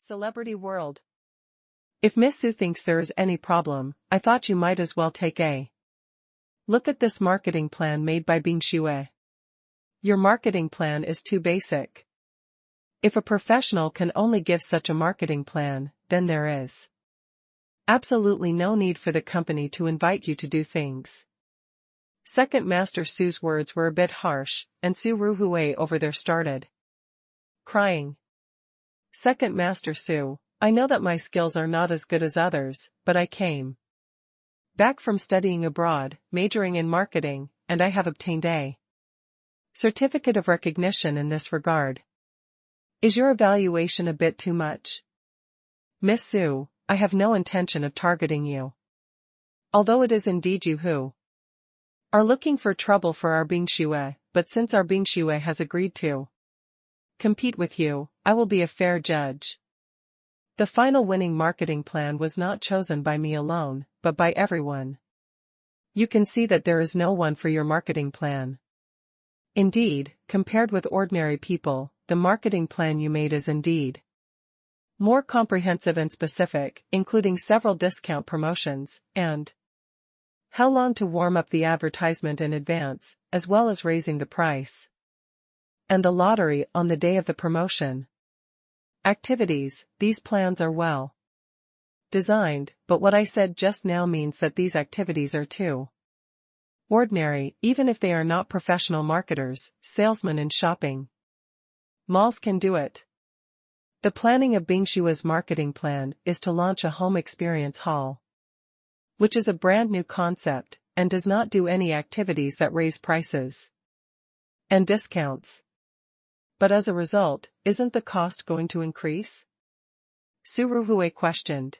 Celebrity world. If Miss Su thinks there is any problem, I thought you might as well take a look at this marketing plan made by Bing Xue. Your marketing plan is too basic. If a professional can only give such a marketing plan, then there is absolutely no need for the company to invite you to do things. Second Master Su's words were a bit harsh, and Su Ruhui over there started crying. Second Master Su, I know that my skills are not as good as others, but I came back from studying abroad, majoring in marketing, and I have obtained a certificate of recognition in this regard. Is your evaluation a bit too much? Miss Su, I have no intention of targeting you. Although it is indeed you who are looking for trouble for our Bing Xue, but since our Bing Xue has agreed to compete with you, I will be a fair judge. The final winning marketing plan was not chosen by me alone, but by everyone. You can see that there is no one for your marketing plan. Indeed, compared with ordinary people, the marketing plan you made is indeed more comprehensive and specific, including several discount promotions, and how long to warm up the advertisement in advance, as well as raising the price. And the lottery on the day of the promotion. Activities, these plans are well designed, but what I said just now means that these activities are too ordinary, even if they are not professional marketers, salesmen in shopping malls can do it. The planning of Bing Xue's marketing plan is to launch a home experience hall, which is a brand new concept, and does not do any activities that raise prices and discounts. But as a result, isn't the cost going to increase? Su Ruhui questioned.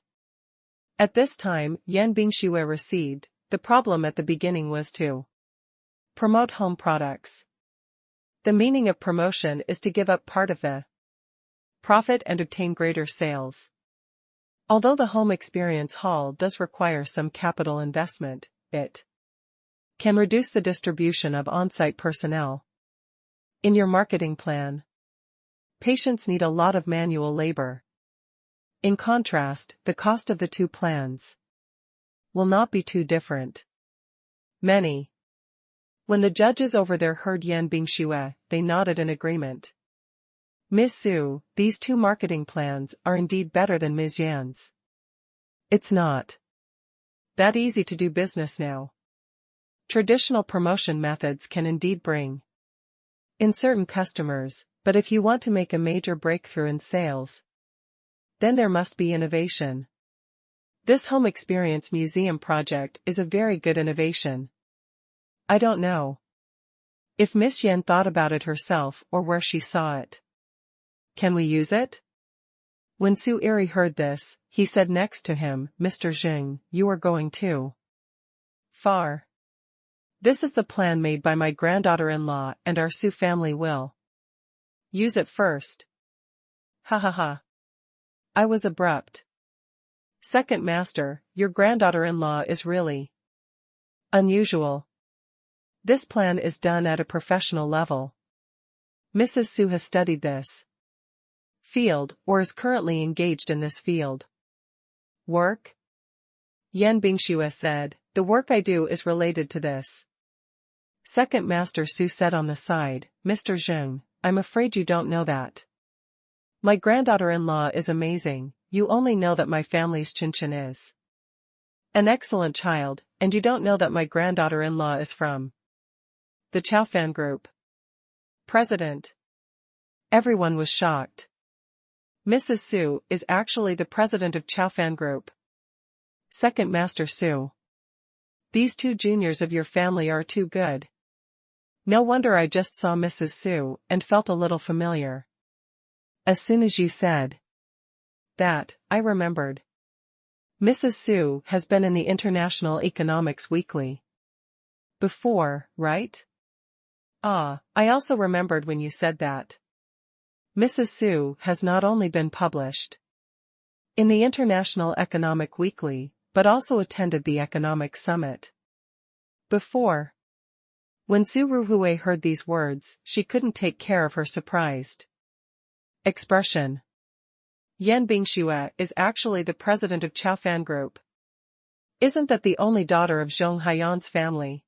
At this time, Yan Bing Xue received, the problem at the beginning was to promote home products. The meaning of promotion is to give up part of the profit and obtain greater sales. Although the home experience hall does require some capital investment, it can reduce the distribution of on-site personnel. In your marketing plan, patients need a lot of manual labor. In contrast, the cost of the two plans will not be too different. Many. When the judges over there heard Yan Bing Xue, they nodded in agreement. Miss Su, these two marketing plans are indeed better than Ms. Yan's. It's not that easy to do business now. Traditional promotion methods can indeed bring in certain customers, but if you want to make a major breakthrough in sales, then there must be innovation. This home experience museum project is a very good innovation. I don't know if Miss Yan thought about it herself or where she saw it. Can we use it? When Su Iri heard this, he said next to him, Mr. Jing, you are going too far. This is the plan made by my granddaughter-in-law, and our Su family will use it first. Ha ha ha. I was abrupt. Second Master, your granddaughter-in-law is really unusual. This plan is done at a professional level. Mrs. Su has studied this field, or is currently engaged in this field. Work? Yan Bing Xue said, the work I do is related to this. Second Master Su said on the side, Mr. Jing, I'm afraid you don't know that. My granddaughter-in-law is amazing, you only know that my family's Chin is an excellent child, and you don't know that my granddaughter-in-law is from the Chao Fan Group. President. Everyone was shocked. Mrs. Su is actually the president of Chao Fan Group. Second Master Su. These two juniors of your family are too good. No wonder I just saw Mrs. Su and felt a little familiar. As soon as you said that, I remembered. Mrs. Su has been in the International Economics Weekly before, right? Ah, I also remembered when you said that. Mrs. Su has not only been published in the International Economic Weekly, but also attended the Economic Summit before. When Su Ruhui heard these words, she couldn't take care of her surprised expression. Yan Bingxue is actually the president of Chaofan Group. Isn't that the only daughter of Zhong Haiyan's family?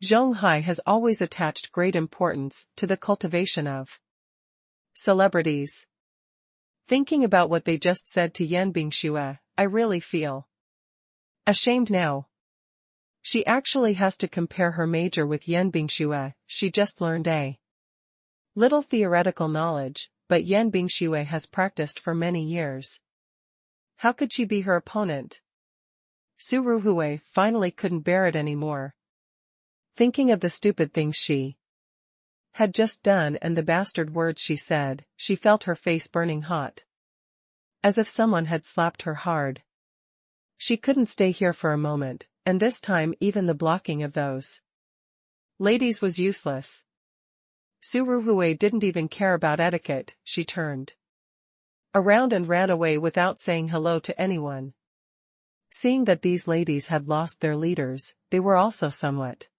Zhong Hai has always attached great importance to the cultivation of celebrities. Thinking about what they just said to Yan Bingxue, I really feel ashamed now. She actually has to compare her major with Yan Bingxue. She just learned a little theoretical knowledge, but Yan Bingxue has practiced for many years. How could she be her opponent? Su Ruhui finally couldn't bear it anymore. Thinking of the stupid things she had just done and the bastard words she said, she felt her face burning hot. As if someone had slapped her hard. She couldn't stay here for a moment, and this time even the blocking of those ladies was useless. Su Ruhui didn't even care about etiquette. She turned around and ran away without saying hello to anyone. Seeing that these ladies had lost their leaders, they were also somewhat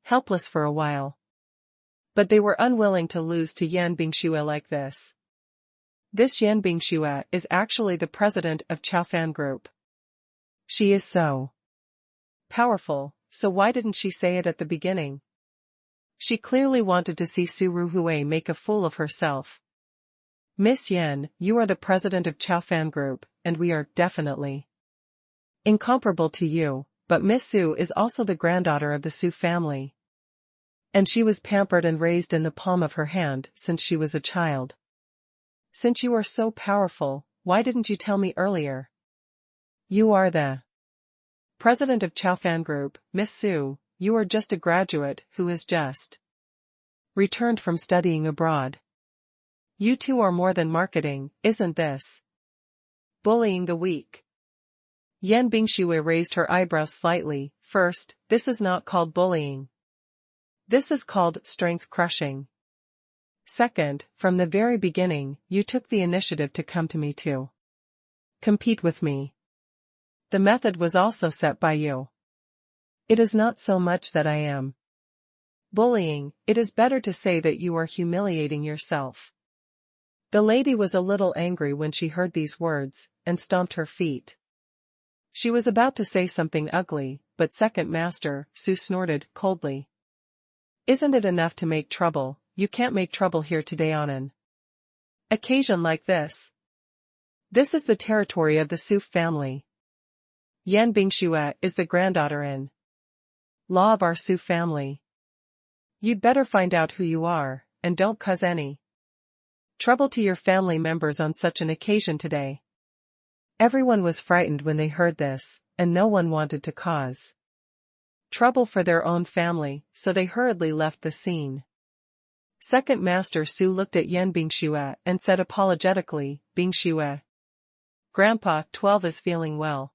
helpless for a while. But they were unwilling to lose to Yan Bingxue like this. This Yan Bingxue is actually the president of Chaofan Group. She is so powerful, so why didn't she say it at the beginning? She clearly wanted to see Su Ruhui make a fool of herself. Miss Yan, you are the president of Chaofan Group, and we are definitely incomparable to you, but Miss Su is also the granddaughter of the Su family. And she was pampered and raised in the palm of her hand since she was a child. Since you are so powerful, why didn't you tell me earlier? You are the president of Chaofan Group, Miss Su. You are just a graduate who has just returned from studying abroad. You two are more than marketing, isn't this bullying the weak? Yan Bingxue raised her eyebrows slightly. First, this is not called bullying. This is called strength crushing. Second, from the very beginning, you took the initiative to come to me to compete with me. The method was also set by you. It is not so much that I am bullying, it is better to say that you are humiliating yourself. The lady was a little angry when she heard these words, and stomped her feet. She was about to say something ugly, but second master, Su snorted coldly. Isn't it enough to make trouble? You can't make trouble here today on an occasion like this. This is the territory of the Su family. Yan Bingxue is the granddaughter in law of our Su family. You'd better find out who you are, and don't cause any trouble to your family members on such an occasion today. Everyone was frightened when they heard this, and no one wanted to cause trouble for their own family, so they hurriedly left the scene. Second Master Su looked at Yan Bingxue and said apologetically, Bingxue, Grandpa 12 is feeling well.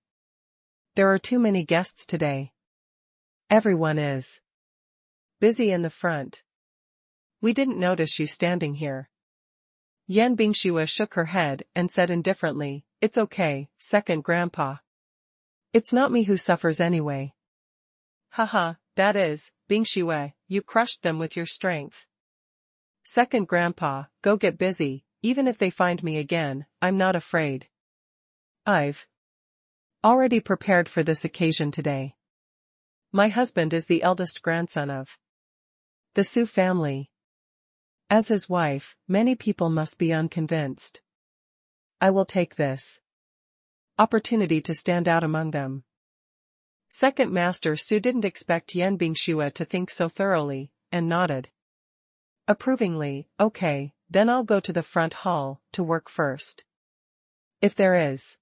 There are too many guests today. Everyone is busy in the front. We didn't notice you standing here. Yan Bingxue shook her head and said indifferently, It's okay, second Grandpa. It's not me who suffers anyway. Haha, that is, Bingxue, you crushed them with your strength. Second Grandpa, go get busy, even if they find me again, I'm not afraid. I've already prepared for this occasion today. My husband is the eldest grandson of the Su family. As his wife, many people must be unconvinced. I will take this opportunity to stand out among them. Second Master Su didn't expect Yan Bingxue to think so thoroughly, and nodded approvingly. Okay, then I'll go to the front hall to work first. If there is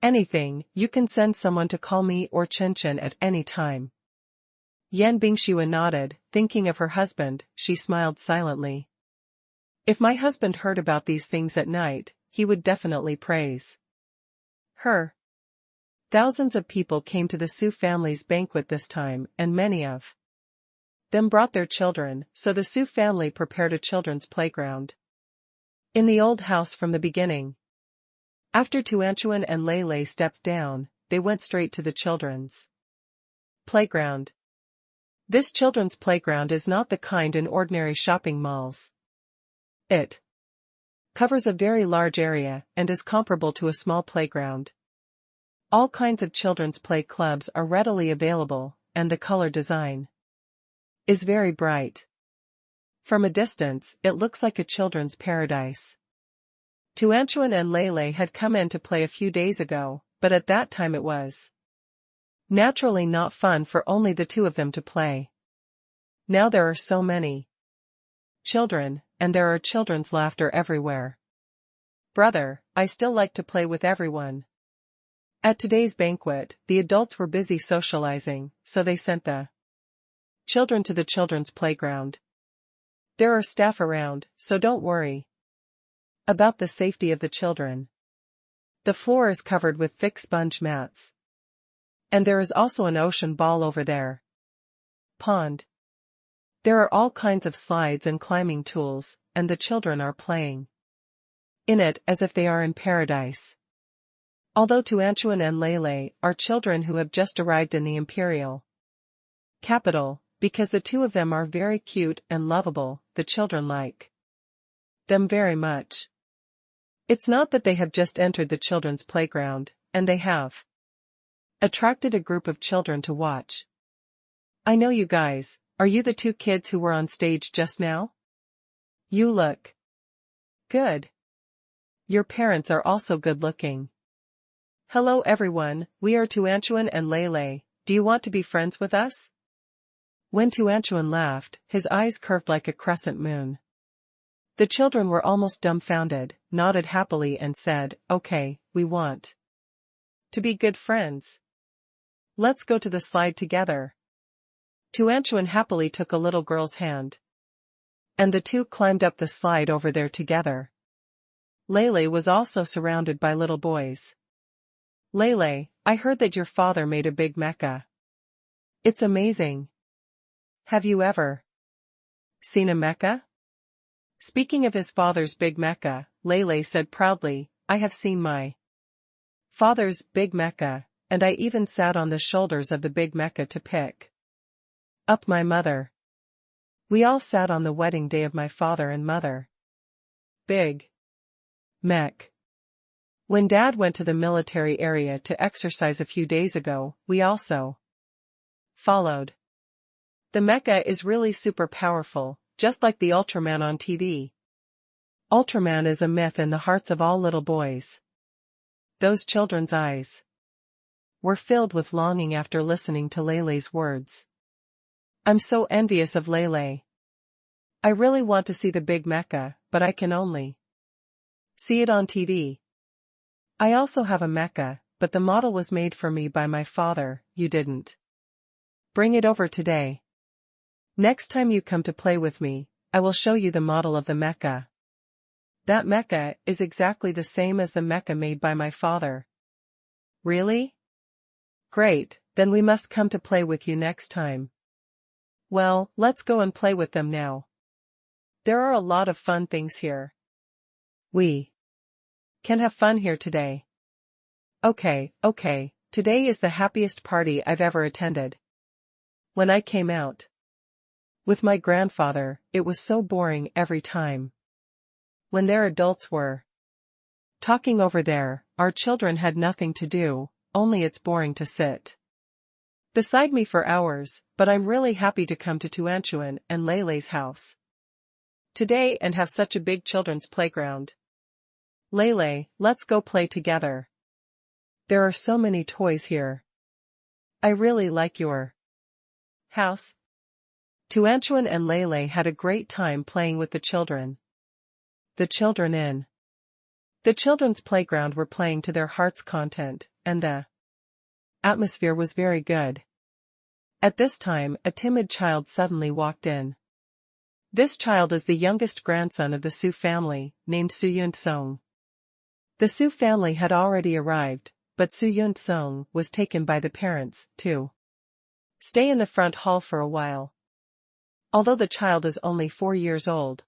anything, you can send someone to call me or Chen Chen at any time. Yan Bingxue nodded, thinking of her husband. She smiled silently. If my husband heard about these things at night, he would definitely praise her. Thousands of people came to the Su family's banquet this time, and many of them brought their children, so the Su family prepared a children's playground in the old house from the beginning. After Tuanchuan and Lei Lei stepped down, they went straight to the children's playground. This children's playground is not the kind in ordinary shopping malls. It Covers a very large area and is comparable to a small playground. All kinds of children's play clubs are readily available, and the color design is very bright. From a distance, it looks like a children's paradise. Tuanchuan and Lele had come in to play a few days ago, but at that time it was naturally not fun for only the two of them to play. Now there are so many children, and there are children's laughter everywhere. Brother, I still like to play with everyone. At today's banquet, the adults were busy socializing, so they sent the children to the children's playground. There are staff around, so don't worry about the safety of the children. The floor is covered with thick sponge mats. And there is also an ocean ball over there. Pond. There are all kinds of slides and climbing tools, and the children are playing in it as if they are in paradise. Although Tuanchuan and Lele are children who have just arrived in the imperial capital, because the two of them are very cute and lovable, the children like them very much. It's not that they have just entered the children's playground, and they have attracted a group of children to watch. I know you guys, are you the two kids who were on stage just now? You look good. Your parents are also good looking. Hello everyone, we are Tuanchuan and Lele, do you want to be friends with us? When Tuanchuan laughed, his eyes curved like a crescent moon. The children were almost dumbfounded, nodded happily and said, okay, we want to be good friends. Let's go to the slide together. Tuanchuan happily took a little girl's hand. And the two climbed up the slide over there together. Lele was also surrounded by little boys. Lele, I heard that your father made a big mecha. It's amazing. Have you ever seen a mecha? Speaking of his father's big mecha, Lele said proudly, I have seen my father's big mecha, and I even sat on the shoulders of the big mecha to pick up my mother. We all sat on the wedding day of my father and mother. Big mech. When Dad went to the military area to exercise a few days ago, we also followed. The mecha is really super powerful, just like the Ultraman on TV. Ultraman is a myth in the hearts of all little boys. Those children's eyes were filled with longing after listening to Lele's words. I'm so envious of Lele. I really want to see the big mecha, but I can only see it on TV. I also have a mecha, but the model was made for me by my father, you didn't bring it over today. Next time you come to play with me, I will show you the model of the mecha. That mecha is exactly the same as the mecha made by my father. Really? Great, then we must come to play with you next time. Well, let's go and play with them now. There are a lot of fun things here. We can have fun here today. Okay, today is the happiest party I've ever attended. When I came out with my grandfather, it was so boring every time. When their adults were talking over there, our children had nothing to do, only it's boring to sit beside me for hours, but I'm really happy to come to Tuanchuan and Lele's house today and have such a big children's playground. Lele, let's go play together. There are so many toys here. I really like your house. Tuanchuan and Lele had a great time playing with the children. The children in the children's playground were playing to their heart's content, and the atmosphere was very good. At this time, a timid child suddenly walked in. This child is the youngest grandson of the Su family, named Su Yun-sung. The Su family had already arrived, but Su Yun-sung was taken by the parents, to stay in the front hall for a while. Although the child is only 4 years old.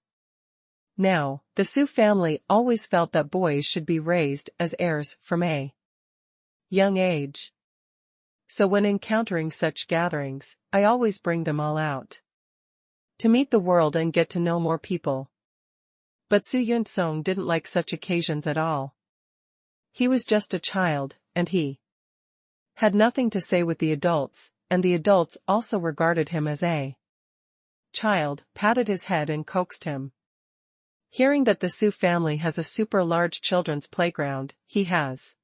Now, the Su family always felt that boys should be raised as heirs from a young age. So when encountering such gatherings, I always bring them all out to meet the world and get to know more people. But Su Yun-sung didn't like such occasions at all. He was just a child, and he had nothing to say with the adults, and the adults also regarded him as a child, patted his head and coaxed him. Hearing that the Su family has a super large children's playground, he has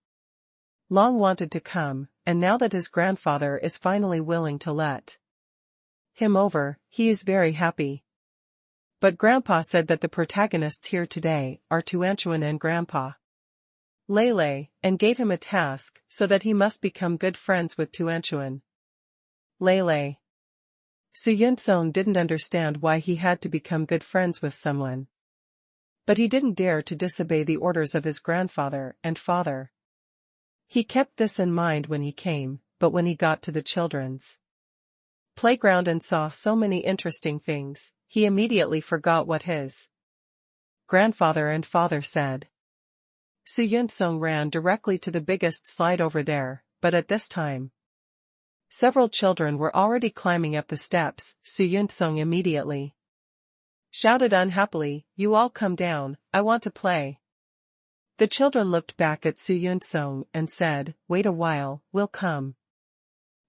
long wanted to come, and now that his grandfather is finally willing to let him over, he is very happy. But Grandpa said that the protagonists here today are Tuanchuan and Grandpa Lele, and gave him a task so that he must become good friends with Tuanchuan Lele. Su Yun-sung didn't understand why he had to become good friends with someone. But he didn't dare to disobey the orders of his grandfather and father. He kept this in mind when he came, but when he got to the children's playground and saw so many interesting things, he immediately forgot what his grandfather and father said. Su Yun-sung ran directly to the biggest slide over there, but at this time, several children were already climbing up the steps. Su Yun-sung immediately shouted unhappily, "You all come down, I want to play." The children looked back at Su Yun-sung and said, "Wait a while, we'll come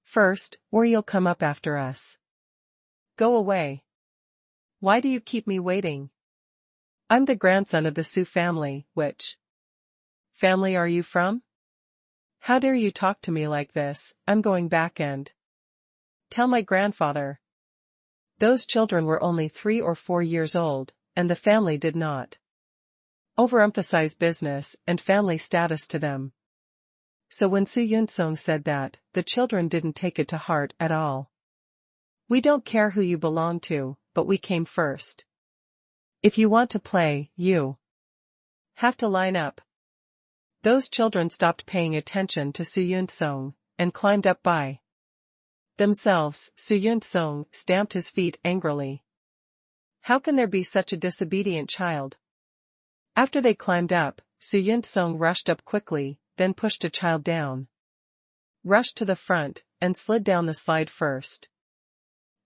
first, or you'll come up after us. Go away. Why do you keep me waiting? I'm the grandson of the Su family. Which family are you from? How dare you talk to me like this? I'm going back and tell my grandfather." Those children were only 3 or 4 years old, and the family did not overemphasize business and family status to them. So when Su Yun-sung said that, the children didn't take it to heart at all. "We don't care who you belong to, but we came first. If you want to play, you have to line up." Those children stopped paying attention to Su Yun-sung and climbed up by themselves. Su Yun-sung stamped his feet angrily. How can there be such a disobedient child? After they climbed up, Su Yun-sung rushed up quickly, then pushed a child down, rushed to the front, and slid down the slide first.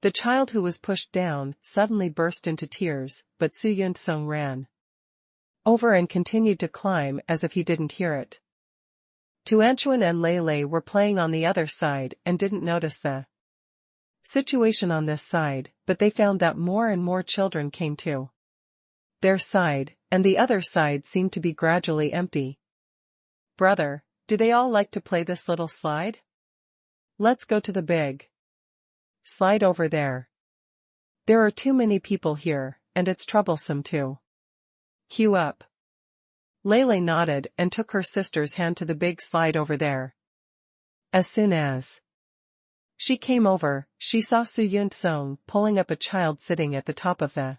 The child who was pushed down suddenly burst into tears, but Su Yun-sung ran over and continued to climb as if he didn't hear it. Tuanchuan and Lele were playing on the other side and didn't notice the situation on this side, but they found that more and more children came to their side, and the other side seemed to be gradually empty. "Brother, do they all like to play this little slide? Let's go to the big slide over there. There are too many people here, and it's troublesome to queue up." Lele nodded and took her sister's hand to the big slide over there. As soon as she came over, she saw Su Yun-sung pulling up a child sitting at the top of the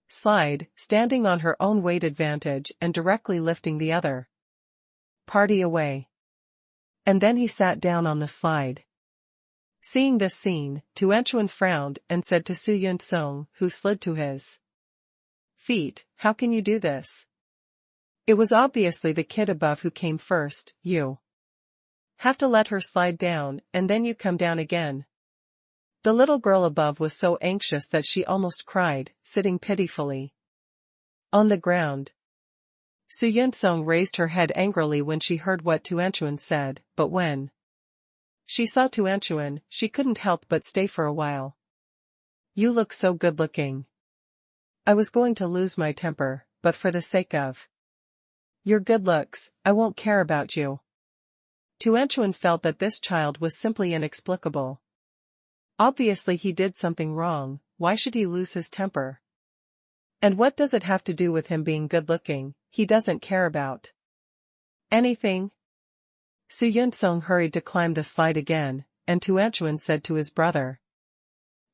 slide, standing on her own weight advantage and directly lifting the other party away. And then he sat down on the slide. Seeing this scene, Tuanchuan frowned and said to Su Yun-sung, who slid to his feet, "How can you do this? It was obviously the kid above who came first. You have to let her slide down, and then you come down again." The little girl above was so anxious that she almost cried, sitting pitifully on the ground. Su Yun-sung raised her head angrily when she heard what Tuanchuan said, but when she saw Tuanchuan, she couldn't help but stay for a while. "You look so good-looking. I was going to lose my temper, but for the sake of your good looks, I won't care about you." Tuanchuan felt that this child was simply inexplicable. Obviously he did something wrong. Why should he lose his temper? And what does it have to do with him being good-looking? He doesn't care about anything. Su Yun-sung hurried to climb the slide again, and Tuanchuan said to his brother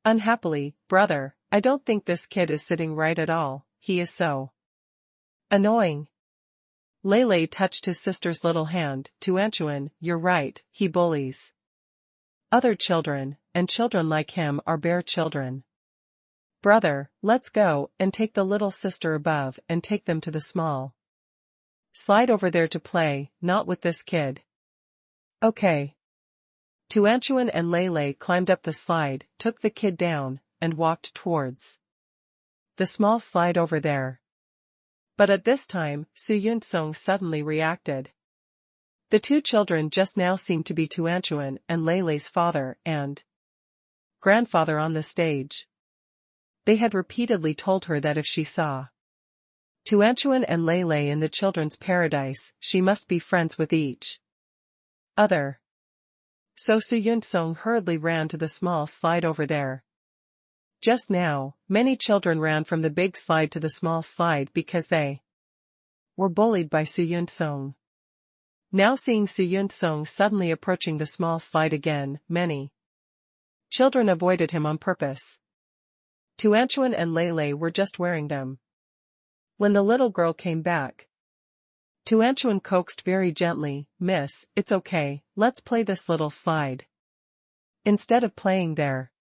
unhappily, "Brother, I don't think this kid is sitting right at all. He is so annoying." Lele touched his sister's little hand. "Tuanchuan, you're right, he bullies other children, and children like him are bear children. Brother, let's go and take the little sister above and take them to the small slide over there to play, not with this kid." "Okay." Tuanchuan and Lele climbed up the slide, took the kid down, and walked towards the small slide over there. But at this time, Su Yunsong suddenly reacted. The two children just now seemed to be Tuanchuan and Leilei's father and grandfather on the stage. They had repeatedly told her that if she saw Tuanchuan and Leilei in the children's paradise, she must be friends with each other. So Su Yunsong hurriedly ran to the small slide over there. Just now, many children ran from the big slide to the small slide because they were bullied by Su Yunsong. Now seeing Su Yunsong suddenly approaching the small slide again, many children avoided him on purpose. Tuanchuan and Leilei were just wearing them. When the little girl came back, Tuanchuan coaxed very gently, "Miss, it's okay, let's play this little slide instead of playing there."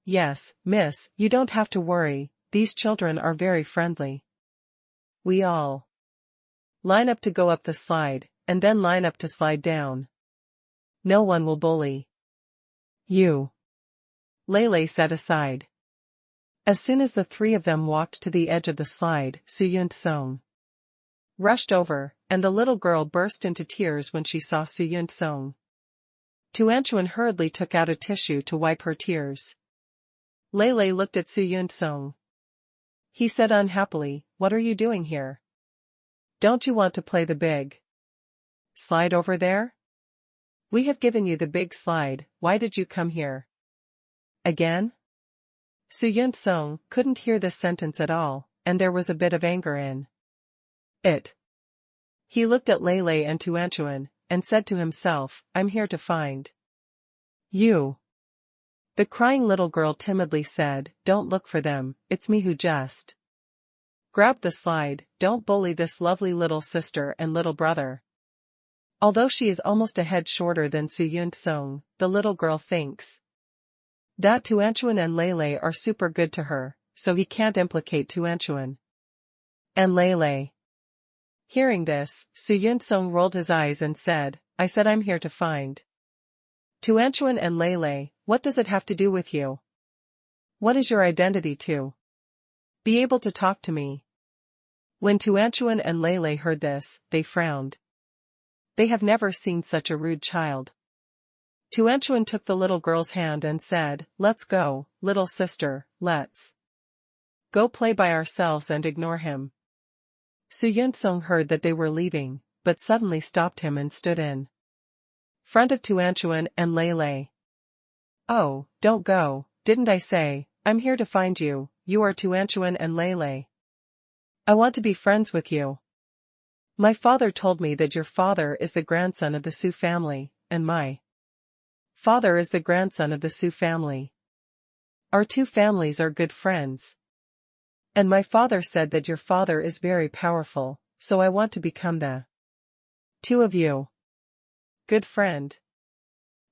"Yes, miss, you don't have to worry, these children are very friendly. We all line up to go up the slide, and then line up to slide down. No one will bully you," Leilei said aside. As soon as the three of them walked to the edge of the slide, Su Yunsong rushed over, and the little girl burst into tears when she saw Su Yunsong. Tuanchuan hurriedly took out a tissue to wipe her tears. Leilei looked at Su Yunsong. He said unhappily, "What are you doing here? Don't you want to play the big slide over there? We have given you the big slide, why did you come here again?" Su Yunsong couldn't hear this sentence at all, and there was a bit of anger in it. He looked at Leilei and Tuanchuan, and said to himself, "I'm here to find you." The crying little girl timidly said, "Don't look for them, it's me who just grabbed the slide, don't bully this lovely little sister and little brother." Although she is almost a head shorter than Su Yunsong, the little girl thinks that Tuanchuan and Leilei are super good to her, so he can't implicate Tuanchuan and Leilei. Hearing this, Su Yunsong rolled his eyes and said, "I said I'm here to find Tuanchuan and Leilei, what does it have to do with you? What is your identity to be able to talk to me?" When Tuanchuan and Leilei heard this, they frowned. They have never seen such a rude child. Tuanchuan took the little girl's hand and said, "Let's go, little sister, let's go play by ourselves and ignore him." Su Yunsong heard that they were leaving, but suddenly stopped him and stood in front of Tuanchuan and Leilei. "Oh, don't go, didn't I say, I'm here to find you, you are Tuanchuan and Leilei. I want to be friends with you. My father told me that your father is the grandson of the Su family, and my father is the grandson of the Su family. Our two families are good friends. And my father said that your father is very powerful, so I want to become the two of you good friend."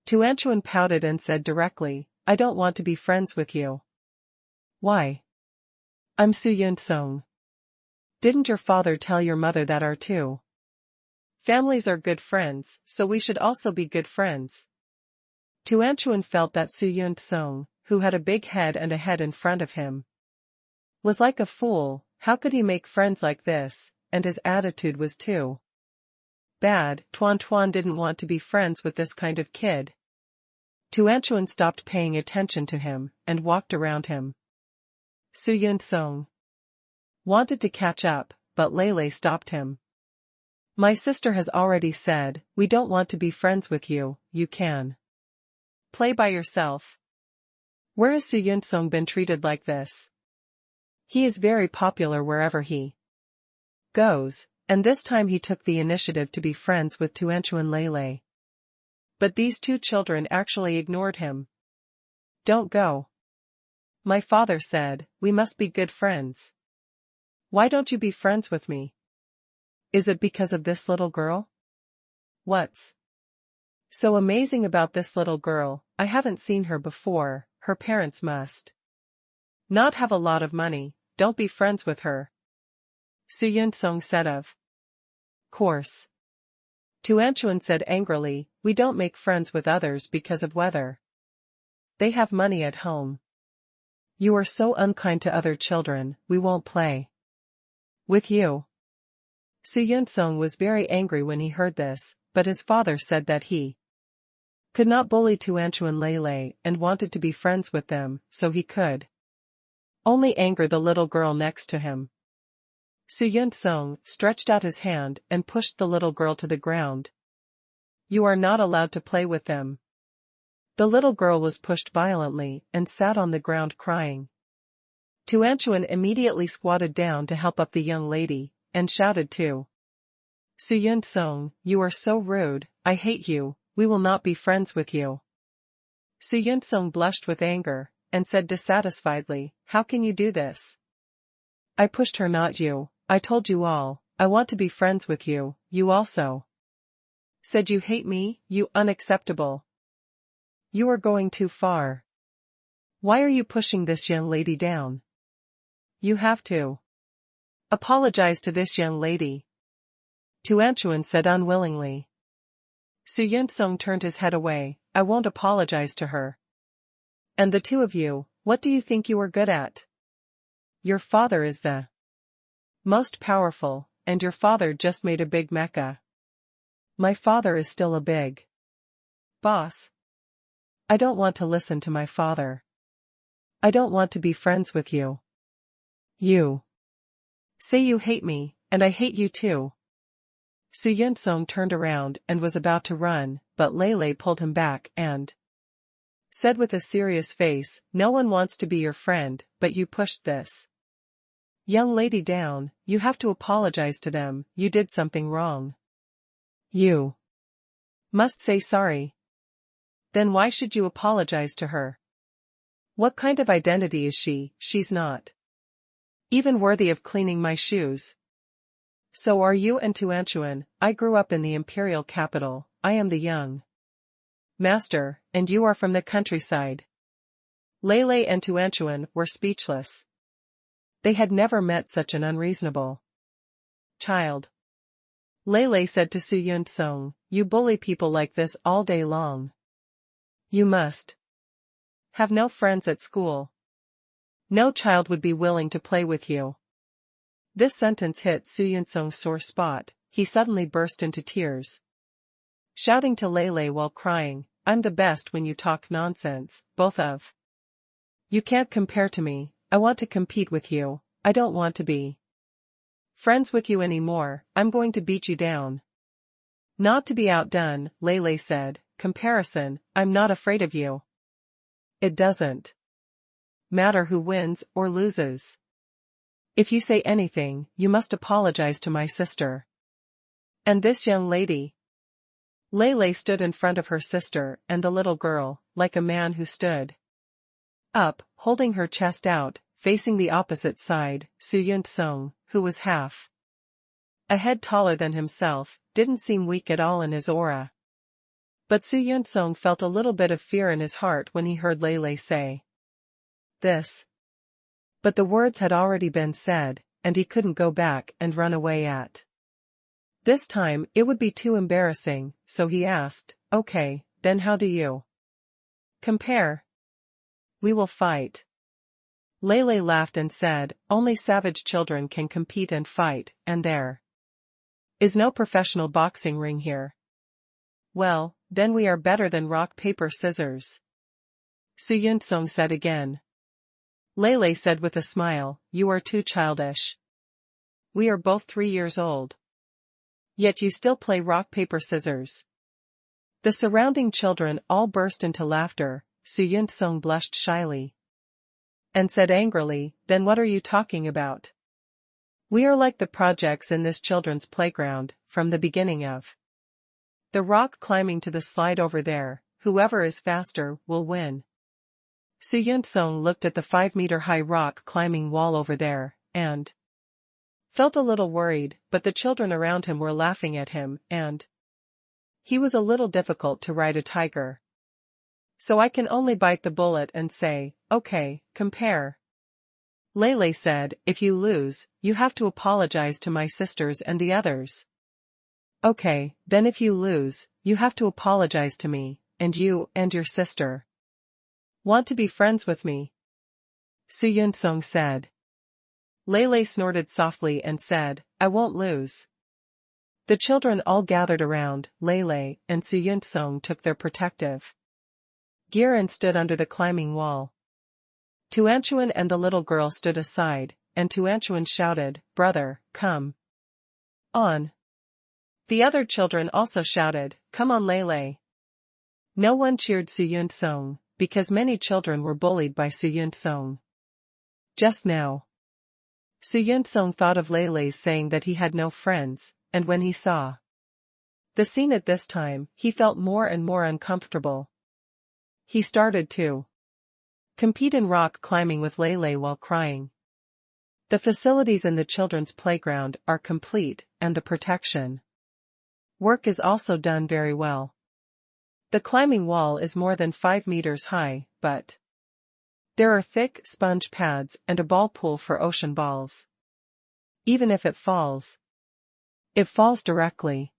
Tuanchuan pouted and said directly, "I don't want to be friends with you." "Why?" "I'm Su Yunsong. Didn't your father tell your mother that our two families are good friends, so we should also be good friends?" Tuanchuan felt that Su Yunsong, who had a big head and a head in front of him, was like a fool. How could he make friends like this, and his attitude was too bad. Tuan didn't want to be friends with this kind of kid. Tuanchuan stopped paying attention to him, and walked around him. Su Yunsong wanted to catch up, but Leilei stopped him. "My sister has already said, we don't want to be friends with you, you can play by yourself." Where has Su Yunsong been treated like this? He is very popular wherever he goes, and this time he took the initiative to be friends with Tuanchuan Leilei. But these two children actually ignored him. "Don't go. My father said, we must be good friends. Why don't you be friends with me? Is it because of this little girl? What's so amazing about this little girl? I haven't seen her before, her parents must not have a lot of money, don't be friends with her." Su Yunsong said of course. Tuanchuan said angrily, "We don't make friends with others because of whether they have money at home. You are so unkind to other children, we won't play With you. Su Yunsong was very angry when he heard this, but his father said that he could not bully Tuanchu and Lei and wanted to be friends with them, so he could only anger the little girl next to him. Su Yunsong stretched out his hand and pushed the little girl to the ground. You are not allowed to play with them. The little girl was pushed violently and sat on the ground crying. Tuanchuan immediately squatted down to help up the young lady, and shouted too. Su Yunsong, you are so rude, I hate you, we will not be friends with you. Su Yunsong blushed with anger, and said dissatisfiedly, how can you do this? I pushed her, not you, I told you all, I want to be friends with you, you also said you hate me, you unacceptable. You are going too far. Why are you pushing this young lady down? You have to apologize to this young lady. Tuanchuan said unwillingly. Su Yunsong turned his head away, I won't apologize to her. And the two of you, what do you think you are good at? Your father is the most powerful, and your father just made a big mecha. My father is still a big boss. I don't want to listen to my father. I don't want to be friends with you. You say you hate me, and I hate you too. Su Yunsong turned around and was about to run, but Lei pulled him back and said with a serious face, no one wants to be your friend, but you pushed this young lady down, you have to apologize to them, you did something wrong. You must say sorry. Then why should you apologize to her? What kind of identity is she? She's not even worthy of cleaning my shoes. So are you and Tuanchuan, I grew up in the imperial capital, I am the young master, and you are from the countryside. Lei and Tuanchuan were speechless. They had never met such an unreasonable child. Lei said to Su Yunsong, you bully people like this all day long. You must have no friends at school. No child would be willing to play with you. This sentence hit Su Yunsong's sore spot, he suddenly burst into tears, shouting to Lei while crying, I'm the best when you talk nonsense, both of you can't compare to me, I want to compete with you, I don't want to be friends with you anymore, I'm going to beat you down. Not to be outdone, Lei said, comparison, I'm not afraid of you. It doesn't matter who wins or loses. If you say anything, you must apologize to my sister. And this young lady. Lei stood in front of her sister and the little girl, like a man who stood up, holding her chest out, facing the opposite side. Su Yunsong, who was half a head taller than himself, didn't seem weak at all in his aura. But Su Yunsong felt a little bit of fear in his heart when he heard Lei say this. But the words had already been said, and he couldn't go back and run away at this time, it would be too embarrassing, so he asked, okay, then how do you compare? We will fight. Lei laughed and said, only savage children can compete and fight, and there is no professional boxing ring here. Well, then we are better than rock paper scissors. Su Yunsong said again. Lei said with a smile, you are too childish. We are both 3 years old. Yet you still play rock paper scissors. The surrounding children all burst into laughter. Su Yunsong blushed shyly and said angrily, then what are you talking about? We are like the projects in this children's playground, from the beginning of the rock climbing to the slide over there, whoever is faster will win. Su Yunsong looked at the 5-meter-high rock climbing wall over there, and felt a little worried, but the children around him were laughing at him, and he was a little difficult to ride a tiger. So I can only bite the bullet and say, okay, compare. Lei said, if you lose, you have to apologize to my sisters and the others. Okay, then if you lose, you have to apologize to me, and you and your sister want to be friends with me? Su Yunsong said. Lele snorted softly and said, I won't lose. The children all gathered around Lele, and Su Yun-sung took their protective gear and stood under the climbing wall. Tuanchuan and the little girl stood aside, and Tuanchuan shouted, Brother, come on. The other children also shouted, Come on Lele. No one cheered Su Yun-sung, because many children were bullied by Su Yun-sung. Just now, Su Yun-sung thought of Lele's saying that he had no friends, and when he saw the scene at this time, he felt more and more uncomfortable. He started to compete in rock climbing with Lele while crying. The facilities in the children's playground are complete, and the protection work is also done very well. The climbing wall is more than 5 meters high, but there are thick sponge pads and a ball pool for ocean balls. Even if it falls directly.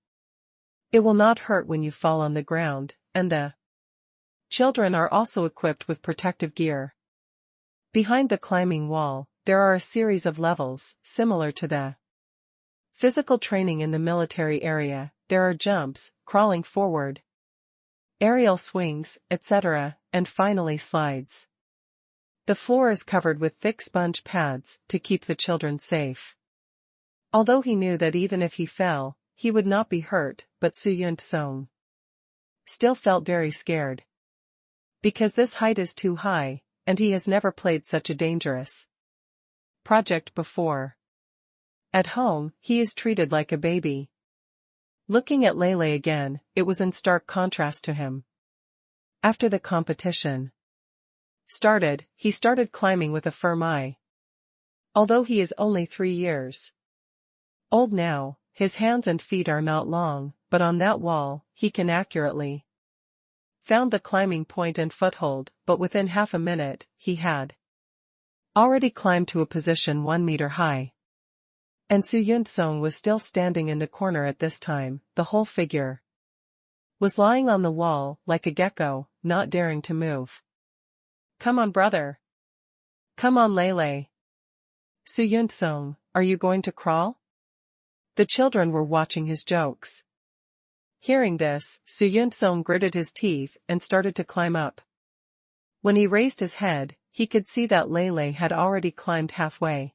It will not hurt when you fall on the ground, and the children are also equipped with protective gear. Behind the climbing wall, there are a series of levels, similar to the physical training in the military area. There are jumps, crawling forward, aerial swings, etc., and finally slides. The floor is covered with thick sponge pads to keep the children safe. Although he knew that even if he fell, he would not be hurt, but Su Yun-sung still felt very scared. Because this height is too high, and he has never played such a dangerous project before. At home, he is treated like a baby. Looking at Lele again, it was in stark contrast to him. After the competition started, he started climbing with a firm eye. Although he is only 3 years old now, his hands and feet are not long, but on that wall, he can accurately found the climbing point and foothold, but within half a minute, he had already climbed to a position 1 meter high. And Su Yun-sung was still standing in the corner at this time. The whole figure was lying on the wall, like a gecko, not daring to move. Come on brother. Come on Lele. Su Yun-sung, are you going to crawl? The children were watching his jokes. Hearing this, Su Yun-sung gritted his teeth and started to climb up. When he raised his head, he could see that Lele had already climbed halfway.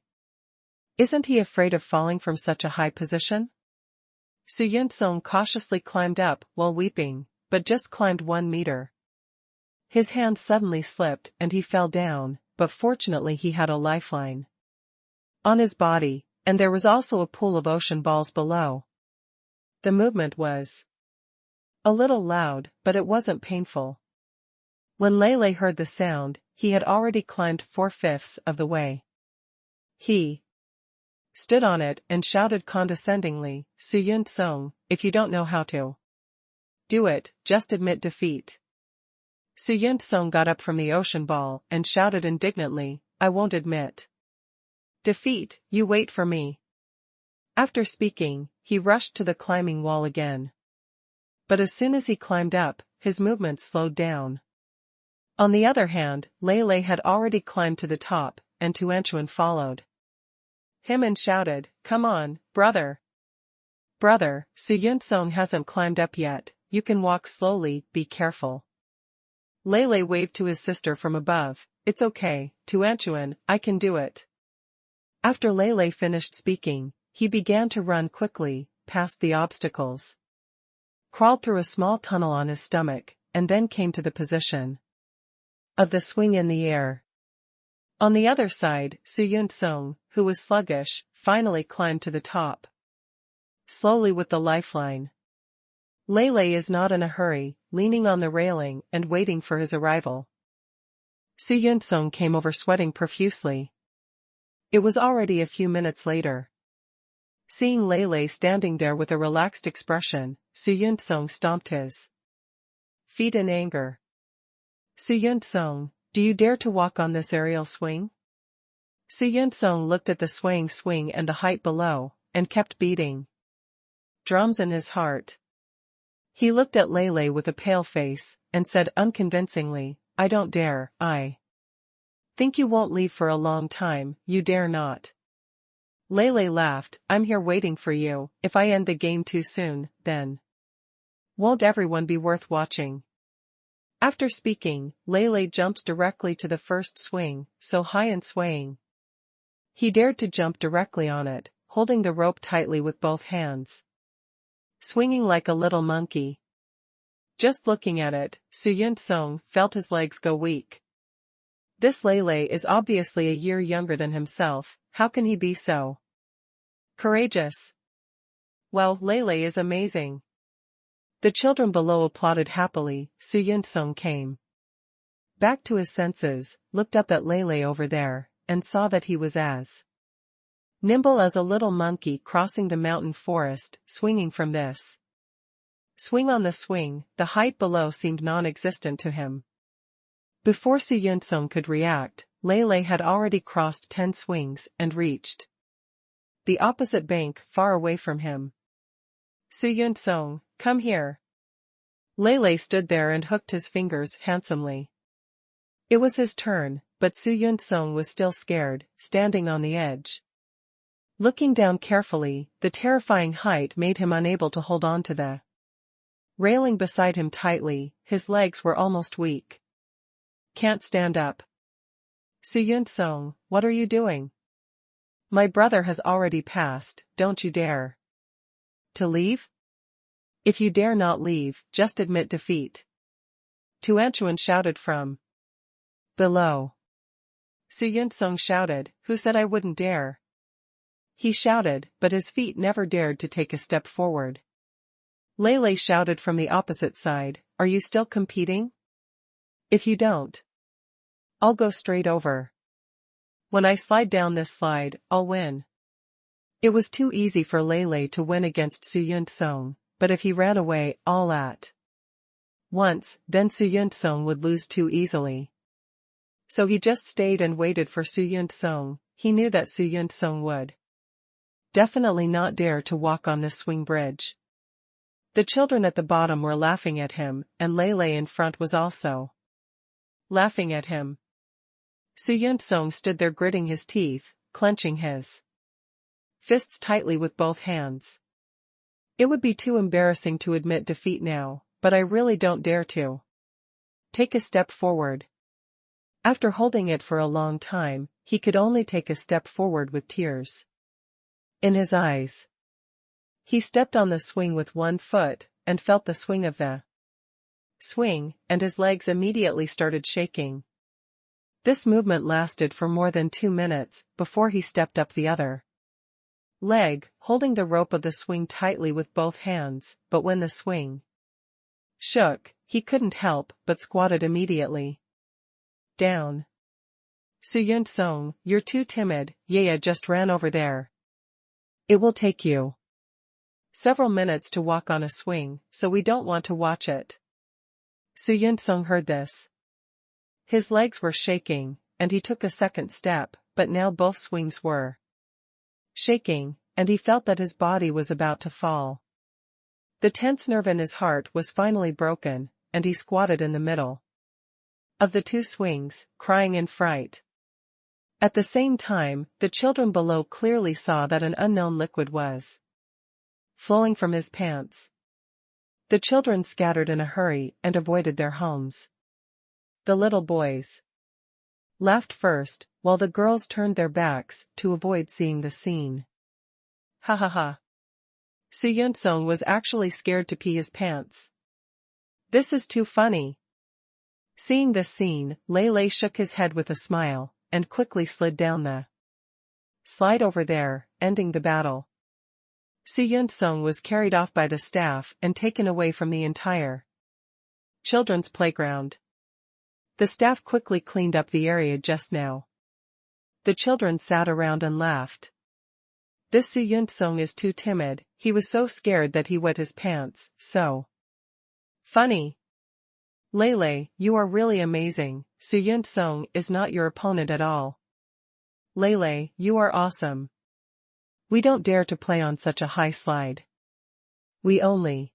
Isn't he afraid of falling from such a high position? Su Yun-sung cautiously climbed up while weeping, but just climbed 1 meter. His hand suddenly slipped and he fell down, but fortunately he had a lifeline on his body, and there was also a pool of ocean balls below. The movement was a little loud, but it wasn't painful. When Lele heard the sound, he had already climbed 4/5 of the way. He stood on it and shouted condescendingly, Su Yun-sung, if you don't know how to do it, just admit defeat. Su Yun-sung got up from the ocean ball and shouted indignantly, I won't admit defeat, you wait for me. After speaking, he rushed to the climbing wall again. But as soon as he climbed up, his movements slowed down. On the other hand, Lele had already climbed to the top, and Tuanchuan followed him and shouted, Come on, brother. Brother, Su Yun-sung hasn't climbed up yet, you can walk slowly, be careful. Lele waved to his sister from above, It's okay, Tuanchuan, I can do it. After Lele finished speaking, he began to run quickly, past the obstacles, crawled through a small tunnel on his stomach, and then came to the position of the swing in the air. On the other side, Su Yun-sung, who was sluggish, finally climbed to the top. Slowly with the lifeline. Lele is not in a hurry, leaning on the railing and waiting for his arrival. Su Yun-sung came over sweating profusely. It was already a few minutes later. Seeing Lele standing there with a relaxed expression, Su Yun-sung stomped his feet in anger. Su Yun-sung, do you dare to walk on this aerial swing? Su Yun-sung looked at the swaying swing and the height below, and kept beating drums in his heart. He looked at Lele with a pale face, and said unconvincingly, I don't dare, I think you won't leave for a long time, you dare not. Lele laughed, I'm here waiting for you. If I end the game too soon, then won't everyone be worth watching? After speaking, Lele jumped directly to the first swing, so high and swaying. He dared to jump directly on it, holding the rope tightly with both hands, swinging like a little monkey. Just looking at it, Su Yun-sung felt his legs go weak. This Lele is obviously a year younger than himself, how can he be so courageous? Well, Lele is amazing. The children below applauded happily. Su Yun-sung came back to his senses, looked up at Lele over there, and saw that he was as nimble as a little monkey crossing the mountain forest, swinging from this swing on the swing. The height below seemed non-existent to him. Before Su Yun-sung could react, Lele had already crossed 10 swings and reached the opposite bank far away from him. Su Yun-sung, come here. Lele stood there and hooked his fingers handsomely. It was his turn, but Su Yun-sung was still scared, standing on the edge. Looking down carefully, the terrifying height made him unable to hold on to the railing beside him tightly. His legs were almost weak. Can't stand up. Su Yun-sung, what are you doing? My brother has already passed, don't you dare to leave? If you dare not leave, just admit defeat. Tuanchuan shouted from below. Su Yun-sung shouted, who said I wouldn't dare? He shouted, but his feet never dared to take a step forward. Lele shouted from the opposite side, are you still competing? If you don't, I'll go straight over. When I slide down this slide, I'll win. It was too easy for Lele to win against Su Yun-sung, but if he ran away all at once, then Su Yun-sung would lose too easily. So he just stayed and waited for Su Yun-sung. He knew that Su Yun-sung would definitely not dare to walk on this swing bridge. The children at the bottom were laughing at him, and Lele in front was also laughing at him. Su Yun-sung stood there gritting his teeth, clenching his fists tightly with both hands. It would be too embarrassing to admit defeat now, but I really don't dare to take a step forward. After holding it for a long time, he could only take a step forward with tears in his eyes. He stepped on the swing with one foot, and felt the swing of the swing, and his legs immediately started shaking. This movement lasted for more than 2 minutes, before he stepped up the other leg, holding the rope of the swing tightly with both hands, but when the swing shook, he couldn't help but squatted immediately down. Su Yun-sung, you're too timid. Yaya just ran over there. It will take you several minutes to walk on a swing, so we don't want to watch it. Su Yun-sung heard this. His legs were shaking, and he took a second step, but now both swings were shaking, and he felt that his body was about to fall. The tense nerve in his heart was finally broken, and he squatted in the middle of the 2 swings, crying in fright. At the same time, the children below clearly saw that an unknown liquid was flowing from his pants. The children scattered in a hurry and avoided their homes. The little boys laughed first, while the girls turned their backs to avoid seeing the scene. Ha ha ha. Su Yun-sung was actually scared to pee his pants. This is too funny. Seeing this scene, Lele shook his head with a smile, and quickly slid down the slide over there, ending the battle. Su Yun-sung was carried off by the staff and taken away from the entire children's playground. The staff quickly cleaned up the area just now. The children sat around and laughed. This Su Yun-sung is too timid. He was so scared that he wet his pants. So funny. Lele, you are really amazing. Su Yun-sung is not your opponent at all. Lele, you are awesome. We don't dare to play on such a high slide. We only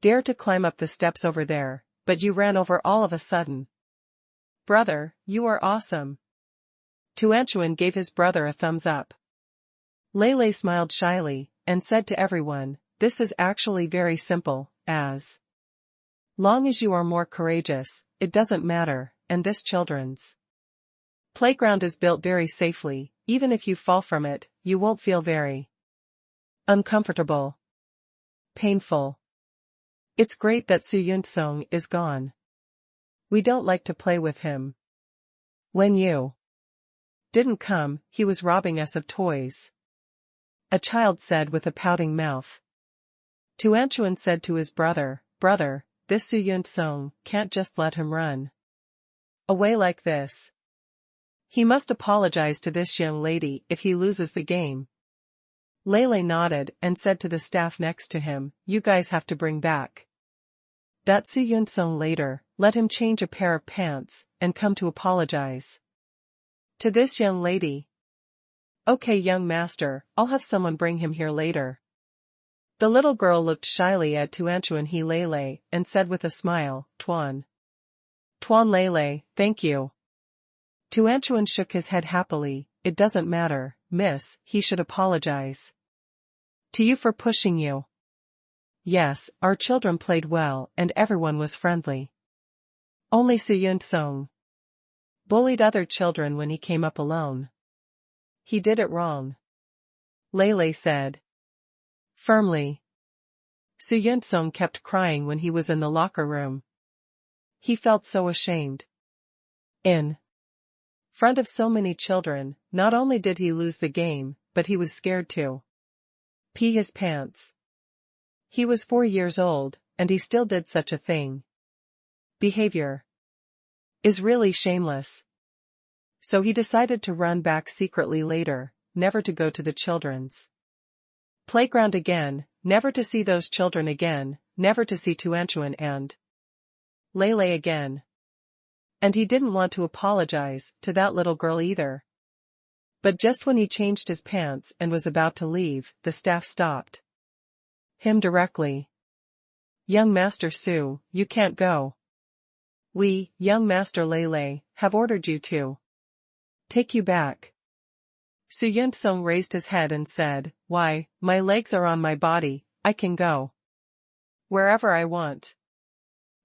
dare to climb up the steps over there, but you ran over all of a sudden. Brother, you are awesome. Tuanchuan gave his brother a thumbs up. Lei smiled shyly, and said to everyone, this is actually very simple, as long as you are more courageous, it doesn't matter, and this children's playground is built very safely, even if you fall from it, you won't feel very uncomfortable, painful. It's great that Su Yun-sung is gone. We don't like to play with him. When you didn't come, he was robbing us of toys. A child said with a pouting mouth. Tuanchuan said to his brother, Brother, this Su Yun-sung can't just let him run away like this. He must apologize to this young lady if he loses the game. Lei nodded and said to the staff next to him, you guys have to bring back that Su Yun-sung later, let him change a pair of pants, and come to apologize to this young lady. Okay, young master, I'll have someone bring him here later. The little girl looked shyly at Tuanchuan He Lei and said with a smile, Tuan Lei, thank you. Tuanchuan shook his head happily, it doesn't matter, miss, he should apologize to you for pushing you. Yes, our children played well and everyone was friendly. Only Su Yun-sung bullied other children when he came up alone. He did it wrong, Lei said firmly. Su Yun-sung kept crying when he was in the locker room. He felt so ashamed. In front of so many children, not only did he lose the game, but he was scared to pee his pants. He was 4 years old, and he still did such a thing. Behavior is really shameless. So he decided to run back secretly later, never to go to the children's playground again, never to see those children again, never to see Tuanchuan and Lei again. And he didn't want to apologize to that little girl either. But just when he changed his pants and was about to leave, the staff stopped him directly. Young Master Su, you can't go. We, young Master Lei, have ordered you to take you back. Su Yun-sung raised his head and said, why, my legs are on my body, I can go wherever I want.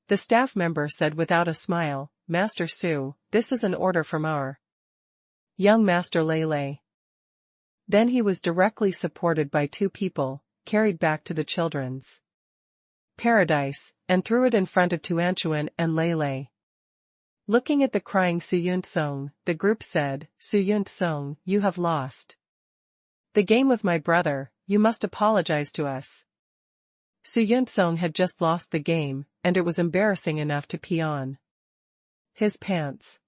The staff member said without a smile, Master Su, this is an order from our young Master Lei. Then he was directly supported by 2 people, carried back to the children's paradise, and threw it in front of Tuanchuan and Lei. Looking at the crying Su Yun-sung, the group said, Su Yun-sung, you have lost the game with my brother, you must apologize to us. Su Yun-sung had just lost the game, and it was embarrassing enough to pee on his pants.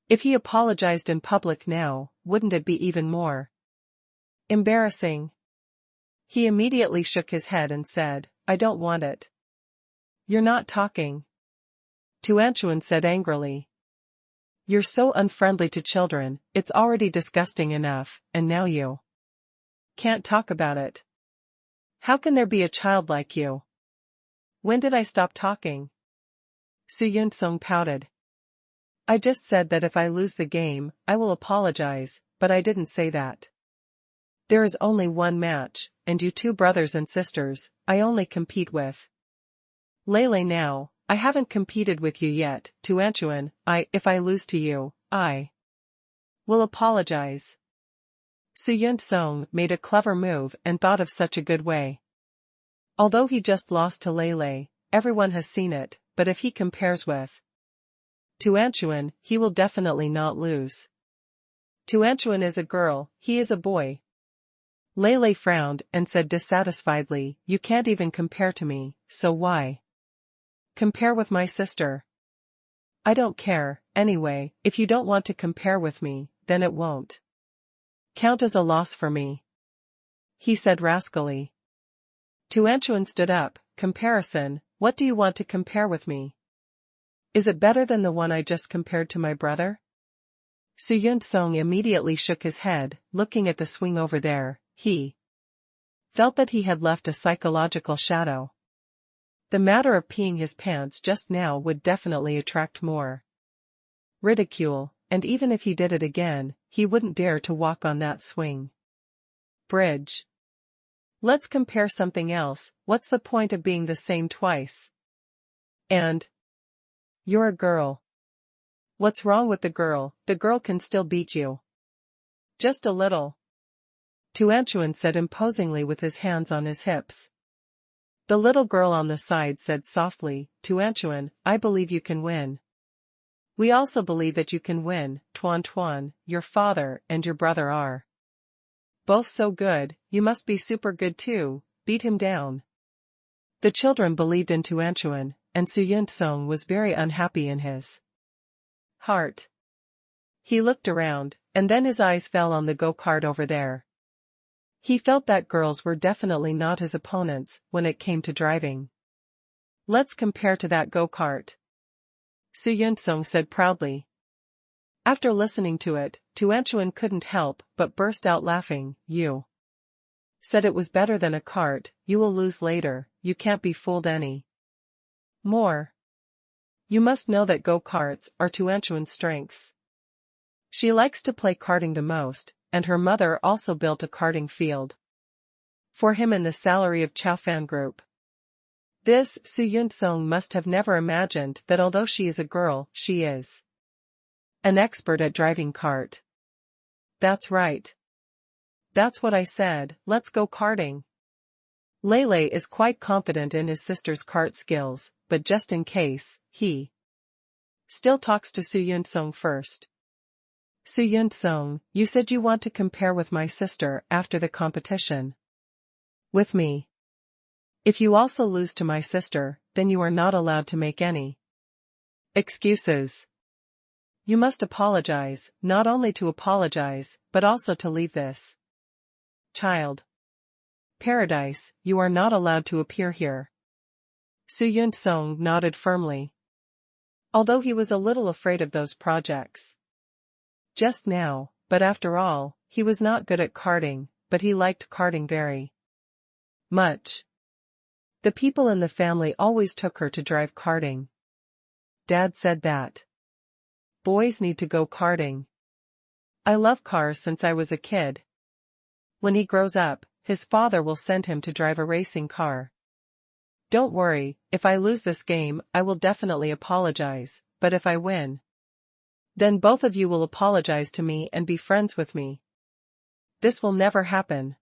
If he apologized in public now, wouldn't it be even more embarrassing? He immediately shook his head and said, I don't want it. You're not talking. Tuanchuan said angrily. You're so unfriendly to children, it's already disgusting enough, and now you can't talk about it. How can there be a child like you? When did I stop talking? Su Yun-sung pouted. I just said that if I lose the game, I will apologize, but I didn't say that. There is only one match, and you 2 brothers and sisters, I only compete with Lei now. I haven't competed with you yet, Tuanchuan, if I lose to you, I will apologize. Su Yun-sung made a clever move and thought of such a good way. Although he just lost to Lei, everyone has seen it, but if he compares with Tuanchuan, he will definitely not lose. Tuanchuan is a girl, he is a boy. Lei frowned and said dissatisfiedly, you can't even compare to me, so why compare with my sister? I don't care, anyway, if you don't want to compare with me, then it won't count as a loss for me, he said rascally. Tuanchuan stood up, comparison, what do you want to compare with me? Is it better than the one I just compared to my brother? Su Yun-sung immediately shook his head, looking at the swing over there, he felt that he had left a psychological shadow. The matter of peeing his pants just now would definitely attract more ridicule, and even if he did it again, he wouldn't dare to walk on that swing. Bridge. Let's compare something else. What's the point of being the same twice? And you're a girl. What's wrong with the girl? The girl can still beat you. Just a little. Tuanchuan said imposingly with his hands on his hips. The little girl on the side said softly, Tuanchuan, I believe you can win. We also believe that you can win, Tuan Tuan, your father and your brother are both so good, you must be super good too, beat him down. The children believed in Tuanchuan, and Su Yuntsong was very unhappy in his heart. He looked around, and then his eyes fell on the go-kart over there. He felt that girls were definitely not his opponents when it came to driving. Let's compare to that go-kart, Su Yuntsong said proudly. After listening to it, Tuanchuan couldn't help but burst out laughing. You said it was better than a cart, you will lose later, you can't be fooled any more. You must know that go-karts are Tuanchuan's strengths. She likes to play karting the most, and her mother also built a karting field for him in the salary of Chaofan Group. This Su Yuntsong must have never imagined that although she is a girl, she is an expert at driving kart. That's right. That's what I said, let's go karting. Lele is quite confident in his sister's kart skills, but just in case, he still talks to Su Yuntsong first. Su Yuntsong, you said you want to compare with my sister after the competition. With me. If you also lose to my sister, then you are not allowed to make any excuses. You must apologize, not only to apologize, but also to leave this child paradise, you are not allowed to appear here. Su Yuntsong nodded firmly. Although he was a little afraid of those projects just now, but after all, he was not good at karting, but he liked karting very much. The people in the family always took her to drive karting. Dad said that boys need to go karting. I love cars since I was a kid. When he grows up, his father will send him to drive a racing car. Don't worry, if I lose this game, I will definitely apologize, but if I win, then both of you will apologize to me and be friends with me. This will never happen,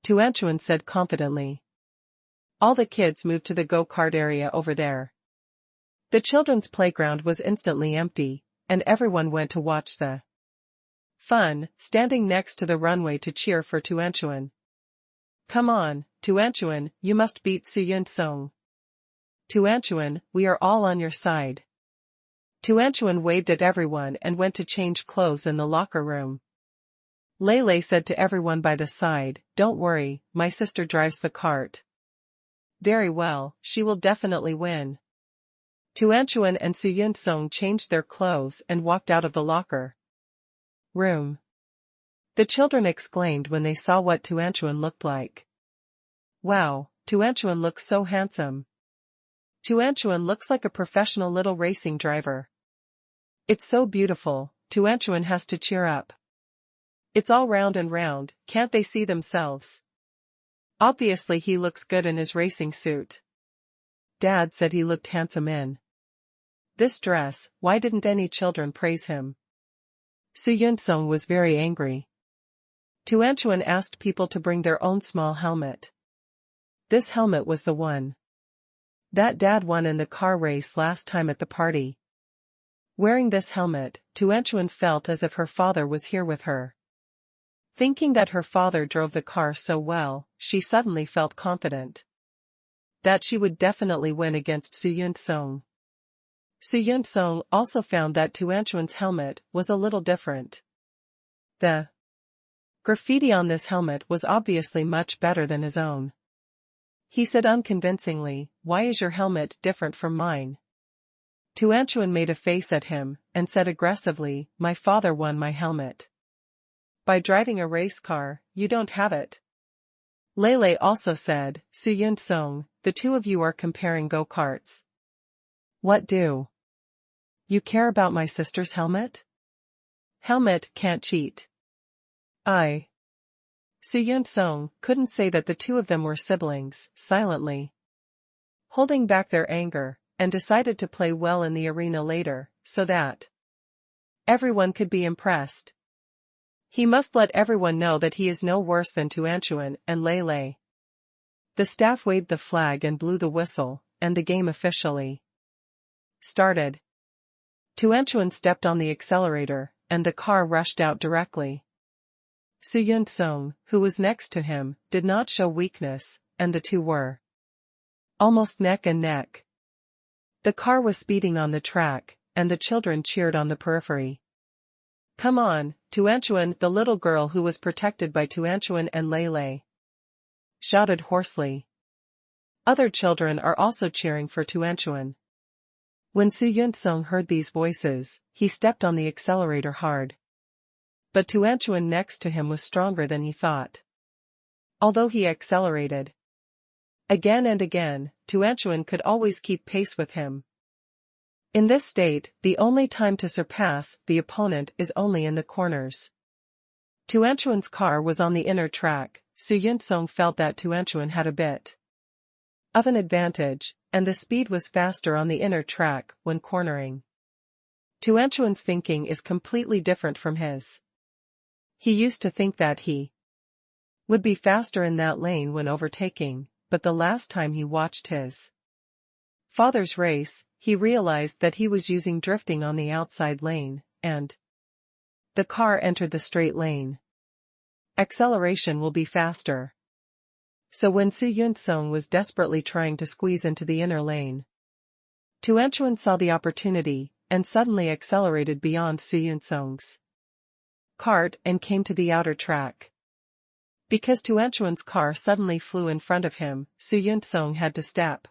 Tuanchuan said confidently. All the kids moved to the go-kart area over there. The children's playground was instantly empty, and everyone went to watch the fun, standing next to the runway to cheer for Tuanchuan. Come on, Tuanchuan, you must beat Su Yuntsong. Tuanchuan, we are all on your side. Tuanchuan waved at everyone and went to change clothes in the locker room. Lele said to everyone by the side, don't worry, my sister drives the cart very well, she will definitely win. Tuanchuan and Su Yuntsong changed their clothes and walked out of the locker room. The children exclaimed when they saw what Tuanchuan looked like. Wow, Tuanchuan looks so handsome. Tuanchuan looks like a professional little racing driver. It's so beautiful, Tuanchuan has to cheer up. It's all round and round, can't they see themselves? Obviously he looks good in his racing suit. Dad said he looked handsome in this dress, why didn't any children praise him? Su Yuntsong was very angry. Tuanchuan asked people to bring their own small helmet. This helmet was the one that Dad won in the car race last time at the party. Wearing this helmet, Tuanchuan felt as if her father was here with her. Thinking that her father drove the car so well, she suddenly felt confident that she would definitely win against Su Yuntsong. Su Yuntsong also found that Tuanchuan's helmet was a little different. The graffiti on this helmet was obviously much better than his own. He said unconvincingly, why is your helmet different from mine? Tuanchuan made a face at him, and said aggressively, my father won my helmet by driving a race car, you don't have it. Lele also said, Su Yuntsong, the two of you are comparing go-karts. What do you care about my sister's helmet? Helmet can't cheat. I Su Yun-sung couldn't say that the two of them were siblings, silently holding back their anger, and decided to play well in the arena later, so that everyone could be impressed. He must let everyone know that he is no worse than Tuanchuan and Lei Lei. The staff waved the flag and blew the whistle, and the game officially started. Tuanchuan stepped on the accelerator, and the car rushed out directly. Su Yun-sung, who was next to him, did not show weakness, and the two were almost neck and neck. The car was speeding on the track, and the children cheered on the periphery. "Come on, Tuanchuan!" the little girl who was protected by Tuanchuan and Lei Lei shouted hoarsely. Other children are also cheering for Tuanchuan. When Su Yun-sung heard these voices, he stepped on the accelerator hard. But Tuanchuan next to him was stronger than he thought. Although he accelerated again and again, Tuanchuan could always keep pace with him. In this state, the only time to surpass the opponent is only in the corners. Tuanchuan's car was on the inner track. Su Yun-sung felt that Tuanchuan had a bit of an advantage, and the speed was faster on the inner track when cornering. Tuanchuan's thinking is completely different from his. He used to think that he would be faster in that lane when overtaking, but the last time he watched his father's race, he realized that he was using drifting on the outside lane, and the car entered the straight lane. Acceleration will be faster. So when Su Yun-sung was desperately trying to squeeze into the inner lane, Tuanchuan saw the opportunity, and suddenly accelerated beyond Su Yun-sung's cart and came to the outer track. Because Tuanchuan's car suddenly flew in front of him, Su Yun-sung had to step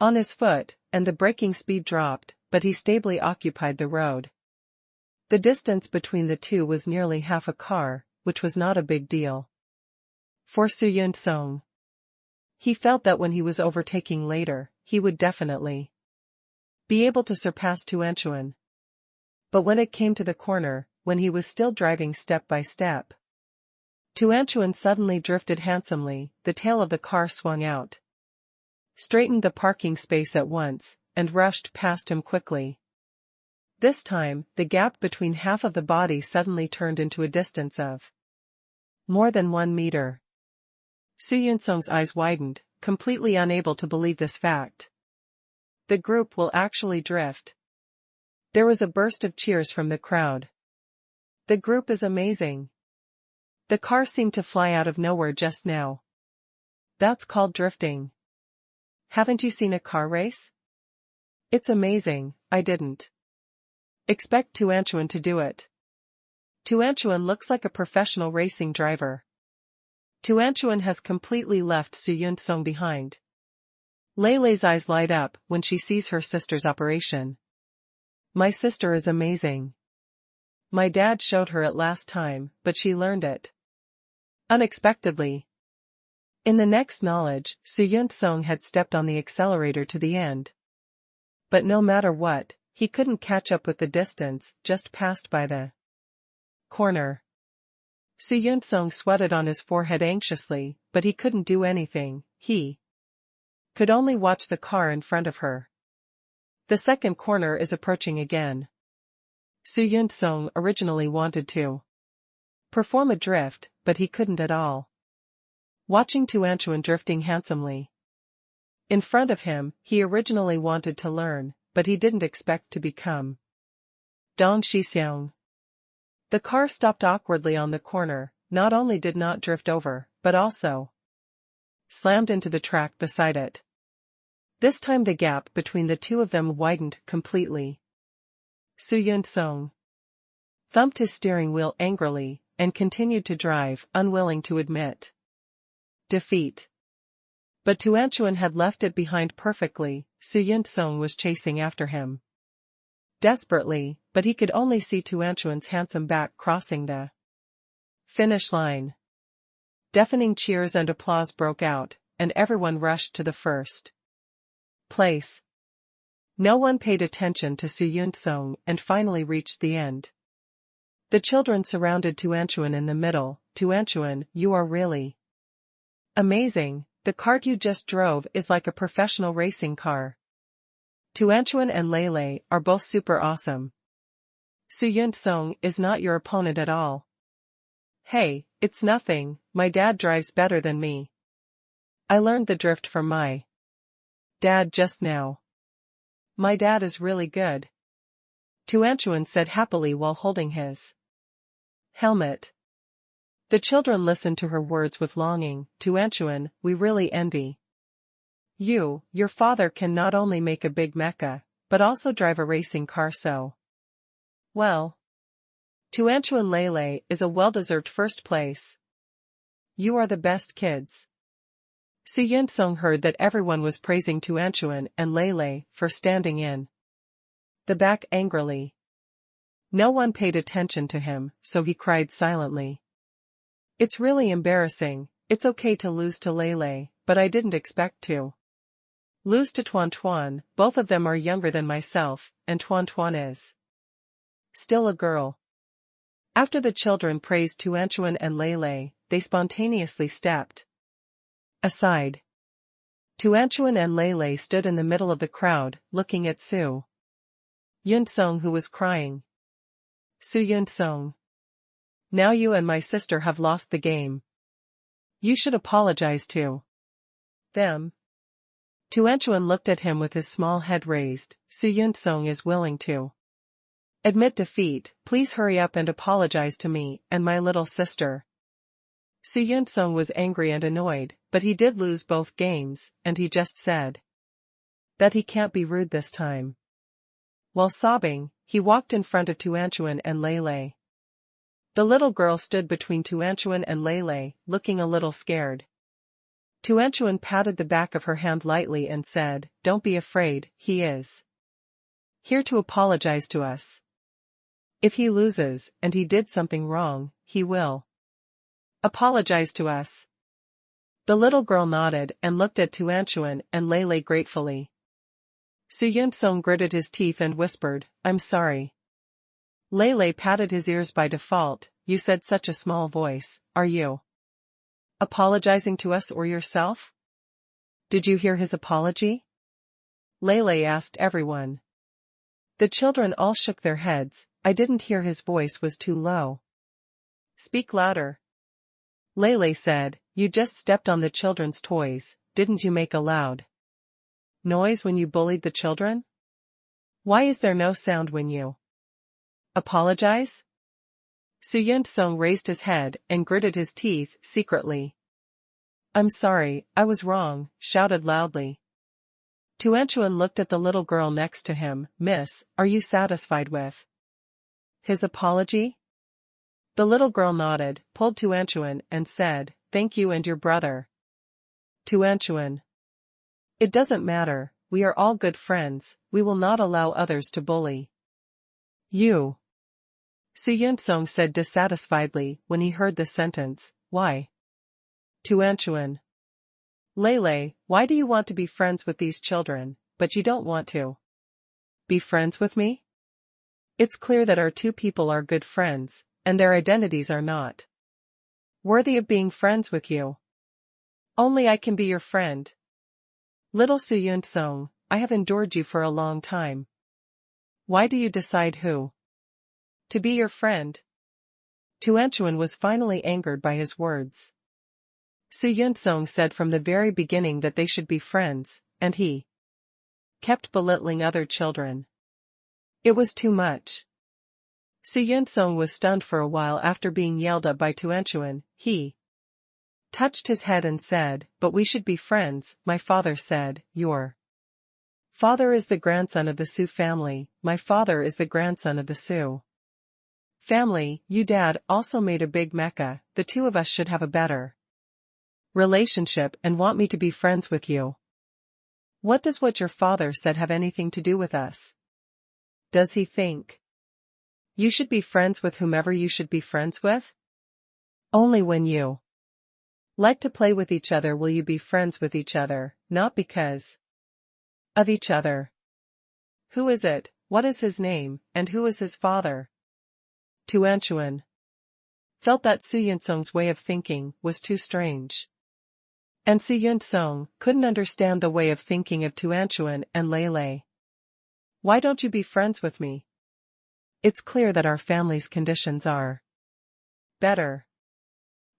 on his foot, and the braking speed dropped, but he stably occupied the road. The distance between the two was nearly half a car, which was not a big deal for Su Yun-sung. He felt that when he was overtaking later, he would definitely be able to surpass Tuanchuan. But when it came to the corner, when he was still driving step by step, Tuanchuan suddenly drifted handsomely. The tail of the car swung out, straightened the parking space at once, and rushed past him quickly. This time, the gap between half of the body suddenly turned into a distance of more than 1 meter. Su Yun-sung's eyes widened, completely unable to believe this fact. The group will actually drift. There was a burst of cheers from the crowd. The group is amazing. The car seemed to fly out of nowhere just now. That's called drifting. Haven't you seen a car race? It's amazing. I didn't expect Tuanchuan to do it. Tuanchuan looks like a professional racing driver. Tuanchuan has completely left Su Yun-sung behind. Lei Lei's eyes light up when she sees her sister's operation. My sister is amazing. My dad showed her it last time, but she learned it unexpectedly. In the next knowledge, Su Yun-sung had stepped on the accelerator to the end. But no matter what, he couldn't catch up with the distance just passed by the corner. Su Yun-sung sweated on his forehead anxiously, but he couldn't do anything. He could only watch the car in front of her. The second corner is approaching again. Su Yun-sung originally wanted to perform a drift, but he couldn't at all. Watching Tuanchuan drifting handsomely in front of him, he originally wanted to learn, but he didn't expect to become Dong Shixiang. The car stopped awkwardly on the corner, not only did not drift over, but also slammed into the track beside it. This time the gap between the two of them widened completely. Su Yun-sung thumped his steering wheel angrily, and continued to drive, unwilling to admit defeat. But Tuanchuan had left it behind perfectly. Su Yun-sung was chasing after him desperately, but he could only see Tuanchuan's handsome back crossing the finish line. Deafening cheers and applause broke out, and everyone rushed to the first place. No one paid attention to Su Yun-sung and finally reached the end. The children surrounded Tuanchuan in the middle. Tuanchuan, you are really amazing. The cart you just drove is like a professional racing car. Tuanchuan and Lele are both super awesome. Su Yunsong is not your opponent at all. Hey, it's nothing, my dad drives better than me. I learned the drift from my dad just now. My dad is really good. Tuanchuan said happily while holding his helmet. The children listened to her words with longing. Tuanchuan, we really envy you. Your father can not only make a big mecha, but also drive a racing car so well. Tuanchuan Lele is a well-deserved first place. You are the best kids. Su Yunsong heard that everyone was praising Tuanchuan and Lele for standing in the back angrily. No one paid attention to him, so he cried silently. It's really embarrassing. It's okay to lose to Lele, but I didn't expect to lose to Tuantuan. Both of them are younger than myself, and Tuantuan is still a girl. After the children praised Tuanchuan and Lele, they spontaneously stepped aside. Tuanchuan and Lele stood in the middle of the crowd, looking at Su Yunsong, who was crying. Su Yunsong. Now you and my sister have lost the game. You should apologize to them. Tuanchuan looked at him with his small head raised. Su Yunsong is willing to admit defeat. Please hurry up and apologize to me and my little sister. Su Yunsong was angry and annoyed, but he did lose both games, and he just said that he can't be rude this time. While sobbing, he walked in front of Tuanchuan and Lele. The little girl stood between Tuanchuan and Lele, looking a little scared. Tuanchuan patted the back of her hand lightly and said, "Don't be afraid, he is here to apologize to us. If he loses, and he did something wrong, he will apologize to us." The little girl nodded and looked at Tuanchuan and Lele gratefully. Su Yunsong gritted his teeth and whispered, "I'm sorry." Lele patted his ears by default. You said such a small voice. Are you apologizing to us or yourself? Did you hear his apology? Lele asked everyone. The children all shook their heads. I didn't hear, his voice was too low. Speak louder. Lele said, you just stepped on the children's toys, didn't you make a loud noise when you bullied the children? Why is there no sound when you apologize? Su Yunsong raised his head and gritted his teeth secretly. I'm sorry, I was wrong, shouted loudly. Tuanchuan looked at the little girl next to him. Miss, are you satisfied with his apology? The little girl nodded, pulled Tuanchuan, and said, thank you and your brother. Tuanchuan. It doesn't matter, we are all good friends, we will not allow others to bully you. Su Yunsong said dissatisfiedly when he heard this sentence. Why? Tuanchuan. Lele, why do you want to be friends with these children, but you don't want to be friends with me? It's clear that our two people are good friends, and their identities are not worthy of being friends with you. Only I can be your friend. Little Su Yunsong, I have endured you for a long time. Why do you decide who to be your friend? Tuanchuan was finally angered by his words. Su Yunsong said from the very beginning that they should be friends, and he kept belittling other children. It was too much. Su Yunsong was stunned for a while after being yelled at by Tuanchuan. He touched his head and said, but we should be friends, my father said. Your father is the grandson of the Su family, my father is the grandson of the Su family. You dad also made a big mecha, the two of us should have a better relationship and want me to be friends with you. What does what your father said have anything to do with us? Does he think you should be friends with whomever you should be friends with? Only when you like to play with each other will you be friends with each other, not because of each other. Who is it, what is his name, and who is his father? Tu Anchuan felt that Su Yunsong's way of thinking was too strange. And Su Yunsong couldn't understand the way of thinking of Tu Anchuan and Lei. Why don't you be friends with me? It's clear that our family's conditions are better.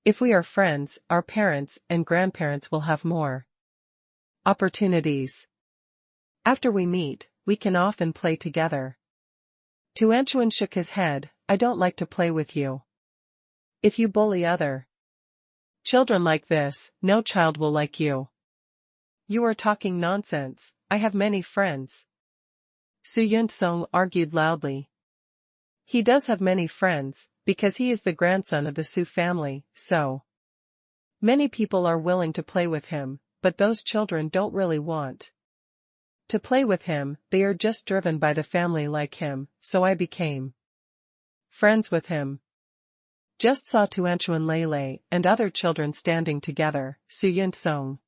If we are friends, our parents and grandparents will have more opportunities. After we meet, we can often play together. Tu Anchuan shook his head. I don't like to play with you. If you bully other children like this, no child will like you. You are talking nonsense. I have many friends. Su Yunsong argued loudly. He does have many friends, because he is the grandson of the Su family, so many people are willing to play with him, but those children don't really want to play with him. They are just driven by the family like him, so I became friends with him. Just saw Tu Anchuan Lei and other children standing together. Su Yunsong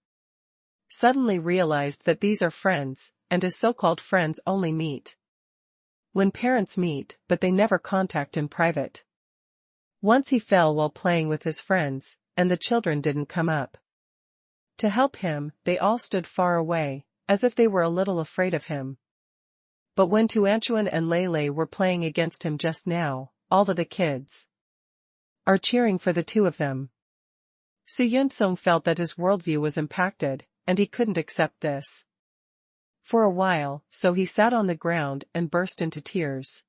suddenly realized that these are friends, and his so-called friends only meet when parents meet, but they never contact in private. Once he fell while playing with his friends, and the children didn't come up to help him. They all stood far away, as if they were a little afraid of him. But when Tu Anchuan and Lei were playing against him just now, all of the kids are cheering for the two of them. Su Yunsong felt that his worldview was impacted, and he couldn't accept this for a while, so he sat on the ground and burst into tears.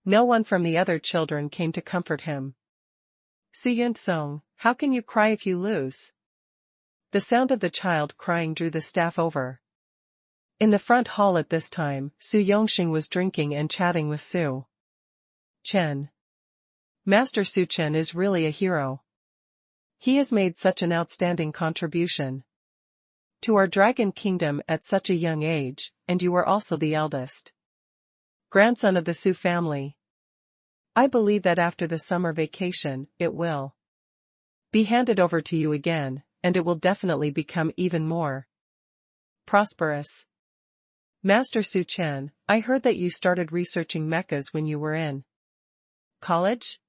No one from the other children came to comfort him. Su Yunsong, how can you cry if you lose? The sound of the child crying drew the staff over. In the front hall at this time, Su Yongxing was drinking and chatting with Su Chen. Master Su Chen is really a hero. He has made such an outstanding contribution to our dragon kingdom at such a young age, and you are also the eldest grandson of the Su family. I believe that after the summer vacation, it will be handed over to you again, and it will definitely become even more prosperous. Master Su Chen, I heard that you started researching mechas when you were in college?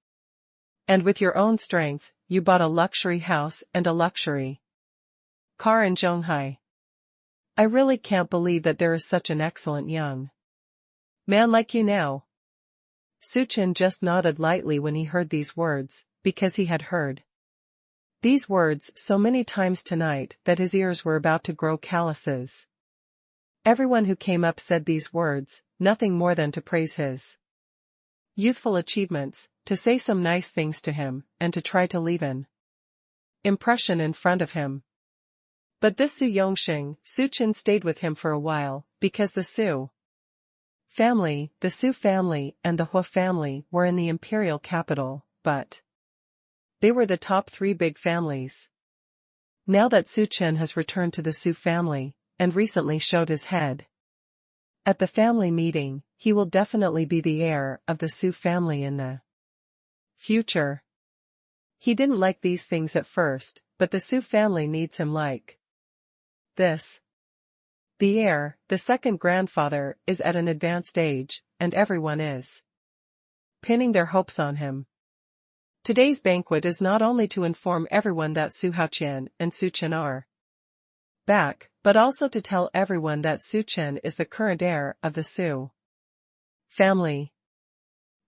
And with your own strength, you bought a luxury house and a luxury car in Zhonghai. I really can't believe that there is such an excellent young man like you now. Su Chen just nodded lightly when he heard these words, because he had heard these words so many times tonight that his ears were about to grow calluses. Everyone who came up said these words, nothing more than to praise his youthful achievements, to say some nice things to him, and to try to leave an impression in front of him. But this Su Yongxing, Su Chen stayed with him for a while, because the Su family and the Hua family were in the imperial capital, but they were the top three big families. Now that Su Chen has returned to the Su family, and recently showed his head at the family meeting, he will definitely be the heir of the Su family in the future. He didn't like these things at first, but the Su family needs him like this. The heir, the second grandfather, is at an advanced age, and everyone is pinning their hopes on him. Today's banquet is not only to inform everyone that Su Haoqian and Su Chen are back, but also to tell everyone that Su Chen is the current heir of the Su family.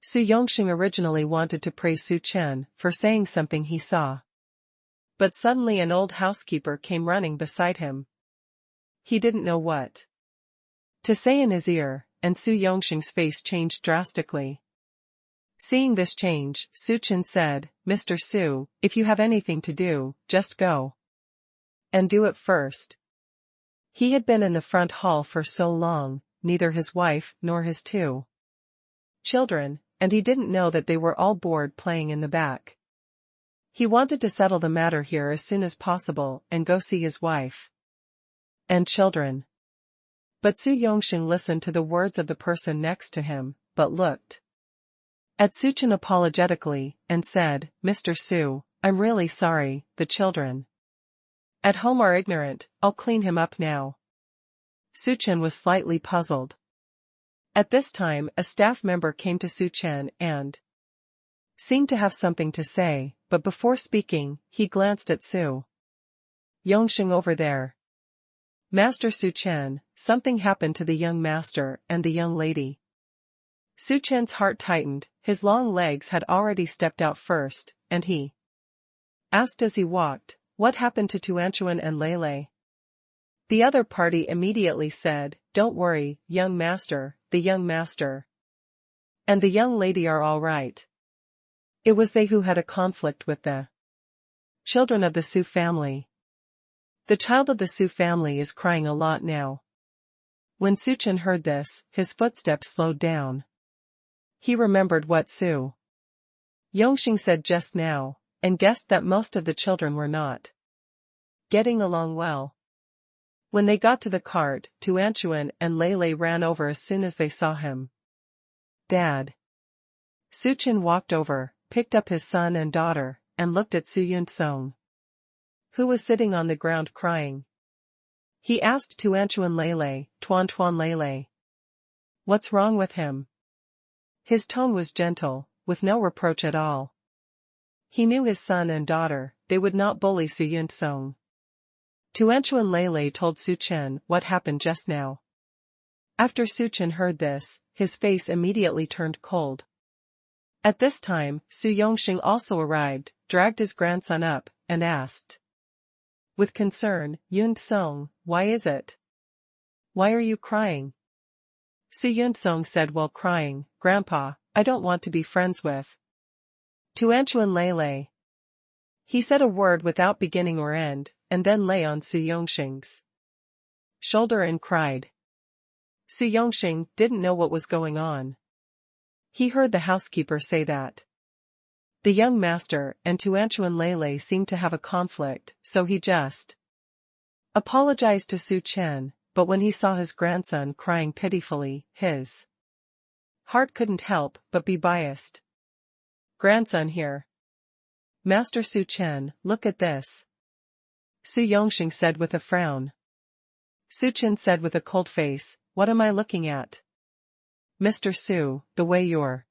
Su Yongxing originally wanted to praise Su Chen for saying something he saw. But suddenly an old housekeeper came running beside him. He didn't know what to say in his ear, and Su Yongxing's face changed drastically. Seeing this change, Su Chen said, Mr. Su, if you have anything to do, just go and do it first. He had been in the front hall for so long, neither his wife nor his two children, and he didn't know that they were all bored playing in the back. He wanted to settle the matter here as soon as possible and go see his wife and children. But Su Yongxing listened to the words of the person next to him, but looked at Su Chen apologetically, and said, Mr. Su, I'm really sorry, the children at home are ignorant, I'll clean him up now. Su Chen was slightly puzzled. At this time a staff member came to Su Chen and Seemed to have something to say, but before speaking, he glanced at Su Yongxing over there. Master Su Chen, something happened to the young master and the young lady. Su Chen's heart tightened, his long legs had already stepped out first, and he asked as he walked, what happened to Tuanchuan and Lei? The other party immediately said, don't worry, young master, the young master and the young lady are all right. It was they who had a conflict with the children of the Su family. The child of the Su family is crying a lot now. When Su Chen heard this, his footsteps slowed down. He remembered what Su Yongxing said just now, and guessed that most of the children were not getting along well. When they got to the cart, Tuanchuan and Lei ran over as soon as they saw him. Dad. Su Chen walked over, picked up his son and daughter, and looked at Su Yuntsong, who was sitting on the ground crying. He asked Tuanchuan Lei, Tuan Lei, what's wrong with him? His tone was gentle, with no reproach at all. He knew his son and daughter, they would not bully Su Yuntsong. Tuanchuan Lei told Su Chen what happened just now. After Su Chen heard this, his face immediately turned cold. At this time, Su Yongxing also arrived, dragged his grandson up, and asked with concern, Yuntsong, why is it? Why are you crying? Su Yuntsong said while crying, Grandpa, I don't want to be friends with Tuanchuan Lei. He said a word without beginning or end, and then lay on Su Yongxing's shoulder and cried. Su Yongxing didn't know what was going on. He heard the housekeeper say that the young master and Tuanchuan Lei seemed to have a conflict, so he just apologized to Su Chen, but when he saw his grandson crying pitifully, his heart couldn't help but be biased. Grandson here. Master Su Chen, look at this. Su Yongxing said with a frown. Su Chen said with a cold face, what am I looking at? Mr. Su, the way your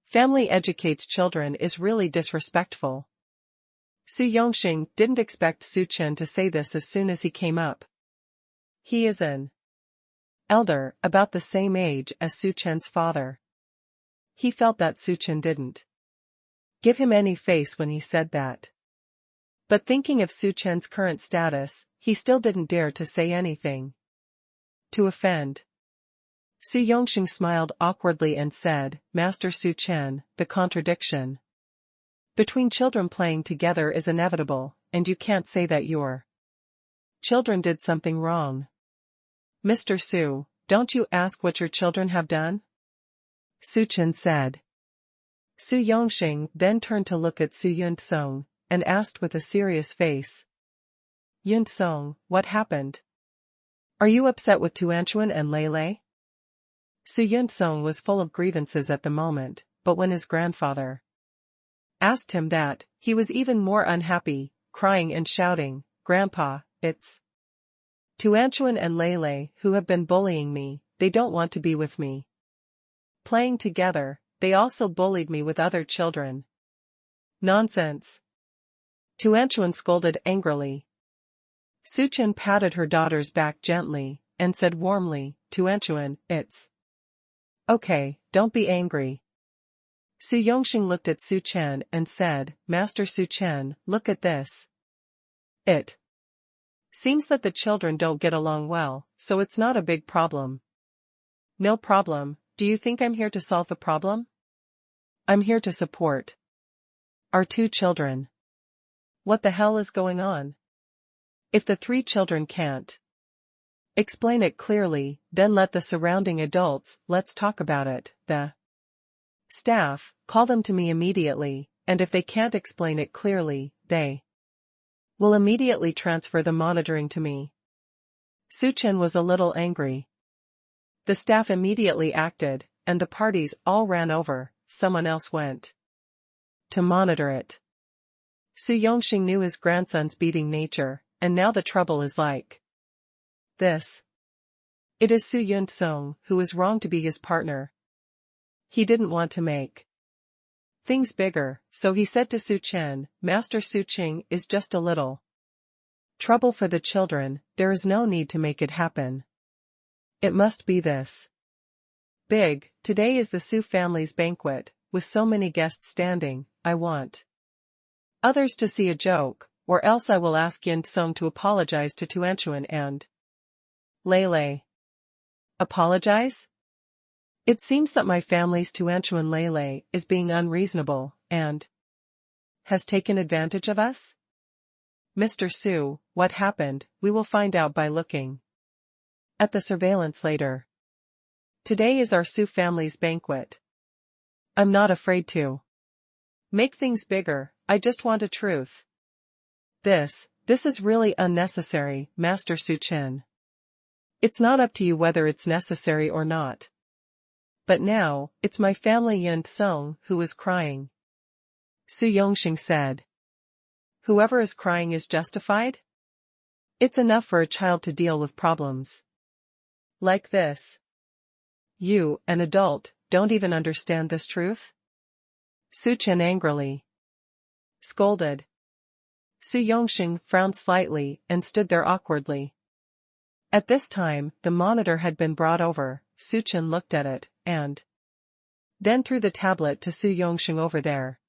family educates children is really disrespectful. Su Yongxing didn't expect Su Chen to say this as soon as he came up. He is an elder, about the same age as Su Chen's father. He felt that Su Chen didn't give him any face when he said that. But thinking of Su Chen's current status, he still didn't dare to say anything to offend. Su Yongxing smiled awkwardly and said, Master Su Chen, the contradiction between children playing together is inevitable, and you can't say that your children did something wrong. Mr. Su, don't you ask what your children have done? Su Chen said. Su Yongxing then turned to look at Su Yuntsong, and asked with a serious face. Yuntsong, what happened? Are you upset with Tuanchuan and Lei? Su Yuntsong was full of grievances at the moment, but when his grandfather asked him that, he was even more unhappy, crying and shouting, Grandpa, it's Tuanchuan and Lei who have been bullying me, they don't want to be with me playing together, they also bullied me with other children. Nonsense. Tuanchuan scolded angrily. Su Chen patted her daughter's back gently, and said warmly, Tuanchuan, it's okay, don't be angry. Su Yongxing looked at Su Chen and said, Master Su Chen, look at this. It seems that the children don't get along well, so it's not a big problem. No problem, do you think I'm here to solve the problem? I'm here to support our two children. What the hell is going on? If the three children can't explain it clearly, then let the surrounding adults, let's talk about it, the staff, call them to me immediately, and if they can't explain it clearly, they will immediately transfer the monitoring to me. Su Chen was a little angry. The staff immediately acted, and the parties all ran over, someone else went to monitor it. Su Yongxing knew his grandson's beating nature, and now the trouble is like this. It is Su Yuntsong who is wrong to be his partner. He didn't want to make things bigger, so he said to Su Chen, Master Su Qing is just a little trouble for the children, there is no need to make it happen. It must be this big. Today is the Su family's banquet, with so many guests standing, I want others to see a joke, or else I will ask Yin Song to apologize to Tuanchuan and Lei. Apologize? It seems that my family's Tuanchuan Lei is being unreasonable, and has taken advantage of us? Mr. Su, what happened? We will find out by looking at the surveillance later. Today is our Su family's banquet. I'm not afraid to make things bigger, I just want a truth. This is really unnecessary, Master Su Chen. It's not up to you whether it's necessary or not. But now, it's my family Yin Song who is crying. Su Yongxing said. Whoever is crying is justified? It's enough for a child to deal with problems like this. You, an adult, don't even understand this truth? Su Chen angrily scolded. Su Yongxing frowned slightly and stood there awkwardly. At this time, the monitor had been brought over. Su Chen looked at it, and then threw the tablet to Su Yongxing over there.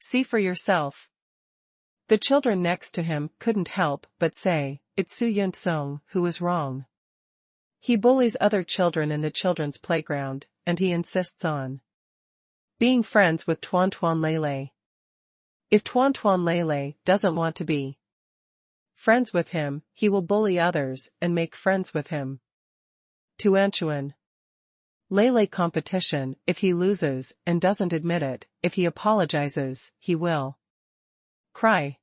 See for yourself. The children next to him couldn't help but say, it's Su Yun-song who is wrong. He bullies other children in the children's playground, and he insists on being friends with Tuan Lei. If Tuan Lei doesn't want to be friends with him, he will bully others and make friends with him. Tuanchuan Lei competition, if he loses and doesn't admit it, if he apologizes, he will cry.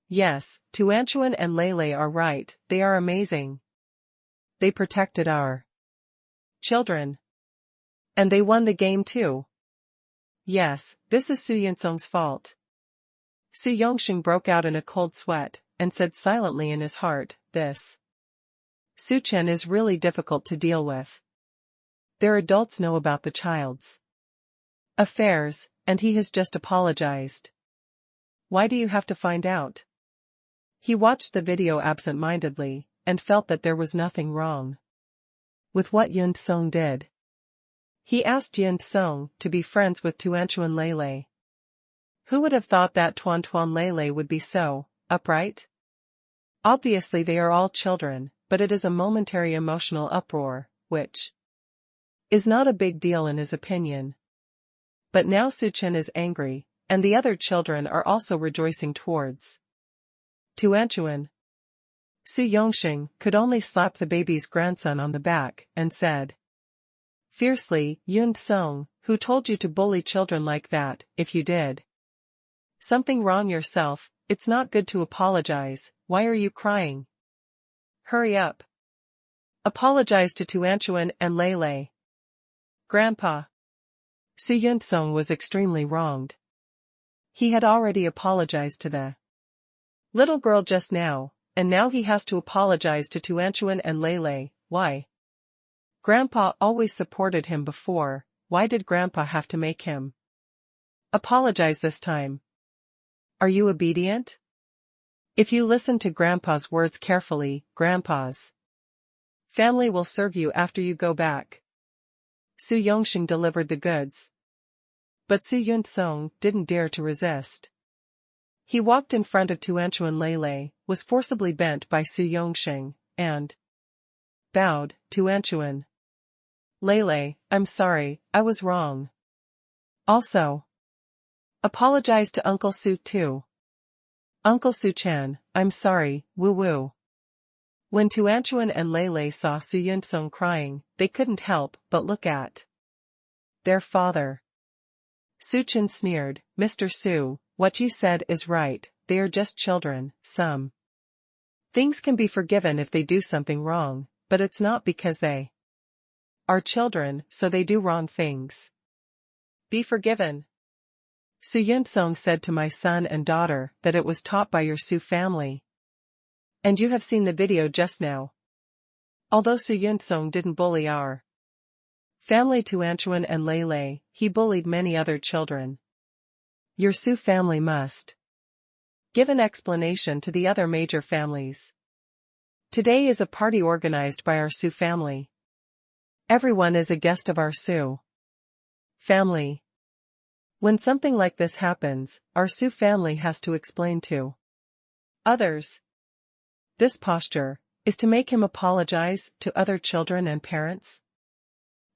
Yes, Tuanchuan and Lei are right, they are amazing. They protected our children. And they won the game too. Yes, this is Su Yinsong's fault. Su Yongxing broke out in a cold sweat, and said silently in his heart, this Su Chen is really difficult to deal with. Their adults know about the child's affairs, and he has just apologized. Why do you have to find out? He watched the video absent-mindedly, and felt that there was nothing wrong with what Yun Song did. He asked Yun Song to be friends with Tuanchuan Lei. Who would have thought that Tuan Lei would be so upright? Obviously they are all children, but it is a momentary emotional uproar, which is not a big deal in his opinion. But now Su Chen is angry, and the other children are also rejoicing towards Tuanchuan. Su Yongxing could only slap the baby's grandson on the back and said fiercely, Yun Song, who told you to bully children like that? If you did something wrong yourself, it's not good to apologize. Why are you crying? Hurry up. Apologize to Tuanchuan and Lei. Grandpa. Su Yun-song was extremely wronged. He had already apologized to the little girl just now, and now he has to apologize to Tuanchuan and Lei. Why? Grandpa always supported him before, why did Grandpa have to make him apologize this time? Are you obedient? If you listen to Grandpa's words carefully, Grandpa's family will serve you after you go back. Su Yongxing delivered the goods. But Su Yun-song didn't dare to resist. He walked in front of Tuanchuan Lei, was forcibly bent by Su Yongxing, and bowed. Tuanchuan Lei, I'm sorry, I was wrong. Also, apologize to Uncle Su too. Uncle Su Chen, I'm sorry, woo-woo. When Tuanchuan and Lei saw Su Yun-song crying, they couldn't help but look at their father. Su Chen sneered, Mr. Su, what you said is right, they are just children. Some things can be forgiven if they do something wrong, but it's not because they are children, so they do wrong things. Be forgiven. Su Yun-song said to my son and daughter that it was taught by your Su family. And you have seen the video just now. Although Su Yun-song didn't bully our Family to Anchuan and Lele, he bullied many other children. Your Su family must give an explanation to the other major families. Today is a party organized by our Su family. Everyone is a guest of our Su family. When something like this happens, our Su family has to explain to others. This posture is to make him apologize to other children and parents.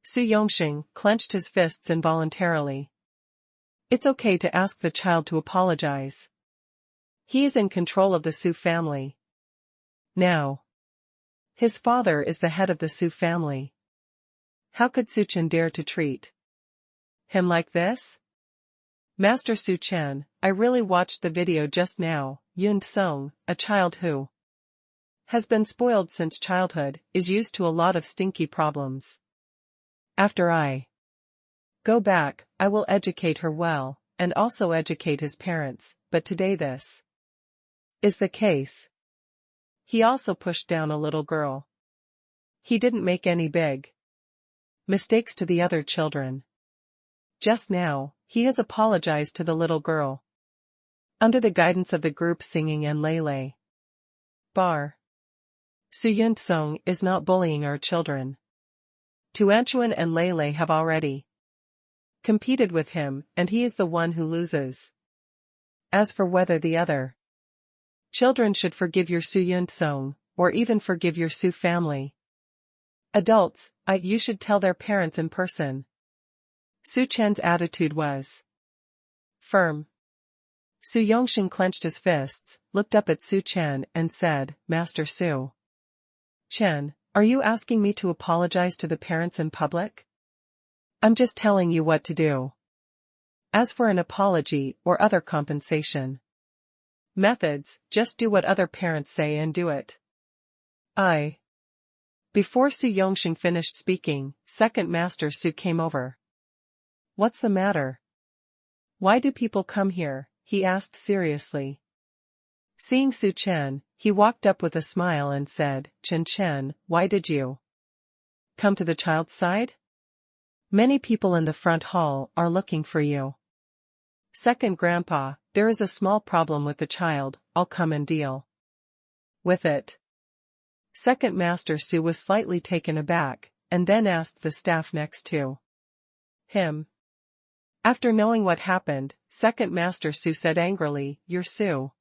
Su Yongxing clenched his fists involuntarily. It's okay to ask the child to apologize. He is in control of the Su family. Now, his father is the head of the Su family. How could Su Chen dare to treat him like this? Master Su Chen, I really watched the video just now. Yun Song, a child who has been spoiled since childhood, is used to a lot of stinky problems. After I go back, I will educate her well, and also educate his parents, but today this is the case. He also pushed down a little girl. He didn't make any big mistakes to the other children. Just now, he has apologized to the little girl. Under the guidance of the group singing and Lele Bar. Su Yun-sung is not bullying our children. Tuanchuan and Lele have already competed with him, and he is the one who loses. As for whether the other children should forgive your Su Yun-sung, or even forgive your Su family adults, you should tell their parents in person. Su Chen's attitude was firm. Su Yongxing clenched his fists, looked up at Su Chen and said, Master Su Chen, are you asking me to apologize to the parents in public? I'm just telling you what to do. As for an apology or other compensation methods, just do what other parents say and do it. Before Su Yongxing finished speaking, second Master Su came over. What's the matter? Why do people come here? He asked seriously. Seeing Su Chen, he walked up with a smile and said, Chen, why did you come to the child's side? Many people in the front hall are looking for you. Second Grandpa, there is a small problem with the child, I'll come and deal with it. Second Master Su was slightly taken aback, and then asked the staff next to him. After knowing what happened, Second Master Su said angrily, Your Su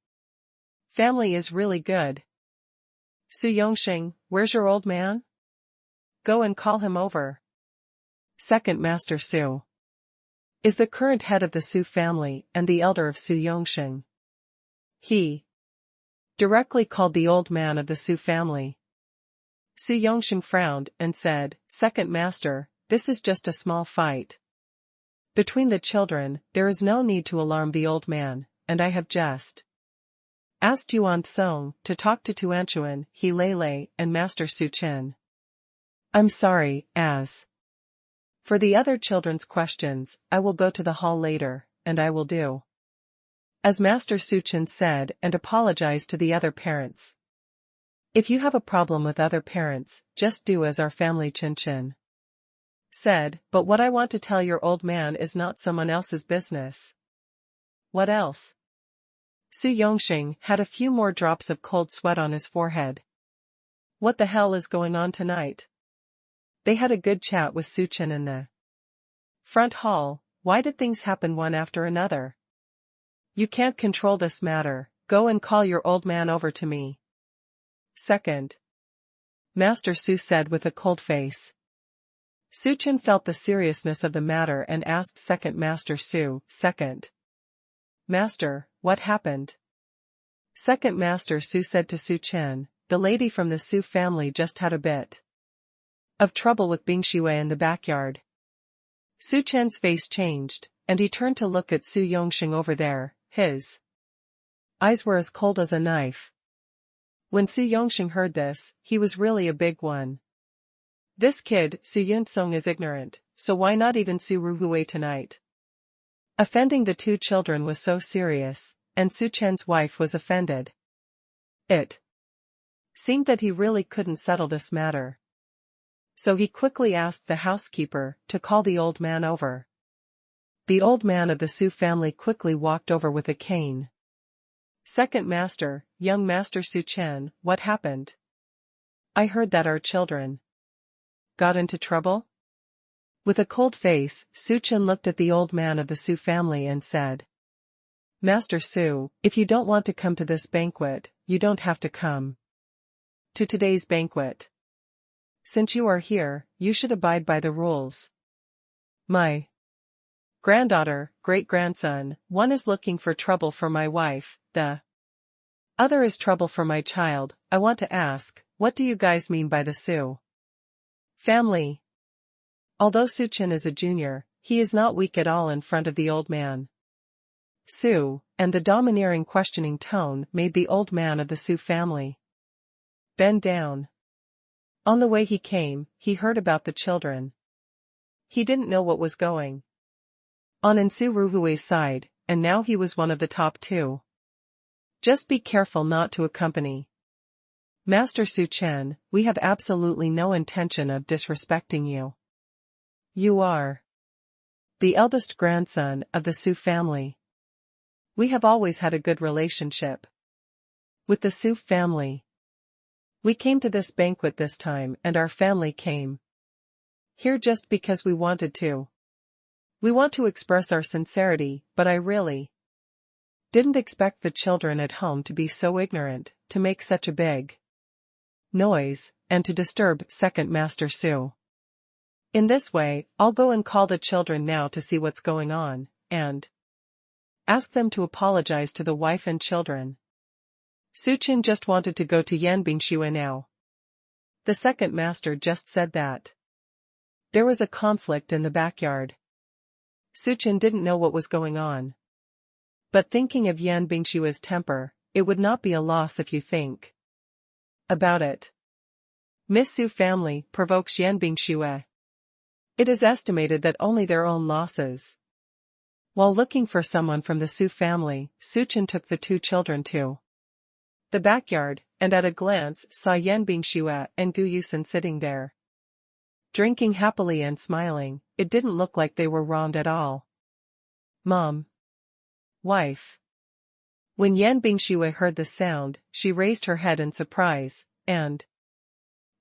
family is really good. Su Yongxing, where's your old man? Go and call him over. Second Master Su is the current head of the Su family and the elder of Su Yongxing. He directly called the old man of the Su family. Su Yongxing frowned and said, Second Master, this is just a small fight between the children, there is no need to alarm the old man, and I have just asked Yuan Song to talk to Tuanchuan, He Lele, and Master Su Chen. I'm sorry, as for the other children's questions, I will go to the hall later, and I will do as Master Su Chen said and apologize to the other parents. If you have a problem with other parents, just do as our family Chen said, but what I want to tell your old man is not someone else's business. What else? Su Yongxing had a few more drops of cold sweat on his forehead. What the hell is going on tonight? They had a good chat with Su Chen in the front hall. Why did things happen one after another? You can't control this matter, go and call your old man over to me. Second Master Su said with a cold face. Su Chen felt the seriousness of the matter and asked Second Master Su, Second Master, what happened? Second Master Su said to Su Chen, the lady from the Su family just had a bit of trouble with Bing Xue in the backyard. Su Chen's face changed, and he turned to look at Su Yongxing over there. His eyes were as cold as a knife. When Su Yongxing heard this, he was really a big one. This kid, Su Yunsong, is ignorant, so why not even Su Ruhue tonight? Offending the two children was so serious, and Su Chen's wife was offended. It seemed that he really couldn't settle this matter. So he quickly asked the housekeeper to call the old man over. The old man of the Su family quickly walked over with a cane. Second master, young master Su Chen, what happened? I heard that our children got into trouble? With a cold face, Su Chen looked at the old man of the Su family and said, Master Su, if you don't want to come to this banquet, you don't have to come to today's banquet. Since you are here, you should abide by the rules. My granddaughter, great-grandson, one is looking for trouble for my wife, the other is trouble for my child. I want to ask, what do you guys mean by the Su family? Although Su Chen is a junior, he is not weak at all in front of the old man. Su, and the domineering questioning tone made the old man of the Su family bend down. On the way he came, he heard about the children. He didn't know what was going on in Su Ruhui's side, and now he was one of the top two. Just be careful not to accompany Master Su Chen. We have absolutely no intention of disrespecting you. You are the eldest grandson of the Su family. We have always had a good relationship with the Su family. We came to this banquet this time and our family came here just because we wanted to. We want to express our sincerity, but I really didn't expect the children at home to be so ignorant, to make such a big noise, and to disturb Second Master Su. In this way, I'll go and call the children now to see what's going on, and ask them to apologize to the wife and children. Su Chen just wanted to go to Yanbingxue now. The second master just said that there was a conflict in the backyard. Su Chen didn't know what was going on. But thinking of Yanbingxue's temper, it would not be a loss if you think about it. Miss Su family provokes Yanbingxue. It is estimated that only their own losses. While looking for someone from the Su family, Su Chen took the two children to the backyard, and at a glance saw Yanbingxue and Gu Yusen sitting there, drinking happily and smiling. It didn't look like they were wronged at all. Mom. Wife. When Yanbingxue heard the sound, she raised her head in surprise, and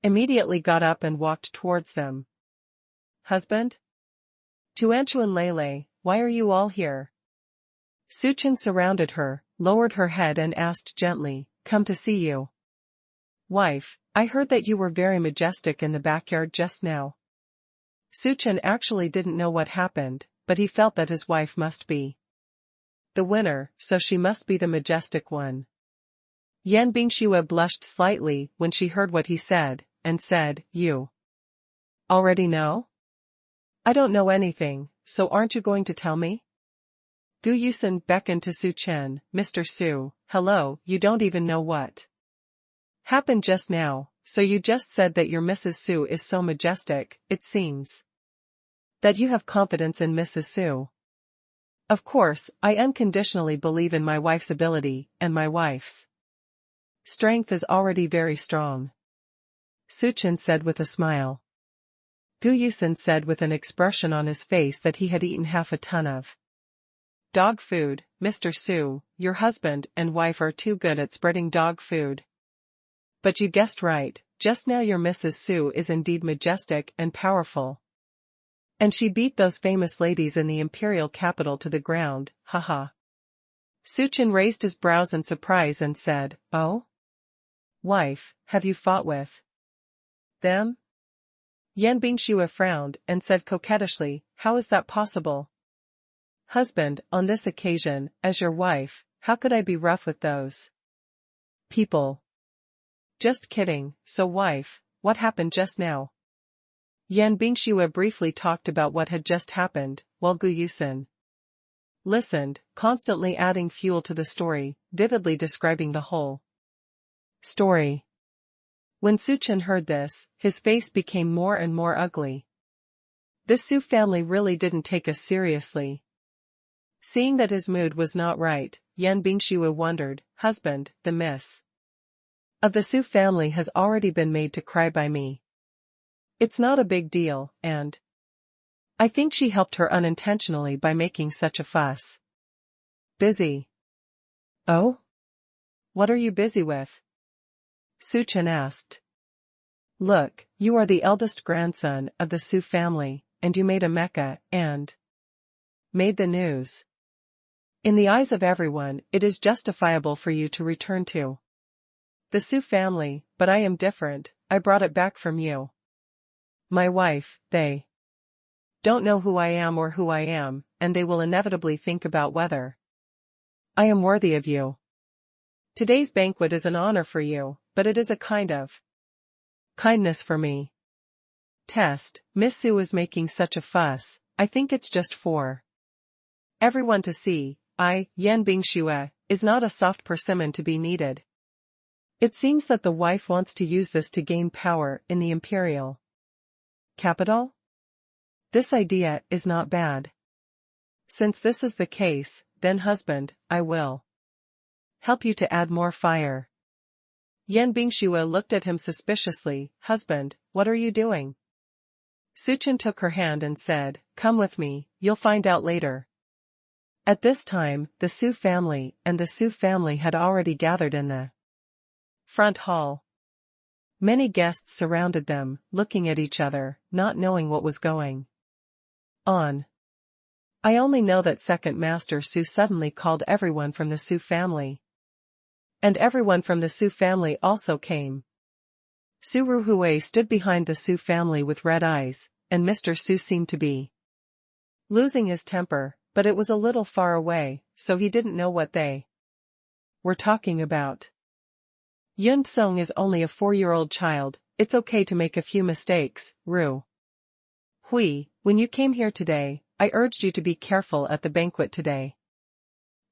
immediately got up and walked towards them. Husband? Tuanchu and Lele, why are you all here? Su Chen surrounded her, lowered her head and asked gently, come to see you. Wife, I heard that you were very majestic in the backyard just now. Su Chen actually didn't know what happened, but he felt that his wife must be the winner, so she must be the majestic one. Yanbingxue blushed slightly when she heard what he said, and said, You already know? I don't know anything, so aren't you going to tell me? Gu Yusen beckoned to Su Chen. Mr. Su, hello, you don't even know what happened just now, so you just said that your Mrs. Su is so majestic. It seems that you have confidence in Mrs. Su. Of course, I unconditionally believe in my wife's ability, and my wife's strength is already very strong. Su Chen said with a smile. Gu Yusen said with an expression on his face that he had eaten half a ton of dog food. Mr. Su, your husband and wife are too good at spreading dog food. But you guessed right, just now your Mrs. Su is indeed majestic and powerful. And she beat those famous ladies in the imperial capital to the ground, haha. Su Chen raised his brows in surprise and said, Oh? Wife, have you fought with them? Yanbingxue frowned and said coquettishly, How is that possible? Husband, on this occasion, as your wife, how could I be rough with those people? Just kidding. So wife, what happened just now? Yanbingxue briefly talked about what had just happened, while Gu Yusen listened, constantly adding fuel to the story, vividly describing the whole story. When Su Chen heard this, his face became more and more ugly. This Su family really didn't take us seriously. Seeing that his mood was not right, Yanbingxue wondered, Husband, the miss of the Su family has already been made to cry by me. It's not a big deal, and I think she helped her unintentionally by making such a fuss. Busy. Oh? What are you busy with? Su Chen asked. Look, you are the eldest grandson of the Su family, and you made a Mecca, and made the news. In the eyes of everyone, it is justifiable for you to return to the Su family, but I am different. I brought it back from you. My wife, they don't know who I am or who I am, and they will inevitably think about whether I am worthy of you. Today's banquet is an honor for you, but it is a kind of kindness for me. Test, Miss Su is making such a fuss. I think it's just for everyone to see. Yan Bingxue, is not a soft persimmon to be needed. It seems that the wife wants to use this to gain power in the imperial capital? This idea is not bad. Since this is the case, then husband, I will help you to add more fire. Yan Bingxue looked at him suspiciously. Husband, what are you doing? Su Chen took her hand and said, come with me, you'll find out later. At this time, the Su family and the Su family had already gathered in the front hall. Many guests surrounded them, looking at each other, not knowing what was going on. I only know that Second Master Su suddenly called everyone from the Su family. And everyone from the Su family also came. Su Ruhui stood behind the Su family with red eyes, and Mr. Su seemed to be losing his temper, but it was a little far away, so he didn't know what they were talking about. Yun Song is only a 4-year-old child. It's okay to make a few mistakes, Ru Hui. When you came here today, I urged you to be careful at the banquet today.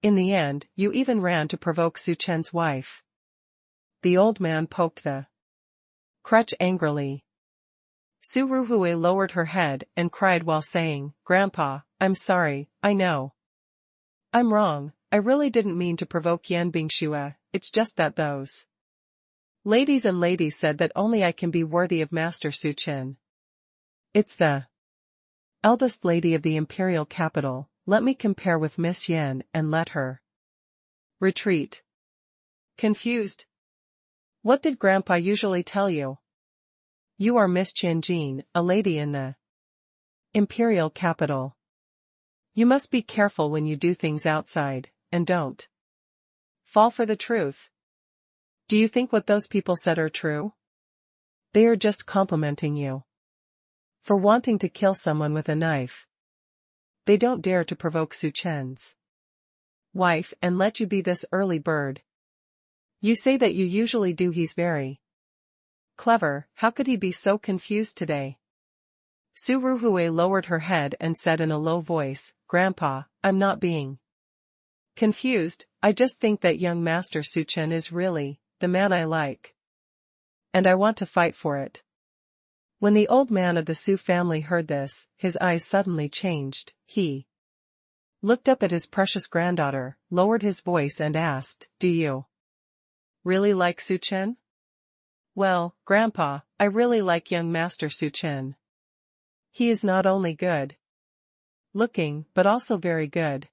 In the end, you even ran to provoke Su Chen's wife. The old man poked the crutch angrily. Su Ruhui lowered her head and cried while saying, Grandpa, I'm sorry, I know I'm wrong. I really didn't mean to provoke Yan Bingxue. It's just that those ladies said that only I can be worthy of Master Su Chen. It's the eldest lady of the imperial capital. Let me compare with Miss Yan and let her retreat. Confused? What did Grandpa usually tell you? You are Miss Qianjin, a lady in the imperial capital. You must be careful when you do things outside, and don't fall for the truth. Do you think what those people said are true? They are just complimenting you for wanting to kill someone with a knife. They don't dare to provoke Su Chen's wife and let you be this early bird. You say that you usually do. He's very clever. How could he be so confused today? Su Ruhui lowered her head and said in a low voice, Grandpa, I'm not being confused. I just think that young Master Su Chen is really the man I like. And I want to fight for it. When the old man of the Su family heard this, his eyes suddenly changed. He looked up at his precious granddaughter, lowered his voice and asked, Do you really like Su Chen? Well, Grandpa, I really like young Master Su Chen. He is not only good looking, but also very good.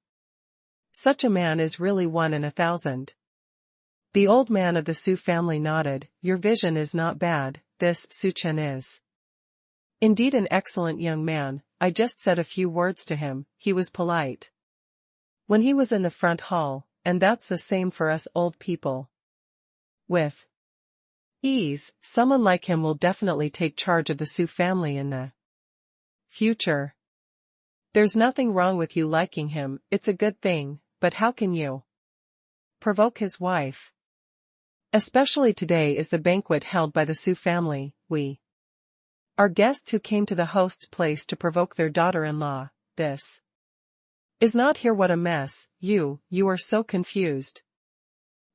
Such a man is really 1 in 1,000. The old man of the Su family nodded. Your vision is not bad. This Su Chen is indeed an excellent young man. I just said a few words to him. He was polite when he was in the front hall, and that's the same for us old people. With ease, someone like him will definitely take charge of the Su family in the future. There's nothing wrong with you liking him. It's a good thing, but how can you provoke his wife? Especially today is the banquet held by the Su family. We are guests who came to the host's place to provoke their daughter-in-law. This is not here. What a mess. You are so confused.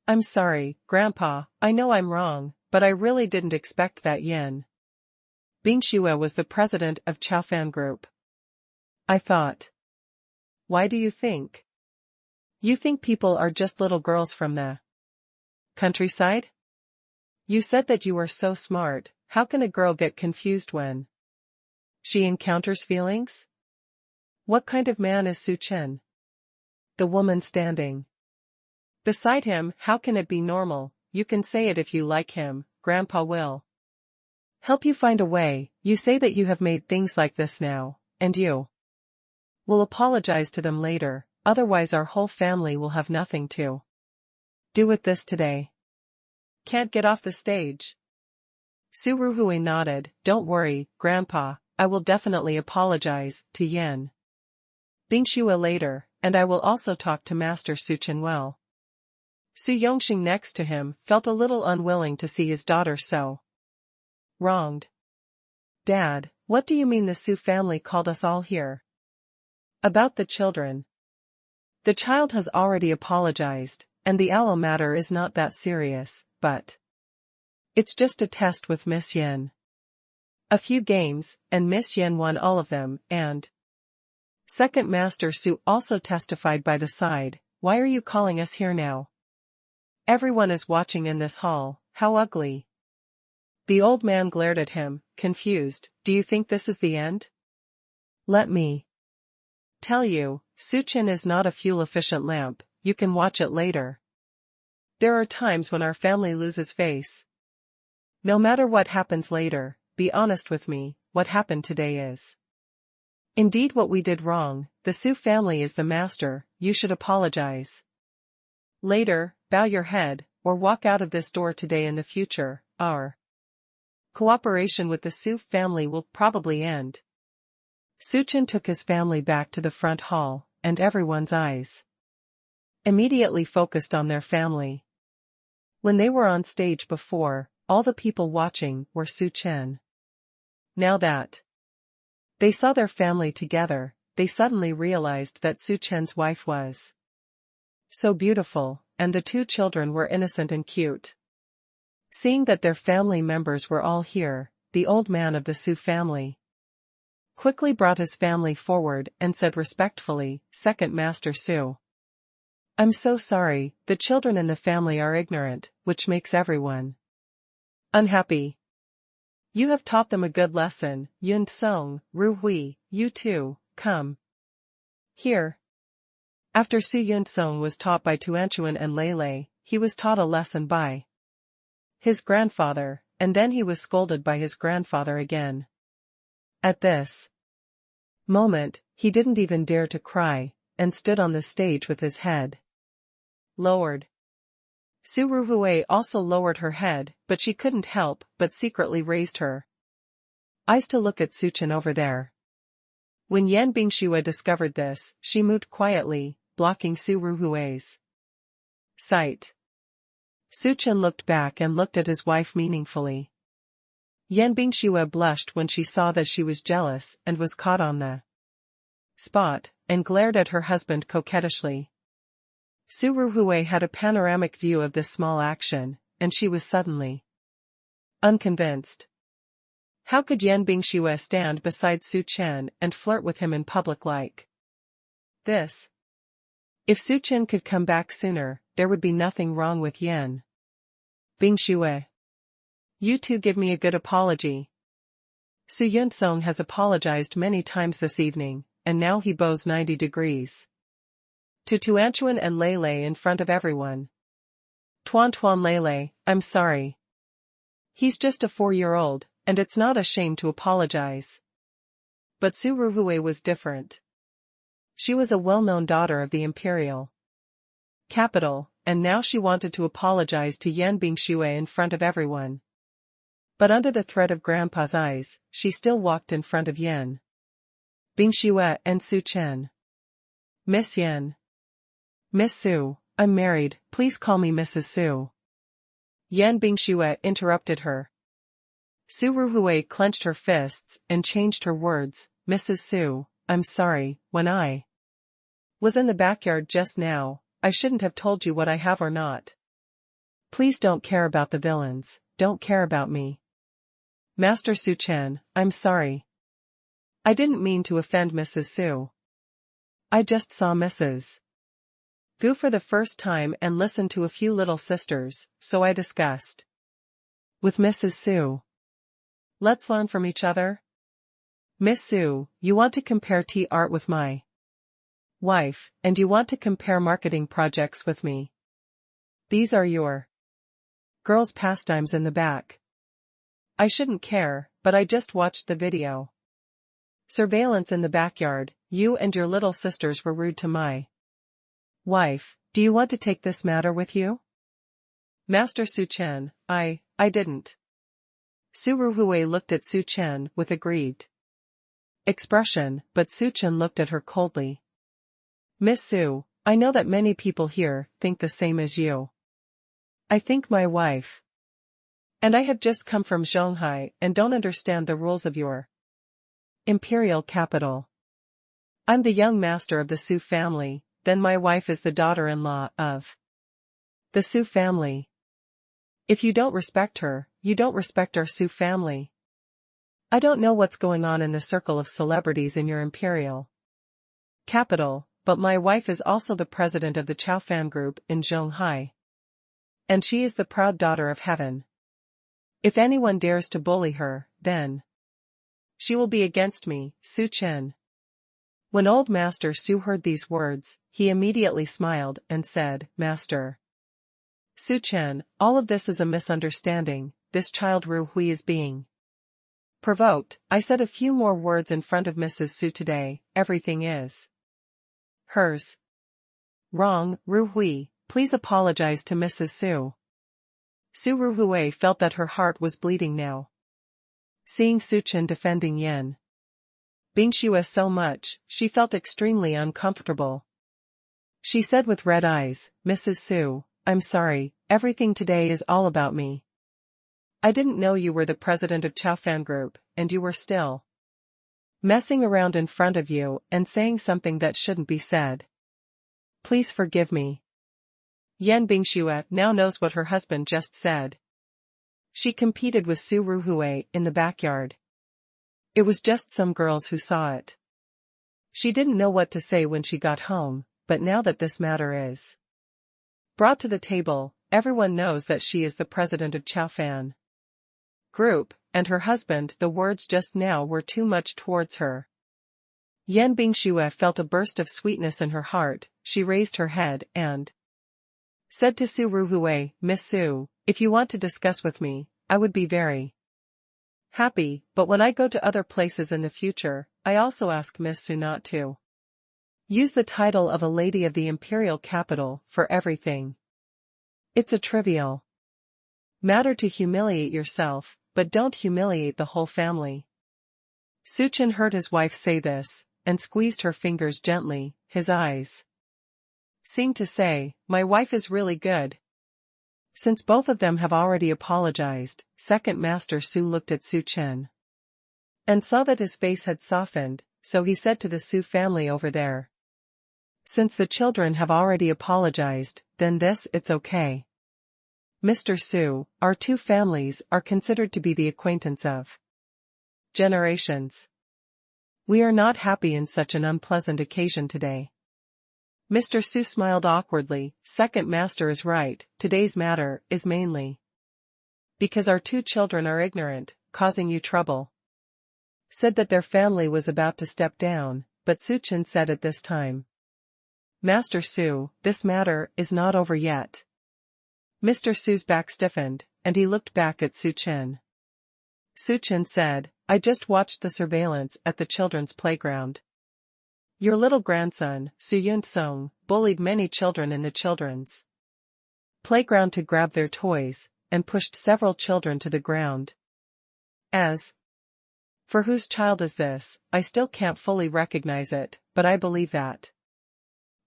I'm sorry, Grandpa, I know I'm wrong, but I really didn't expect that Yan Bingxue was the president of Chaofan Group. I thought. Why do you think? You think people are just little girls from the countryside? You said that you were so smart. how can a girl get confused when she encounters feelings? What kind of man is Su Chen? The woman standing beside him, how can it be normal? You can say it if you like him, Grandpa will help you find a way. You say that you have made things like this now, and you will apologize to them later, otherwise our whole family will have nothing to do with this today. Can't get off the stage. Su Ruhui nodded. Don't worry, Grandpa, I will definitely apologize to Yan Bingxue later, and I will also talk to Master Su Chen well. Su Yongxing next to him felt a little unwilling to see his daughter so wronged. Dad, what do you mean the Su family called us all here? About the children. The child has already apologized, and the owl matter is not that serious, but it's just a test with Miss Yen. A few games, and Miss Yen won all of them, and Second Master Su also testified by the side. Why are you calling us here now? Everyone is watching in this hall. How ugly. The old man glared at him, confused. Do you think this is the end? Let me tell you, Su Chen is not a fuel-efficient lamp. You can watch it later. There are times when our family loses face. No matter what happens later, be honest with me, what happened today is indeed what we did wrong. The Su family is the master, you should apologize later, bow your head, or walk out of this door today. In the future, our cooperation with the Su family will probably end. Su Chen took his family back to the front hall, and everyone's eyes immediately focused on their family. When they were on stage before, all the people watching were Su Chen. Now that they saw their family together, they suddenly realized that Su Chen's wife was so beautiful, and the two children were innocent and cute. Seeing that their family members were all here, the old man of the Su family quickly brought his family forward and said respectfully, Second Master Su, I'm so sorry, the children in the family are ignorant, which makes everyone unhappy. You have taught them a good lesson. Yun Song, Ru Hui, you too, come here. After Su Yunsong was taught by Tuanchuan and Lele, he was taught a lesson by his grandfather, and then he was scolded by his grandfather again. At this moment, he didn't even dare to cry, and stood on the stage with his head lowered. Su Ruhui also lowered her head, but she couldn't help but secretly raised her eyes to look at Su Chen over there. When Yan Bingxue discovered this, she moved quietly, blocking Su Ruhui's sight. Su Chen looked back and looked at his wife meaningfully. Yan Bingxue blushed when she saw that she was jealous and was caught on the spot, and glared at her husband coquettishly. Su Ruhui had a panoramic view of this small action, and she was suddenly unconvinced. How could Yan Bingxue stand beside Su Chen and flirt with him in public like this? If Su Chen could come back sooner, there would be nothing wrong with Yan Bingxue. You two give me a good apology. Su Yunsong has apologized many times this evening, and now he bows 90 degrees. To Tuanchuan and Lele in front of everyone. Tuan Lele, I'm sorry. He's just a 4-year-old, and it's not a shame to apologize. But Su Ruhui was different. She was a well-known daughter of the imperial capital, and now she wanted to apologize to Yan Bingxue in front of everyone. But under the threat of Grandpa's eyes, she still walked in front of Yan Bingxue and Su Chen. Miss Yan. Miss Su, I'm married, please call me Mrs. Su. Yan Bingxue interrupted her. Su Ruhui clenched her fists and changed her words, Mrs. Su, I'm sorry, when I was in the backyard just now, I shouldn't have told you what I have or not. Please don't care about the villains, don't care about me. Master Su Chen, I'm sorry. I didn't mean to offend Mrs. Su. I just saw Mrs. Gu for the first time and listened to a few little sisters, so I discussed with Mrs. Su. Let's learn from each other. Miss Su, you want to compare tea art with my wife, and you want to compare marketing projects with me. These are your girls' pastimes in the back. I shouldn't care, but I just watched the video. Surveillance in the backyard, you and your little sisters were rude to my wife. Do you want to take this matter with you? Master Su Chen, I didn't. Su Ruhui looked at Su Chen with a grieved expression, but Su Chen looked at her coldly. Miss Su, I know that many people here think the same as you. I think my wife and I have just come from Shanghai and don't understand the rules of your imperial capital. I'm the young master of the Su family, then my wife is the daughter-in-law of the Su family. If you don't respect her, you don't respect our Su family. I don't know what's going on in the circle of celebrities in your imperial capital, but my wife is also the president of the Chao Fan Group in Shanghai. And she is the proud daughter of heaven. If anyone dares to bully her, then she will be against me, Su Chen. When old Master Su heard these words, he immediately smiled and said, Master Su Chen, all of this is a misunderstanding. This child Ru Hui is being provoked. I said a few more words in front of Mrs. Su today, everything is hers. Wrong, Ru Hui, please apologize to Mrs. Su. Su Ruhui felt that her heart was bleeding now. Seeing Su Chen defending Yen Bingxue so much, she felt extremely uncomfortable. She said with red eyes, Mrs. Su, I'm sorry, everything today is all about me. I didn't know you were the president of Chao Fan Group, and you were still messing around in front of you and saying something that shouldn't be said. Please forgive me. Yan Bingxue now knows what her husband just said. She competed with Su Ruhui in the backyard. It was just some girls who saw it. She didn't know what to say when she got home, but now that this matter is brought to the table, everyone knows that she is the president of Chao Fan Group, and her husband. The words just now were too much towards her. Yan Bingxue felt a burst of sweetness in her heart. She raised her head and said to Su Ruhui, Miss Su, if you want to discuss with me, I would be very happy, but when I go to other places in the future, I also ask Miss Su not to use the title of a lady of the imperial capital for everything. It's a trivial matter to humiliate yourself, but don't humiliate the whole family. Su Chen heard his wife say this, and squeezed her fingers gently. His eyes seemed to say, my wife is really good. Since both of them have already apologized, Second Master Su looked at Su Chen and saw that his face had softened, so he said to the Su family over there, since the children have already apologized, then it's okay. Mr. Su, our two families are considered to be the acquaintance of generations. We are not happy in such an unpleasant occasion today. Mr. Su smiled awkwardly. Second Master is right, today's matter is mainly because our two children are ignorant, causing you trouble. Said that their family was about to step down, but Su Chen said at this time, Master Su, this matter is not over yet. Mr. Su's back stiffened, and he looked back at Su Chen. Su Chen said, I just watched the surveillance at the children's playground. Your little grandson, Su Yunsong, bullied many children in the children's playground to grab their toys, and pushed several children to the ground. As for whose child is this, I still can't fully recognize it, but I believe that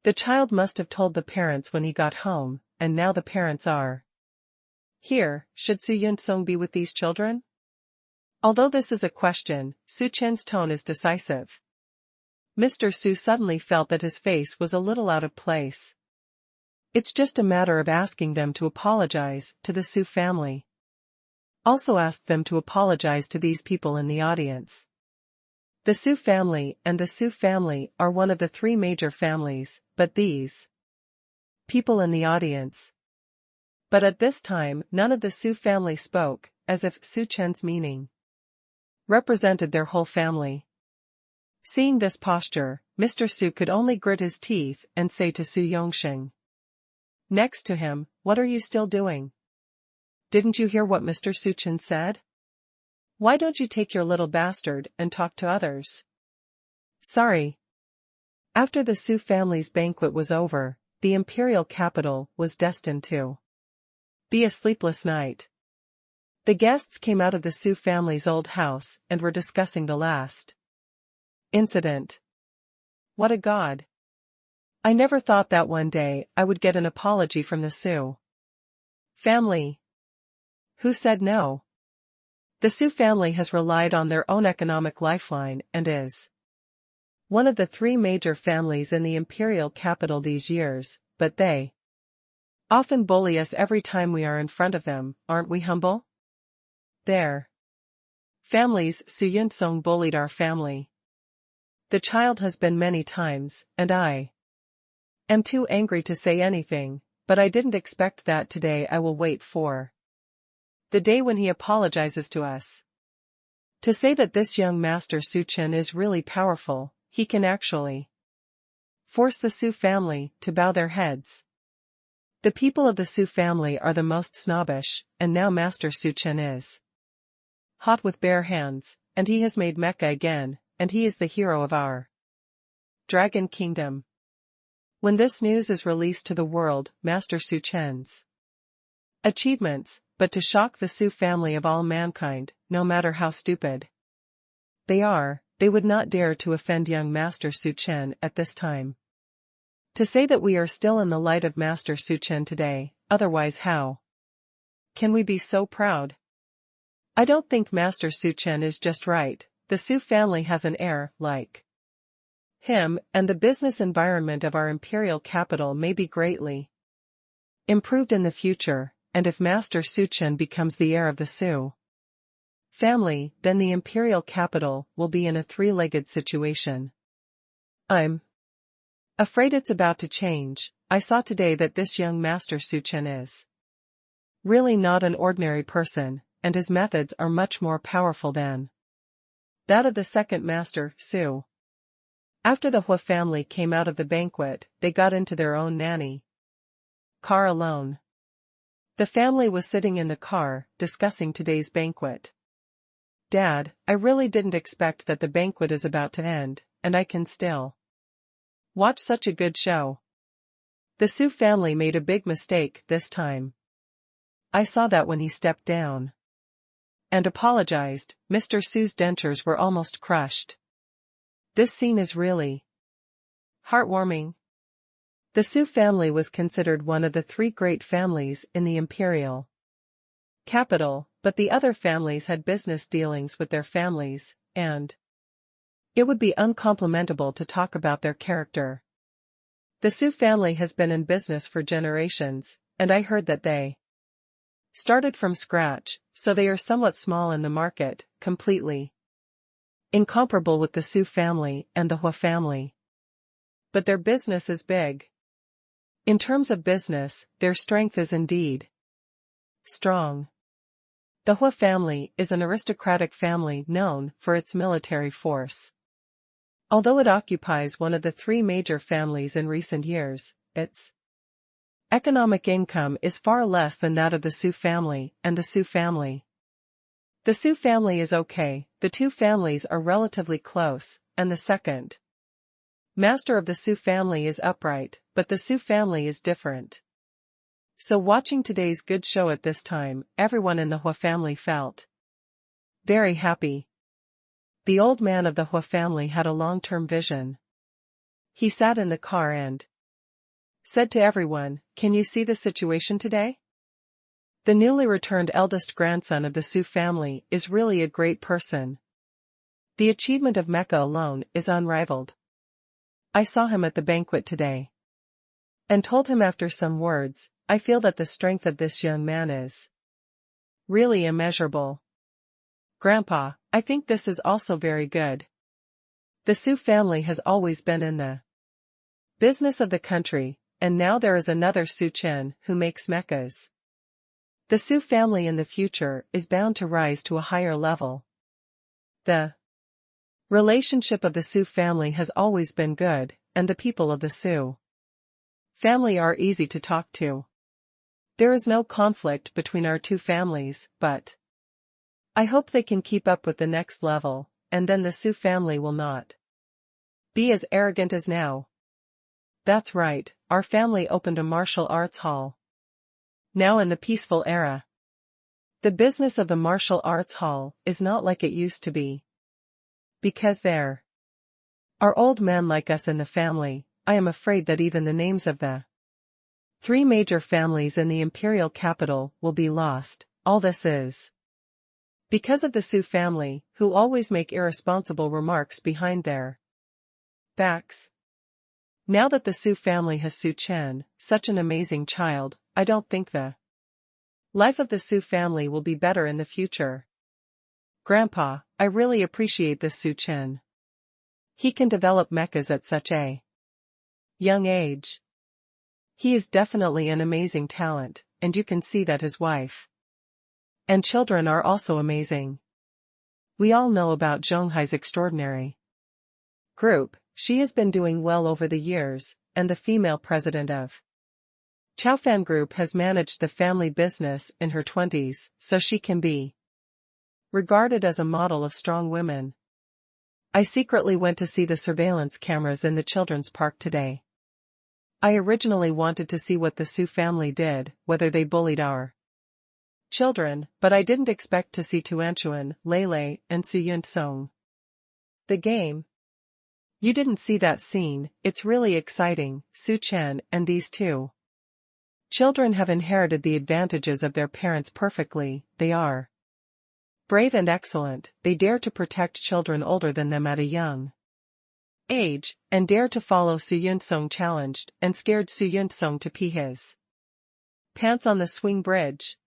the child must have told the parents when he got home, and now the parents are here. Should Su Yunsong be with these children? Although this is a question, Su Chen's tone is decisive. Mr. Su suddenly felt that his face was a little out of place. It's just a matter of asking them to apologize to the Su family. Also ask them to apologize to these people in the audience. The Su family and the Su family are one of the three major families, but these people in the audience. But at this time, none of the Su family spoke, as if Su Chen's meaning represented their whole family. Seeing this posture, Mr. Su could only grit his teeth and say to Su Yongxing next to him, "What are you still doing? Didn't you hear what Mr. Su Chen said? Why don't you take your little bastard and talk to others?" Sorry. After the Su family's banquet was over, the imperial capital was destined to be a sleepless night. The guests came out of the Su family's old house and were discussing the last incident. What a god! I never thought that one day I would get an apology from the Su family. Who said no? The Su family has relied on their own economic lifeline and is one of the three major families in the imperial capital these years, but they often bully us every time we are in front of them. Aren't we humble? Their families. Su Yunsong bullied our family. The child has been many times, and I am too angry to say anything, but I didn't expect that today. I will wait for the day when he apologizes to us. To say that this young master Su Chen is really powerful, he can actually force the Su family to bow their heads. The people of the Su family are the most snobbish, and now Master Su Chen is hot with bare hands, and he has made Mecca again, and he is the hero of our Dragon Kingdom. When this news is released to the world, Master Su Chen's achievements, but to shock the Su family of all mankind, no matter how stupid they are, they would not dare to offend young Master Su Chen at this time. To say that we are still in the light of Master Su Chen today, otherwise how can we be so proud? I don't think Master Su Chen is just right. The Su family has an heir like him, and the business environment of our imperial capital may be greatly improved in the future, and if Master Su Chen becomes the heir of the Su family, then the imperial capital will be in a three-legged situation. I'm afraid it's about to change. I saw today that this young Master Su Chen is really not an ordinary person, and his methods are much more powerful than that of the second Master, Su. After the Hua family came out of the banquet, they got into their own nanny car alone. The family was sitting in the car, discussing today's banquet. Dad, I really didn't expect that the banquet is about to end, and I can still watch such a good show. The Su family made a big mistake this time. I saw that when he stepped down and apologized. Mr. Su's dentures were almost crushed. This scene is really heartwarming. The Su family was considered one of the three great families in the imperial capital, but the other families had business dealings with their families, and it would be uncomplimentable to talk about their character. The Su family has been in business for generations, and I heard that they started from scratch, so they are somewhat small in the market, completely incomparable with the Su family and the Hua family. But their business is big. In terms of business, their strength is indeed strong. The Hua family is an aristocratic family known for its military force. Although it occupies one of the three major families in recent years, its economic income is far less than that of the Su family and the Su family. The Su family is okay, the two families are relatively close, and the second master of the Su family is upright, but the Su family is different. So watching today's good show at this time, everyone in the Hua family felt very happy. The old man of the Hua family had a long-term vision. He sat in the car and said to everyone, "Can you see the situation today? The newly returned eldest grandson of the Su family is really a great person. The achievement of Mecca alone is unrivaled. I saw him at the banquet today and told him after some words, I feel that the strength of this young man is really immeasurable. Grandpa, I think this is also very good. The Su family has always been in the business of the country, and now there is another Su Chen who makes Meccas. The Su family in the future is bound to rise to a higher level. The relationship of the Su family has always been good, and the people of the Su family are easy to talk to. There is no conflict between our two families, but I hope they can keep up with the next level, and then the Su family will not be as arrogant as now. That's right, our family opened a martial arts hall. Now in the peaceful era, the business of the martial arts hall is not like it used to be. Because there are old men like us in the family, I am afraid that even the names of the 3 major families in the imperial capital will be lost. All this is because of the Su family, who always make irresponsible remarks behind their backs. Now that the Su family has Su Chen, such an amazing child, I don't think the life of the Su family will be better in the future. Grandpa, I really appreciate this Su Chen. He can develop mechas at such a young age. He is definitely an amazing talent, and you can see that his wife and children are also amazing. We all know about Zhonghai's extraordinary group. She has been doing well over the years, and the female president of Chaofan Group has managed the family business in her 20s, so she can be regarded as a model of strong women. I secretly went to see the surveillance cameras in the children's park today. I originally wanted to see what the Su family did, whether they bullied our children, but I didn't expect to see Tuanchuan, Lele, and Su Yunsong. The game. You didn't see that scene. It's really exciting. Su Chen and these two children have inherited the advantages of their parents perfectly. They are brave and excellent. They dare to protect children older than them at a young age, and dare to follow Su Yunsong challenged and scared Su Yunsong to pee his pants on the swing bridge.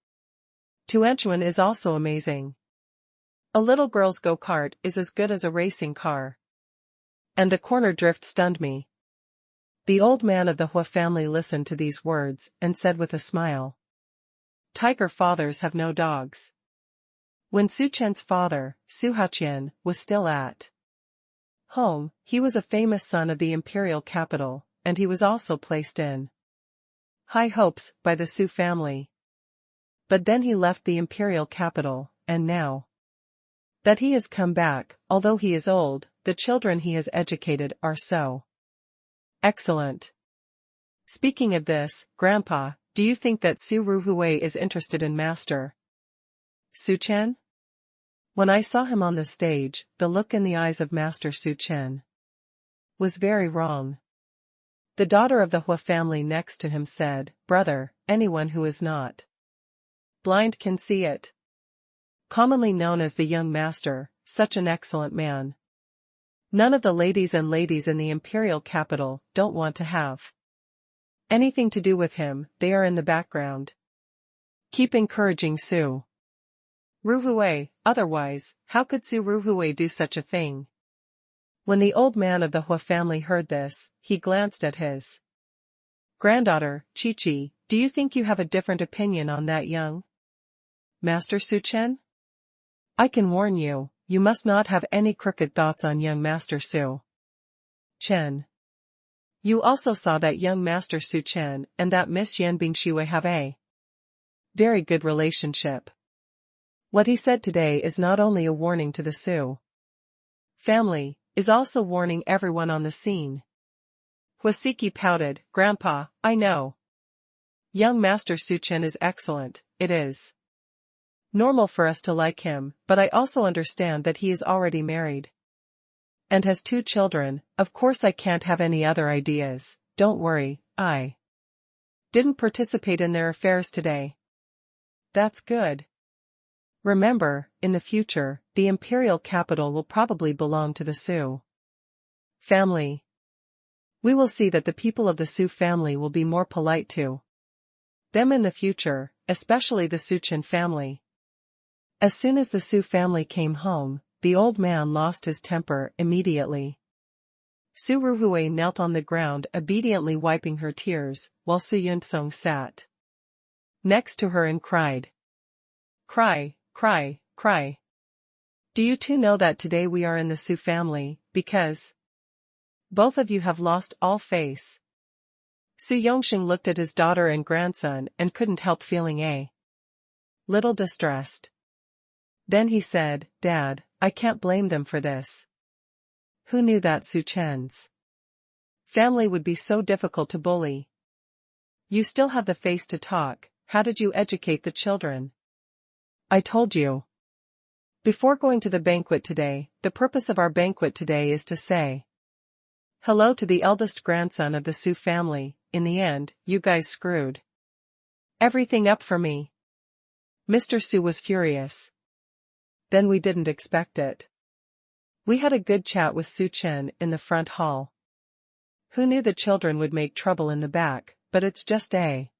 Tuanchuan is also amazing. A little girl's go-kart is as good as a racing car. And a corner drift stunned me. The old man of the Hua family listened to these words and said with a smile, "Tiger fathers have no dogs." When Su Chen's father, Su Haqian, was still at home, he was a famous son of the imperial capital, and he was also placed in high hopes by the Su family. But then he left the imperial capital, and now that he has come back, although he is old, the children he has educated are so excellent. Speaking of this, Grandpa, do you think that Su Ruhui is interested in Master Su Chen? When I saw him on the stage, the look in the eyes of Master Su Chen was very wrong. The daughter of the Hua family next to him said, "Brother, anyone who is not blind can see it." Commonly known as the young master, such an excellent man. None of the ladies in the imperial capital don't want to have anything to do with him. They are in the background. Keep encouraging Su Ruhui, otherwise, how could Su Ruhui do such a thing? When the old man of the Hua family heard this, he glanced at his granddaughter, Chi-Chi. "Do you think you have a different opinion on that young Master Su Chen? I can warn you, you must not have any crooked thoughts on young Master Su Chen. You also saw that young Master Su Chen and that Miss Yanbing Shiwei have a very good relationship. What he said today is not only a warning to the Su family, is also warning everyone on the scene." Huasiki pouted, "Grandpa, I know young Master Su Chen is excellent. It is normal for us to like him, but I also understand that he is already married and has 2 children. Of course I can't have any other ideas. Don't worry, I didn't participate in their affairs today." "That's good. Remember, in the future, the imperial capital will probably belong to the Su family. We will see that the people of the Su family will be more polite to them in the future, especially the Su Chen family." As soon as the Su family came home, the old man lost his temper immediately. Su Ruhui knelt on the ground obediently wiping her tears, while Su Yunsong sat next to her and cried. Cry, cry, cry. Do you two know that today we are in the Su family, because both of you have lost all face? Su Yongxing looked at his daughter and grandson and couldn't help feeling a little distressed. Then he said, Dad, I can't blame them for this. Who knew that Su Chen's family would be so difficult to bully? You still have the face to talk. How did you educate the children? I told you. Before going to the banquet today, the purpose of our banquet today is to say hello to the eldest grandson of the Su family. In the end, you guys screwed everything up for me. Mr. Su was furious. Then we didn't expect it. We had a good chat with Su Chen in the front hall. Who knew the children would make trouble in the back, but it's just a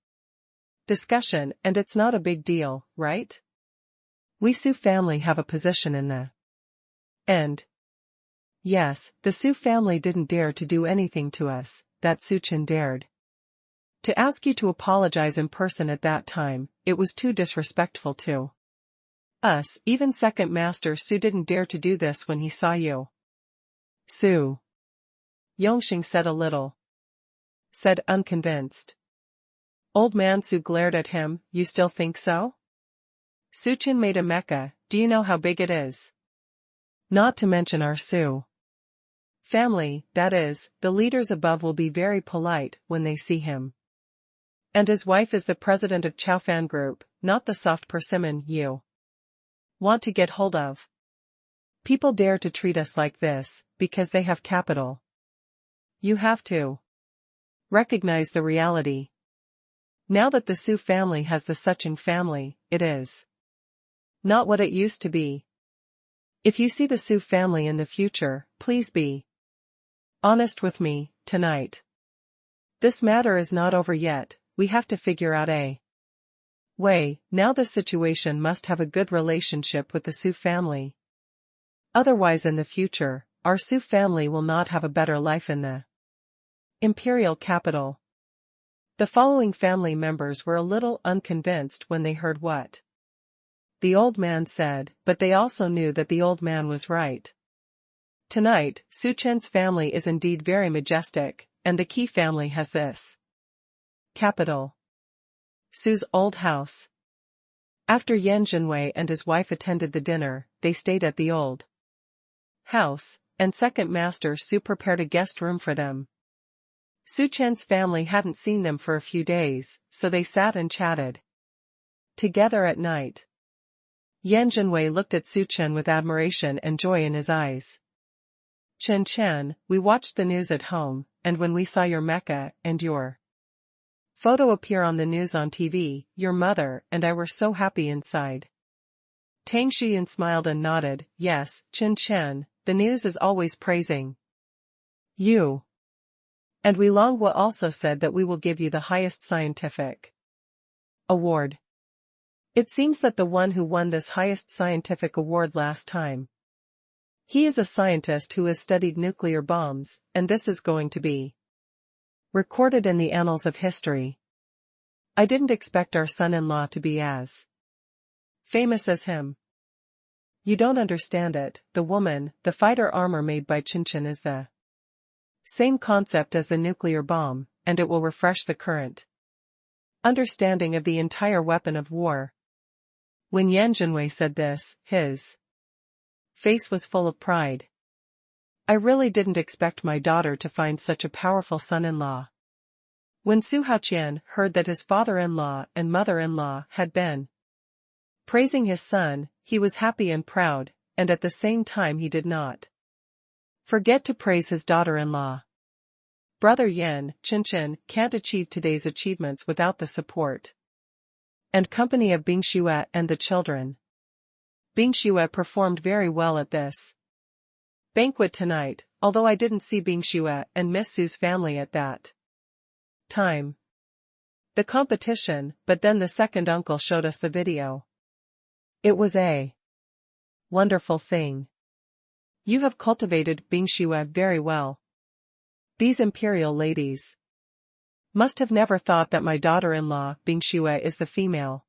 discussion and it's not a big deal, right? We Su family have a position in the end. Yes, the Su family didn't dare to do anything to us, that Su Chen dared to ask you to apologize in person at that time. It was too disrespectful to us. Even second master Su didn't dare to do this when he saw you. Su Yongxing said said unconvinced. Old man Su glared at him. You still think so? Su Chen made a mecha. Do you know how big it is? Not to mention our Su family, that is, the leaders above will be very polite when they see him. And his wife is the president of Chaofan Group, not the soft persimmon you want to get hold of. People dare to treat us like this, because they have capital. You have to recognize the reality. Now that the Su family has the Suching family, it is not what it used to be. If you see the Su family in the future, please be honest with me, tonight. This matter is not over yet. We have to figure out a way. Now the situation must have a good relationship with the Su family. Otherwise in the future, our Su family will not have a better life in the imperial capital. The following family members were a little unconvinced when they heard what the old man said, but they also knew that the old man was right. Tonight, Su Chen's family is indeed very majestic, and the Qi family has this capital. Su's old house. After Yan Jinwei and his wife attended the dinner, they stayed at the old house, and second master Su prepared a guest room for them. Su Chen's family hadn't seen them for a few days, so they sat and chatted together at night. Yan Jinwei looked at Su Chen with admiration and joy in his eyes. Chen, we watched the news at home, and when we saw your mecha and your photo appear on the news on TV, your mother and I were so happy inside. Tang Xian smiled and nodded. Yes, Chen, the news is always praising you. And we Longhua also said that we will give you the highest scientific award. It seems that the one who won this highest scientific award last time, he is a scientist who has studied nuclear bombs, and this is going to be recorded in the annals of history. I didn't expect our son-in-law to be as famous as him. You don't understand it. The fighter armor made by Chen is the same concept as the nuclear bomb, and it will refresh the current understanding of the entire weapon of war. When Yan Jinwei said this, his face was full of pride. I really didn't expect my daughter to find such a powerful son-in-law. When Su Haoqian heard that his father-in-law and mother-in-law had been praising his son, he was happy and proud, and at the same time he did not forget to praise his daughter-in-law. Brother Yan, Chen, can't achieve today's achievements without the support and company of Bing Xue and the children. Bing Xue performed very well at this banquet tonight, although I didn't see Bing Xue and Miss Su's family at that time. The competition, but then the second uncle showed us the video. It was a wonderful thing. You have cultivated Bing Xue very well. These imperial ladies must have never thought that my daughter-in-law, Bing Xue, is the female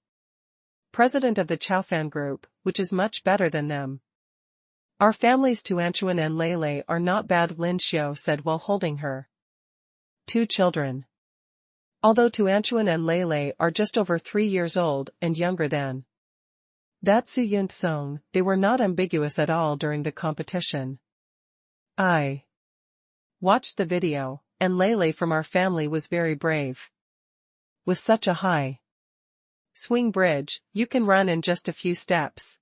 president of the Chaofan Group, which is much better than them. Our families Tuanchuan and Lele are not bad, Lin Xiao said while holding her two children. Although Tuanchuan and Lele are just over 3 years old and younger than that Su Yun Song, they were not ambiguous at all during the competition. I watched the video, and Lele from our family was very brave. With such a high swing bridge, you can run in just a few steps.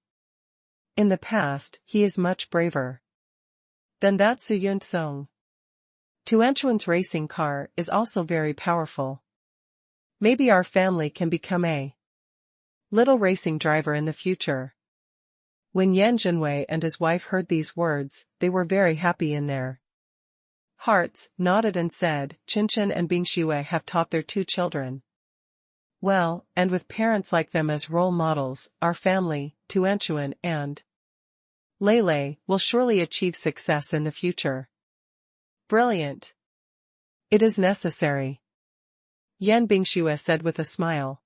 In the past, he is much braver than that Su Yun Song. Tuanchuan's racing car is also very powerful. Maybe our family can become a little racing driver in the future. When Yan Zhenwei and his wife heard these words, they were very happy in their hearts, nodded and said, Qinshan and Bing Xue have taught their 2 children well, and with parents like them as role models, our family, Tuanchuan and Lele, will surely achieve success in the future. Brilliant. It is necessary, Yan Bingxue said with a smile.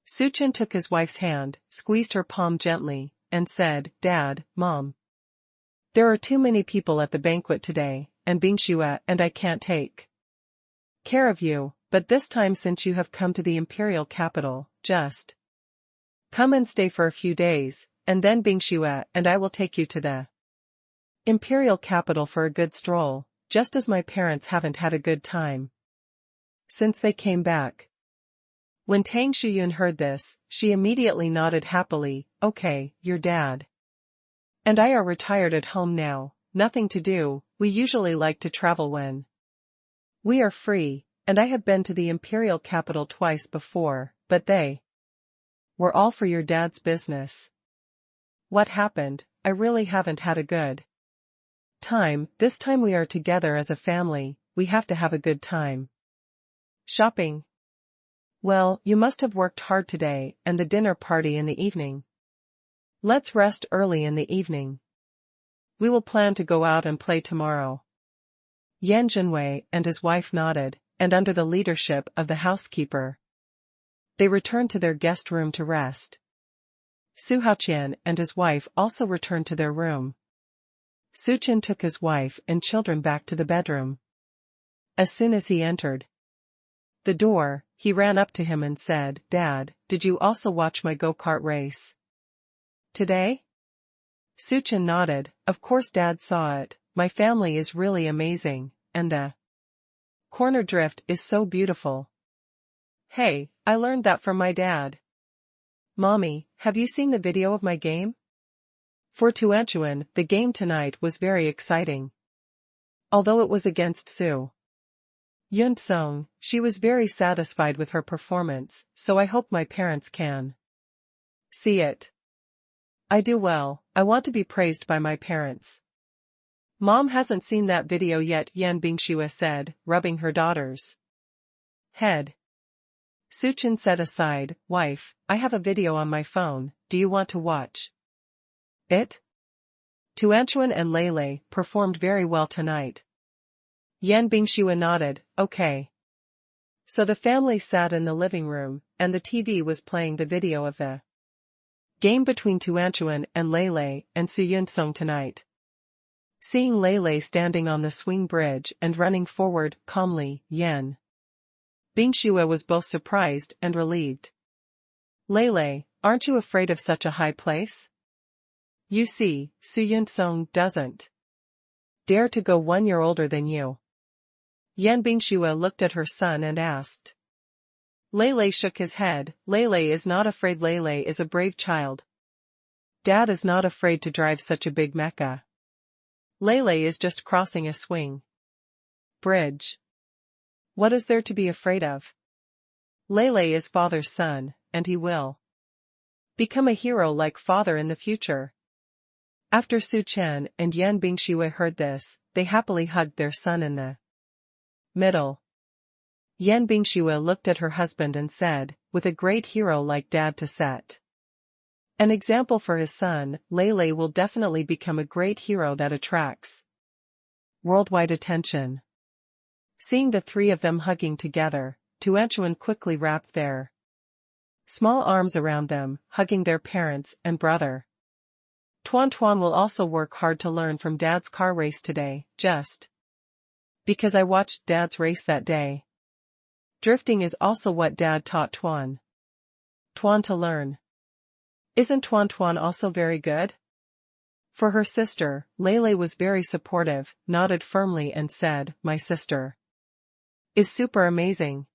Su Chen took his wife's hand, squeezed her palm gently, and said, Dad, Mom, there are too many people at the banquet today, and Bingxue and I can't take care of you, but this time since you have come to the imperial capital, just come and stay for a few days, and then Bingxue and I will take you to the imperial capital for a good stroll, just as my parents haven't had a good time since they came back. When Tang Shiyun heard this, she immediately nodded happily, okay, your dad and I are retired at home now, nothing to do, we usually like to travel when we are free, and I have been to the imperial capital twice before, but they were all for your dad's business. What happened? I really haven't had a good time. This time we are together as a family, we have to have a good time. Shopping? Well, you must have worked hard today, and the dinner party in the evening. Let's rest early in the evening. We will plan to go out and play tomorrow. Yan Zhenwei and his wife nodded, and under the leadership of the housekeeper, they returned to their guest room to rest. Su Haoqian and his wife also returned to their room. Su Chen took his wife and children back to the bedroom. As soon as he entered the door, he ran up to him and said, Dad, did you also watch my go-kart race today? Su Chen nodded, of course Dad saw it, my family is really amazing, and the corner drift is so beautiful. Hey, I learned that from my dad. Mommy, have you seen the video of my game? For Tuanchuan, the game tonight was very exciting. Although it was against Su Yun Song, she was very satisfied with her performance, so I hope my parents can see it. I do well, I want to be praised by my parents. Mom hasn't seen that video yet, Yan Bingxue said, rubbing her daughter's head. Su Chen said aside, Wife, I have a video on my phone, do you want to watch it? Tuanchuan and Lele performed very well tonight. Yan Bingxue nodded, okay. So the family sat in the living room, and the TV was playing the video of the game between Tuanchuan and Lele and Su Yun Song tonight. Seeing Lele standing on the swing bridge and running forward calmly, Yan Bingxue was both surprised and relieved. Lele, aren't you afraid of such a high place? You see, Su Yun Song doesn't dare to go 1 year older than you. Yan Bingxue looked at her son and asked. Lele shook his head, Lele is not afraid. Lele is a brave child. Dad is not afraid to drive such a big mecha. Lele is just crossing a swing bridge. What is there to be afraid of? Lele is father's son, and he will become a hero like father in the future. After Su Chen and Yan Bingxue heard this, they happily hugged their son in the middle. Yan Bingxue looked at her husband and said, with a great hero like Dad to set an example for his son, Lele will definitely become a great hero that attracts worldwide attention. Seeing the 3 of them hugging together, Tuanchuan quickly wrapped their small arms around them, hugging their parents and brother. Tuan will also work hard to learn from Dad's car race today, just because I watched Dad's race that day. Drifting is also what Dad taught Tuan to learn. Isn't Tuan also very good? For her sister, Lele was very supportive, nodded firmly and said, my sister is super amazing.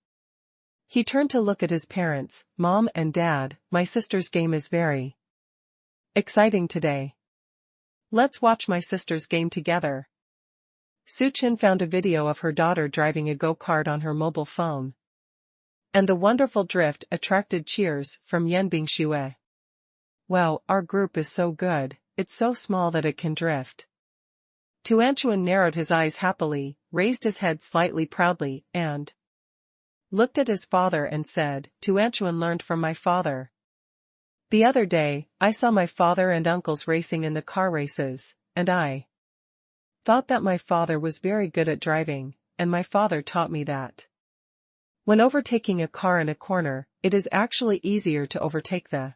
He turned to look at his parents, Mom and Dad. My sister's game is very exciting today. Let's watch my sister's game together. Suchin found a video of her daughter driving a go-kart on her mobile phone. And the wonderful drift attracted cheers from Yan Bingxue. Wow, our group is so good, it's so small that it can drift. Tuanchuan narrowed his eyes happily, raised his head slightly proudly, and looked at his father and said, Tuanchuan learned from my father. The other day, I saw my father and uncles racing in the car races, and I thought that my father was very good at driving, and my father taught me that when overtaking a car in a corner, it is actually easier to overtake the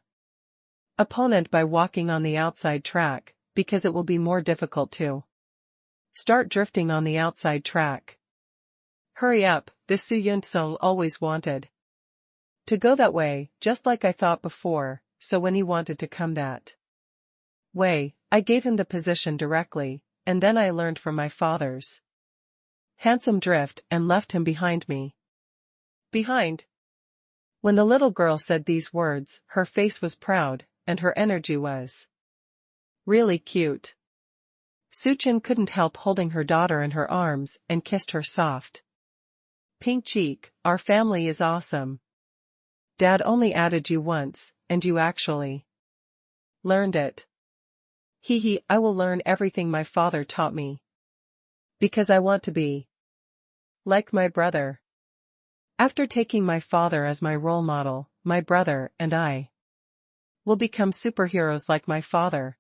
opponent by walking on the outside track, because it will be more difficult to start drifting on the outside track. Hurry up, this Su Yun-sung always wanted to go that way, just like I thought before, so when he wanted to come that way, I gave him the position directly, and then I learned from my father's handsome drift and left him behind me. Behind? When the little girl said these words, her face was proud, and her energy was really cute. Suchin couldn't help holding her daughter in her arms and kissed her soft pink cheek. Our family is awesome. Dad only added you once, and you actually learned it. Hee, I will learn everything my father taught me. Because I want to be like my brother. After taking my father as my role model, my brother and I will become superheroes like my father.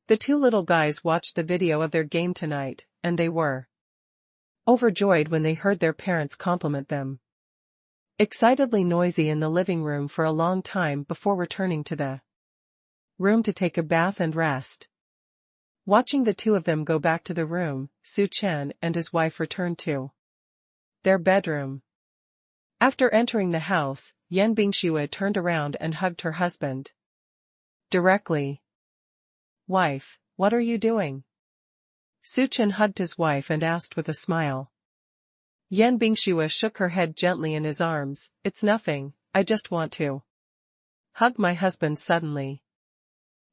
The two little guys watched the video of their game tonight, and they were overjoyed when they heard their parents compliment them. Excitedly noisy in the living room for a long time before returning to the room to take a bath and rest. Watching the two of them go back to the room, Su Chen and his wife returned to their bedroom. After entering the house, Yan Bingxue turned around and hugged her husband directly. Wife, what are you doing? Su Chen hugged his wife and asked with a smile. Yan Bingxue shook her head gently in his arms. It's nothing, I just want to hug my husband suddenly.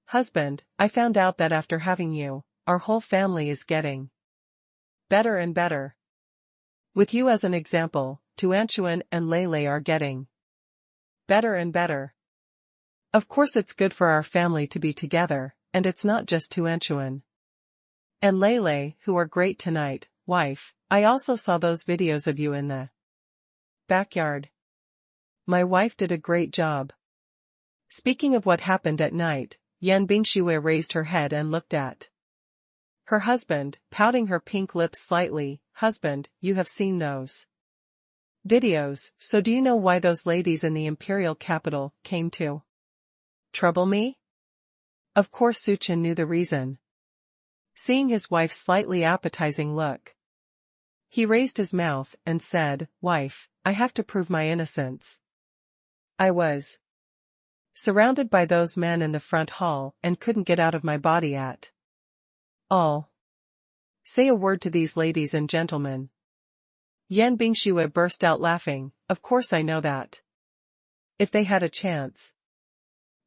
Husband, I found out that after having you, our whole family is getting better and better. With you as an example, Tuanchuan and Lele are getting better and better. Of course it's good for our family to be together, and it's not just Tuanchuan and Lele who are great tonight, wife. I also saw those videos of you in the backyard. My wife did a great job. Speaking of what happened at night, Yan Bingxue raised her head and looked at her husband, pouting her pink lips slightly. Husband, you have seen those videos, so do you know why those ladies in the imperial capital came to trouble me? Of course Suchin knew the reason. Seeing his wife's slightly appetizing look, he raised his mouth and said, Wife, I have to prove my innocence. I was surrounded by those men in the front hall and couldn't get out of my body at all. Say a word to these ladies and gentlemen. Yan Bingxue burst out laughing. Of course I know that. If they had a chance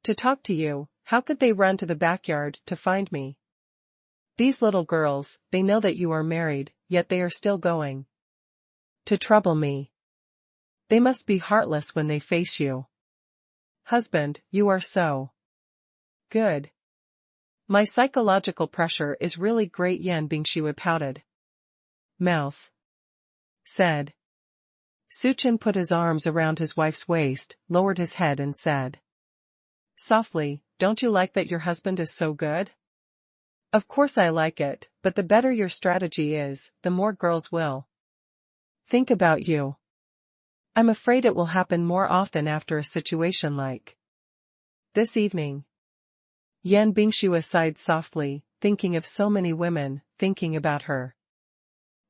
to talk to you, how could they run to the backyard to find me? These little girls, they know that you are married, yet they are still going to trouble me. They must be heartless when they face you. Husband, you are so good. My psychological pressure is really great. Yan Bingxue pouted mouth said. Suchin put his arms around his wife's waist, lowered his head and said softly, don't you like that your husband is so good? Of course I like it, but the better your strategy is, the more girls will think about you. I'm afraid it will happen more often after a situation like this evening. Yan Bingxue sighed softly, thinking of so many women, thinking about her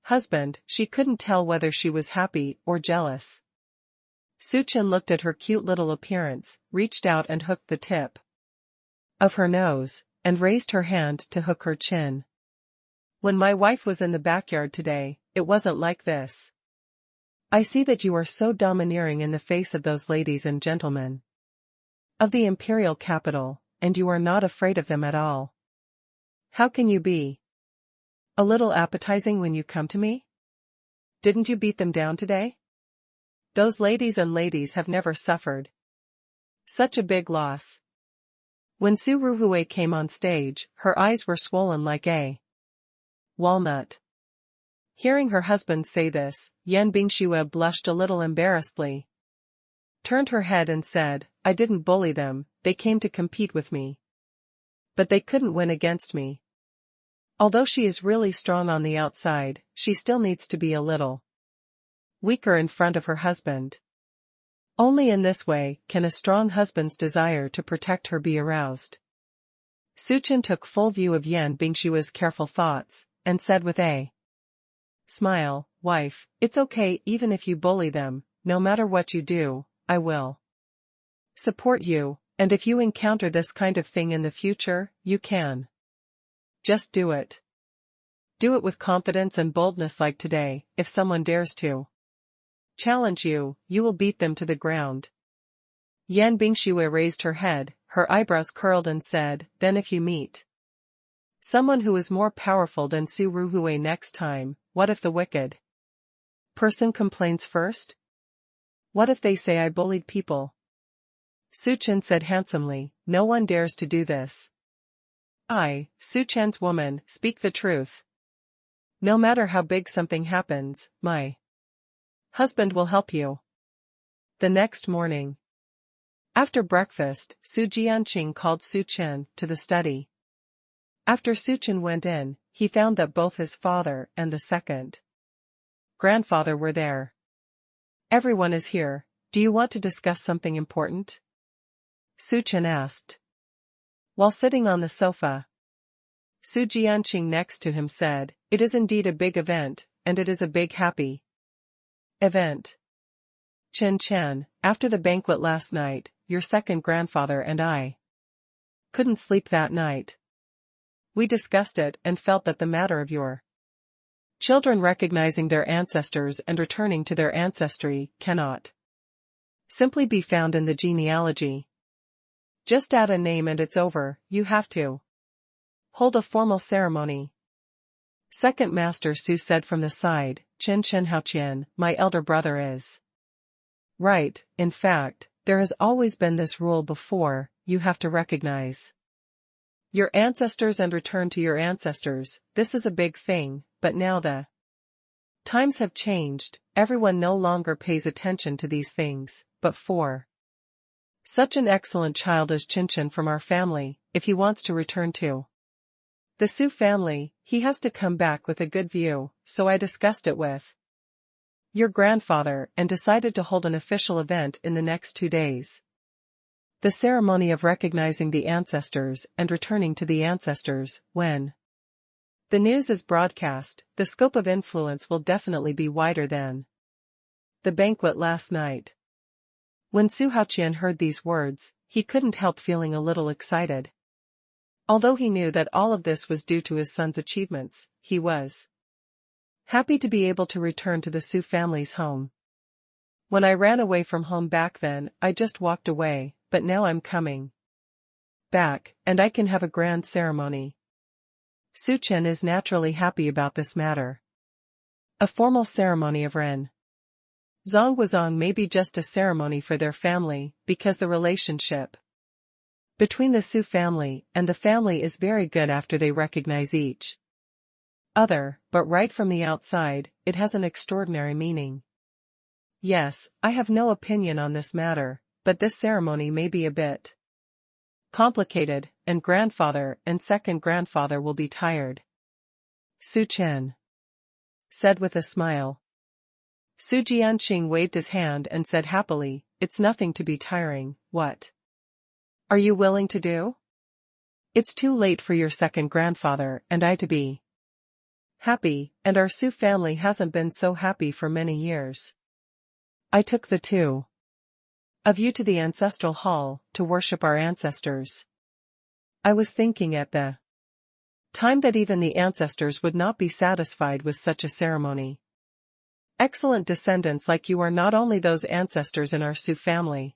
husband. She couldn't tell whether she was happy or jealous. Su Chen looked at her cute little appearance, reached out and hooked the tip of her nose, and raised her hand to hook her chin. When my wife was in the backyard today, it wasn't like this. I see that you are so domineering in the face of those ladies and gentlemen of the imperial capital, and you are not afraid of them at all. How can you be a little appetizing when you come to me? Didn't you beat them down today? Those ladies have never suffered such a big loss. When Su Ruhue came on stage, her eyes were swollen like a walnut. Hearing her husband say this, Yan Bingxue blushed a little embarrassedly, turned her head and said, I didn't bully them, they came to compete with me. But they couldn't win against me. Although she is really strong on the outside, she still needs to be a little weaker in front of her husband. Only in this way can a strong husband's desire to protect her be aroused. Su Chen took full view of Yan Bingxue's careful thoughts, and said with a smile, wife, it's okay even if you bully them, no matter what you do, I will support you, and if you encounter this kind of thing in the future, you can just do it. Do it with confidence and boldness like today. If someone dares to challenge you, you will beat them to the ground. Yan Bingxue raised her head, her eyebrows curled and said, then if you meet someone who is more powerful than Su Ruhue next time, what if the wicked person complains first? What if they say I bullied people? Su Chen said handsomely, no one dares to do this. I, Su Chen's woman, speak the truth. No matter how big something happens, my husband will help you. The next morning, after breakfast, Su Jianqing called Su Chen to the study. After Su Chen went in, he found that both his father and the second grandfather were there. Everyone is here. Do you want to discuss something important? Su Chen asked. While sitting on the sofa, Su Jianqing next to him said, it is indeed a big event, and it is a big happy event. Chen, after the banquet last night, your second grandfather and I couldn't sleep that night. We discussed it and felt that the matter of your children recognizing their ancestors and returning to their ancestry cannot simply be found in the genealogy. Just add a name and it's over, you have to hold a formal ceremony. Second Master Su said from the side, Chen Haoqian, my elder brother is right. In fact, there has always been this rule before, you have to recognize your ancestors and return to your ancestors. This is a big thing, but now the times have changed, everyone no longer pays attention to these things, but for such an excellent child as Chen from our family, if he wants to return to the Su family, he has to come back with a good view, so I discussed it with your grandfather and decided to hold an official event in the next 2 days. The ceremony of recognizing the ancestors and returning to the ancestors. When the news is broadcast, the scope of influence will definitely be wider than the banquet last night. When Su Haoqian heard these words, he couldn't help feeling a little excited. Although he knew that all of this was due to his son's achievements, he was happy to be able to return to the Su family's home. When I ran away from home back then, I just walked away, but now I'm coming back, and I can have a grand ceremony. Su Chen is naturally happy about this matter. A formal ceremony of Ren Zhongguozong may be just a ceremony for their family, because the relationship between the Su family and the family is very good after they recognize each other, but right from the outside, it has an extraordinary meaning. Yes, I have no opinion on this matter, but this ceremony may be a bit complicated, and grandfather and second grandfather will be tired. Su Chen said with a smile. Su Jianqing waved his hand and said happily, it's nothing to be tiring. What are you willing to do? It's too late for your second grandfather and I to be happy, and our Sioux family hasn't been so happy for many years. I took the two of you to the ancestral hall to worship our ancestors. I was thinking at the time that even the ancestors would not be satisfied with such a ceremony. Excellent descendants like you are not only those ancestors in our Sioux family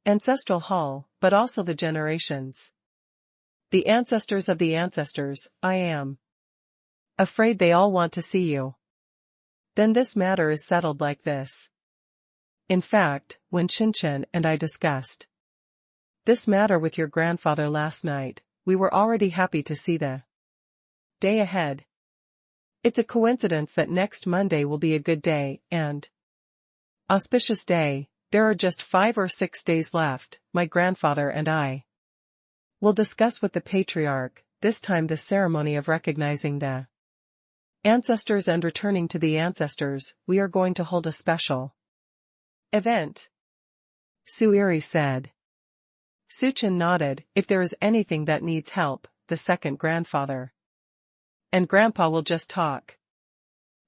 ancestral hall, but also the generations. The ancestors of the ancestors. I am afraid they all want to see you. Then this matter is settled like this. In fact, when Chen and I discussed this matter with your grandfather last night, we were already happy to see the day ahead. It's a coincidence that next Monday will be a good day and auspicious day. There are just 5 or 6 days left. My grandfather and I will discuss with the patriarch, this time the ceremony of recognizing the ancestors and returning to the ancestors. We are going to hold a special event, Suiri said. Suchin nodded. If there is anything that needs help, the second grandfather and grandpa will just talk.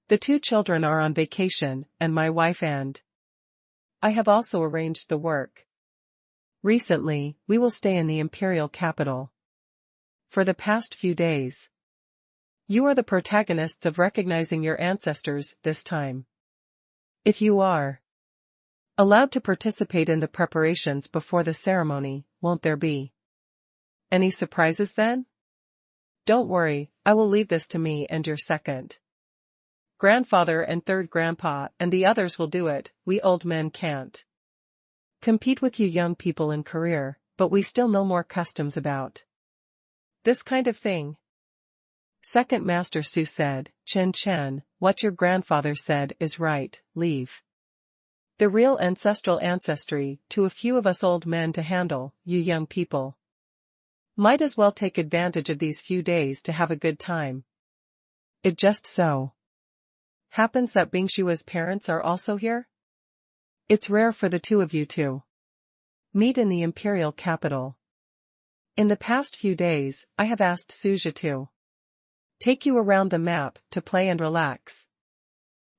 The 2 children are on vacation, and my wife and I have also arranged the work. Recently, we will stay in the imperial capital for the past few days. You are the protagonists of recognizing your ancestors this time. If you are allowed to participate in the preparations before the ceremony, won't there be any surprises then? Don't worry, I will leave this to me and your second grandfather and third grandpa, and the others will do it. We old men can't compete with you young people in career, but we still know more customs about this kind of thing. Second Master Su said, Chen, what your grandfather said is right. Leave the real ancestral ancestry to a few of us old men to handle. You young people might as well take advantage of these few days to have a good time. It just so happens that Bingshua's parents are also here. It's rare for the 2 of you to meet in the imperial capital. In the past few days, I have asked Suja to take you around the map to play and relax.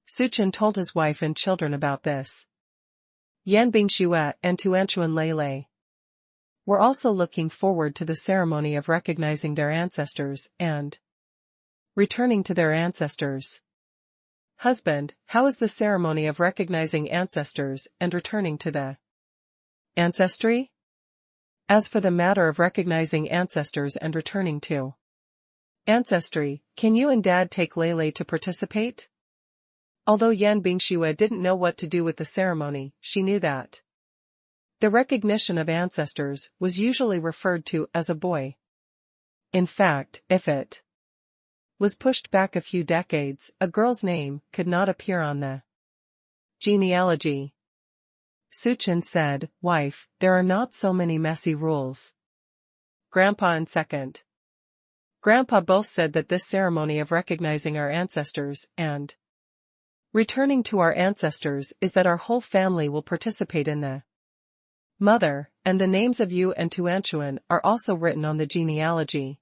Suchin told his wife and children about this. Yan Bingshue and Tuanchuan Lele were also looking forward to the ceremony of recognizing their ancestors and returning to their ancestors. Husband, how is the ceremony of recognizing ancestors and returning to the ancestry? As for the matter of recognizing ancestors and returning to ancestry, can you and Dad take Lele to participate? Although Yan Bingshue didn't know what to do with the ceremony, she knew that the recognition of ancestors was usually referred to as a boy. In fact, if it was pushed back a few decades, a girl's name could not appear on the genealogy. Suchin said, Wife, there are not so many messy rules. Grandpa and second grandpa both said that this ceremony of recognizing our ancestors and returning to our ancestors is that our whole family will participate in the mother, and the names of you and Tuanchuan are also written on the genealogy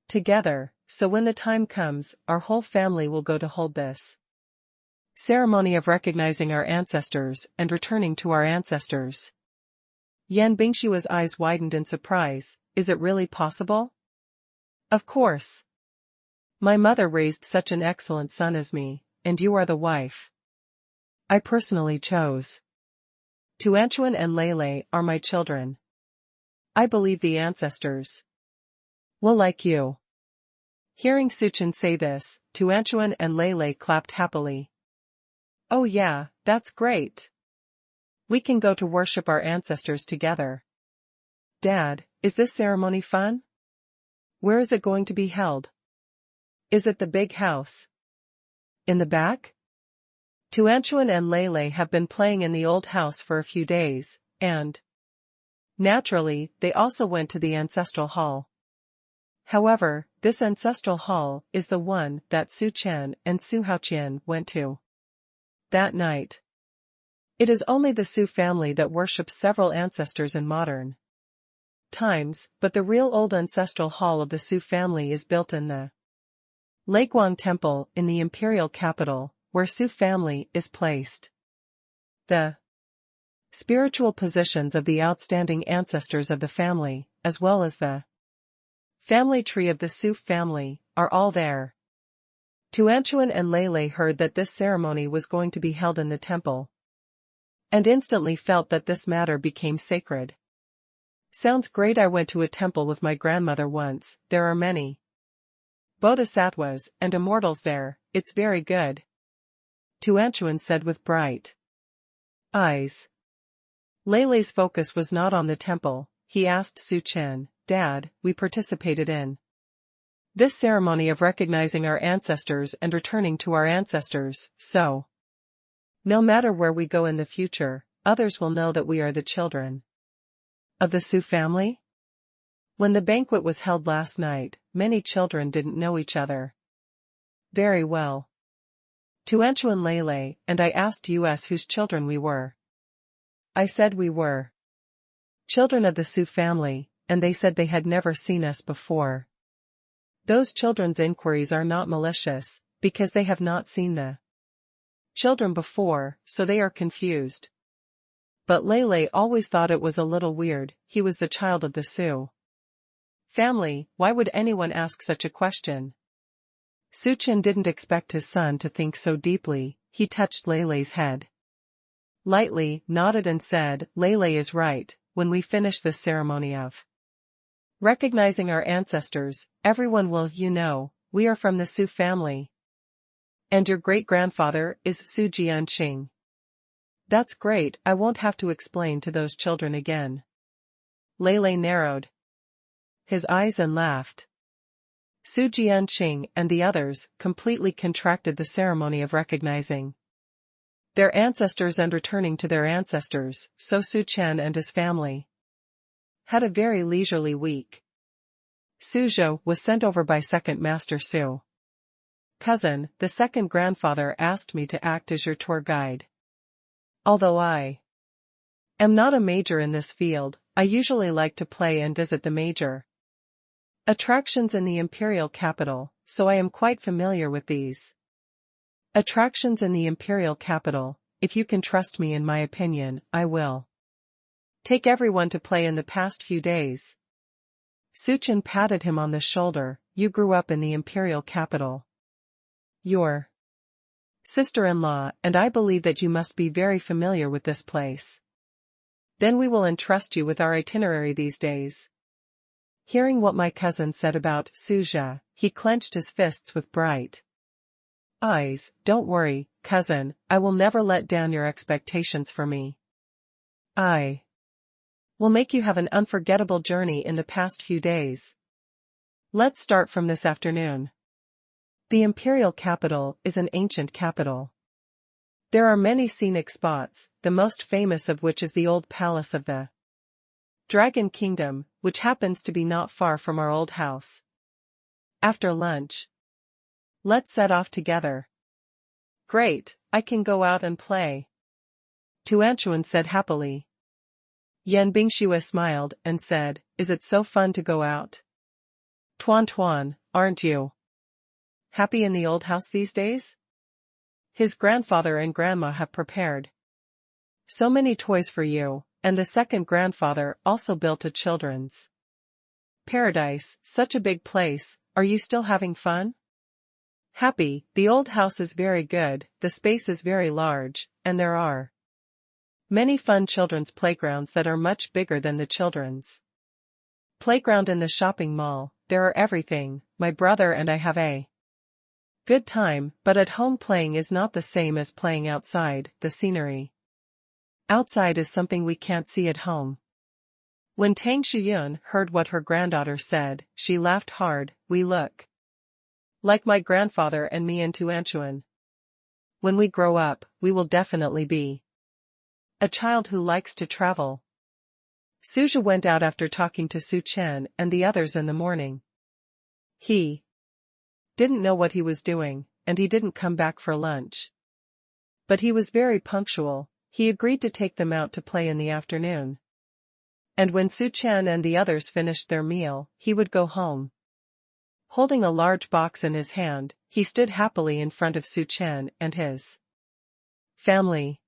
together. So when the time comes, our whole family will go to hold this ceremony of recognizing our ancestors and returning to our ancestors. Yan Bingshua's eyes widened in surprise. Is it really possible? Of course. My mother raised such an excellent son as me, and you are the wife I personally chose. Tuanchuan and Lele are my children. I believe the ancestors will like you. Hearing Suchin say this, Tuanchuan and Lele clapped happily. Oh yeah, that's great. We can go to worship our ancestors together. Dad, is this ceremony fun? Where is it going to be held? Is it the big house in the back? Tuanchuan and Lele have been playing in the old house for a few days, and naturally, they also went to the ancestral hall. However, this ancestral hall is the one that Su Chen and Su Haoqian went to that night. It is only the Su family that worships several ancestors in modern times, but the real old ancestral hall of the Su family is built in the Leguang Temple in the imperial capital, where Su family is placed. The spiritual positions of the outstanding ancestors of the family, as well as the family tree of the Su family, are all there. Tuanchuan and Lele heard that this ceremony was going to be held in the temple, and instantly felt that this matter became sacred. Sounds great. I went to a temple with my grandmother once. There are many bodhisattvas and immortals there. It's very good, Tuanchuan said with bright eyes. Lele's focus was not on the temple. He asked Su Chen, Dad, we participated in this ceremony of recognizing our ancestors and returning to our ancestors, so no matter where we go in the future, others will know that we are the children of the Su family? When the banquet was held last night, many children didn't know each other very well. Tuanchuan Lele and I asked us whose children we were. I said we were children of the Su family, and they said they had never seen us before. Those children's inquiries are not malicious, because they have not seen the children before, so they are confused. But Lele always thought it was a little weird. He was the child of the Su family. Why would anyone ask such a question? Su Chen didn't expect his son to think so deeply. He touched Lele's head lightly, nodded and said, Lele is right. When we finish this ceremony of recognizing our ancestors, everyone will, we are from the Su family. And your great-grandfather is Su Jianqing. That's great. I won't have to explain to those children again. Lele narrowed his eyes and laughed. Su Jianqing and the others completely contracted the ceremony of recognizing their ancestors and returning to their ancestors, so Su Chen and his family had a very leisurely week. Suzhou was sent over by Second Master Su. Cousin, the second grandfather asked me to act as your tour guide. Although I am not a major in this field, I usually like to play and visit the major attractions in the imperial capital, so I am quite familiar with these attractions in the imperial capital. If you can trust me, in my opinion, I will take everyone to play in the past few days. Su Chen patted him on the shoulder. You grew up in the imperial capital. Your sister-in-law and I believe that you must be very familiar with this place. Then we will entrust you with our itinerary these days. Hearing what my cousin said about Suzhou, he clenched his fists with bright eyes. Don't worry, cousin, I will never let down your expectations for me. I will make you have an unforgettable journey in the past few days. Let's start from this afternoon. The imperial capital is an ancient capital. There are many scenic spots, the most famous of which is the old palace of the Dragon Kingdom, which happens to be not far from our old house. After lunch, let's set off together. Great, I can go out and play, Tuanchuan said happily. Yan Bingxue smiled and said, Is it so fun to go out? Tuan, aren't you happy in the old house these days? His grandfather and grandma have prepared so many toys for you, and the second grandfather also built a children's paradise. Such a big place. Are you still having fun? Happy. The old house is very good, the space is very large, and there are many fun children's playgrounds that are much bigger than the children's playground in the shopping mall. There are everything. My brother and I have a good time, but at home playing is not the same as playing outside. The scenery outside is something we can't see at home. When Tang Shiyun heard what her granddaughter said, she laughed hard. We look like my grandfather and me and Tuanchuan. When we grow up, we will definitely be a child who likes to travel. Suzhou went out after talking to Su Chen and the others in the morning. He didn't know what he was doing, and he didn't come back for lunch. But he was very punctual. He agreed to take them out to play in the afternoon. And when Su Chen and the others finished their meal, he would go home. Holding a large box in his hand, he stood happily in front of Su Chen and his family.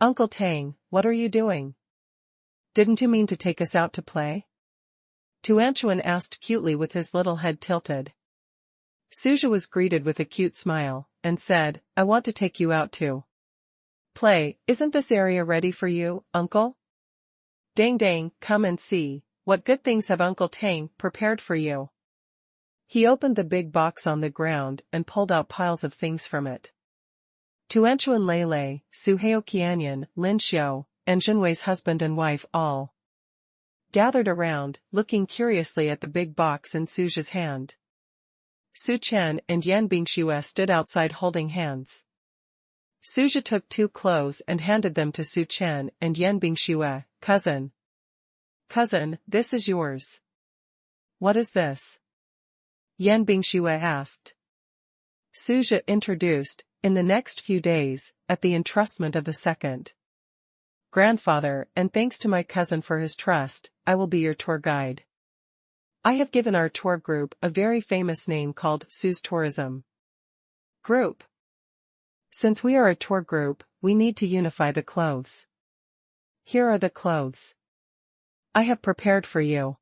"Uncle Tang, what are you doing? Didn't you mean to take us out to play?" Tuanchuan asked cutely with his little head tilted. Suja was greeted with a cute smile, and said, "I want to take you out to play. Isn't this area ready for you, uncle? Dang dang, come and see, what good things have Uncle Tang prepared for you." He opened the big box on the ground and pulled out piles of things from it. Tuanchuan Lele, Su Heoqianyan, Lin Xiao, and Junwei's husband and wife all gathered around, looking curiously at the big box in Suja's hand. Su Chen and Yan Bingxue stood outside holding hands. Suja took 2 clothes and handed them to Su Chen and Yan Bingxue. Cousin, this is yours." "What is this?" Yan Bingxue asked. Suja introduced, "In the next few days, at the entrustment of the second grandfather, and thanks to my cousin for his trust, I will be your tour guide. I have given our tour group a very famous name called Su's Tourism Group. Since we are a tour group, we need to unify the clothes. Here are the clothes I have prepared for you.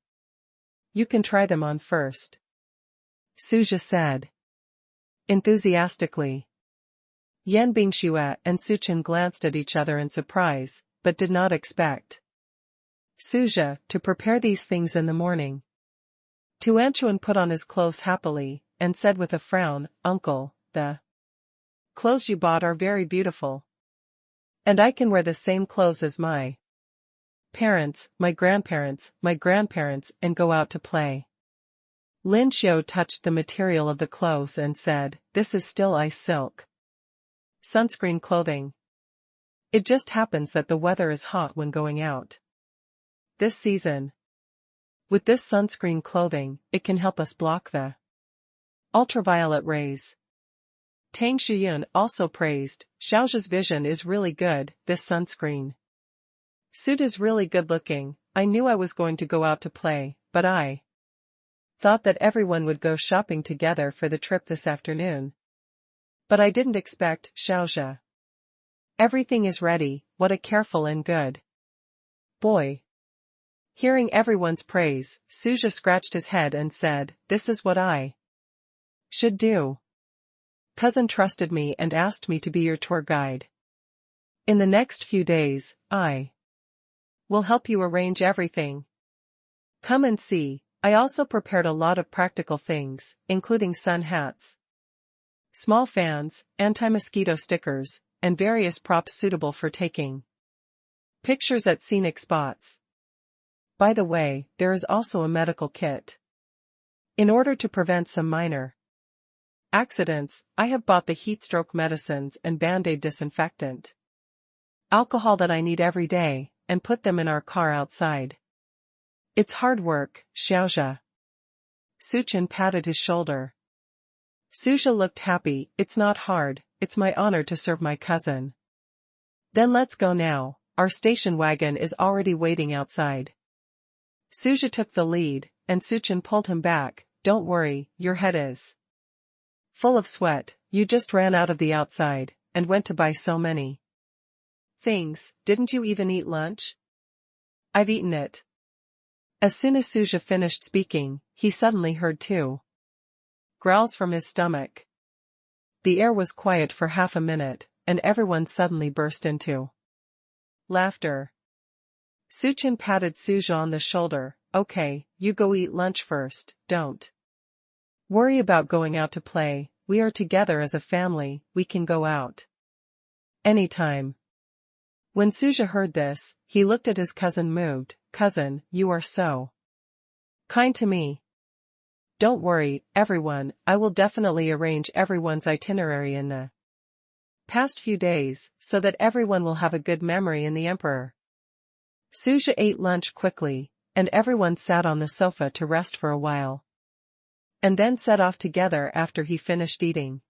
You can try them on first," Suja said enthusiastically. Yan Bingxue and Su Chen glanced at each other in surprise, but did not expect Suja to prepare these things in the morning. Tuanchuan put on his clothes happily, and said with a frown, "Uncle, the clothes you bought are very beautiful. And I can wear the same clothes as my parents, my grandparents, and go out to play." Lin Xiao touched the material of the clothes and said, "This is still ice silk sunscreen clothing. It just happens that the weather is hot when going out this season. With this sunscreen clothing, it can help us block the ultraviolet rays." Tang Shiyun also praised, "Xiaoxia's vision is really good, this sunscreen suit is really good looking. I knew I was going to go out to play, but I thought that everyone would go shopping together for the trip this afternoon. But I didn't expect Xiaoxia. Everything is ready, what a careful and good boy." Hearing everyone's praise, Suja scratched his head and said, "This is what I should do. Cousin trusted me and asked me to be your tour guide. In the next few days, I will help you arrange everything. Come and see, I also prepared a lot of practical things, including sun hats, small fans, anti-mosquito stickers, and various props suitable for taking pictures at scenic spots. By the way, there is also a medical kit. In order to prevent some minor accidents, I have bought the heatstroke medicines and Band-Aid disinfectant alcohol that I need every day, and put them in our car outside. It's hard work, Xiaoxia." Su Chen patted his shoulder. Suja looked happy. "It's not hard, it's my honor to serve my cousin." "Then let's go now, our station wagon is already waiting outside." Suja took the lead, and Su Chen pulled him back. "Don't worry, your head is full of sweat, you just ran out of the outside, and went to buy so many things, didn't you even eat lunch?" "I've eaten it." As soon as Suja finished speaking, he suddenly heard 2 growls from his stomach. The air was quiet for half a minute, and everyone suddenly burst into laughter. Su Chen patted Suja on the shoulder. "Okay, you go eat lunch first, don't worry about going out to play, we are together as a family, we can go out anytime." When Suja heard this, he looked at his cousin moved. "Cousin, you are so kind to me. Don't worry, everyone, I will definitely arrange everyone's itinerary in the past few days, so that everyone will have a good memory in the Emperor." Suja ate lunch quickly, and everyone sat on the sofa to rest for a while, and then set off together after he finished eating.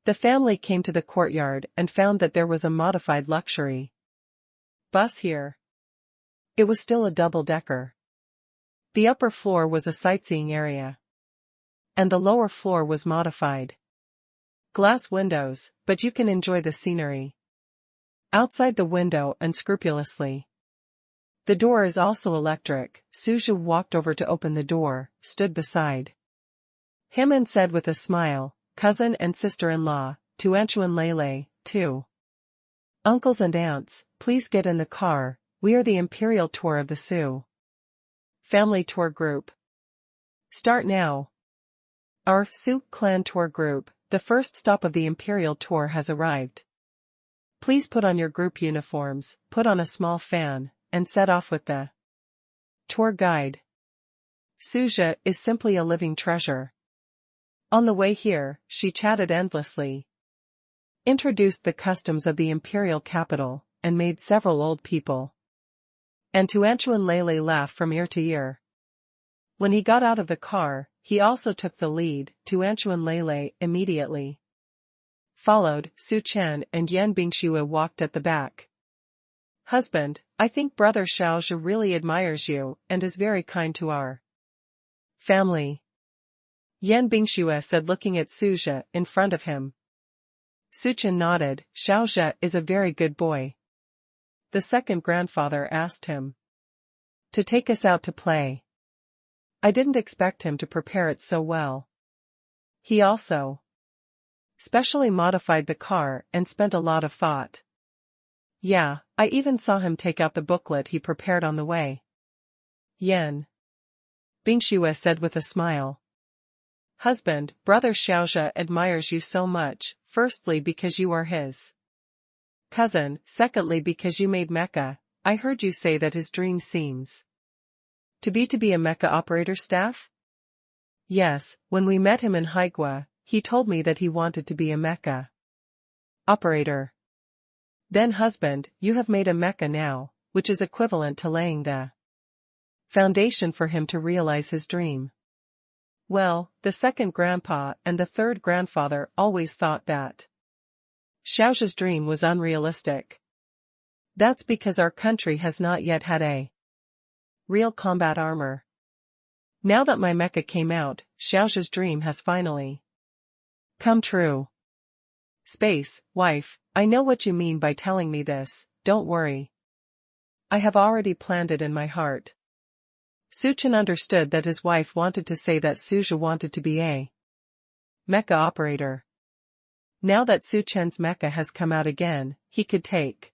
The family came to the courtyard and found that there was a modified luxury bus here. It was still a double-decker. The upper floor was a sightseeing area. And the lower floor was modified. Glass windows, but you can enjoy the scenery. Outside the window unscrupulously. The door is also electric. Suju walked over to open the door, stood beside him and said with a smile, cousin and sister-in-law, Tuanchu and Lele, too. Uncles and aunts, please get in the car, we are the Imperial Tour of the Sioux Family Tour Group. Start now. Our Sioux Clan Tour Group, the first stop of the Imperial Tour has arrived. Please put on your group uniforms, put on a small fan, and set off with the tour guide. Suja is simply a living treasure. On the way here, she chatted endlessly, introduced the customs of the imperial capital, and made several old people and Tuanchu and Lele laugh from ear to ear. When he got out of the car, he also took the lead. Tuanchu and Lele immediately followed. Su Chen and Yan Bingxue walked at the back. Husband, I think brother Xiaozhi really admires you, and is very kind to our family. Yan Bingxue said looking at Suja in front of him. Su Chen nodded. Xiaozhi is a very good boy. The second grandfather asked him to take us out to play. I didn't expect him to prepare it so well. He also specially modified the car and spent a lot of thought. Yeah, I even saw him take out the booklet he prepared on the way. Yan Bingxue said with a smile. Husband, brother Xiaozhi admires you so much, firstly because you are his cousin, secondly because you made mecha. I heard you say that his dream seems to be a mecha operator staff? Yes, when we met him in Haigua, he told me that he wanted to be a mecha operator. Then husband, you have made a mecha now, which is equivalent to laying the foundation for him to realize his dream. Well, the second grandpa and the third grandfather always thought that Xiaozhi's dream was unrealistic. That's because our country has not yet had a real combat armor. Now that my mecha came out, Xiaozhi's dream has finally come true. Space, wife, I know what you mean by telling me this, don't worry. I have already planned it in my heart. Su Chen understood that his wife wanted to say that Suja wanted to be a mecha operator. Now that Su Chen's mecha has come out again, he could take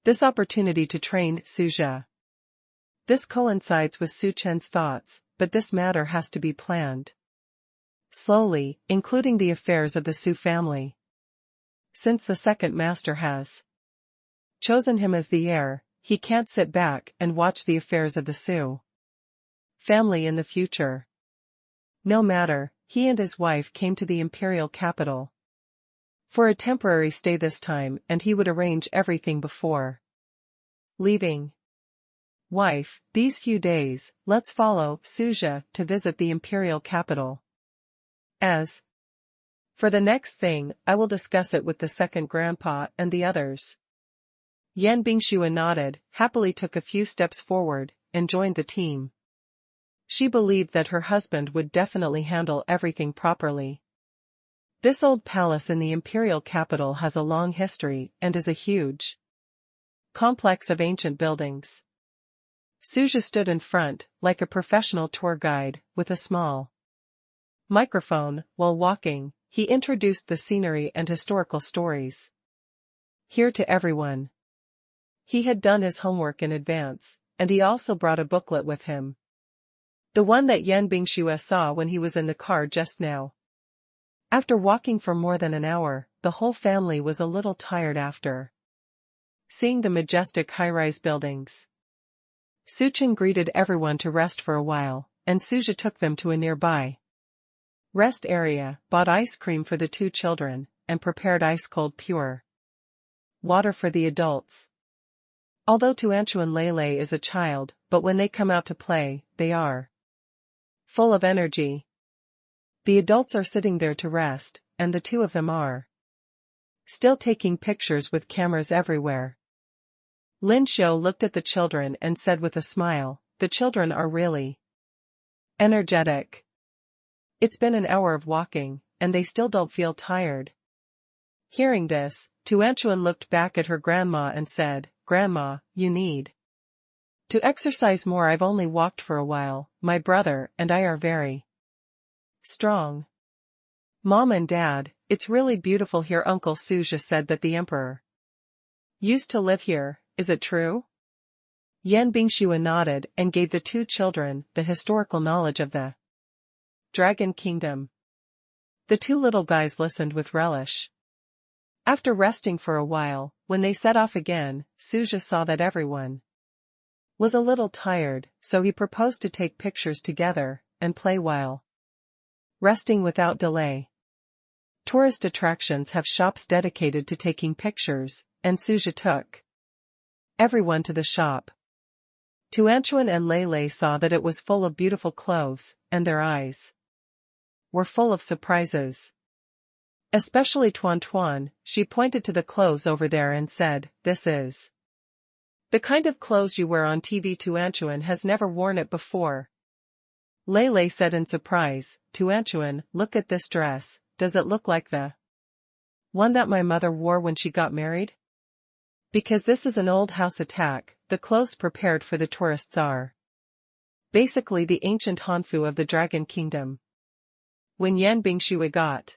this opportunity to train Suja. This coincides with Su Chen's thoughts, but this matter has to be planned slowly, including the affairs of the Su family. Since the second master has chosen him as the heir, he can't sit back and watch the affairs of the Su family in the future. No matter, he and his wife came to the imperial capital for a temporary stay this time, and he would arrange everything before leaving. Wife, these few days, let's follow Suja to visit the imperial capital. As for the next thing, I will discuss it with the second grandpa and the others. Yan Bingxue nodded, happily took a few steps forward, and joined the team. She believed that her husband would definitely handle everything properly. This old palace in the imperial capital has a long history and is a huge complex of ancient buildings. Suja stood in front, like a professional tour guide, with a small microphone. While walking, he introduced the scenery and historical stories here to everyone. He had done his homework in advance, and he also brought a booklet with him. The one that Yan Bingxue saw when he was in the car just now. After walking for more than an hour, the whole family was a little tired after seeing the majestic high-rise buildings. Su Chen greeted everyone to rest for a while, and Suja took them to a nearby rest area, bought ice cream for the two children, and prepared ice-cold pure water for the adults. Although Tuanchu and Lele is a child, but when they come out to play, they are full of energy. The adults are sitting there to rest, and the two of them are still taking pictures with cameras everywhere. Lin Xiu looked at the children and said with a smile, "The children are really energetic. It's been an hour of walking, and they still don't feel tired." Hearing this, Tuanchuan looked back at her grandma and said, "Grandma, you need to exercise more. I've only walked for a while, my brother and I are very strong." "Mom and Dad, it's really beautiful here." Uncle Suja said that the emperor used to live here, is it true? Yan Bingxue nodded and gave the two children the historical knowledge of the Dragon Kingdom. The two little guys listened with relish. After resting for a while, when they set off again, Suja saw that everyone was a little tired, so he proposed to take pictures together and play while resting without delay. Tourist attractions have shops dedicated to taking pictures, and Suja took everyone to the shop. Tuanchuan and Lei saw that it was full of beautiful clothes, and their eyes were full of surprises. Especially Tuan, she pointed to the clothes over there and said, "This is the kind of clothes you wear on TV." Tuanchuan has never worn it before. Lei said in surprise, "Tuanchuan, look at this dress, does it look like the one that my mother wore when she got married?" Because this is an old house attack, the clothes prepared for the tourists are basically the ancient Hanfu of the Dragon Kingdom. When Yan Bingxue got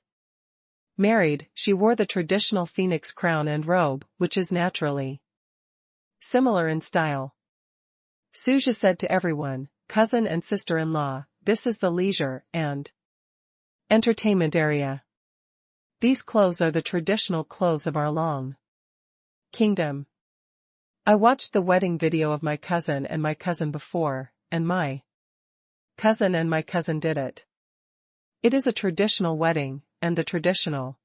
married, she wore the traditional phoenix crown and robe, which is naturally similar in style. Suja said to everyone, "Cousin and sister-in-law, this is the leisure and entertainment area. These clothes are the traditional clothes of our long kingdom. I watched the wedding video of my cousin and my cousin before, and my cousin and my cousin did it. It is a traditional wedding, and the traditional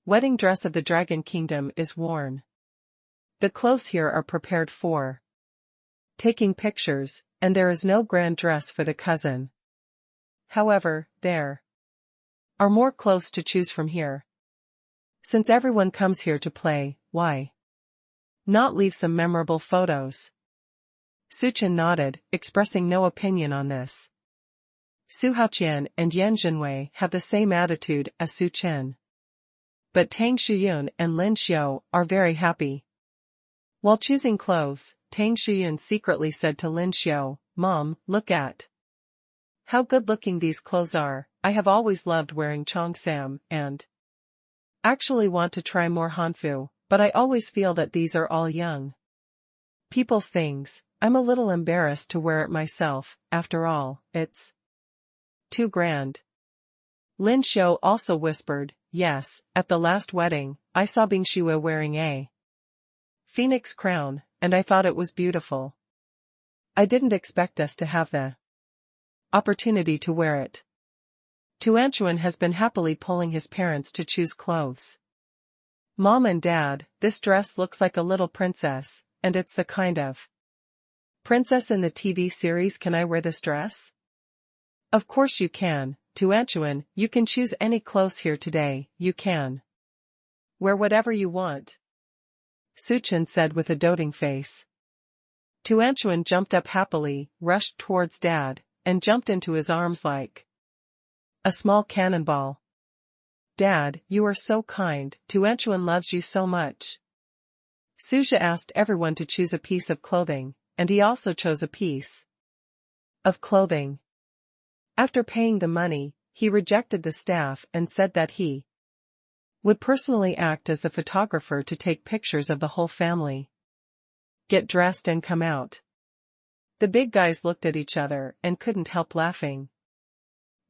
wedding dress of the Dragon Kingdom is worn. The clothes here are prepared for taking pictures, and there is no grand dress for the cousin. However, there are more clothes to choose from here. Since everyone comes here to play, why not leave some memorable photos?" Suchen nodded, expressing no opinion on this. Su Haoqian and Yan Jinwei have the same attitude as Su Chen. But Tang Shuyun and Lin Xiu are very happy. While choosing clothes, Tang Shuyun secretly said to Lin Xiu, "Mom, look at how good-looking these clothes are. I have always loved wearing cheongsam and actually want to try more Hanfu, but I always feel that these are all young people's things. I'm a little embarrassed to wear it myself, after all, it's too grand." Lin Xiu also whispered, "Yes, at the last wedding, I saw Bingxue wearing a phoenix crown, and I thought it was beautiful. I didn't expect us to have the opportunity to wear it." Tuanchuan has been happily pulling his parents to choose clothes. "Mom and Dad, this dress looks like a little princess, and it's the kind of princess in the TV series. Can I wear this dress?" "Of course you can, Tuanchuan, you can choose any clothes here today, you can wear whatever you want," Suchen said with a doting face. Tuanchuan jumped up happily, rushed towards Dad, and jumped into his arms like a small cannonball. "Dad, you are so kind, Tuanchuan loves you so much." Suja asked everyone to choose a piece of clothing, and he also chose a piece of clothing. After paying the money, he rejected the staff and said that he would personally act as the photographer to take pictures of the whole family. Get dressed and come out. The big guys looked at each other and couldn't help laughing.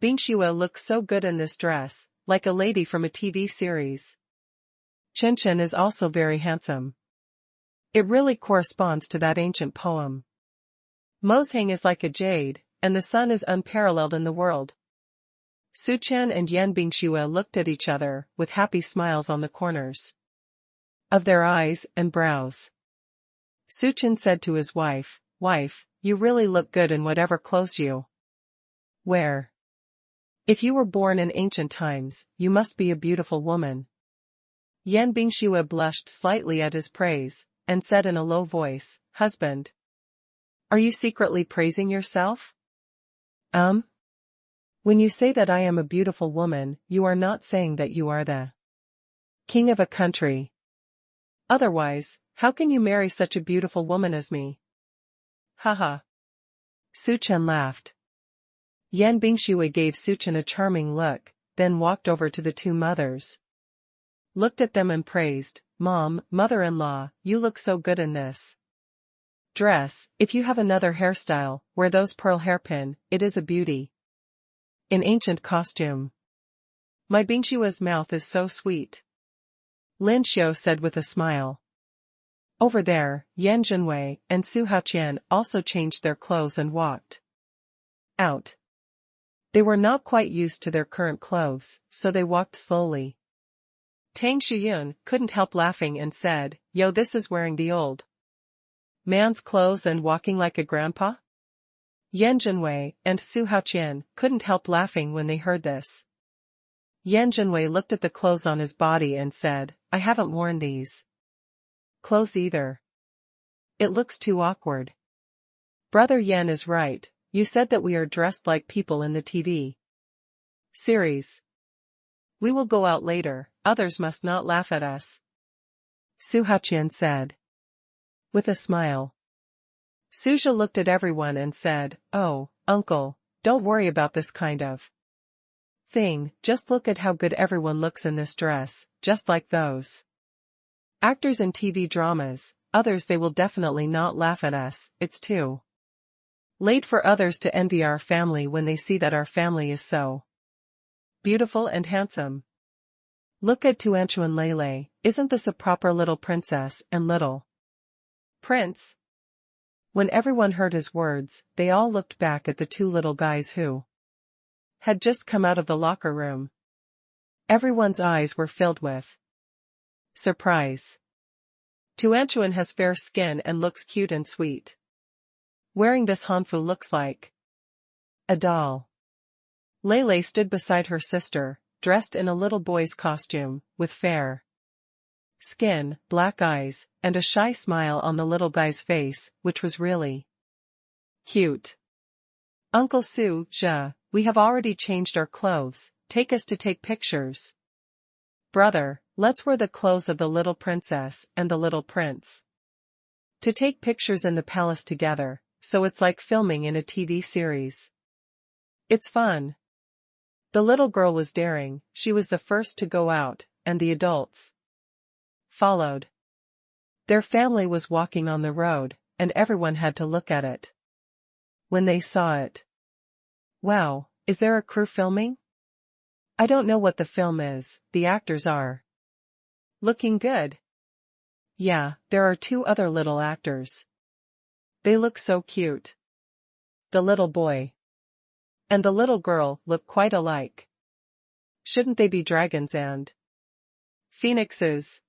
Bingxue looks so good in this dress, like a lady from a TV series. Chen Chen is also very handsome. It really corresponds to that ancient poem. Mozhang is like a jade, and the sun is unparalleled in the world. Su Chen and Yan Bingxue looked at each other with happy smiles on the corners of their eyes and brows. Su Chen said to his wife, "Wife, you really look good in whatever clothes you wear. If you were born in ancient times, you must be a beautiful woman." Yan Bingxue blushed slightly at his praise, and said in a low voice, "Husband. Are you secretly praising yourself?" When you say that I am a beautiful woman, you are not saying that you are the king of a country. Otherwise, how can you marry such a beautiful woman as me? Haha. Su Chen laughed. Yan Bingshui gave Su Chen a charming look, then walked over to the two mothers. Looked at them and praised, "Mom, mother-in-law, you look so good in this dress. If you have another hairstyle, wear those pearl hairpin, it is a beauty. In ancient costume. My Bingshua's mouth is so sweet," Lin Xiu said with a smile. Over there, Yan Zhenwei and Su Haoqian also changed their clothes and walked out. They were not quite used to their current clothes, so they walked slowly. Tang Shiyun couldn't help laughing and said, "Yo, this is wearing the old man's clothes and walking like a grandpa?" Yan Zhenwei and Su Haoqian couldn't help laughing when they heard this. Yan Zhenwei looked at the clothes on his body and said, "I haven't worn these clothes either. It looks too awkward." Brother Yan is right, you said that we are dressed like people in the TV series. We will go out later, others must not laugh at us, Su Haoqian said. With a smile. Suzha looked at everyone and said, "Oh, uncle, don't worry about this kind of thing, just look at how good everyone looks in this dress, just like those actors in TV dramas, others they will definitely not laugh at us, it's too late for others to envy our family when they see that our family is so beautiful and handsome. Look at Tuanchuan Lele, isn't this a proper little princess and little prince?" When everyone heard his words, they all looked back at the two little guys who had just come out of the locker room. Everyone's eyes were filled with surprise. Tuanchuan has fair skin and looks cute and sweet. Wearing this hanfu looks like a doll. Lele stood beside her sister, dressed in a little boy's costume, with fair skin, black eyes, and a shy smile on the little guy's face, which was really cute. "Uncle Su, Zhe, we have already changed our clothes, take us to take pictures. Brother, let's wear the clothes of the little princess and the little prince to take pictures in the palace together, so it's like filming in a TV series. It's fun." The little girl was daring, she was the first to go out, and the adults followed. Their family was walking on the road, and everyone had to look at it. When they saw it. Wow, is there a crew filming? I don't know what the film is, the actors are looking good. Yeah, there are two other little actors. They look so cute. The little boy and the little girl look quite alike. Shouldn't they be dragons and phoenixes?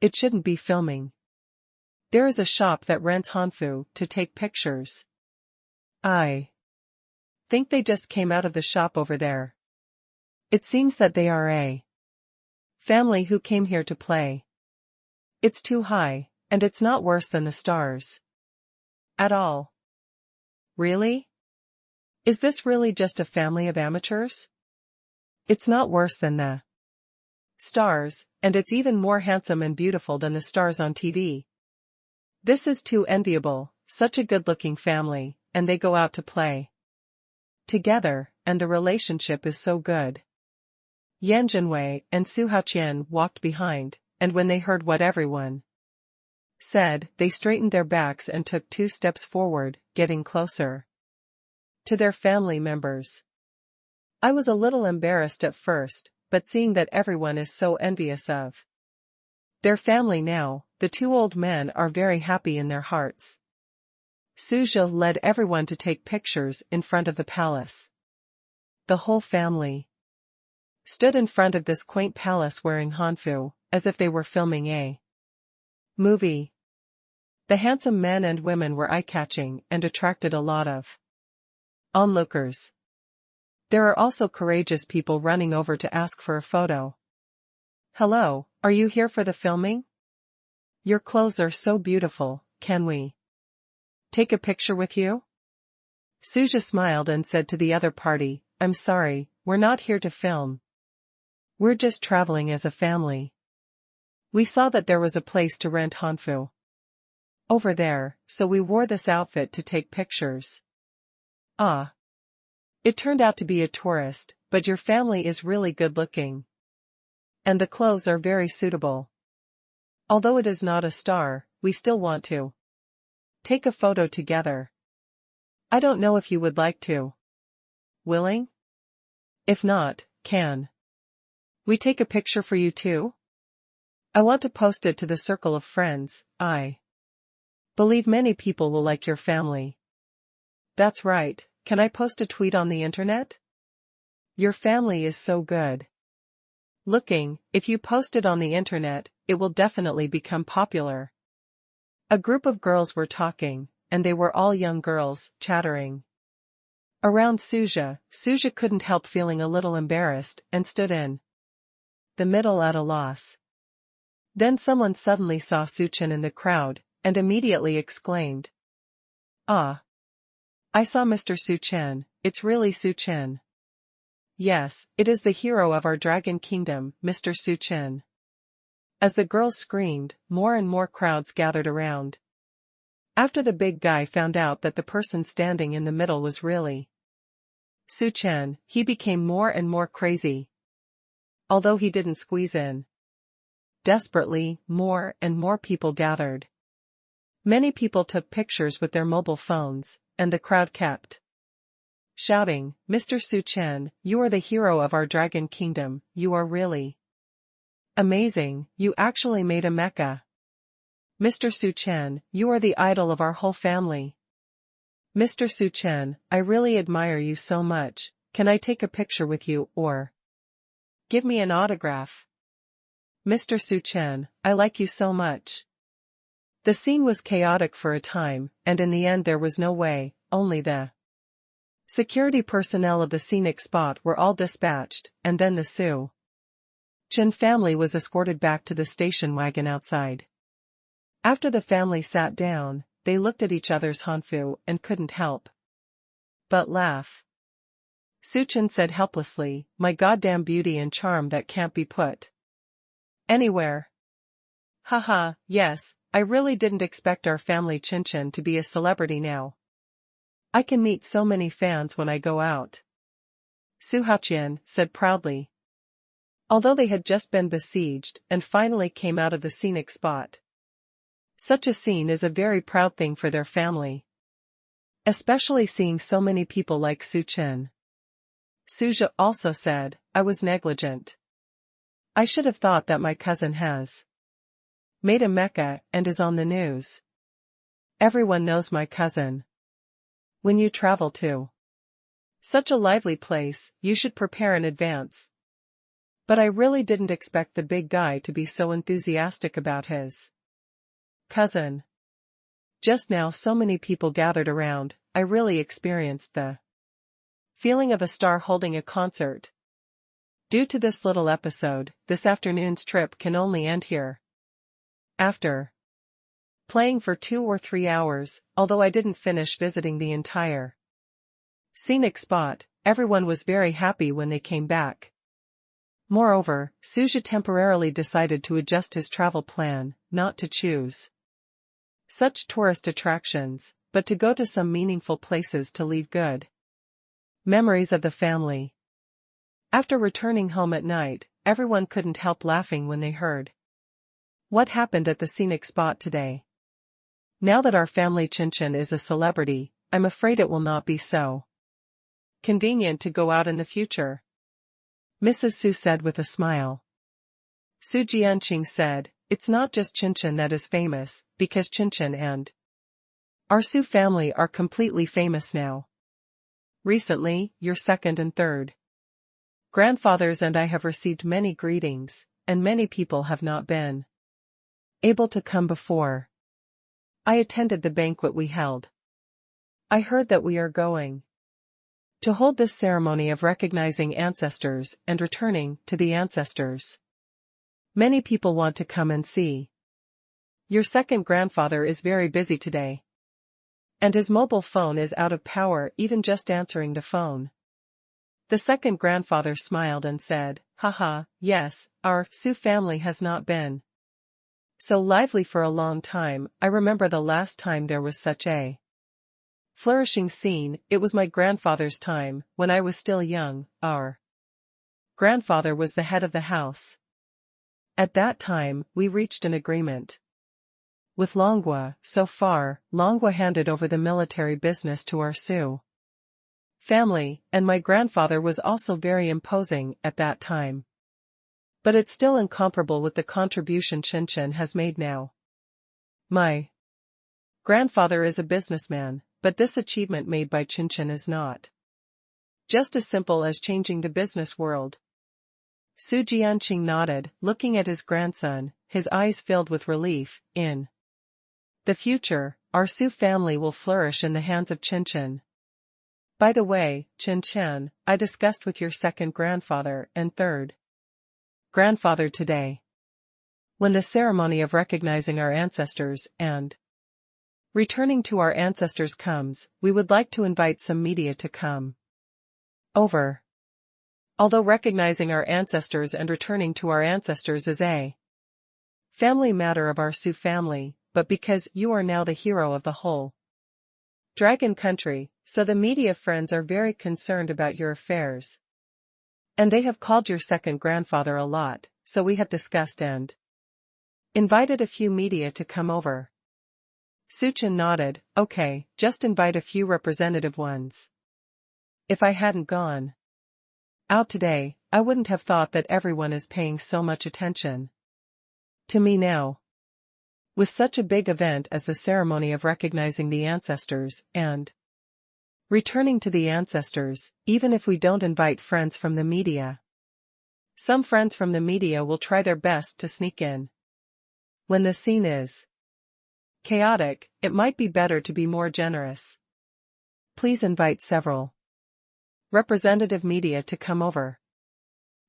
It shouldn't be filming. There is a shop that rents hanfu to take pictures. I think they just came out of the shop over there. It seems that they are a family who came here to play. It's too high, and it's not worse than the stars at all. Really? Is this really just a family of amateurs? It's not worse than the stars, and it's even more handsome and beautiful than the stars on TV. This is too enviable, such a good-looking family, and they go out to play together, and the relationship is so good. Yan Zhenwei and Su Haoqian walked behind, and when they heard what everyone said, they straightened their backs and took 2 steps forward, getting closer to their family members. I was a little embarrassed at first, but seeing that everyone is so envious of their family now, the 2 old men are very happy in their hearts. Su Zhe led everyone to take pictures in front of the palace. The whole family stood in front of this quaint palace wearing hanfu, as if they were filming a movie. The handsome men and women were eye-catching and attracted a lot of onlookers. There are also courageous people running over to ask for a photo. Hello, are you here for the filming? Your clothes are so beautiful, can we take a picture with you? Suja smiled and said to the other party, I'm sorry, we're not here to film. We're just traveling as a family. We saw that there was a place to rent Hanfu over there, so we wore this outfit to take pictures. Ah. It turned out to be a tourist, but your family is really good looking. And the clothes are very suitable. Although it is not a star, we still want to take a photo together. I don't know if you would like to. Willing? If not, can we take a picture for you too? I want to post it to the circle of friends. I believe many people will like your family. That's right, can I post a tweet on the internet? Your family is so good looking, if you post it on the internet, it will definitely become popular. A group of girls were talking, and they were all young girls, chattering around Suja. Suja couldn't help feeling a little embarrassed, and stood in the middle at a loss. Then someone suddenly saw Suchen in the crowd, and immediately exclaimed, Ah! I saw Mr. Suchen, it's really Suchen. Yes, it is the hero of our dragon kingdom, Mr. Suchen. As the girls screamed, more and more crowds gathered around. After the big guy found out that the person standing in the middle was really Suchen, he became more and more crazy. Although he didn't squeeze in desperately, more and more people gathered. Many people took pictures with their mobile phones, and the crowd kept shouting, Mr. Suchen, you are the hero of our dragon kingdom, you are really amazing, you actually made a mecha. Mr. Suchen, you are the idol of our whole family. Mr. Suchen, I really admire you so much, can I take a picture with you or give me an autograph? Mr. Suchen, I like you so much. The scene was chaotic for a time, and in the end there was no way, only the security personnel of the scenic spot were all dispatched, and then the Suchen family was escorted back to the station wagon outside. After the family sat down, they looked at each other's Hanfu and couldn't help but laugh. Suchen said helplessly, my goddamn beauty and charm that can't be put anywhere. Haha, yes, I really didn't expect our family Chinchin to be a celebrity now. I can meet so many fans when I go out. Su Haqian said proudly. Although they had just been besieged and finally came out of the scenic spot. Such a scene is a very proud thing for their family. Especially seeing so many people like Suchen. Suja also said, I was negligent. I should have thought that my cousin has made a mecha and is on the news. Everyone knows my cousin. When you travel to such a lively place, you should prepare in advance. But I really didn't expect the big guy to be so enthusiastic about his cousin. Just now so many people gathered around, I really experienced the feeling of a star holding a concert. Due to this little episode, this afternoon's trip can only end here. After playing for 2 or 3 hours, although I didn't finish visiting the entire scenic spot, everyone was very happy when they came back. Moreover, Suja temporarily decided to adjust his travel plan, not to choose such tourist attractions, but to go to some meaningful places to leave good memories of the family. After returning home at night, everyone couldn't help laughing when they heard what happened at the scenic spot today. Now that our family Chinchin is a celebrity, I'm afraid it will not be so convenient to go out in the future. Mrs. Su said with a smile. Su Jianqing said, it's not just Chinchin that is famous, because Chinchin and our Su family are completely famous now. Recently, your second and third grandfathers and I have received many greetings, and many people have not been able to come before. I attended the banquet we held. I heard that we are going to hold this ceremony of recognizing ancestors and returning to the ancestors. Many people want to come and see Your second grandfather is very busy today. And his mobile phone is out of power even just answering the phone. The second grandfather smiled and said, haha, yes, our Su family has not been so lively for a long time. I remember the last time there was such a flourishing scene. It was my grandfather's time, when I was still young. Our grandfather was the head of the house. At that time, we reached an agreement with Longwa. So far, Longwa handed over the military business to our Su family, and my grandfather was also very imposing at that time. But it's still incomparable with the contribution Chen has made now. My grandfather is a businessman, but this achievement made by Chen is not just as simple as changing the business world. Su Jianqing nodded, looking at his grandson, his eyes filled with relief. In the future, our Su family will flourish in the hands of Chen. By the way, Chen, I discussed with your second grandfather and third grandfather today. When the ceremony of recognizing our ancestors and returning to our ancestors comes, we would like to invite some media to come over. Although recognizing our ancestors and returning to our ancestors is a family matter of our Su family, but because you are now the hero of the whole Dragon Country, so the media friends are very concerned about your affairs. And they have called your second grandfather a lot, so we have discussed and invited a few media to come over. Su Chen nodded, okay, just invite a few representative ones. If I hadn't gone out today, I wouldn't have thought that everyone is paying so much attention to me now. With such a big event as the ceremony of recognizing the ancestors and returning to the ancestors, even if we don't invite friends from the media, some friends from the media will try their best to sneak in. When the scene is chaotic, it might be better to be more generous. Please invite several representative media to come over.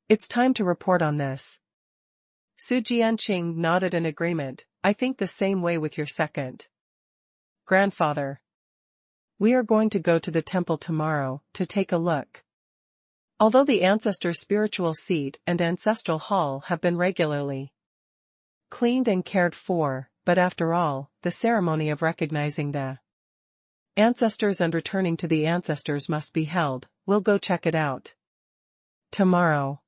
It's time to report on this. Su Jianqing nodded in agreement. I think the same way with your second grandfather. We are going to go to the temple tomorrow to take a look. Although the ancestor's spiritual seat and ancestral hall have been regularly cleaned and cared for, but after all, the ceremony of recognizing the ancestors and returning to the ancestors must be held. We'll go check it out tomorrow.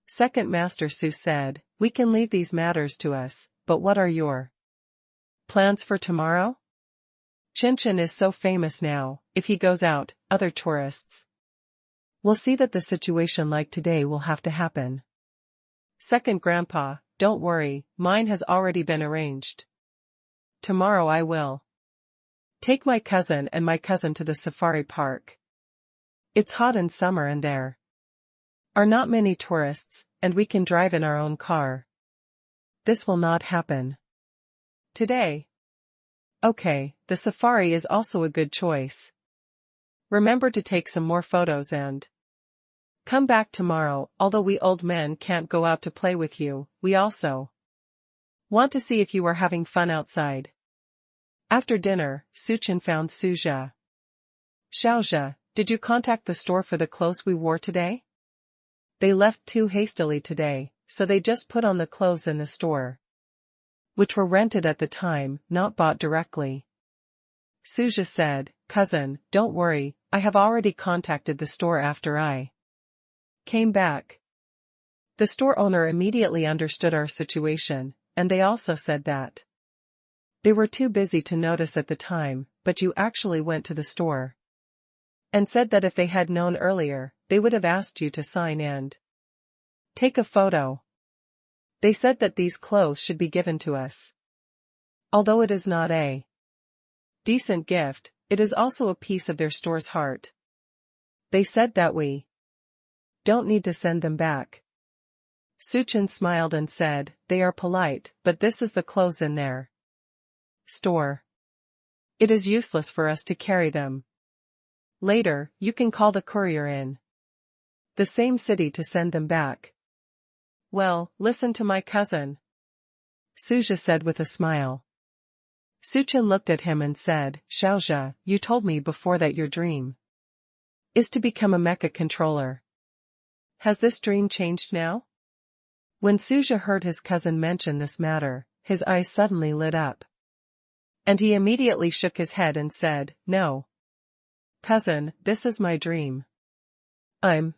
Second Master Su said, we can leave these matters to us, but what are your plans for tomorrow? Chen is so famous now, if he goes out, other tourists will see that the situation like today will have to happen. Second Grandpa, don't worry, mine has already been arranged. Tomorrow I will take my cousin and my cousin to the safari park. It's hot in summer and there are not many tourists, and we can drive in our own car. This will not happen today. Okay, the safari is also a good choice. Remember to take some more photos and come back tomorrow. Although we old men can't go out to play with you, we also want to see if you are having fun outside. After dinner, Su Chen found Suja. Xiaozhe, did you contact the store for the clothes we wore today? They left too hastily today, so they just put on the clothes in the store, which were rented at the time, not bought directly. Suja said, cousin, don't worry, I have already contacted the store after I came back. The store owner immediately understood our situation, and they also said that they were too busy to notice at the time, but you actually went to the store and said that if they had known earlier, they would have asked you to sign and take a photo. They said that these clothes should be given to us. Although it is not a decent gift, it is also a piece of their store's heart. They said that we don't need to send them back. Su Chen smiled and said, they are polite, but this is the clothes in their store. It is useless for us to carry them. Later, you can call the courier in the same city to send them back. Well, listen to my cousin. Suja said with a smile. Suchen looked at him and said, Xiaozhe, you told me before that your dream is to become a mecha controller. Has this dream changed now? When Suja heard his cousin mention this matter, his eyes suddenly lit up. And he immediately shook his head and said, No. Cousin, this is my dream. I'm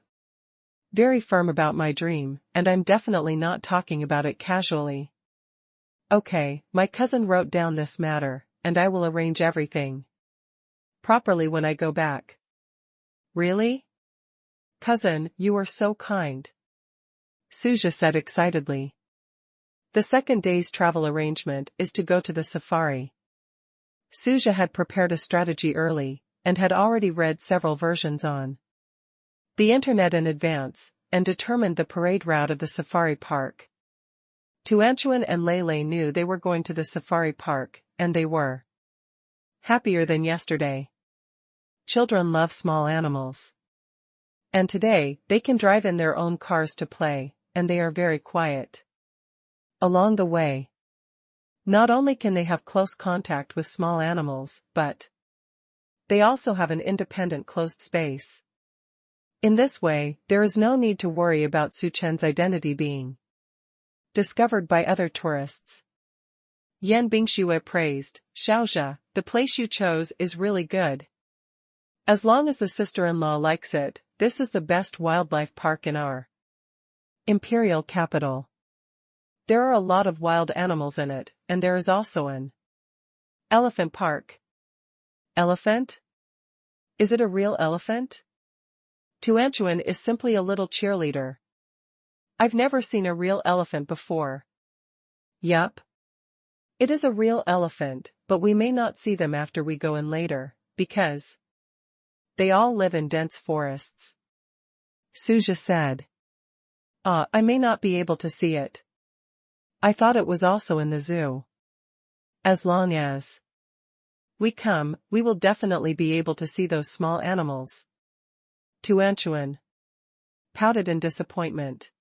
very firm about my dream, and I'm definitely not talking about it casually. Okay, my cousin wrote down this matter, and I will arrange everything properly when I go back. Really? Cousin, you are so kind. Suja said excitedly. The second day's travel arrangement is to go to the safari. Suja had prepared a strategy early, and had already read several versions on the internet in advance, and determined the parade route of the safari park. Tuanchuan and Lei knew they were going to the safari park, and they were happier than yesterday. Children love small animals. And today, they can drive in their own cars to play, and they are very quiet. Along the way, not only can they have close contact with small animals, but they also have an independent closed space. In this way, there is no need to worry about Suchen's identity being discovered by other tourists. Yan Bingxue praised, Xiaozhe, the place you chose is really good. As long as the sister-in-law likes it, this is the best wildlife park in our imperial capital. There are a lot of wild animals in it, and there is also an elephant park. Elephant? Is it a real elephant? Tuanchuan is simply a little cheerleader. I've never seen a real elephant before. Yup. It is a real elephant, but we may not see them after we go in later, because they all live in dense forests. Suja said. I may not be able to see it. I thought it was also in the zoo. As long as we come, we will definitely be able to see those small animals. Tuanchuan pouted in disappointment.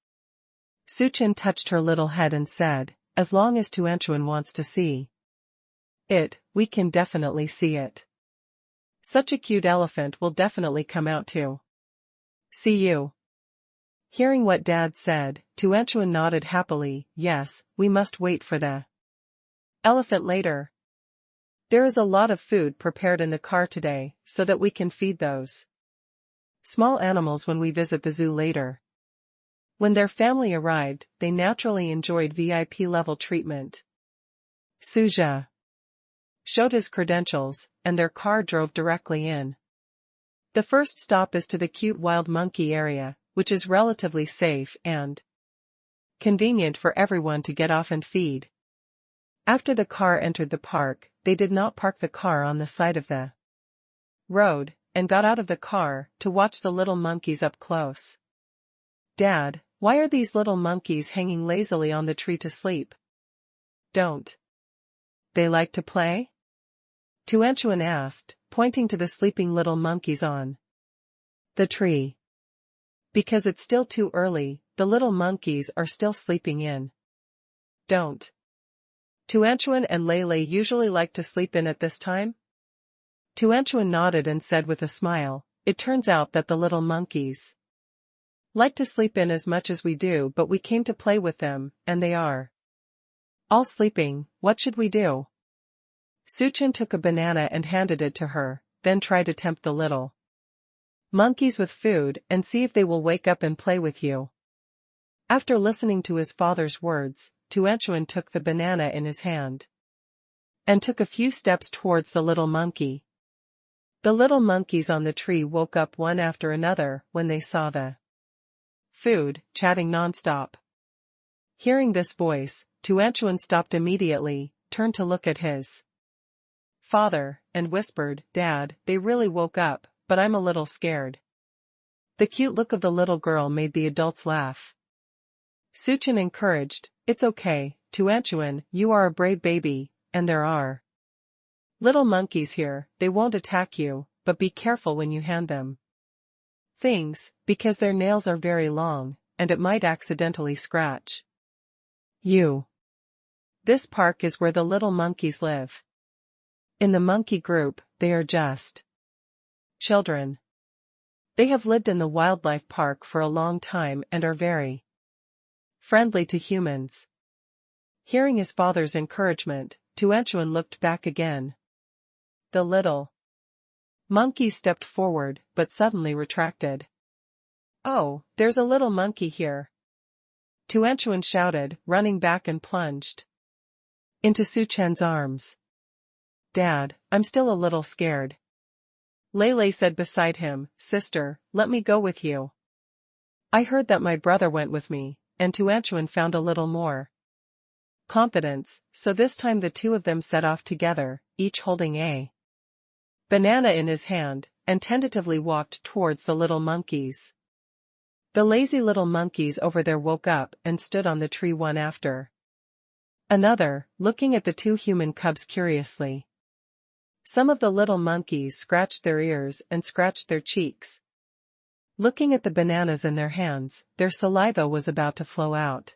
Suchen touched her little head and said, as long as Tuanchuan wants to see it, we can definitely see it. Such a cute elephant will definitely come out to see you. Hearing what Dad said, Tuanchuan nodded happily, yes, we must wait for the elephant later. There is a lot of food prepared in the car today, so that we can feed those small animals when we visit the zoo later. When their family arrived, they naturally enjoyed VIP-level treatment. Suja showed his credentials, and their car drove directly in. The first stop is to the cute wild monkey area, which is relatively safe and convenient for everyone to get off and feed. After the car entered the park, they did not park the car on the side of the road, and got out of the car to watch the little monkeys up close. Dad, why are these little monkeys hanging lazily on the tree to sleep? Don't they like to play? Tuanchuan asked, pointing to the sleeping little monkeys on the tree. Because it's still too early, the little monkeys are still sleeping in. Don't Tuanchuan and Lei usually like to sleep in at this time? Tuanchuan nodded and said with a smile, it turns out that the little monkeys like to sleep in as much as we do, but we came to play with them, and they are all sleeping. What should we do? Suchen took a banana and handed it to her, then tried to tempt the little monkeys with food and see if they will wake up and play with you. After listening to his father's words, Tuanchuan took the banana in his hand and took a few steps towards the little monkey. The little monkeys on the tree woke up one after another when they saw the food, chatting nonstop. Hearing this voice, Tuanchuan stopped immediately, turned to look at his father, and whispered, Dad, they really woke up, but I'm a little scared. The cute look of the little girl made the adults laugh. Suchen encouraged, it's okay, Tuanchuan, you are a brave baby, and there are little monkeys here, they won't attack you, but be careful when you hand them things, because their nails are very long, and it might accidentally scratch you. This park is where the little monkeys live. In the monkey group, they are just children. They have lived in the wildlife park for a long time and are very friendly to humans. Hearing his father's encouragement, Tuanchuan looked back again. The little monkeys stepped forward, but suddenly retracted. "Oh, there's a little monkey here!" Tuanchuan shouted, running back and plunged into Su Chen's arms. "Dad, I'm still a little scared." Lei said beside him, "Sister, let me go with you. I heard that my brother went with me," and Tuanchuan found a little more confidence, so this time the two of them set off together, each holding a banana in his hand, and tentatively walked towards the little monkeys. The lazy little monkeys over there woke up and stood on the tree one after another, looking at the two human cubs curiously. Some of the little monkeys scratched their ears and scratched their cheeks. Looking at the bananas in their hands, their saliva was about to flow out.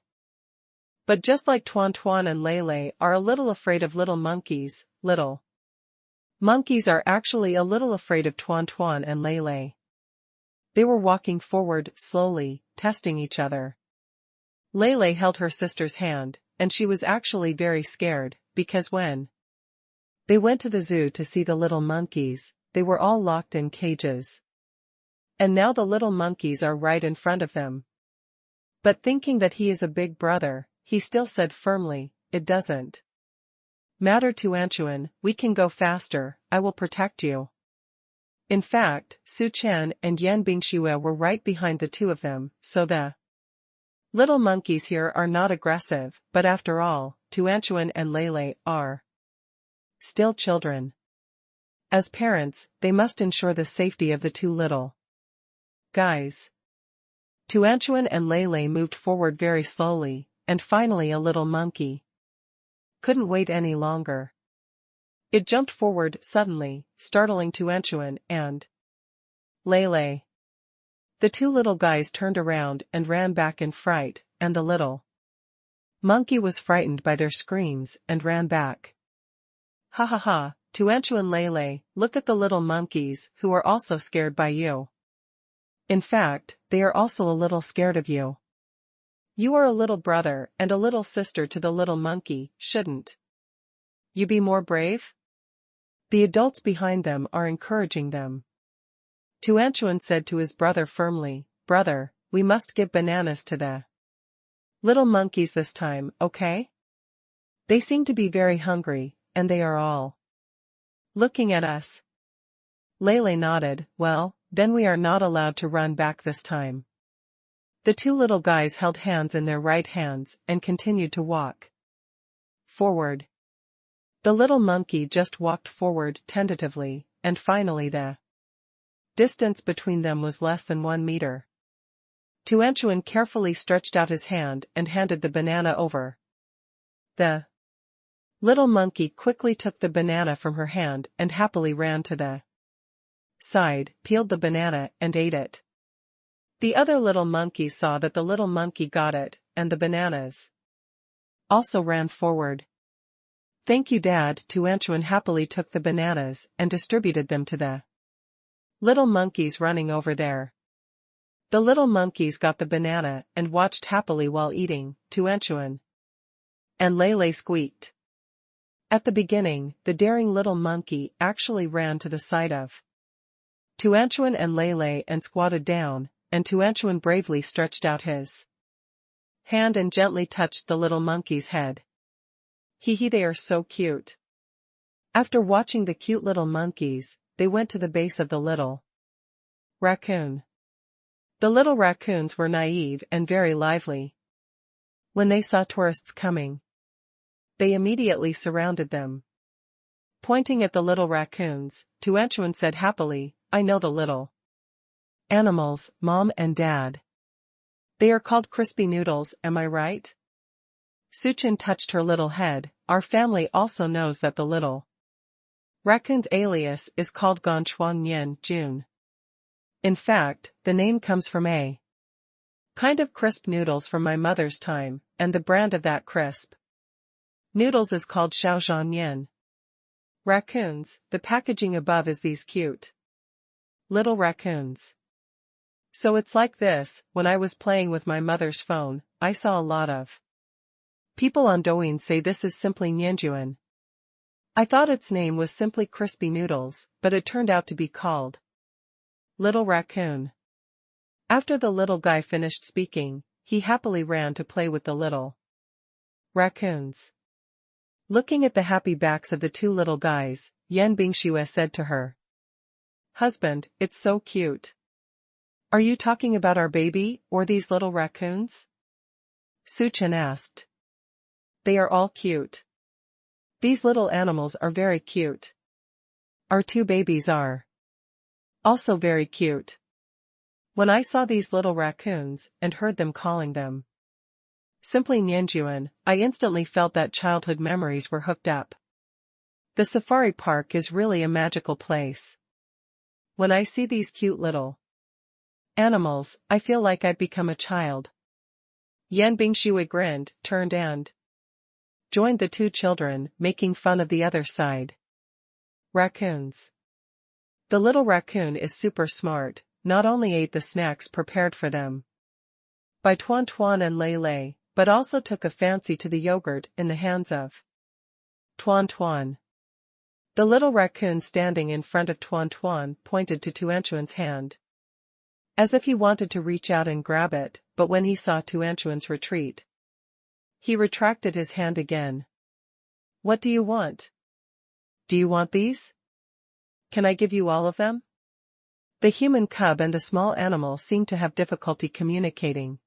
But just like Tuan Tuan and Lei are a little afraid of little monkeys are actually a little afraid of Tuan Tuan and Lei. They were walking forward, slowly, testing each other. Lei held her sister's hand, and she was actually very scared, because when they went to the zoo to see the little monkeys, they were all locked in cages. And now the little monkeys are right in front of them. But thinking that he is a big brother, he still said firmly, "It doesn't matter, Tuanchuan, we can go faster, I will protect you." In fact, Su Chen and Yan Bingxue were right behind the two of them, so the little monkeys here are not aggressive, but after all, Tuanchuan and Lei are still children. As parents, they must ensure the safety of the two little guys. Tuanchuan and Lei moved forward very slowly, and finally a little monkey couldn't wait any longer. It jumped forward suddenly, startling Tuanchuan and Lei. The two little guys turned around and ran back in fright, and the little monkey was frightened by their screams and ran back. "Ha ha ha, Tuanchuan Lei, look at the little monkeys who are also scared by you. In fact, they are also a little scared of you. You are a little brother and a little sister to the little monkey, shouldn't you be more brave?" The adults behind them are encouraging them. Tuanchuan said to his brother firmly, "Brother, we must give bananas to the little monkeys this time, okay? They seem to be very hungry, and they are all looking at us." Lei nodded, "Well, then we are not allowed to run back this time." The two little guys held hands in their right hands and continued to walk forward. The little monkey just walked forward tentatively, and finally the distance between them was less than 1 meter. Tuanchuan carefully stretched out his hand and handed the banana over. The little monkey quickly took the banana from her hand and happily ran to the side, peeled the banana and ate it. The other little monkeys saw that the little monkey got it, and the bananas also ran forward. "Thank you, Dad." Tuanchuan happily took the bananas and distributed them to the little monkeys running over there. The little monkeys got the banana and watched happily while eating. Tuanchuan and Lei squeaked. At the beginning, the daring little monkey actually ran to the side of Tuanchuan and Lei and squatted down, and Tuanchuan bravely stretched out his hand and gently touched the little monkey's head. Hee, they are so cute. After watching the cute little monkeys, they went to the base of the little raccoon. The little raccoons were naive and very lively. When they saw tourists coming, they immediately surrounded them. Pointing at the little raccoons, Tuanchuan said happily, "I know the little animals, Mom and Dad. They are called crispy noodles, am I right?" Su Chen touched her little head. "Our family also knows that the little raccoon's alias is called Gan Chuang Nian Jun. In fact, the name comes from a kind of crisp noodles from my mother's time, and the brand of that crisp Noodles is called Xiaozhanyan. Raccoons, the packaging above is these cute little raccoons. So it's like this. When I was playing with my mother's phone, I saw a lot of people on Douyin say this is simply Nianjuan. I thought its name was simply Crispy Noodles, but it turned out to be called Little Raccoon. After the little guy finished speaking, he happily ran to play with the little raccoons. Looking at the happy backs of the two little guys, Yan Bingxue said to her husband, "It's so cute." "Are you talking about our baby, or these little raccoons?" Su Chen asked. "They are all cute. These little animals are very cute. Our two babies are also very cute." When I saw these little raccoons, and heard them calling them simply Nianjuan, I instantly felt that childhood memories were hooked up. The safari park is really a magical place. When I see these cute little animals, I feel like I've become a child. Yan Bingxue grinned, turned and joined the two children, making fun of the other side raccoons. The little raccoon is super smart, not only ate the snacks prepared for them by Tuan Tuan and Lei Lei, but also took a fancy to the yogurt in the hands of Tuan Tuan. The little raccoon standing in front of Tuan Tuan pointed to Tuanchuan's hand, as if he wanted to reach out and grab it, but when he saw Tuanchuan's retreat, he retracted his hand again. "What do you want? Do you want these? Can I give you all of them?" The human cub and the small animal seemed to have difficulty communicating.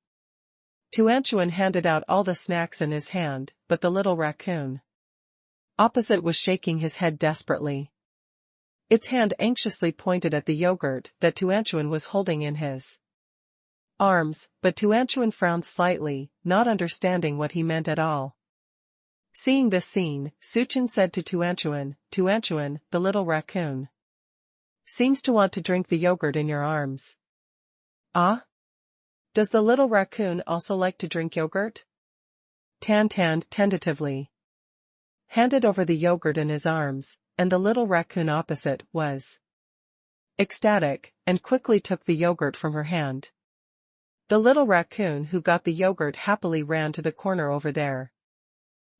Tuanchuan handed out all the snacks in his hand, but the little raccoon opposite was shaking his head desperately. Its hand anxiously pointed at the yogurt that Tuanchuan was holding in his arms, but Tuanchuan frowned slightly, not understanding what he meant at all. Seeing this scene, Su Chen said to Tuanchuan, "Tuanchuan, the little raccoon seems to want to drink the yogurt in your arms." "Ah? Does the little raccoon also like to drink yogurt?" Tan tentatively handed over the yogurt in his arms, and the little raccoon opposite was ecstatic, and quickly took the yogurt from her hand. The little raccoon who got the yogurt happily ran to the corner over there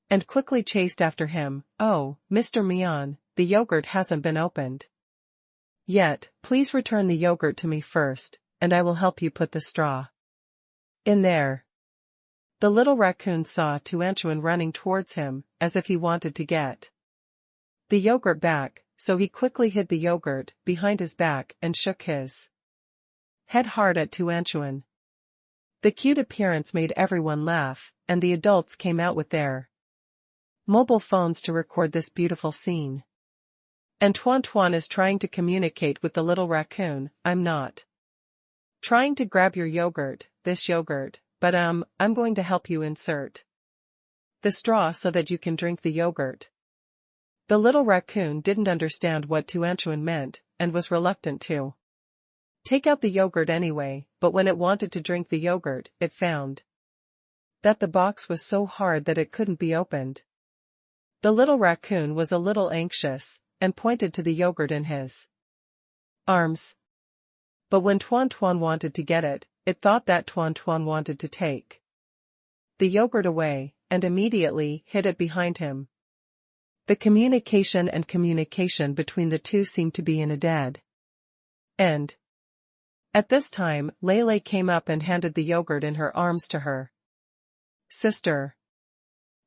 and quickly chased after him. "Oh, Mr. Mian, the yogurt hasn't been opened yet. Please return the yogurt to me first, and I will help you put the straw in there." The little raccoon saw Tuanchuan running towards him, as if he wanted to get the yogurt back, so he quickly hid the yogurt behind his back and shook his head hard at Tuanchuan. The cute appearance made everyone laugh, and the adults came out with their mobile phones to record this beautiful scene. And Tuan Tuan is trying to communicate with the little raccoon. "I'm not trying to grab your yogurt, this yogurt, but I'm going to help you insert the straw so that you can drink the yogurt." The little raccoon didn't understand what Tuanchuan meant, and was reluctant to take out the yogurt anyway, but when it wanted to drink the yogurt, it found that the box was so hard that it couldn't be opened. The little raccoon was a little anxious, and pointed to the yogurt in his arms. But when Tuan Tuan wanted to get it, it thought that Tuan Tuan wanted to take the yogurt away, and immediately hid it behind him. The communication between the two seemed to be in a dead end. At this time, Lei Lei came up and handed the yogurt in her arms to her sister.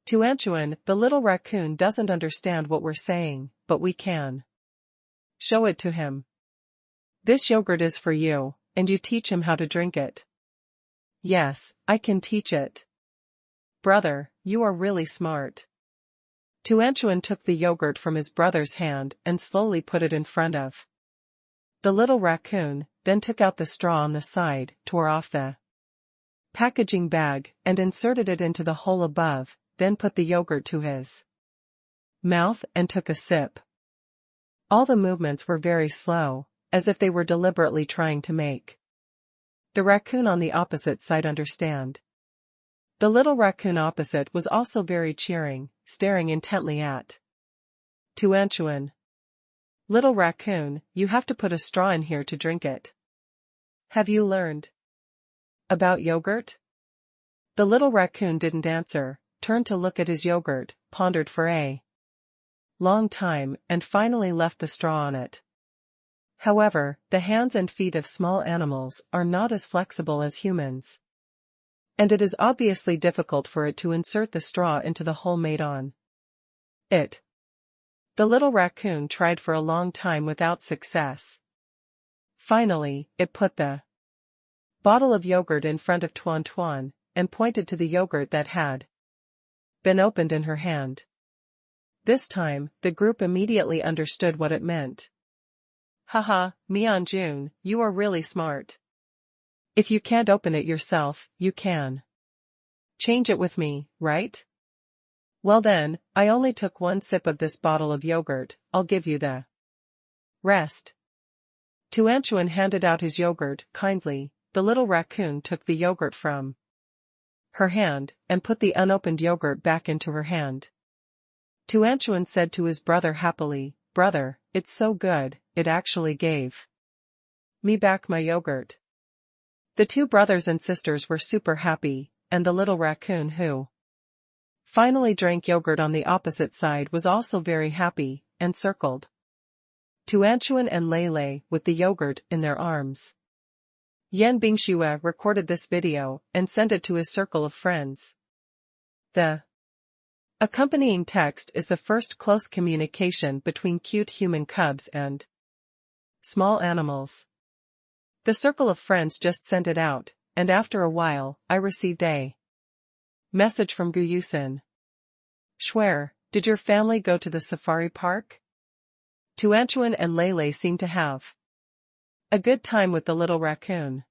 "Tuanchuan, the little raccoon doesn't understand what we're saying, but we can show it to him. This yogurt is for you, and you teach him how to drink it." "Yes, I can teach it. Brother, you are really smart." Tuanchuan took the yogurt from his brother's hand and slowly put it in front of the little raccoon, then took out the straw on the side, tore off the packaging bag, and inserted it into the hole above, then put the yogurt to his mouth and took a sip. All the movements were very slow, as if they were deliberately trying to make the raccoon on the opposite side understand. The little raccoon opposite was also very cheering, staring intently at Tuanchuan. Little raccoon, you have to put a straw in here to drink it. Have you learned about yogurt? The little raccoon didn't answer, turned to look at his yogurt, pondered for a long time, and finally left the straw on it. However, the hands and feet of small animals are not as flexible as humans. And it is obviously difficult for it to insert the straw into the hole made on it. The little raccoon tried for a long time without success. Finally, it put the bottle of yogurt in front of Tuan Tuan, and pointed to the yogurt that had been opened in her hand. This time, the group immediately understood what it meant. Haha, Mianjun, you are really smart. If you can't open it yourself, you can change it with me, right? Well then, I only took one sip of this bottle of yogurt, I'll give you the rest. Tuanchuan handed out his yogurt kindly. The little raccoon took the yogurt from her hand, and put the unopened yogurt back into her hand. Tuanchuan said to his brother happily, "Brother, it's so good, it actually gave me back my yogurt." The two brothers and sisters were super happy, and the little raccoon who finally drank yogurt on the opposite side was also very happy, and circled Tuanchuan and Lele with the yogurt in their arms. Yan Bingxue recorded this video and sent it to his circle of friends. The accompanying text is the first close communication between cute human cubs and small animals. The circle of friends just sent it out, and after a while, I received a message from Gu Yusin. Schwer, did your family go to the safari park? Tuanchuan and Lele seem to have a good time with the little raccoon.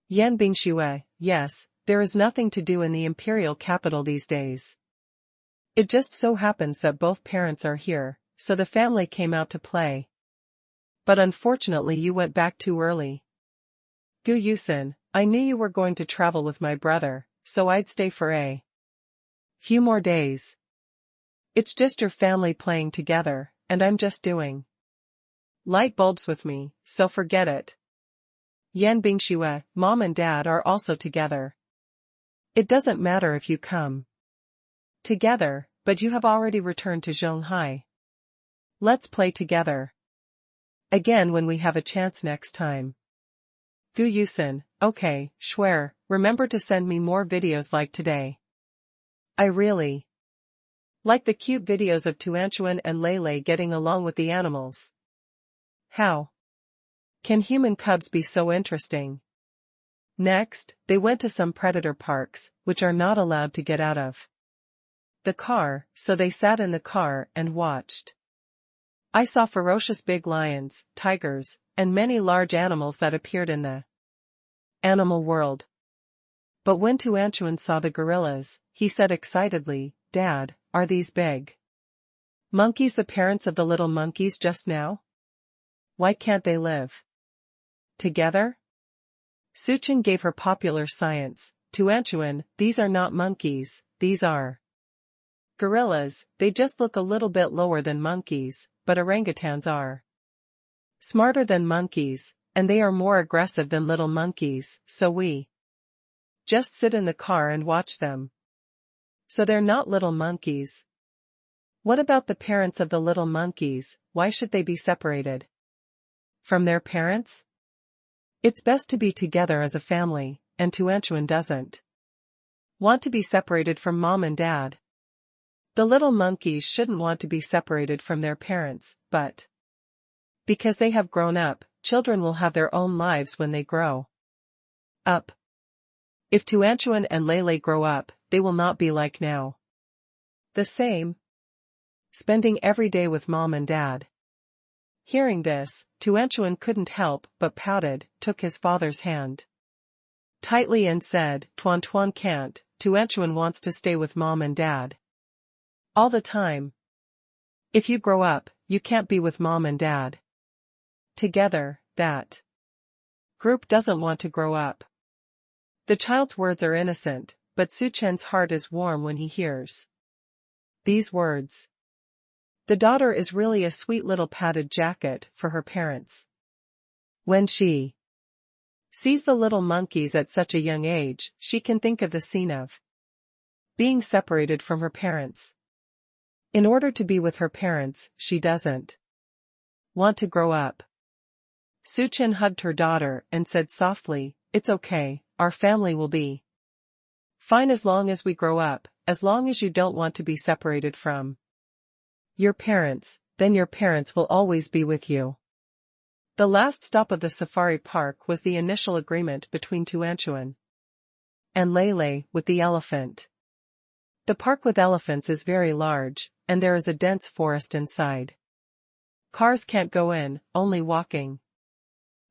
Yan Bingxue, yes, there is nothing to do in the imperial capital these days. It just so happens that both parents are here, so the family came out to play. But unfortunately you went back too early. Gu Yusin, I knew you were going to travel with my brother, so I'd stay for a few more days. It's just your family playing together, and I'm just doing light bulbs with me, so forget it. Yan Bingxue, Mom and Dad are also together. It doesn't matter if you come together, but you have already returned to Zhonghai. Let's play together again when we have a chance next time. Gu Yusin, okay, Schwer, remember to send me more videos like today. I really like the cute videos of Tuanchuan and Lele getting along with the animals. How can human cubs be so interesting? Next, they went to some predator parks, which are not allowed to get out of the car, so they sat in the car and watched. I saw ferocious big lions, tigers, and many large animals that appeared in the animal world. But when Tuanchuan saw the gorillas, he said excitedly, Dad, are these big monkeys the parents of the little monkeys just now? Why can't they live together? Suchin gave her popular science. Tuanchuan, these are not monkeys, these are gorillas, they just look a little bit lower than monkeys, but orangutans are smarter than monkeys, and they are more aggressive than little monkeys, so we just sit in the car and watch them. So they're not little monkeys. What about the parents of the little monkeys, why should they be separated from their parents? It's best to be together as a family, and Tuanchuan doesn't want to be separated from Mom and Dad. The little monkeys shouldn't want to be separated from their parents, but because they have grown up, children will have their own lives when they grow up. If Tuanchuan and Lele grow up, they will not be like now. The same. Spending every day with Mom and Dad. Hearing this, Tuanchuan couldn't help but pouted, took his father's hand tightly and said, Tuan Tuan can't, Tuanchuan wants to stay with Mom and Dad all the time. If you grow up, you can't be with Mom and Dad together, that group doesn't want to grow up. The child's words are innocent, but Suchen's heart is warm when he hears these words. The daughter is really a sweet little padded jacket for her parents. When she sees the little monkeys at such a young age, she can think of the scene of being separated from her parents. In order to be with her parents, she doesn't want to grow up. Su-chin hugged her daughter and said softly, "It's okay, our family will be fine as long as we grow up, as long as you don't want to be separated from your parents, then your parents will always be with you." The last stop of the safari park was the initial agreement between Tuanchuan and Lele with the elephant. The park with elephants is very large, and there is a dense forest inside. Cars can't go in, only walking.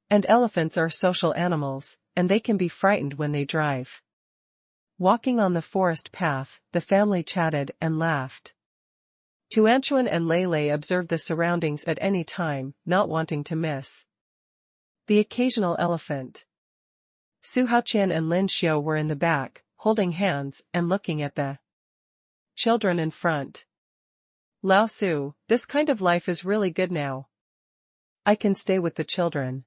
And elephants are social animals, and they can be frightened when they drive. Walking on the forest path, the family chatted and laughed. Tuanchuan and Lele observed the surroundings at any time, not wanting to miss the occasional elephant. Su Haoqian and Lin Xiu were in the back, holding hands and looking at the children in front. "Lao Su, this kind of life is really good now. I can stay with the children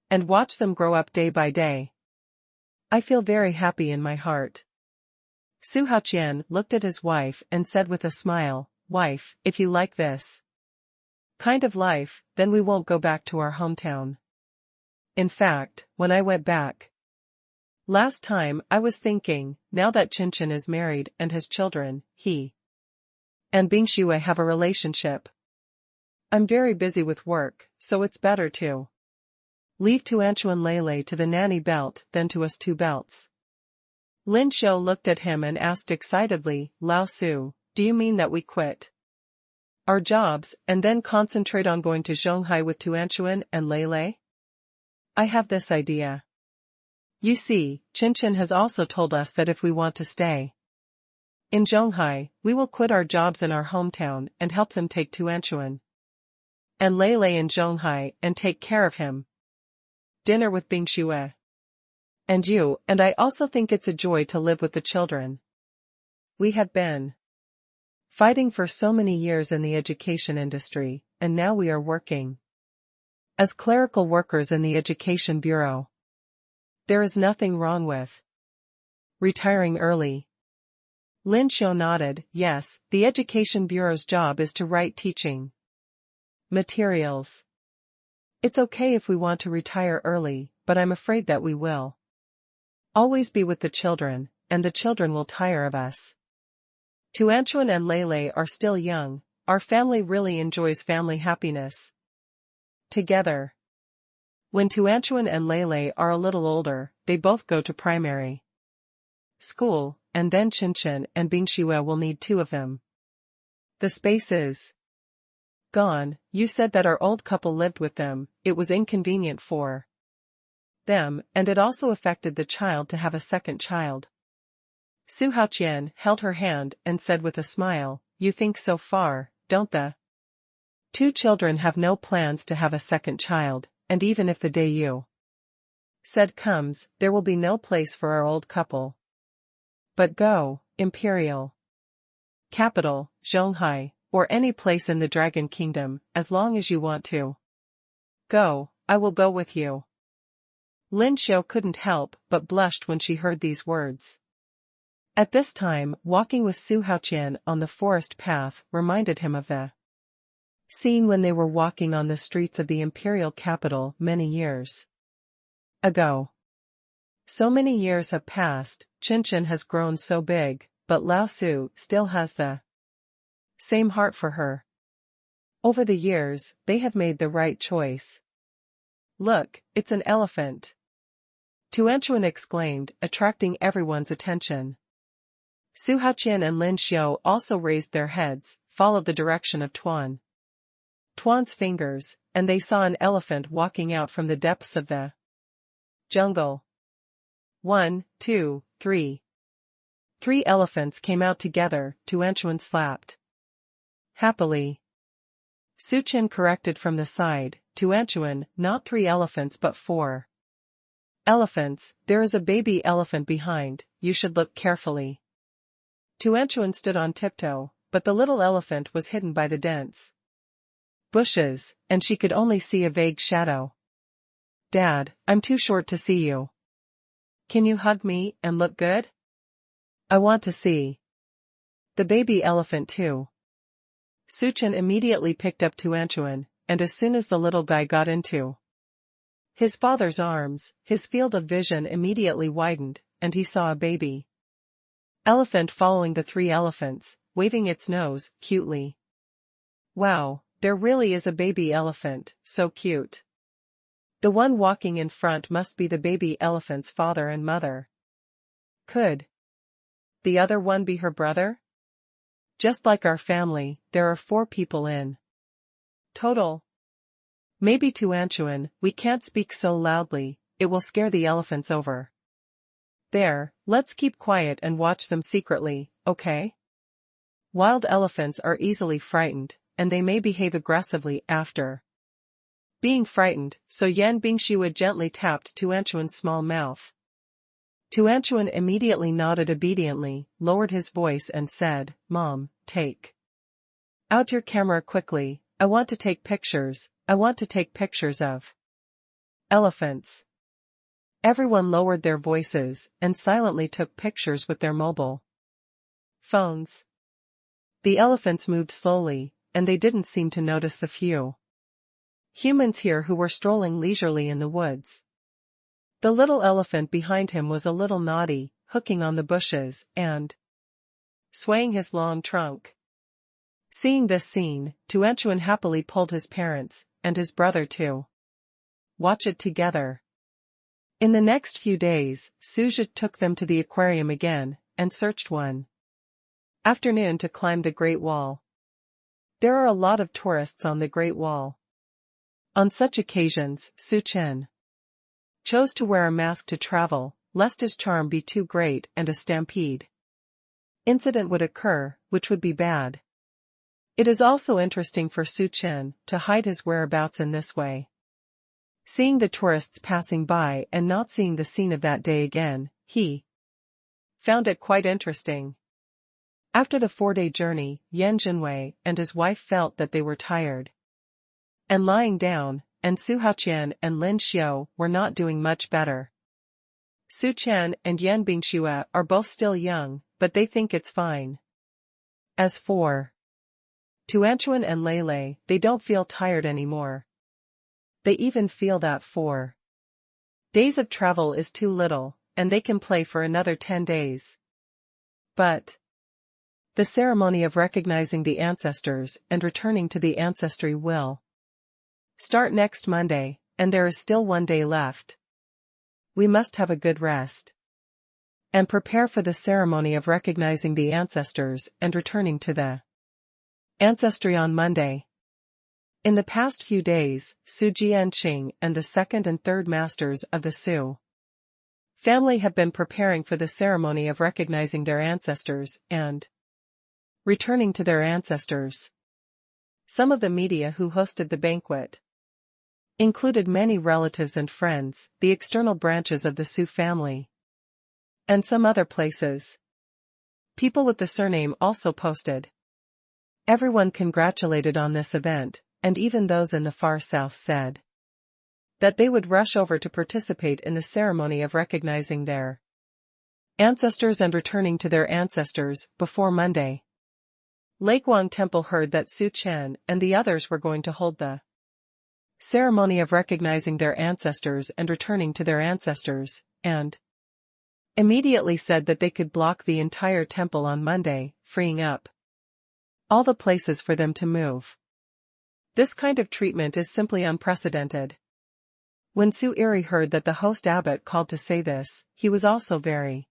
and watch them grow up day by day. I feel very happy in my heart." Su Haoqian looked at his wife and said with a smile, "Wife, if you like this kind of life, then we won't go back to our hometown. In fact, when I went back last time, I was thinking, now that Qinchin is married and has children, he and Bing Xue have a relationship. I'm very busy with work, so it's better to leave Tuanchu and Lele to the nanny belt than to us two belts." Lin Xiu looked at him and asked excitedly, "Lao Su, do you mean that we quit our jobs and then concentrate on going to Zhonghai with Tuanchuan and Lele? I have this idea. You see, Qinchin has also told us that if we want to stay in Zhonghai, we will quit our jobs in our hometown and help them take Tuanchuan and Lele in Zhonghai and take care of him. Dinner with Bing Xue and you, and I also think it's a joy to live with the children. We have been fighting for so many years in the education industry, and now we are working as clerical workers in the Education Bureau. There is nothing wrong with retiring early." Lin Xiu nodded, "Yes, the Education Bureau's job is to write teaching materials. It's okay if we want to retire early, but I'm afraid that we will always be with the children, and the children will tire of us. Tuanchuan and Lele are still young, our family really enjoys family happiness together. When Tuanchuan and Lele are a little older, they both go to primary school, and then Qinchin and Bing Xue will need two of them. The space is gone. You said that our old couple lived with them, it was inconvenient for them, and it also affected the child to have a second child." Su Haoqian held her hand and said with a smile, "You think so far, don't the two children have no plans to have a second child, and even if the day you said comes, there will be no place for our old couple. But go, Imperial Capital, Zhonghai, or any place in the Dragon Kingdom, as long as you want to go, I will go with you." Lin Xiu couldn't help but blushed when she heard these words. At this time, walking with Su Haoqian on the forest path reminded him of the scene when they were walking on the streets of the imperial capital many years ago. So many years have passed, Qinchin has grown so big, but Lao Su still has the same heart for her. Over the years, they have made the right choice. "Look, it's an elephant," Tuanchuan exclaimed, attracting everyone's attention. Su Haoqian and Lin Xiu also raised their heads, followed the direction of Tuan's fingers, and they saw an elephant walking out from the depths of the jungle. 1, 2, 3. 3 elephants came out together, Tuanchuan slapped happily. Su-chin corrected from the side, Tuanchuan, not 3 elephants but 4 elephants, there is a baby elephant behind, you should look carefully. Tuanchuan stood on tiptoe, but the little elephant was hidden by the dense bushes, and she could only see a vague shadow. "Dad, I'm too short to see you. Can you hug me and look good? I want to see the baby elephant too." Suchen immediately picked up Tuanchuan, and as soon as the little guy got into his father's arms, his field of vision immediately widened, and he saw a baby elephant following the three elephants, waving its nose cutely. Wow, there really is a baby elephant, so cute. The one walking in front must be the baby elephant's father and mother. Could the other one be her brother? Just like our family, there are 4 people in total. Maybe Tuanchuan, we can't speak so loudly, it will scare the elephants over. There, let's keep quiet and watch them secretly, okay? Wild elephants are easily frightened, and they may behave aggressively after being frightened, so Yan Bingshiwa gently tapped Tuanchuan's small mouth. Tuanchuan immediately nodded obediently, lowered his voice and said, "Mom, take out your camera quickly, I want to take pictures of elephants." Everyone lowered their voices and silently took pictures with their mobile phones. The elephants moved slowly, and they didn't seem to notice the few humans here who were strolling leisurely in the woods. The little elephant behind him was a little naughty, hooking on the bushes and swaying his long trunk. Seeing this scene, Tuanchuan happily pulled his parents, and his brother to watch it together. In the next few days, Suzhi took them to the aquarium again, and searched one afternoon to climb the Great Wall. There are a lot of tourists on the Great Wall. On such occasions, Su Chen chose to wear a mask to travel, lest his charm be too great and a stampede incident would occur, which would be bad. It is also interesting for Su Chen to hide his whereabouts in this way. Seeing the tourists passing by and not seeing the scene of that day again, he found it quite interesting. After the 4-day journey, Yan Jinwei and his wife felt that they were tired and lying down, and Su Haoqian and Lin Xiao were not doing much better. Su Chen and Yan Bingxue are both still young, but they think it's fine. As for Tuanchuan and Lele, they don't feel tired anymore. They even feel that 4 days of travel is too little, and they can play for another 10 days. But the ceremony of recognizing the ancestors and returning to the ancestry will start next Monday, and there is still 1 day left. We must have a good rest and prepare for the ceremony of recognizing the ancestors and returning to the ancestry on Monday. In the past few days, Su Jianqing and the 2nd and 3rd masters of the Su family have been preparing for the ceremony of recognizing their ancestors and returning to their ancestors. Some of the media who hosted the banquet included many relatives and friends, the external branches of the Su family, and some other places. People with the surname also posted. Everyone congratulated on this event, and even those in the far south said that they would rush over to participate in the ceremony of recognizing their ancestors and returning to their ancestors before Monday. Lakeguang Temple heard that Su Chen and the others were going to hold the ceremony of recognizing their ancestors and returning to their ancestors, and immediately said that they could block the entire temple on Monday, freeing up all the places for them to move. This kind of treatment is simply unprecedented. When Su Iri heard that the host abbot called to say this, he was also very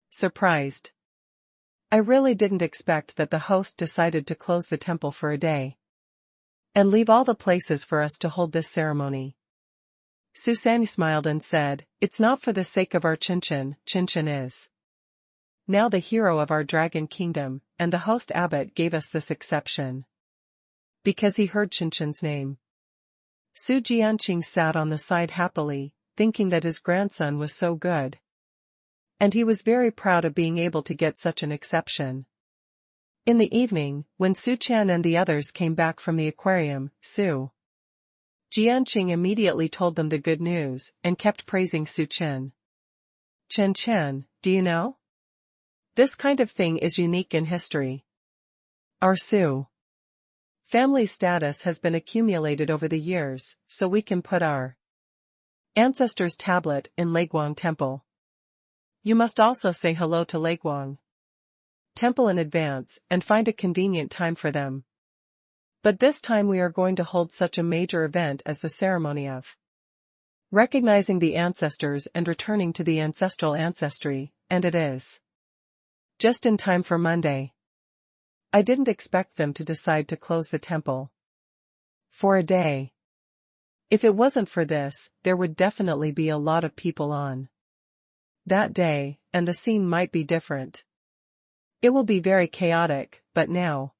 surprised. I really didn't expect that the host decided to close the temple for a day and leave all the places for us to hold this ceremony. Su Sanyi smiled and said, "It's not for the sake of our Chinchin. Chinchin is now the hero of our dragon kingdom, and the host abbot gave us this exception because he heard Chinchin's name." Su Jianqing sat on the side happily, thinking that his grandson was so good. And he was very proud of being able to get such an exception. In the evening, when Su Qian and the others came back from the aquarium, Su Jianqing immediately told them the good news, and kept praising Su Qian. Chen Chen, do you know? This kind of thing is unique in history. Our Su family status has been accumulated over the years, so we can put our ancestors' tablet in Leiguang Temple. You must also say hello to Leiguang Temple in advance, and find a convenient time for them. But this time we are going to hold such a major event as the ceremony of recognizing the ancestors and returning to the ancestral ancestry, and it is just in time for Monday. I didn't expect them to decide to close the temple for a day. If it wasn't for this, there would definitely be a lot of people on that day, and the scene might be different. It will be very chaotic, but now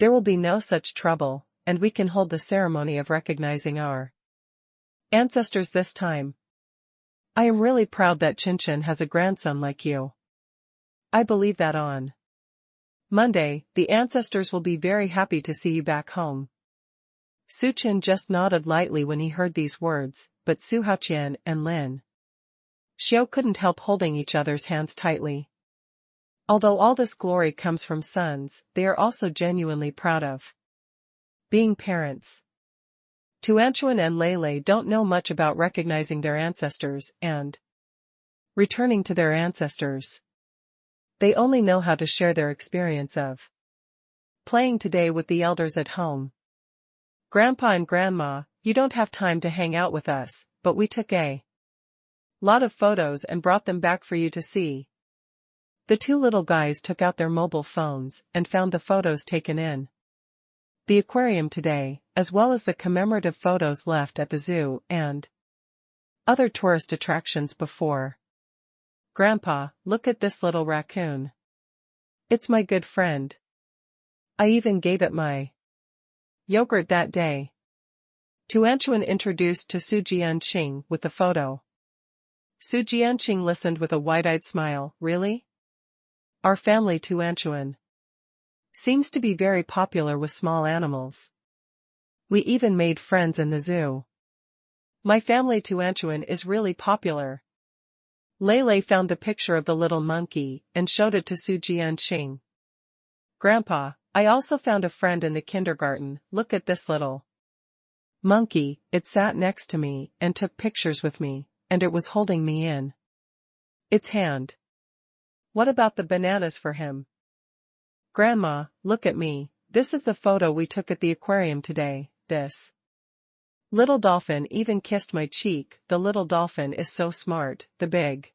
there will be no such trouble, and we can hold the ceremony of recognizing our ancestors this time. I am really proud that Qinchin has a grandson like you. I believe that on Monday, the ancestors will be very happy to see you back home. Su Qian just nodded lightly when he heard these words, but Su Haoqian and Lin Xiao couldn't help holding each other's hands tightly. Although all this glory comes from sons, they are also genuinely proud of being parents. Tuanchuan and Lei don't know much about recognizing their ancestors and returning to their ancestors. They only know how to share their experience of playing today with the elders at home. Grandpa and Grandma, you don't have time to hang out with us, but we took a lot of photos and brought them back for you to see. The two little guys took out their mobile phones and found the photos taken in the aquarium today, as well as the commemorative photos left at the zoo and other tourist attractions before. Grandpa, look at this little raccoon. It's my good friend. I even gave it my yogurt that day. Tuanchuan introduced to Su Jianqing with the photo. Su Jianqing listened with a wide-eyed smile. Really? Our family Tuanchuan seems to be very popular with small animals. We even made friends in the zoo. My family Tuanchuan is really popular. Lei found the picture of the little monkey and showed it to Su Jianqing. Grandpa, I also found a friend in the kindergarten. Look at this little monkey. It sat next to me and took pictures with me, and it was holding me in its hand. What about the bananas for him? Grandma, look at me. This is the photo we took at the aquarium today. This little dolphin even kissed my cheek. The little dolphin is so smart. The big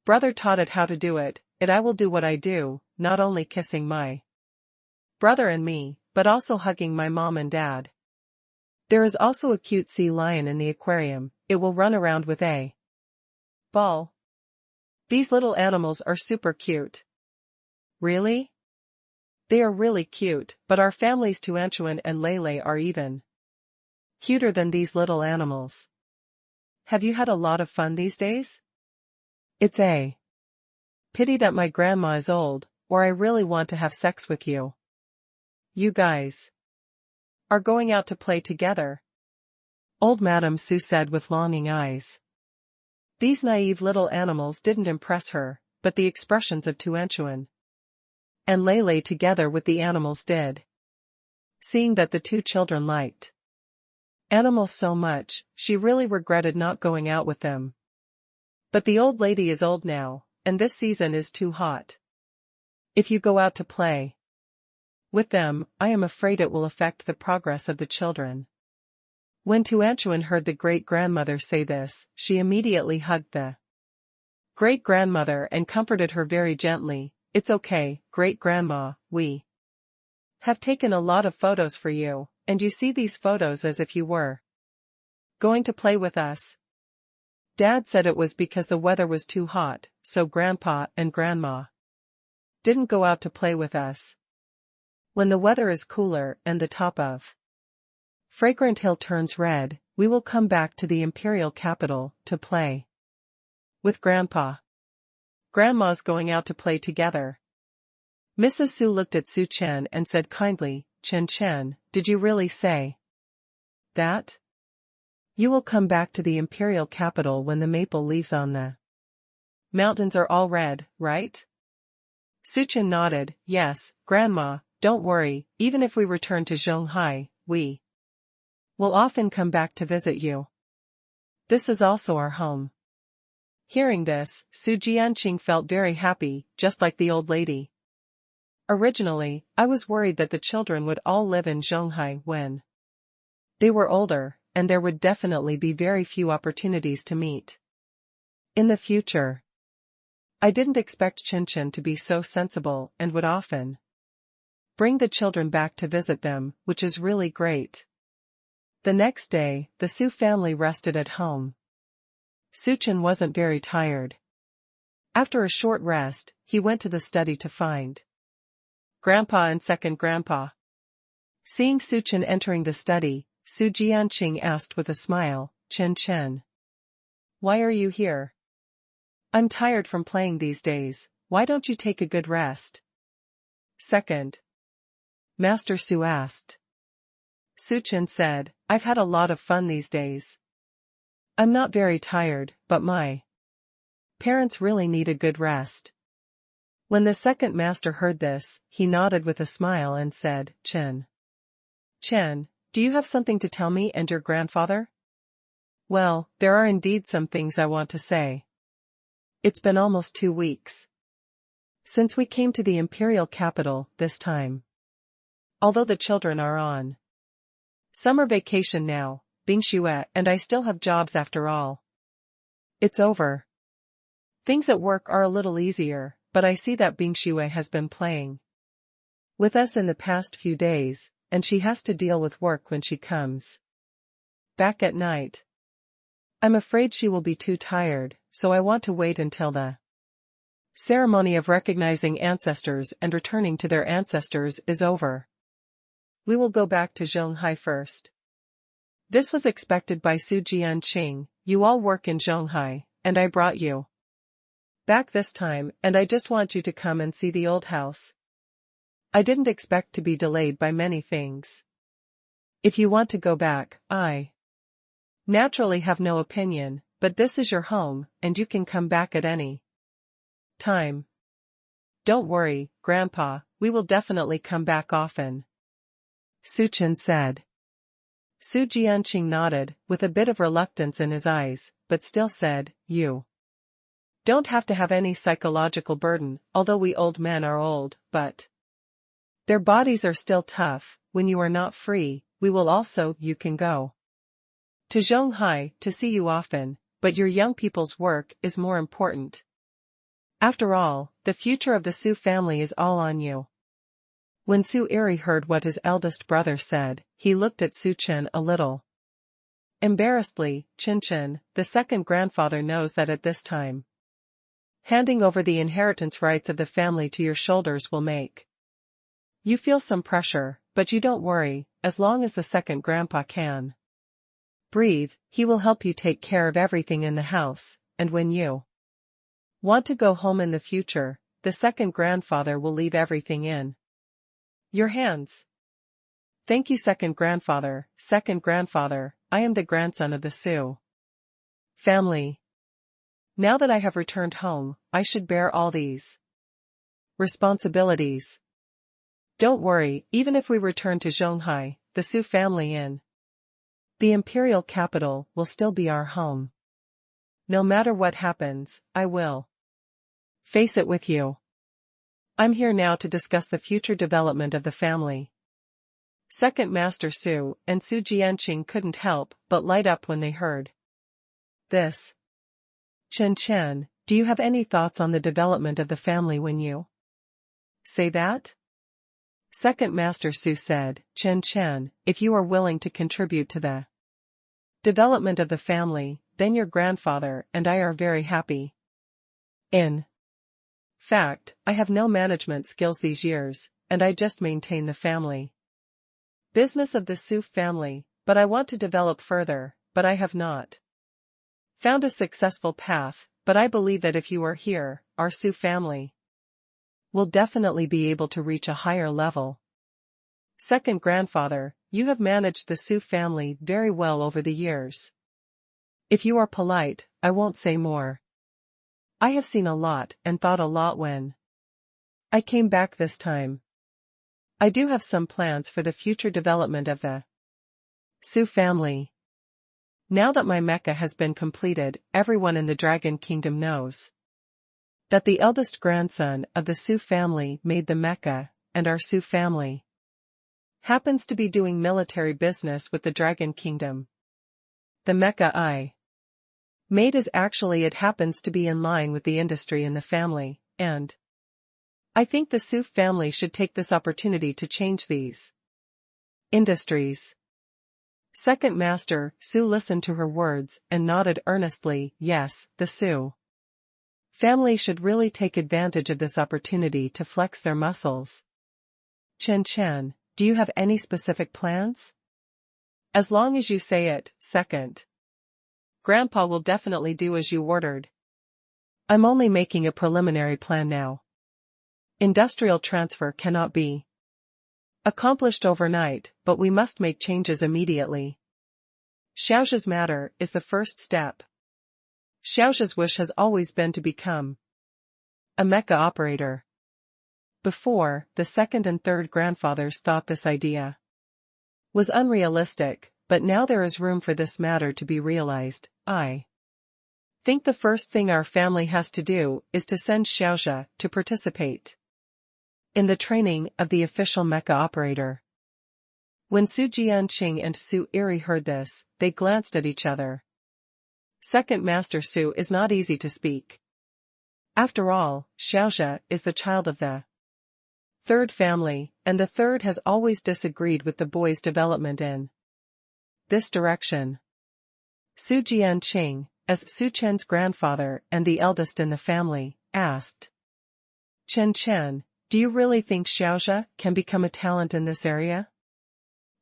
brother taught it how to do it. I will do what I do, not only kissing my brother and me, but also hugging my mom and dad. There is also a cute sea lion in the aquarium. It will run around with a ball. These little animals are super cute. Really? They are really cute, but our families Tuanchuan and Lei are even cuter than these little animals. Have you had a lot of fun these days? It's a pity that my grandma is old, or I really want to have sex with you. You guys are going out to play together. Old Madame Su said with longing eyes. These naive little animals didn't impress her, but the expressions of Tuanchuan and Lei together with the animals did. Seeing that the two children liked animals so much, she really regretted not going out with them. But the old lady is old now, and this season is too hot. If you go out to play with them, I am afraid it will affect the progress of the children. When Tuanchuan heard the great-grandmother say this, she immediately hugged the great-grandmother and comforted her very gently. It's okay, great-grandma, we have taken a lot of photos for you, and you see these photos as if you were going to play with us. Dad said it was because the weather was too hot, so Grandpa and Grandma didn't go out to play with us. When the weather is cooler and the top of Fragrant Hill turns red, we will come back to the imperial capital to play with Grandpa. Grandma's going out to play together. Mrs. Su looked at Su Chen and said kindly, Chen, did you really say that? You will come back to the imperial capital when the maple leaves on the mountains are all red, right? Su Chen nodded, yes, Grandma, don't worry, even if we return to Zhonghai, we will often come back to visit you. This is also our home. Hearing this, Su Jianqing felt very happy, just like the old lady. Originally, I was worried that the children would all live in Zhonghai when they were older, and there would definitely be very few opportunities to meet in the future. I didn't expect Chen to be so sensible and would often bring the children back to visit them, which is really great. The next day, the Su family rested at home. Su Chen wasn't very tired. After a short rest, he went to the study to find Grandpa and second grandpa. Seeing Su Chen entering the study, Su Jianqing asked with a smile, Chen. Why are you here? I'm tired from playing these days, why don't you take a good rest? Second Master Su asked. Su Chen said, I've had a lot of fun these days. I'm not very tired, but my parents really need a good rest. When the second master heard this, he nodded with a smile and said, Chen, do you have something to tell me and your grandfather? Well, there are indeed some things I want to say. It's been almost 2 weeks since we came to the imperial capital this time. Although the children are on summer vacation now, Bing Xue and I still have jobs after all. It's over. Things at work are a little easier, but I see that Bing Xue has been playing with us in the past few days, and she has to deal with work when she comes back at night. I'm afraid she will be too tired, so I want to wait until the ceremony of recognizing ancestors and returning to their ancestors is over. We will go back to Zhonghai first. This was expected by Su Jianqing, you all work in Zhonghai, and I brought you back this time, and I just want you to come and see the old house. I didn't expect to be delayed by many things. If you want to go back, I naturally have no opinion, but this is your home, and you can come back at any time. Don't worry, Grandpa, we will definitely come back often, Su Chen said. Su Jianqing nodded, with a bit of reluctance in his eyes, but still said, you don't have to have any psychological burden, although we old men are old, but their bodies are still tough. When you are not free, you can go to Zhonghai to see you often, but your young people's work is more important. After all, the future of the Su family is all on you. When Su Eri heard what his eldest brother said, he looked at Su Chen a little embarrassedly. Chen, the second grandfather knows that at this time, handing over the inheritance rights of the family to your shoulders will make you feel some pressure, but you don't worry, as long as the second grandpa can breathe, he will help you take care of everything in the house, and when you want to go home in the future, the second grandfather will leave everything in your hands. Thank you, second grandfather. Second grandfather, I am the grandson of the Su family. Now that I have returned home, I should bear all these responsibilities. Don't worry, even if we return to Zhonghai, the Su family in the imperial capital will still be our home. No matter what happens, I will face it with you. I'm here now to discuss the future development of the family. Second Master Su and Su Jianqing couldn't help but light up when they heard this. Chen, do you have any thoughts on the development of the family when you say that? Second Master Su said, Chen, if you are willing to contribute to the development of the family, then your grandfather and I are very happy. In fact, I have no management skills these years, and I just maintain the family business of the Su family, but I want to develop further, but I have not found a successful path, but I believe that if you are here, our Su family will definitely be able to reach a higher level. Second grandfather, you have managed the Su family very well over the years. If you are polite, I won't say more. I have seen a lot and thought a lot when I came back this time. I do have some plans for the future development of the Su family. Now that my mecha has been completed, everyone in the Dragon Kingdom knows that the eldest grandson of the Su family made the mecha, and our Su family happens to be doing military business with the Dragon Kingdom. The mecha I made is actually it happens to be in line with the industry in the family, and I think the Su family should take this opportunity to change these industries. Second Master Su listened to her words and nodded earnestly. Yes, the Su family should really take advantage of this opportunity to flex their muscles. Chen, do you have any specific plans? As long as you say it, second Grandpa will definitely do as you ordered. I'm only making a preliminary plan now. Industrial transfer cannot be accomplished overnight, but we must make changes immediately. Xiaoxia's matter is the first step. Xiaoxia's wish has always been to become a mecha operator. Before, the second and third grandfathers thought this idea was unrealistic, but now there is room for this matter to be realized. I think the first thing our family has to do is to send Xiaoxia to participate in the training of the official mecha operator. When Su Jianqing and Su Iri heard this, they glanced at each other. Second Master Su is not easy to speak. After all, Xiaoxia is the child of the third family, and the third has always disagreed with the boy's development in this direction. Su Jianqing, as Su Chen's grandfather and the eldest in the family, asked, Chen, do you really think Xiaoxia can become a talent in this area?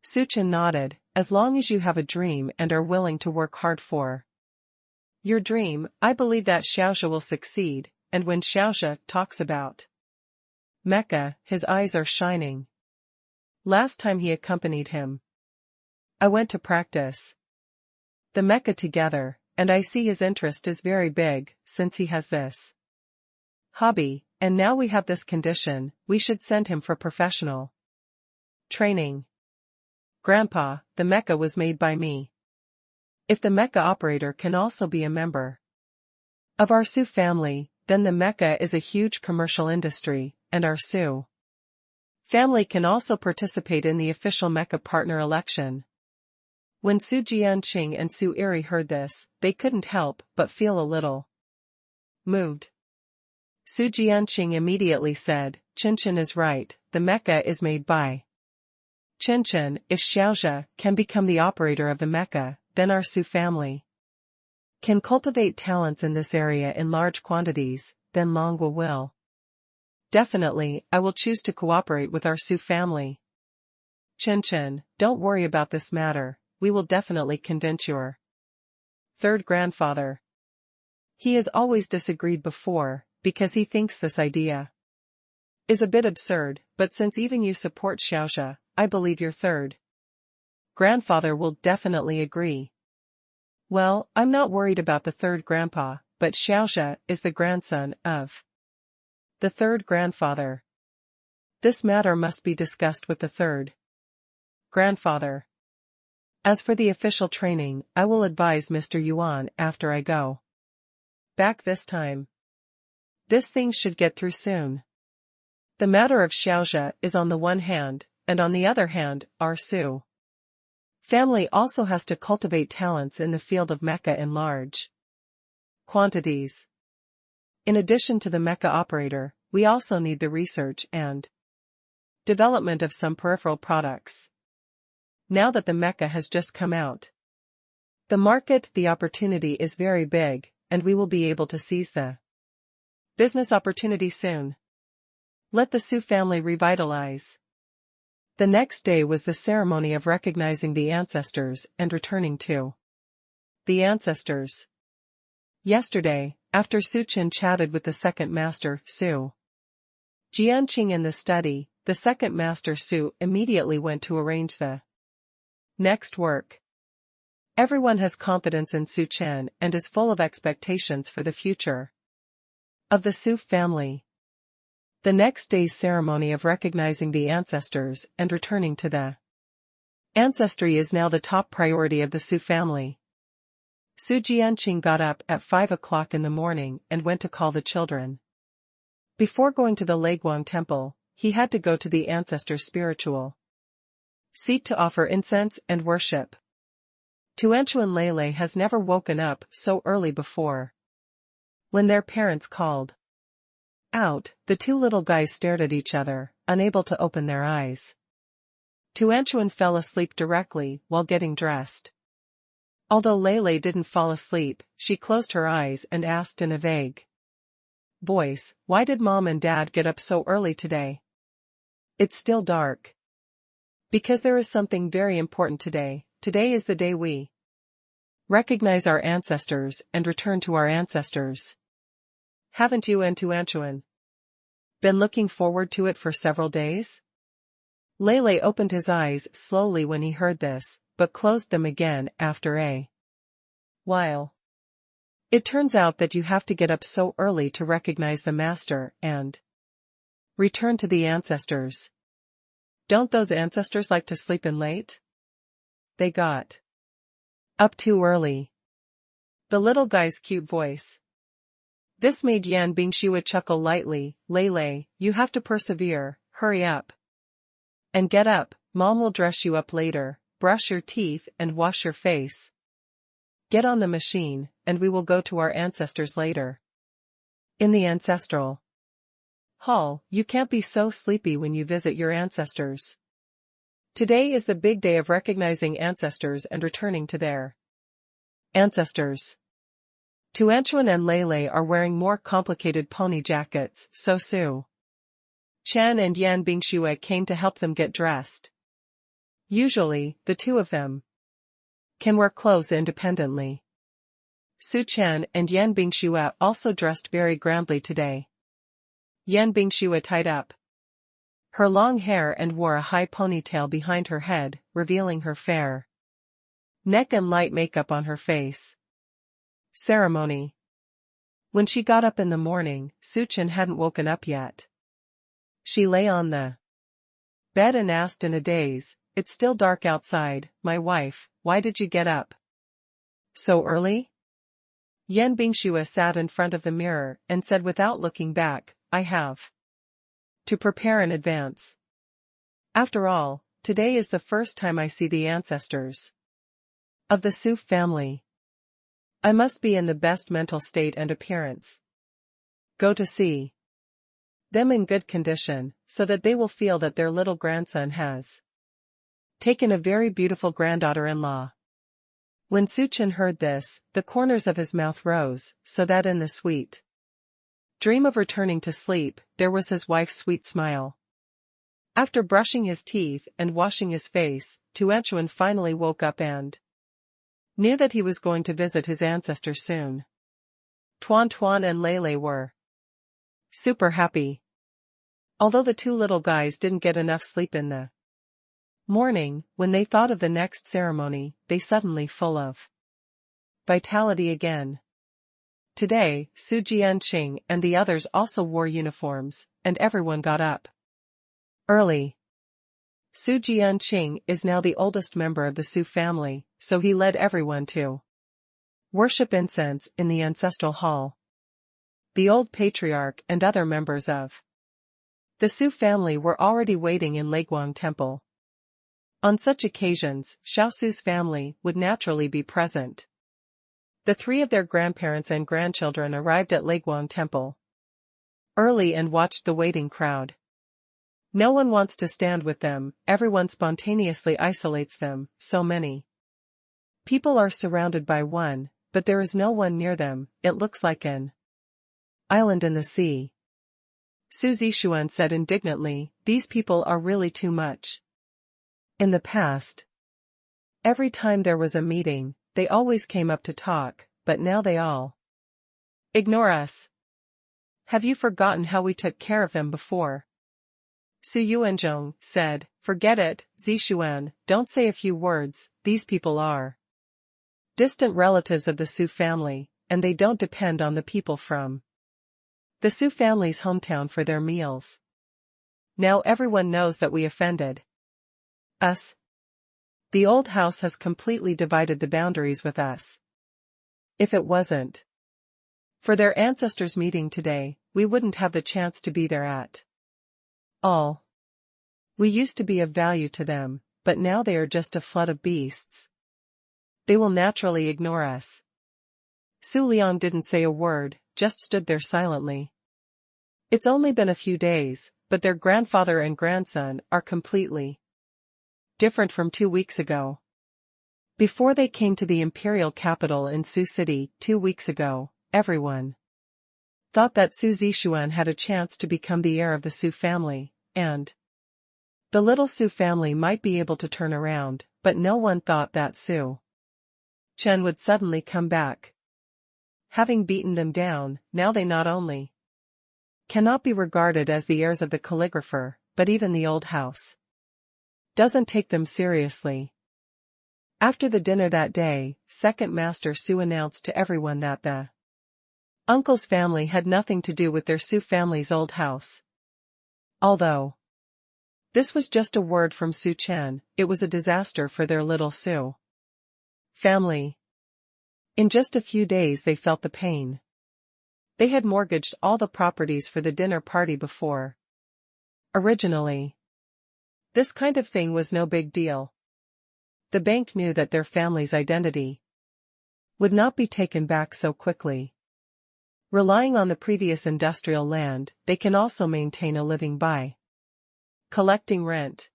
Su Chen nodded. As long as you have a dream and are willing to work hard for your dream, I believe that Xiaoxia will succeed, and when Xiaoxia talks about mecha, his eyes are shining. Last time he accompanied him, I went to practice the mecha together, and I see his interest is very big, since he has this hobby, and now we have this condition, we should send him for professional training. Grandpa, the mecha was made by me. If the mecha operator can also be a member of our Su family, then the mecha is a huge commercial industry, and our Su family can also participate in the official mecha partner election. When Su Jianqing and Su Iri heard this, they couldn't help but feel a little moved. Su Jianqing immediately said, Chen is right, the mecha is made by Chen. If Xiaoxia can become the operator of the mecha, then our Su family can cultivate talents in this area in large quantities, then Longwa will. Definitely, I will choose to cooperate with our Su family. Chen, don't worry about this matter, we will definitely convince your third grandfather. He has always disagreed before, because he thinks this idea is a bit absurd, but since even you support Xiaoxia, I believe your third grandfather will definitely agree. Well, I'm not worried about the third grandpa, but Xiaoxia is the grandson of the third grandfather. This matter must be discussed with the third grandfather. As for the official training, I will advise Mr. Yuan after I go back this time. This thing should get through soon. The matter of Xiaoxia is on the one hand, and on the other hand, our Su family also has to cultivate talents in the field of mecha in large quantities. In addition to the mecha operator, we also need the research and development of some peripheral products. Now that the mecha has just come out, the opportunity is very big, and we will be able to seize the business opportunity soon. Let the Su family revitalize. The next day was the ceremony of recognizing the ancestors and returning to the ancestors. Yesterday, after Su Chen chatted with the second master, Su Jianqing in the study, the second master Su immediately went to arrange the next work. Everyone has confidence in Su Chen and is full of expectations for the future of the Su family. The next day's ceremony of recognizing the ancestors and returning to the ancestry is now the top priority of the Su family. Su Jianqing got up at 5 o'clock in the morning and went to call the children. Before going to the Leiguang temple, he had to go to the ancestors' spiritual seat to offer incense and worship. Tuanchu and Lele has never woken up so early before. When their parents called out, the two little guys stared at each other, unable to open their eyes. Tuanchuan fell asleep directly while getting dressed. Although Lele didn't fall asleep, she closed her eyes and asked in a vague voice, "Why did Mom and Dad get up so early today? It's still dark." "Because there is something very important today. Today is the day we recognize our ancestors and return to our ancestors. Haven't you and Tuanchuan been looking forward to it for several days?" Lele opened his eyes slowly when he heard this, but closed them again after a while. "It turns out that you have to get up so early to recognize the master and return to the ancestors. Don't those ancestors like to sleep in late? They got up too early." The little guy's cute voice. This made Yan Bingxue chuckle lightly. "Lele, you have to persevere, hurry up. And get up, Mom will dress you up later, brush your teeth and wash your face. Get on the machine, and we will go to our ancestors later." In the ancestral hall, you can't be so sleepy when you visit your ancestors. Today is the big day of recognizing ancestors and returning to their ancestors. Tuanchuan and Lele are wearing more complicated pony jackets, so Su Chen and Yan Bingxue came to help them get dressed. Usually, the two of them can wear clothes independently. Su Chen and Yan Bingxue also dressed very grandly today. Yan Bingxue tied up her long hair and wore a high ponytail behind her head, revealing her fair neck and light makeup on her face. Ceremony. When she got up in the morning, Su Chen hadn't woken up yet. She lay on the bed and asked in a daze, "It's still dark outside, my wife, why did you get up so early?" Yan Bingxue sat in front of the mirror and said without looking back, "I have to prepare in advance. After all, today is the first time I see the ancestors of the Su family. I must be in the best mental state and appearance. Go to see them in good condition, so that they will feel that their little grandson has taken a very beautiful granddaughter-in-law." When Su Chen heard this, the corners of his mouth rose, so that in the sweet dream of returning to sleep, there was his wife's sweet smile. After brushing his teeth and washing his face, Tuanchuan finally woke up and knew that he was going to visit his ancestors soon. Tuan Tuan and Lele were super happy. Although the two little guys didn't get enough sleep in the morning, when they thought of the next ceremony, they suddenly full of vitality again. Today, Su Jianqing and the others also wore uniforms, and everyone got up early. Su Jianqing is now the oldest member of the Su family, so he led everyone to worship incense in the ancestral hall. The old patriarch and other members of the Su family were already waiting in Leiguang Temple. On such occasions, Xiaosu's family would naturally be present. The three of their grandparents and grandchildren arrived at Leiguang Temple early and watched the waiting crowd. No one wants to stand with them, everyone spontaneously isolates them, so many people are surrounded by one, but there is no one near them, it looks like an island in the sea. Su Zishuan said indignantly, "These people are really too much." In the past, every time there was a meeting, they always came up to talk, but now they all ignore us. Have you forgotten how we took care of him before? Su Yuanzhong said, forget it, Zishuan, don't say a few words, these people are distant relatives of the Su family, and they don't depend on the people from the Su family's hometown for their meals. Now everyone knows that we offended us. The old house has completely divided the boundaries with us. If it wasn't for their ancestors' meeting today, we wouldn't have the chance to be there at all. We used to be of value to them, but now they are just a flood of beasts. They will naturally ignore us. Su Liang didn't say a word, just stood there silently. It's only been a few days, but their grandfather and grandson are completely different from 2 weeks ago. Before they came to the imperial capital in Su City 2 weeks ago, everyone thought that Su Zishuan had a chance to become the heir of the Su family, and the little Su family might be able to turn around, but no one thought that Su Chen would suddenly come back. Having beaten them down, now they not only cannot be regarded as the heirs of the calligrapher, but even the old house doesn't take them seriously. After the dinner that day, Second Master Su announced to everyone that the uncle's family had nothing to do with their Su family's old house. Although this was just a word from Su Chen, it was a disaster for their little Su family. In just a few days they felt the pain. They had mortgaged all the properties for the dinner party before. Originally, this kind of thing was no big deal. The bank knew that their family's identity would not be taken back so quickly. Relying on the previous industrial land, they can also maintain a living by collecting rent.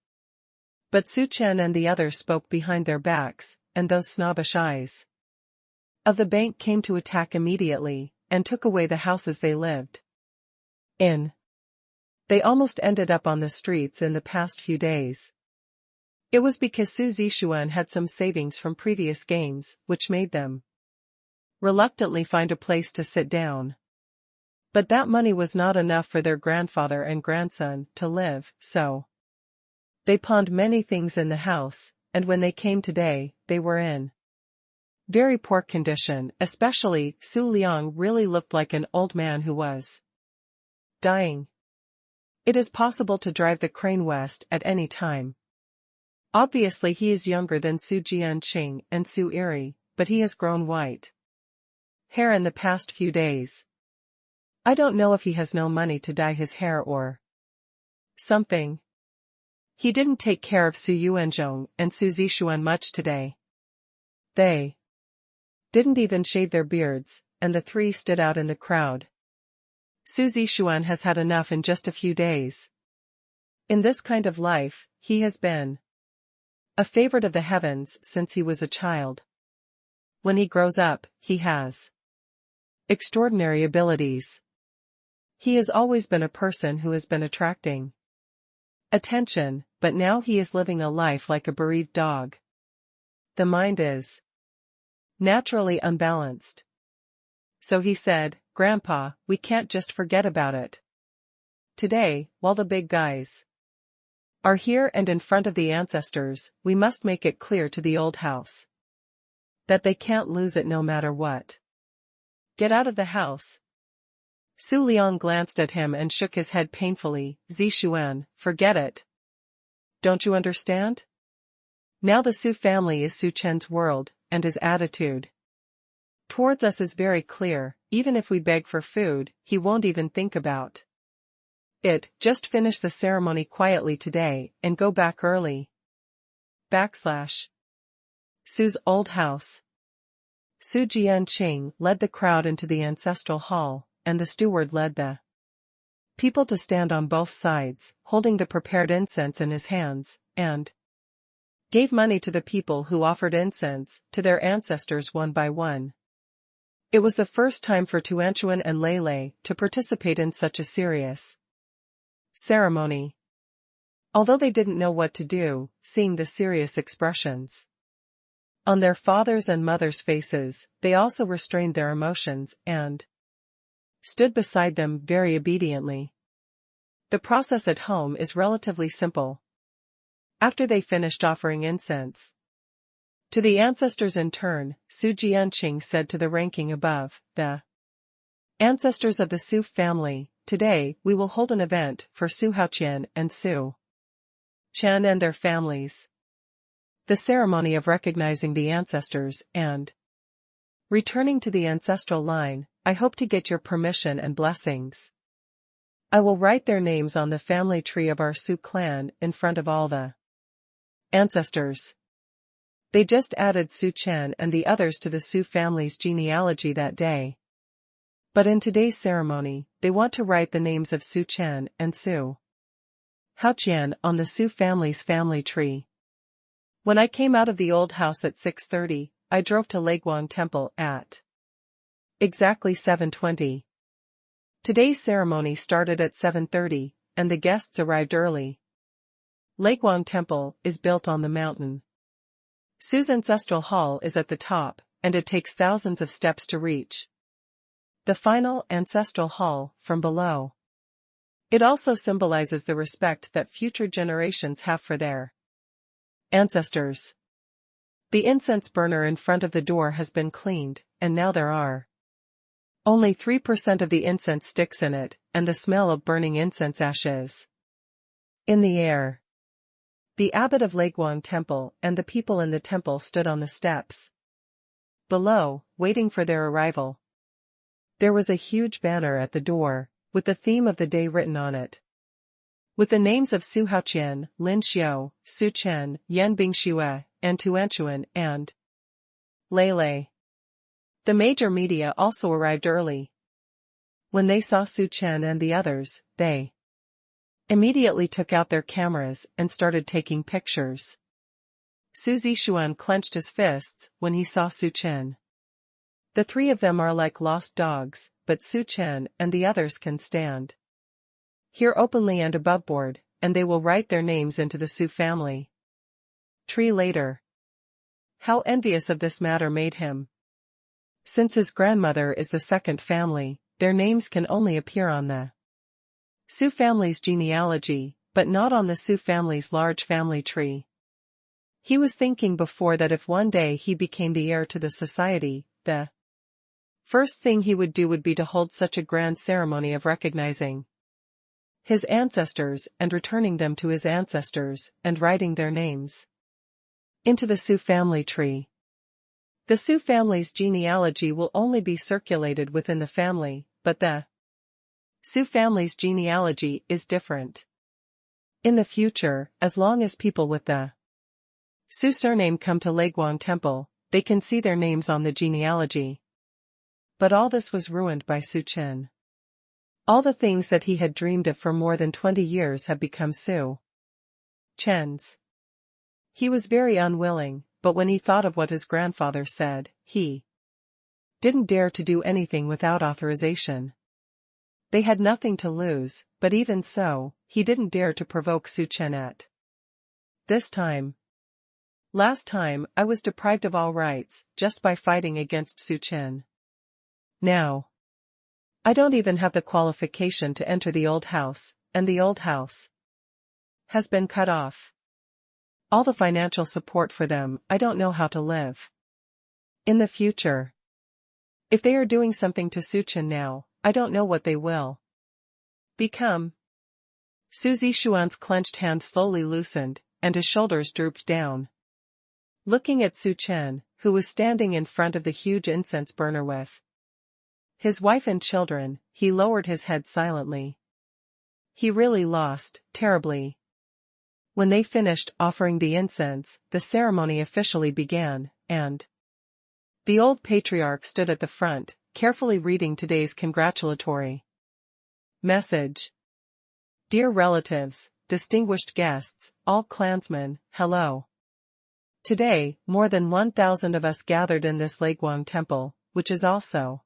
But Su Chen and the others spoke behind their backs, and those snobbish eyes of the bank came to attack immediately, and took away the houses they lived in. They almost ended up on the streets in the past few days. It was because Su Zishuan had some savings from previous games, which made them reluctantly find a place to sit down. But that money was not enough for their grandfather and grandson to live, so they pawned many things in the house, and when they came today, they were in very poor condition, especially Su Liang really looked like an old man who was dying. It is possible to drive the crane west at any time. Obviously he is younger than Su Jianqing and Su Eri, but he has grown white hair in the past few days. I don't know if he has no money to dye his hair or something. He didn't take care of Su Yuanzhong and Su Zishuan much today. They didn't even shave their beards, and the three stood out in the crowd. Su Zishuan has had enough in just a few days. In this kind of life, he has been a favorite of the heavens since he was a child. When he grows up, he has extraordinary abilities. He has always been a person who has been attracting attention, but now he is living a life like a bereaved dog. The mind is naturally unbalanced. So he said, Grandpa, we can't just forget about it. Today, while the big guys are here and in front of the ancestors, we must make it clear to the old house that they can't lose it no matter what. Get out of the house. Su Liang glanced at him and shook his head painfully. Zishuan, forget it. Don't you understand? Now the Su family is Su Chen's world, and his attitude towards us is very clear. Even if we beg for food, he won't even think about it. Just finish the ceremony quietly today, and go back early. Su's old house. Su Jianqing led the crowd into the ancestral hall, and the steward led the people to stand on both sides, holding the prepared incense in his hands, and gave money to the people who offered incense to their ancestors one by one. It was the first time for Tuanchuan and Lei to participate in such a serious ceremony. Although they didn't know what to do, seeing the serious expressions on their fathers' and mothers' faces, they also restrained their emotions and stood beside them very obediently. The process at home is relatively simple. After they finished offering incense to the ancestors in turn, Su Jianqing said to the ranking above, the ancestors of the Su family, today we will hold an event for Su Haoqian and Su Chen and their families. The ceremony of recognizing the ancestors and returning to the ancestral line. I hope to get your permission and blessings. I will write their names on the family tree of our Su clan in front of all the ancestors. They just added Su Chen and the others to the Su family's genealogy that day. But in today's ceremony, they want to write the names of Su Chen and Su Haoqian on the Su family's family tree. When I came out of the old house at 6:30, I drove to Leguang Temple at exactly 7:20. Today's ceremony started at 7:30, and the guests arrived early. Leguang Temple is built on the mountain. Su's ancestral hall is at the top, and it takes thousands of steps to reach the final ancestral hall from below. It also symbolizes the respect that future generations have for their ancestors. The incense burner in front of the door has been cleaned, and now there are only 3% of the incense sticks in it, and the smell of burning incense ashes in the air. The abbot of Leguang Temple and the people in the temple stood on the steps below, waiting for their arrival. There was a huge banner at the door, with the theme of the day written on it. With the names of Su Haoqian, Lin Xiao, Su Chen, Yan Bingxue, and Tuanchuan, and Lei. The major media also arrived early. When they saw Su Chen and the others, they immediately took out their cameras and started taking pictures. Su Zishuan clenched his fists when he saw Su Chen. The three of them are like lost dogs, but Su Chen and the others can stand here openly and aboveboard, and they will write their names into the Su family tree later. How envious of this matter made him. Since his grandmother is the second family, their names can only appear on the Su family's genealogy, but not on the Su family's large family tree. He was thinking before that if one day he became the heir to the society, the first thing he would do would be to hold such a grand ceremony of recognizing his ancestors and returning them to his ancestors and writing their names into the Su family tree. The Su family's genealogy will only be circulated within the family, but the Su family's genealogy is different. In the future, as long as people with the Su surname come to Leguang Temple, they can see their names on the genealogy. But all this was ruined by Su Chen. All the things that he had dreamed of for more than 20 years have become Su Chen's. He was very unwilling, but when he thought of what his grandfather said, he didn't dare to do anything without authorization. They had nothing to lose, but even so, he didn't dare to provoke Su Chen at this time. Last time, I was deprived of all rights, just by fighting against Su Chen. Now, I don't even have the qualification to enter the old house, and the old house has been cut off. All the financial support for them, I don't know how to live in the future. If they are doing something to Su Chen now, I don't know what they will become. Su Zishuan's clenched hand slowly loosened, and his shoulders drooped down. Looking at Su Chen, who was standing in front of the huge incense burner with his wife and children, he lowered his head silently. He really lost, terribly. When they finished offering the incense, the ceremony officially began, and the old patriarch stood at the front, carefully reading today's congratulatory message. Dear relatives, distinguished guests, all clansmen, hello. Today, more than 1,000 of us gathered in this Leguang Temple, which is also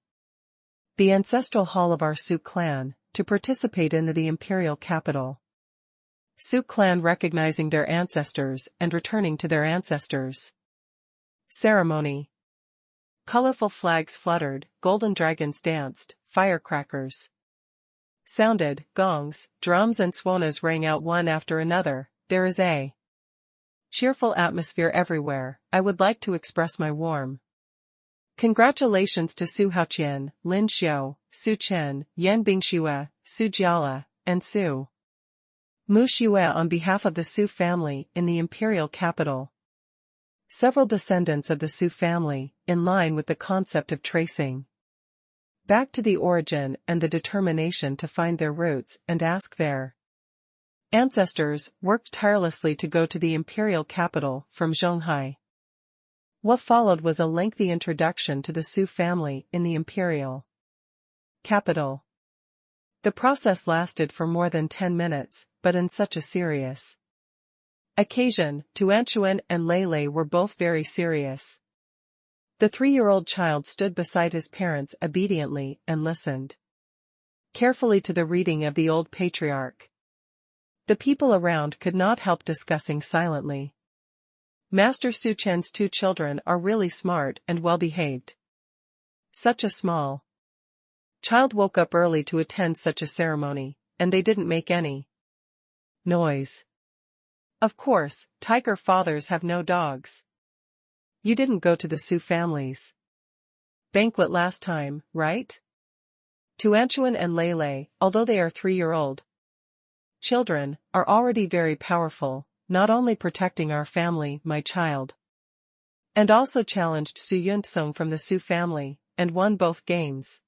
the ancestral hall of our Su clan, to participate in the imperial capital. Su clan recognizing their ancestors and returning to their ancestors. Ceremony. Colorful flags fluttered, golden dragons danced, firecrackers sounded, gongs, drums and swanas rang out one after another. There is a cheerful atmosphere everywhere. I would like to express my warm congratulations to Su Haoqian, Lin Xiu, Su Chen, Yan Bingxue, Su Jiala, and Su Mu Xue on behalf of the Su family in the imperial capital. Several descendants of the Su family, in line with the concept of tracing back to the origin and the determination to find their roots and ask their ancestors, worked tirelessly to go to the imperial capital from Zhonghai. What followed was a lengthy introduction to the Su family in the imperial capital. The process lasted for more than 10 minutes, but in such a serious occasion, Tuanchuan and Lei were both very serious. The 3-year-old child stood beside his parents obediently and listened carefully to the reading of the old patriarch. The people around could not help discussing silently. Master Su Chen's 2 children are really smart and well-behaved. Such a small child woke up early to attend such a ceremony, and they didn't make any noise. Of course, tiger fathers have no dogs. You didn't go to the Su family's banquet last time, right? Tuanchuan and Lei, although they are 3-year-old children, are already very powerful, not only protecting our family, my child, and also challenged Su Yunsong from the Su family, and won both games.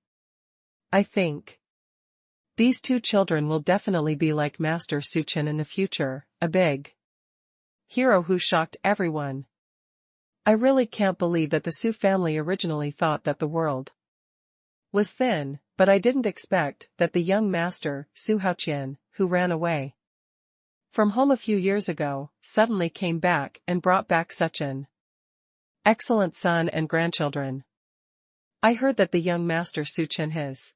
I think these 2 children will definitely be like Master Su Chen in the future, a big hero who shocked everyone. I really can't believe that the Su family originally thought that the world was thin, but I didn't expect that the young master, Su Haoqian, who ran away from home a few years ago, suddenly came back and brought back such an excellent son and grandchildren. I heard that the young master Su Chen, his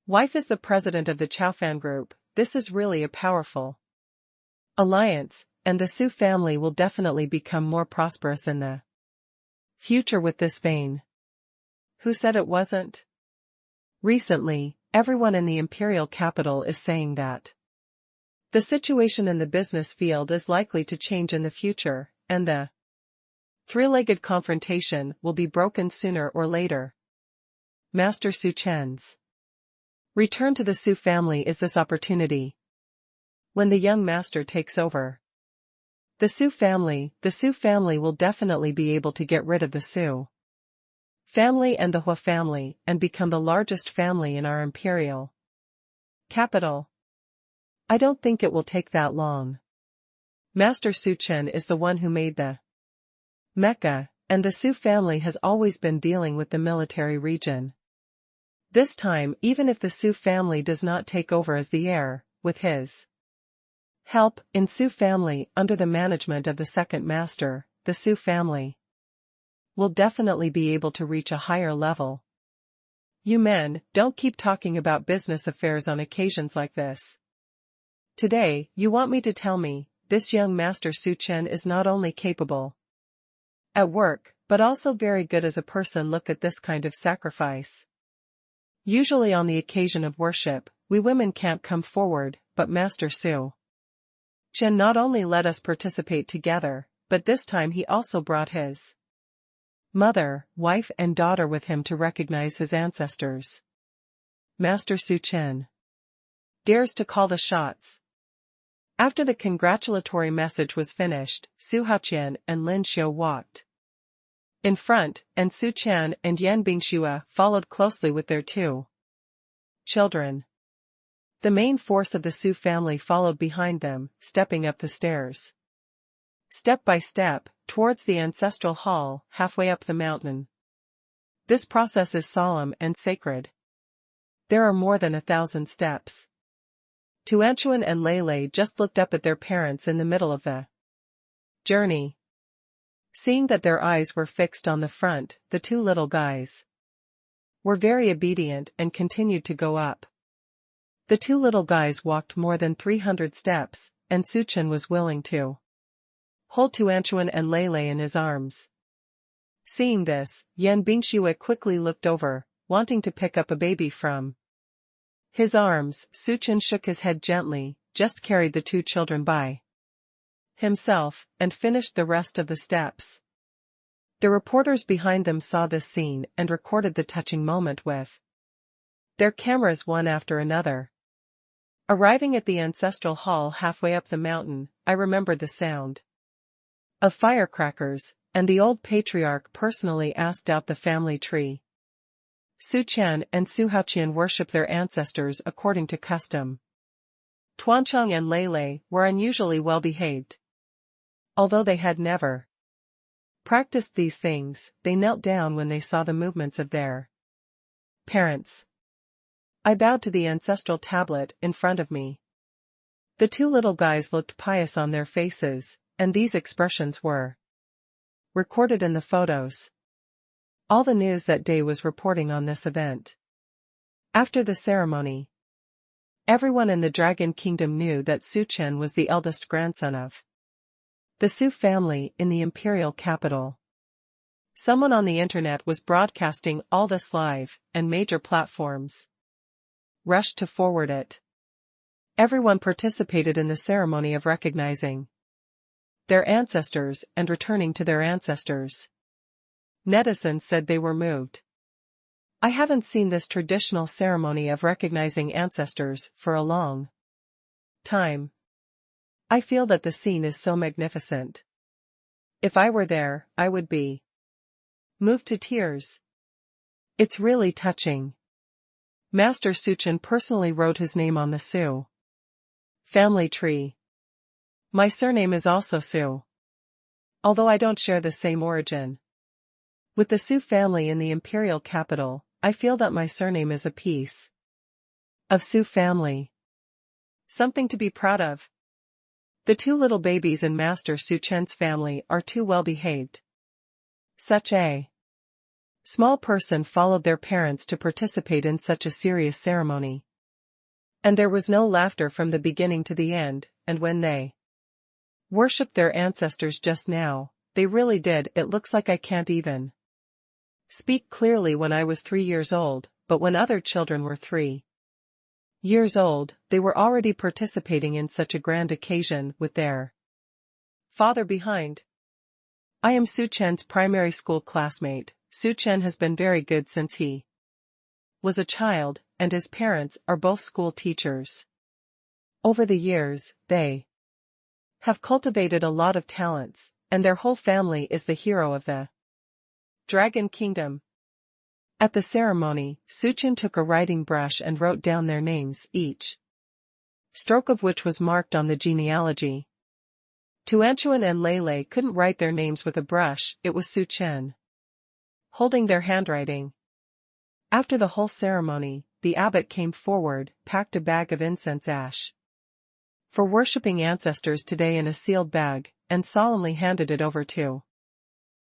wife, is the president of the Chaofan group. This is really a powerful alliance, and the Su family will definitely become more prosperous in the future with this vein. Who said it wasn't? Recently, everyone in the imperial capital is saying that the situation in the business field is likely to change in the future, and the 3-legged confrontation will be broken sooner or later. Master Su Chen's return to the Su family is this opportunity. When the young master takes over the Su family will definitely be able to get rid of the Su family and the Hua family and become the largest family in our imperial capital. I don't think it will take that long. Master Su Chen is the one who made the mecha, and the Su family has always been dealing with the military region. This time, even if the Su family does not take over as the heir, with his help, in Su family under the management of the second master, the Su family will definitely be able to reach a higher level. You men, don't keep talking about business affairs on occasions like this. Today, you want me to tell me, this young master Su Chen is not only capable at work, but also very good as a person. Look at this kind of sacrifice. Usually on the occasion of worship, we women can't come forward, but Master Su Chen not only let us participate together, but this time he also brought his mother, wife and daughter with him to recognize his ancestors. Master Su Chen dares to call the shots. After the congratulatory message was finished, Su Haoqian and Lin Xiu walked in front, and Su Chen and Yan Bingxue followed closely with their 2 children. The main force of the Su family followed behind them, stepping up the stairs, step by step, towards the ancestral hall, halfway up the mountain. This process is solemn and sacred. There are more than 1,000 steps. Tuanchuan and Lei just looked up at their parents in the middle of the journey. Seeing that their eyes were fixed on the front, the 2 little guys were very obedient and continued to go up. The 2 little guys walked more than 300 steps, and Su Chen was willing to hold Tuanchuan and Lei in his arms. Seeing this, Yan Bingxue quickly looked over, wanting to pick up a baby from his arms. Su Chen shook his head gently, just carried the two children by himself, and finished the rest of the steps. The reporters behind them saw this scene and recorded the touching moment with their cameras one after another. Arriving at the ancestral hall halfway up the mountain, I remembered the sound of firecrackers, and the old patriarch personally asked out the family tree. Su Chen and Su Haoqian worship their ancestors according to custom. Tuancheng and Lei were unusually well behaved. Although they had never practiced these things, they knelt down when they saw the movements of their parents. I bowed to the ancestral tablet in front of me. The two little guys looked pious on their faces, and these expressions were recorded in the photos. All the news that day was reporting on this event. After the ceremony, everyone in the Dragon Kingdom knew that Su Chen was the eldest grandson of the Su family in the imperial capital. Someone on the internet was broadcasting all this live, and major platforms rushed to forward it. Everyone participated in the ceremony of recognizing their ancestors and returning to their ancestors. Netizens said they were moved. I haven't seen this traditional ceremony of recognizing ancestors for a long time. I feel that the scene is so magnificent. If I were there, I would be moved to tears. It's really touching. Master Su Chen personally wrote his name on the Su family tree. My surname is also Su, although I don't share the same origin with the Su family in the imperial capital. I feel that my surname is a piece of Su family. Something to be proud of. The two little babies in Master Su Chen's family are too well behaved. Such a small person followed their parents to participate in such a serious ceremony. And there was no laughter from the beginning to the end, and when they worshipped their ancestors just now, they really did. It looks like I can't even speak clearly when I was 3 years old, but when other children were 3 years old, they were already participating in such a grand occasion with their father behind. I am Su Chen's primary school classmate. Su Chen has been very good since he was a child, and his parents are both school teachers. Over the years, they have cultivated a lot of talents, and their whole family is the hero of the Dragon Kingdom. At the ceremony, Su Chen took a writing brush and wrote down their names, each stroke of which was marked on the genealogy. Tuanchuan and Lei couldn't write their names with a brush. It was Su Chen holding their handwriting. After the whole ceremony, the abbot came forward, packed a bag of incense ash for worshipping ancestors today in a sealed bag, and solemnly handed it over to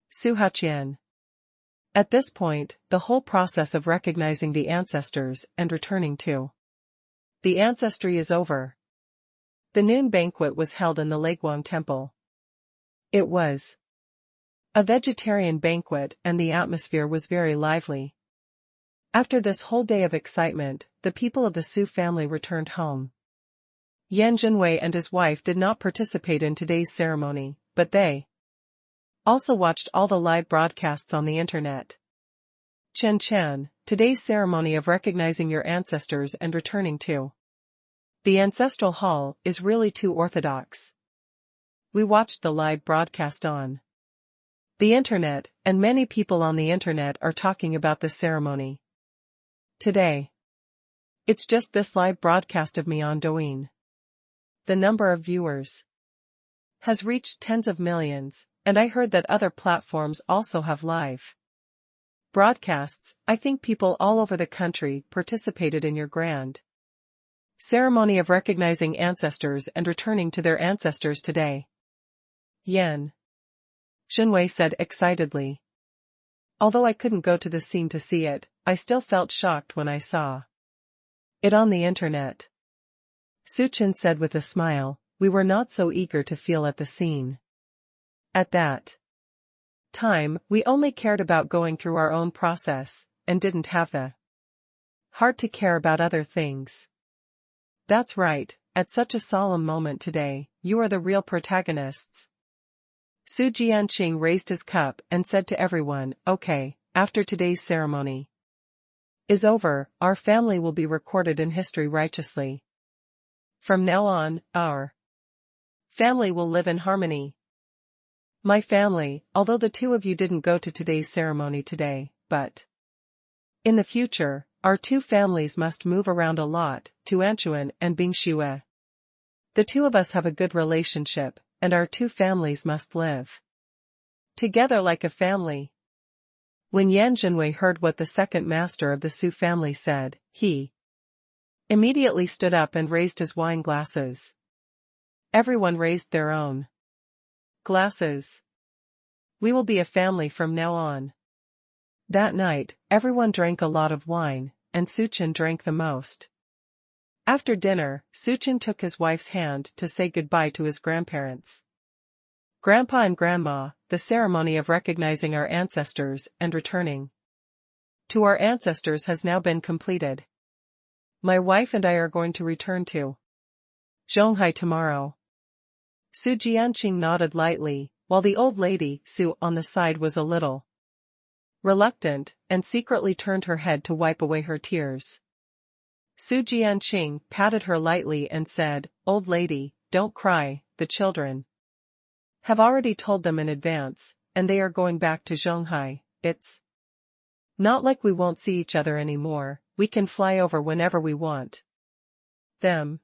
Su Haoqian. At this point, the whole process of recognizing the ancestors and returning to the ancestry is over. The noon banquet was held in the Leguang Temple. It was a vegetarian banquet, and the atmosphere was very lively. After this whole day of excitement, the people of the Su family returned home. Yan Zhenwei and his wife did not participate in today's ceremony, but they also watched all the live broadcasts on the internet. Chen, today's ceremony of recognizing your ancestors and returning to the ancestral hall is really too orthodox. We watched the live broadcast on the internet, and many people on the internet are talking about this ceremony today. It's just this live broadcast of me on Douyin. The number of viewers has reached tens of millions, and I heard that other platforms also have live broadcasts. I think people all over the country participated in your grand ceremony of recognizing ancestors and returning to their ancestors today. Yan Zhenwei said excitedly. Although I couldn't go to the scene to see it, I still felt shocked when I saw it on the internet. Su Chen said with a smile, we were not so eager to feel at the scene. At that time, we only cared about going through our own process, and didn't have the heart to care about other things. That's right, at such a solemn moment today, you are the real protagonists. Su Jianqing raised his cup and said to everyone, okay, after today's ceremony is over, our family will be recorded in history righteously. From now on, our family will live in harmony. My family, although the two of you didn't go to today's ceremony today, but in the future, our two families must move around a lot, Tuanchuan and Bingxue. The two of us have a good relationship, and our two families must live together like a family. When Yan Zhenwei heard what the second master of the Su family said, he immediately stood up and raised his wine glasses. Everyone raised their own glasses. We will be a family from now on. That night, everyone drank a lot of wine, and Suchin drank the most. After dinner, Suchin took his wife's hand to say goodbye to his grandparents. Grandpa and Grandma, the ceremony of recognizing our ancestors and returning to our ancestors has now been completed. My wife and I are going to return to Zhonghai tomorrow. Su Jianqing nodded lightly, while the old lady, Su, on the side was a little reluctant, and secretly turned her head to wipe away her tears. Su Jianqing patted her lightly and said, "Old lady, don't cry, the children have already told them in advance, and they are going back to Zhonghai. It's not like we won't see each other anymore, we can fly over whenever we want. Them.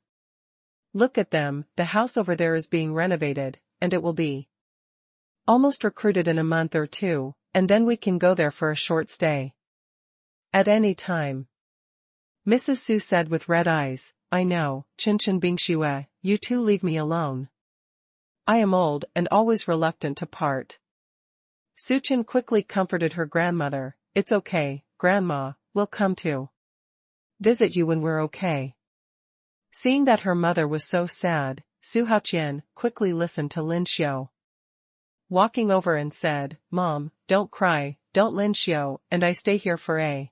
Look at them, the house over there is being renovated, and it will be almost recruited in a month or two, and then we can go there for a short stay. At any time." Mrs. Su said with red eyes, "I know, Qinchin Bingxue, you two leave me alone. I am old and always reluctant to part." Suchin quickly comforted her grandmother, "It's okay, Grandma, we'll come to visit you when we're okay." Seeing that her mother was so sad, Su Haoqian quickly listened to Lin Xiu. Walking over and said, "Mom, don't cry, don't Lin Xiu and I stay here for a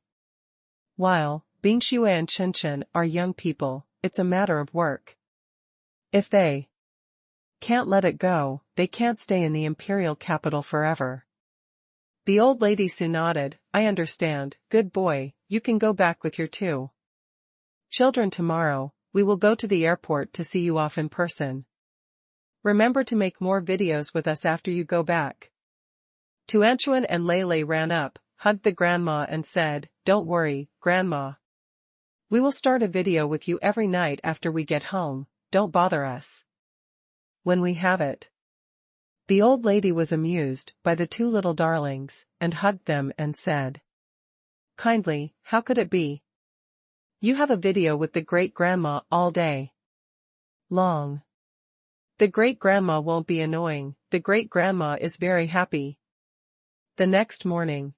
while. Bingxue and Qinchin are young people, it's a matter of work. If they can't let it go, they can't stay in the imperial capital forever." The old lady Su nodded, "I understand, good boy, you can go back with your two children tomorrow. We will go to the airport to see you off in person. Remember to make more videos with us after you go back." Tuanchuan and Lei ran up, hugged the grandma and said, "Don't worry, Grandma. We will start a video with you every night after we get home, don't bother us when we have it." The old lady was amused by the two little darlings, and hugged them and said kindly, "How could it be? You have a video with the great-grandma all day long. The great-grandma won't be annoying, the great-grandma is very happy." The next morning,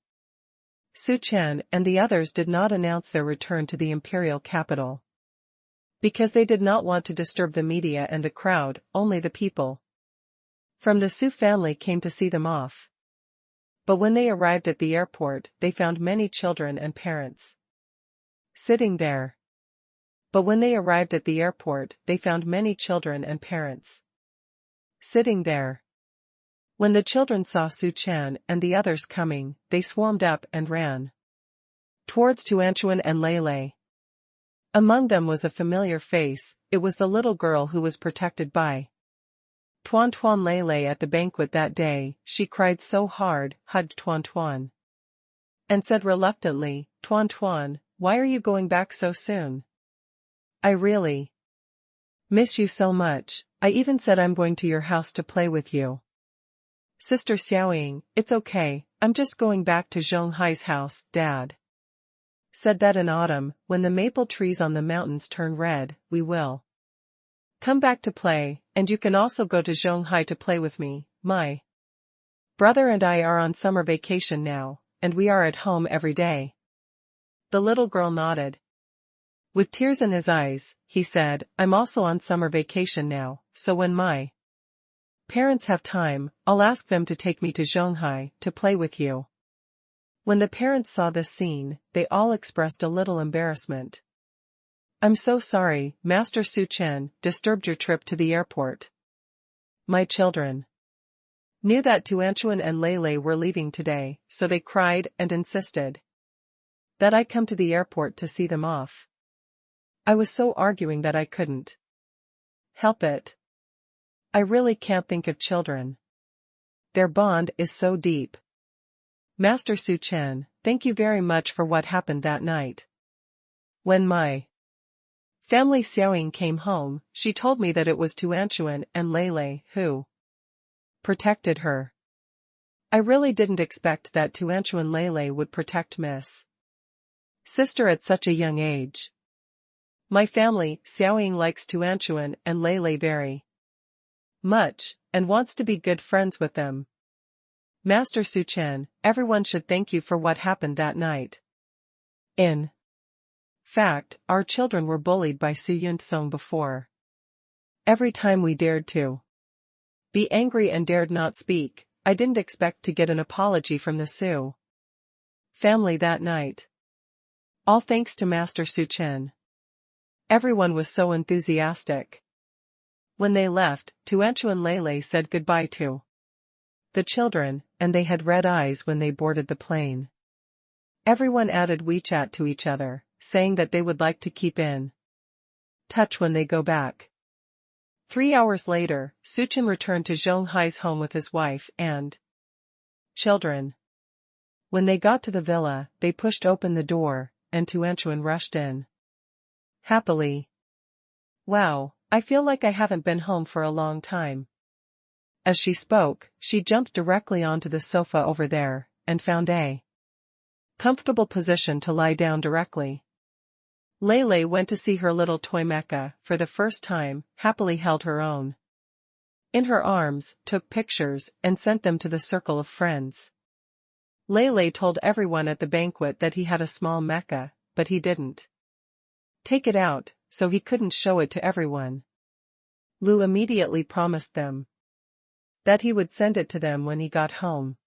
Su Chen and the others did not announce their return to the imperial capital. Because they did not want to disturb the media and the crowd, only the people from the Su family came to see them off. But when they arrived at the airport, they found many children and parents sitting there. But when they arrived at the airport, they found many children and parents sitting there. When the children saw Su Chen and the others coming, they swarmed up and ran towards Tuanchuan and Lei. Among them was a familiar face, it was the little girl who was protected by Tuan Lei at the banquet that day. She cried so hard, hugged Tuan, and said reluctantly, Tuan, why are you going back so soon? I really miss you so much, I even said I'm going to your house to play with you. Sister Xiaoying, it's okay, I'm just going back to Zhonghai's house, Dad said that in autumn, when the maple trees on the mountains turn red, we will come back to play, and you can also go to Zhonghai to play with me. My brother and I are on summer vacation now, and we are at home every day." The little girl nodded. With tears in his eyes, he said, "I'm also on summer vacation now, so when my parents have time, I'll ask them to take me to Zhonghai to play with you. When the parents saw this scene, they all expressed a little embarrassment. I'm so sorry, Master Su Chen, disturbed your trip to the airport. My children knew that Tuanchuan and Lei were leaving today, so they cried and insisted that I come to the airport to see them off. I was so arguing that I couldn't help it. I really can't think of children. Their bond is so deep. Master Su Chen, thank you very much for what happened that night. When my family Xiaoying came home, she told me that it was Tuanchuan and Lei who protected her. I really didn't expect that Tuanchuan Lei would protect Miss Sister at such a young age. My family, Xiaoying, likes Tuanchuan and Lei very much, and wants to be good friends with them. Master Su Chen, everyone should thank you for what happened that night. In fact, our children were bullied by Su Yunsong before. Every time we dared to be angry and dared not speak, I didn't expect to get an apology from the Su family that night. All thanks to Master Su Chen. Everyone was so enthusiastic. When they left, Tuanchuan Lei said goodbye to the children, and they had red eyes when they boarded the plane. Everyone added WeChat to each other, saying that they would like to keep in touch when they go back. 3 hours later, Su Chen returned to Zhonghai's home with his wife and children. When they got to the villa, they pushed open the door, and Tuanchuan rushed in. Happily. Wow, I feel like I haven't been home for a long time. As she spoke, she jumped directly onto the sofa over there, and found a comfortable position to lie down directly. Lei went to see her little toy mecha for the first time, happily held her own in her arms, took pictures, and sent them to the circle of friends. Lei told everyone at the banquet that he had a small mecha, but he didn't take it out, so he couldn't show it to everyone. Lu immediately promised them that he would send it to them when he got home.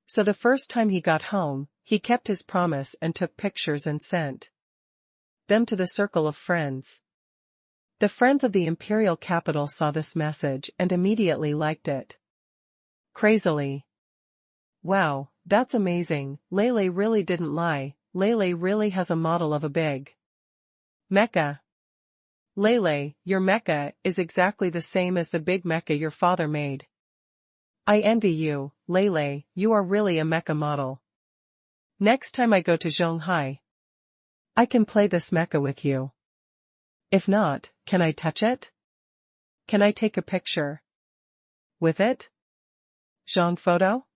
So the first time he got home, he kept his promise and took pictures and sent them to the circle of friends. The friends of the imperial capital saw this message and immediately liked it crazily. Wow, that's amazing, Lei really didn't lie, Lei really has a model of a big mecha. Lei, your mecha is exactly the same as the big mecha your father made. I envy you, Lei, you are really a mecha model. Next time I go to Zhonghai, I can play this mecha with you. If not, can I touch it? Can I take a picture with it? Zhong photo?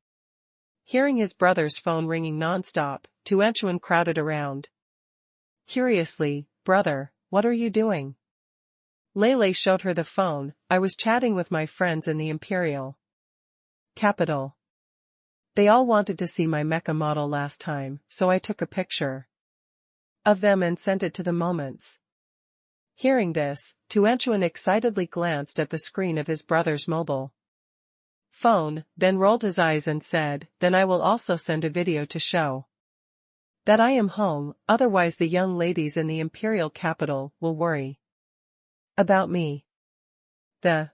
Hearing his brother's phone ringing non-stop, Tuanchuan crowded around. Curiously, brother, what are you doing? Lei showed her the phone. I was chatting with my friends in the imperial capital. They all wanted to see my mecha model last time, so I took a picture of them and sent it to the moments. Hearing this, Tuanchuan excitedly glanced at the screen of his brother's mobile phone, then rolled his eyes and said, then I will also send a video to show that I am home, otherwise the young ladies in the imperial capital will worry about me. The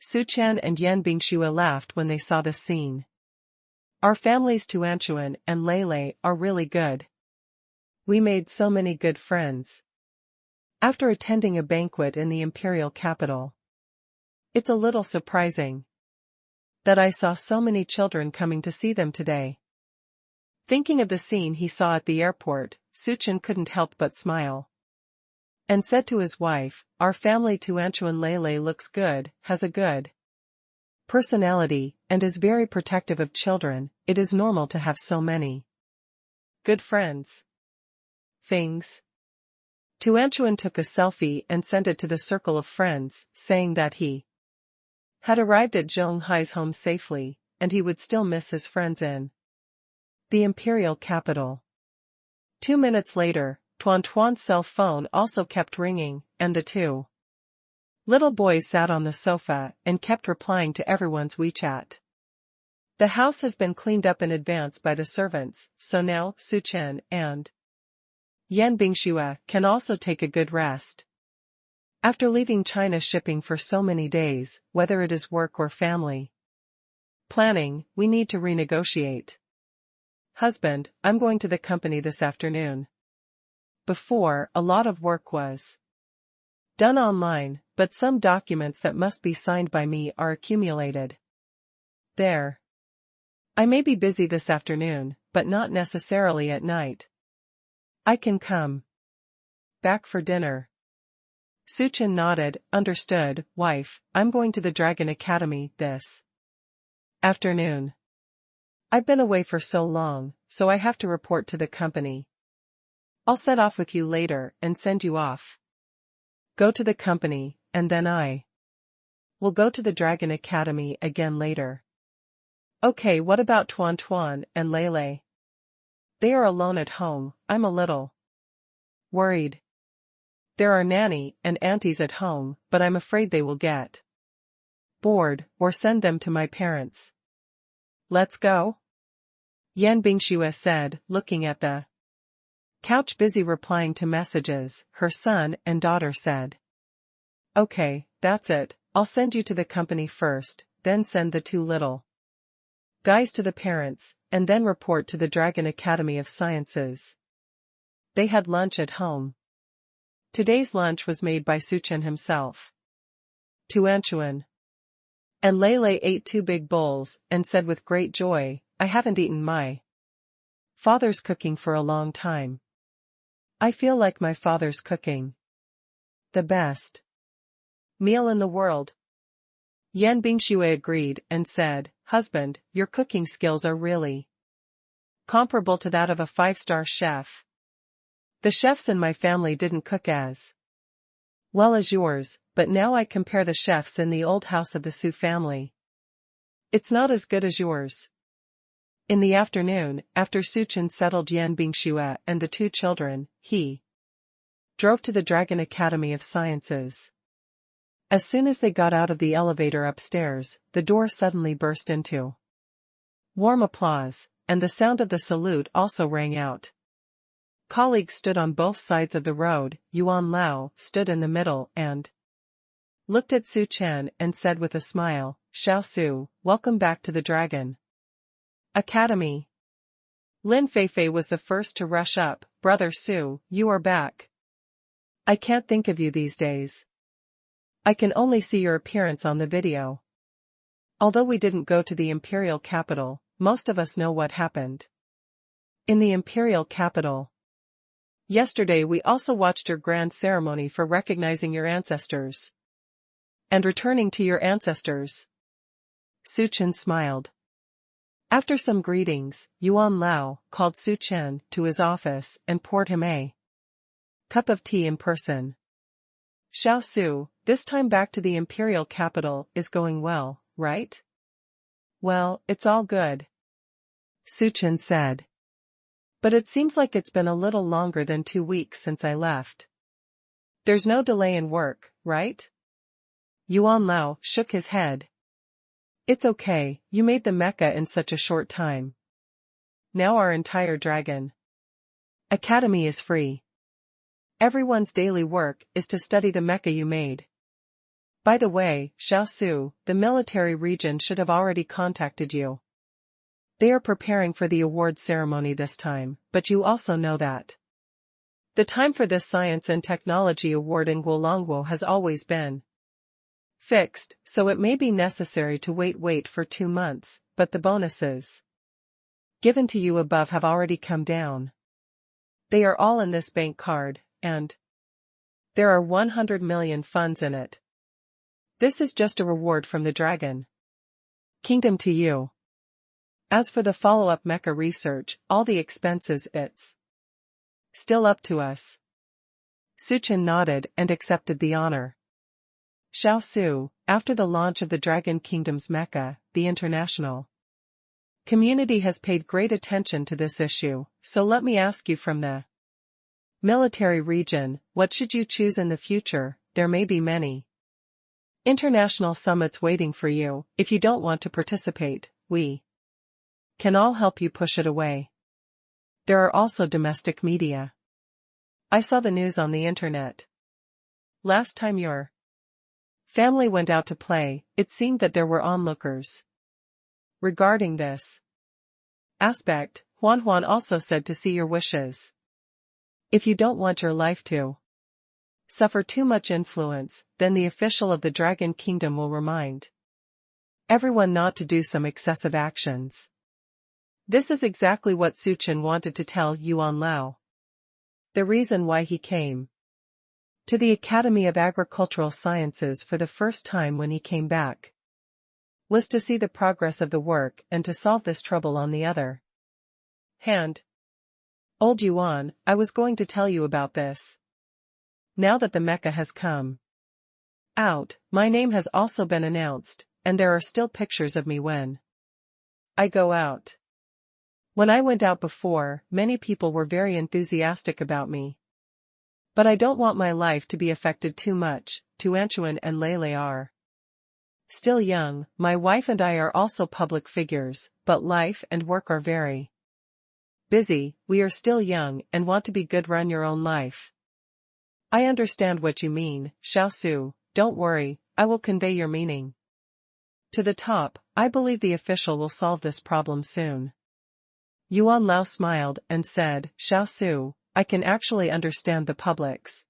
Su Chen and Yan Bingxue laughed when they saw this scene. Our families Tuanchuan and Lei are really good. We made so many good friends after attending a banquet in the imperial capital. It's a little surprising that I saw so many children coming to see them today. Thinking of the scene he saw at the airport, Su Chen couldn't help but smile and said to his wife, our family Tuanchuan Lei looks good, has a good personality, and is very protective of children. It is normal to have so many good friends. Things. Tuanchuan took a selfie and sent it to the circle of friends, saying that he had arrived at Zhonghai's home safely, and he would still miss his friends in the imperial capital. 2 minutes later, Tuan's cell phone also kept ringing, and the two Little boys sat on the sofa and kept replying to everyone's WeChat. The house has been cleaned up in advance by the servants, so now Su Chen and Yan Bingxue can also take a good rest. After leaving China shipping for so many days, whether it is work or family planning, we need to renegotiate. Husband, I'm going to the company this afternoon. Before, a lot of work was done online, but some documents that must be signed by me are accumulated there. I may be busy this afternoon, but not necessarily at night. I can come back for dinner. Su Chen nodded, understood, wife, I'm going to the Dragon Academy this afternoon. I've been away for so long, so I have to report to the company. I'll set off with you later and send you off. Go to the company, and then I will go to the Dragon Academy again later. Okay, what about Tuan Tuan and Lele? They are alone at home, I'm a little worried. There are nanny and aunties at home, but I'm afraid they will get bored, or send them to my parents. Let's go? Yan Bingxue said, looking at the couch busy replying to messages. Her son and daughter said, okay, that's it, I'll send you to the company first, then send the two little guys to the parents, and then report to the Dragon Academy of Sciences. They had lunch at home. Today's lunch was made by Su Chen himself. Tuanchuan and Lele ate 2 big bowls and said with great joy, I haven't eaten my father's cooking for a long time. I feel like my father's cooking the best meal in the world. Yan Bingxue agreed and said, husband, your cooking skills are really comparable to that of a 5-star chef. The chefs in my family didn't cook as well as yours, but now I compare the chefs in the old house of the Su family. It's not as good as yours. In the afternoon, after Su Chen settled Yan Bingxue and the 2 children, he drove to the Dragon Academy of Sciences. As soon as they got out of the elevator upstairs, the door suddenly burst into warm applause, and the sound of the salute also rang out. Colleagues stood on both sides of the road. Yuan Lao stood in the middle and looked at Su Chen and said with a smile, Xiao Su, welcome back to the Dragon Academy. Lin Feifei was the first to rush up, Brother Su, you are back. I can't think of you these days. I can only see your appearance on the video. Although we didn't go to the imperial capital, most of us know what happened in the imperial capital. Yesterday we also watched your grand ceremony for recognizing your ancestors and returning to your ancestors. Su Chen smiled. After some greetings, Yuan Lao called Su Chen to his office and poured him a cup of tea in person. Xiao Su, this time back to the imperial capital is going well, right? Well, it's all good, Su Chen said. But it seems like it's been a little longer than 2 weeks since I left. There's no delay in work, right? Yuan Lao shook his head. It's okay, you made the Mecca in such a short time. Now our entire Dragon Academy is free. Everyone's daily work is to study the Mecca you made. By the way, Xiao Su, the military region should have already contacted you. They are preparing for the award ceremony this time, but you also know that the time for this science and technology award in Guolongguo has always been fixed, so it may be necessary to wait for 2 months, but the bonuses given to you above have already come down. They are all in this bank card, and there are 100 million funds in it. This is just a reward from the Dragon Kingdom to you. As for the follow-up mecha research, all the expenses, it's still up to us. Su Chen nodded and accepted the honor. Xiao Su, after the launch of the Dragon Kingdom's mecha, the international community has paid great attention to this issue, so let me ask you from the military region, what should you choose in the future? There may be many International summits waiting for you. If you don't want to participate, we can all help you push it away. There are also domestic media. I saw the news on the internet. Last time your family went out to play, it seemed that there were onlookers. Regarding this aspect, Juan also said to see your wishes. If you don't want your life to suffer too much influence, then the official of the Dragon Kingdom will remind everyone not to do some excessive actions. This is exactly what Suchen wanted to tell Yuan Lao. The reason why he came to the Academy of Agricultural Sciences for the first time when he came back was to see the progress of the work and to solve this trouble on the other hand. Old Yuan, I was going to tell you about this. Now that the mecha has come out, my name has also been announced, and there are still pictures of me when I go out. When I went out before, many people were very enthusiastic about me. But I don't want my life to be affected too much. Tuanchuan and Lele are still young, my wife and I are also public figures, but life and work are very busy. We are still young and want to be good. Run your own life. I understand what you mean, Xiaosu, don't worry, I will convey your meaning to the top. I believe the official will solve this problem soon. Yuan Lao smiled and said, Xiaosu, I can actually understand the public's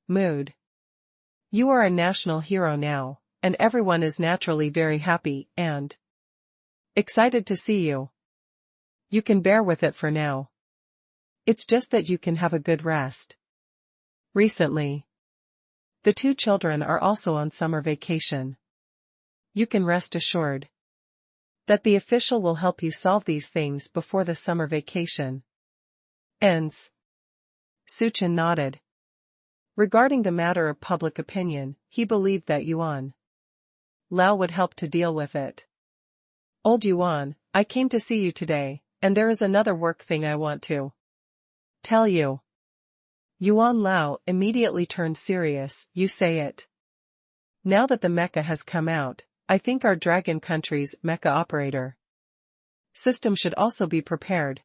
mood. You are a national hero now, and everyone is naturally very happy and excited to see you. You can bear with it for now. It's just that you can have a good rest. Recently, the two children are also on summer vacation. You can rest assured that the official will help you solve these things before the summer vacation ends. Suchen nodded. Regarding the matter of public opinion, he believed that Yuan Lao would help to deal with it. Old Yuan, I came to see you today, and there is another work thing I want to tell you. Yuan Lao immediately turned serious. You say it. Now that the mecha has come out, I think our dragon country's mecha operator system should also be prepared.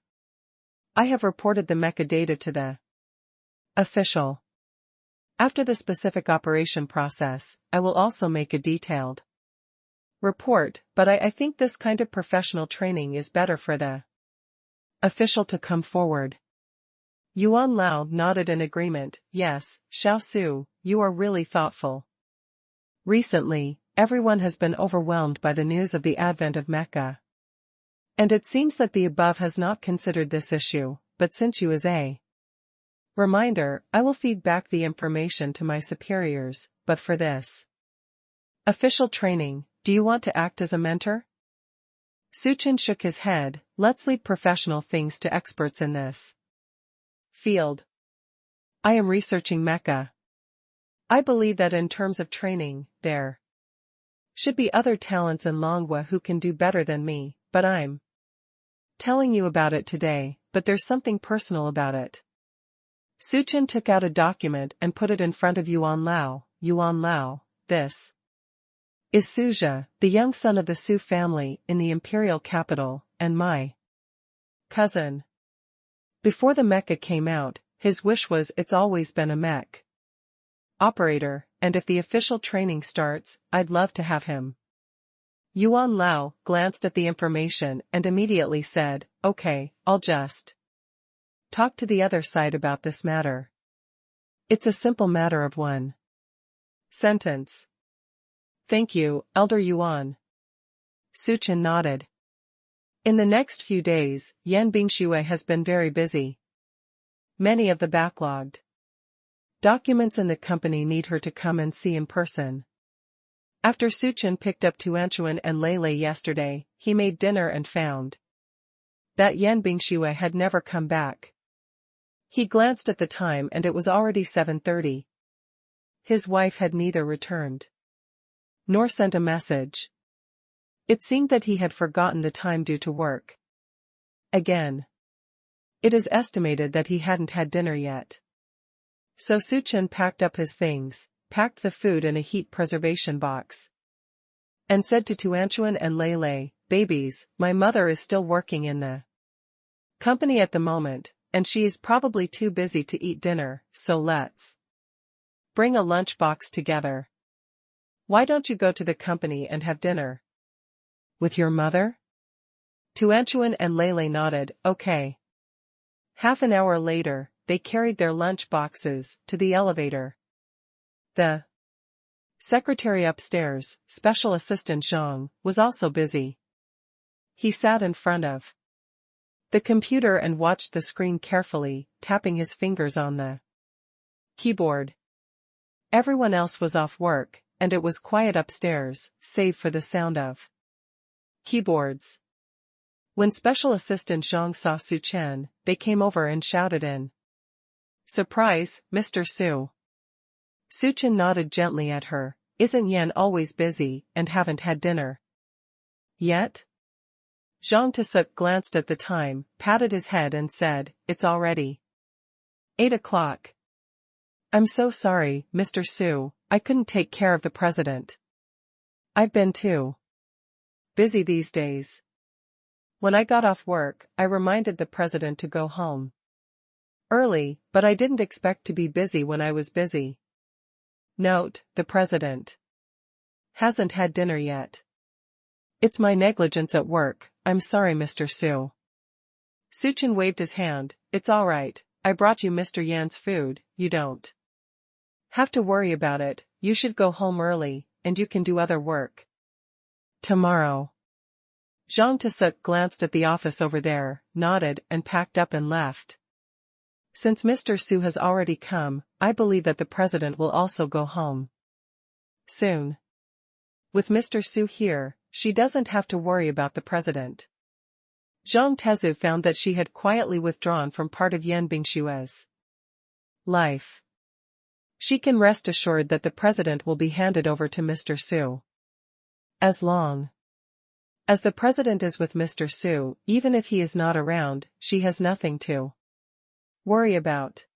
I have reported the mecha data to the official. After the specific operation process, I will also make a detailed report, but I think this kind of professional training is better for the official to come forward. Yuan Lao nodded in agreement. Yes, Xiaosu, you are really thoughtful. Recently, everyone has been overwhelmed by the news of the advent of mecha. And it seems that the above has not considered this issue, but since you as a reminder, I will feed back the information to my superiors, but for this official training, do you want to act as a mentor? Suchen shook his head. Let's leave professional things to experts in this field. I am researching mecha. I believe that in terms of training, there should be other talents in Longhua who can do better than me, but I'm telling you about it today, but there's something personal about it. Suchen took out a document and put it in front of Yuan Lao. Yuan Lao, this is Suja, the young son of the Su family in the imperial capital, and my cousin. Before the mecha came out, his wish was it's always been a mech operator, and if the official training starts, I'd love to have him. Yuan Lao glanced at the information and immediately said, okay, I'll just talk to the other side about this matter. It's a simple matter of one sentence. Thank you, Elder Yuan. Suchen nodded. In the next few days, Yan Bingxue has been very busy. Many of the backlogged documents in the company need her to come and see in person. After Suchen picked up Tuanchuan and Lele yesterday, he made dinner and found that Yan Bingxue had never come back. He glanced at the time and it was already 7:30. His wife had neither returned nor sent a message. It seemed that he had forgotten the time due to work. Again. It is estimated that he hadn't had dinner yet. So Suchen packed up his things, packed the food in a heat preservation box, and said to Tuanchuan and Lele, "Babies, my mother is still working in the company at the moment, and she is probably too busy to eat dinner, so let's bring a lunch box together. Why don't you go to the company and have dinner with your mother?" Tuanchuan and Lele nodded, "Okay." Half an hour later, they carried their lunch boxes to the elevator. The secretary upstairs, Special Assistant Zhang, was also busy. He sat in front of the computer and watched the screen carefully, tapping his fingers on the keyboard. Everyone else was off work, and it was quiet upstairs, save for the sound of keyboards. When Special Assistant Zhang saw Su Chen, they came over and shouted in surprise, "Mr. Su." Su Chen nodded gently at her. "Isn't Yan always busy, and haven't had dinner yet?" Zhang Tasuk glanced at the time, patted his head and said, "It's already 8 o'clock. I'm so sorry, Mr. Su, I couldn't take care of the president. I've been too busy these days. When I got off work, I reminded the president to go home early, but I didn't expect to be busy when I was busy." Note, the president hasn't had dinner yet. "It's my negligence at work, I'm sorry, Mr. Su." Su Chen waved his hand. "It's all right, I brought you Mr. Yan's food, you don't have to worry about it. You should go home early, and you can do other work tomorrow." Zhang Tasuk glanced at the office over there, nodded and packed up and left. "Since Mr. Su has already come, I believe that the president will also go home soon. With Mr. Su here, she doesn't have to worry about the president." Zhang Tezu found that she had quietly withdrawn from part of Yan Bingshue's life. She can rest assured that the president will be handed over to Mr. Su. As long as the president is with Mr. Su, even if he is not around, she has nothing to worry about.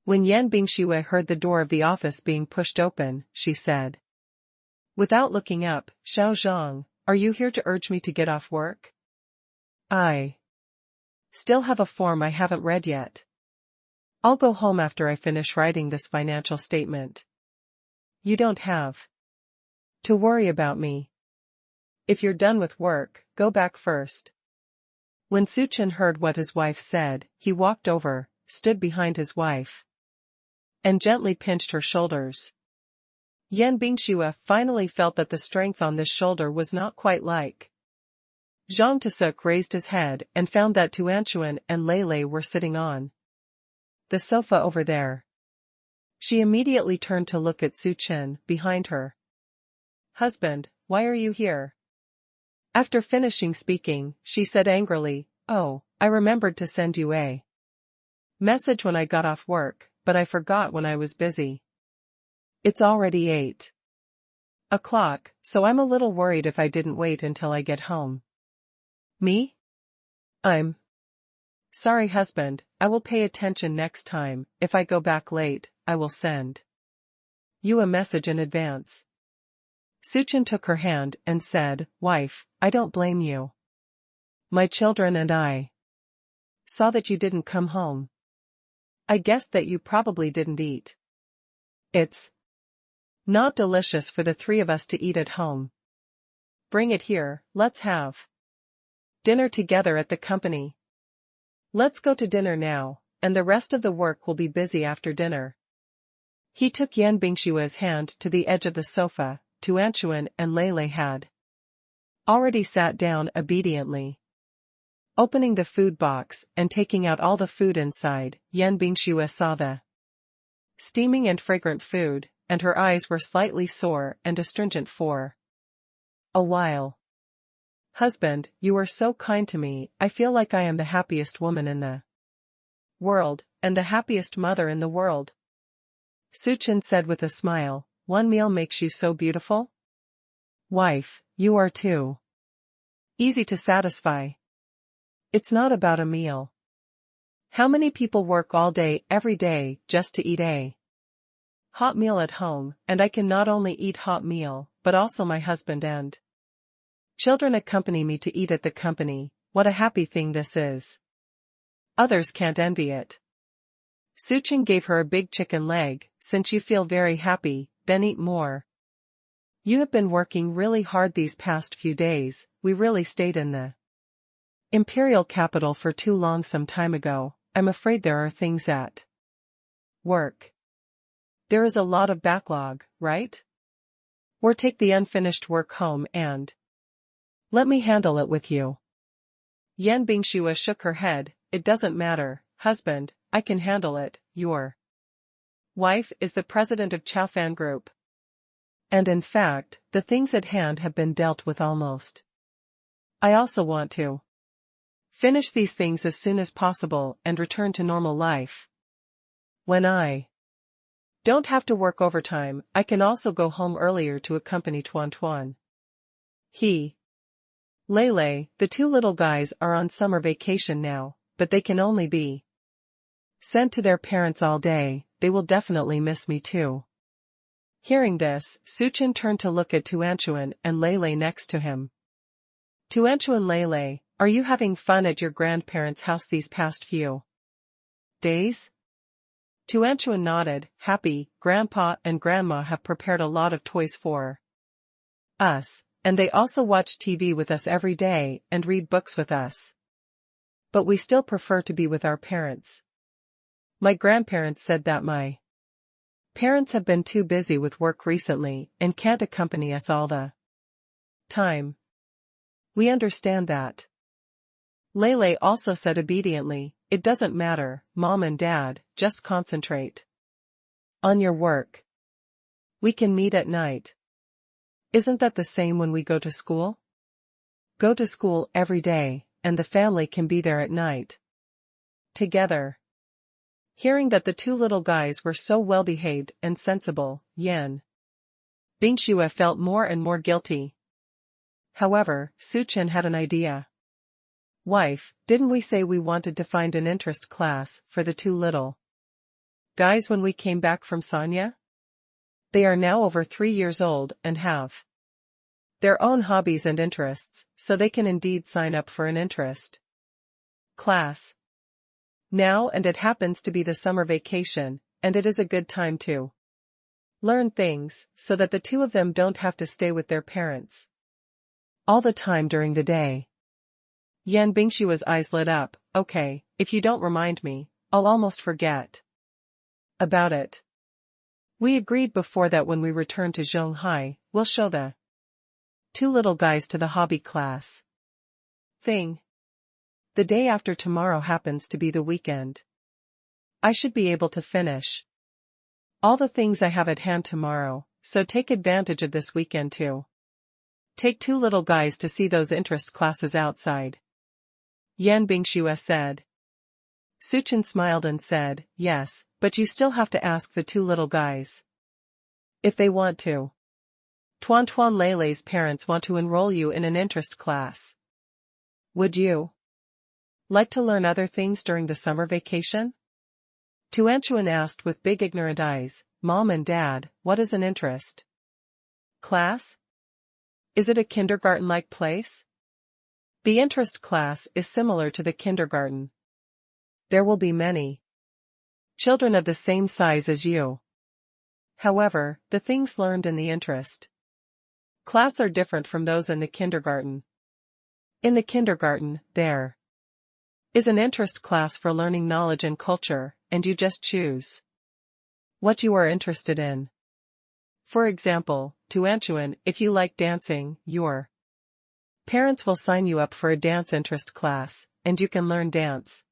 When Yan Bingxue heard the door of the office being pushed open, she said, without looking up, "Xiao Zhang, are you here to urge me to get off work? I still have a form I haven't read yet. I'll go home after I finish writing this financial statement. You don't have to worry about me. If you're done with work, go back first." When Su Chen heard what his wife said, he walked over, stood behind his wife, and gently pinched her shoulders. Yan Bingxue finally felt that the strength on this shoulder was not quite like. Zhang Tasuk raised his head and found that Tuanchuan and Lele were sitting on the sofa over there. She immediately turned to look at Su Chen behind her. "Husband, why are you here?" After finishing speaking, she said angrily, "Oh, I remembered to send you a message when I got off work, but I forgot when I was busy. It's already 8 o'clock, so I'm a little worried if I didn't wait until I get home." "Me? I'm sorry, husband, I will pay attention next time. If I go back late, I will send you a message in advance." Su Chen took her hand and said, "Wife, I don't blame you. My children and I saw that you didn't come home. I guessed that you probably didn't eat. It's not delicious for the three of us to eat at home. Bring it here, let's have dinner together at the company. Let's go to dinner now, and the rest of the work will be busy after dinner." He took Yan Bingshue's hand to the edge of the sofa. Tuanchuan and Lele had already sat down obediently. Opening the food box and taking out all the food inside, Yan Bingxue saw the steaming and fragrant food, and her eyes were slightly sore and astringent for a while. "Husband, you are so kind to me, I feel like I am the happiest woman in the world, and the happiest mother in the world." Su Chen said with a smile, "One meal makes you so beautiful? Wife, you are too easy to satisfy. It's not about a meal. How many people work all day every day just to eat a hot meal at home, and I can not only eat hot meal, but also my husband and children accompany me to eat at the company. What a happy thing this is. Others can't envy it. Suchin gave her a big chicken leg. Since you feel very happy, then eat more. You have been working really hard these past few days. We really stayed in the imperial capital for too long some time ago. I'm afraid there are things at work. There is a lot of backlog, right? Or take the unfinished work home and let me handle it with you. Yan Bingxue shook her head. It doesn't matter, husband, I can handle it. Your wife is the president of Chaofan Group. And in fact, the things at hand have been dealt with almost. I also want to finish these things as soon as possible and return to normal life. When I don't have to work overtime, I can also go home earlier to accompany Tuan Tuan. Lele, the two little guys are on summer vacation now, but they can only be sent to their parents all day. They will definitely miss me too. Hearing this, Suchin turned to look at Tuanchuan and Lele next to him. Tuanchuan, Lele, are you having fun at your grandparents' house these past few days? Tuanchuan nodded, happy. Grandpa and Grandma have prepared a lot of toys for us, and they also watch TV with us every day and read books with us. But we still prefer to be with our parents. My grandparents said that my parents have been too busy with work recently and can't accompany us all the time. We understand that. Lele also said obediently, it doesn't matter, Mom and Dad, just concentrate on your work. We can meet at night. Isn't that the same when we go to school? Go to school every day, and the family can be there at night together. Hearing that the two little guys were so well behaved and sensible, Yan Bingxue felt more and more guilty. However, Suchin had an idea. Wife, didn't we say we wanted to find an interest class for the two little guys when we came back from Sanya? They are now over 3 years old and have their own hobbies and interests, so they can indeed sign up for an interest class now, and it happens to be the summer vacation, and it is a good time to learn things, so that the two of them don't have to stay with their parents all the time during the day. Yan Bingshua's eyes lit up. Okay, if you don't remind me, I'll almost forget about it. We agreed before that when we return to Zhonghai, we'll show the two little guys to the hobby class thing. The day after tomorrow happens to be the weekend. I should be able to finish all the things I have at hand tomorrow, so take advantage of this weekend too. Take two little guys to see those interest classes outside. Yan Bingxue said. Suchin smiled and said, yes, but you still have to ask the two little guys if they want to. Tuan Tuan Lele's parents want to enroll you in an interest class. Would you like to learn other things during the summer vacation? Tuanchuan asked with big ignorant eyes. Mom and Dad, what is an interest class? Is it a kindergarten-like place? The interest class is similar to the kindergarten. There will be many children of the same size as you. However, the things learned in the interest class are different from those in the kindergarten. In the kindergarten, there is an interest class for learning knowledge and culture, and you just choose what you are interested in. For example, Tuanchuan, if you like dancing, your parents will sign you up for a dance interest class, and you can learn dance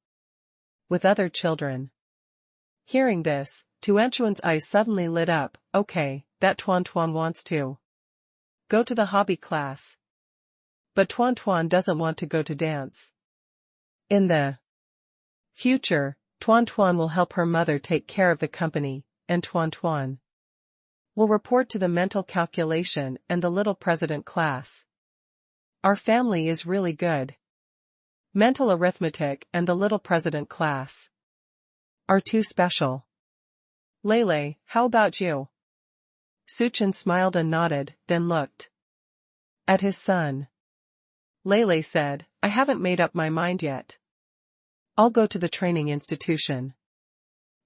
with other children. Hearing this, Tuanchuan's eyes suddenly lit up. Okay, that Tuan Tuan wants to go to the hobby class. But Tuan Tuan doesn't want to go to dance. In the future, Tuan Tuan will help her mother take care of the company, and Tuan Tuan will report to the mental calculation and the little president class. Our family is really good. Mental arithmetic and the little president class are too special. Lele, how about you? Suchin smiled and nodded, then looked at his son. Lele said, I haven't made up my mind yet. I'll go to the training institution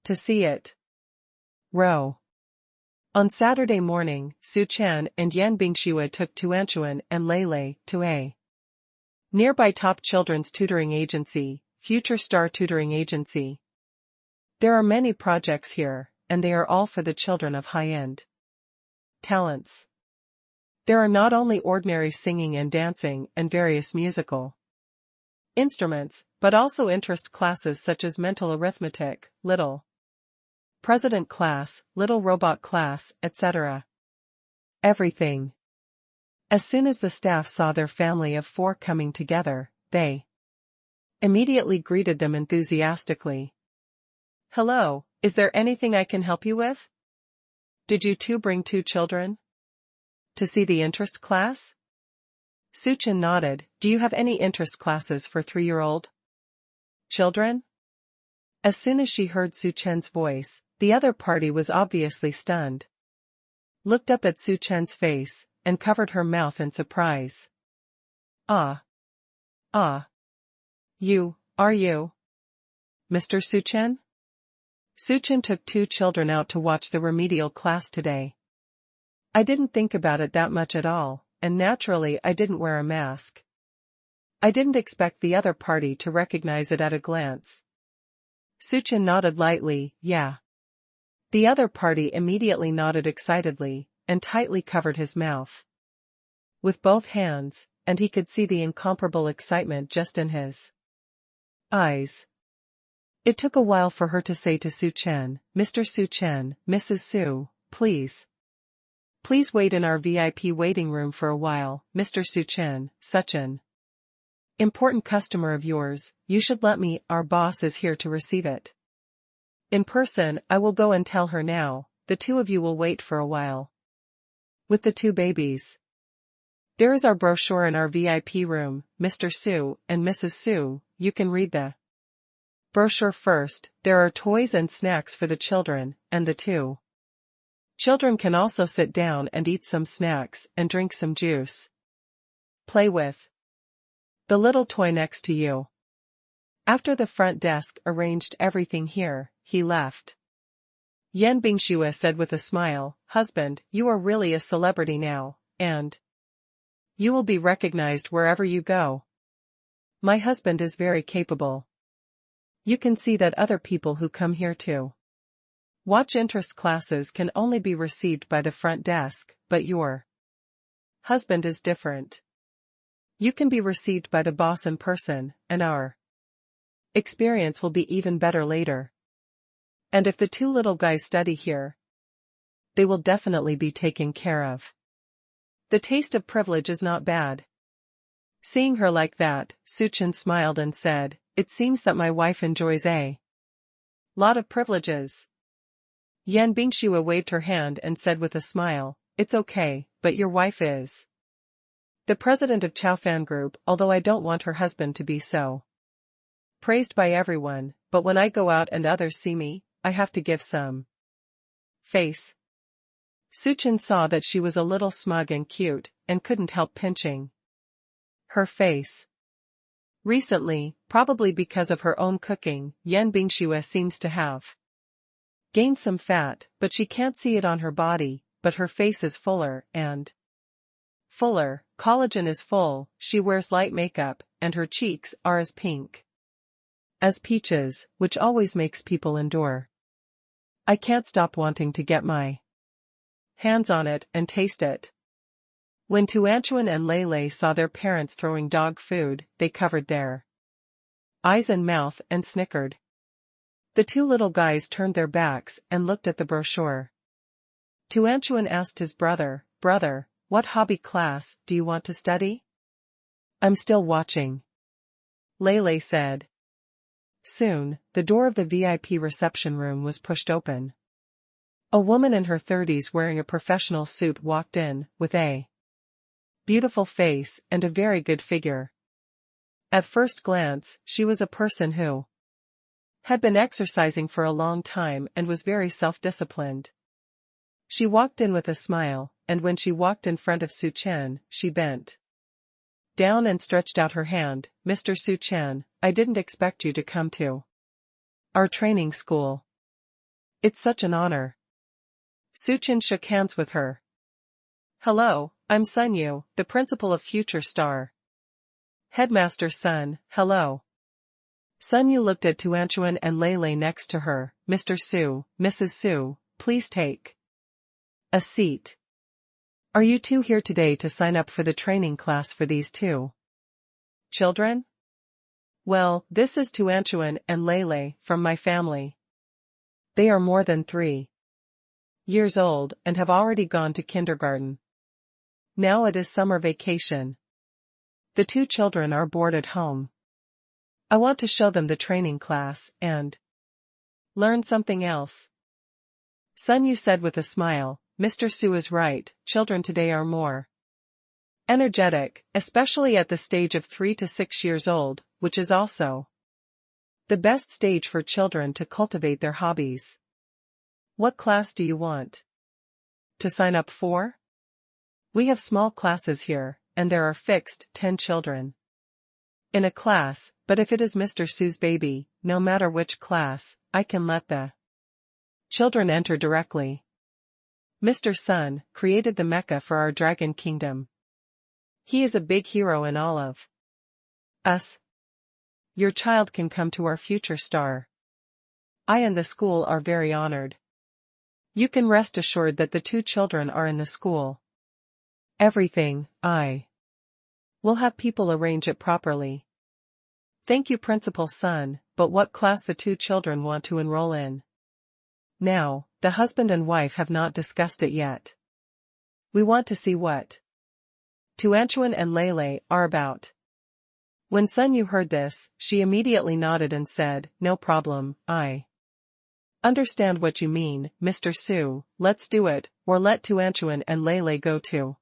to see it. Row. On Saturday morning, Su Chen and Yan Bingxue took Tuanchuan and Lele to a nearby top children's tutoring agency, Future Star Tutoring Agency. There are many projects here, and they are all for the children of high-end talents. There are not only ordinary singing and dancing and various musical instruments, but also interest classes such as mental arithmetic, little president class, little robot class, etc. Everything. As soon as the staff saw their family of 4 coming together, they immediately greeted them enthusiastically. Hello, is there anything I can help you with? Did you two bring 2 children to see the interest class? Suchin nodded. Do you have any interest classes for 3-year-old children? As soon as she heard Suchen's voice, the other party was obviously stunned. Looked up at Suchen's face, and covered her mouth in surprise. Ah. Are you? Mr. Suchen? Suchen took 2 children out to watch the remedial class today. I didn't think about it that much at all, and naturally I didn't wear a mask. I didn't expect the other party to recognize it at a glance. Suchen nodded lightly, yeah. The other party immediately nodded excitedly, and tightly covered his mouth with both hands, and he could see the incomparable excitement just in his eyes. It took a while for her to say to Su Chen, Mr. Su Chen, Mrs. Su, please wait in our VIP waiting room for a while, Mr. Su Chen, such an important customer of yours, you should let me, our boss is here to receive it. In person, I will go and tell her now, the 2 of you will wait for a while. With the 2 babies. There is our brochure in our VIP room, Mr. Su and Mrs. Su, you can read the brochure first. There are toys and snacks for the children, and the 2 children can also sit down and eat some snacks and drink some juice. Play with the little toy next to you. After the front desk arranged everything here, he left. Yan Bingxue said with a smile, Husband, you are really a celebrity now, and you will be recognized wherever you go. My husband is very capable. You can see that other people who come here to watch interest classes can only be received by the front desk, but your husband is different. You can be received by the boss in person, and our experience will be even better later. And if the 2 little guys study here, they will definitely be taken care of. The taste of privilege is not bad. Seeing her like that, Suchin smiled and said, It seems that my wife enjoys a lot of privileges. Yan Bingxue waved her hand and said with a smile, It's okay, but your wife is the president of Chaofan Group, although I don't want her husband to be so praised by everyone, but when I go out and others see me, I have to give some face. Suchin saw that she was a little smug and cute, and couldn't help pinching her face. Recently, probably because of her own cooking, Yan Bingxue seems to have gained some fat, but she can't see it on her body, but her face is fuller, and fuller, collagen is full, she wears light makeup, and her cheeks are as pink as peaches, which always makes people endure. I can't stop wanting to get my hands on it and taste it. When Tuanchuan and Lele saw their parents throwing dog food, they covered their eyes and mouth and snickered. The 2 little guys turned their backs and looked at the brochure. Tuanchuan asked his brother, Brother, what hobby class do you want to study? I'm still watching. Lele said. Soon, the door of the VIP reception room was pushed open. A woman in her 30s wearing a professional suit walked in, with a beautiful face and a very good figure. At first glance, she was a person who had been exercising for a long time and was very self-disciplined. She walked in with a smile, and when she walked in front of Su Chen, she bent down and stretched out her hand. "Mr. Su Chen, I didn't expect you to come to our training school. It's such an honor." Su Chen shook hands with her. "Hello, I'm Sun Yu, the principal of Future Star. Headmaster Sun, hello." Sun Yu looked at Tuanchuan and Lei Lei next to her. "Mr. Su, Mrs. Su, please take a seat. Are you two here today to sign up for the training class for these two children?" "Well, this is Tuanchuan and Lei Lei from my family. They are more than 3 years old and have already gone to kindergarten. Now it is summer vacation. The 2 children are bored at home. I want to show them the training class and learn something else." Sun Yu said with a smile. "Mr. Su is right, children today are more energetic, especially at the stage of 3 to 6 years old, which is also the best stage for children to cultivate their hobbies. What class do you want to sign up for? We have small classes here, and there are fixed 10 children in a class, but if it is Mr. Su's baby, no matter which class, I can let the children enter directly. Mr. Sun created the mecha for our Dragon Kingdom. He is a big hero in all of us. Your child can come to our Future Star. I and the school are very honored. You can rest assured that the 2 children are in the school. Everything, I will have people arrange it properly." "Thank you, Principal Sun, but what class the 2 children want to enroll in?" "Now, the husband and wife have not discussed it yet. We want to see what Tuanchuan and Lei Lei are about." When Sun Yu heard this, she immediately nodded and said, "No problem, I understand what you mean, Mr. Su, let's do it, or let Tuanchuan and Lei Lei go to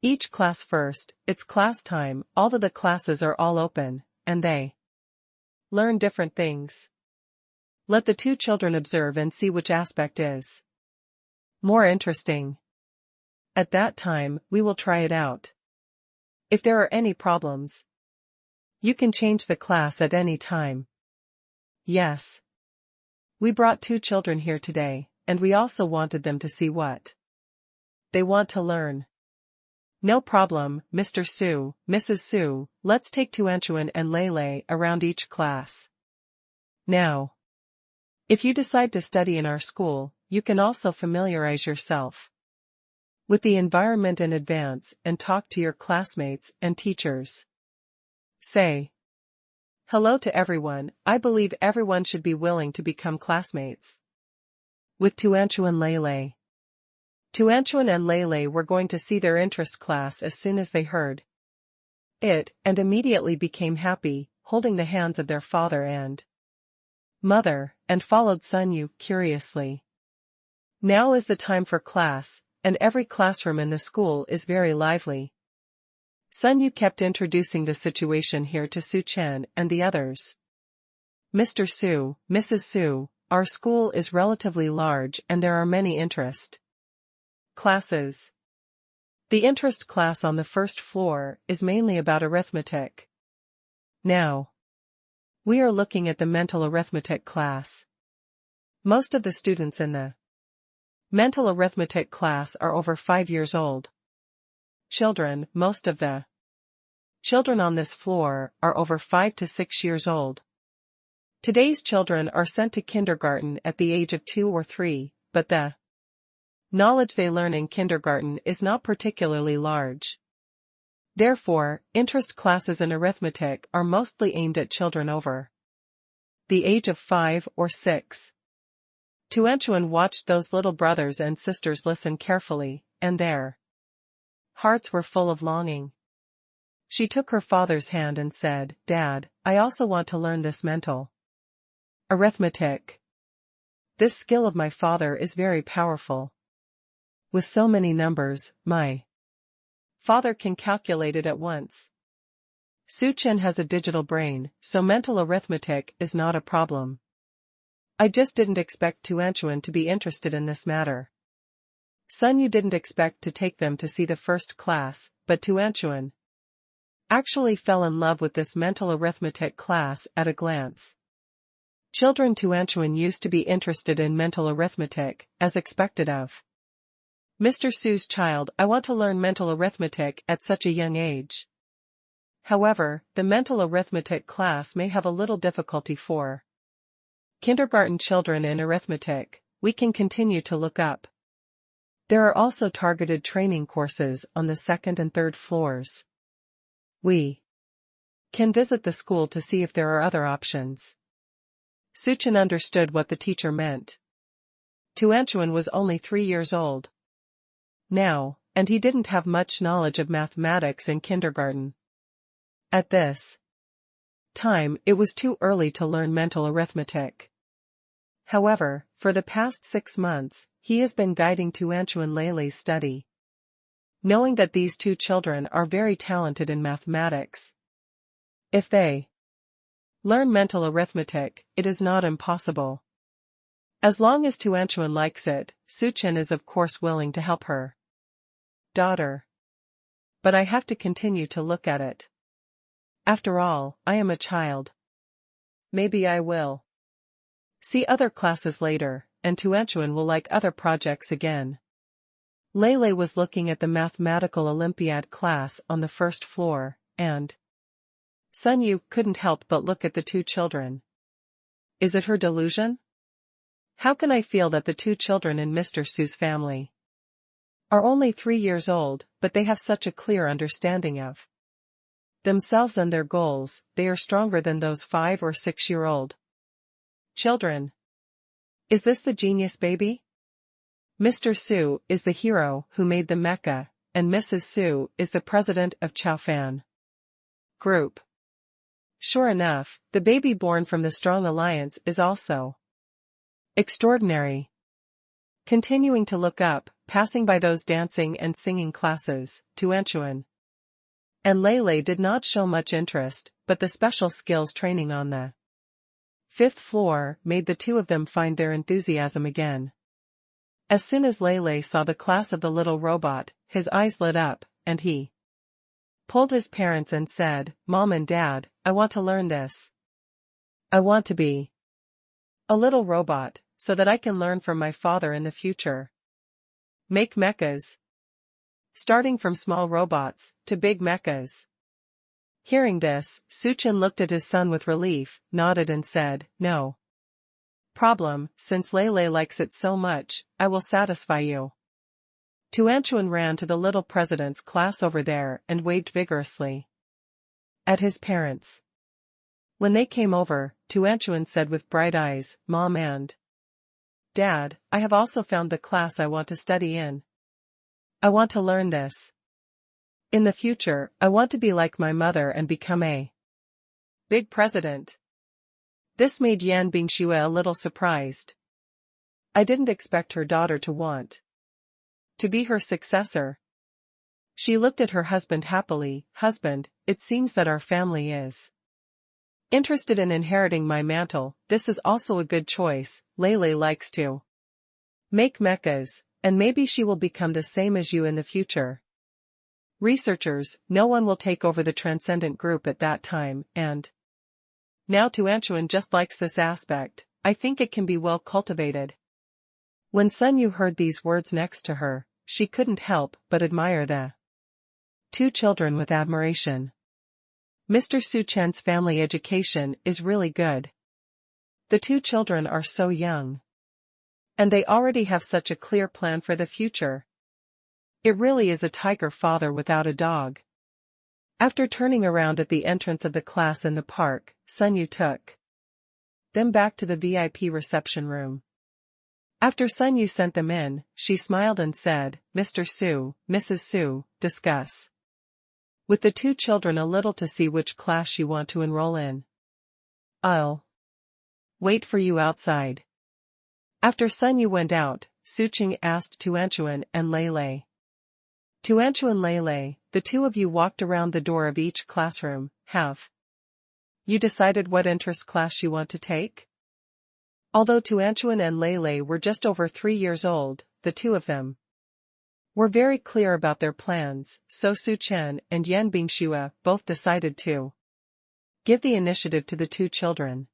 each class first. It's class time, all of the classes are all open, and they learn different things. Let the 2 children observe and see which aspect is more interesting. At that time, we will try it out. If there are any problems, you can change the class at any time." "Yes. We brought 2 children here today, and we also wanted them to see what they want to learn." "No problem, Mr. Su, Mrs. Su, let's take Tuanchuan and Lei Lei around each class. Now, if you decide to study in our school, you can also familiarize yourself with the environment in advance and talk to your classmates and teachers. Say hello to everyone. I believe everyone should be willing to become classmates with Tuanchuan and Lei Lei." Tuanchuan and Lei Lei were going to see their interest class as soon as they heard it, and immediately became happy, holding the hands of their father and mother, and followed Sun Yu curiously. Now is the time for class, and every classroom in the school is very lively. Sun Yu kept introducing the situation here to Su Chen and the others. "Mr. Su, Mrs. Su, our school is relatively large and there are many interest classes. The interest class on the first floor is mainly about arithmetic. Now, we are looking at the mental arithmetic class. Most of the students in the mental arithmetic class are over 5 years old. Most of the children on this floor are over 5 to 6 years old. Today's children are sent to kindergarten at the age of 2 or 3, but the knowledge they learn in kindergarten is not particularly large. Therefore, interest classes in arithmetic are mostly aimed at children over the age of 5 or 6. Tuanchuan watched those little brothers and sisters listen carefully, and their hearts were full of longing. She took her father's hand and said, "Dad, I also want to learn this mental arithmetic. This skill of my father is very powerful. With so many numbers, my father can calculate it at once. Su Chen has a digital brain, so mental arithmetic is not a problem." I just didn't expect Tuanchuan to be interested in this matter. Sun Yu didn't expect to take them to see the first class, but Tuanchuan actually fell in love with this mental arithmetic class at a glance. Children Tuanchuan used to be interested in mental arithmetic, as expected of Mr. Su's child. I want to learn mental arithmetic at such a young age. However, the mental arithmetic class may have a little difficulty for kindergarten children in arithmetic. We can continue to look up. There are also targeted training courses on the second and third floors. We can visit the school to see if there are other options. Suchin understood what the teacher meant. Tuanchuan was only 3 years old now, and he didn't have much knowledge of mathematics in kindergarten. At this time, it was too early to learn mental arithmetic. However, for the past 6 months, he has been guiding Tuanchuan Leilei's study, knowing that these two children are very talented in mathematics. If they learn mental arithmetic, it is not impossible. As long as Tuanchuan likes it, Suchin is of course willing to help her daughter. But I have to continue to look at it. After all, I am a child. Maybe I will see other classes later, and Tuanchuan will like other projects again. Leilei was looking at the mathematical Olympiad class on the first floor, and Sun Yu couldn't help but look at the two children. Is it her delusion? How can I feel that the two children in Mr. Su's family are only 3 years old, but they have such a clear understanding of themselves and their goals? They are stronger than those 5 or 6-year-old children. Is this the genius baby? Mr. Su is the hero who made the mecha, and Mrs. Su is the president of Chaofan Group. Sure enough, the baby born from the strong alliance is also extraordinary. Continuing to look up, passing by those dancing and singing classes, Tuanchuan and Leilei did not show much interest, but the special skills training on the 5th floor made the two of them find their enthusiasm again. As soon as Leilei saw the class of the little robot, his eyes lit up, and he pulled his parents and said, "Mom and Dad, I want to learn this. I want to be a little robot, so that I can learn from my father in the future. Make mechas. Starting from small robots, to big mechas." Hearing this, Suchin looked at his son with relief, nodded and said, "No problem, since Leilei likes it so much, I will satisfy you." Tuanchuan ran to the little president's class over there and waved vigorously at his parents. When they came over, Tuanchuan said with bright eyes, "Mom and Dad, I have also found the class I want to study in. I want to learn this. In the future, I want to be like my mother and become a big president." This made Yan Bingxue a little surprised. I didn't expect her daughter to want to be her successor. She looked at her husband happily. "Husband, it seems that our family is interested in inheriting my mantle. This is also a good choice. Leilei likes to make mechas, and maybe she will become the same as you in the future. Researchers, no one will take over the Transcendent Group at that time, and now Tuanchuan just likes this aspect. I think it can be well cultivated." When Sun Yu heard these words next to her, she couldn't help but admire the two children with admiration. Mr. Su Chen's family education is really good. The two children are so young, and they already have such a clear plan for the future. It really is a tiger father without a dog. After turning around at the entrance of the class in the park, Sun Yu took them back to the VIP reception room. After Sun Yu sent them in, she smiled and said, "Mr. Su, Mrs. Su, discuss with the two children a little to see which class you want to enroll in. I'll wait for you outside." After Sun Yu went out, Suqing asked Tuanchuan and Leilei. "Tuanchuan, Leilei, the two of you walked around the door of each classroom. Have you decided what interest class you want to take?" Although Tuanchuan and Lei were just over 3 years old, the two of them were very clear about their plans, so Su Chen and Yan Bingxue both decided to give the initiative to the two children.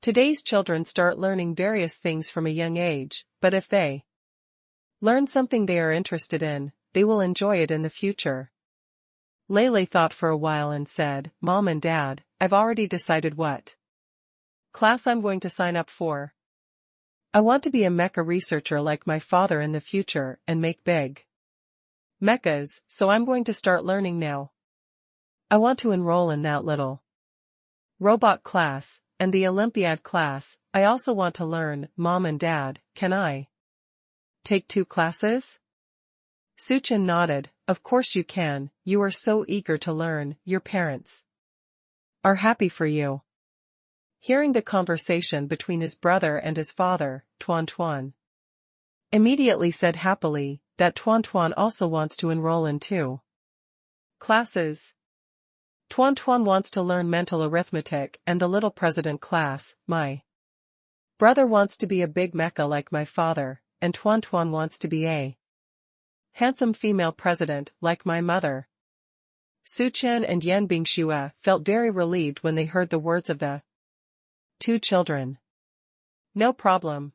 Today's children start learning various things from a young age, but if they learn something they are interested in, they will enjoy it in the future. Lei thought for a while and said, "Mom and Dad, I've already decided what class I'm going to sign up for. I want to be a mecha researcher like my father in the future and make big mechas, so I'm going to start learning now. I want to enroll in that little robot class, and the Olympiad class. I also want to learn. Mom and Dad, can I take 2 classes?" Su Chen nodded. "Of course you can, you are so eager to learn, your parents are happy for you." Hearing the conversation between his brother and his father, Tuan immediately said happily that Tuan also wants to enroll in 2 classes. Tuan wants to learn mental arithmetic and the little president class. My brother wants to be a big mecha like my father, and Tuan wants to be a handsome female president like my mother. Su Chen and Yan Bingxue felt very relieved when they heard the words of the 2 children. "No problem.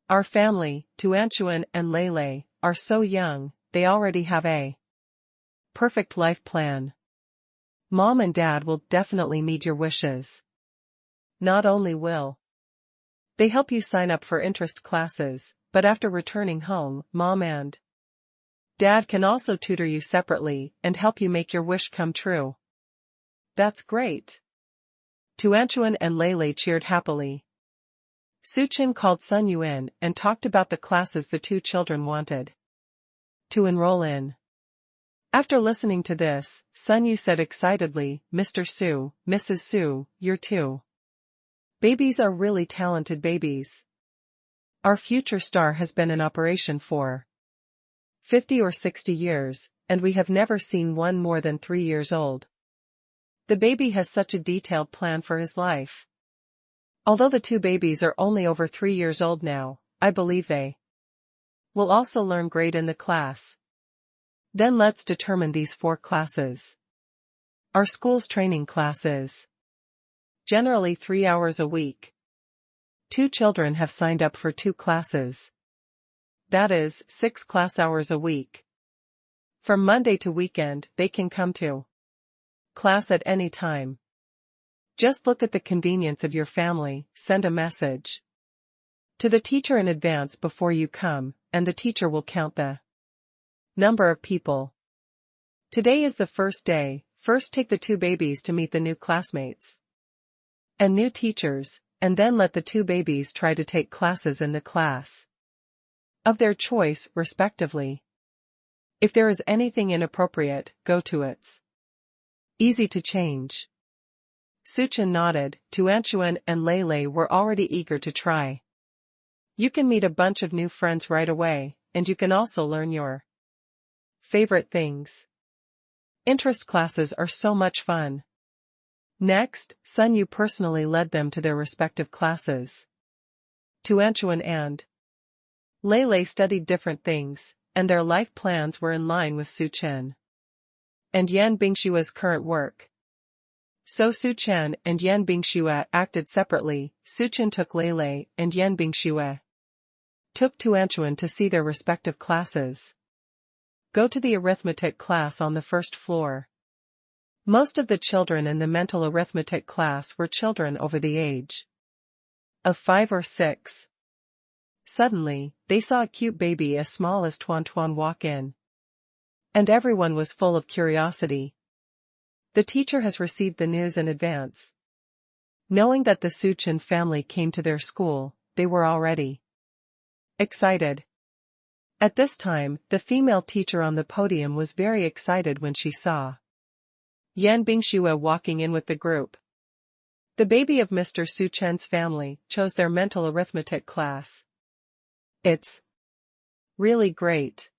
Our family, Tuanchuan and Lei, are so young, they already have a perfect life plan. Mom and Dad will definitely meet your wishes. Not only will they help you sign up for interest classes, but after returning home, Mom and Dad can also tutor you separately and help you make your wish come true." "That's great." Tuanchuan and Lei cheered happily. Su Chen called Sun Yu in and talked about the classes the 2 children wanted to enroll in. After listening to this, Sun Yu said excitedly, "Mr. Su, Mrs. Su, your 2 babies are really talented babies. Our future star has been in operation for 50 or 60 years, and we have never seen one more than 3 years old. The baby has such a detailed plan for his life. Although the 2 babies are only over 3 years old now, I believe they will also learn great in the class. Then let's determine these 4 classes. Our school's training classes generally 3 hours a week. 2 children have signed up for 2 classes. That is, 6 class hours a week. From Monday to weekend, they can come to class at any time. Just look at the convenience of your family, send a message to the teacher in advance before you come, and the teacher will count the number of people. Today is the first day. First take the 2 babies to meet the new classmates and new teachers, and then let the 2 babies try to take classes in the class of their choice, respectively. If there is anything inappropriate, go to it's easy to change." Su Chen nodded. Tuanchuan and Lei were already eager to try. "You can meet a bunch of new friends right away, and you can also learn your favorite things. Interest classes are so much fun." Next, Sun Yu personally led them to their respective classes. Tuanchuan and Lei studied different things, and their life plans were in line with Su Chen and Yan Bingxue's current work. So Su Chen and Yan Bingxue acted separately. Su Chen took Lei and Yan Bingxue took Tuanchuan to see their respective classes. Go to the arithmetic class on the first floor. Most of the children in the mental arithmetic class were children over the age of 5 or 6. Suddenly, they saw a cute baby as small as Tuan walk in. And everyone was full of curiosity. The teacher has received the news in advance. Knowing that the Su Chen family came to their school, they were already excited. At this time, the female teacher on the podium was very excited when she saw Yan Bingxue walking in with the group. The baby of Mr. Su Chen's family chose their mental arithmetic class. "It's really great.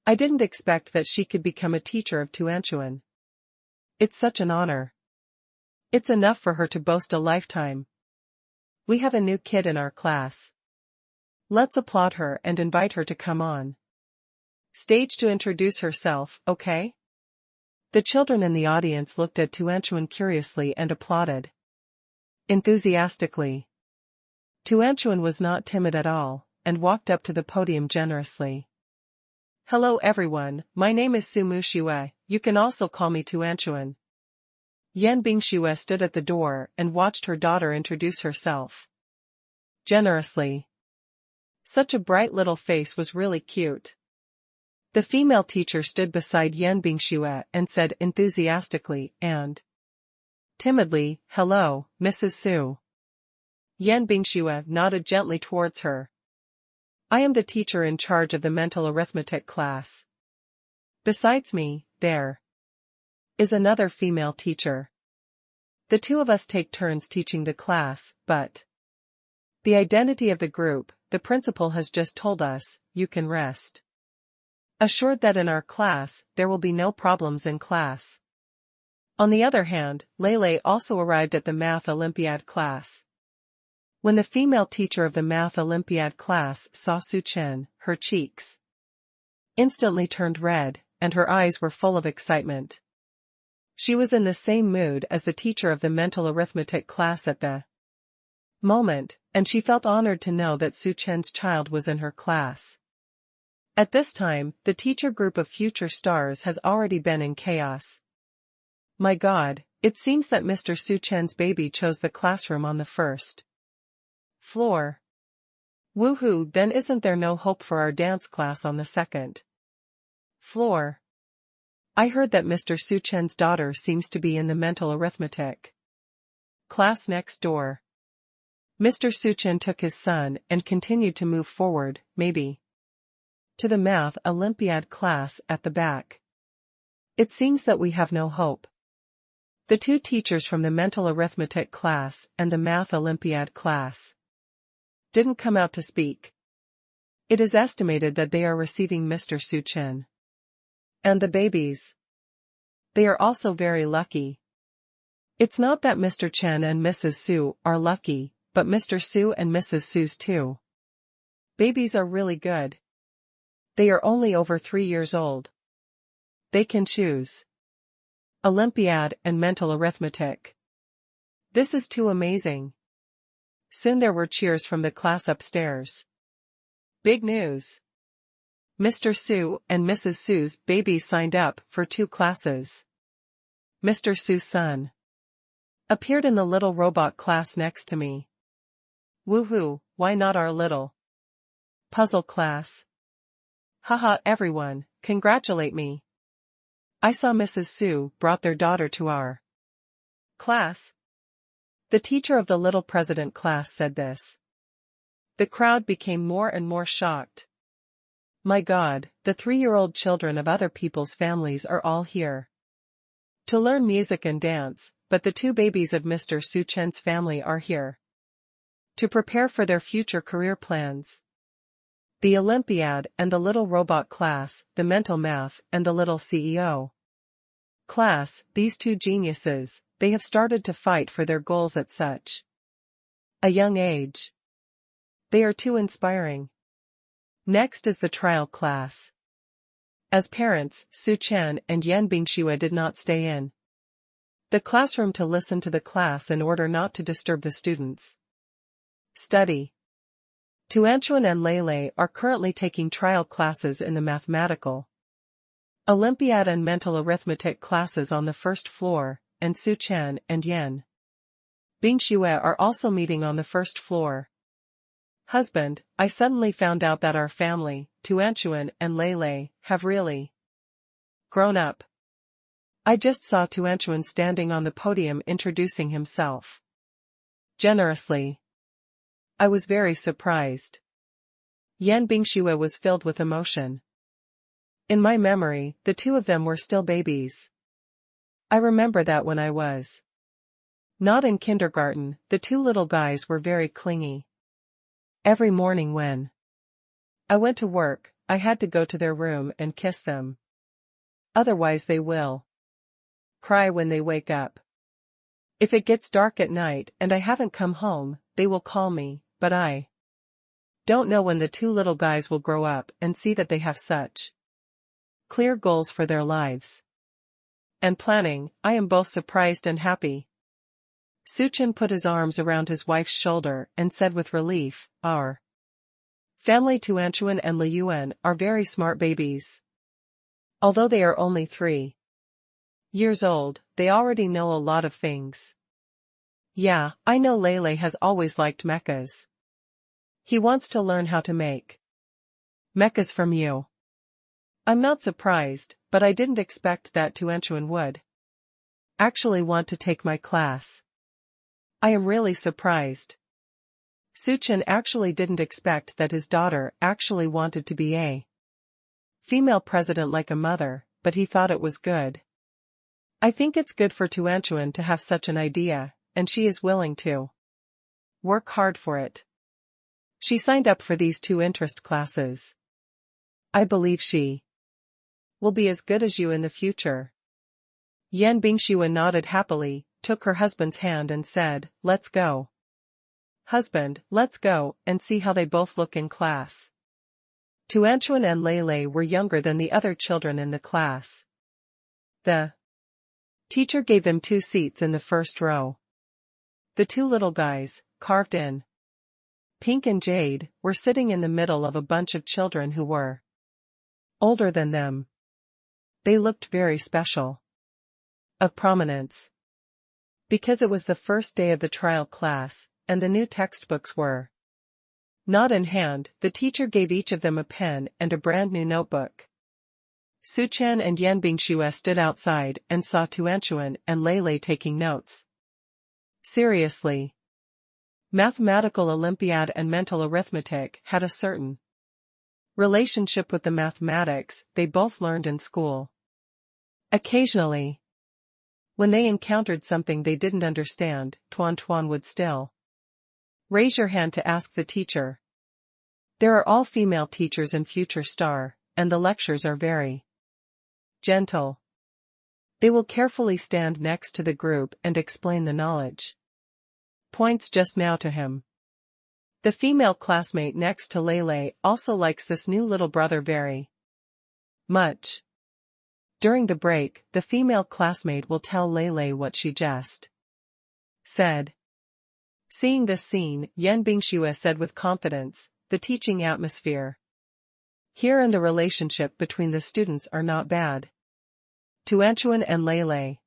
I didn't expect that she could become a teacher of Tuanchuan. It's such an honor. It's enough for her to boast a lifetime." We have a new kid in our class. Let's applaud her and invite her to come on stage to introduce herself, okay? The children in the audience looked at Tuanchuan curiously and applauded enthusiastically. Tuanchuan was not timid at all, and walked up to the podium generously. Hello everyone, my name is Su Mushiwe, you can also call me Tuanchuan. Yan Bingshiwe stood at the door and watched her daughter introduce herself generously. Such a bright little face was really cute. The female teacher stood beside Yan Bingshiwe and said enthusiastically and timidly, "Hello, Mrs. Su." Yan Bingshiwe nodded gently towards her. "I am the teacher in charge of the mental arithmetic class. Besides me, there is another female teacher. The two of us take turns teaching the class, but the identity of the group, the principal has just told us, you can rest assured that in our class, there will be no problems in class." On the other hand, Lele also arrived at the Math Olympiad class. When the female teacher of the Math Olympiad class saw Su Chen, her cheeks instantly turned red, and her eyes were full of excitement. She was in the same mood as the teacher of the mental arithmetic class at the moment, and she felt honored to know that Su Chen's child was in her class. At this time, the teacher group of future stars has already been in chaos. My God, it seems that Mr. Su Chen's baby chose the classroom on the first floor. Woohoo, then isn't there no hope for our dance class on the second floor? I heard that Mr. Su Chen's daughter seems to be in the mental arithmetic class next door. Mr. Su Chen took his son and continued to move forward, maybe to the Math Olympiad class at the back. It seems that we have no hope. The two teachers from the mental arithmetic class and the Math Olympiad class didn't come out to speak. It is estimated that they are receiving Mr. Su Chen and the babies. They are also very lucky. It's not that Mr. Chen and Mrs. Su are lucky, but Mr. Su and Mrs. Su's too. Babies are really good. They are only over 3 years old. They can choose Olympiad and mental arithmetic. This is too amazing. Soon there were cheers from the class upstairs. Big news. Mr. Su and Mrs. Su's babies signed up for 2 classes. Mr. Su's son appeared in the little robot class next to me. Woohoo, why not our little puzzle class? Haha, everyone, congratulate me. I saw Mrs. Su brought their daughter to our class. The teacher of the little president class said this. The crowd became more and more shocked. My God, the 3-year-old children of other people's families are all here to learn music and dance, but the 2 babies of Mr. Su Chen's family are here to prepare for their future career plans. The Olympiad and the little robot class, the mental math and the little CEO class, these 2 geniuses, they have started to fight for their goals at such a young age. They are too inspiring. Next is the trial class. As parents, Su Chen and Yan Bingshiwe did not stay in the classroom to listen to the class in order not to disturb the students' study. Tuanchuan and Lele are currently taking trial classes in the mathematical Olympiad and mental arithmetic classes on the first floor, and Su Chen and Yan Bingshiwe are also meeting on the first floor. Husband, I suddenly found out that our family, Tuanchuan and Lele, have really grown up. I just saw Tuanchuan standing on the podium introducing himself generously. I was very surprised. Yan Bingshiwe was filled with emotion. In my memory, the 2 of them were still babies. I remember that when I was not in kindergarten, the 2 little guys were very clingy. Every morning when I went to work, I had to go to their room and kiss them. Otherwise they will cry when they wake up. If it gets dark at night and I haven't come home, they will call me, but I don't know when the two little guys will grow up and see that they have such clear goals for their lives and planning. I am both surprised and happy. Suchin put his arms around his wife's shoulder and said with relief, our family Tuanchuan and Liyuan are very smart babies. Although they are only 3 years old, they already know a lot of things. Yeah, I know Lele has always liked mechas. He wants to learn how to make mechas from you. I'm not surprised, but I didn't expect that Tuanchuan would actually want to take my class. I am really surprised. Suchin actually didn't expect that his daughter actually wanted to be a female president like a mother, but he thought it was good. I think it's good for Tuanchuan to have such an idea, and she is willing to work hard for it. She signed up for these 2 interest classes. I believe she will be as good as you in the future. Yan Bingxue nodded happily, took her husband's hand and said, let's go. Husband, let's go and see how they both look in class. Tuanchuan and Lele were younger than the other children in the class. The teacher gave them 2 seats in the first row. The 2 little guys, carved in pink and jade, were sitting in the middle of a bunch of children who were older than them. They looked very special, of prominence. Because it was the first day of the trial class, and the new textbooks were not in hand, the teacher gave each of them a pen and a brand new notebook. Suchan and Yan Bingxue stood outside and saw Tuanchuan and Lele taking notes. Seriously. Mathematical Olympiad and mental arithmetic had a certain relationship with the mathematics they both learned in school. Occasionally, when they encountered something they didn't understand, Tuan would still raise your hand to ask the teacher. There are all female teachers in Future Star, and the lectures are very gentle. They will carefully stand next to the group and explain the knowledge points just now to him. The female classmate next to Lele also likes this new little brother very much. During the break, the female classmate will tell Lele what she just said. Seeing this scene, Yan Bingxue said with confidence, the teaching atmosphere here and the relationship between the students are not bad. Tuanchuan and Lele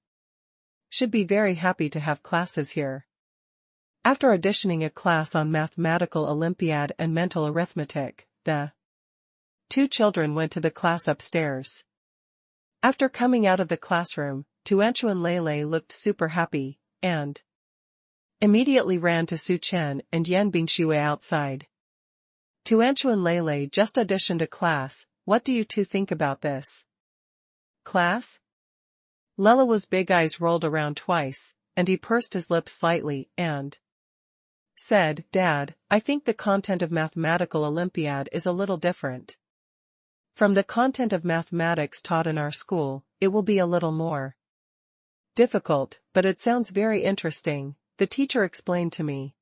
should be very happy to have classes here. After auditioning a class on mathematical Olympiad and mental arithmetic, the 2 children went to the class upstairs. After coming out of the classroom, Tuanchuan and Lele looked super happy, and immediately ran to Suchan and Yan Bingxue outside. Tuanchuan and Lele just auditioned a class, what do you 2 think about this class? Lele's big eyes rolled around twice, and he pursed his lips slightly, and said, Dad, I think the content of Mathematical Olympiad is a little different from the content of mathematics taught in our school. It will be a little more difficult, but it sounds very interesting, the teacher explained to me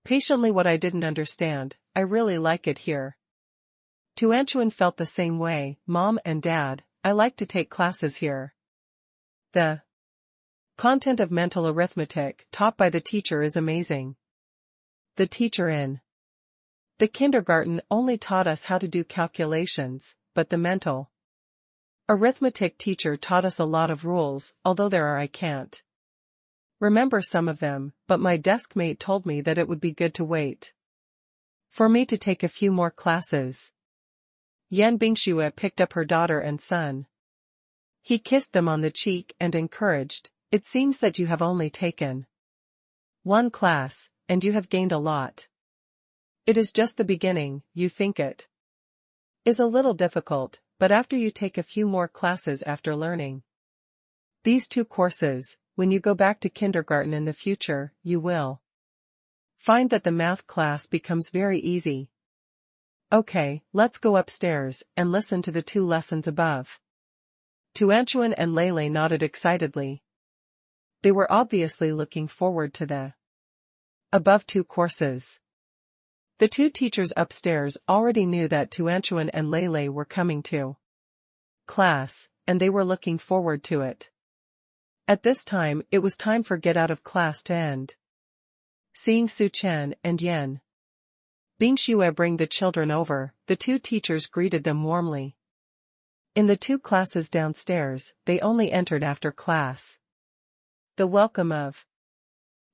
patiently what I didn't understand. I really like it here. Tuanchuan felt the same way. Mom and Dad, I like to take classes here. The content of mental arithmetic taught by the teacher is amazing. The teacher in the kindergarten only taught us how to do calculations, but the mental arithmetic teacher taught us a lot of rules, although there are I can't remember some of them, but my desk mate told me that it would be good to wait for me to take a few more classes. Yan Bingxue picked up her daughter and son. He kissed them on the cheek and encouraged, it seems that you have only taken 1 class, and you have gained a lot. It is just the beginning. You think it is a little difficult, but after you take a few more classes after learning these 2 courses, when you go back to kindergarten in the future, you will find that the math class becomes very easy. Okay, let's go upstairs and listen to the 2 lessons above. Tuanchuan and Lele nodded excitedly. They were obviously looking forward to the Above 2 courses. The 2 teachers upstairs already knew that Tuanchuan and Lei were coming to class, and they were looking forward to it. At this time it was time for get out of class to end. Seeing Su Chen and Yan Bingxue bring the children over, the 2 teachers greeted them warmly. In the 2 classes downstairs, they only entered after class. The welcome of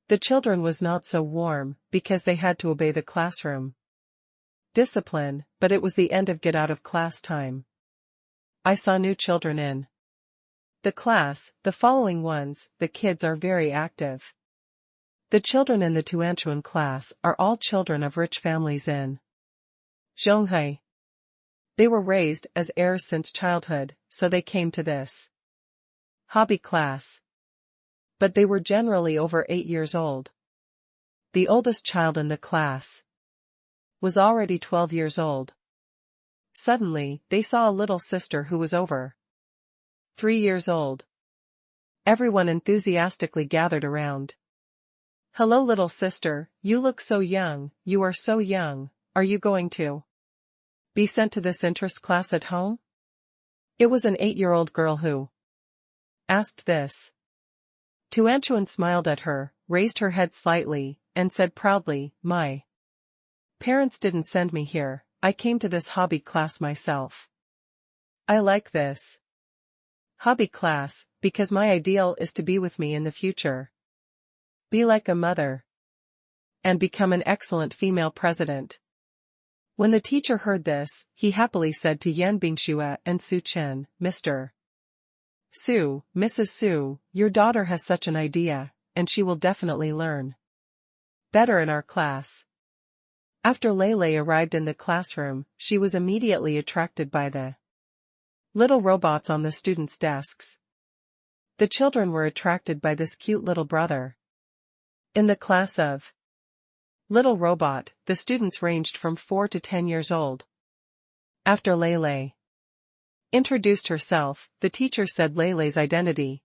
the children was not so warm, because they had to obey the classroom discipline, but it was the end of get out of class time. I saw new children in the class, the following ones. The kids are very active. The children in the Tuanchuan class are all children of rich families in Zhonghai. They were raised as heirs since childhood, so they came to this hobby class. But they were generally over 8 years old. The oldest child in the class was already 12 years old. Suddenly, they saw a little sister who was over 3 years old. Everyone enthusiastically gathered around. "Hello little sister, you look so young, you are so young, are you going to be sent to this interest class at home?" It was an 8-year-old girl who asked this. Tuanchuan smiled at her, raised her head slightly, and said proudly, "My parents didn't send me here, I came to this hobby class myself. I like this hobby class, because my ideal is to be with me in the future. Be like a mother. And become an excellent female president." When the teacher heard this, he happily said to Yan Bingxue and Su Chen, "Mr. Su, Mrs. Su, your daughter has such an idea, and she will definitely learn better in our class." After Lei arrived in the classroom, she was immediately attracted by the little robots on the students' desks. The children were attracted by this cute little brother. In the class of little robot, the students ranged from 4 to 10 years old. After Lei introduced herself, the teacher said Lei's identity.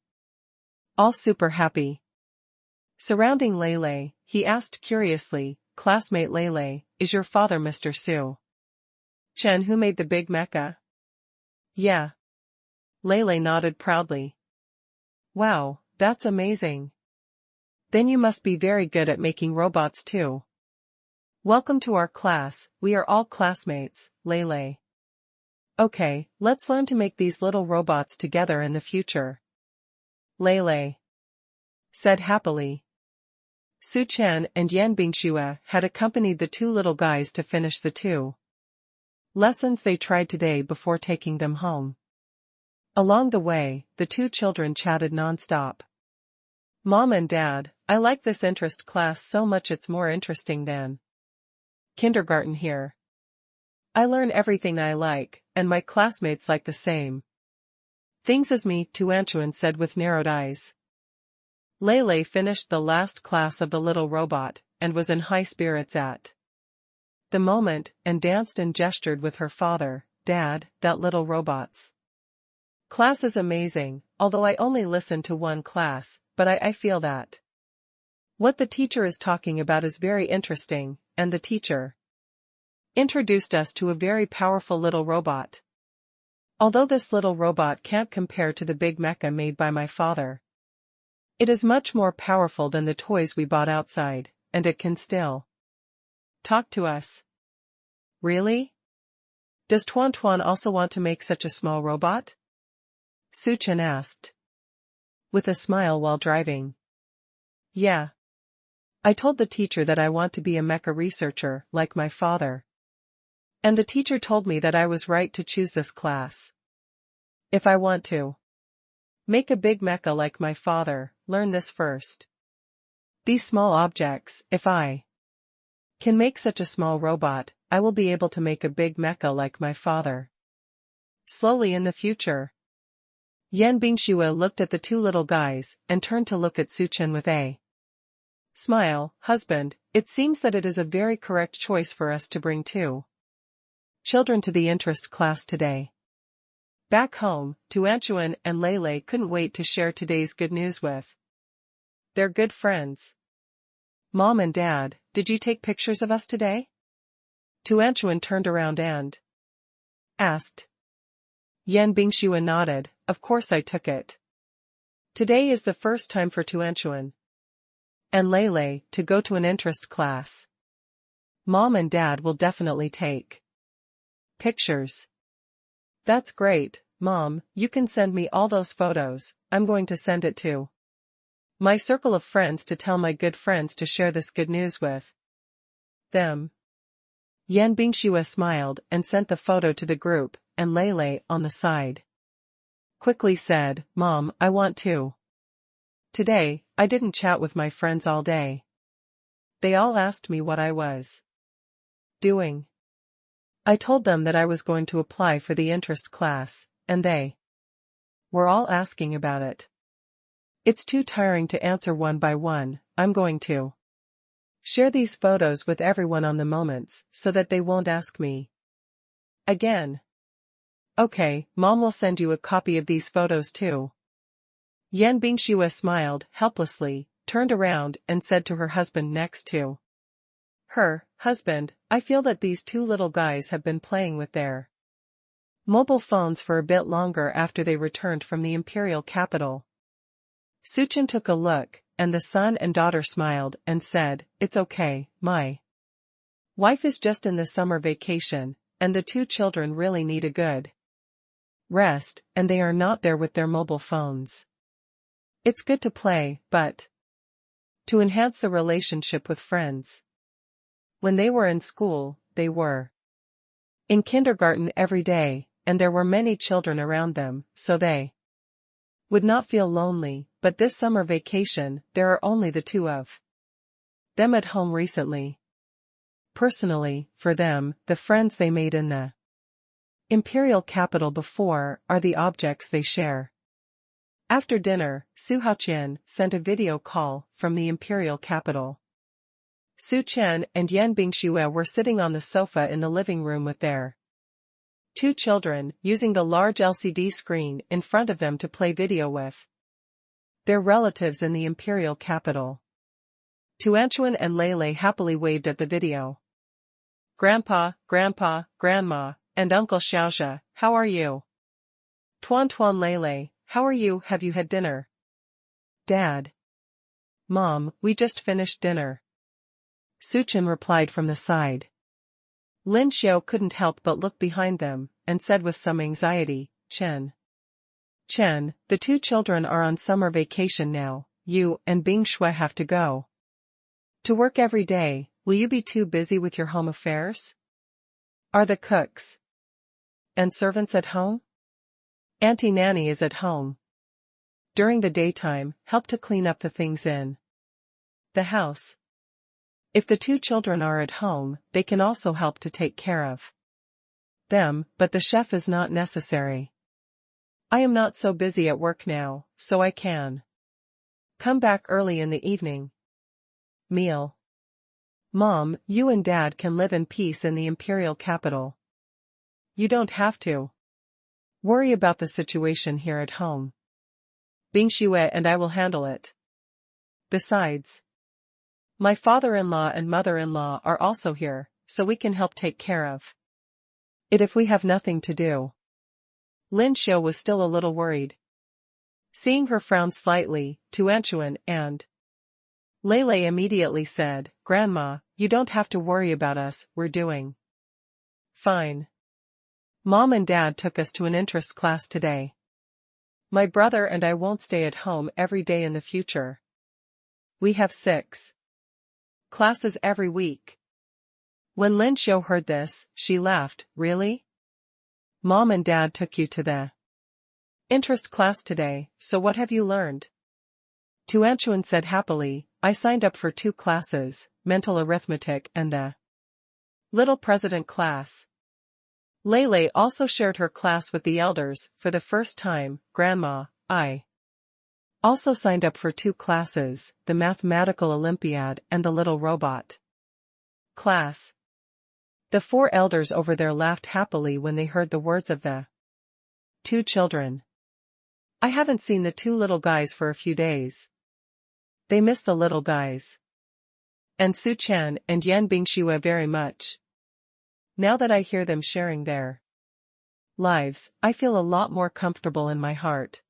All super happy. Surrounding Lei, he asked curiously, "Classmate Lei, is your father Mr. Su Chen who made the big mecha?" "Yeah." Lei nodded proudly. "Wow, that's amazing. Then you must be very good at making robots too." "Welcome to our class, we are all classmates, Lei. Okay, let's learn to make these little robots together in the future," Lei said happily. Su Chen and Yan Bingxue had accompanied the 2 little guys to finish the 2 lessons they tried today before taking them home. Along the way, the 2 children chatted non-stop. "Mom and Dad, I like this interest class so much, it's more interesting than kindergarten here. I learn everything I like, and my classmates like the same things as me," Tuanchuan said with narrowed eyes. Lei finished the last class of the little robot, and was in high spirits at the moment, and danced and gestured with her father. "Dad, that little robot's class is amazing, although I only listened to 1 class, but I feel that what the teacher is talking about is very interesting, and the teacher introduced us to a very powerful little robot. Although this little robot can't compare to the big mecha made by my father, it is much more powerful than the toys we bought outside, and it can still talk to us." "Really? Does Tuan also want to make such a small robot?" Su Chen asked, with a smile while driving. "Yeah. I told the teacher that I want to be a mecha researcher, like my father. And the teacher told me that I was right to choose this class. If I want to make a big mecha like my father, learn this first. These small objects, if I can make such a small robot, I will be able to make a big mecha like my father. Slowly in the future." Yan Bingxue looked at the 2 little guys, and turned to look at Su Chen with a smile. "Husband, it seems that it is a very correct choice for us to bring 2 children to the interest class today." Back home, Tuanchuan and Lei couldn't wait to share today's good news with their good friends. Mom and Dad, did you take pictures of us today? Tuanchuan turned around and asked. Yan Bingxue nodded, of course I took it. Today is the first time for Tuanchuan and Lele to go to an interest class. Mom and Dad will definitely take pictures. That's great, Mom, you can send me all those photos, I'm going to send it to my circle of friends to tell my good friends to share this good news with them. Yan Bingxue smiled and sent the photo to the group, and Lele, on the side, quickly said, Mom, I want to. Today, I didn't chat with my friends all day. They all asked me what I was doing. I told them that I was going to apply for the interest class, and they were all asking about it. It's too tiring to answer one by one, I'm going to share these photos with everyone on the moments so that they won't ask me again. Okay, Mom will send you a copy of these photos too. Yan Bingxue smiled helplessly, turned around and said to her husband next to her, husband, I feel that these two little guys have been playing with their mobile phones for a bit longer after they returned from the imperial capital. Suchin took a look, and the son and daughter smiled and said, it's okay, my wife is just in the summer vacation, and the two children really need a good rest, and they are not there with their mobile phones. It's good to play, but to enhance the relationship with friends. When they were in school, they were in kindergarten every day, and there were many children around them, so they would not feel lonely, but this summer vacation, there are only the two of them at home recently. Personally, for them, the friends they made in the imperial capital before are the objects they share. After dinner, Su Haoqian sent a video call from the imperial capital. Su Chen and Yan Bingxue were sitting on the sofa in the living room with their two children, using the large LCD screen in front of them to play video with their relatives in the imperial capital. Tuanchuan and Lele happily waved at the video. Grandpa, Grandpa, Grandma, and Uncle Xiaoxia, how are you? Tuan Tuan Lele, how are you? Have you had dinner? Dad. Mom, we just finished dinner. Suchin replied from the side. Lin Xiao couldn't help but look behind them, and said with some anxiety, Chen, the two children are on summer vacation now, you and Bing Shui have to go to work every day, will you be too busy with your home affairs? Are the cooks and servants at home? Auntie Nanny is at home. During the daytime, help to clean up the things in the house. If the two children are at home, they can also help to take care of them, but the chef is not necessary. I am not so busy at work now, so I can come back early in the evening. Meal. Mom, you and Dad can live in peace in the imperial capital. You don't have to worry about the situation here at home. Bingxue and I will handle it. Besides, my father-in-law and mother-in-law are also here, so we can help take care of it if we have nothing to do. Lin Xiao was still a little worried. Seeing her frown slightly, Tuanchuan and Lele immediately said, Grandma, you don't have to worry about us, we're doing fine. Mom and Dad took us to an interest class today. My brother and I won't stay at home every day in the future. We have 6 classes every week. When Lin Xiao heard this, she laughed, really? Mom and Dad took you to the interest class today, so what have you learned? Tuanchuan said happily, I signed up for 2 classes, mental arithmetic and the little president class. Lele also shared her class with the elders for the first time. Grandma, I also signed up for 2 classes, the mathematical Olympiad and the little robot class. The 4 elders over there laughed happily when they heard the words of the 2 children. I haven't seen the 2 little guys for a few days. They miss the little guys. and Su Chen and Yan Bingxue very much. Now that I hear them sharing their lives, I feel a lot more comfortable in my heart.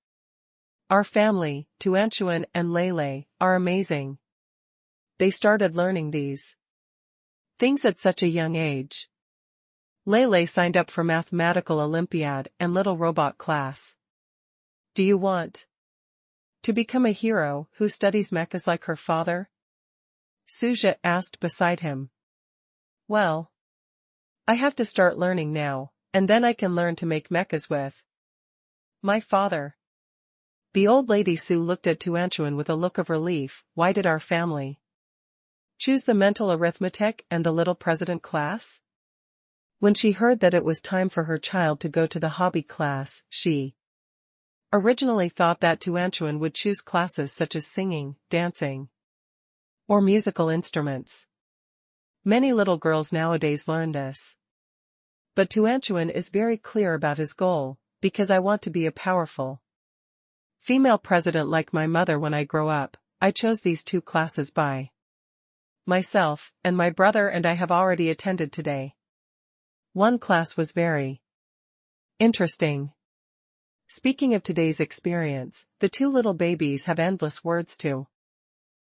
Our family, Tuanchuan and Lele, are amazing. They started learning these things at such a young age. Lele signed up for Mathematical Olympiad and Little Robot class. Do you want to become a hero who studies mechas like her father? Suja asked beside him. Well, I have to start learning now, and then I can learn to make mechas with my father. The old lady Su looked at Tuanchuan with a look of relief. Why did our family choose the mental arithmetic and the little president class? When she heard that it was time for her child to go to the hobby class, she originally thought that Tuanchuan would choose classes such as singing, dancing, or musical instruments. Many little girls nowadays learn this. But Tuanchuan is very clear about his goal, because I want to be a powerful female president like my mother when I grow up. I chose these two classes by myself, and my brother and I have already attended today. One class was very interesting. Speaking of today's experience, the two little babies have endless words to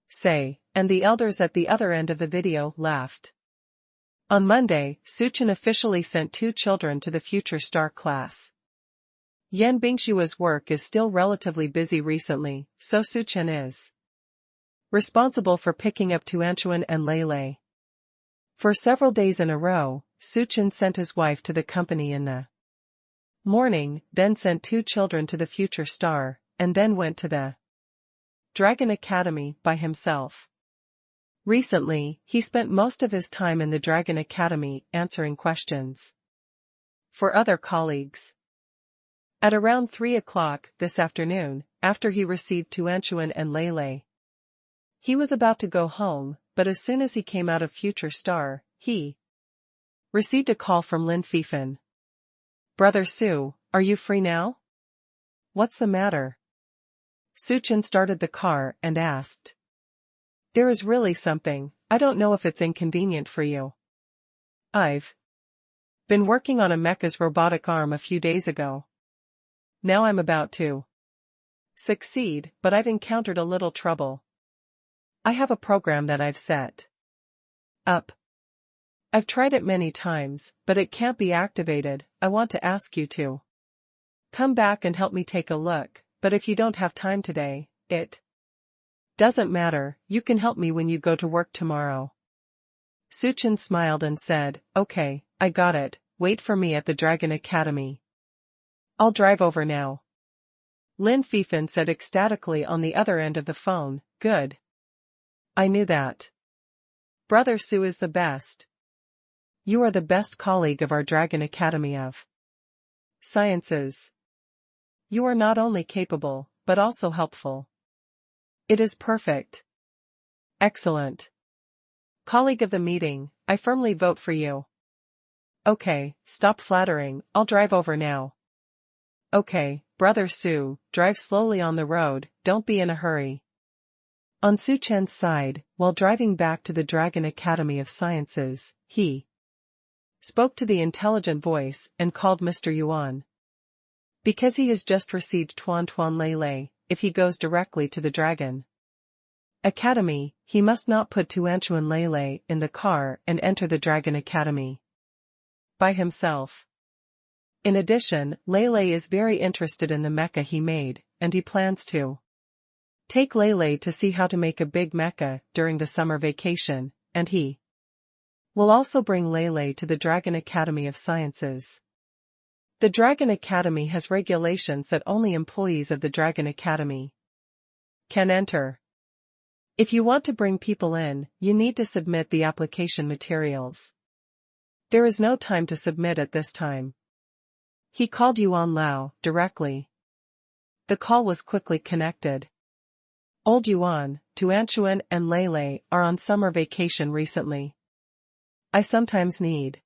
say, and the elders at the other end of the video laughed. On Monday, Suchin officially sent two children to the Future Star class. Yan Bingshua's work is still relatively busy recently, so Suchin is responsible for picking up Tuanchuan and Lele. For several days in a row, Suchin sent his wife to the company in the morning, then sent two children to the Future Star, and then went to the Dragon Academy by himself. Recently, he spent most of his time in the Dragon Academy answering questions for other colleagues. At around 3 o'clock this afternoon, after he received Tuanchuan and Lele, he was about to go home, but as soon as he came out of Future Star, he received a call from Lin Fifan. Brother Su, are you free now? What's the matter? Suchin started the car and asked. There is really something. I don't know if it's inconvenient for you. I've been working on a mecha's robotic arm a few days ago. Now I'm about to succeed, but I've encountered a little trouble. I have a program that I've set up. I've tried it many times, but it can't be activated. I want to ask you to come back and help me take a look, but if you don't have time today, it doesn't matter, you can help me when you go to work tomorrow. Suchin smiled and said, Okay, I got it, wait for me at the Dragon Academy. I'll drive over now. Lin Fifan said ecstatically on the other end of the phone, Good. I knew that. Brother Su is the best. You are the best colleague of our Dragon Academy of Sciences. You are not only capable, but also helpful. It is perfect. Excellent. Colleague of the meeting, I firmly vote for you. Okay, stop flattering, I'll drive over now. Okay, Brother Su, drive slowly on the road, don't be in a hurry. On Su Chen's side, while driving back to the Dragon Academy of Sciences, he spoke to the intelligent voice and called Mr. Yuan. Because he has just received Tuan Lele, if he goes directly to the Dragon Academy, he must not put Tuanchuan Lele in the car and enter the Dragon Academy by himself. In addition, Lele is very interested in the mecha he made, and he plans to take Lele to see how to make a big mecha during the summer vacation, and he will also bring Lele to the Dragon Academy of Sciences. The Dragon Academy has regulations that only employees of the Dragon Academy can enter. If you want to bring people in, you need to submit the application materials. There is no time to submit at this time. He called Yuan Lao directly. The call was quickly connected. Old Yuan, Tuanchuan and Lele are on summer vacation recently. I sometimes need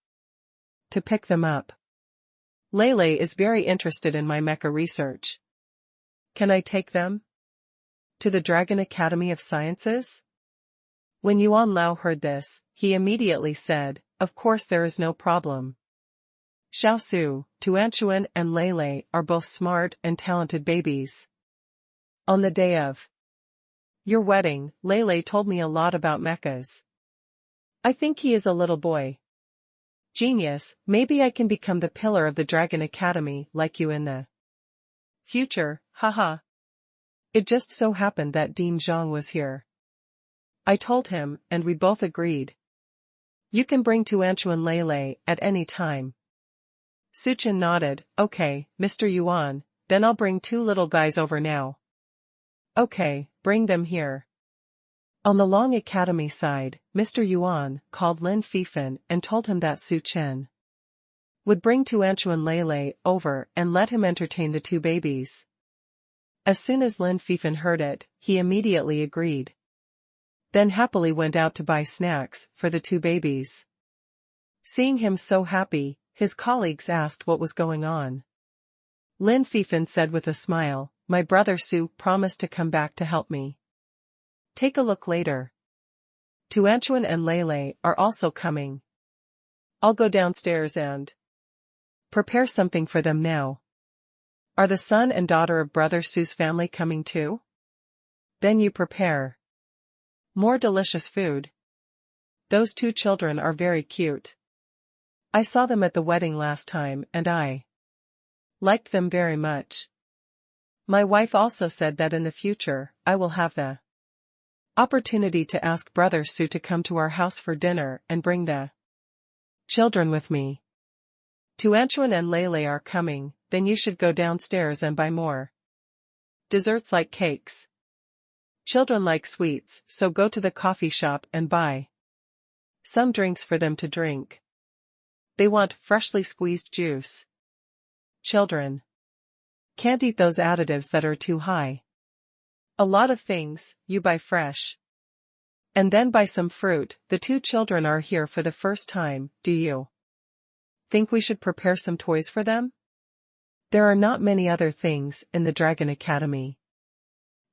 to pick them up. Lele is very interested in my mecha research. Can I take them to the Dragon Academy of Sciences? When Yuan Lao heard this, he immediately said, "Of course there is no problem. Xiao Su, Tuanchuan and Lele are both smart and talented babies. On the day of your wedding, Lele told me a lot about mechas. I think he is a little boy. Genius, maybe I can become the pillar of the Dragon Academy like you in the future, haha." It just so happened that Dean Zhang was here. I told him, and we both agreed. You can bring Tuanchu and Lele at any time. Suchen nodded, "Okay, Mr. Yuan, then I'll bring 2 little guys over now." "Okay, bring them here." On the Long Academy side, Mr. Yuan called Lin Fifan and told him that Su Chen would bring Tuanchu and Lele over and let him entertain the 2 babies. As soon as Lin Fifan heard it, he immediately agreed. Then happily went out to buy snacks for the 2 babies. Seeing him so happy, his colleagues asked what was going on. Lin Fifan said with a smile, "My brother Su promised to come back to help me. Take a look later. Tuanchuan and Lele are also coming. I'll go downstairs and prepare something for them now." "Are the son and daughter of brother Su's family coming too?" "Then you prepare more delicious food. Those 2 children are very cute. I saw them at the wedding last time and I liked them very much. My wife also said that in the future, I will have the opportunity to ask brother Su to come to our house for dinner and bring the children with me. Tuanchuan and Lele are coming, then you should go downstairs and buy more desserts like cakes. Children like sweets, so go to the coffee shop and buy some drinks for them to drink. They want freshly squeezed juice. Children can't eat those additives that are too high. A lot of things, you buy fresh. And then buy some fruit. The 2 children are here for the first time, do you think we should prepare some toys for them? There are not many other things in the Dragon Academy.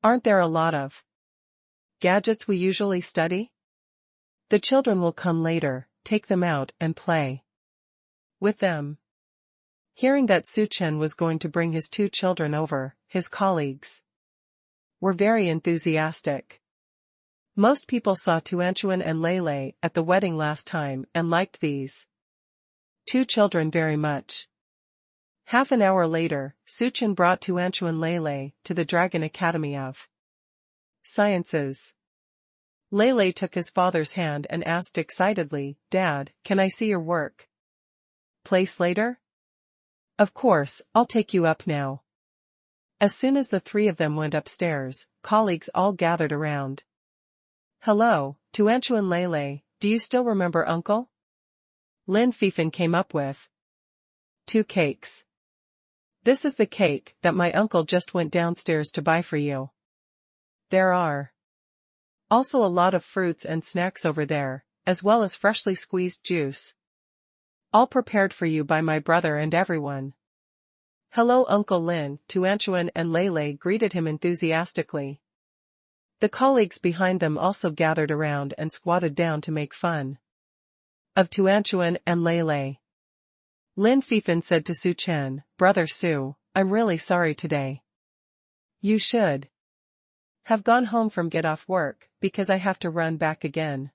Aren't there a lot of gadgets we usually study? The children will come later, take them out and play with them." Hearing that Su Chen was going to bring his 2 children over, his colleagues were very enthusiastic. Most people saw Tuanchuan and Lele at the wedding last time and liked these 2 children very much. Half an hour later, Su Chen brought Tuanchu and Lele to the Dragon Academy of Sciences. Lele took his father's hand and asked excitedly, "Dad, can I see your work place later?" "Of course, I'll take you up now." As soon as the 3 of them went upstairs, colleagues all gathered around. "Hello, Tuanchu and Lele, do you still remember Uncle?" Lin Fifan came up with 2 cakes. "This is the cake that my uncle just went downstairs to buy for you. There are also a lot of fruits and snacks over there, as well as freshly squeezed juice. All prepared for you by my brother and everyone." "Hello Uncle Lin," Tuanchuan and Lele greeted him enthusiastically. The colleagues behind them also gathered around and squatted down to make fun of Tuanchuan and Lele. Lin Fifan said to Su Chen, "Brother Su, I'm really sorry today. You should have gone home from get off work, because I have to run back again."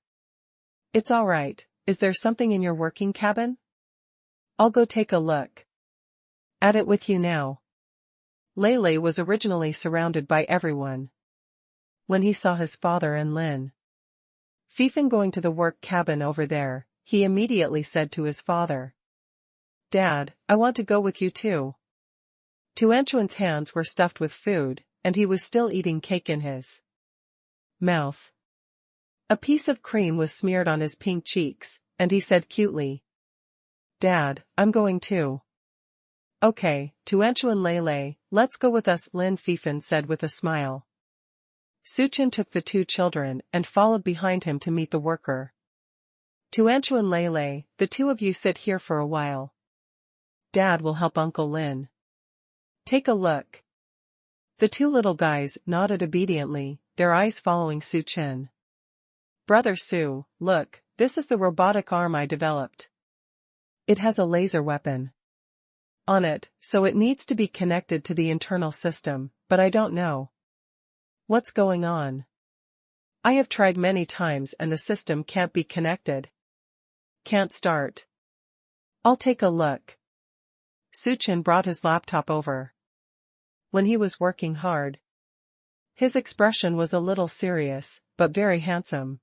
"It's alright, is there something in your working cabin? I'll go take a look at it with you now." Lele was originally surrounded by everyone. When he saw his father and Lin Fifan going to the work cabin over there, he immediately said to his father, "Dad, I want to go with you too." Tuanchuan's hands were stuffed with food, and he was still eating cake in his mouth. A piece of cream was smeared on his pink cheeks, and he said cutely, "Dad, I'm going too." "Okay, Tuanchu and Lele, let's go with us," Lin Fifan said with a smile. Su Chen took the 2 children and followed behind him to meet the worker. "Tuanchu and Lele, the 2 of you sit here for a while. Dad will help Uncle Lin take a look." The 2 little guys nodded obediently, their eyes following Su Chen. Brother Su, look, this is the robotic arm I developed. It has a laser weapon on it, so it needs to be connected to the internal system, but I don't know what's going on. I have tried many times and the system can't be connected. Can't start. I'll take a look. Suchin brought his laptop over. When he was working hard, his expression was a little serious, but very handsome.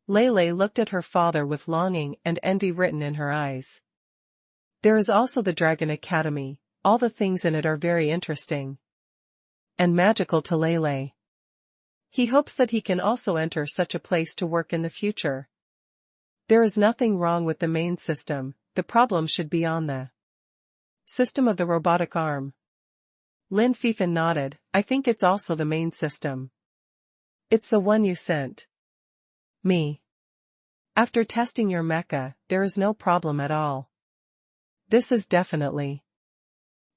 Lei looked at her father with longing and envy written in her eyes. There is also the Dragon Academy, all the things in it are very interesting and magical to Lei. He hopes that he can also enter such a place to work in the future. There is nothing wrong with the main system, the problem should be on the system of the robotic arm. Lin Fifan nodded, I think it's also the main system. It's the one you sent me. After testing your mecha, there is no problem at all. This is definitely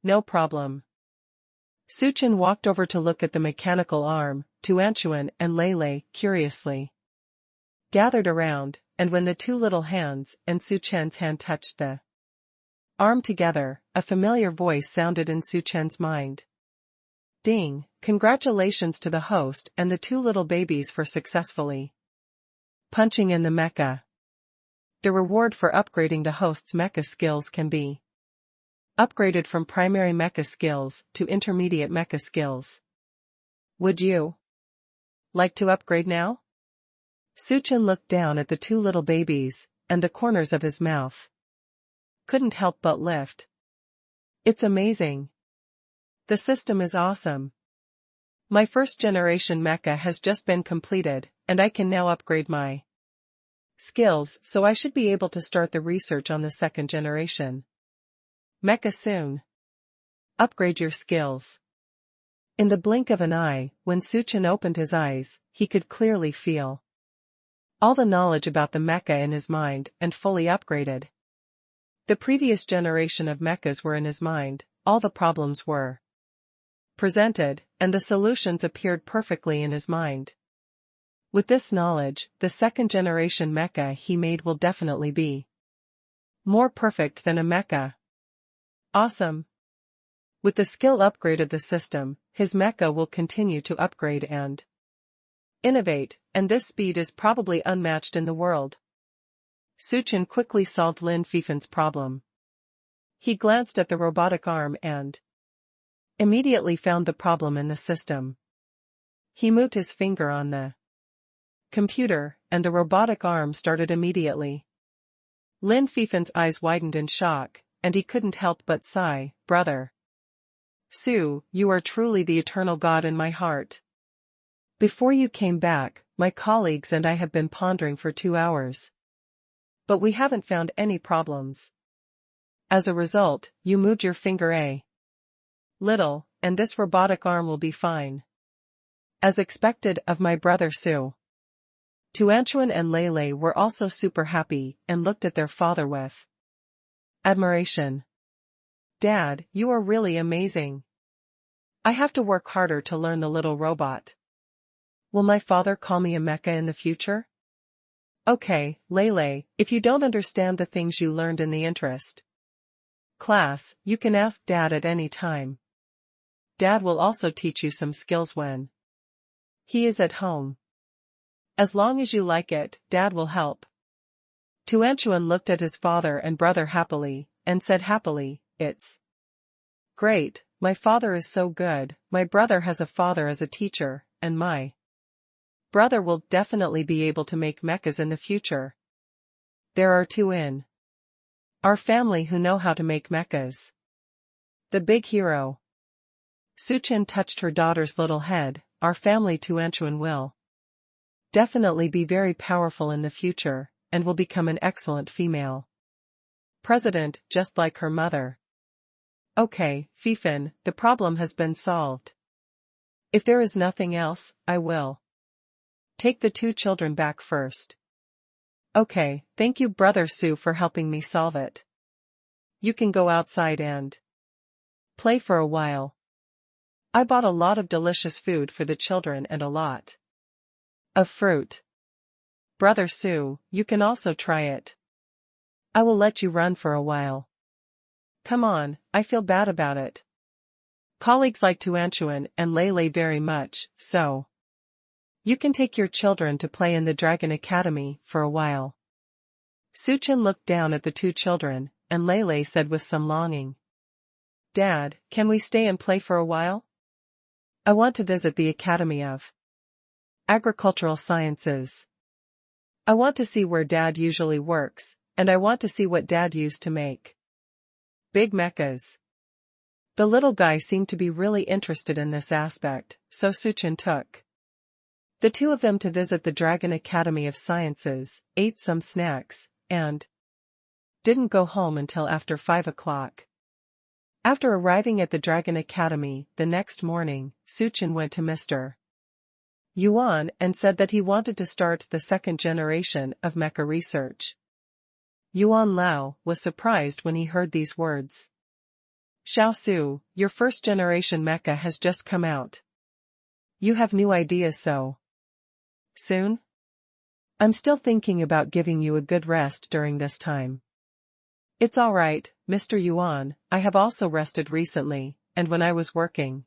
no problem. Suchin walked over to look at the mechanical arm, Tuanchuan and Lei curiously gathered around, and when the two little hands and Suchen's hand touched the arm together, a familiar voice sounded in Suchen's mind. Ding, congratulations to the host and the two little babies for successfully punching in the mecha. The reward for upgrading the host's mecha skills can be upgraded from primary mecha skills to intermediate mecha skills. Would you like to upgrade now? Suchin looked down at the two little babies, and the corners of his mouth couldn't help but lift. It's amazing. The system is awesome. My first generation mecha has just been completed, and I can now upgrade my skills, so I should be able to start the research on the second generation mecha soon. Upgrade your skills. In the blink of an eye, when Suchin opened his eyes, he could clearly feel all the knowledge about the mecha in his mind and fully upgraded. The previous generation of mechas were in his mind, all the problems were presented, and the solutions appeared perfectly in his mind. With this knowledge, the second generation mecha he made will definitely be more perfect than a mecha. Awesome. With the skill upgrade of the system, his mecha will continue to upgrade and innovate, and this speed is probably unmatched in the world. Suchin quickly solved Lin Fifan's problem. He glanced at the robotic arm and immediately found the problem in the system. He moved his finger on the computer, and the robotic arm started immediately. Lin Fifan's eyes widened in shock, and he couldn't help but sigh, Brother Su, you are truly the eternal God in my heart. Before you came back, my colleagues and I have been pondering for 2 hours. But we haven't found any problems. As a result, you moved your finger a little, and this robotic arm will be fine. As expected of my brother Su. Tuanchuan and Lei were also super happy and looked at their father with admiration. Dad, you are really amazing. I have to work harder to learn the little robot. Will my father call me a mecha in the future? Okay, Lei, if you don't understand the things you learned in the interest class, you can ask Dad at any time. Dad will also teach you some skills when he is at home. As long as you like it, Dad will help. Tuanchuan looked at his father and brother happily, and said happily, It's great, my father is so good, my brother has a father as a teacher, and my brother will definitely be able to make mechas in the future. There are 2 in our family who know how to make mechas. The big hero. Suchin touched her daughter's little head, our family Tuanchuan will definitely be very powerful in the future, and will become an excellent female president just like her mother. Okay, Fifan, the problem has been solved. If there is nothing else, I will take the 2 children back first. Okay, thank you Brother Su for helping me solve it. You can go outside and play for a while. I bought a lot of delicious food for the children and a lot of fruit. Brother Su, you can also try it. I will let you run for a while. Come on, I feel bad about it. Colleagues like Tuanchuan and Lei very much, so. You can take your children to play in the Dragon Academy for a while. Suchin looked down at the two children, and Lei said with some longing. Dad, can we stay and play for a while? I want to visit the Academy of Agricultural Sciences. I want to see where Dad usually works, and I want to see what Dad used to make. Big mechas. The little guy seemed to be really interested in this aspect, so Suchin took the two of them to visit the Dragon Academy of Sciences, ate some snacks, and didn't go home until after 5 o'clock. After arriving at the Dragon Academy the next morning, Suchin went to Mr. Yuan and said that he wanted to start the second generation of mecha research. Yuan Lao was surprised when he heard these words. Xiao Su, your first generation mecha has just come out. You have new ideas so soon? I'm still thinking about giving you a good rest during this time. It's alright, Mr. Yuan, I have also rested recently, and when I was working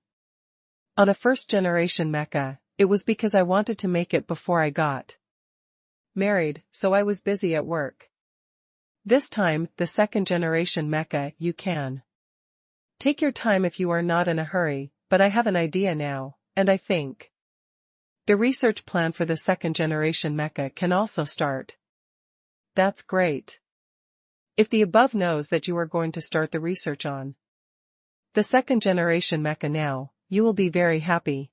on a first-generation mecha, it was because I wanted to make it before I got married, so I was busy at work. This time, the second-generation mecha, you can take your time if you are not in a hurry, but I have an idea now, and I think the research plan for the second-generation mecha can also start. That's great. If the above knows that you are going to start the research on the second-generation mecha now, you will be very happy.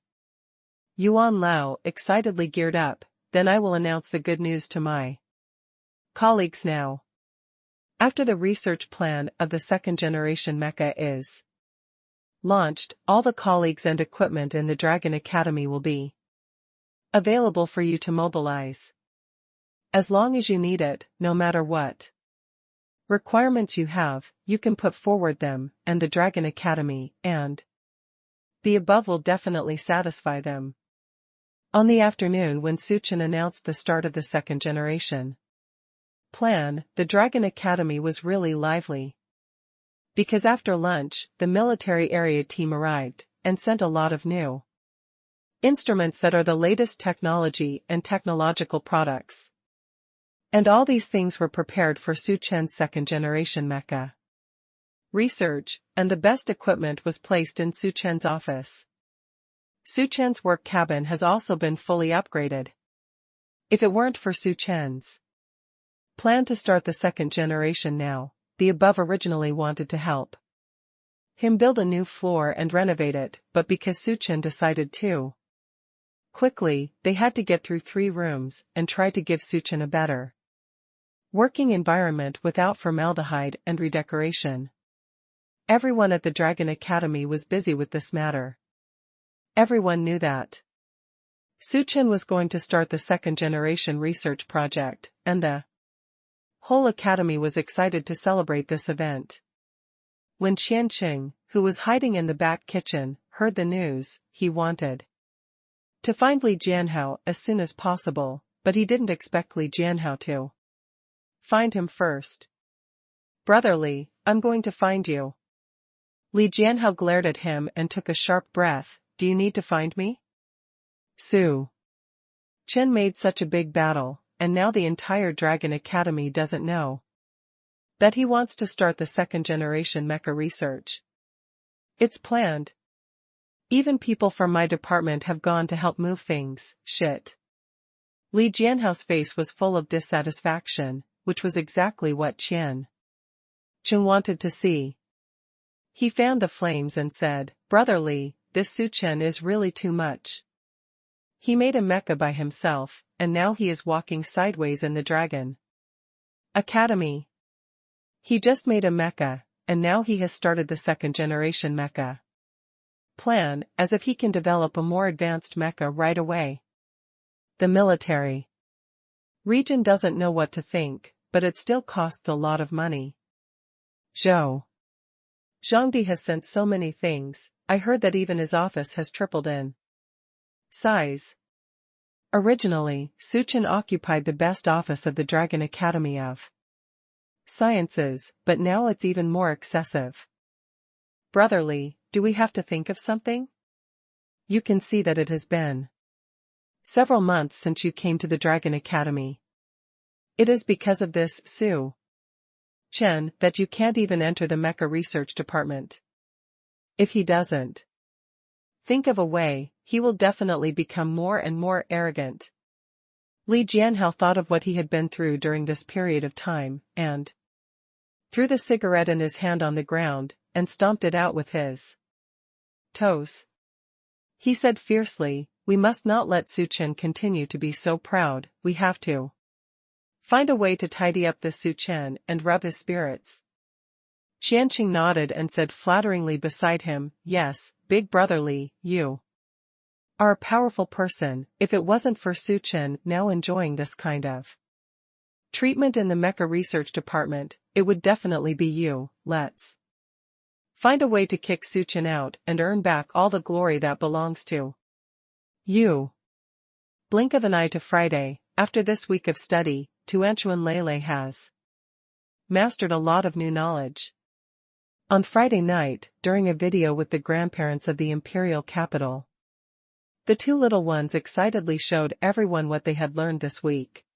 Yuan Lao excitedly geared up, then I will announce the good news to my colleagues now. After the research plan of the second-generation mecha is launched, all the colleagues and equipment in the Dragon Academy will be available for you to mobilize. As long as you need it, no matter what requirements you have, you can put forward them, and the Dragon Academy, and the above will definitely satisfy them. On the afternoon when Suchin announced the start of the second generation plan, the Dragon Academy was really lively. Because after lunch, the military area team arrived, and sent a lot of new instruments that are the latest technology and technological products. And all these things were prepared for Suchen's second-generation mecha research, and the best equipment was placed in Suchen's office. Suchen's work cabin has also been fully upgraded. If it weren't for Suchen's plan to start the second generation now, the above originally wanted to help him build a new floor and renovate it, but because Suchen decided to quickly, they had to get through 3 rooms and try to give Suchen a better working environment without formaldehyde and redecoration. Everyone at the Dragon Academy was busy with this matter. Everyone knew that Suchen was going to start the second-generation research project, and the whole academy was excited to celebrate this event. When Qianqing, who was hiding in the back kitchen, heard the news, he wanted to find Li Jianhao as soon as possible, but he didn't expect Li Jianhao to find him first. Brother Li, I'm going to find you. Li Jianhao glared at him and took a sharp breath. Do you need to find me? Su Chen made such a big battle, and now the entire Dragon Academy doesn't know that he wants to start the second-generation mecha research. It's planned. Even people from my department have gone to help move things. Shit. Li Jianhao's face was full of dissatisfaction, which was exactly what Chen wanted to see. He fanned the flames and said, Brother Li, this Su Chen is really too much. He made a mecha by himself, and now he is walking sideways in the Dragon Academy. He just made a mecha, and now he has started the second-generation mecha plan, as if he can develop a more advanced mecha right away. The military region doesn't know what to think, but it still costs a lot of money. Zhangdi has sent so many things, I heard that even his office has tripled in size. Originally, Su Chen occupied the best office of the Dragon Academy of Sciences, but now it's even more excessive. Brotherly, do we have to think of something? You can see that it has been several months since you came to the Dragon Academy. It is because of this, Su Chen, that you can't even enter the Mecha Research Department. If he doesn't think of a way, he will definitely become more and more arrogant. Li Jianhao thought of what he had been through during this period of time, and threw the cigarette in his hand on the ground, and stomped it out with his toes. He said fiercely, "We must not let Su Chen continue to be so proud, we have to find a way to tidy up this Su Chen and rub his spirits." Qianqing nodded and said flatteringly beside him, "Yes, big brother Li, you are a powerful person. If it wasn't for Su Chen now enjoying this kind of treatment in the Mecha Research Department, it would definitely be you. Let's find a way to kick Su Chen out and earn back all the glory that belongs to you." Blink of an eye to Friday. After this week of study, Tuanchuan Lele has mastered a lot of new knowledge. On Friday night, during a video with the grandparents of the imperial capital, the two little ones excitedly showed everyone what they had learned this week.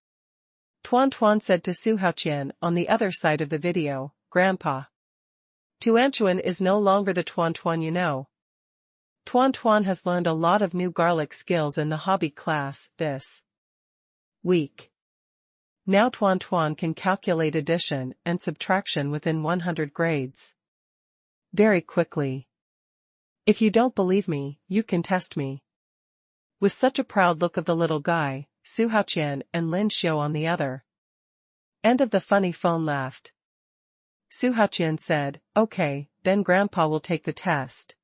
Tuan Tuan said to Su Haoqian on the other side of the video, "Grandpa, Tuanchuan is no longer the Tuan Tuan you know. Tuan Tuan has learned a lot of new garlic skills in the hobby class this week. Now Tuan Tuan can calculate addition and subtraction within 100 grades very quickly. If you don't believe me, you can test me." With such a proud look of the little guy, Su Haoqian and Lin Xiu on the other end of the funny phone laughed. Su Haoqian said, "Okay, then Grandpa will take the test."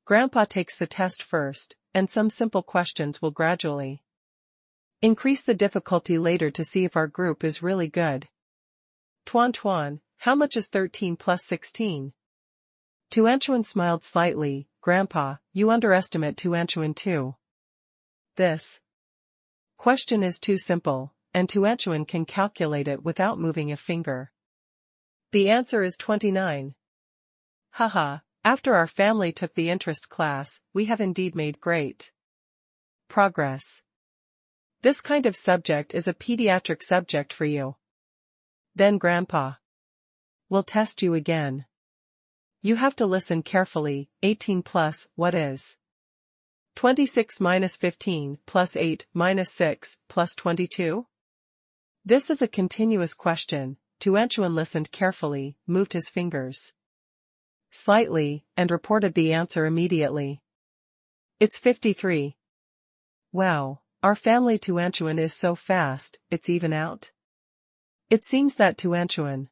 Grandpa takes the test first, and some simple questions will gradually increase the difficulty later to see if our group is really good. Tuan Tuan, how much is 13 plus 16? Tuanchuan smiled slightly. "Grandpa, you underestimate Tuanchuan too. This question is too simple, and Tuanchuan can calculate it without moving a finger. The answer is 29. Haha, after our family took the interest class, we have indeed made great progress. This kind of subject is a pediatric subject for you. Then Grandpa will test you again. You have to listen carefully. 18 plus, what is 26 minus 15 plus 8 minus 6 plus 22? This is a continuous question." Tuanchuan listened carefully, moved his fingers slightly, and reported the answer immediately. "It's 53. Wow, our family Tuanchuan is so fast, it's even out." It seems that Tuanchuan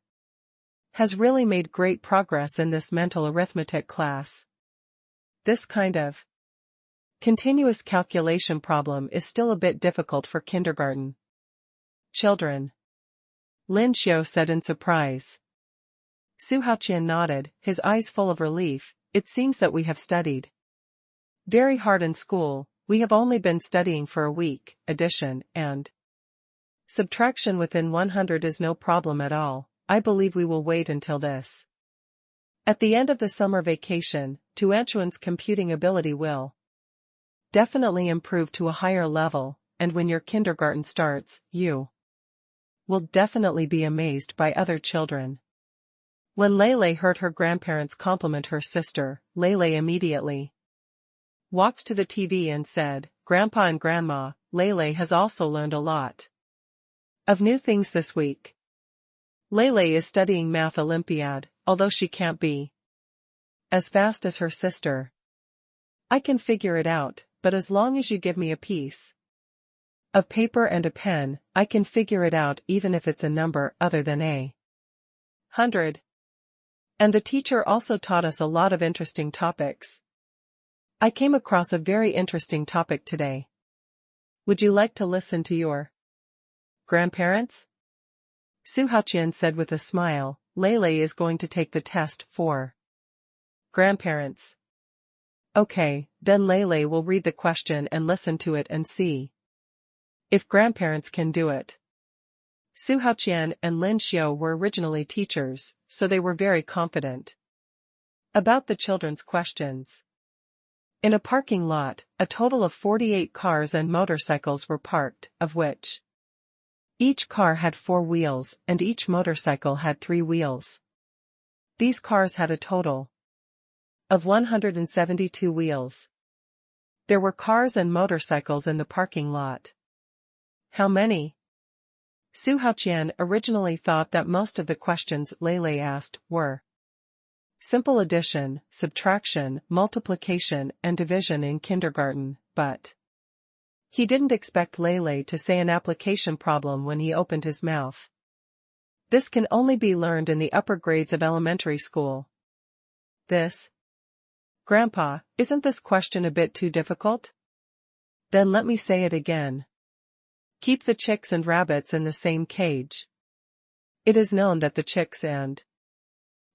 has really made great progress in this mental arithmetic class. This kind of continuous calculation problem is still a bit difficult for kindergarten children, Lin Xiu said in surprise. Su Haoqian nodded, his eyes full of relief. "It seems that we have studied very hard in school. We have only been studying for a week. Addition and subtraction within 100 is no problem at all. I believe we will wait until this. At the end of the summer vacation, Tuanchuan's computing ability will definitely improve to a higher level, and when your kindergarten starts, you will definitely be amazed by other children." When Lele heard her grandparents compliment her sister, Lele immediately walked to the TV and said, "Grandpa and Grandma, Lele has also learned a lot of new things this week. Lele is studying Math Olympiad, although she can't be as fast as her sister. I can figure it out, but as long as you give me a piece of paper and a pen, I can figure it out even if it's a number other than 100. And the teacher also taught us a lot of interesting topics. I came across a very interesting topic today. Would you like to listen to your grandparents?" Su Haoqian said with a smile. "Lele is going to take the test for grandparents. Okay, then Lele will read the question and listen to it and see If grandparents can do it. Su Haoqian and Lin Xiu were originally teachers, so they were very confident about the children's questions. In a parking lot, a total of 48 cars and motorcycles were parked, of which each car had 4 wheels and each motorcycle had 3 wheels. These cars had a total of 172 wheels. There were cars and motorcycles in the parking lot. How many? Su Haoqian originally thought that most of the questions Lei asked were simple addition, subtraction, multiplication, and division in kindergarten, but he didn't expect Lei to say an application problem when he opened his mouth. This can only be learned in the upper grades of elementary school. Grandpa, isn't this question a bit too difficult? Then let me say it again. Keep the chicks and rabbits in the same cage. It is known that the chicks and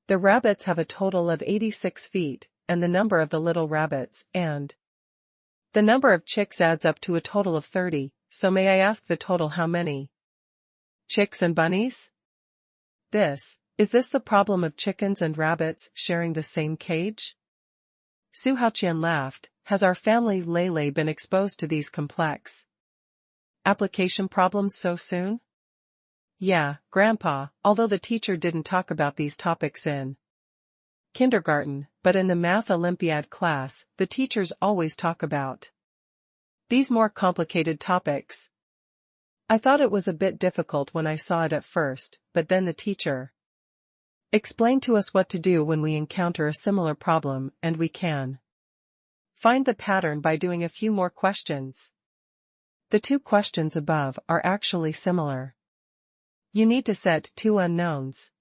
the rabbits have a total of 86 feet, and the number of the little rabbits and the number of chicks adds up to a total of 30, so may I ask the total how many chicks and bunnies? Is this the problem of chickens and rabbits sharing the same cage? Su Haoqian laughed. Has our family Lei been exposed to these complex application problems so soon? Yeah, Grandpa, although the teacher didn't talk about these topics in kindergarten, but in the Math Olympiad class, the teachers always talk about these more complicated topics. I thought it was a bit difficult when I saw it at first, but then the teacher explained to us what to do when we encounter a similar problem, and we can find the pattern by doing a few more questions. The 2 questions above are actually similar. You need to set 2 unknowns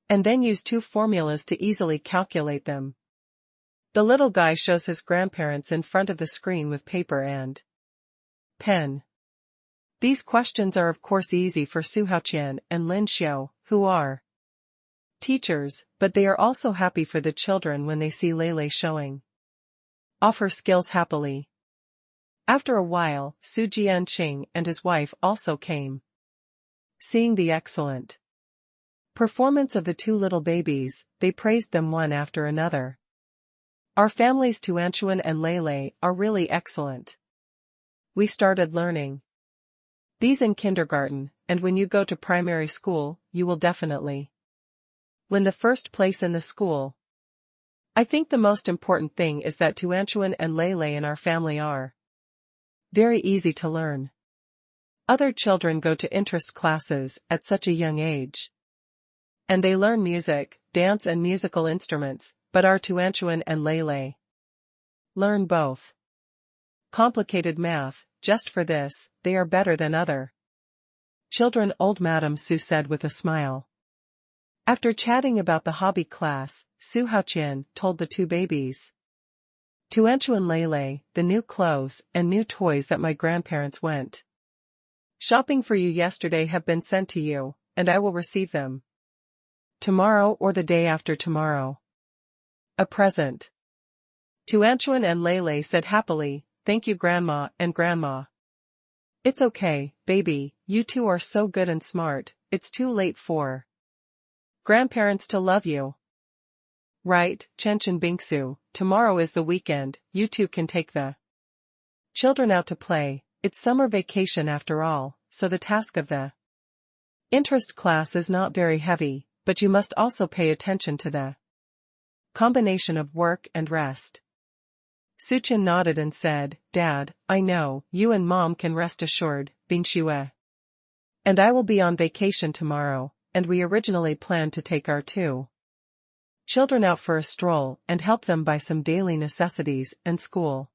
and then use 2 formulas to easily calculate them. The little guy shows his grandparents in front of the screen with paper and pen. These questions are of course easy for Su Haoqian and Lin Xiu, who are teachers, but they are also happy for the children when they see Lei showing off her skills happily. After a while, Su Jianqing and his wife also came. Seeing the excellent performance of the 2 little babies, they praised them one after another. Our families Tuanchuan and Lei are really excellent. We started learning these in kindergarten, and when you go to primary school, you will definitely win the first place in the school. I think the most important thing is that Tuanchuan and Lei in our family are very easy to learn. Other children go to interest classes at such a young age, and they learn music, dance and musical instruments, but our Tuanchuan and Lei learn both complicated math. Just for this, they are better than other children, old Madame Su said with a smile. After chatting about the hobby class, Su Haoqian told the 2 babies, Tuanchuan Lei, the new clothes and new toys that my grandparents went shopping for you yesterday have been sent to you, and I will receive them tomorrow or the day after tomorrow. A present. Tuanchuan and Lei said happily, thank you Grandma and Grandma. It's okay, baby, you 2 are so good and smart, it's too late for grandparents to love you. Right, Chenchen Bingsu, tomorrow is the weekend, you 2 can take the children out to play. It's summer vacation after all, so the task of the interest class is not very heavy, but you must also pay attention to the combination of work and rest. Suchin nodded and said, Dad, I know, you and Mom can rest assured, Bingxue. And I will be on vacation tomorrow, and we originally planned to take our 2 children out for a stroll and help them buy some daily necessities and school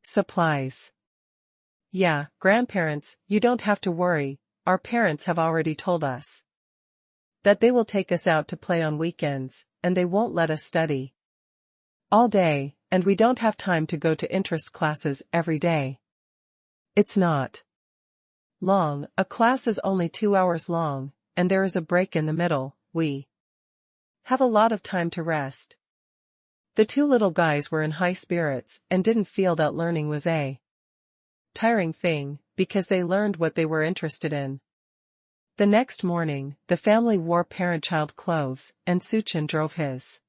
supplies. Yeah, grandparents, you don't have to worry, our parents have already told us that they will take us out to play on weekends, and they won't let us study all day, and we don't have time to go to interest classes every day. It's not long, a class is only 2 hours long, and there is a break in the middle. We have a lot of time to rest. The 2 little guys were in high spirits and didn't feel that learning was a tiring thing, because they learned what they were interested in. The next morning, the family wore parent-child clothes, and Suchin drove his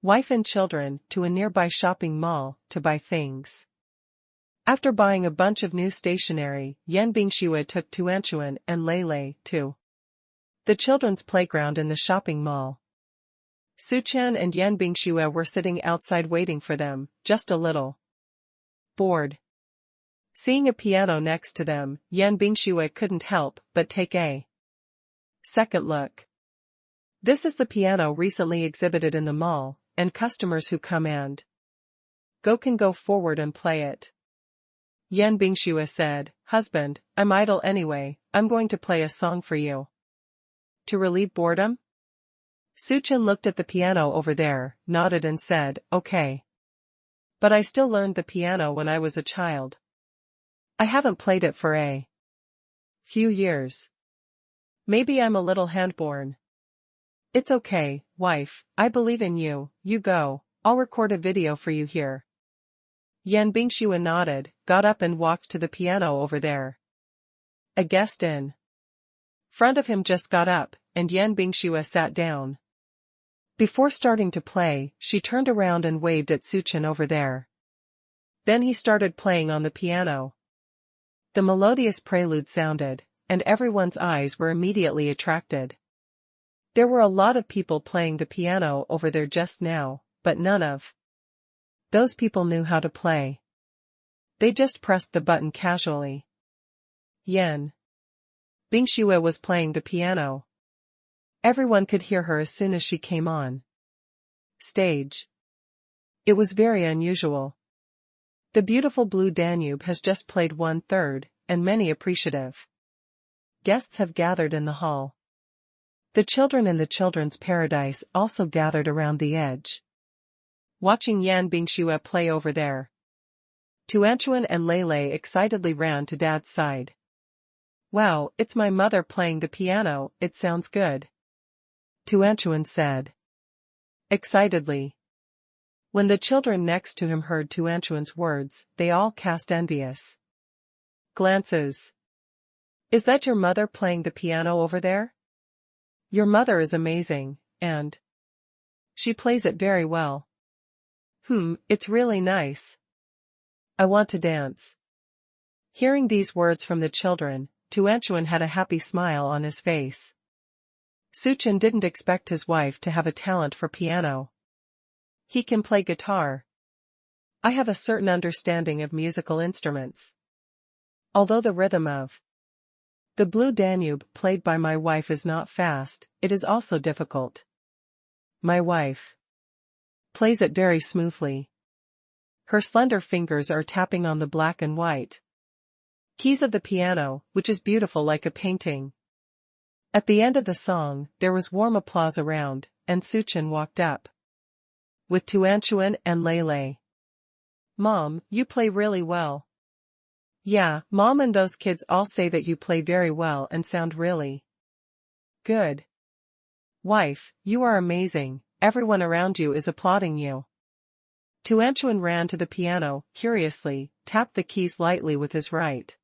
wife and children to a nearby shopping mall to buy things. After buying a bunch of new stationery, Yan Bingxue took Tuanchuan and Lei to the children's playground in the shopping mall. Suchan and Yan Bingxue were sitting outside waiting for them, just a little bored. Seeing a piano next to them, Yan Bingxue couldn't help but take a second look. This is the piano recently exhibited in the mall, and customers who come and go can go forward and play it. Yan Bingxue said, "Husband, I'm idle anyway, I'm going to play a song for you." To relieve boredom? Suchin looked at the piano over there, nodded and said, "Okay. But I still learned the piano when I was a child. I haven't played it for a few years. Maybe I'm a little handborn." "It's okay, wife, I believe in you, you go, I'll record a video for you here." Yan Bingxue nodded, got up and walked to the piano over there. A guest in front of him just got up, and Yan Bingxue sat down. Before starting to play, she turned around and waved at Suchin over there. Then he started playing on the piano. The melodious prelude sounded, and everyone's eyes were immediately attracted. There were a lot of people playing the piano over there just now, but none of those people knew how to play. They just pressed the button casually. Yan Bingxue was playing the piano. Everyone could hear her as soon as she came on stage. It was very unusual. The beautiful Blue Danube has just played 1/3, and many appreciative guests have gathered in the hall. The children in the children's paradise also gathered around the edge, watching Yan Bingxue play over there. Tuanchuan and Lei excitedly ran to Dad's side. "Wow, it's my mother playing the piano, it sounds good," Tuanchuan said excitedly. When the children next to him heard Tuanchuan's words, they all cast envious glances. "Is that your mother playing the piano over there? Your mother is amazing, and she plays it very well. It's really nice. I want to dance." Hearing these words from the children, Tuanchuan had a happy smile on his face. Suchin didn't expect his wife to have a talent for piano. "He can play guitar. I have a certain understanding of musical instruments. Although the rhythm of the Blue Danube played by my wife is not fast, it is also difficult. My wife plays it very smoothly. Her slender fingers are tapping on the black and white keys of the piano, which is beautiful like a painting." At the end of the song, there was warm applause around, and Suchin walked up with Tuanchuan and Lei. "Mom, you play really well." "Yeah, Mom and those kids all say that you play very well and sound really good. Wife, you are amazing, everyone around you is applauding you." Tuanchuan ran to the piano, curiously, tapped the keys lightly with his right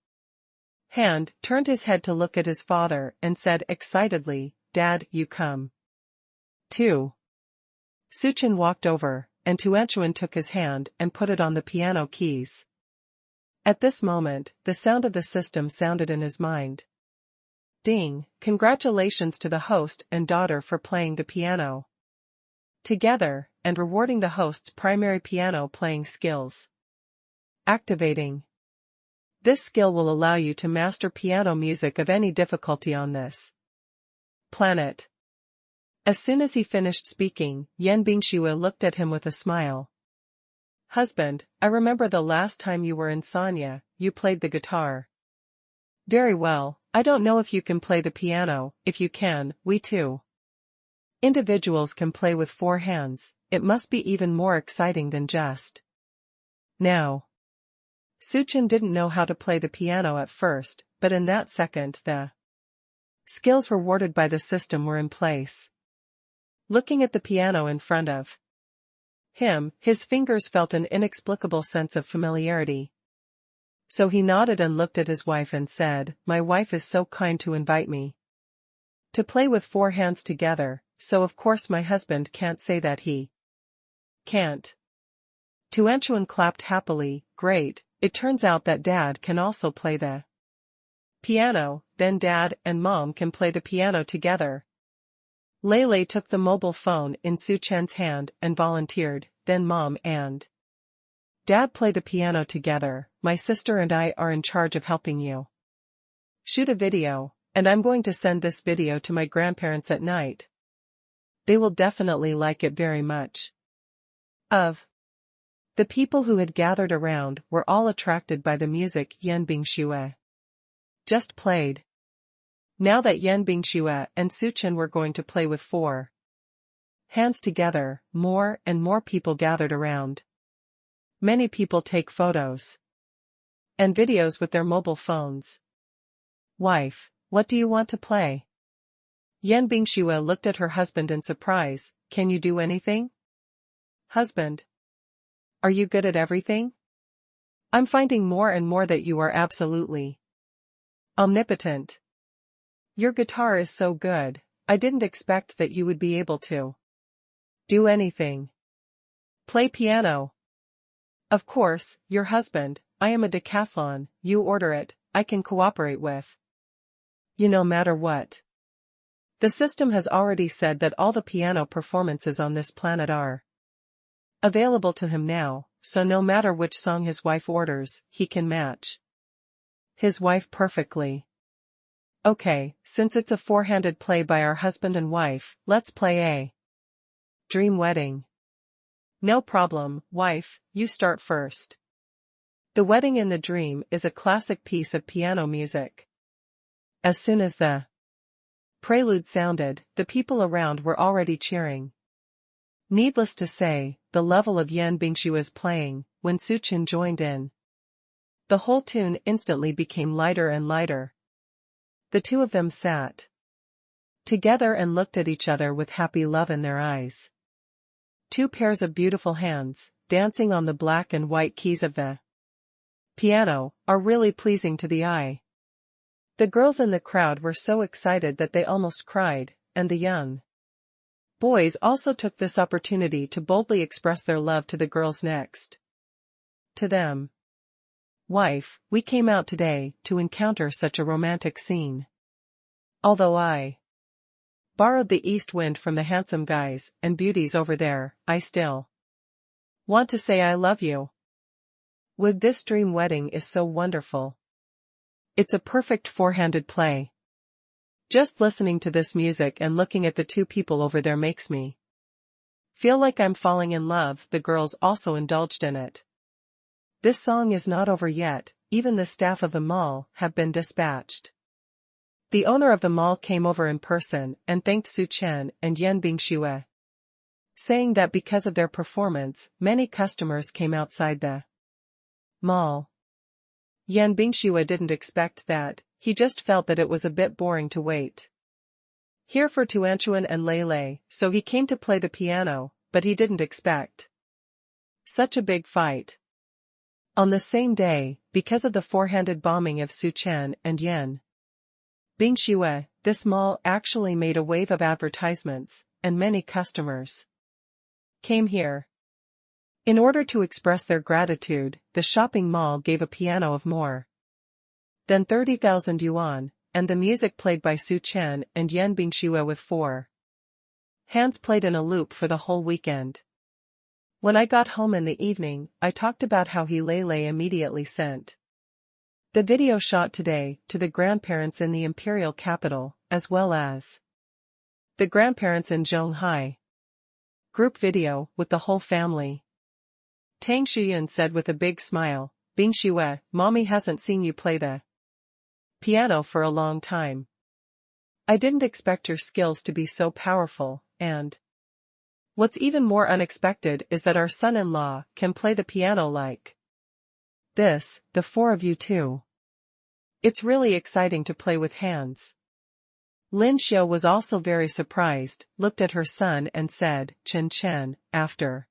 hand, turned his head to look at his father, and said excitedly, "Dad, you come too." Suchin walked over, and Tuanchuan took his hand and put it on the piano keys. At this moment, the sound of the system sounded in his mind. Ding! Congratulations to the host and daughter for playing the piano together, and rewarding the host's primary piano playing skills. Activating. This skill will allow you to master piano music of any difficulty on this planet. As soon as he finished speaking, Yan Bingxue looked at him with a smile. "Husband, I remember the last time you were in Sanya, you played the guitar very well. I don't know if you can play the piano. If you can, we too individuals can play with 4 hands, it must be even more exciting than just now." Suchin didn't know how to play the piano at first, but in that second the skills rewarded by the system were in place. Looking at the piano in front of him, his fingers felt an inexplicable sense of familiarity. So he nodded and looked at his wife and said, "My wife is so kind to invite me to play with four hands together, so of course my husband can't say that he can't." Tuanchuan clapped happily. "Great, it turns out that Dad can also play the piano, then Dad and Mom can play the piano together." Lei took the mobile phone in Su Chen's hand and volunteered, "Then Mom and Dad play the piano together, my sister and I are in charge of helping you shoot a video, and I'm going to send this video to my grandparents at night. They will definitely like it very much." The people who had gathered around were all attracted by the music Yan Bingxue just played. Now that Yan Bingxue and Su Chen were going to play with four hands together, more and more people gathered around. Many people take photos and videos with their mobile phones. "Wife, what do you want to play?" Yan Bingxue looked at her husband in surprise. "Can you do anything?" "Husband, are you good at everything? I'm finding more and more that you are absolutely omnipotent. Your guitar is so good, I didn't expect that you would be able to do anything. Play piano." "Of course, your husband, I am a decathlon, you order it, I can cooperate with you no matter what. The system has already said that all the piano performances on this planet are available to him now, so no matter which song his wife orders, he can match his wife perfectly." "Okay, since it's a four-handed play by our husband and wife, let's play a dream wedding." "No problem, wife, you start first." The Wedding in the Dream is a classic piece of piano music. As soon as the prelude sounded, the people around were already cheering. Needless to say, the level of Yan Bingxue's playing, when Su Chen joined in, the whole tune instantly became lighter and lighter. The two of them sat together and looked at each other with happy love in their eyes. Two pairs of beautiful hands, dancing on the black and white keys of the piano, are really pleasing to the eye. The girls in the crowd were so excited that they almost cried, and the young boys also took this opportunity to boldly express their love to the girls next to them. "Wife, we came out today to encounter such a romantic scene. Although I borrowed the east wind from the handsome guys and beauties over there, I still want to say I love you. With this dream wedding is so wonderful. It's a perfect four-handed play. Just listening to this music and looking at the two people over there makes me feel like I'm falling in love." The girls also indulged in it. This song is not over yet, even the staff of the mall have been dispatched. The owner of the mall came over in person and thanked Su Chen and Yan Bingxue, saying that because of their performance, many customers came outside the mall. Yan Bingxue didn't expect that, he just felt that it was a bit boring to wait here for Tuanchuan and Lei, so he came to play the piano, but he didn't expect such a big fight. On the same day, because of the four-handed bombing of Su Chen and Yan Bingxue, this mall actually made a wave of advertisements, and many customers came here. In order to express their gratitude, the shopping mall gave a piano of more than 30,000 yuan, and the music played by Su Chen and Yan Bingxue with four hands played in a loop for the whole weekend. When I got home in the evening, I talked about how Lei immediately sent the video shot today to the grandparents in the imperial capital, as well as the grandparents in Zhonghai. Group video with the whole family. Tang Shiyun said with a big smile, "Bingxue, Mommy hasn't seen you play the piano for a long time. I didn't expect your skills to be so powerful, and what's even more unexpected is that our son-in-law can play the piano like this, the four of you too. It's really exciting to play with hands." Lin Xiu was also very surprised, looked at her son and said, Chen, after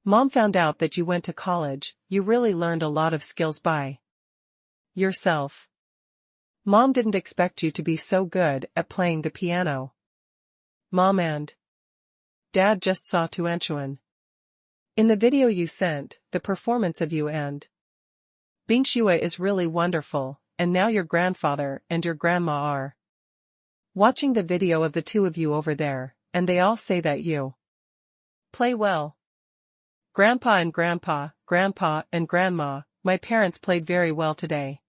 Mom found out that you went to college, you really learned a lot of skills by Yourself. Mom didn't expect you to be so good at playing the piano. Mom and Dad just saw Tuanchuan. In the video you sent, the performance of you and Bing Shue is really wonderful, and now your grandfather and your grandma are watching the video of the two of you over there, and they all say that you play well. Grandpa and Grandpa, Grandpa and Grandma, my parents played very well today.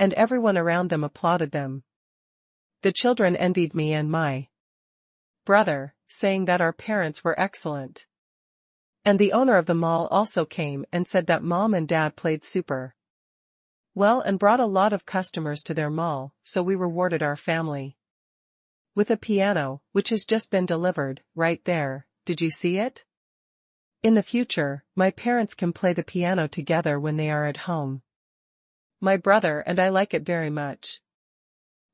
And everyone around them applauded them. The children envied me and my brother, saying that our parents were excellent. And the owner of the mall also came and said that Mom and Dad played super well and brought a lot of customers to their mall, so we rewarded our family with a piano, which has just been delivered, right there. Did you see it? In the future, my parents can play the piano together when they are at home. My brother and I like it very much.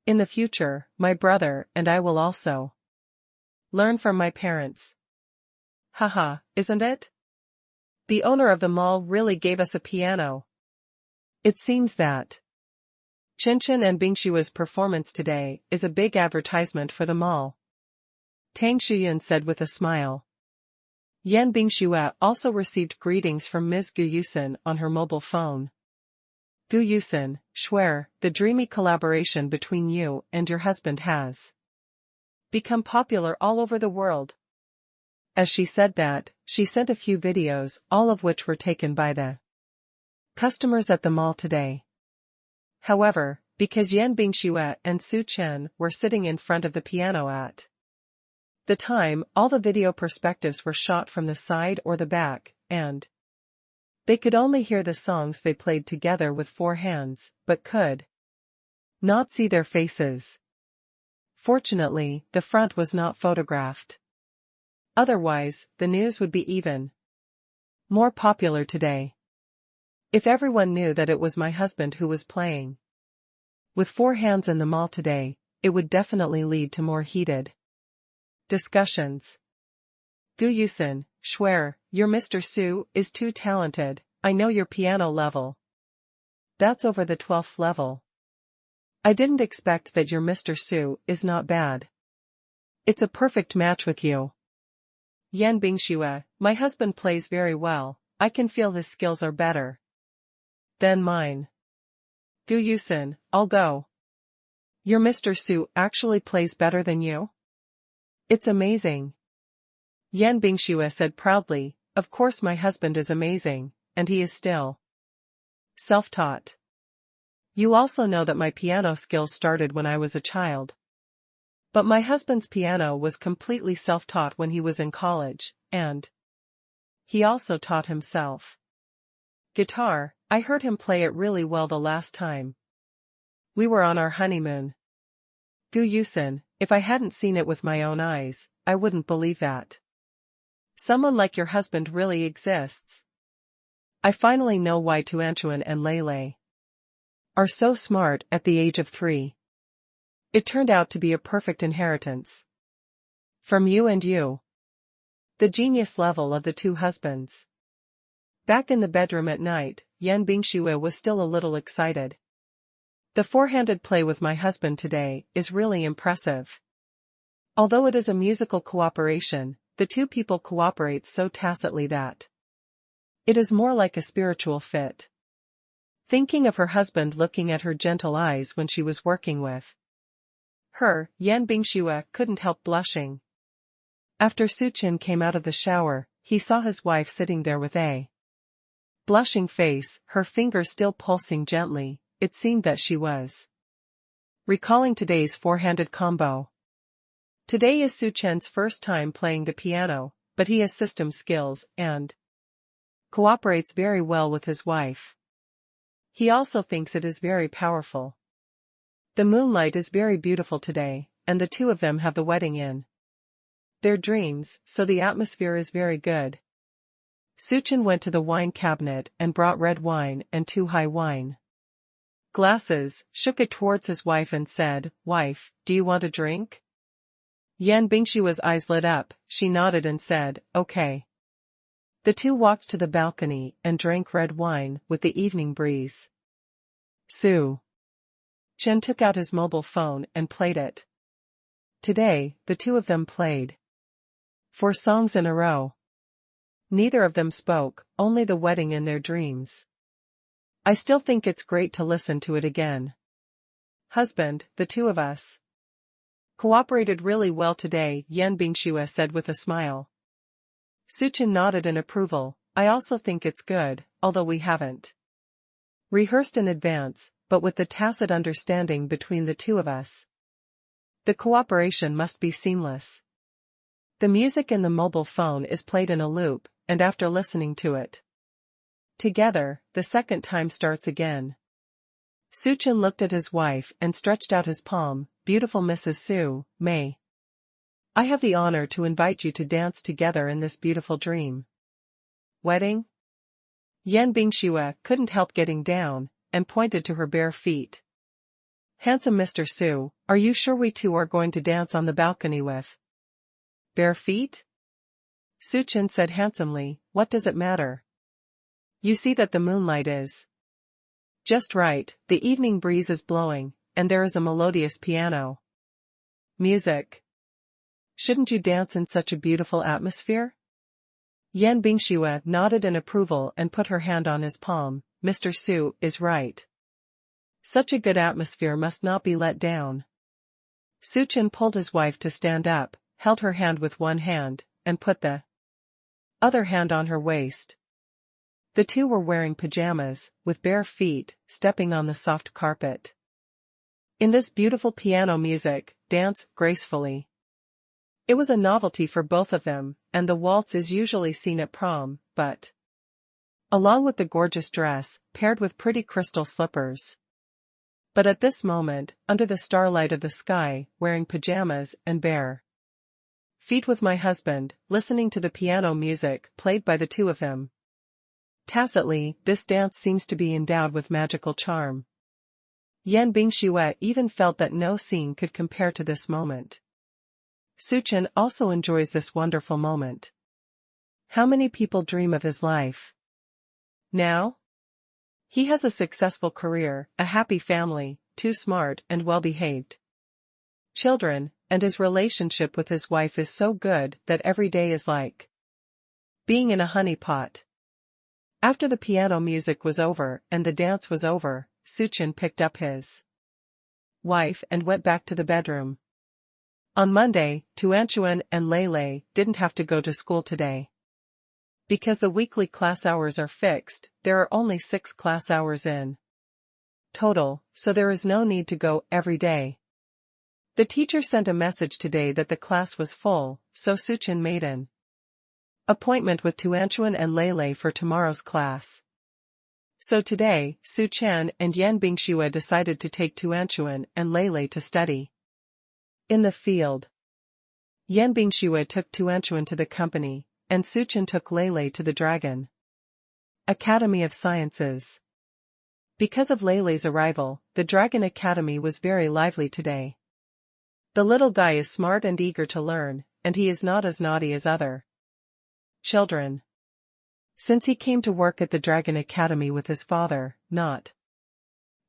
In the future, my brother and I will also learn from my parents. Haha, isn't it? The owner of the mall really gave us a piano. It seems that Qinchin and Bingshua's performance today is a big advertisement for the mall. Tang Shuyun said with a smile. Yan Bingshue also received greetings from Ms. Gu Yusin on her mobile phone. Gu Yusin, swear, the dreamy collaboration between you and your husband has become popular all over the world. As she said that, she sent a few videos, all of which were taken by the customers at the mall today. However, because Yan Bingshue and Su Chen were sitting in front of the piano at the time, all the video perspectives were shot from the side or the back, and they could only hear the songs they played together with four hands, but could not see their faces. Fortunately, the front was not photographed. Otherwise, the news would be even more popular today. If everyone knew that it was my husband who was playing with four hands in the mall today, it would definitely lead to more heated discussions. Gu Yusin, swear, your Mr. Su is too talented. I know your piano level. That's over the 12th level. I didn't expect that your Mr. Su is not bad. It's a perfect match with you. Yan Bingshue, my husband plays very well. I can feel his skills are better than mine. Gu Yusin, I'll go. Your Mr. Su actually plays better than you? It's amazing. Yan Bingshue said proudly, of course my husband is amazing, and he is still self-taught. You also know that my piano skills started when I was a child. But my husband's piano was completely self-taught when he was in college, and he also taught himself guitar. I heard him play it really well the last time we were on our honeymoon. Gu Yusin, if I hadn't seen it with my own eyes, I wouldn't believe that someone like your husband really exists. I finally know why Tuanchuan and Lele are so smart at the age of 3. It turned out to be a perfect inheritance from you and you. The genius level of the two husbands. Back in the bedroom at night, Yan Bingshue was still a little excited. The four-handed play with my husband today is really impressive. Although it is a musical cooperation, the two people cooperate so tacitly that it is more like a spiritual fit. Thinking of her husband looking at her gentle eyes when she was working with her, Yan Bingshue couldn't help blushing. After Su Chen came out of the shower, he saw his wife sitting there with a blushing face, her fingers still pulsing gently. It seemed that she was recalling today's four-handed combo. Today is Su Chen's first time playing the piano, but he has system skills and cooperates very well with his wife. He also thinks it is very powerful. The moonlight is very beautiful today, and the two of them have the wedding in their dreams, so the atmosphere is very good. Su Chen went to the wine cabinet and brought red wine and 2 high wine glasses, shook it towards his wife and said, "Wife, do you want a drink?" Yan Bingshue's eyes lit up, she nodded and said, "Okay." The two walked to the balcony and drank red wine with the evening breeze. Su Chen took out his mobile phone and played it. Today, the two of them played 4 songs in a row. Neither of them spoke, only the wedding in their dreams. I still think it's great to listen to it again. Husband, the two of us cooperated really well today, Yan Bingxue said with a smile. Su Chen nodded in approval. I also think it's good, although we haven't rehearsed in advance, but with the tacit understanding between the two of us, the cooperation must be seamless. The music in the mobile phone is played in a loop, and after listening to it together, the second time starts again. Su Chen looked at his wife and stretched out his palm. Beautiful Mrs. Su, may I have the honor to invite you to dance together in this beautiful dream wedding? Yan Bingxue couldn't help getting down, and pointed to her bare feet. Handsome Mr. Su, are you sure we two are going to dance on the balcony with bare feet? Su Chen said handsomely, what does it matter? You see that the moonlight is just right, the evening breeze is blowing, and there is a melodious piano music. Shouldn't you dance in such a beautiful atmosphere? Yan Bingxue nodded in approval and put her hand on his palm. Mr. Su is right. Such a good atmosphere must not be let down. Su Chen pulled his wife to stand up, held her hand with one hand, and put the other hand on her waist. The two were wearing pajamas, with bare feet, stepping on the soft carpet. In this beautiful piano music, dance gracefully. It was a novelty for both of them, and the waltz is usually seen at prom, but along with the gorgeous dress, paired with pretty crystal slippers. But at this moment, under the starlight of the sky, wearing pajamas and bare feet with my husband, listening to the piano music played by the two of them. Tacitly, this dance seems to be endowed with magical charm. Yan Bingxue even felt that no scene could compare to this moment. Su Chen also enjoys this wonderful moment. How many people dream of his life now? He has a successful career, a happy family, 2 smart and well-behaved children, and his relationship with his wife is so good that every day is like being in a honey pot. After the piano music was over and the dance was over, Su Chen picked up his wife and went back to the bedroom. On Monday, Tuanchuan and Lei didn't have to go to school today. Because the weekly class hours are fixed, there are only 6 class hours in total, so there is no need to go every day. The teacher sent a message today that the class was full, so Su Chen made an appointment with Tuanchuan and Lei for tomorrow's class. So today, Su Chen and Yan Bingxue decided to take Tuanchuan and Lei to study in the field. Yan Bingxue took Tuanchuan to the company, and Su Chen took Lei to the Dragon Academy of Sciences. Because of Lei's arrival, the Dragon Academy was very lively today. The little guy is smart and eager to learn, and he is not as naughty as other children. Since he came to work at the Dragon Academy with his father, not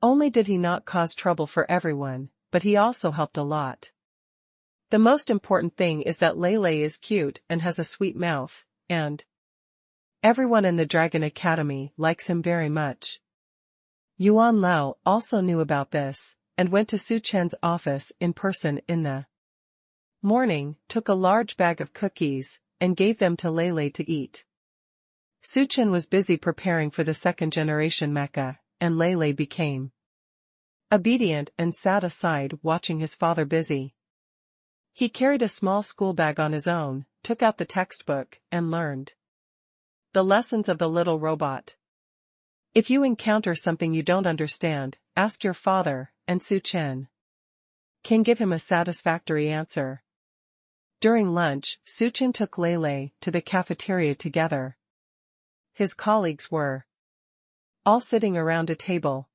only did he not cause trouble for everyone, but he also helped a lot. The most important thing is that Lei is cute and has a sweet mouth, and everyone in the Dragon Academy likes him very much. Yuan Lao also knew about this, and went to Su Chen's office in person in the morning, took a large bag of cookies, and gave them to Lei to eat. Su Chen was busy preparing for the second-generation mecha, and Lei became obedient and sat aside watching his father busy. He carried a small school bag on his own, took out the textbook, and learned the lessons of the little robot. If you encounter something you don't understand, ask your father, and Su Chen can give him a satisfactory answer. During lunch, Su Chen took Lei to the cafeteria together. His colleagues were all sitting around a table.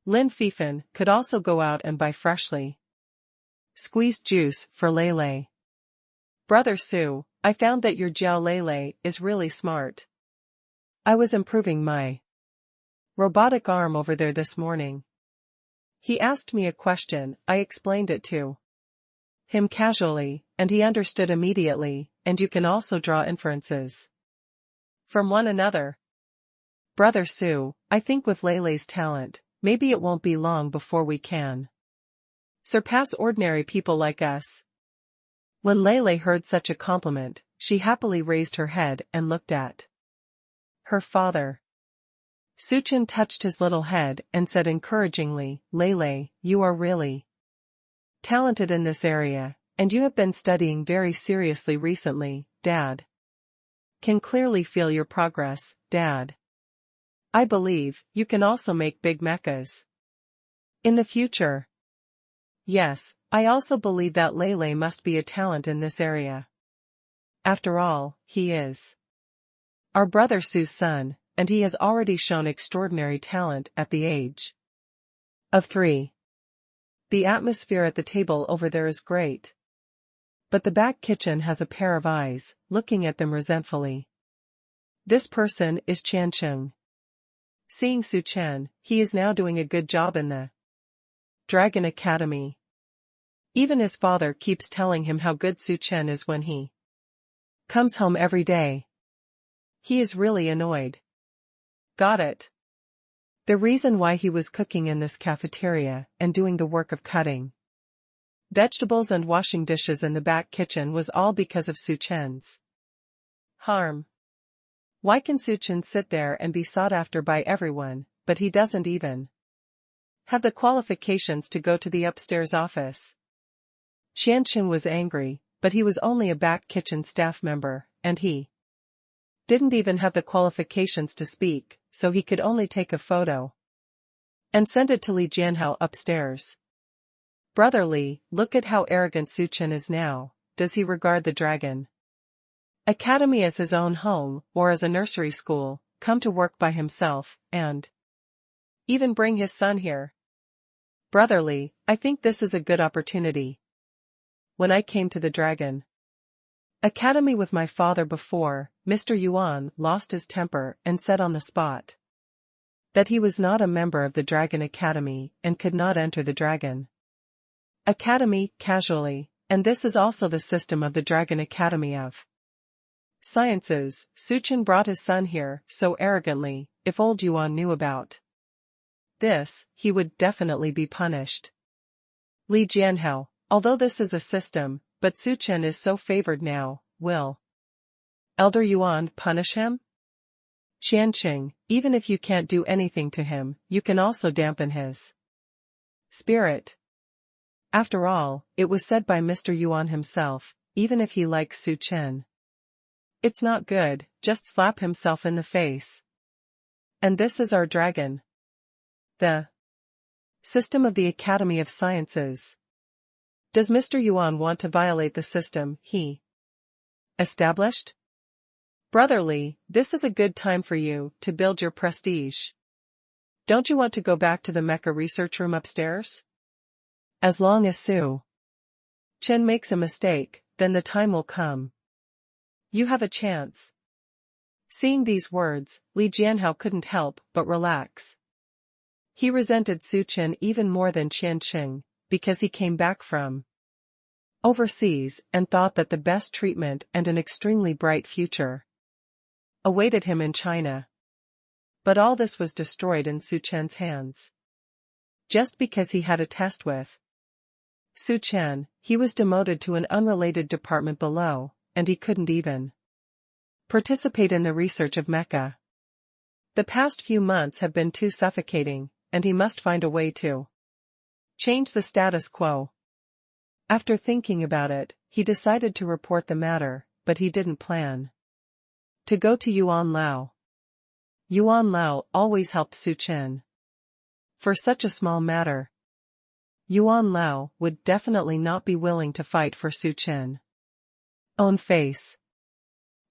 Lin Fifan could also go out and buy freshly squeezed juice for Lei. Brother Su, I found that your Jiao Lei is really smart. I was improving my robotic arm over there this morning. He asked me a question, I explained it to him casually, and he understood immediately, and you can also draw inferences from one another. Brother Sue, I think with Leilei's talent, maybe it won't be long before we can surpass ordinary people like us. When Leilei heard such a compliment, she happily raised her head and looked at her father. Suchen touched his little head and said encouragingly, Leilei, you are really talented in this area, and you have been studying very seriously recently, Dad. Can clearly feel your progress, Dad. I believe you can also make big mechas in the future. Yes, I also believe that Leilei must be a talent in this area. After all, he is our brother Sue's son, and he has already shown extraordinary talent at the age of 3. The atmosphere at the table over there is great. But the back kitchen has a pair of eyes, looking at them resentfully. This person is Qian Cheng. Seeing Su Chen, he is now doing a good job in the Dragon Academy. Even his father keeps telling him how good Su Chen is when he comes home every day. He is really annoyed. Got it. The reason why he was cooking in this cafeteria and doing the work of cutting vegetables and washing dishes in the back kitchen was all because of Su Chen's harm. Why can Su Chen sit there and be sought after by everyone, but he doesn't even have the qualifications to go to the upstairs office? Qianqing was angry, but he was only a back kitchen staff member, and he didn't even have the qualifications to speak, so he could only take a photo and send it to Li Jianhao upstairs. Brother Li, look at how arrogant Su Chen is now. Does he regard the Dragon Academy as his own home, or as a nursery school, come to work by himself, and even bring his son here? Brother Li, I think this is a good opportunity. When I came to the Dragon Academy with my father before, Mr. Yuan lost his temper and said on the spot that he was not a member of the Dragon Academy and could not enter the Dragon Academy casually, and this is also the system of the Dragon Academy of Sciences. Su Chen brought his son here so arrogantly. If old Yuan knew about this, he would definitely be punished. Li Jianhao, although this is a system, but Su Chen is so favored now, will Elder Yuan punish him? Qianqing, even if you can't do anything to him, you can also dampen his spirit. After all, it was said by Mr. Yuan himself, even if he likes Su Chen, it's not good, just slap himself in the face. And this is our dragon. The system of the Academy of Sciences. Does Mr. Yuan want to violate the system he established? Brother Li, this is a good time for you to build your prestige. Don't you want to go back to the mecha research room upstairs? As long as Su Chen makes a mistake, then the time will come. You have a chance. Seeing these words, Li Jianhao couldn't help but relax. He resented Su Chen even more than Qianqing, because he came back from overseas and thought that the best treatment and an extremely bright future awaited him in China. But all this was destroyed in Su Chen's hands. Just because he had a test with Su Chen, he was demoted to an unrelated department below, and he couldn't even participate in the research of mecha. The past few months have been too suffocating, and he must find a way to change the status quo. After thinking about it, he decided to report the matter, but he didn't plan to go to Yuan Lao. Yuan Lao always helped Su Chen. For such a small matter, Yuan Lao would definitely not be willing to fight for Su Chen own face.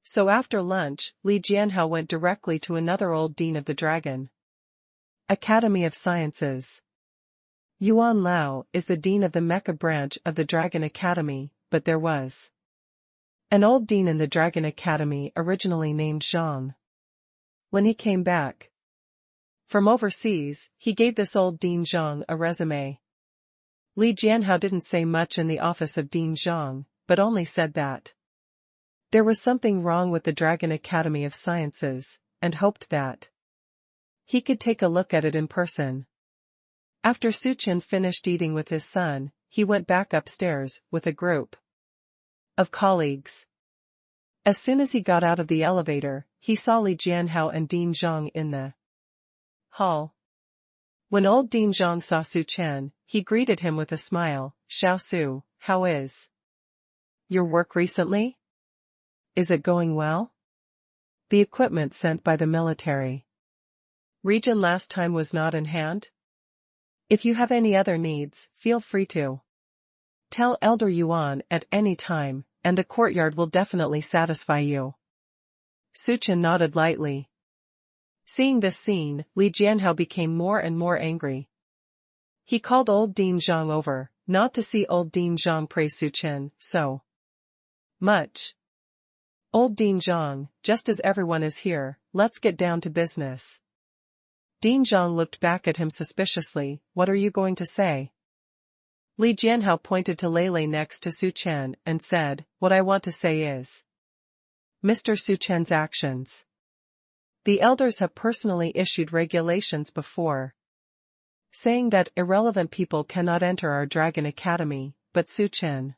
So after lunch, Li Jianhao went directly to another old dean of the Dragon Academy of Sciences. Yuan Lao is the dean of the mecha branch of the Dragon Academy, but there was an old dean in the Dragon Academy originally named Zhang. When he came back From overseas, he gave this old Dean Zhang a resume. Li Jianhao didn't say much in the office of Dean Zhang, but only said that there was something wrong with the Dragon Academy of Sciences, and hoped that he could take a look at it in person. After Su Chen finished eating with his son, he went back upstairs with a group of colleagues. As soon as he got out of the elevator, he saw Li Jianhao and Dean Zhang in the hall. When old Dean Zhang saw Su Chen, he greeted him with a smile. "Xiao Su, how is your work recently? Is it going well? The equipment sent by the military region last time was not in hand? If you have any other needs, feel free to tell Elder Yuan at any time, and the courtyard will definitely satisfy you." Su Chen nodded lightly. Seeing this scene, Li Jianhao became more and more angry. He called old Dean Zhang over, not to see old Dean Zhang praise Su Chen so much. "Old Dean Zhang, just as everyone is here, let's get down to business." Dean Zhang looked back at him suspiciously. "What are you going to say?" Li Jianhao pointed to Lei next to Su Chen and said, "What I want to say is Mr. Su Chen's actions. The elders have personally issued regulations before saying that irrelevant people cannot enter our Dragon Academy, but Su Chen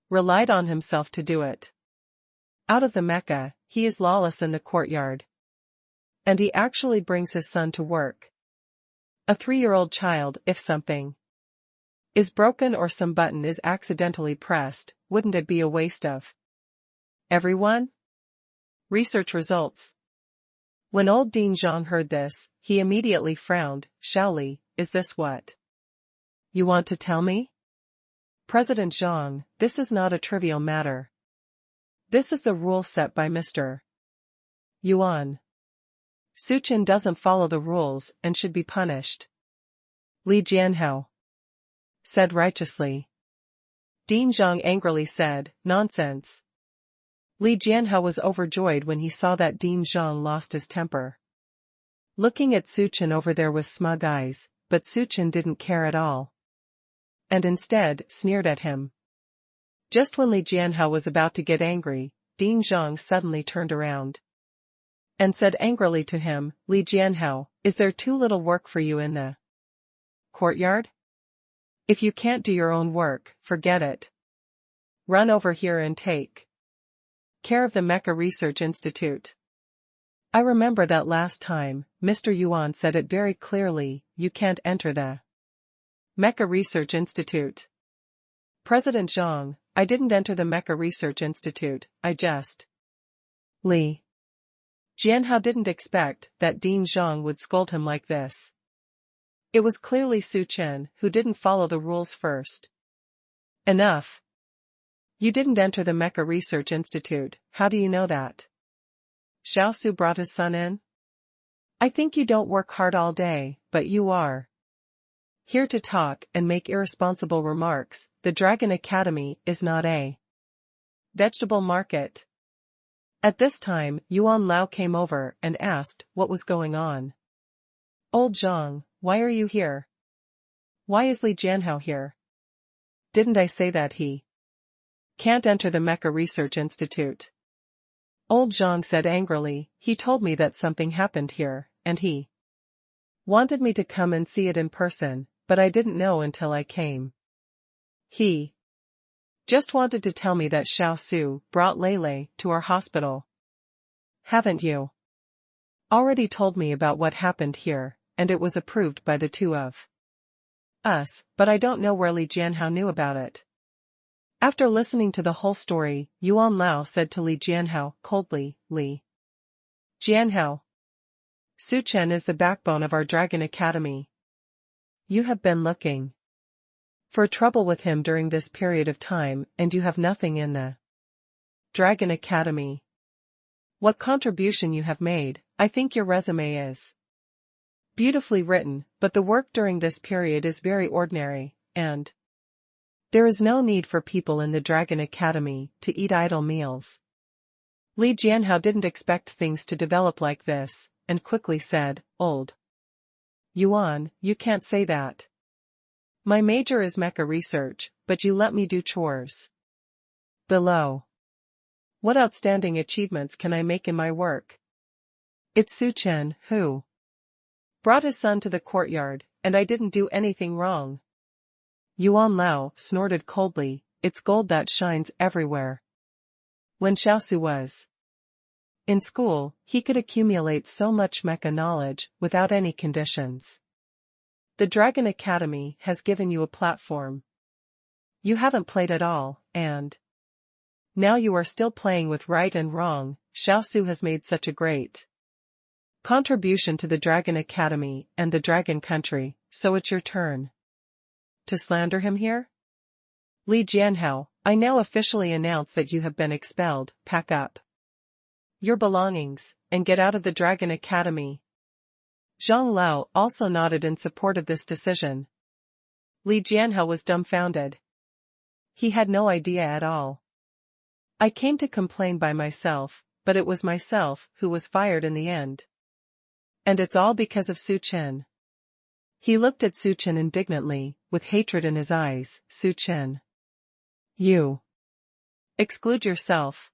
relied on himself to do it. Out of the mecha, he is lawless in the courtyard. And he actually brings his son to work. A 3-year-old child, if something is broken or some button is accidentally pressed, wouldn't it be a waste of everyone? Research results." When old Dean Zhang heard this, he immediately frowned. "Shaoli, is this what you want to tell me? President Zhang, this is not a trivial matter. This is the rule set by Mr. Yuan. Su Chen doesn't follow the rules and should be punished." Li Jianhao said righteously. Dean Zhang angrily said, "Nonsense." Li Jianhao was overjoyed when he saw that Dean Zhang lost his temper. Looking at Su Chen over there with smug eyes, but Su Chen didn't care at all. And instead, sneered at him. Just when Li Jianhao was about to get angry, Dean Zhang suddenly turned around and said angrily to him, "Li Jianhao, is there too little work for you in the courtyard? If you can't do your own work, forget it. Run over here and take care of the Mecha Research Institute. I remember that last time, Mr. Yuan said it very clearly, you can't enter the Mecha Research Institute." "President Zhang, I didn't enter the Mecha Research Institute, I just..." Li Jianhao didn't expect that Dean Zhang would scold him like this. It was clearly Su Chen who didn't follow the rules first. "Enough. You didn't enter the Mecha Research Institute, how do you know that? Xiao Su brought his son in? I think you don't work hard all day, but you are here to talk and make irresponsible remarks. The Dragon Academy is not a vegetable market." At this time, Yuan Lao came over and asked what was going on. "Old Zhang, why are you here? Why is Li Jianhao here? Didn't I say that he can't enter the Mecha Research Institute?" Old Zhang said angrily, "He told me that something happened here, and he wanted me to come and see it in person, but I didn't know until I came. He just wanted to tell me that Xiao Su brought Lei to our hospital. Haven't you already told me about what happened here, and it was approved by the two of us, but I don't know where Li Jianhao knew about it." After listening to the whole story, Yuan Lao said to Li Jianhao coldly, "Li Jianhao, Su Chen is the backbone of our Dragon Academy. You have been looking for trouble with him during this period of time, and you have nothing in the Dragon Academy. What contribution you have made, I think your resume is beautifully written, but the work during this period is very ordinary, and there is no need for people in the Dragon Academy to eat idle meals." Li Jianhao didn't expect things to develop like this, and quickly said, "Old Yuan, you can't say that. My major is mecha research, but you let me do chores. Below. What outstanding achievements can I make in my work? It's Su Chen, who brought his son to the courtyard, and I didn't do anything wrong. Yuan Lao snorted coldly, it's gold that shines everywhere. When Xiaosu was in school, he could accumulate so much mecha knowledge without any conditions. The Dragon Academy has given you a platform. You haven't played at all, and now you are still playing with right and wrong. Xiaosu has made such a great contribution to the Dragon Academy and the Dragon Country, so it's your turn to slander him here? Li Jianhao, I now officially announce that you have been expelled. Pack up your belongings, and get out of the Dragon Academy. Zhang Lao also nodded in support of this decision. Li Jianhao was dumbfounded. He had no idea at all. I came to complain by myself, but it was myself who was fired in the end. And it's all because of Su Chen. He looked at Su Chen indignantly, with hatred in his eyes. Su Chen. You exclude yourself.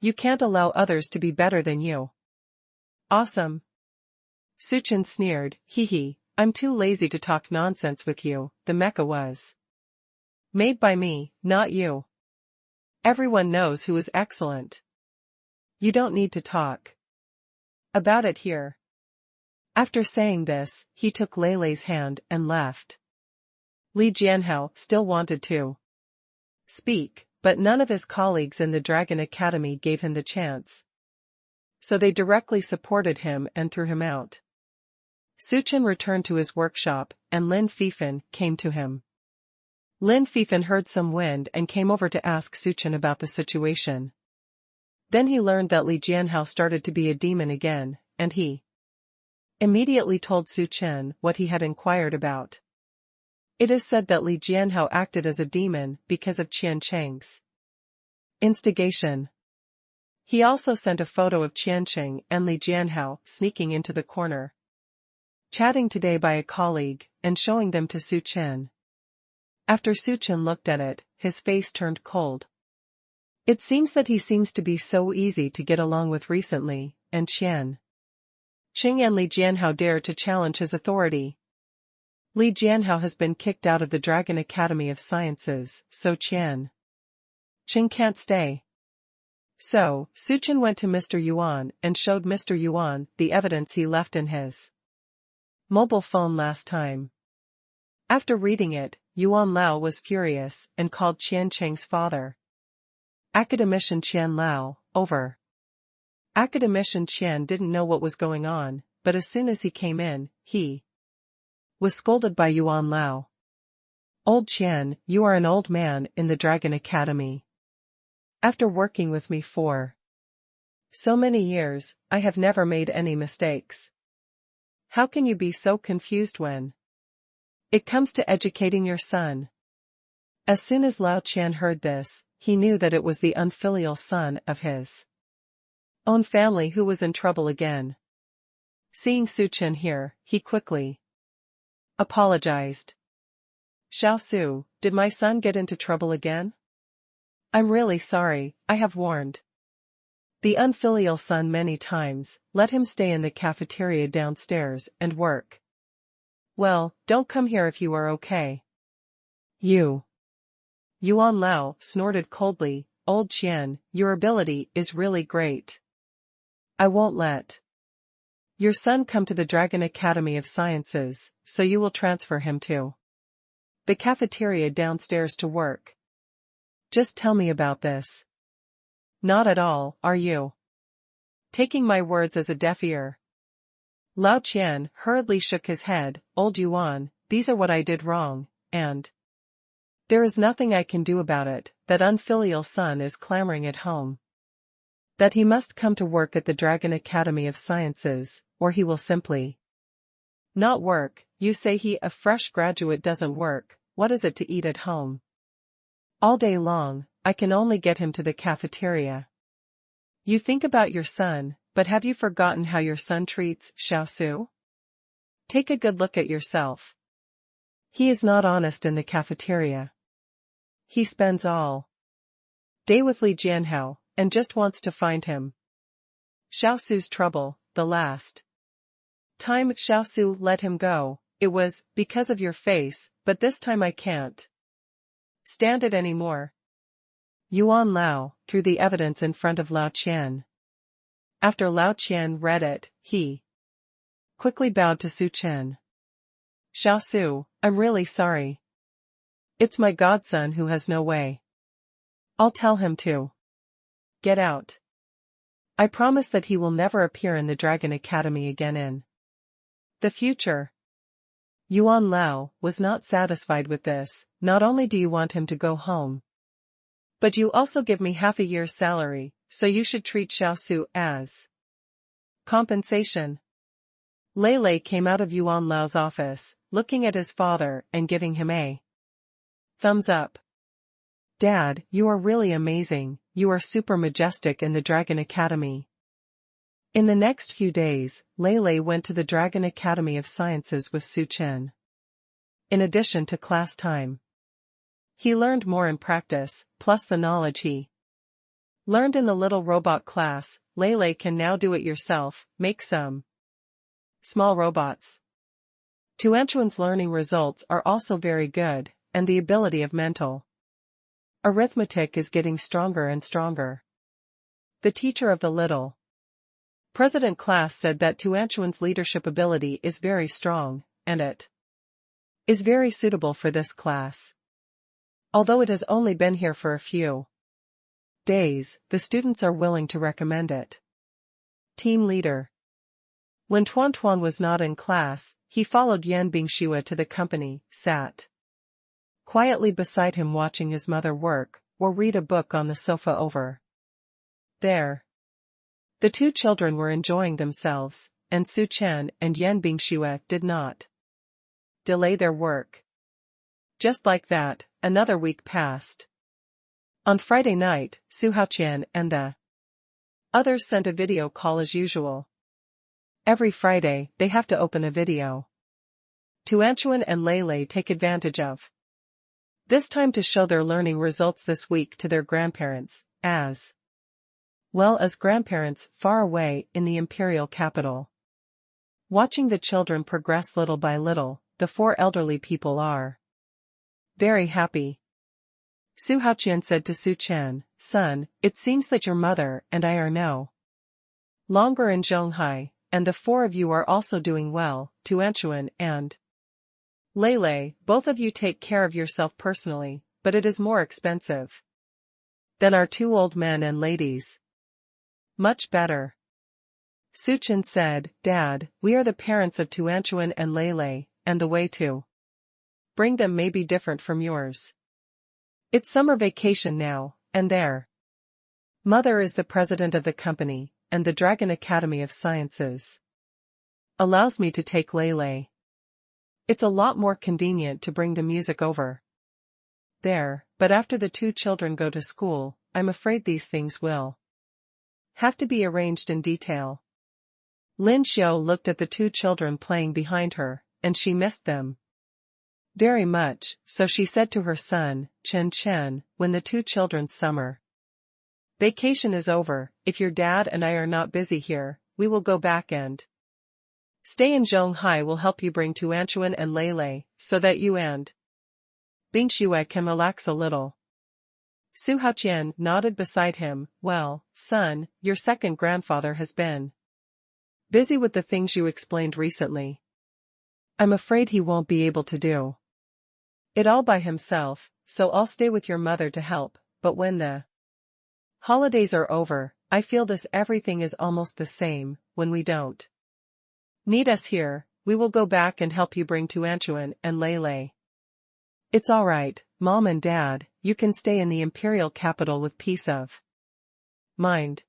You can't allow others to be better than you. Awesome. Su Chen sneered, hee, I'm too lazy to talk nonsense with you. The mecha was made by me, not you. Everyone knows who is excellent. You don't need to talk about it here. After saying this, he took Leilei's hand and left. Li Jianhao still wanted to speak, but none of his colleagues in the Dragon Academy gave him the chance. So they directly supported him and threw him out. Su Chen returned to his workshop, and Lin Fifan came to him. Lin Fifan heard some wind and came over to ask Su Chen about the situation. Then he learned that Li Jianhao started to be a demon again, and he immediately told Su Chen what he had inquired about. It is said that Li Jianhao acted as a demon because of Qian Cheng's instigation. He also sent a photo of Qiancheng and Li Jianhao sneaking into the corner, chatting today by a colleague, and showing them to Su Chen. After Su Chen looked at it, his face turned cold. It seems that he seems to be so easy to get along with recently, and Qian Cheng and Li Jianhao dare to challenge his authority. Li Jianhao has been kicked out of the Dragon Academy of Sciences, so Qian Cheng can't stay. So, Su Chen went to Mr. Yuan and showed Mr. Yuan the evidence he left in his mobile phone last time. After reading it, Yuan Lao was furious and called Qian Cheng's father. Academician Qian Lao, over. Academician Qian didn't know what was going on, but as soon as he came in, he was scolded by Yuan Lao. Old Qian, you are an old man in the Dragon Academy. After working with me for so many years, I have never made any mistakes. How can you be so confused when it comes to educating your son? As soon as Lao Qian heard this, he knew that it was the unfilial son of his own family who was in trouble again. Seeing Su Chen here, he quickly apologized. Xiaosu, did my son get into trouble again? I'm really sorry, I have warned the unfilial son many times. Let him stay in the cafeteria downstairs and work. Well, don't come here if you are okay. You. Yuan Lao snorted coldly, Old Qian, your ability is really great. I won't let your son come to the Dragon Academy of Sciences, so you will transfer him to the cafeteria downstairs to work. Just tell me about this. Not at all, are you taking my words as a deaf ear? Lao Qian hurriedly shook his head, Old Yuan, these are what I did wrong, and there is nothing I can do about it. That unfilial son is clamoring at home that he must come to work at the Dragon Academy of Sciences, or he will simply not work. You say a fresh graduate doesn't work. What is it to eat at home all day long? I can only get him to the cafeteria. You think about your son, but have you forgotten how your son treats Xiaosu? Take a good look at yourself. He is not honest in the cafeteria. He spends all day with Li Jianhao, and just wants to find him. Xiaosu's trouble, the last time Xiaosu let him go, it was because of your face, but this time I can't stand it anymore. Yuan Lao threw the evidence in front of Lao Qian. After Lao Qian read it, he quickly bowed to Su Chen. Xiaosu, I'm really sorry. It's my godson who has no way. I'll tell him to get out. I promise that he will never appear in the Dragon Academy again in the future. Yuan Lao was not satisfied with this. Not only do you want him to go home, but you also give me half a year's salary, so you should treat Xiaosu as compensation. Lei came out of Yuan Lao's office, looking at his father and giving him a thumbs up. Dad, you are really amazing, you are super majestic in the Dragon Academy. In the next few days, Lei went to the Dragon Academy of Sciences with Su Chen. In addition to class time, he learned more in practice, plus the knowledge he learned in the little robot class. Lei can now do it yourself, make some small robots. Tuanchuan's learning results are also very good, and the ability of mental arithmetic is getting stronger and stronger. The teacher of the little president class said that Tuanchuan's leadership ability is very strong, and it is very suitable for this class. Although it has only been here for a few days, the students are willing to recommend it. Team leader. When Tuan was not in class, he followed Yan Bingxue to the company, sat quietly beside him watching his mother work, or read a book on the sofa over there. The two children were enjoying themselves, and Su Chen and Yan Bingxue did not delay their work. Just like that, another week passed. On Friday night, Su Haoqian and the others sent a video call as usual. Every Friday, they have to open a video. Tuanchuan and Lei take advantage of this time to show their learning results this week to their grandparents, as well as grandparents far away in the imperial capital. Watching the children progress little by little, the four elderly people are very happy. Su Haoqian said to Su Chen, son, it seems that your mother and I are no longer in Zhonghai, and the four of you are also doing well. Tuanchuan and Lei, both of you take care of yourself personally, but it is more expensive than our two old men and ladies. Much better. Su Chen said, Dad, we are the parents of Tuanchuan and Lei, and the way to bring them may be different from yours. It's summer vacation now, and their mother is the president of the company, and the Dragon Academy of Sciences allows me to take Lei. It's a lot more convenient to bring the music over there, but after the two children go to school, I'm afraid these things will have to be arranged in detail. Lin Xiao looked at the two children playing behind her, and she missed them very much, so she said to her son, Chen, when the two children's summer vacation is over, if your dad and I are not busy here, we will go back and stay in Zhonghai. Will help you bring Tuanchuan and Lei, so that you and Bingxue can relax a little. Su Haoqian nodded beside him. Well, son, your second grandfather has been busy with the things you explained recently. I'm afraid he won't be able to do it all by himself, so I'll stay with your mother to help, but when the holidays are over, I feel this everything is almost the same. When we don't need us here, we will go back and help you bring Tuanchuan and Lei. It's alright, Mom and Dad, you can stay in the imperial capital with peace of mind.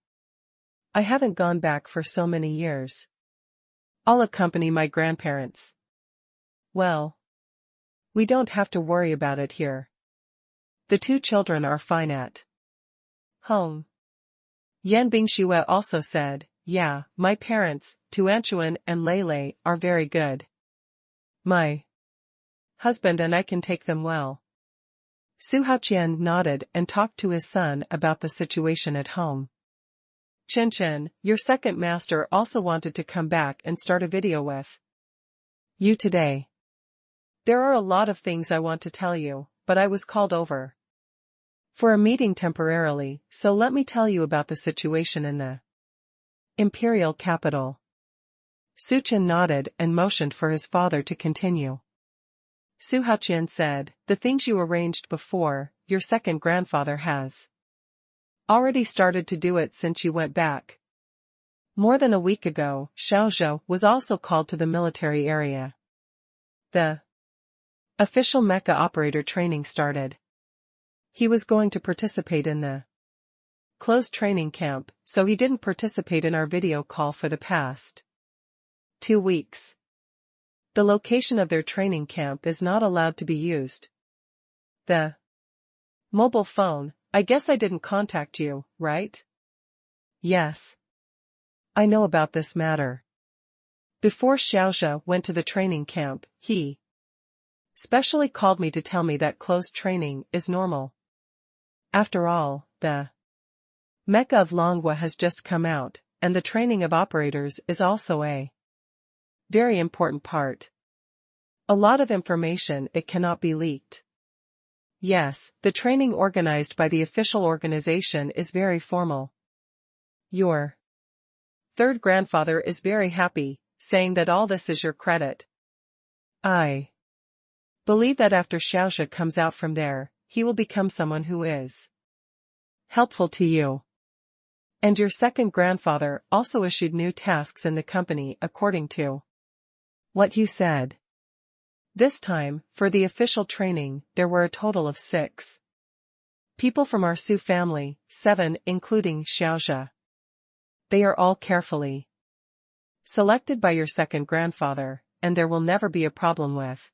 I haven't gone back for so many years. I'll accompany my grandparents. Well, we don't have to worry about it here. The two children are fine at home. Yan Bingxue also said, yeah, my parents, Tuanchuan and Lei, are very good. My husband and I can take them well. Su Haoqian nodded and talked to his son about the situation at home. Chen, your second master also wanted to come back and start a video with you today. There are a lot of things I want to tell you, but I was called over for a meeting temporarily, so let me tell you about the situation in the imperial capital. Su Chen nodded and motioned for his father to continue. Su Haoqian said, the things you arranged before, your second grandfather has already started to do it since you went back. More than a week ago, Xiaozhou was also called to the military area. The official mecha operator training started. He was going to participate in the closed training camp, so he didn't participate in our video call for the past 2 weeks. The location of their training camp is not allowed to be used. The mobile phone, I guess I didn't contact you, right? Yes. I know about this matter. Before Xiaozhou went to the training camp, he specially called me to tell me that closed training is normal. After all, the mecha of Longhua has just come out, and the training of operators is also a very important part. A lot of information, it cannot be leaked. Yes, the training organized by the official organization is very formal. Your third grandfather is very happy, saying that all this is your credit. I believe that after Xiaozhou comes out from there, he will become someone who is helpful to you. And your second grandfather also issued new tasks in the company according to what you said. This time, for the official training, there were a total of 6 people from our Su family, 7 including Xiaozhou. They are all carefully selected by your second grandfather, and there will never be a problem with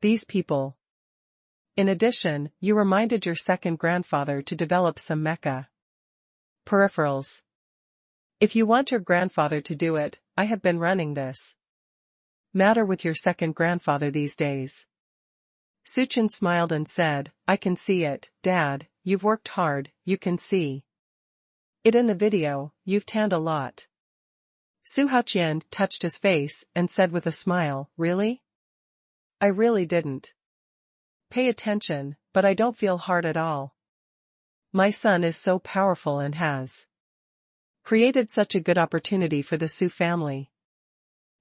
these people. In addition, you reminded your second grandfather to develop some mecha peripherals. If you want your grandfather to do it, I have been running this matter with your second grandfather these days. Su Chen smiled and said, I can see it, Dad, you've worked hard, you can see it in the video, you've tanned a lot. Su Haoqian touched his face and said with a smile, really? I really didn't pay attention, but I don't feel hard at all. My son is so powerful and has created such a good opportunity for the Su family.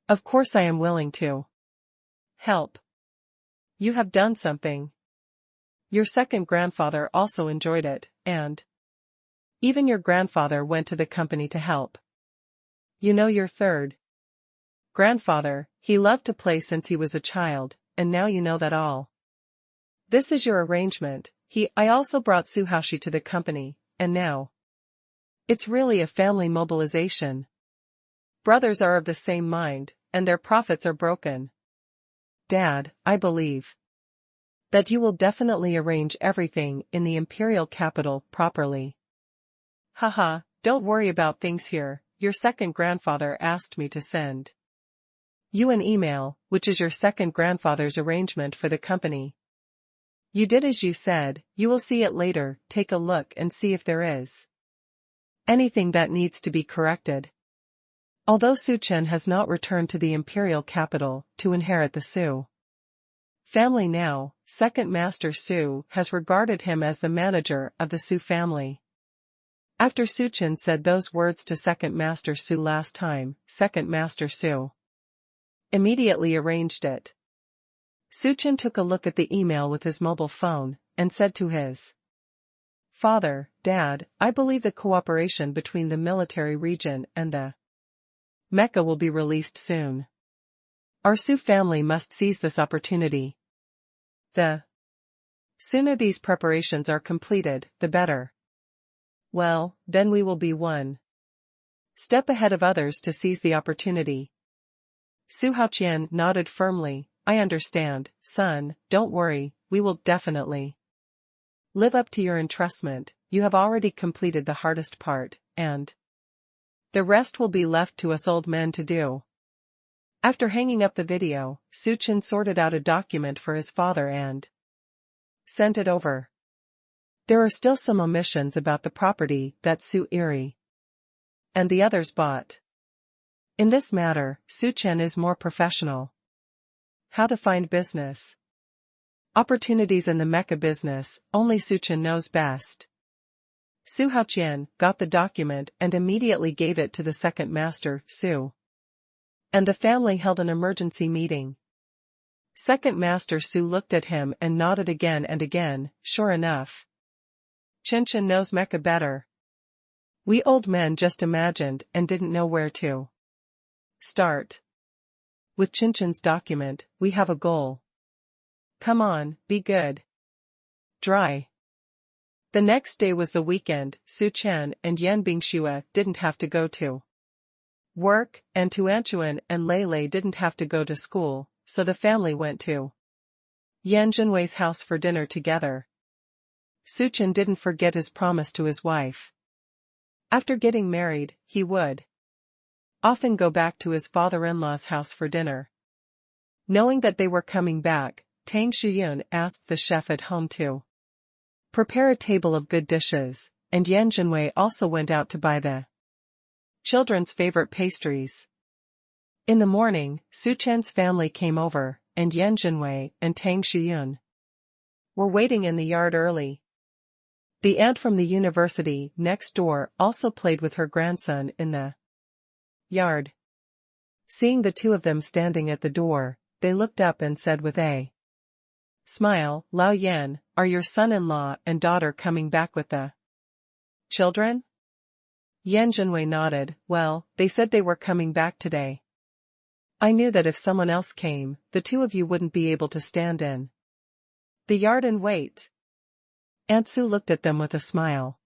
Of course I am willing to help. You have done something. Your second grandfather also enjoyed it, and even your grandfather went to the company to help. You know your third grandfather, he loved to play since he was a child, and now you know that all. This is your arrangement. I also brought Su Haoshi to the company, and now it's really a family mobilization. Brothers are of the same mind, and their profits are broken. Dad, I believe that you will definitely arrange everything in the imperial capital properly. Haha, don't worry about things here. Your second grandfather asked me to send you an email, which is your second grandfather's arrangement for the company. You did as you said, you will see it later, take a look and see if there is anything that needs to be corrected. Although Su Chen has not returned to the imperial capital to inherit the Su family now, second master Su has regarded him as the manager of the Su family. After Su Chen said those words to second master Su last time, second master Su immediately arranged it. Su Chen took a look at the email with his mobile phone, and said to his father, Dad, I believe the cooperation between the military region and the mecha will be released soon. Our Su family must seize this opportunity. The sooner these preparations are completed, the better. Well, then we will be one step ahead of others to seize the opportunity. Su Haoqian nodded firmly. I understand, son, don't worry, we will definitely live up to your entrustment. You have already completed the hardest part, and the rest will be left to us old men to do. After hanging up the video, Su Chen sorted out a document for his father and sent it over. There are still some omissions about the property that Su Iri and the others bought. In this matter, Su Chen is more professional. How to find business opportunities in the mecha business, only Su Chen knows best. Su Haoqian got the document and immediately gave it to the second master, Su. And the family held an emergency meeting. Second master Su looked at him and nodded again and again. Sure enough, Chen knows mecha better. We old men just imagined and didn't know where to start. With Chen's document, we have a goal. Come on, be good. Dry. The next day was the weekend. Su Chen and Yan Bingxue didn't have to go to work, and Tuanchuan and Lei didn't have to go to school, so the family went to Yan Jinwei's house for dinner together. Su Chen didn't forget his promise to his wife. After getting married, he would often go back to his father-in-law's house for dinner. Knowing that they were coming back, Tang Shiyun asked the chef at home to prepare a table of good dishes, and Yan Jinwei also went out to buy the children's favorite pastries. In the morning, Su Chen's family came over, and Yan Jinwei and Tang Shiyun were waiting in the yard early. The aunt from the university next door also played with her grandson in the yard. Seeing the two of them standing at the door, they looked up and said with a smile, "Lao Yan, are your son-in-law and daughter coming back with the children?" Yan Jinwei nodded. "Well, they said they were coming back today. I knew that if someone else came, the two of you wouldn't be able to stand in the yard and wait." Aunt Su looked at them with a smile.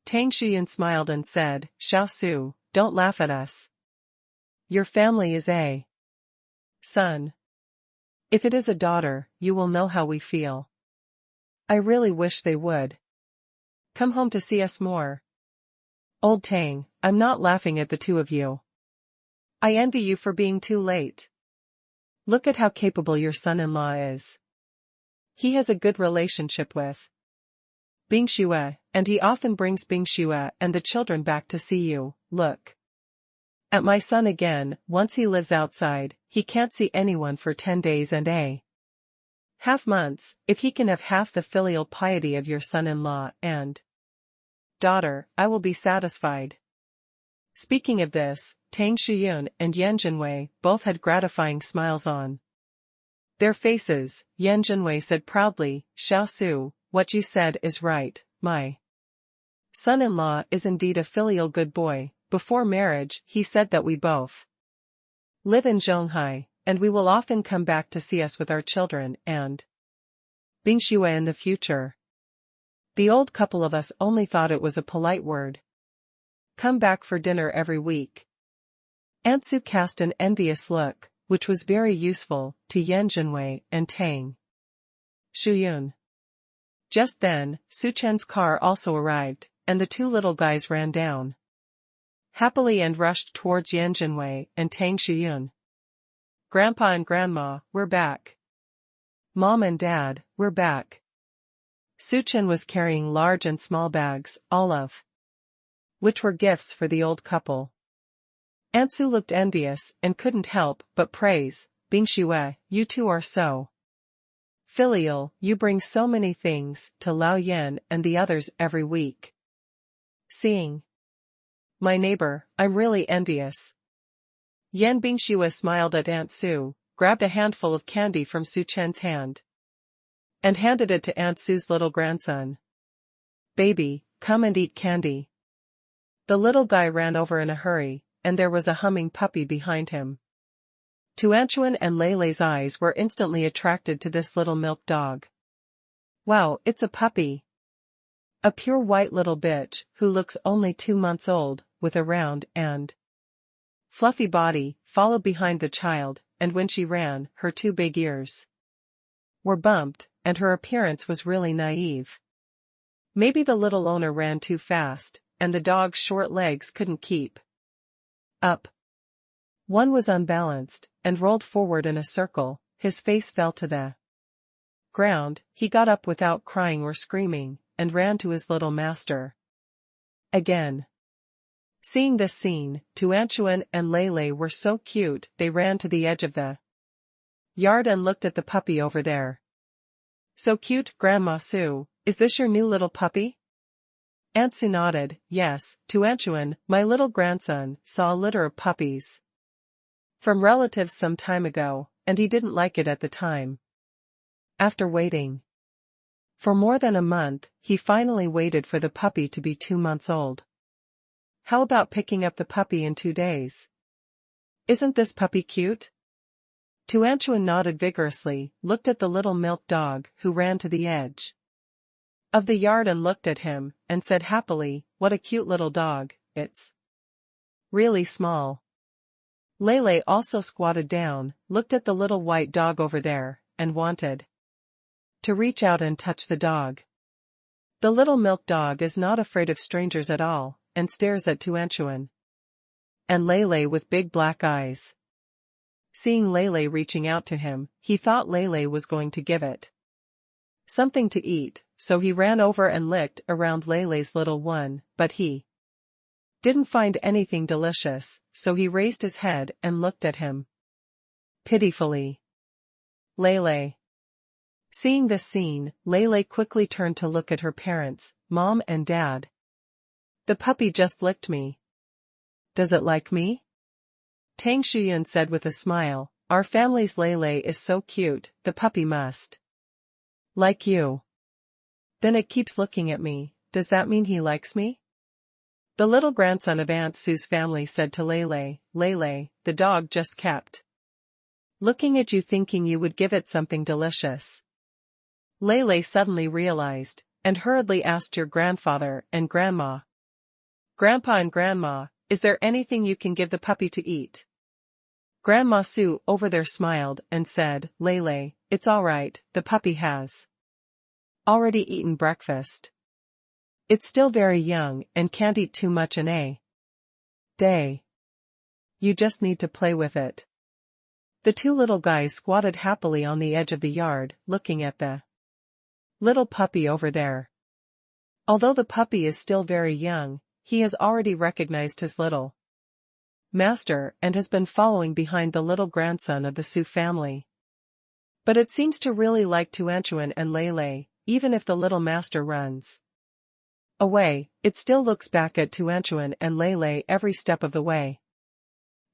Tang Shiyun smiled and said, "Xiao Su, don't laugh at us. Your family is a son. If it is a daughter, you will know how we feel. I really wish they would come home to see us more." "Old Tang, I'm not laughing at the two of you. I envy you for being too late. Look at how capable your son-in-law is. He has a good relationship with Bingxue, and he often brings Bingxue and the children back to see you. Look at my son again. Once he lives outside, he can't see anyone for 10 days and a half months. If he can have half the filial piety of your son-in-law and daughter, I will be satisfied." Speaking of this, Tang Shiyun and Yan Jinwei both had gratifying smiles on their faces. Yan Jinwei said proudly, "Xiao Su, what you said is right. My son-in-law is indeed a filial good boy. Before marriage, he said that we both live in Zhonghai, and we will often come back to see us with our children and Bingxue in the future. The old couple of us only thought it was a polite word. Come back for dinner every week." Aunt Su cast an envious look, which was very useful, to Yan Jinwei and Tang Shiyun. Just then, Su Chen's car also arrived, and the two little guys ran down happily and rushed towards Yan Jinwei and Tang Shiyun. "Grandpa and Grandma, we're back. Mom and Dad, we're back." Su Chen was carrying large and small bags, all of which were gifts for the old couple. Aunt Su looked envious and couldn't help but praise, "Bingxue, you two are so filial, you bring so many things to Lao Yan and the others every week. Seeing my neighbor, I'm really envious." Yan Bingxue smiled at Aunt Su, grabbed a handful of candy from Su Chen's hand, and handed it to Aunt Su's little grandson. "Baby, come and eat candy." The little guy ran over in a hurry, and there was a humming puppy behind him. Tuanchuan and Lei's eyes were instantly attracted to this little milk dog. "Wow, it's a puppy. A pure white little bitch, who looks only 2 months old, with a round and fluffy body," followed behind the child, and when she ran, her 2 big ears were bumped, and her appearance was really naive. Maybe the little owner ran too fast, and the dog's short legs couldn't keep up. One was unbalanced, and rolled forward in a circle. His face fell to the ground. He got up without crying or screaming, and ran to his little master. Again. Seeing this scene, Tuanchuan and Lele were so cute they ran to the edge of the yard and looked at the puppy over there. So cute, Grandma Sue, is this your new little puppy? Aunt Sue nodded, yes. Tuanchuan, my little grandson, saw a litter of puppies from relatives some time ago, and he didn't like it at the time. After waiting for more than a month, he finally waited for the puppy to be 2 months old. How about picking up the puppy in 2 days? Isn't this puppy cute? Tuanchuan nodded vigorously, looked at the little milk dog, who ran to the edge of the yard and looked at him, and said happily, what a cute little dog, it's really small. Lele also squatted down, looked at the little white dog over there, and wanted to reach out and touch the dog. The little milk dog is not afraid of strangers at all, and stares at Tuanchuan and Lele with big black eyes. Seeing Lele reaching out to him, he thought Lele was going to give it something to eat, so he ran over and licked around Lele's little one, but he didn't find anything delicious, so he raised his head and looked at him pitifully. Lele. Seeing this scene, Lele quickly turned to look at her parents, Mom and Dad. The puppy just licked me. Does it like me? Tang Shuyun said with a smile, our family's Lele is so cute, the puppy must like you. Then it keeps looking at me, does that mean he likes me? The little grandson of Aunt Sue's family said to Lele, Lele, the dog just kept looking at you thinking you would give it something delicious. Lele suddenly realized, and hurriedly asked your grandfather and grandma. Grandpa and Grandma, is there anything you can give the puppy to eat? Grandma Sue over there smiled and said, Lele, it's all right, the puppy has already eaten breakfast. It's still very young and can't eat too much in a day. You just need to play with it. The 2 little guys squatted happily on the edge of the yard, looking at the little puppy over there. Although the puppy is still very young, he has already recognized his little master and has been following behind the little grandson of the Sue family. But it seems to really like Tuanchuan and Lele, even if the little master runs away, it still looks back at Tuanchuan and Lele every step of the way.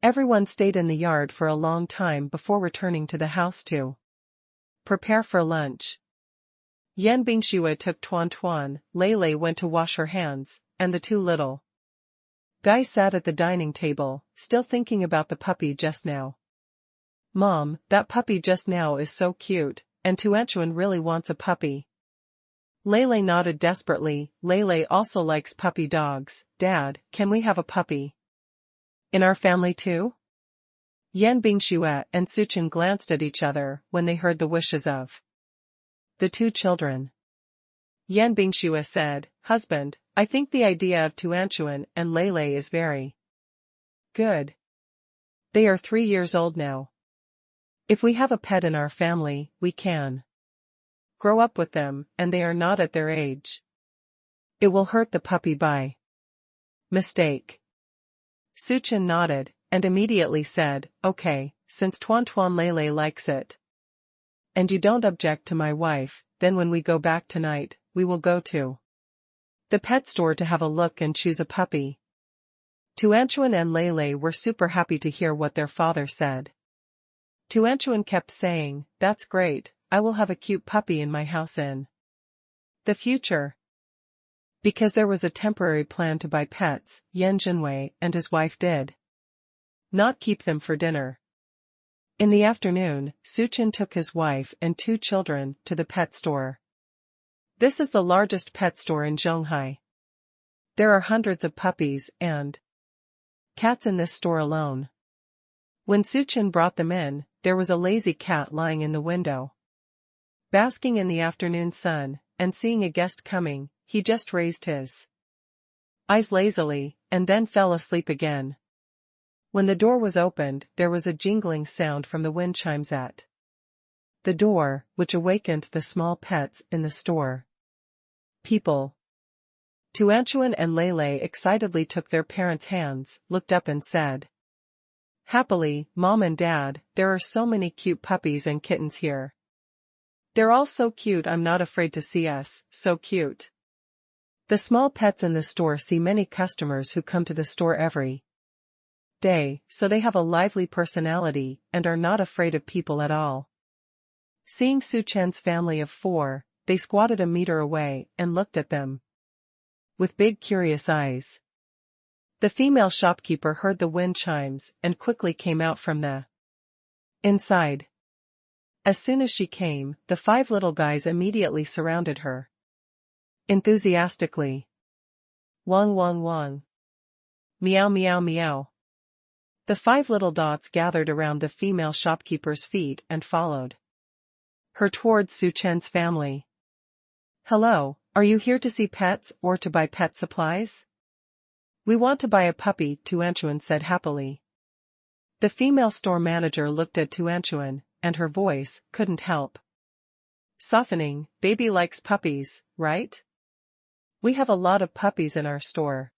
Everyone stayed in the yard for a long time before returning to the house to prepare for lunch. Yan Bingxue took Tuan, Lele went to wash her hands, and the 2 little guys sat at the dining table, still thinking about the puppy just now. Mom, that puppy just now is so cute, and Tuanchuan really wants a puppy. Lele nodded desperately, Lele also likes puppy dogs. Dad, can we have a puppy in our family too? Yan Bingxue and Suchen glanced at each other when they heard the wishes of the 2 children. Yan Bingxue said, Husband, I think the idea of Tuanchuan and Lele is very good. They are 3 years old now. If we have a pet in our family, we can grow up with them, and they are not at their age. It will hurt the puppy by mistake. Suchen nodded, and immediately said, okay, since Tuan Lele likes it, and you don't object to my wife, then when we go back tonight, we will go to the pet store to have a look and choose a puppy. Tuanchuan and Lele were super happy to hear what their father said. Tuanchuan kept saying, that's great, I will have a cute puppy in my house in the future. Because there was a temporary plan to buy pets, Yan Jinwei and his wife did not keep them for dinner. In the afternoon, Suchen took his wife and 2 children to the pet store. This is the largest pet store in Zhonghai. There are hundreds of puppies and cats in this store alone. When Suchen brought them in, there was a lazy cat lying in the window, basking in the afternoon sun, and seeing a guest coming, he just raised his eyes lazily, and then fell asleep again. When the door was opened, there was a jingling sound from the wind chimes at the door, which awakened the small pets in the store. People. Tuanchuan and Lele excitedly took their parents' hands, looked up and said, "Happily, Mom and Dad, there are so many cute puppies and kittens here. They're all so cute, I'm not afraid to see us, so cute." The small pets in the store see many customers who come to the store every day, so they have a lively personality and are not afraid of people at all. Seeing Su Chen's family of 4, they squatted a meter away and looked at them with big curious eyes. The female shopkeeper heard the wind chimes and quickly came out from the inside. As soon as she came, the 5 little guys immediately surrounded her enthusiastically. Wong wong wong. Meow meow meow. The 5 little dots gathered around the female shopkeeper's feet and followed her towards Su Chen's family. "Hello, are you here to see pets or to buy pet supplies?" "We want to buy a puppy," Tuanchuan said happily. The female store manager looked at Tuanchuan, and her voice couldn't help softening. "Baby likes puppies, right? We have a lot of puppies in our store.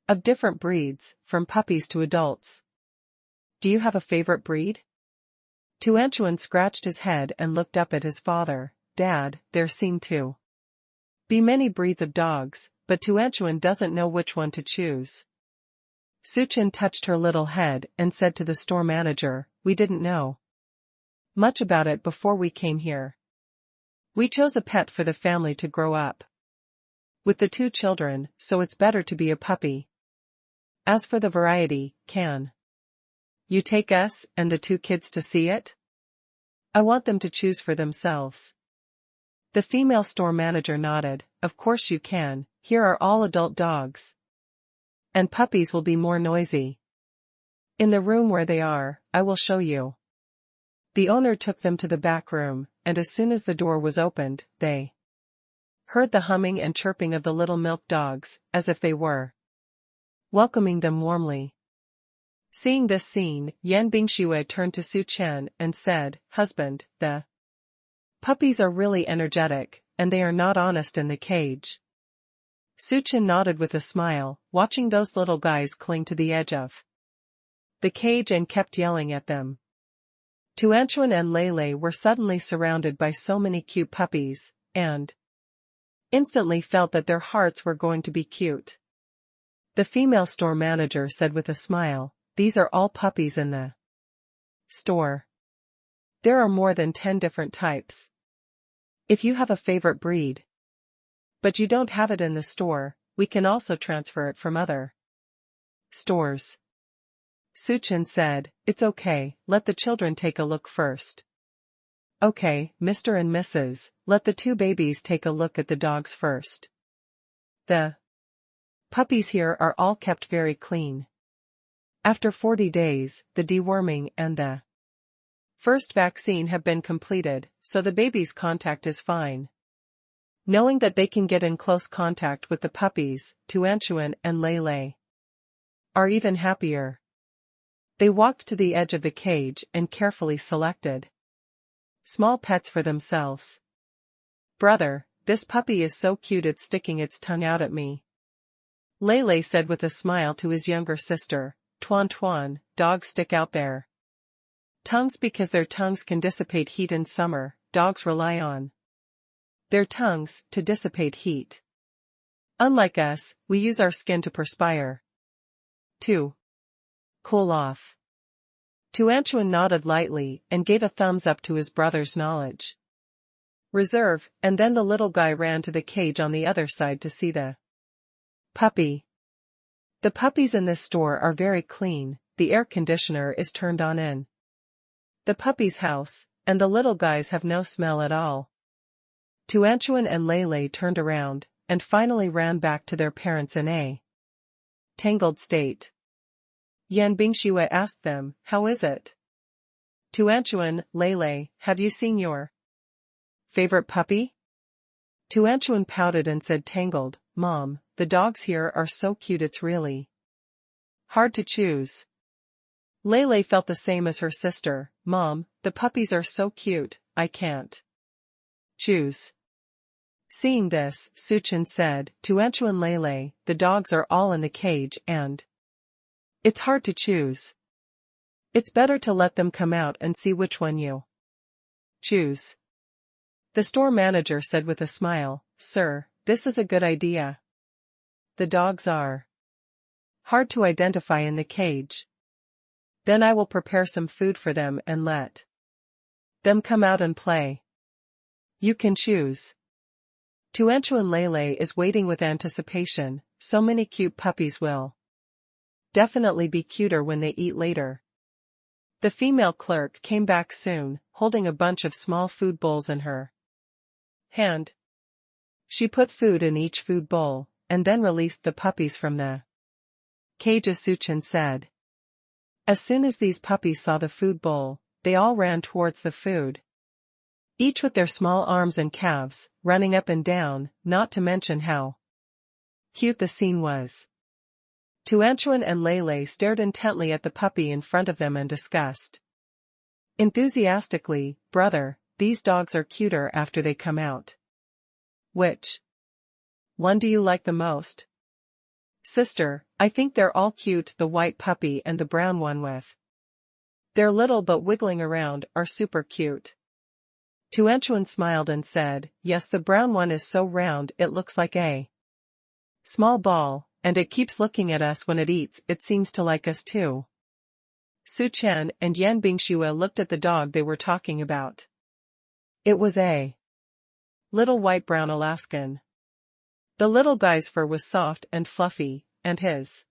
Of different breeds, from puppies to adults. Do you have a favorite breed?" Tuanchuan scratched his head and looked up at his father. "Dad, there seem to be many breeds of dogs, but Tuanchuan doesn't know which one to choose." Su Chen touched her little head and said to the store manager, "We didn't know much about it before we came here. We chose a pet for the family to grow up with the 2 children, so it's better to be a puppy. As for the variety, can you take us and the 2 kids to see it? I want them to choose for themselves." The female store manager nodded. "Of course you can, here are all adult dogs. And puppies will be more noisy. In the room where they are, I will show you." The owner took them to the back room, and as soon as the door was opened, they heard the humming and chirping of the little milk dogs, as if they were welcoming them warmly. Seeing this scene, Yan Bingxue turned to Su Chen and said, "Husband, the puppies are really energetic, and they are not honest in the cage." Su Chen nodded with a smile, watching those little guys cling to the edge of the cage and kept yelling at them. Tuanchuan and Lele were suddenly surrounded by so many cute puppies, and instantly felt that their hearts were going to be cute. The female store manager said with a smile, "These are all puppies in the store. There are more than 10 different types. If you have a favorite breed, but you don't have it in the store, we can also transfer it from other stores." Su Chen said, "It's okay, let the children take a look first." "Okay, Mr. and Mrs., let the 2 babies take a look at the dogs first. The puppies here are all kept very clean. After 40 days, the deworming and the first vaccine have been completed, so the baby's contact is fine." Knowing that they can get in close contact with the puppies, Tuanchuan and Lele are even happier. They walked to the edge of the cage and carefully selected small pets for themselves. "Brother, this puppy is so cute it's sticking its tongue out at me," Lele said with a smile to his younger sister. "Tuan Tuan, dogs stick out their tongues because their tongues can dissipate heat in summer. Dogs rely on their tongues to dissipate heat. Unlike us, we use our skin to perspire, to cool off." Tuanchuan nodded lightly and gave a thumbs up to his brother's knowledge reserve, and then the little guy ran to the cage on the other side to see the puppy. The puppies in this store are very clean, the air conditioner is turned on in the puppy's house, and the little guys have no smell at all. Tuanchuan and Lele turned around, and finally ran back to their parents in a tangled state. Yan Bingxue asked them, "How is it?" "Tuanchuan, Lele, have you seen your favorite puppy?" Tuanchuan pouted and said tangled, "Mom, the dogs here are so cute it's really hard to choose." Lele felt the same as her sister. Mom, the puppies are so cute, I can't choose. Seeing this, Suchin said, Tuanchu and Lele, the dogs are all in the cage and it's hard to choose. It's better to let them come out and see which one you choose. The store manager said with a smile, Sir, this is a good idea. The dogs are hard to identify in the cage. Then I will prepare some food for them and let them come out and play. You can choose. Tuanchu and Lele is waiting with anticipation. So many cute puppies will definitely be cuter when they eat later. The female clerk came back soon, holding a bunch of small food bowls in her hand. She put food in each food bowl, and then released the puppies from the cage as Suchin said. As soon as these puppies saw the food bowl, they all ran towards the food. Each with their small arms and calves, running up and down, not to mention how cute the scene was. Tuanchuan and Lele stared intently at the puppy in front of them and discussed enthusiastically, Brother, these dogs are cuter after they come out. Which one do you like the most? Sister, I think they're all cute, the white puppy and the brown one with their little but wiggling around are super cute. Tuanchuan smiled and said, Yes, the brown one is so round it looks like a small ball, and it keeps looking at us when it eats, it seems to like us too. Su Chen and Yan Bingxue looked at the dog they were talking about. It was a little white-brown Alaskan. The little guy's fur was soft and fluffy, and his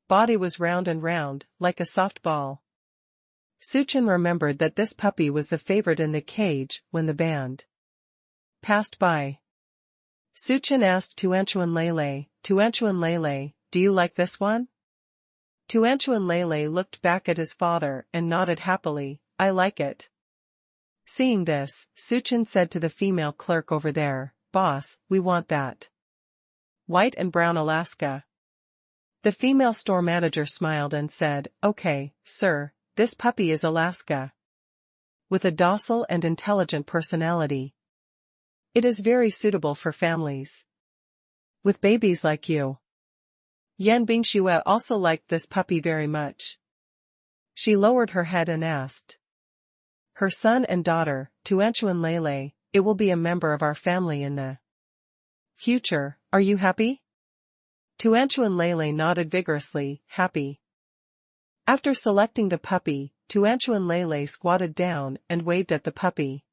body was round and round, like a soft ball. Suchin remembered that this puppy was the favorite in the cage when the band passed by. Suchin asked Tuanchuan Lele, do you like this one? Tuanchuan Lele looked back at his father and nodded happily, I like it. Seeing this, Suchin said to the female clerk over there, Boss, we want that white and brown Alaska. The female store manager smiled and said, Okay, sir, this puppy is Alaska. With a docile and intelligent personality. It is very suitable for families with babies like you. Yan Bingxue also liked this puppy very much. She lowered her head and asked her son and daughter, Tuanchu and Lele, it will be a member of our family in the future, are you happy? Tuanchu and Lele nodded vigorously, happy. After selecting the puppy, Tuanchu and Lele squatted down and waved at the puppy.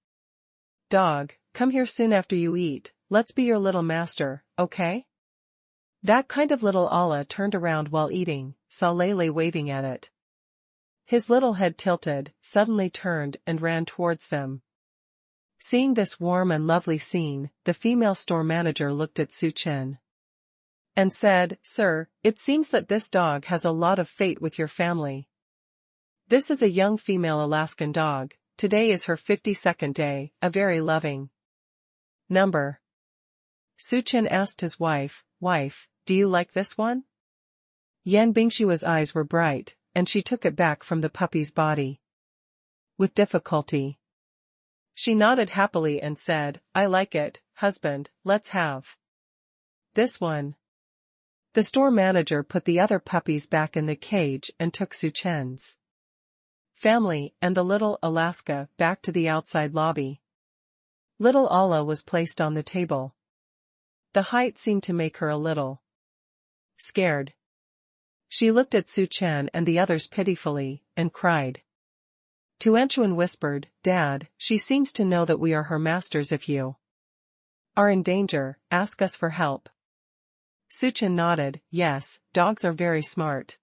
Dog, come here soon after you eat, let's be your little master, okay? That kind of little Allah turned around while eating, saw Lele waving at it. His little head tilted, suddenly turned and ran towards them. Seeing this warm and lovely scene, the female store manager looked at Su Chen and said, Sir, it seems that this dog has a lot of fate with your family. This is a young female Alaskan dog. Today is her 52nd day, a very loving number. Su Chen asked his wife, do you like this one? Yan Bingshua's eyes were bright, and she took it back from the puppy's body with difficulty. She nodded happily and said, I like it, husband, let's have this one. The store manager put the other puppies back in the cage and took Su Chen's family and the little Alaska back to the outside lobby. Little Allah was placed on the table. The height seemed to make her a little scared. She looked at Su Chen and the others pitifully, and cried. Tuanchuan whispered, Dad, she seems to know that we are her masters. If you are in danger, ask us for help. Su Chen nodded, yes, dogs are very smart.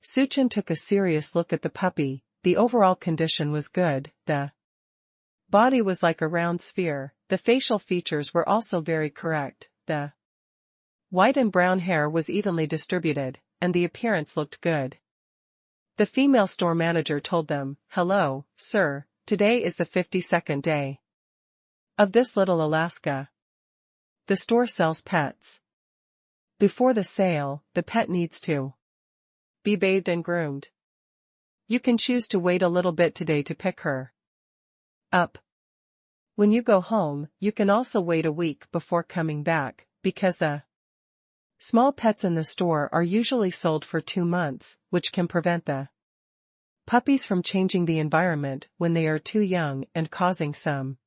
Su Chen took a serious look at the puppy. The overall condition was good, the body was like a round sphere, the facial features were also very correct, the white and brown hair was evenly distributed, and the appearance looked good. The female store manager told them, Hello, sir, today is the 52nd day of this little Alaska. The store sells pets. Before the sale, the pet needs to be bathed and groomed. You can choose to wait a little bit today to pick her up. When you go home, you can also wait a week before coming back, because the small pets in the store are usually sold for 2 months, which can prevent the puppies from changing the environment when they are too young and causing some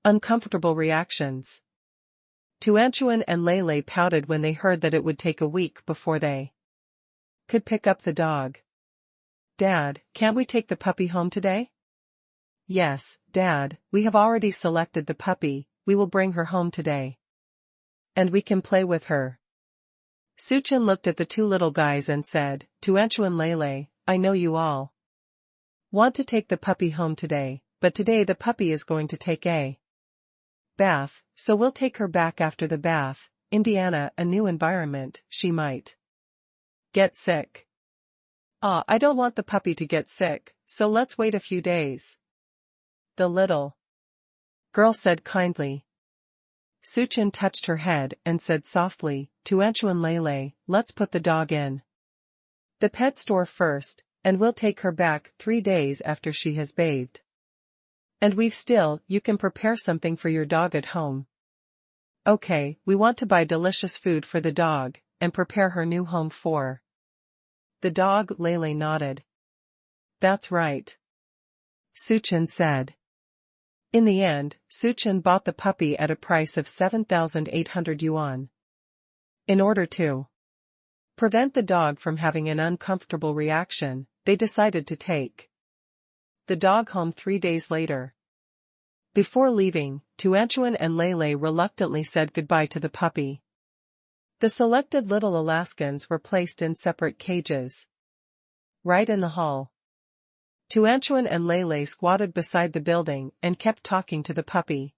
uncomfortable reactions. Tuanchuan and Lele pouted when they heard that it would take a week before they could pick up the dog. Dad, can't we take the puppy home today? Yes, Dad, we have already selected the puppy, we will bring her home today. And we can play with her. Suchin looked at the 2 little guys and said, Tuanchu and Lele, I know you all want to take the puppy home today, but today the puppy is going to take a bath, so we'll take her back after the bath. Indiana, a new environment, she might get sick. I don't want the puppy to get sick, so let's wait a few days. The little girl said kindly. Suchin touched her head and said softly, Tuanchu and Lele, let's put the dog in the pet store first, and we'll take her back 3 days after she has bathed. And you can prepare something for your dog at home. Okay, we want to buy delicious food for the dog, and prepare her new home for the dog. Lele nodded. That's right, Suchin said. In the end, Suchin bought the puppy at a price of 7,800 yuan. In order to prevent the dog from having an uncomfortable reaction, they decided to take the dog home 3 days later. Before leaving, Tuanchuan and Lele reluctantly said goodbye to the puppy. The selected little Alaskans were placed in separate cages right in the hall. Tuanchuan and Lele squatted beside the building and kept talking to the puppy.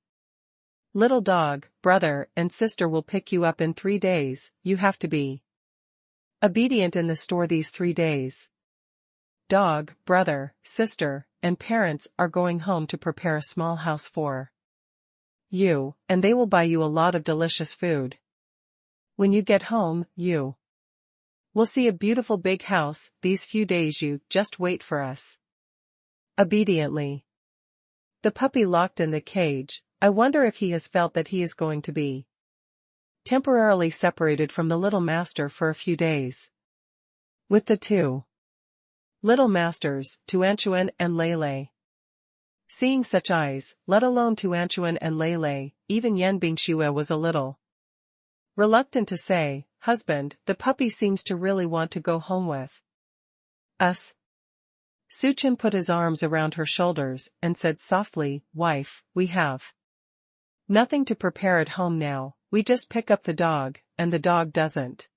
Little dog, brother and sister will pick you up in 3 days, you have to be obedient in the store these 3 days. Dog, brother, sister, and parents are going home to prepare a small house for you, and they will buy you a lot of delicious food. When you get home, you will see a beautiful big house. These few days you just wait for us. Obediently. The puppy locked in the cage. I wonder if he has felt that he is going to be temporarily separated from the little master for a few days. With the 2 little masters, Tuanchuan and Lele seeing such eyes, let alone Tuanchuan and Lele, even Yan Bingxue was a little reluctant to say, husband, the puppy seems to really want to go home with us. Suchin put his arms around her shoulders and said softly, wife, we have nothing to prepare at home now, we just pick up the dog, and the dog doesn't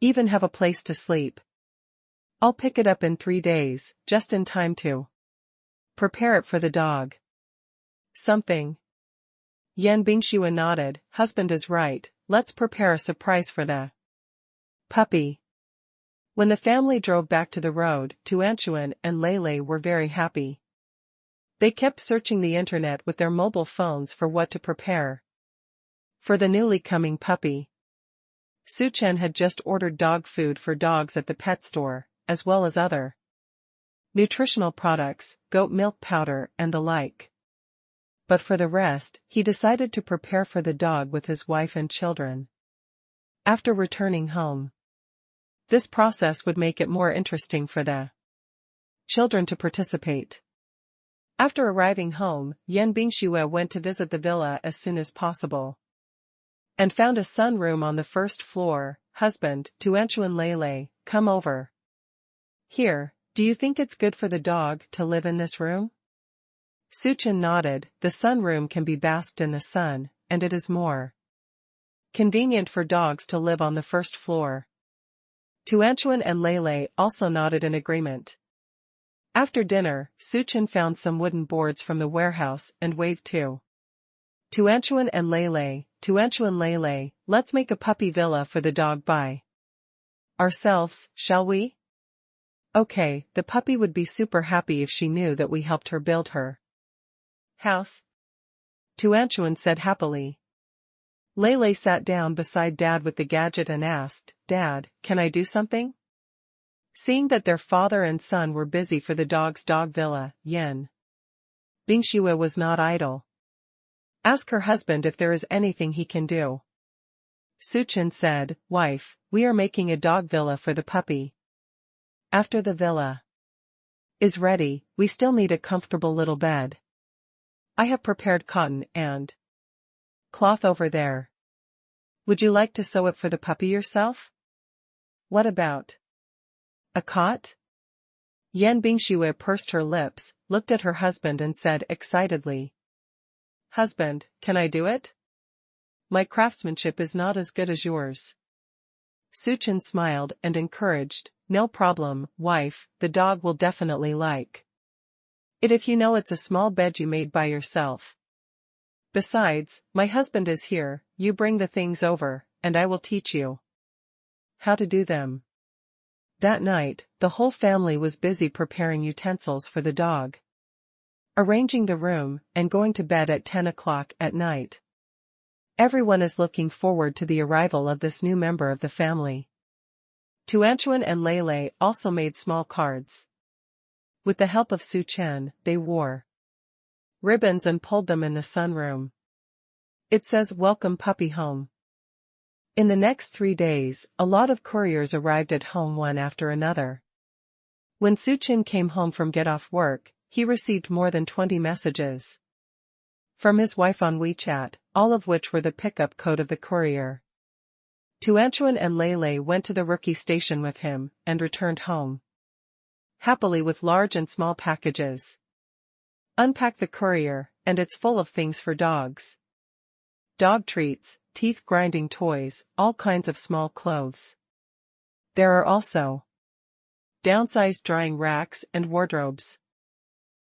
even have a place to sleep. I'll pick it up in 3 days, just in time to prepare it for the dog. Something. Yan Bingxue nodded, husband is right, let's prepare a surprise for the puppy. When the family drove back to the road, Tuanchuan and Lele were very happy. They kept searching the internet with their mobile phones for what to prepare for the newly coming puppy. Suchin had just ordered dog food for dogs at the pet store, as well as other nutritional products, goat milk powder and the like. But for the rest, he decided to prepare for the dog with his wife and children. After returning home, this process would make it more interesting for the children to participate. After arriving home, Yan Bingxue went to visit the villa as soon as possible and found a sunroom on the first floor. Husband, Tuanchuan Lele, come over here. Do you think it's good for the dog to live in this room? Suchin nodded. The sunroom can be basked in the sun, and it is more convenient for dogs to live on the first floor. Tuanchuan and Lele also nodded in agreement. After dinner, Suchin found some wooden boards from the warehouse and waved to Tuanchuan and Lele. Tuanchuan Lele, let's make a puppy villa for the dog by ourselves, shall we? Okay, the puppy would be super happy if she knew that we helped her build her house. Tuanchuan said happily. Lele sat down beside Dad with the gadget and asked, Dad, can I do something? Seeing that their father and son were busy for the dog's dog villa, Yan Bingxue was not idle. Ask her husband if there is anything he can do. Su Chen said, Wife, we are making a dog villa for the puppy. After the villa is ready, we still need a comfortable little bed. I have prepared cotton and cloth over there. Would you like to sew it for the puppy yourself? What about a cot? Yan Bingxue pursed her lips, looked at her husband and said excitedly, Husband, can I do it? My craftsmanship is not as good as yours. Su Chen smiled and encouraged, No problem, wife, the dog will definitely like it if you know it's a small bed you made by yourself. Besides, my husband is here, you bring the things over, and I will teach you how to do them. That night, the whole family was busy preparing utensils for the dog, arranging the room, and going to bed at 10 o'clock at night. Everyone is looking forward to the arrival of this new member of the family. Tuanchuan and Lei also made small cards. With the help of Su Chen, they wore ribbons and pulled them in the sunroom. It says Welcome Puppy Home. In the next 3 days, a lot of couriers arrived at home one after another. When Su Chen came home from get off work, he received more than 20 messages from his wife on WeChat, all of which were the pickup code of the courier. Tuanchuan and Lei went to the rookie station with him, and returned home happily with large and small packages. Unpack the courier, and it's full of things for dogs. Dog treats, teeth-grinding toys, all kinds of small clothes. There are also downsized drying racks and wardrobes.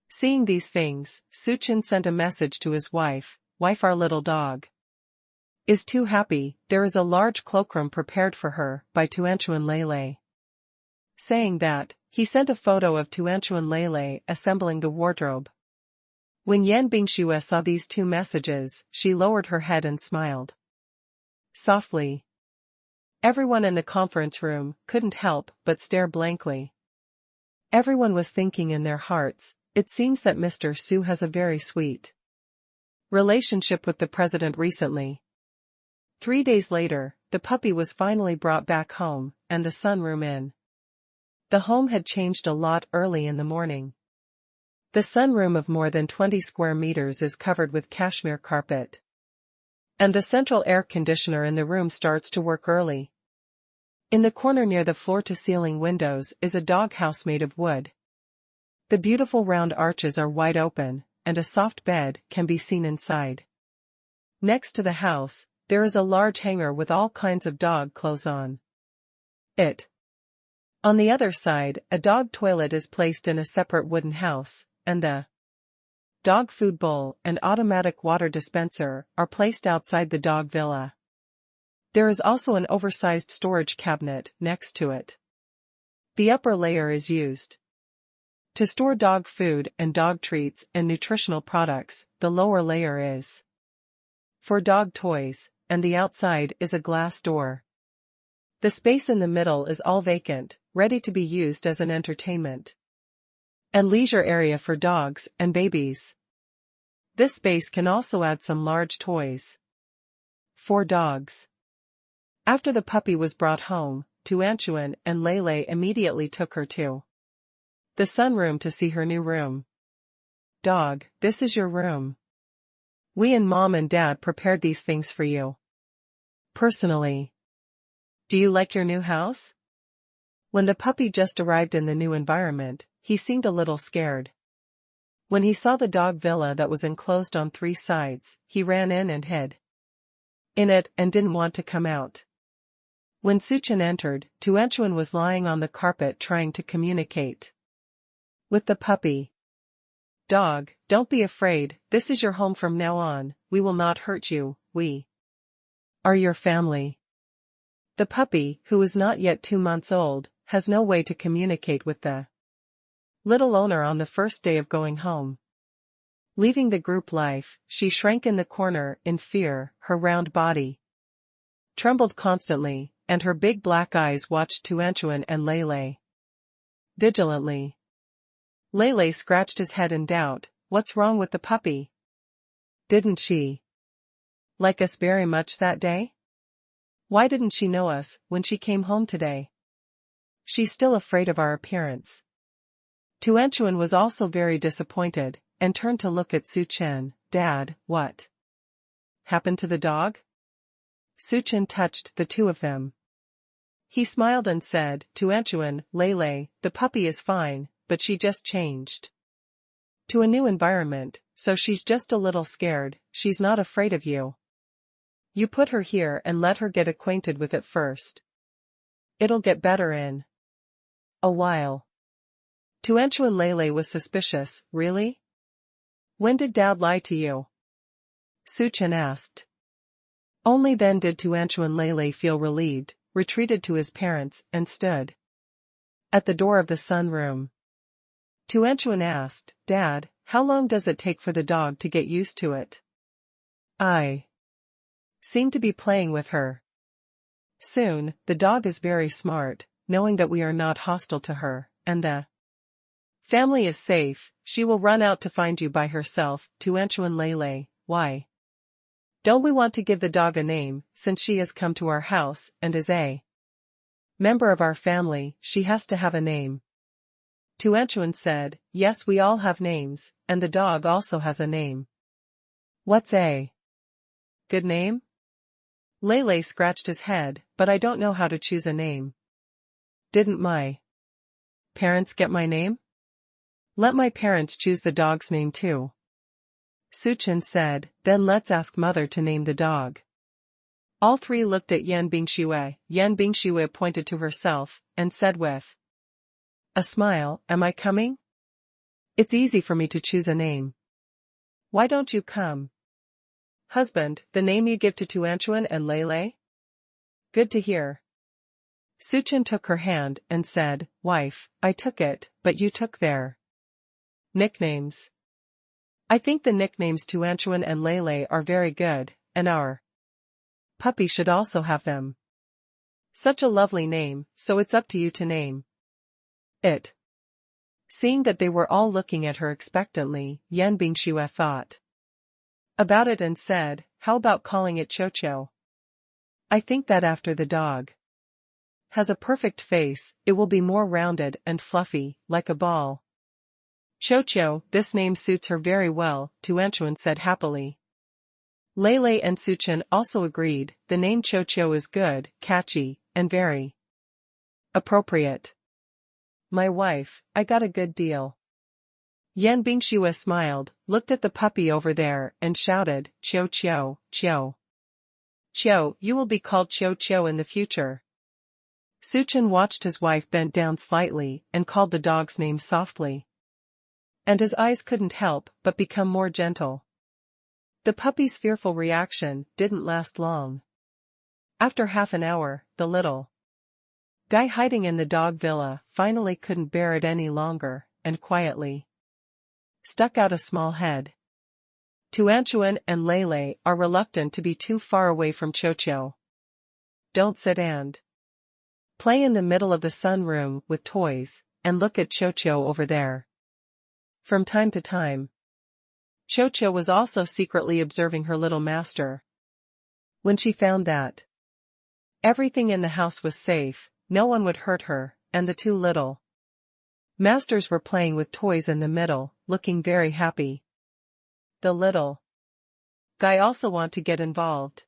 Seeing these things, Su Chen sent a message to his wife, Wife, our little dog is too happy, there is a large cloakroom prepared for her, by Tuanchuan Lei. Saying that, he sent a photo of Tuanchuan Lei assembling the wardrobe. When Yan Bingxue saw these 2 messages, she lowered her head and smiled softly. Everyone in the conference room couldn't help but stare blankly. Everyone was thinking in their hearts, it seems that Mr. Su has a very sweet relationship with the president recently. 3 days later, the puppy was finally brought back home, and the sunroom in the home had changed a lot early in the morning. The sunroom of more than 20 square meters is covered with cashmere carpet, and the central air conditioner in the room starts to work early. In the corner near the floor-to-ceiling windows is a doghouse made of wood. The beautiful round arches are wide open, and a soft bed can be seen inside. Next to the house, there is a large hanger with all kinds of dog clothes on it. On the other side, a dog toilet is placed in a separate wooden house, and the dog food bowl and automatic water dispenser are placed outside the dog villa. There is also an oversized storage cabinet next to it. The upper layer is used to store dog food and dog treats and nutritional products, the lower layer is for dog toys, and the outside is a glass door. The space in the middle is all vacant, ready to be used as an entertainment and leisure area for dogs and babies. This space can also add some large toys for dogs. After the puppy was brought home, Tuanchuan and Lei immediately took her to the sunroom to see her new room. Dog, this is your room. We and Mom and Dad prepared these things for you personally. Do you like your new house? When the puppy just arrived in the new environment, he seemed a little scared. When he saw the dog villa that was enclosed on 3 sides, he ran in and hid in it and didn't want to come out. When Su Chen entered, Tuanchuan was lying on the carpet trying to communicate with the puppy. Dog, don't be afraid, this is your home from now on, we will not hurt you, we are your family. The puppy, who is not yet 2 months old, has no way to communicate with the little owner on the first day of going home. Leaving the group life, she shrank in the corner in fear, her round body trembled constantly, and her big black eyes watched Tuanchuan and Lei. vigilantly. Lele scratched his head in doubt. What's wrong with the puppy? Didn't she like us very much that day? Why didn't she know us when she came home today? She's still afraid of our appearance. Tuanchuan was also very disappointed, and turned to look at Su Chen. Dad, what happened to the dog? Su Chen touched the two of them. He smiled and said, Tuanchuan, Lele, the puppy is fine, but she just changed to a new environment, so she's just a little scared. She's not afraid of you. You put her here and let her get acquainted with it first. It'll get better in a while. Tuanchuan Lele was suspicious. Really? When did Dad lie to you? Su Chen asked. Only then did Tuanchuan Lele feel relieved, retreated to his parents, and stood at the door of the sunroom. Tuanchuan asked, Dad, how long does it take for the dog to get used to it? I seem to be playing with her. Soon, the dog is very smart, knowing that we are not hostile to her, and the family is safe. She will run out to find you by herself. Tuanchuan Lele, why don't we want to give the dog a name? Since she has come to our house and is a member of our family, she has to have a name. Tuanchuan said, yes, we all have names, and the dog also has a name. What's a good name? Lele scratched his head, but I don't know how to choose a name. Didn't my parents get my name? Let my parents choose the dog's name too. Su Chen said, then let's ask Mother to name the dog. All three looked at Yan Bingxue. Yan Bingxue pointed to herself, and said with a smile, am I coming? It's easy for me to choose a name. Why don't you come? Husband, the name you give to Tuanchuan and Lele? Good to hear. Su Chen took her hand and said, Wife, I took it, but you took their nicknames. I think the nicknames Tuanchuan and Lele are very good, and our puppy should also have them. Such a lovely name, so it's up to you to name it. Seeing that they were all looking at her expectantly, Yan Bingxue thought about it and said, how about calling it Chocho? I think that after the dog has a perfect face, it will be more rounded and fluffy, like a ball. Chocho, this name suits her very well, Tuanchuan said happily. Lele and Su Chen also agreed, the name Chocho is good, catchy, and very appropriate. My wife, I got a good deal. Yan Bingxue smiled, looked at the puppy over there, and shouted, Cho Cho, Cho. Cho, you will be called Cho Cho in the future. Su Chen watched his wife bent down slightly, and called the dog's name softly. And his eyes couldn't help but become more gentle. The puppy's fearful reaction didn't last long. After half an hour, the little guy hiding in the dog villa finally couldn't bear it any longer, and quietly stuck out a small head. Tuanchuan and Lele are reluctant to be too far away from Chocho. Don't sit and play in the middle of the sunroom with toys, and look at Chocho over there. From time to time, Chocho was also secretly observing her little master. When she found that everything in the house was safe, no one would hurt her, and the two little masters were playing with toys in the middle, looking very happy. The little guy also wanted to get involved.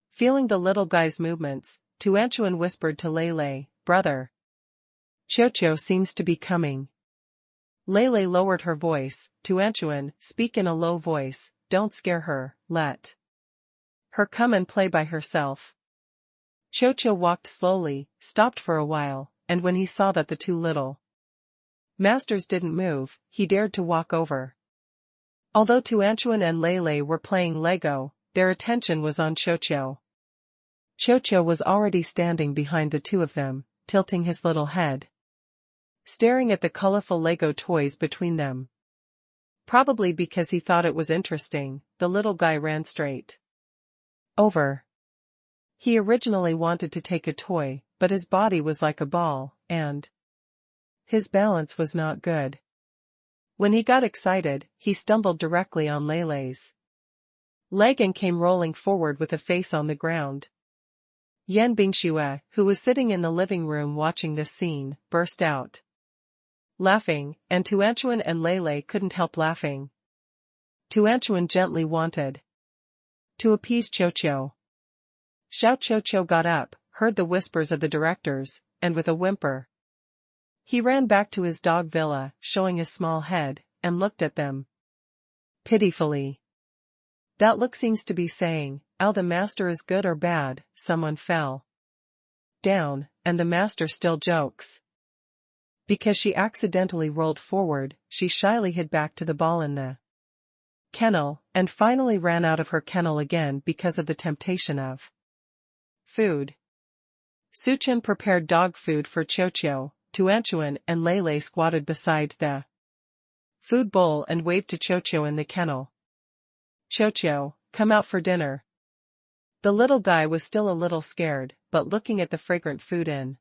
Feeling the little guy's movements, Tuanchuan whispered to Lele, Brother, Chocho seems to be coming. Lele lowered her voice, Tuanchuan, speak in a low voice, don't scare her, let her come and play by herself. Chocho walked slowly, stopped for a while, and when he saw that the two little masters didn't move, he dared to walk over. Although Tuanchuan and Lele were playing Lego, their attention was on Chocho. Chocho was already standing behind the two of them, tilting his little head, staring at the colorful Lego toys between them. Probably because he thought it was interesting, the little guy ran straight over. He originally wanted to take a toy, but his body was like a ball, and His balance was not good. When he got excited, he stumbled directly on Leilei's leg and came rolling forward with a face on the ground. Yan Bingxue, who was sitting in the living room watching this scene, burst out laughing, and Tuanchuan and Leilei couldn't help laughing. Tuanchuan gently wanted to appease Qiuqiu. Xiao Qiuqiu got up, heard the whispers of the directors, and with a whimper, he ran back to his dog villa, showing his small head, and looked at them pitifully. That look seems to be saying, "Oh, the master is good or bad." Someone fell down, and the master still jokes. Because she accidentally rolled forward, she shyly hid back to the ball in the kennel, and finally ran out of her kennel again because of the temptation of food. Suchen prepared dog food for Qiuqiu. Tuanchuan and Leilei squatted beside the food bowl and waved to Qiuqiu in the kennel. "Qiuqiu, come out for dinner." The little guy was still a little scared, but looking at the fragrant food in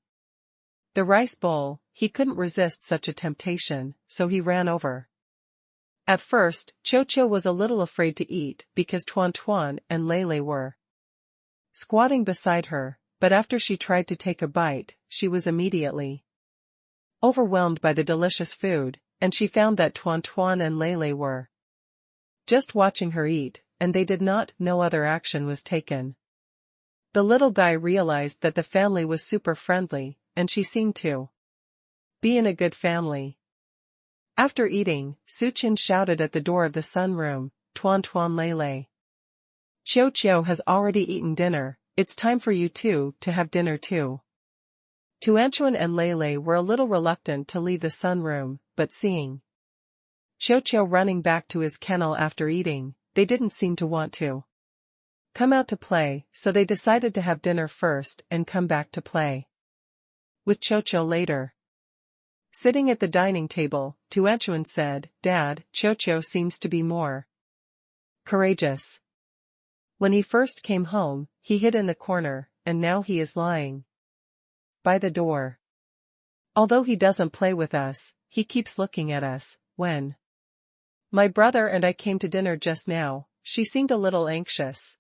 the rice bowl, he couldn't resist such a temptation, so he ran over. At first, Qiuqiu was a little afraid to eat because Tuan and Leilei were squatting beside her, but after she tried to take a bite, she was immediately overwhelmed by the delicious food, and she found that Tuan and Leilei were just watching her eat, and they did not know other action was taken. The little guy realized that the family was super friendly, and she seemed to be in a good family. After eating, Suchen shouted at the door of the sunroom, "Tuan Leilei. Qiuqiu has already eaten dinner, it's time for you two to have dinner too." Tuanchuan and Leilei were a little reluctant to leave the sunroom, but seeing Qiuqiu running back to his kennel after eating, they didn't seem to want to come out to play, so they decided to have dinner first and come back to play with Qiuqiu later. Sitting at the dining table, Tuanchuan said, "Dad, Qiuqiu seems to be more courageous. When he first came home, he hid in the corner, and now he is lying by the door. Although he doesn't play with us, he keeps looking at us. When my brother and I came to dinner just now, she seemed a little anxious."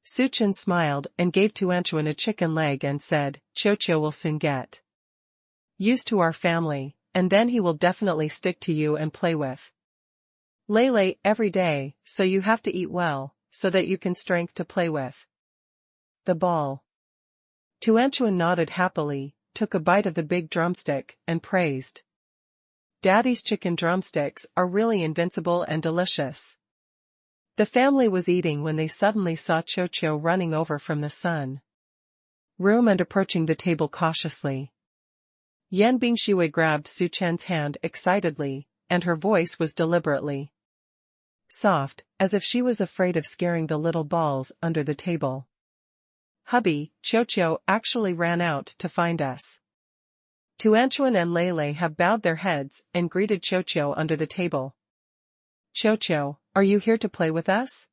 Suchen smiled and gave Tuanchuan a chicken leg and said, "Qiuqiu will soon get used to our family, and then he will definitely stick to you and play with Leilei every day, so you have to eat well, so that you can strength to play with the ball." Tuanchuan nodded happily, took a bite of the big drumstick, and praised, "Daddy's chicken drumsticks are really invincible and delicious." The family was eating when they suddenly saw Qiuqiu running over from the sun room and approaching the table cautiously. Yan Bingxue grabbed Suchen's hand excitedly, and her voice was deliberately soft, as if she was afraid of scaring the little balls under the table. "Hubby, Qiuqiu actually ran out to find us." Tuanchuan and Leilei have bowed their heads and greeted Qiuqiu under the table. "Qiuqiu, are you here to play with us?"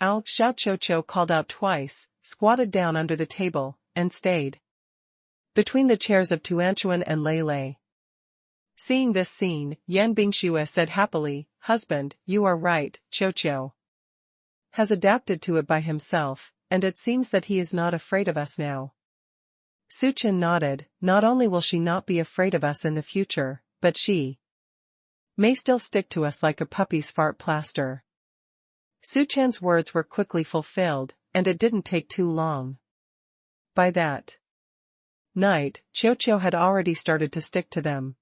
"Ow!" Xiao Qiuqiu called out twice, squatted down under the table, and stayed between the chairs of Tuanchuan and Leilei. Seeing this scene, Yan Bingxue said happily, "Husband, you are right, Qiuqiu has adapted to it by himself, and it seems that he is not afraid of us now." Suchen nodded. Not only will she not be afraid of us in the future, but she may still stick to us like a puppy's fart plaster. Suchen's words were quickly fulfilled, and it didn't take too long. By that night, Qiuqiu had already started to stick to them.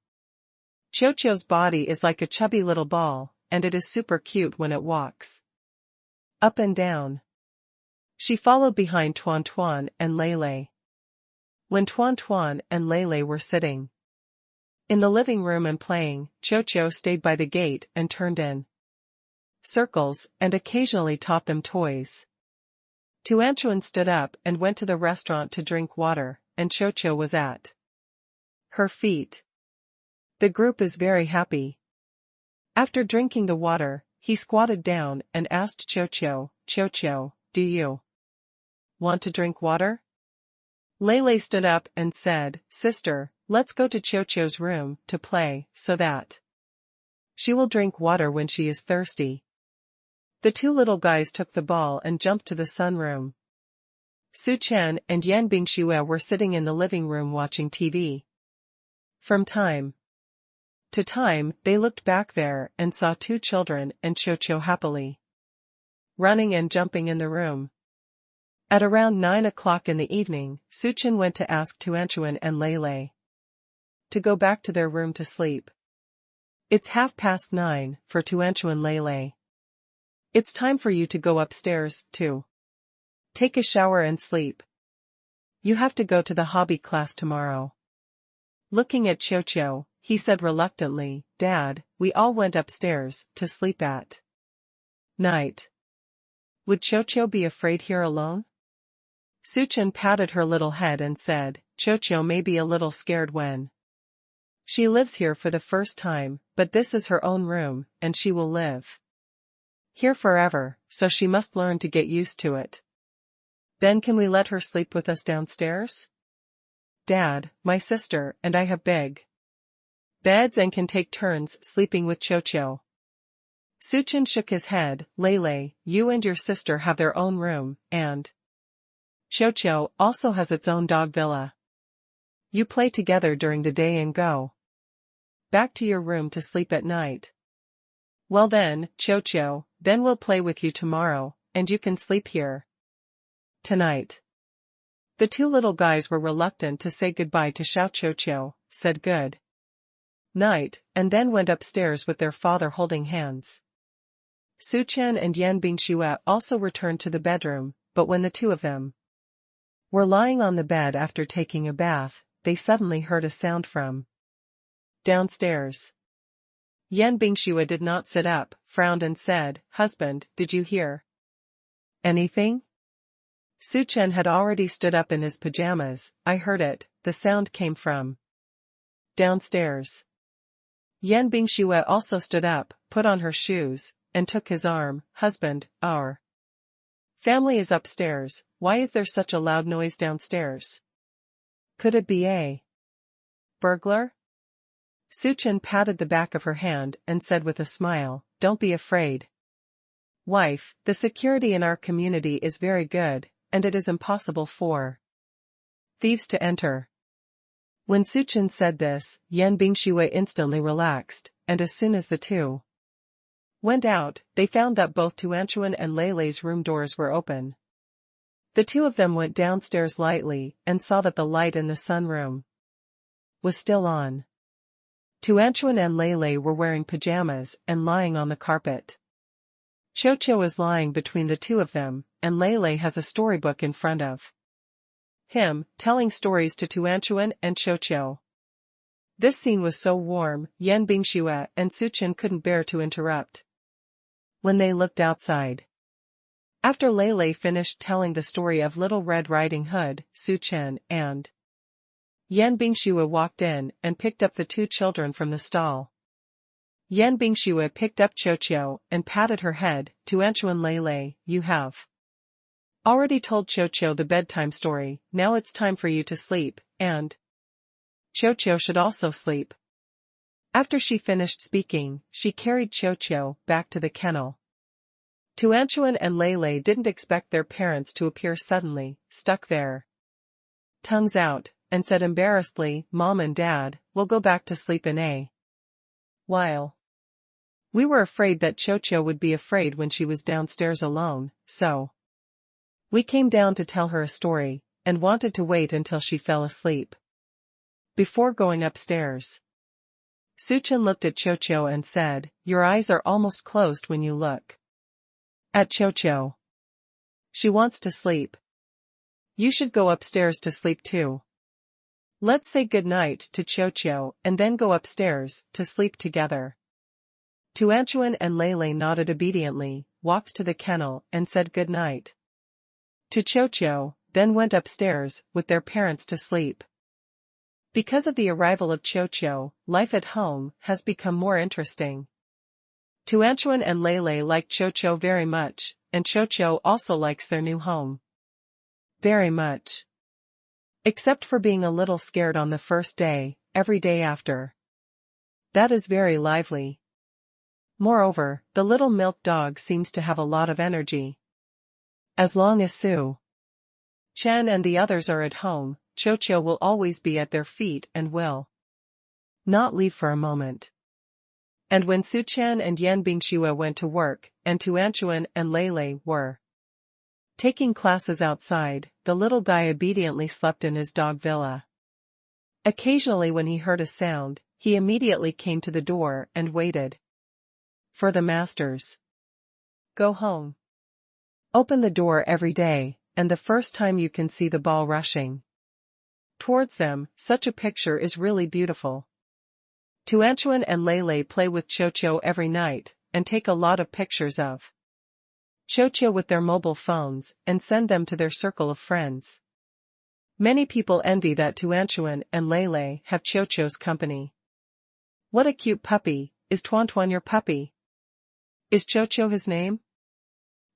Qiuqiu's body is like a chubby little ball, and it is super cute when it walks up and down. She followed behind Tuan and Leilei. When Tuan and Leilei were sitting in the living room and playing, Qiuqiu stayed by the gate and turned in circles, and occasionally taught them toys. Tuanchuan stood up and went to the restaurant to drink water, and Qiuqiu was at her feet. The group is very happy. After drinking the water, he squatted down and asked Qiuqiu, "Qiuqiu, do you want to drink water?" Leilei stood up and said, "Sister, let's go to Chocho's room to play so that she will drink water when she is thirsty. The two little guys took the ball and jumped to the sunroom. Su Chen and Yan Bingxue were sitting in the living room watching TV. From time to time, they looked back there and saw two children and Chocho happily running and jumping in the room. At around 9 o'clock in the evening, Su Chen went to ask Tuanchuan and Lei to go back to their room to sleep. It's 9:30 for Tuanchuan Lei. It's time for you to go upstairs, too. Take a shower and sleep. You have to go to the hobby class tomorrow. Looking at Chocho, he said reluctantly, Dad, we all went upstairs to sleep at night. Would Chocho be afraid here alone? Su Chen patted her little head and said, Chocho may be a little scared when she lives here for the first time, but this is her own room, and she will live here forever, so she must learn to get used to it. Then can we let her sleep with us downstairs? Dad, my sister, and I have big beds and can take turns sleeping with Chocho. Su Chen shook his head, Lei, you and your sister have their own room, and Chocho also has its own dog villa. You play together during the day and go back to your room to sleep at night. Well then, Chocho, then we'll play with you tomorrow, and you can sleep here tonight. The two little guys were reluctant to say goodbye to Xiao Chocho, said good night, and then went upstairs with their father holding hands. Su Chen and Yan Bingxue also returned to the bedroom, but when the two of them were lying on the bed after taking a bath, they suddenly heard a sound from downstairs. Yan Bingxue did not sit up, frowned and said, Husband, did you hear anything? Su Chen had already stood up in his pajamas. I heard it, the sound came from downstairs. Yan Bingxue also stood up, put on her shoes, and took his arm. Husband, our family is upstairs, why is there such a loud noise downstairs? Could it be a burglar? Su Chen patted the back of her hand and said with a smile, Don't be afraid. Wife, the security in our community is very good, and it is impossible for thieves to enter. When Su Chen said this, Yan Bingxue instantly relaxed, and as soon as the two went out, they found that both Tuanchuan and Lei's room doors were open. The two of them went downstairs lightly and saw that the light in the sunroom was still on. Tuanchuan and Lei were wearing pajamas and lying on the carpet. Chocho is lying between the two of them, and Lei has a storybook in front of him, telling stories to Tuanchuan and Chocho. This scene was so warm, Yan Bingxue and Su Chen couldn't bear to interrupt. When they looked outside, after Lei finished telling the story of Little Red Riding Hood, Su Chen and Yan Bingxue walked in and picked up the two children from the stall. Yan Bingxue picked up Chocho and patted her head. Tuanchuan Lei, you have already told Chocho the bedtime story, now it's time for you to sleep, and Chocho should also sleep. After she finished speaking, she carried Chocho back to the kennel. Tuanchuan and Lei didn't expect their parents to appear suddenly, stuck their tongues out, and said embarrassedly, Mom and Dad, we'll go back to sleep in a while. We were afraid that Chocho would be afraid when she was downstairs alone, so we came down to tell her a story, and wanted to wait until she fell asleep before going upstairs. Su Chen looked at Chocho and said, Your eyes are almost closed when you look at Chocho. She wants to sleep. You should go upstairs to sleep too. Let's say good night to Chocho and then go upstairs to sleep together. Tuanchuan and Lei nodded obediently, walked to the kennel and said good night to Chocho, then went upstairs with their parents to sleep. Because of the arrival of Chocho, life at home has become more interesting. Tuanchuan and Lei like Chocho very much, and Chocho also likes their new home very much. Except for being a little scared on the first day, every day after. That is very lively. Moreover, the little milk dog seems to have a lot of energy. As long as Su Chen and the others are at home, Qiu will always be at their feet and will not leave for a moment. And when Su Chen and Yan Bingxue went to work, and Tuanchuan and Lei were taking classes outside, the little guy obediently slept in his dog villa. Occasionally when he heard a sound, he immediately came to the door and waited for the masters. Go home. Open the door every day, and the first time you can see the ball rushing towards them, such a picture is really beautiful. Tuanchuan and Lei play with Qiu every night, and take a lot of pictures of Qiu with their mobile phones, and send them to their circle of friends. Many people envy that Tuanchuan and Lei have Qiu's company. What a cute puppy, is Tuan your puppy? Is Qiu his name?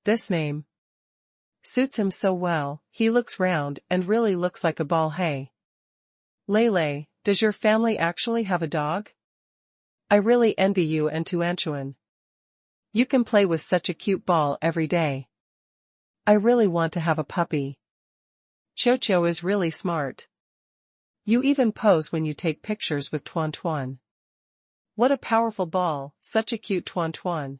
This name suits him so well, he looks round and really looks like a ball. Hey. Lei, does your family actually have a dog? I really envy you and Tuanchuan. You can play with such a cute ball every day. I really want to have a puppy. Qiu is really smart. You even pose when you take pictures with Tuan. What a powerful ball, such a cute Tuan.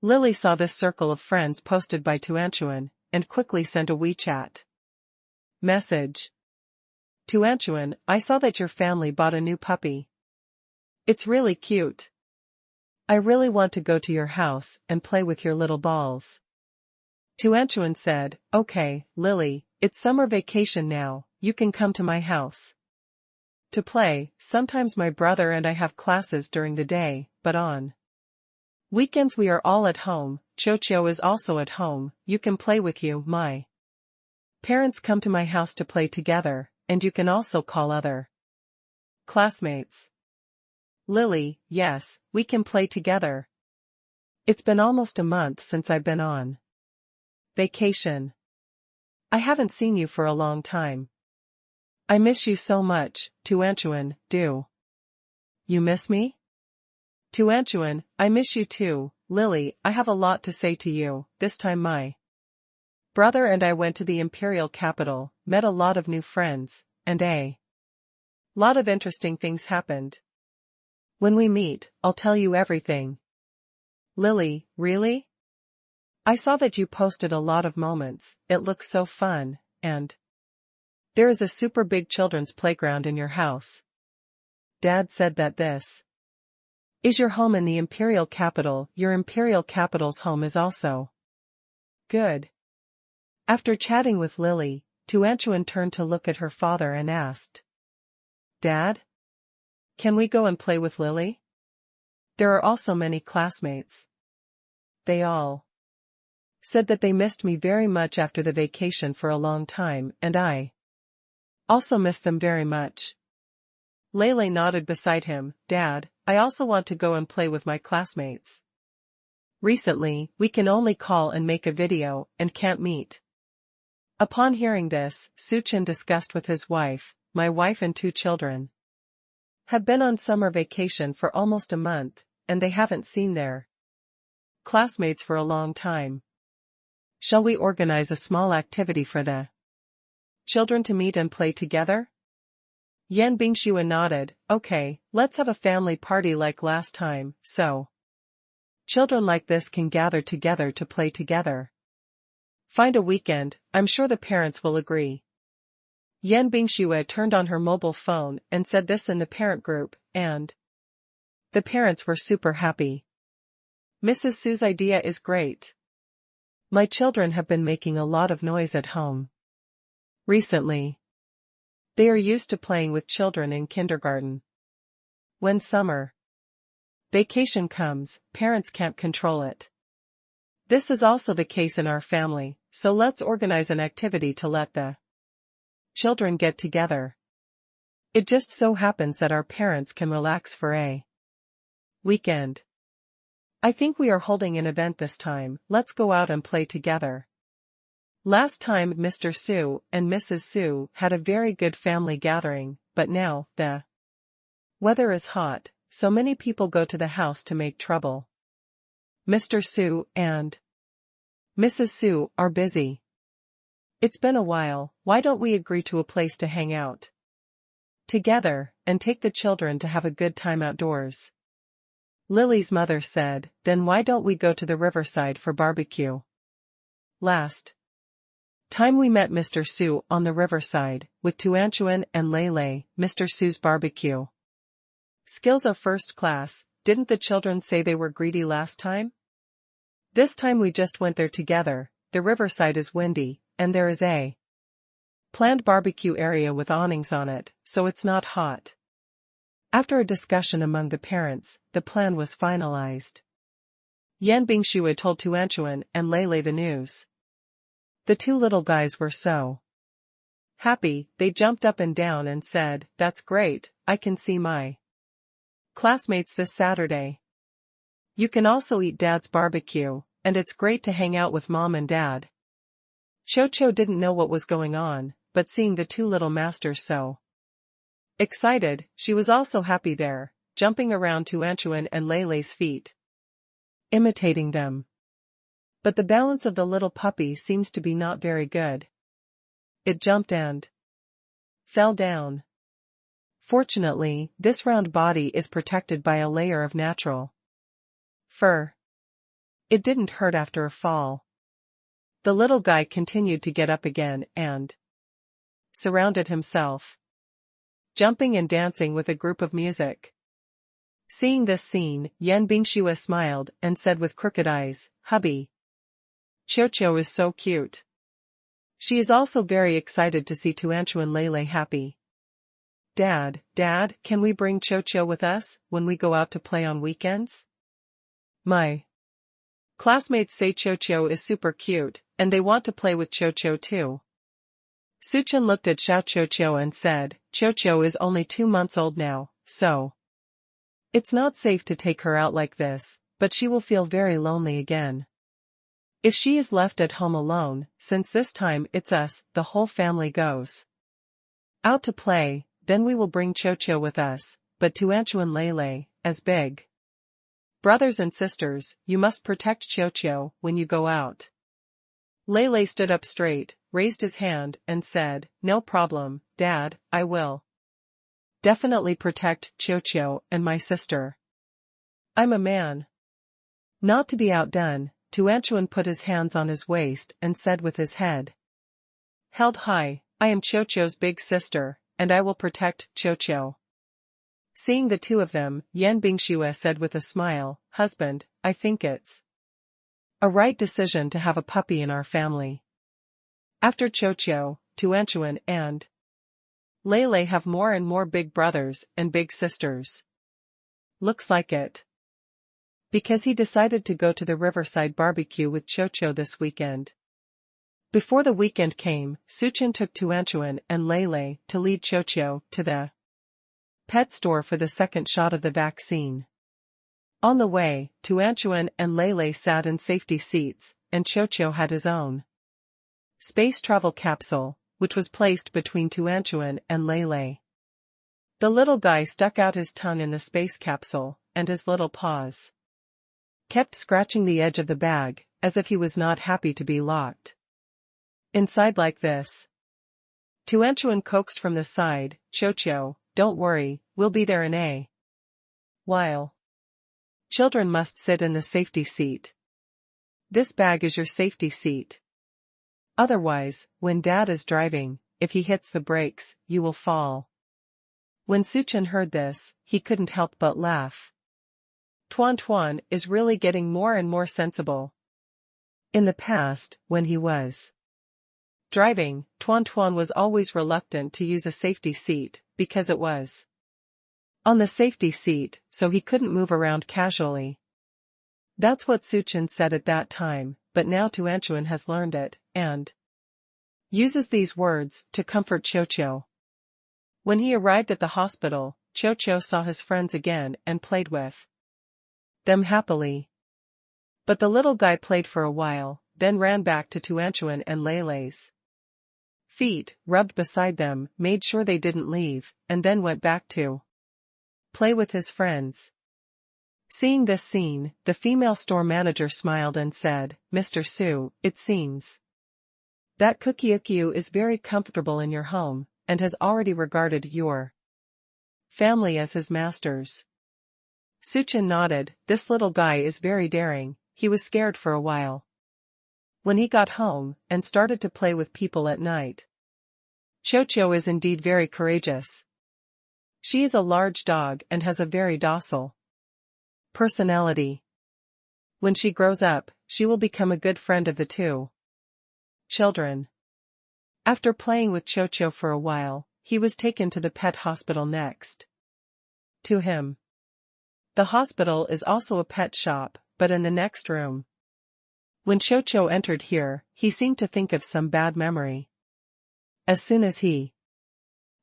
Lily saw this circle of friends posted by Tuanchuan, and quickly sent a WeChat message. Tuanchuan, I saw that your family bought a new puppy. It's really cute. I really want to go to your house and play with your little balls. Tuanchuan said, okay, Lily, it's summer vacation now, you can come to my house to play. Sometimes my brother and I have classes during the day, but on weekends we are all at home. Qiu is also at home, you can play with you. My parents come to my house to play together, and you can also call other classmates. Lily, yes, we can play together. It's been almost a month since I've been on vacation. I haven't seen you for a long time. I miss you so much, Tuanchuan. Do you miss me? Tuanchuan, I miss you too. Lily, I have a lot to say to you. This time my brother and I went to the imperial capital, met a lot of new friends, and a lot of interesting things happened. When we meet, I'll tell you everything. Lily, really? I saw that you posted a lot of moments, it looks so fun, and there is a super big children's playground in your house. Dad said that this is your home in the imperial capital. Your imperial capital's home is also good. After chatting with Lily, Tuanchuan turned to look at her father and asked, Dad? Can we go and play with Lily? There are also many classmates. They all said that they missed me very much after the vacation for a long time, and I also miss them very much. Lei nodded beside him. Dad, I also want to go and play with my classmates. Recently, we can only call and make a video, and can't meet. Upon hearing this, Su Chen discussed with his wife, my wife and 2 children have been on summer vacation for almost a month, and they haven't seen their classmates for a long time. Shall we organize a small activity for the children to meet and play together? Yan Bingxue nodded, okay, let's have a family party like last time, so children like this can gather together to play together. Find a weekend, I'm sure the parents will agree. Yan Bingxue turned on her mobile phone and said this in the parent group, and the parents were super happy. Mrs. Su's idea is great. My children have been making a lot of noise at home recently. They are used to playing with children in kindergarten. When summer vacation comes, parents can't control it. This is also the case in our family, so let's organize an activity to let the children get together. It just so happens that our parents can relax for a weekend. I think we are holding an event this time, let's go out and play together. Last time Mr. Su and Mrs. Su had a very good family gathering, but now, the Weather is hot, so many people go to the house to make trouble. Mr. Su and Mrs. Su are busy. It's been a while, why don't we agree to a place to hang out together, and take the children to have a good time outdoors? Lily's mother said, then why don't we go to the riverside for barbecue? Last time we met Mr. Su on the riverside, with Tuanchuan and Lele, Mr. Su's barbecue skills are first class. Didn't the children say they were greedy last time? This time we just went there together. The riverside is windy, and there is a planned barbecue area with awnings on it, so it's not hot. After a discussion among the parents, the plan was finalized. Yan Bingxue told Tuanchuan and Lele the news. The two little guys were so happy, they jumped up and down and said, "That's great, I can see my classmates this Saturday. You can also eat Dad's barbecue, and it's great to hang out with Mom and Dad." Cho didn't know what was going on, but seeing the two little masters so excited, she was also happy there, jumping around Tuanchuan and Lele's feet, imitating them. But the balance of the little puppy seems to be not very good. It jumped and fell down. Fortunately, this round body is protected by a layer of natural fur. It didn't hurt after a fall. The little guy continued to get up again and surrounded himself, jumping and dancing with a group of music. Seeing this scene, Yan Bingxue smiled and said with crooked eyes, "Hubby, Cho is so cute." She is also very excited to see Tuanchu and Lele happy. Dad, can we bring Cho with us when we go out to play on weekends? My classmates say Cho is super cute, and they want to play with Cho too. Suchin looked at Xiao Cho and said, Cho is only 2 months old now, so it's not safe to take her out like this, but she will feel very lonely again if she is left at home alone, since this time it's us, the whole family goes out to play. Then we will bring Cho with us, but Tuanchu and Lele, as big brothers and sisters, you must protect Cho when you go out. Lele stood up straight, raised his hand, and said, "No problem, Dad, I will definitely protect Cho and my sister. I'm a man." Not to be outdone, Tuanchuan put his hands on his waist and said with his head held high, "I am Cho's big sister, and I will protect Cho." Seeing the two of them, Yan Bingxue said with a smile, "Husband, I think it's a right decision to have a puppy in our family. After Cho, Tuanchuan and Lele have more and more big brothers and big sisters. Looks like it." Because he decided to go to the riverside barbecue with Cho this weekend. Before the weekend came, Suchin took Tuanchuan and Lele to lead Cho to the pet store for the second shot of the vaccine. On the way, Tuanchuan and Lele sat in safety seats, and Cho had his own space travel capsule, which was placed between Tuanchuan and Lele. The little guy stuck out his tongue in the space capsule, and his little paws kept scratching the edge of the bag, as if he was not happy to be locked inside like this. Tuanchuan coaxed from the side, Cho, don't worry, we'll be there in a while. Children must sit in the safety seat. This bag is your safety seat. Otherwise, when Dad is driving, if he hits the brakes, you will fall." When Suchin heard this, he couldn't help but laugh. Tuan is really getting more and more sensible. In the past, when he was driving, Tuan was always reluctant to use a safety seat, because it was on the safety seat, so he couldn't move around casually. That's what Suchin said at that time, but now Tuanchuan has learned it, and uses these words to comfort Cho. When he arrived at the hospital, Cho saw his friends again and played with them happily. But the little guy played for a while, then ran back to Tuanchuan and Lele's feet, rubbed beside them, made sure they didn't leave, and then went back to play with his friends. Seeing this scene, the female store manager smiled and said, Mr. Su, it seems that Kukyukyu is very comfortable in your home, and has already regarded your family as his masters. Suchin nodded. This little guy is very daring. He was scared for a while when he got home, and started to play with people at night. Chocho is indeed very courageous. She is a large dog and has a very docile personality. When she grows up, she will become a good friend of the two children. After playing with Chocho for a while, he was taken to the pet hospital next to him. The hospital is also a pet shop, but in the next room. When Chocho entered here, he seemed to think of some bad memory. As soon as he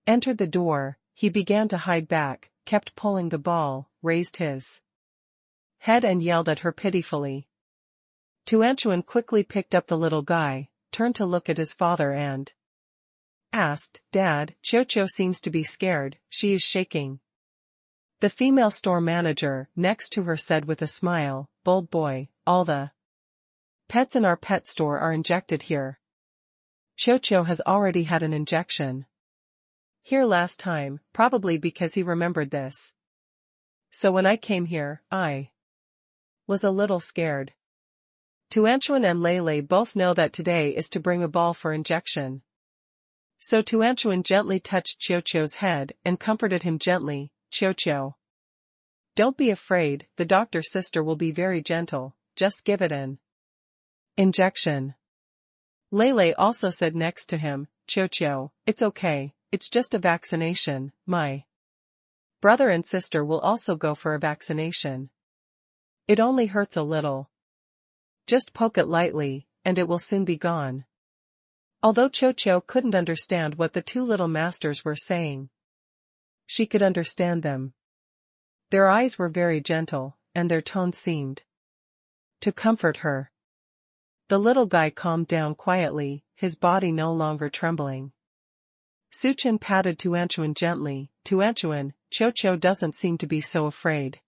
entered the door, he began to hide back, kept pulling the ball, raised his head and yelled at her pitifully. Tuanchuan quickly picked up the little guy, turned to look at his father and asked, Dad, Chocho seems to be scared, she is shaking. The female store manager next to her said with a smile, Bold boy, all the pets in our pet store are injected here. Chocho has already had an injection here last time, probably because he remembered this. So when I came here, I was a little scared. Tuanchuan and Lele both know that today is to bring a ball for injection. So Tuanchuan gently touched Chocho's head and comforted him gently, Chocho, don't be afraid, the doctor's sister will be very gentle, just give it an injection. Lele also said next to him, Chocho, it's okay, it's just a vaccination, my brother and sister will also go for a vaccination. It only hurts a little. Just poke it lightly, and it will soon be gone. Although Chocho couldn't understand what the two little masters were saying, she could understand them. Their eyes were very gentle, and their tones seemed to comfort her. The little guy calmed down quietly, his body no longer trembling. Suchin patted Tuanchuan gently. Tuanchuan, Chocho doesn't seem to be so afraid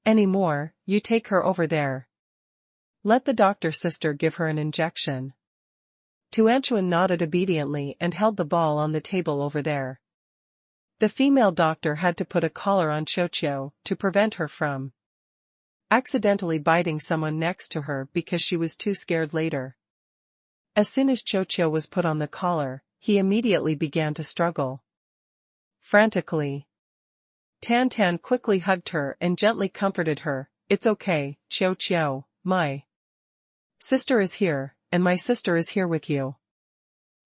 anymore, you take her over there. Let the doctor's sister give her an injection. Tuanchuan nodded obediently and held the ball on the table over there. The female doctor had to put a collar on Chocho to prevent her from accidentally biting someone next to her because she was too scared later. As soon as Chocho was put on the collar, he immediately began to struggle frantically. Tan Tan quickly hugged her and gently comforted her. It's okay, Chocho, my sister is here, and my sister is here with you.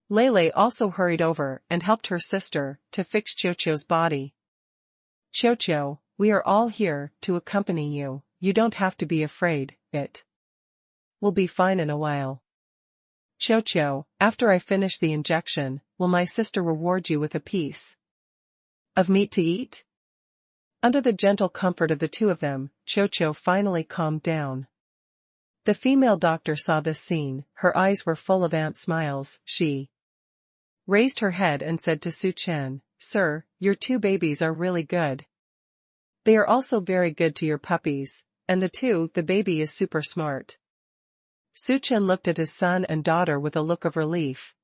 Lele also hurried over and helped her sister to fix Chocho's body. Chocho, we are all here to accompany you, you don't have to be afraid, it will be fine in a while. Chocho, after I finish the injection, will my sister reward you with a piece of meat to eat? Under the gentle comfort of the two of them, Chocho finally calmed down. The female doctor saw this scene, her eyes were full of ant smiles. She raised her head and said to Su Chen, Sir, your two babies are really good. They are also very good to your puppies, and the baby is super smart. Su Chen looked at his son and daughter with a look of relief.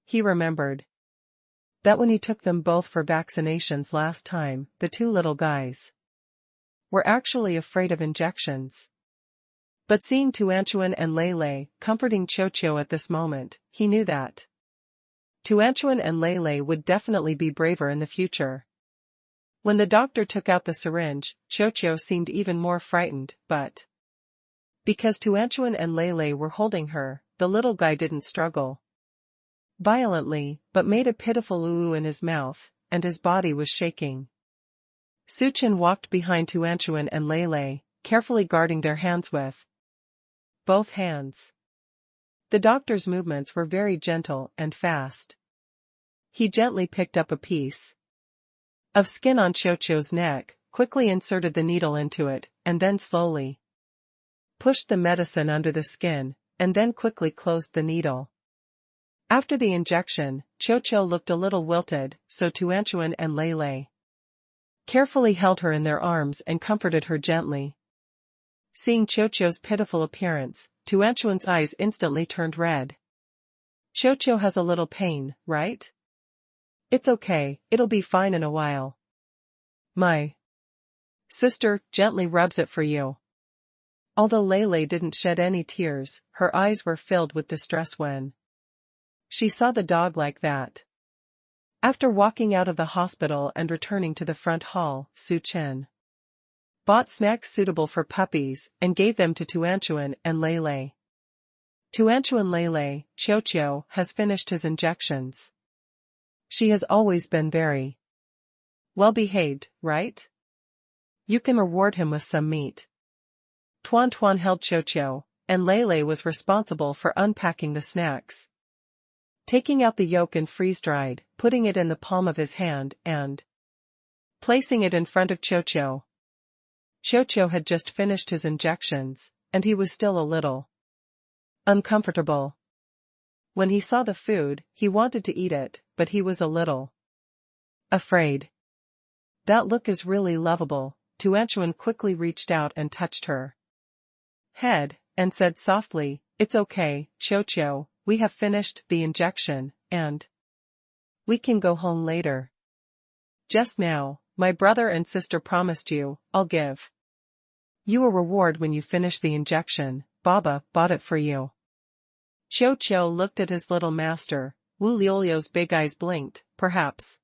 He remembered that when he took them both for vaccinations last time, the two little guys were actually afraid of injections. But seeing Tuanchuan and Lele comforting Chocho at this moment, he knew that Tuanchuan and Lele would definitely be braver in the future. When the doctor took out the syringe, Chocho seemed even more frightened, but because Tuanchuan and Lele were holding her, the little guy didn't struggle violently, but made a pitiful ooh in his mouth, and his body was shaking. Suchin walked behind Tuanchuan and Lele, carefully guarding their hands with both hands. The doctor's movements were very gentle and fast. He gently picked up a piece of skin on Chocho's neck, quickly inserted the needle into it, and then slowly pushed the medicine under the skin, and then quickly closed the needle. After the injection, Chocho looked a little wilted, so Tuanchuan and Lele carefully held her in their arms and comforted her gently. Seeing Qiuqiu's pitiful appearance, Tuanchuan's eyes instantly turned red. Qiuqiu has a little pain, right? It's okay, it'll be fine in a while. My sister gently rubs it for you. Although Lei didn't shed any tears, her eyes were filled with distress when she saw the dog like that. After walking out of the hospital and returning to the front hall, Su Chen bought snacks suitable for puppies and gave them to Tuanchuan and Lei. Tuanchuan Lei, Qiuqiu has finished his injections. She has always been very well behaved, right? You can reward him with some meat. Tuan held Qiuqiu, and Lei was responsible for unpacking the snacks. Taking out the yolk and freeze-dried, putting it in the palm of his hand and placing it in front of Qiuqiu. Qiuqiu had just finished his injections, and he was still a little uncomfortable. When he saw the food, he wanted to eat it, but he was a little afraid. That look is really lovable. Tuanchuan quickly reached out and touched her head, and said softly, "It's okay, Qiuqiu, we have finished the injection, and we can go home later. Just now, my brother and sister promised you, I'll give you a reward when you finish the injection. Baba bought it for you." Qiuqiu looked at his little master. Wu Liuliu's big eyes blinked, perhaps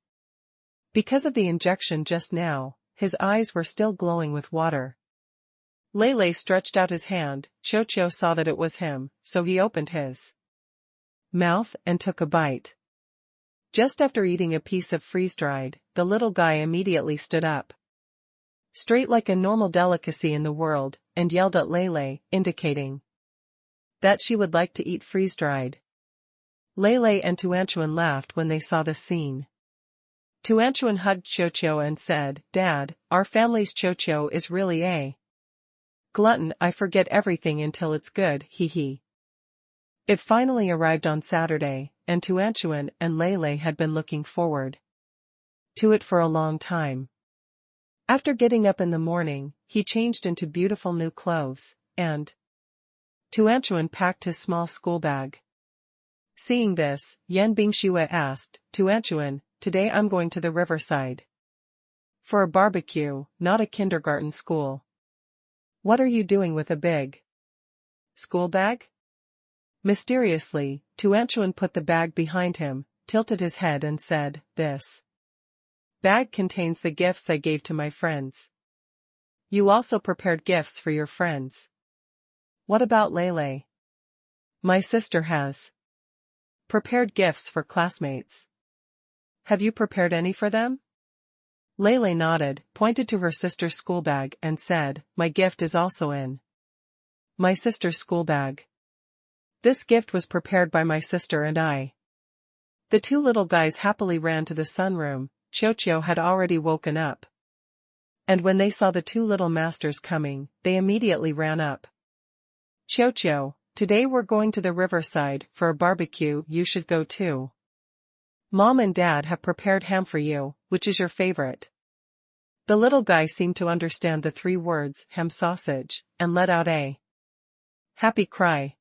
because of the injection just now, his eyes were still glowing with water. Lei stretched out his hand. Qiuqiu saw that it was him, so he opened his mouth and took a bite. Just after eating a piece of freeze-dried, the little guy immediately stood up, straight like a normal delicacy in the world, and yelled at Lei, indicating that she would like to eat freeze-dried. Lei and Tuanchuan laughed when they saw this scene. Tuanchuan hugged Qiuqiu and said, "Dad, our family's Qiuqiu is really a glutton. I forget everything until it's good, hee." It finally arrived on Saturday, and Tuanchuan and Lei had been looking forward to it for a long time. After getting up in the morning, he changed into beautiful new clothes, and Tuanchuan packed his small school bag. Seeing this, Yan Bingxue asked, "Tuanchuan, today I'm going to the riverside for a barbecue, not a kindergarten school. What are you doing with a big school bag?" Mysteriously, Tuanchuan put the bag behind him, tilted his head and said, "This bag contains the gifts I gave to my friends. You also prepared gifts for your friends. What about Lei? My sister has prepared gifts for classmates. Have you prepared any for them?" Lei nodded, pointed to her sister's school bag and said, "My gift is also in my sister's school bag. This gift was prepared by my sister and I." The two little guys happily ran to the sunroom. Qiuqiu had already woken up, and when they saw the two little masters coming, they immediately ran up. "Qiuqiu, today we're going to the riverside for a barbecue. You should go too. Mom and Dad have prepared ham for you, which is your favorite." The little guy seemed to understand the three words, ham sausage, and let out a happy cry.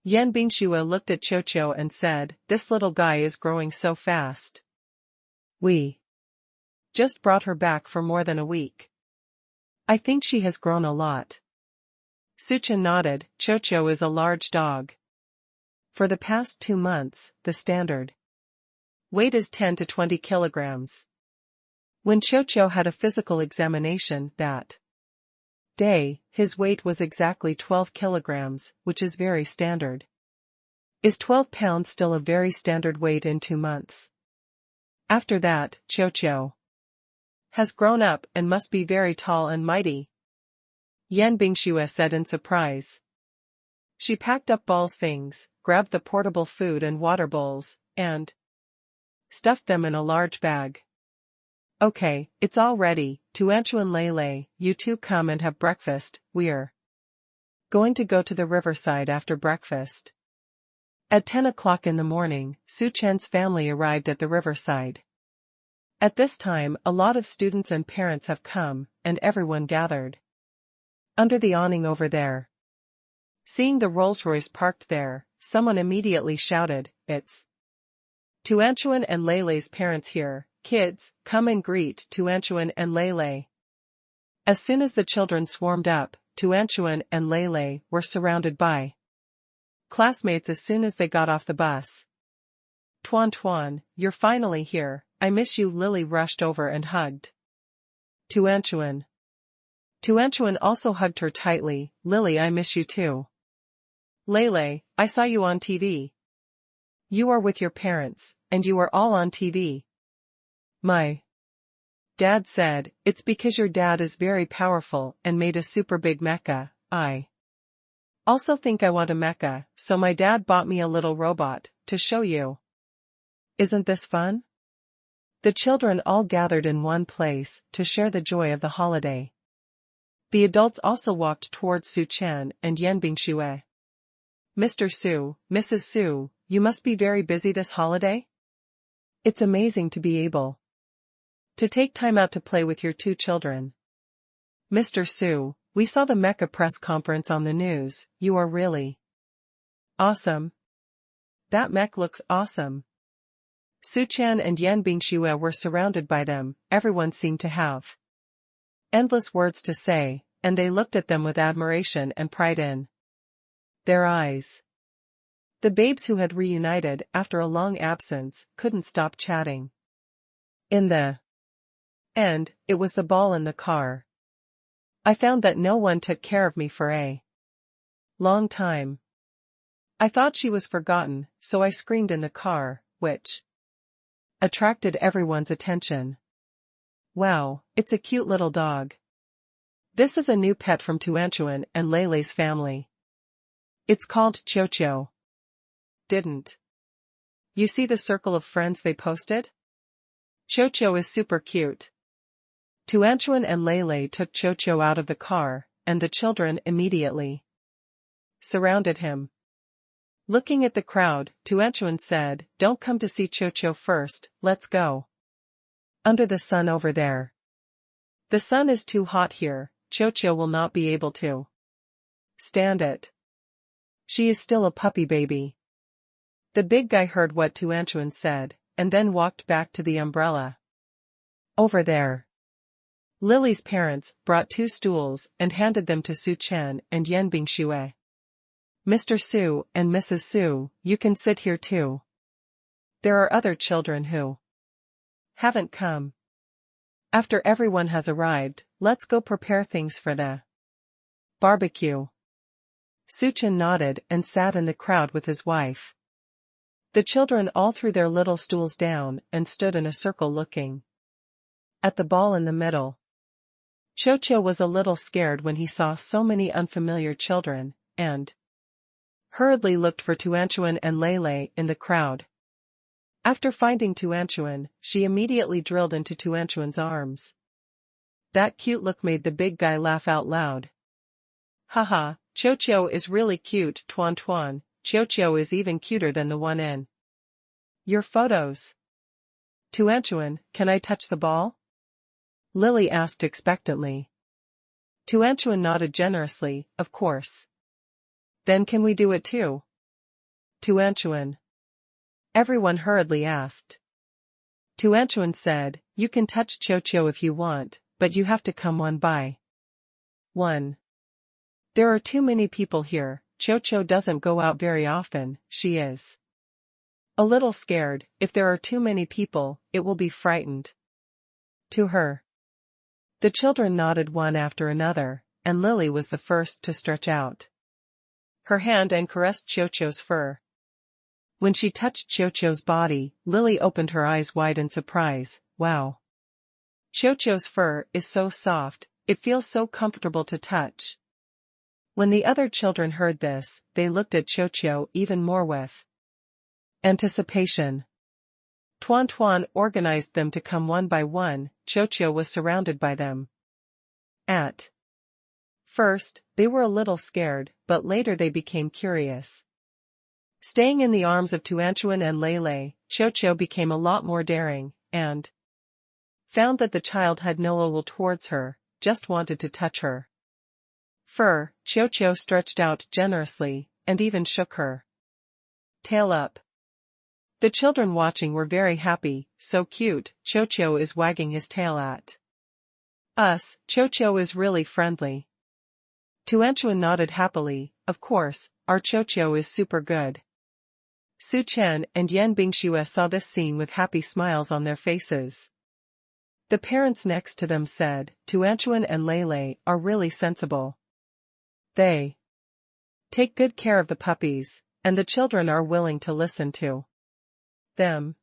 Yan Bingxue looked at Qiuqiu and said, "This little guy is growing so fast. We just brought her back for more than a week. I think she has grown a lot." Su Chen nodded. Qiuqiu is a large dog. For the past 2 months, the standard weight is 10 to 20 kilograms. When Qiuqiu had a physical examination that day, his weight was exactly 12 kilograms, which is very standard. Is 12 pounds still a very standard weight in 2 months? After that, Qiuqiu has grown up and must be very tall and mighty, Yan Bingxue said in surprise. She packed up Ball's things, grabbed the portable food and water bowls, and stuffed them in a large bag. "Okay, it's all ready. Tuanchuan Lei, you two come and have breakfast. We're going to go to the riverside after breakfast." At 10 o'clock in the morning, Su Chen's family arrived at the riverside. At this time, a lot of students and parents have come, and everyone gathered under the awning over there. Seeing the Rolls-Royce parked there, someone immediately shouted, "It's Tuanchuan and Leilei's parents here. Kids, come and greet Tuanchuan and Leilei." As soon as the children swarmed up, Tuanchuan and Leilei were surrounded by classmates as soon as they got off the bus. "Tuan Tuan, you're finally here, I miss you." Lily rushed over and hugged Tuanchuan. Tuanchuan also hugged her tightly. "Lily, I miss you too." "Leilei, I saw you on TV. You are with your parents, and you are all on TV." "My dad said, it's because your dad is very powerful and made a super big mecha. I also think I want a mecha, so my dad bought me a little robot to show you. Isn't this fun?" The children all gathered in one place to share the joy of the holiday. The adults also walked towards Su Chen and Yanbing Xue. "Mr. Su, Mrs. Su, you must be very busy this holiday? It's amazing to be able to take time out to play with your two children." "Mr. Su, we saw the mecha press conference on the news. You are really awesome. That mech looks awesome." Su Chen and Yanbing Xue were surrounded by them. Everyone seemed to have endless words to say, and they looked at them with admiration and pride in their eyes. The babes who had reunited after a long absence couldn't stop chatting. In the end, it was the ball in the car. "I found that no one took care of me for a long time. I thought she was forgotten, so I screamed in the car, which attracted everyone's attention. Wow, it's a cute little dog. This is a new pet from Tuanchuan and Leilei's family. It's called Chocho. Didn't you see the circle of friends they posted? Chocho is super cute." Tuanchuan and Leilei took Chocho out of the car, and the children immediately surrounded him. Looking at the crowd, Tuanchuan said, "Don't come to see Chocho first, let's go under the sun over there. The sun is too hot here, Chocho will not be able to stand it. She is still a puppy baby." The big guy heard what Tuanchuan said, and then walked back to the umbrella over there. Lily's parents brought 2 stools and handed them to Su Chen and Yanbing Xue. "Mr. Su and Mrs. Su, you can sit here too. There are other children who haven't come. After everyone has arrived, let's go prepare things for the barbecue." Su Chen nodded and sat in the crowd with his wife. The children all threw their little stools down and stood in a circle looking at the ball in the middle. Chocho was a little scared when he saw so many unfamiliar children, and hurriedly looked for Tuanchuan and Leilei in the crowd. After finding Tuanchuan, she immediately drilled into Tuanchuan's arms. That cute look made the big guy laugh out loud. "Haha, Chocho is really cute, Tuan Tuan. Chocho is even cuter than the one in your photos." "Tuanchuan, can I touch the ball?" Lily asked expectantly. Tuanchuan nodded generously, "Of course." "Then can we do it too?" Tuanchuan. Everyone hurriedly asked. Tuanchuan said, "You can touch Chocho if you want, but you have to come one by one. There are too many people here, Chocho doesn't go out very often, she is a little scared. If there are too many people, it will be frightened." To her. The children nodded one after another, and Lily was the first to stretch out her hand and caressed Chocho's fur. When she touched Chocho's body, Lily opened her eyes wide in surprise. Wow! Chocho's fur is so soft, it feels so comfortable to touch. When the other children heard this, they looked at Chocho even more with anticipation. Tuan Tuan organized them to come one by one. Chocho was surrounded by them. At first, they were a little scared, but later they became curious. Staying in the arms of Tuanchuan and Leilei, Chocho became a lot more daring, and found that the child had no ill will towards her, just wanted to touch her fur. Qiu stretched out generously, and even shook her tail up. The children watching were very happy. So cute, Qiu is wagging his tail at us. Qiu is really friendly. Tuanchuan nodded happily. Of course, our Qiu is super good. Su Chen and Yan Bingxue saw this scene with happy smiles on their faces. The parents next to them said, Tuanchuan and Lei are really sensible. They take good care of the puppies, and the children are willing to listen to them.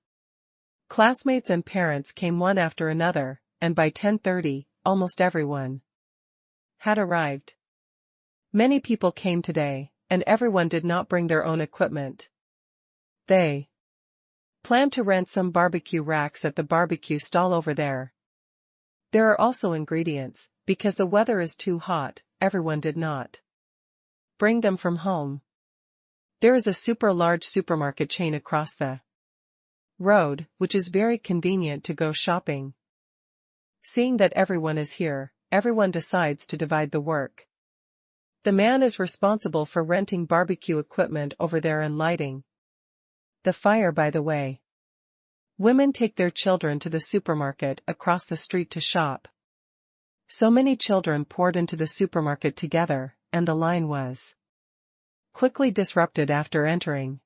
Classmates and parents came one after another, and by 10:30, almost everyone had arrived. Many people came today, and everyone did not bring their own equipment. They planned to rent some barbecue racks at the barbecue stall over there. There are also ingredients, because the weather is too hot, everyone did not bring them from home. There is a super large supermarket chain across the road, which is very convenient to go shopping. Seeing that everyone is here, everyone decides to divide the work. The man is responsible for renting barbecue equipment over there and lighting the fire. By the way, women take their children to the supermarket across the street to shop. So many children poured into the supermarket together, and the line was quickly disrupted after entering.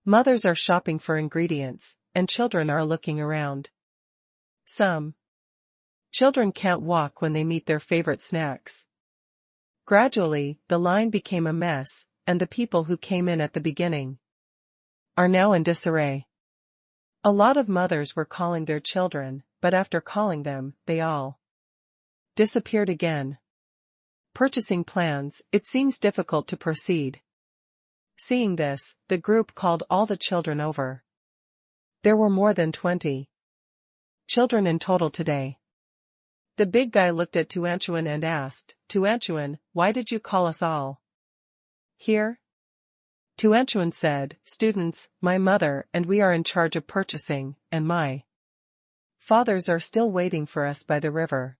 Mothers are shopping for ingredients, and children are looking around. Some children can't walk when they meet their favorite snacks. Gradually, the line became a mess, and the people who came in at the beginning are now in disarray. A lot of mothers were calling their children, but after calling them, they all disappeared again. Purchasing plans, it seems difficult to proceed. Seeing this, the group called all the children over. There were more than 20 children in total today. The big guy looked at Tuanchuan and asked, Tuanchuan, why did you call us all here? Tuanchuan said, students, my mother and we are in charge of purchasing, and my fathers are still waiting for us by the river.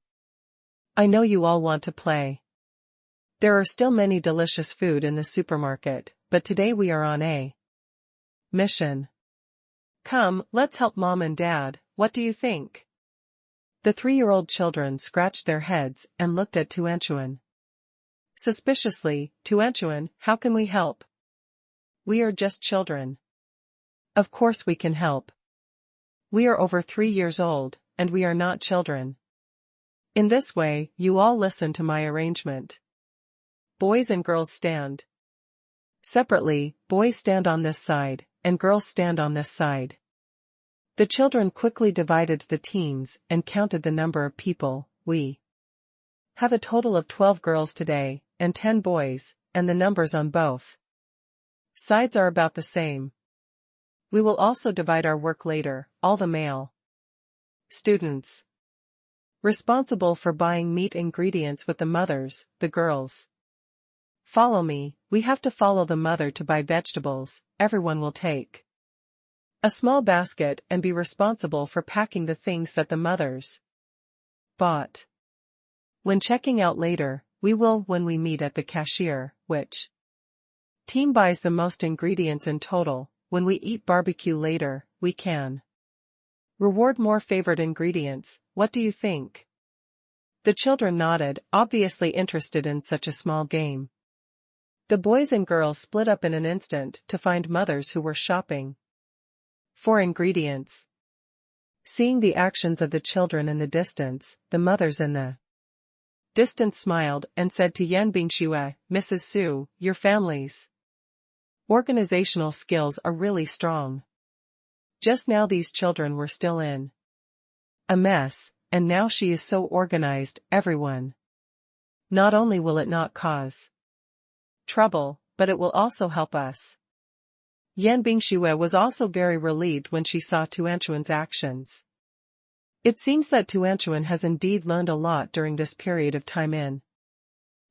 I know you all want to play. There are still many delicious food in the supermarket, but today we are on a mission. Come, let's help mom and dad, what do you think? The 3-year-old children scratched their heads and looked at Tuanchuan suspiciously. Tuanchuan, how can we help? We are just children. Of course we can help. We are over 3 years old, and we are not children. In this way, you all listen to my arrangement. Boys and girls stand separately, boys stand on this side, and girls stand on this side. The children quickly divided the teams and counted the number of people. We have a total of 12 girls today, and 10 boys, and the numbers on both sides are about the same. We will also divide our work later, all the male students responsible for buying meat ingredients with the mothers, the girls. Follow me, we have to follow the mother to buy vegetables, everyone will take a small basket and be responsible for packing the things that the mothers bought. When checking out later, we will when we meet at the cashier, which team buys the most ingredients in total. When we eat barbecue later, we can reward more favorite ingredients. What do you think? The children nodded, obviously interested in such a small game. The boys and girls split up in an instant to find mothers who were shopping for ingredients. Seeing the actions of the children in the distance, the mothers in the distance smiled and said to Yan Bingxue, Mrs. Su, your family's organizational skills are really strong. Just now these children were still in a mess, and now she is so organized, everyone. Not only will it not cause trouble, but it will also help us. Yan Bingxue was also very relieved when she saw Tuanchuan's actions. It seems that Tuanchuan has indeed learned a lot during this period of time in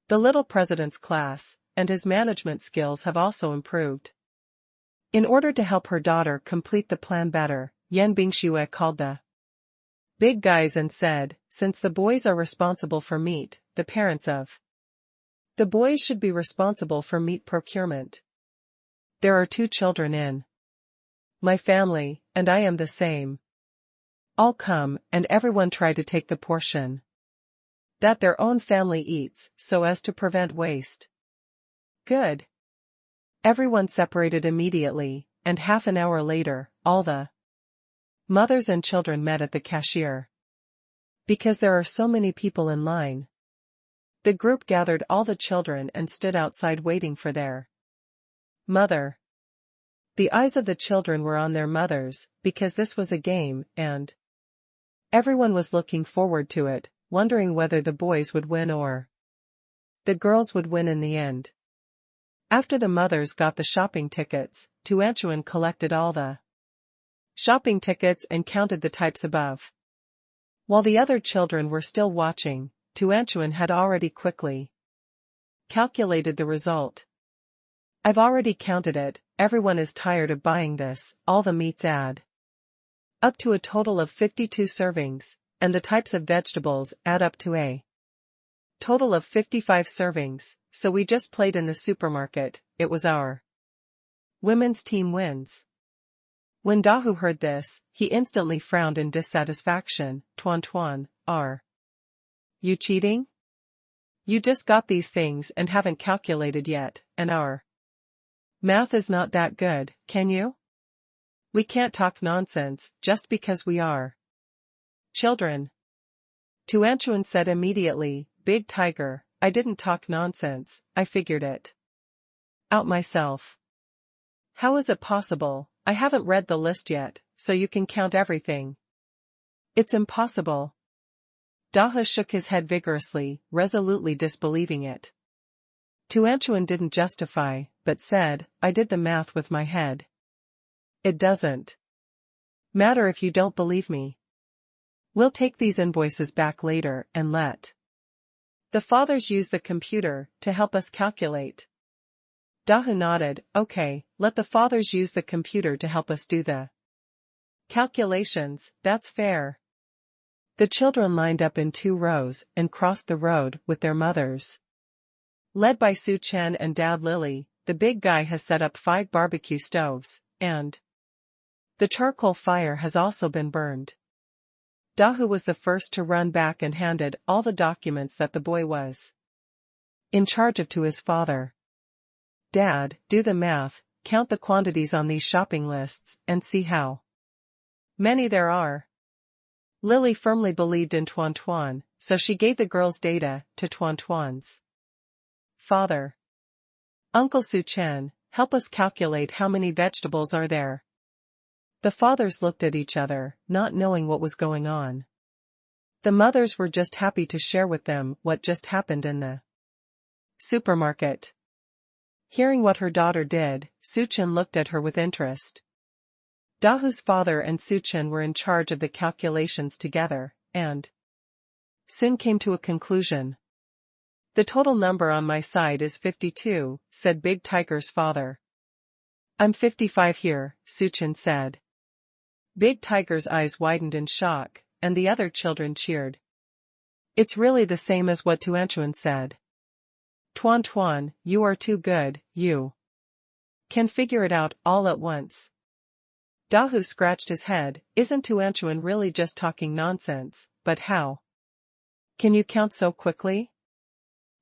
the little president's class, and his management skills have also improved. In order to help her daughter complete the plan better, Yan Bingxue called the big guys and said, since the boys are responsible for meat, the parents of the boys should be responsible for meat procurement. There are 2 children in my family, and I am the same. All come, and everyone try to take the portion that their own family eats, so as to prevent waste. Good. Everyone separated immediately, and half an hour later, all the mothers and children met at the cashier. Because there are so many people in line, the group gathered all the children and stood outside waiting for their mother. The eyes of the children were on their mothers, because this was a game, and everyone was looking forward to it, wondering whether the boys would win or the girls would win in the end. After the mothers got the shopping tickets, Tuanchuan collected all the shopping tickets and counted the types above. While the other children were still watching, Tuanchuan had already quickly calculated the result. I've already counted it, everyone is tired of buying this, all the meats add up to a total of 52 servings, and the types of vegetables add up to a total of 55 servings, so we just played in the supermarket, it was our women's team wins. When Dahu heard this, he instantly frowned in dissatisfaction. Tuan, are you cheating? You just got these things and haven't calculated yet, and our math is not that good, can you? We can't talk nonsense, just because we are children. Tuanchuan said immediately, Big Tiger, I didn't talk nonsense, I figured it out myself. How is it possible? I haven't read the list yet, so you can count everything. It's impossible. Daha shook his head vigorously, resolutely disbelieving it. Tuanchuan didn't justify, but said, I did the math with my head. It doesn't matter if you don't believe me. We'll take these invoices back later and let the fathers use the computer to help us calculate. Dahu nodded, okay, let the fathers use the computer to help us do the calculations, that's fair. The children lined up in 2 rows and crossed the road with their mothers. Led by Su Chen and Dad Lily, the big guy has set up 5 barbecue stoves, and the charcoal fire has also been burned. Dahu was the first to run back and handed all the documents that the boy was in charge of to his father. Dad, do the math, count the quantities on these shopping lists, and see how many there are. Lily firmly believed in Tuan, so she gave the girls' data to Tuan's father. Uncle Su Chen, help us calculate how many vegetables are there. The fathers looked at each other, not knowing what was going on. The mothers were just happy to share with them what just happened in the supermarket. Hearing what her daughter did, Su Chen looked at her with interest. Dahu's father and Su Chen were in charge of the calculations together, and soon came to a conclusion. The total number on my side is 52, said Big Tiger's father. I'm 55 here, Su Chen said. Big Tiger's eyes widened in shock, and the other children cheered. It's really the same as what Tuanchuan said. Tuan, you are too good, you can figure it out all at once. Dahu scratched his head, isn't Tuanchuan really just talking nonsense, but how can you count so quickly?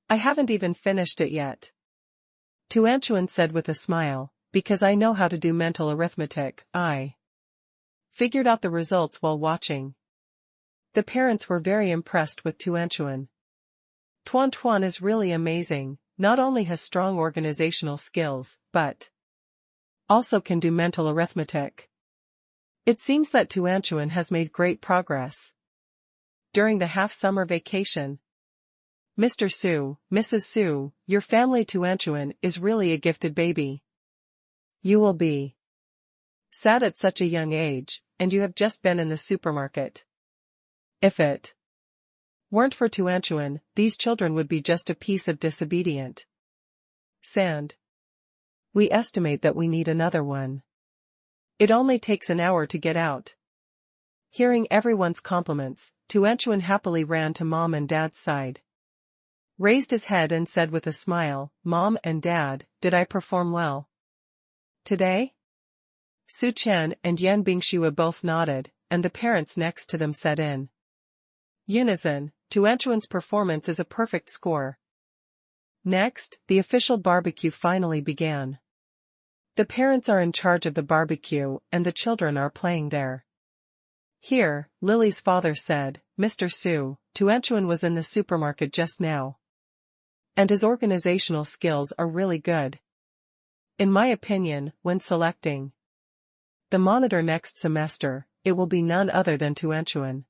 I haven't even finished it yet. Tuanchuan said with a smile, because I know how to do mental arithmetic, I figured out the results while watching. The parents were very impressed with Tuanchuan. Tuan is really amazing, not only has strong organizational skills, but also can do mental arithmetic. It seems that Tuanchuan has made great progress. During the half-summer vacation, Mr. Su, Mrs. Su, your family Tuanchuan is really a gifted baby. You will be sad at such a young age, and you have just been in the supermarket. If it weren't for Tuanchuan, these children would be just a piece of disobedient sand. We estimate that we need another one. It only takes an hour to get out. Hearing everyone's compliments, Tuanchuan happily ran to Mom and Dad's side. Raised his head and said with a smile, "Mom and Dad, did I perform well today?" Su Chen and Yan Bingxue both nodded, and the parents next to them said in unison, "Tuanchuan's performance is a perfect score." Next, the official barbecue finally began. The parents are in charge of the barbecue and the children are playing there. Here, Lily's father said, "Mr. Su, Tuanchuan was in the supermarket just now. And his organizational skills are really good. In my opinion, when selecting the monitor next semester, it will be none other than Tuanchuan."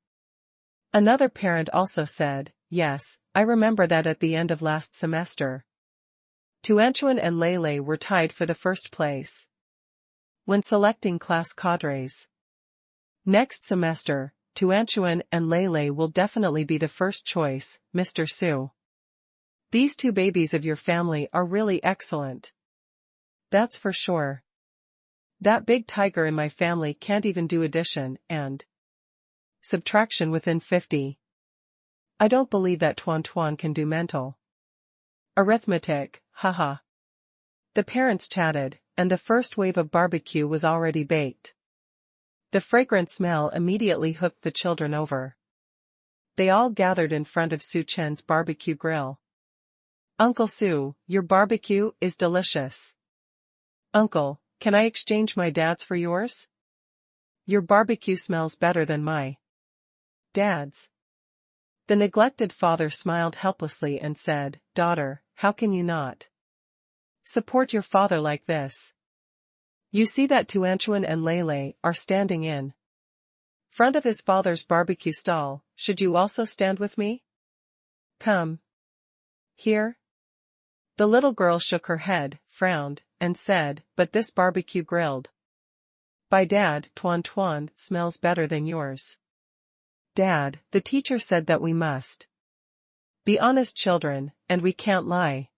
Another parent also said, "Yes, I remember that at the end of last semester, Tuanchuan and Lele were tied for the first place when selecting class cadres. Next semester, Tuanchuan and Lele will definitely be the first choice, Mr. Su. These two babies of your family are really excellent. That's for sure. That big tiger in my family can't even do addition and subtraction within 50. I don't believe that Tuan can do mental arithmetic, haha." The parents chatted, and the first wave of barbecue was already baked. The fragrant smell immediately hooked the children over. They all gathered in front of Su Chen's barbecue grill. "Uncle Su, your barbecue is delicious." "Uncle, can I exchange my dad's for yours? Your barbecue smells better than my dad's." The neglected father smiled helplessly and said, "Daughter, how can you not support your father like this? You see that Tuanchuan and Lele are standing in front of his father's barbecue stall, should you also stand with me? Come here." The little girl shook her head, frowned, and said, "But this barbecue grilled by Dad, Tuan smells better than yours." "Dad, the teacher said that we must be honest children, and we can't lie."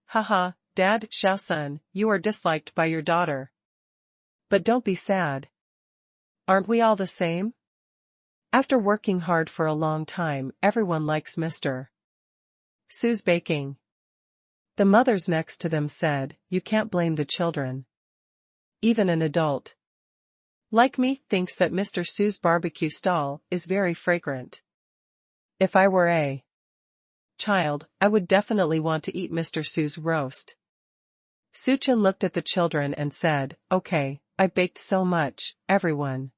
"Haha, Dad, Xiaosun, you are disliked by your daughter. But don't be sad. Aren't we all the same? After working hard for a long time, everyone likes Mr. Su's baking." The mothers next to them said, "You can't blame the children. Even an adult like me thinks that Mr. Su's barbecue stall is very fragrant. If I were a child, I would definitely want to eat Mr. Su's roast." Su Chen looked at the children and said, "Okay, I baked so much, everyone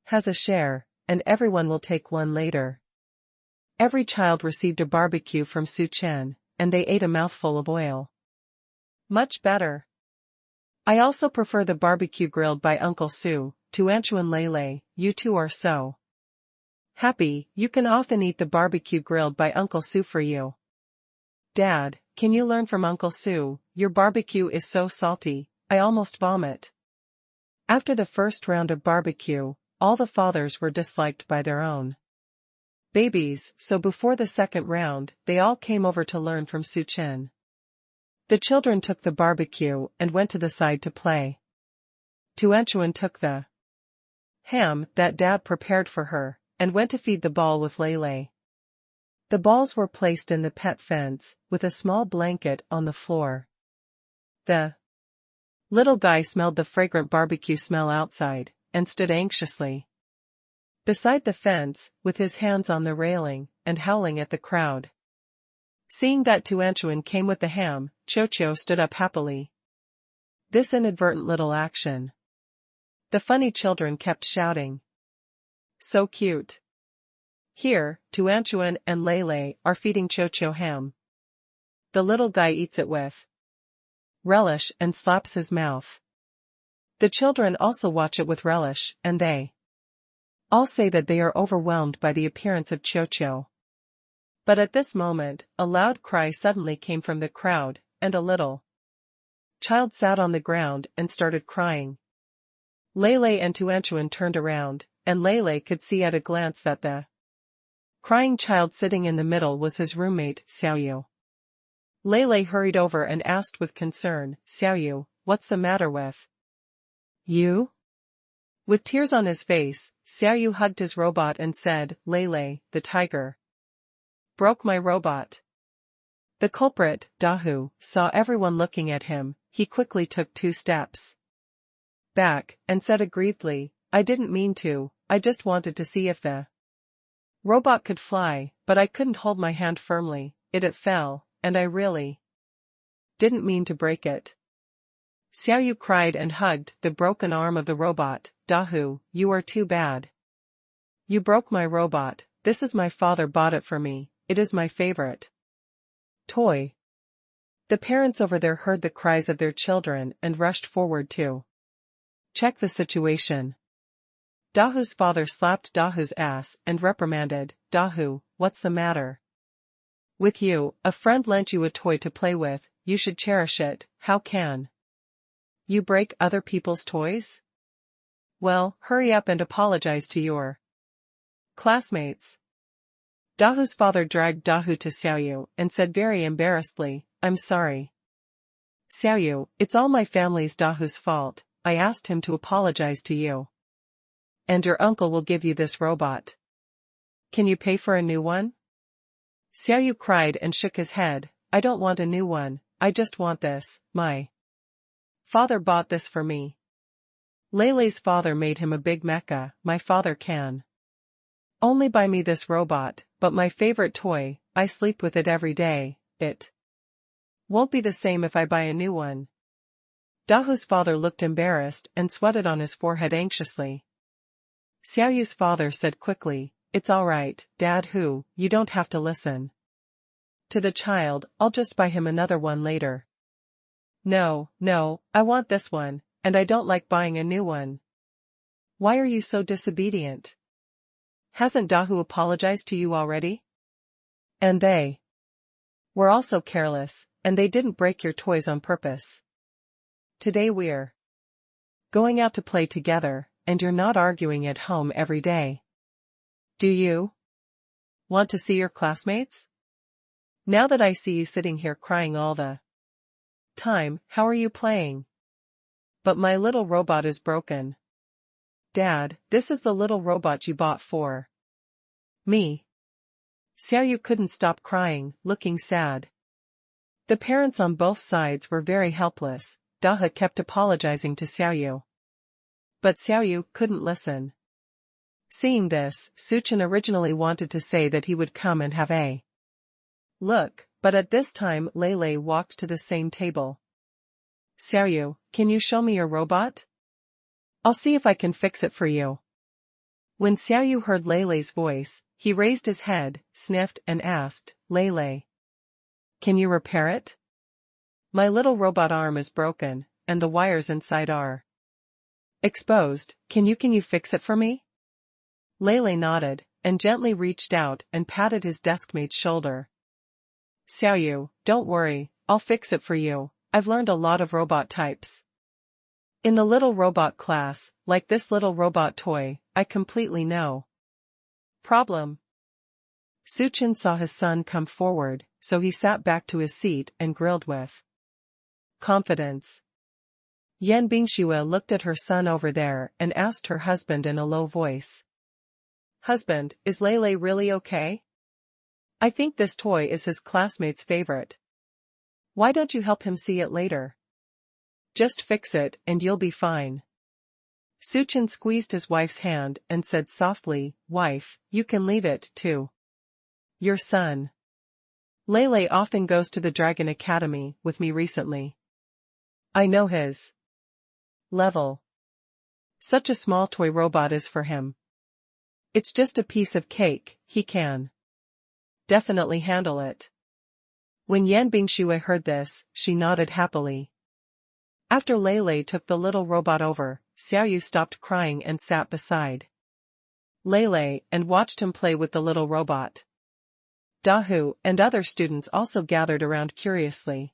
has a share, and everyone will take one later." Every child received a barbecue from Su Chen, and they ate a mouthful of oil. "Much better. I also prefer the barbecue grilled by Uncle Su, Tuanchuan Lele, you two are so happy, you can often eat the barbecue grilled by Uncle Su for you. Dad, can you learn from Uncle Su, your barbecue is so salty, I almost vomit." After the first round of barbecue, all the fathers were disliked by their own babies, so before the second round, they all came over to learn from Su Chen. The children took the barbecue and went to the side to play. Tuanchuan took the ham that Dad prepared for her, and went to feed the ball with Lele. The balls were placed in the pet fence, with a small blanket on the floor. The little guy smelled the fragrant barbecue smell outside, and stood anxiously beside the fence, with his hands on the railing, and howling at the crowd. Seeing that Tuanchuan came with the ham, Cho stood up happily. This inadvertent little action. The funny children kept shouting, "So cute." Here, Tuanchuan and Lele are feeding Cho ham. The little guy eats it with relish and slaps his mouth. The children also watch it with relish, and they all say that they are overwhelmed by the appearance of Cho. But at this moment, a loud cry suddenly came from the crowd, and a little child sat on the ground and started crying. Lele and Tuanchuan turned around, and Lele could see at a glance that the crying child sitting in the middle was his roommate, Xiaoyu. Lele hurried over and asked with concern, "Xiaoyu, what's the matter with you? With tears on his face, Xiao Yu hugged his robot and said, Lele, the tiger, broke my robot. The culprit, Dahu, saw everyone looking at him. He quickly took 2 steps back, and said aggrievedly, I didn't mean to, I just wanted to see if the robot could fly, but I couldn't hold my hand firmly, it fell, and I really didn't mean to break it. Xiao Yu cried and hugged the broken arm of the robot. Dahu, you are too bad. You broke my robot. This is my father bought it for me, it is my favorite toy. The parents over there heard the cries of their children and rushed forward to check the situation. Dahu's father slapped Dahu's ass and reprimanded, Dahu, what's the matter with you? A friend lent you a toy to play with, you should cherish it. How can you break other people's toys? Well, hurry up and apologize to your classmates. Dahu's father dragged Dahu to Xiao Yu and said very embarrassedly, I'm sorry. Xiao Yu, it's all my family's Dahu's fault, I asked him to apologize to you. And your uncle will give you this robot. Can you pay for a new one? Xiao Yu cried and shook his head, I don't want a new one, I just want this, my father bought this for me. Lele's father made him a big mecha, my father can only buy me this robot, but my favorite toy, I sleep with it every day, it won't be the same if I buy a new one. Dahu's father looked embarrassed and sweated on his forehead anxiously. Xiao Yu's father said quickly, it's alright, Dad Hu, you don't have to listen to the child, I'll just buy him another one later. No, I want this one, and I don't like buying a new one. Why are you so disobedient? Hasn't Dahu apologized to you already? And they were also careless, and they didn't break your toys on purpose. Today we're going out to play together, and you're not arguing at home every day. Do you want to see your classmates? Now that I see you sitting here crying all the time, how are you playing? But my little robot is broken. Dad, this is the little robot you bought for me. Xiao Yu couldn't stop crying, looking sad. The parents on both sides were very helpless. Dahu kept apologizing to Xiao Yu, but Xiao Yu couldn't listen. Seeing this, Suchin originally wanted to say that he would come and have a look, but at this time Lele walked to the same table. Xiao Yu, can you show me your robot? I'll see if I can fix it for you. When Xiao Yu heard Lele's voice, he raised his head, sniffed and asked, Lele, can you repair it? My little robot arm is broken, and the wires inside are exposed, can you fix it for me? Lele nodded, and gently reached out and patted his deskmate's shoulder. Xiao Yu, don't worry, I'll fix it for you, I've learned a lot of robot types in the little robot class, like this little robot toy, I completely know problem. Suchin saw his son come forward, so he sat back to his seat and grilled with confidence. Yan Bingxue looked at her son over there and asked her husband in a low voice. Husband, is Lele really okay? I think this toy is his classmate's favorite. Why don't you help him see it later? Just fix it and you'll be fine. Suchin squeezed his wife's hand and said softly, Wife, you can leave it to your son. Lele often goes to the Dragon Academy with me recently. I know his level. Such a small toy robot is for him. It's just a piece of cake, he can definitely handle it. When Yan Bingxue heard this, she nodded happily. After Lele took the little robot over, Xiao Yu stopped crying and sat beside Lele and watched him play with the little robot. Dahu and other students also gathered around curiously.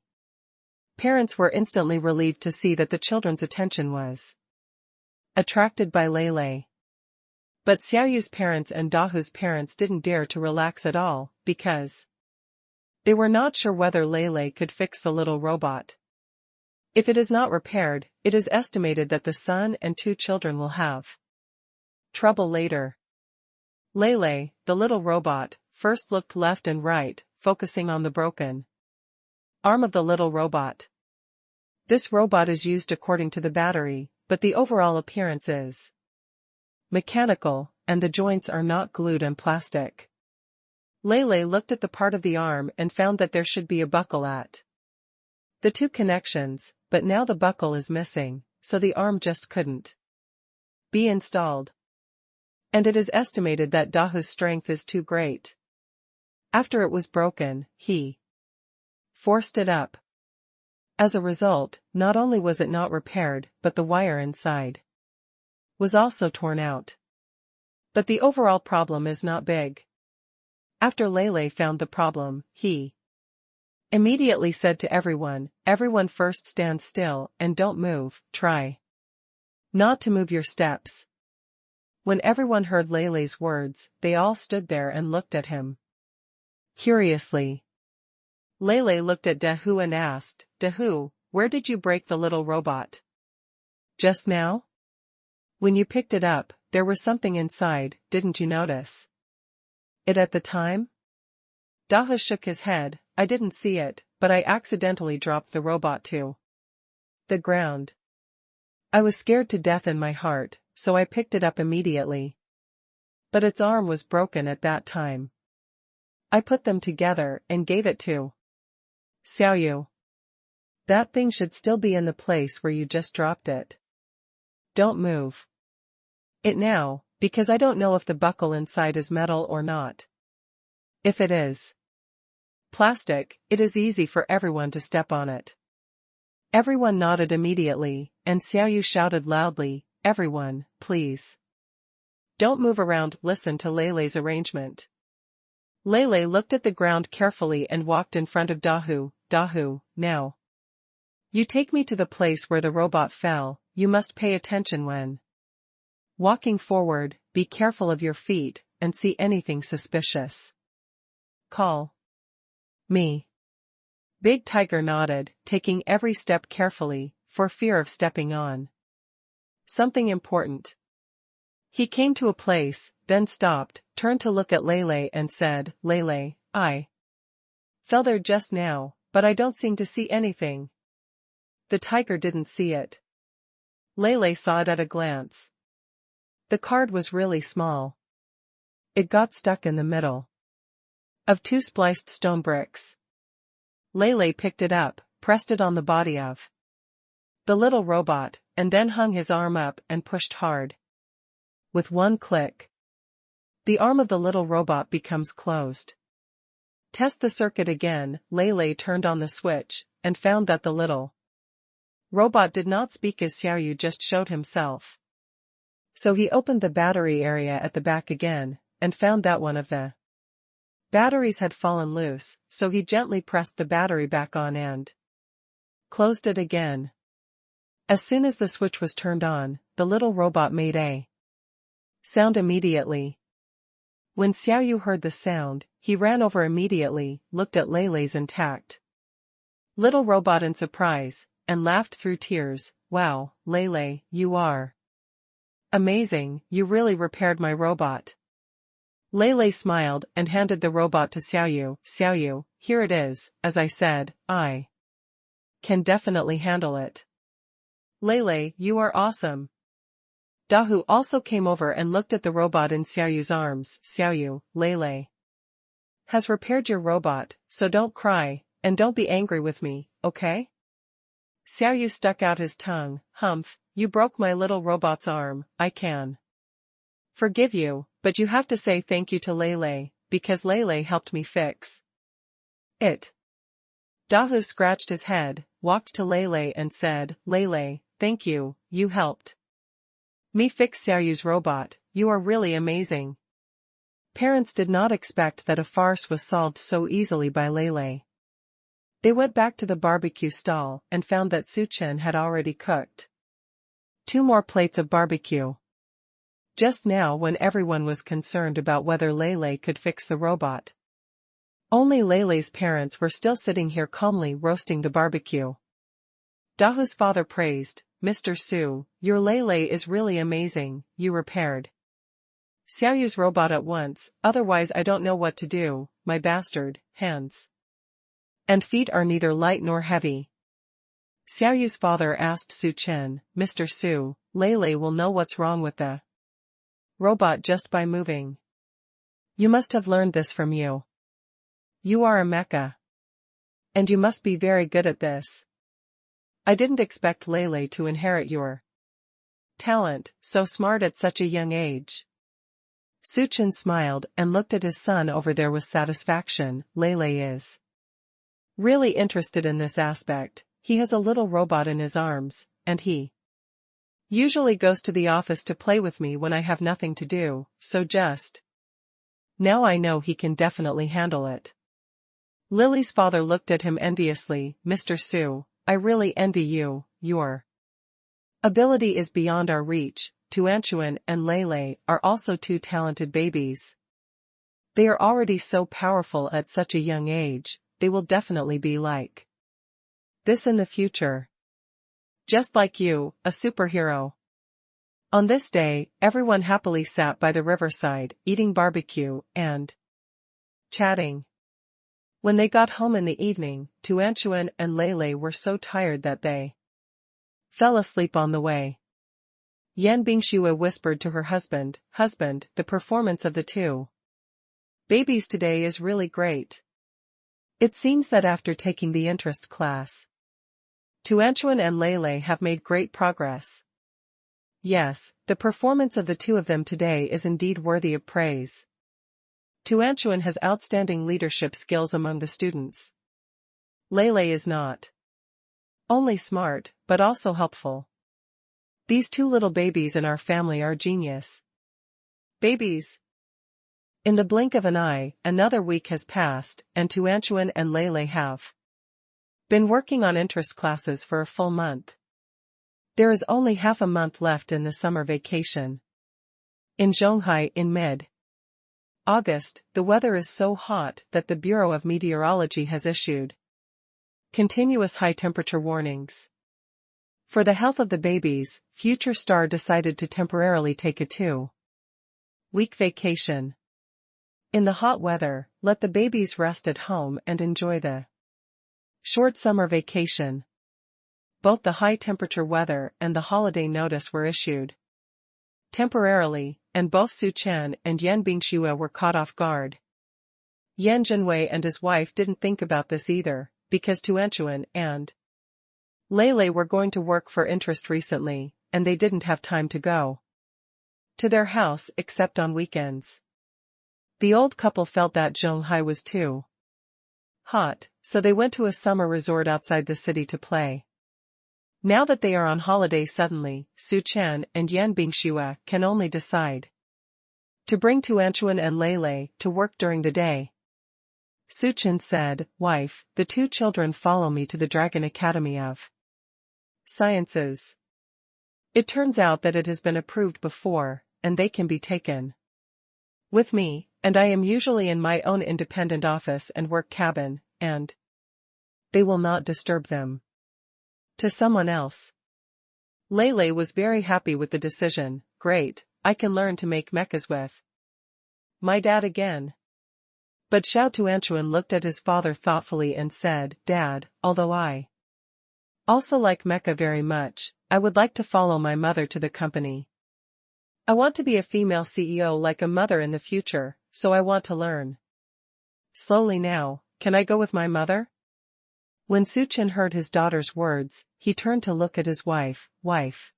Parents were instantly relieved to see that the children's attention was attracted by Lele. But Xiao Yu's parents and Dahu's parents didn't dare to relax at all, because they were not sure whether Lele could fix the little robot. If it is not repaired, it is estimated that the son and 2 children will have trouble later. Lele, the little robot, first looked left and right, focusing on the broken arm of the little robot. This robot is used according to the battery, but the overall appearance is mechanical, and the joints are not glued and plastic. Lele looked at the part of the arm and found that there should be a buckle at the 2 connections, but now the buckle is missing, so the arm just couldn't be installed. And it is estimated that Dahu's strength is too great. After it was broken, he forced it up. As a result, not only was it not repaired, but the wire inside was also torn out. But the overall problem is not big. After Lele found the problem, he immediately said to everyone, "Everyone first stand still and don't move, try not to move your steps." When everyone heard Lele's words, they all stood there and looked at him curiously. Lele looked at Dahu and asked, "Dahu, where did you break the little robot?" "Just now? When you picked it up, there was something inside, didn't you notice it at the time?" Dahu shook his head. "I didn't see it, but I accidentally dropped the robot to the ground. I was scared to death in my heart, so I picked it up immediately. But its arm was broken at that time. I put them together and gave it to Xiao Yue. That thing should still be in the place where you just dropped it. Don't move it now, because I don't know if the buckle inside is metal or not. If it is plastic, it is easy for everyone to step on it." Everyone nodded immediately, and Xiao Yue shouted loudly, "Everyone, please don't move around, listen to Lele's arrangement." Lele looked at the ground carefully and walked in front of Dahu. "Dahu, now you take me to the place where the robot fell. You must pay attention when walking forward, be careful of your feet, and see anything suspicious. Call me." Big Tiger nodded, taking every step carefully, for fear of stepping on something important. He came to a place, then stopped, turned to look at Lele and said, "Lele, I fell there just now, but I don't seem to see anything." The tiger didn't see it. Lele saw it at a glance. The card was really small. It got stuck in the middle of 2 spliced stone bricks. Lele picked it up, pressed it on the body of the little robot, and then hung his arm up and pushed hard. With one click, the arm of the little robot becomes closed. Test the circuit again. Lele turned on the switch, and found that the little robot did not speak as Xiao Yue just showed himself. So he opened the battery area at the back again, and found that one of the batteries had fallen loose, so he gently pressed the battery back on and closed it again. As soon as the switch was turned on, the little robot made a sound immediately. When Xiao Yue heard the sound, he ran over immediately, looked at Lele's intact little robot in surprise, and laughed through tears. "Wow, Lele, you are amazing, you really repaired my robot." Lele smiled and handed the robot to Xiao Yue. "Xiao Yue, here it is, as I said, I can definitely handle it." "Lele, you are awesome." Dahu also came over and looked at the robot in Xiao Yue's arms. "Xiao Yue, Lele has repaired your robot, so don't cry, and don't be angry with me, okay?" Xiao Yue stuck out his tongue. "Humph, you broke my little robot's arm, I can forgive you, but you have to say thank you to Lele, because Lele helped me fix it." Dahu scratched his head, walked to Lele and said, "Lele, thank you, you helped me fix Xiao Yue's robot, you are really amazing." Parents did not expect that a farce was solved so easily by Lele. They went back to the barbecue stall and found that Su Chen had already cooked 2 more plates of barbecue. Just now, when everyone was concerned about whether Lele could fix the robot, only Lele's parents were still sitting here calmly roasting the barbecue. Dahu's father praised, Mr. Su, your Lele is really amazing, you repaired Xiao Yue's robot at once, otherwise I don't know what to do, my bastard, hands and feet are neither light nor heavy. Xiao Yue's father asked Su Chen, Mr. Su, Lele will know what's wrong with the robot just by moving. You must have learned this from you. You are a mecha. And you must be very good at this. I didn't expect Lele to inherit your talent, so smart at such a young age. Su Chen smiled and looked at his son over there with satisfaction. Lele is really interested in this aspect. He has a little robot in his arms, and he usually goes to the office to play with me when I have nothing to do, so just now I know he can definitely handle it. Lily's father looked at him enviously. Mr. Su, I really envy you, your ability is beyond our reach. Tuanchuan and Lele are also two talented babies. They are already so powerful at such a young age, they will definitely be like this in the future. Just like you, a superhero. On this day, everyone happily sat by the riverside, eating barbecue and chatting. When they got home in the evening, Tuanchuan and Lele were so tired that they fell asleep on the way. Yan Bingxue whispered to her husband, Husband, the performance of the two babies today is really great. It seems that after taking the interest class, Tuanchuan and Lele have made great progress. Yes, the performance of the two of them today is indeed worthy of praise. Tuanchuan has outstanding leadership skills among the students. Lele is not only smart, but also helpful. These two little babies in our family are genius. Babies. In the blink of an eye, another week has passed, and Tuanchuan and Lele have been working on interest classes for a full month. There is only half a month left in the summer vacation. In Zhonghai in mid-August, the weather is so hot that the Bureau of Meteorology has issued continuous high-temperature warnings. For the health of the babies, Future Star decided to temporarily take a 2-week vacation. In the hot weather, let the babies rest at home and enjoy the short summer vacation. Both the high-temperature weather and the holiday notice were issued temporarily, and both Su Chen and Yan Bingxue were caught off guard. Yan Zhenwei and his wife didn't think about this either, because Tuanchuan and Lele were going to work for interest recently, and they didn't have time to go to their house except on weekends. The old couple felt that Zhonghai was too hot, so they went to a summer resort outside the city to play. Now that they are on holiday suddenly, Su Chen and Yan Bingxue can only decide to bring Tuanchuan and Lele to work during the day. Su Chen said, Wife, the two children follow me to the Dragon Academy of Sciences. It turns out that it has been approved before, and they can be taken with me, and I am usually in my own independent office and work cabin, and they will not disturb them to someone else. Lele was very happy with the decision. Great, I can learn to make mechas with my dad again. But Xiao Tuanchuan looked at his father thoughtfully and said, Dad, although I also like mecha very much, I would like to follow my mother to the company. I want to be a female CEO like a mother in the future, so I want to learn. Slowly now, can I go with my mother? When Su Chen heard his daughter's words, he turned to look at his wife. Wife,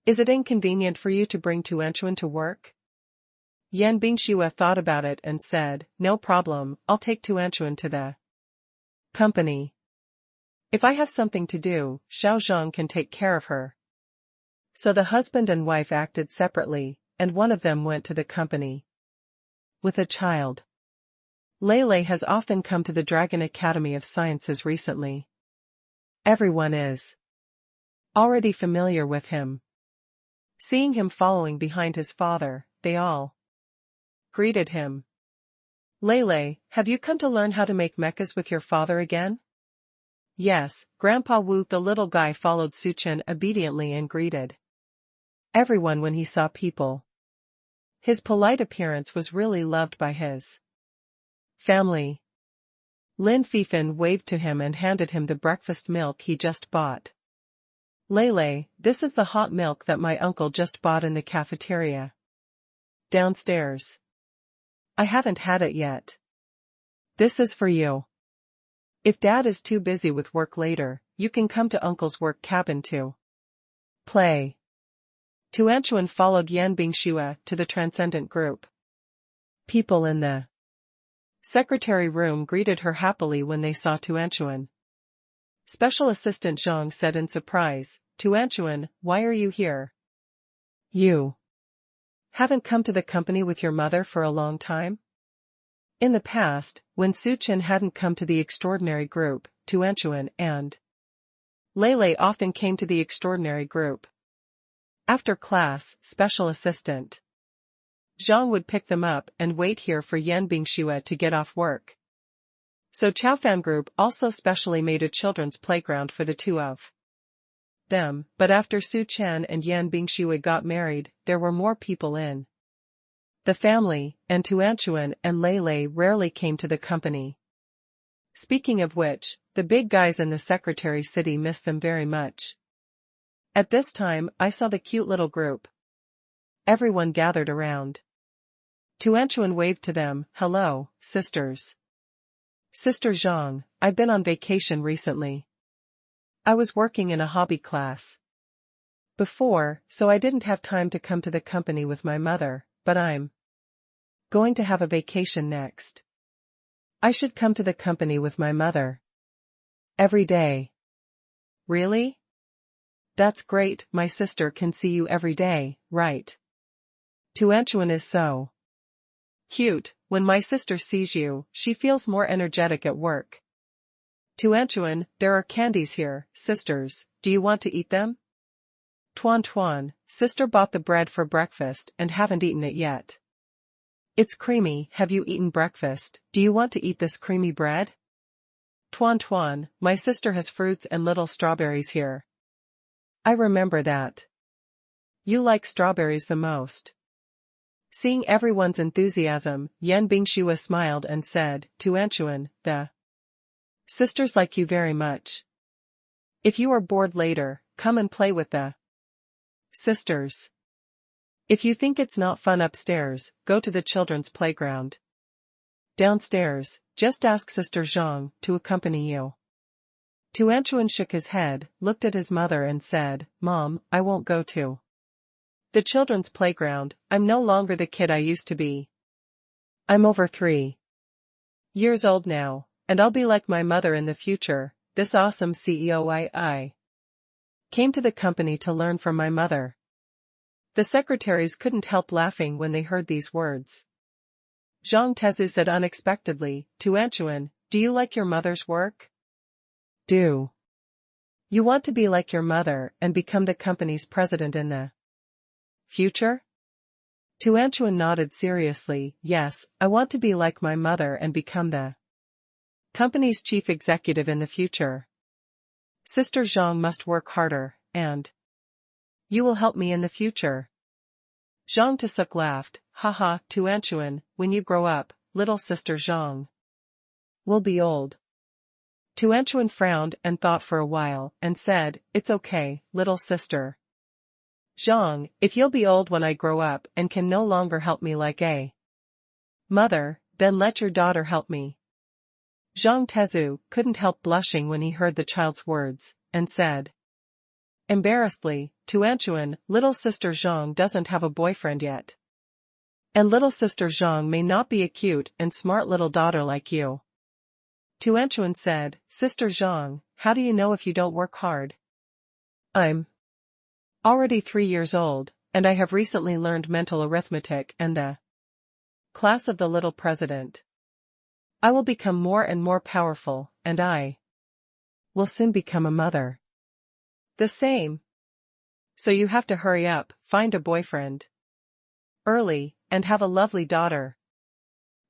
is it inconvenient for you to bring Tuanchuan to work? Yan Bingxue thought about it and said, No problem, I'll take Tuanchuan to the company. If I have something to do, Xiao Zhang can take care of her. So the husband and wife acted separately, and one of them went to the company with a child. Lele has often come to the Dragon Academy of Sciences recently. Everyone is already familiar with him. Seeing him following behind his father, they all greeted him. Lele, have you come to learn how to make mechas with your father again? Yes, Grandpa Wu. The little guy followed Suchen obediently and greeted everyone when he saw people. His polite appearance was really loved by his family. Lin Fifan waved to him and handed him the breakfast milk he just bought. Lele, this is the hot milk that my uncle just bought in the cafeteria downstairs. I haven't had it yet. This is for you. If Dad is too busy with work later, you can come to Uncle's work cabin to play. Tuanchuan followed Yan Bingxue to the transcendent group. People in the secretary room greeted her happily when they saw Tuanchuan. Special Assistant Zhang said in surprise, Tuanchuan, why are you here? You haven't come to the company with your mother for a long time? In the past, when Suchen hadn't come to the extraordinary group, Tuanchuan and Lele often came to the extraordinary group. After class, Special Assistant Zhang would pick them up and wait here for Yan Bingxue to get off work. So Chaofan Group also specially made a children's playground for the two of them, but after Su Chen and Yan Bingxue got married, there were more people in the family, and Tuanchuan and Lele rarely came to the company. Speaking of which, the big guys in the secretary city missed them very much. At this time, I saw the cute little group. Everyone gathered around. Tuanchuan waved to them, hello, sisters. Sister Zhang, I've been on vacation recently. I was working in a hobby class before, so I didn't have time to come to the company with my mother, but I'm going to have a vacation next. I should come to the company with my mother every day. Really? That's great, my sister can see you every day, right? Tuanchuan is so cute. When my sister sees you, she feels more energetic at work. Tuanchuan, there are candies here, sisters, do you want to eat them? Tuan, sister bought the bread for breakfast and haven't eaten it yet. It's creamy, have you eaten breakfast, do you want to eat this creamy bread? Tuan, my sister has fruits and little strawberries here. I remember that. You like strawberries the most. Seeing everyone's enthusiasm, Yan Bingxue smiled and said, Tuanchuan, the sisters like you very much. If you are bored later, come and play with the sisters. If you think it's not fun upstairs, go to the children's playground. Downstairs, just ask Sister Zhang to accompany you. Tuanchuan shook his head, looked at his mother and said, Mom, I won't go to the children's playground, I'm no longer the kid I used to be. I'm over 3 years old now, and I'll be like my mother in the future. This awesome CEO I came to the company to learn from my mother. The secretaries couldn't help laughing when they heard these words. Zhang Tezu said unexpectedly, Tuanchuan, do you like your mother's work? Do you want to be like your mother and become the company's president in the future? Tuanchuan nodded seriously, yes, I want to be like my mother and become the company's chief executive in the future. Sister Zhang must work harder, and you will help me in the future. Zhang Tesuk laughed, haha, Tuanchuan, when you grow up, little sister Zhang will be old. Tuanchuan frowned and thought for a while, and said, it's okay, little sister Zhang, if you'll be old when I grow up and can no longer help me like a mother, then let your daughter help me. Zhang Tezu couldn't help blushing when he heard the child's words, and said embarrassedly, Tuanchuan, little sister Zhang doesn't have a boyfriend yet. And little sister Zhang may not be a cute and smart little daughter like you. Tuanchuan said, Sister Zhang, how do you know if you don't work hard? I'm already 3 years old, and I have recently learned mental arithmetic and the class of the little president. I will become more and more powerful, and I will soon become a mother. The same. So you have to hurry up, find a boyfriend early, and have a lovely daughter.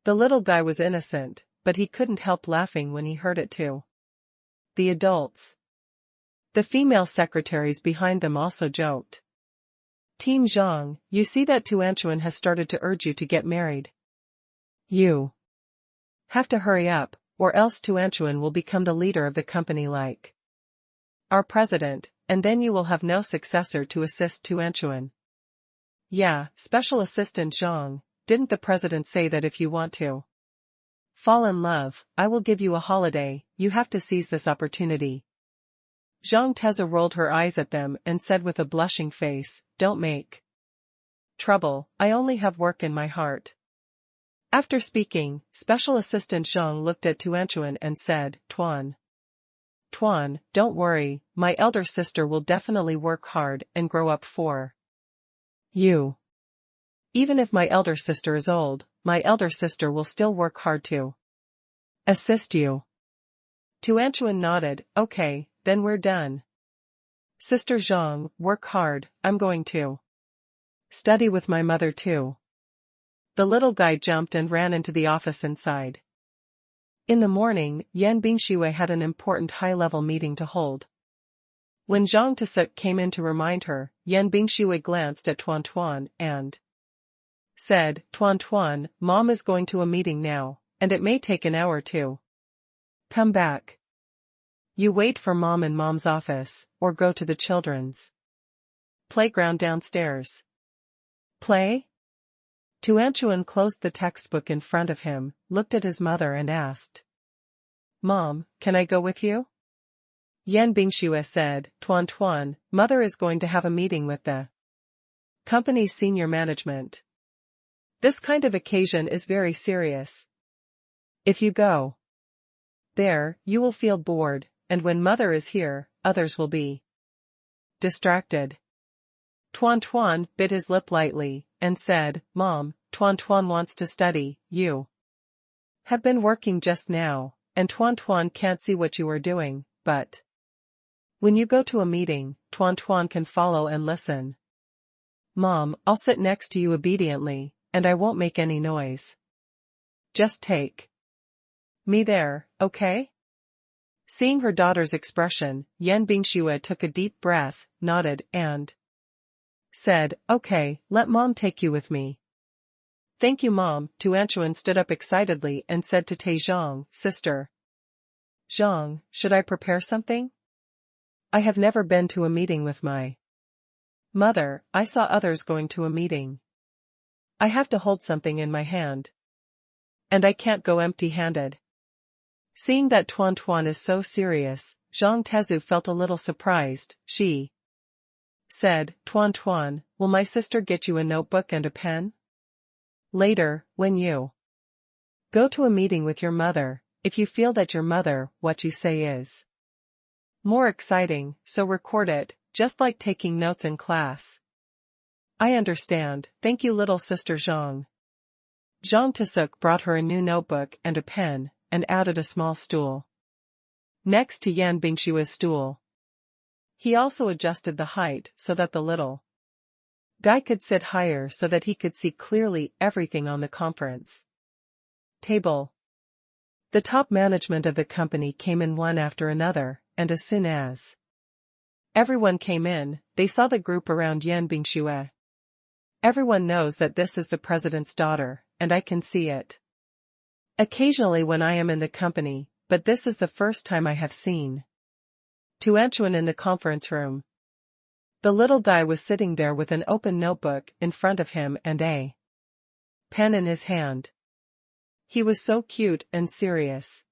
The little guy was innocent, but he couldn't help laughing when he heard it too. The adults. The female secretaries behind them also joked. Team Zhang, you see that Tuanchuan has started to urge you to get married. You have to hurry up, or else Tuanchuan will become the leader of the company like our president, and then you will have no successor to assist Tuanchuan. Yeah, Special Assistant Zhang, didn't the president say that if you want to fall in love, I will give you a holiday, you have to seize this opportunity. Zhang Teza rolled her eyes at them and said with a blushing face, don't make trouble, I only have work in my heart. After speaking, Special Assistant Zhang looked at Tuanchuan and said, Tuan, don't worry, my elder sister will definitely work hard and grow up for you. Even if my elder sister is old, my elder sister will still work hard to assist you. Tuanchuan nodded, okay, then we're done. Sister Zhang, work hard, I'm going to study with my mother too. The little guy jumped and ran into the office inside. In the morning, Yan Bingshiwei had an important high-level meeting to hold. When Zhang Tasuk came in to remind her, Yan Bingshiwei glanced at Tuan Tuan and said, Tuan, Mom is going to a meeting now, and it may take an hour to come back. You wait for Mom in Mom's office, or go to the children's playground downstairs. Play? Tuanchuan closed the textbook in front of him, looked at his mother and asked, Mom, can I go with you? Yan Bingshiwei said, Tuan, Mother is going to have a meeting with the company's senior management. This kind of occasion is very serious. If you go there, you will feel bored, and when Mother is here, others will be distracted. Tuan bit his lip lightly, and said, Mom, Tuan wants to study, you have been working just now, and Tuan can't see what you are doing, but when you go to a meeting, Tuan can follow and listen. Mom, I'll sit next to you obediently, and I won't make any noise. Just take me there, okay? Seeing her daughter's expression, Yan Bingshiwei took a deep breath, nodded, and said, okay, let Mom take you with me. Thank you, Mom. Tuanchuan stood up excitedly and said to Zhang, Sister Zhang, should I prepare something? I have never been to a meeting with my mother. I saw others going to a meeting. I have to hold something in my hand. And I can't go empty-handed. Seeing that Tuan is so serious, Zhang Tezu felt a little surprised. She said, Tuan, will my sister get you a notebook and a pen? Later, when you go to a meeting with your mother, if you feel that your mother, what you say is more exciting, so record it, just like taking notes in class. I understand, thank you little sister Zhang. Zhang Tasuk brought her a new notebook and a pen, and added a small stool next to Yan Bingshiwei's stool. He also adjusted the height so that the little guy could sit higher so that he could see clearly everything on the conference table. The top management of the company came in one after another, and as soon as everyone came in, they saw the group around Yan Bingshiwei. Everyone knows that this is the president's daughter, and I can see it occasionally when I am in the company, but this is the first time I have seen Tuanchuan in the conference room. The little guy was sitting there with an open notebook in front of him and a pen in his hand. He was so cute and serious.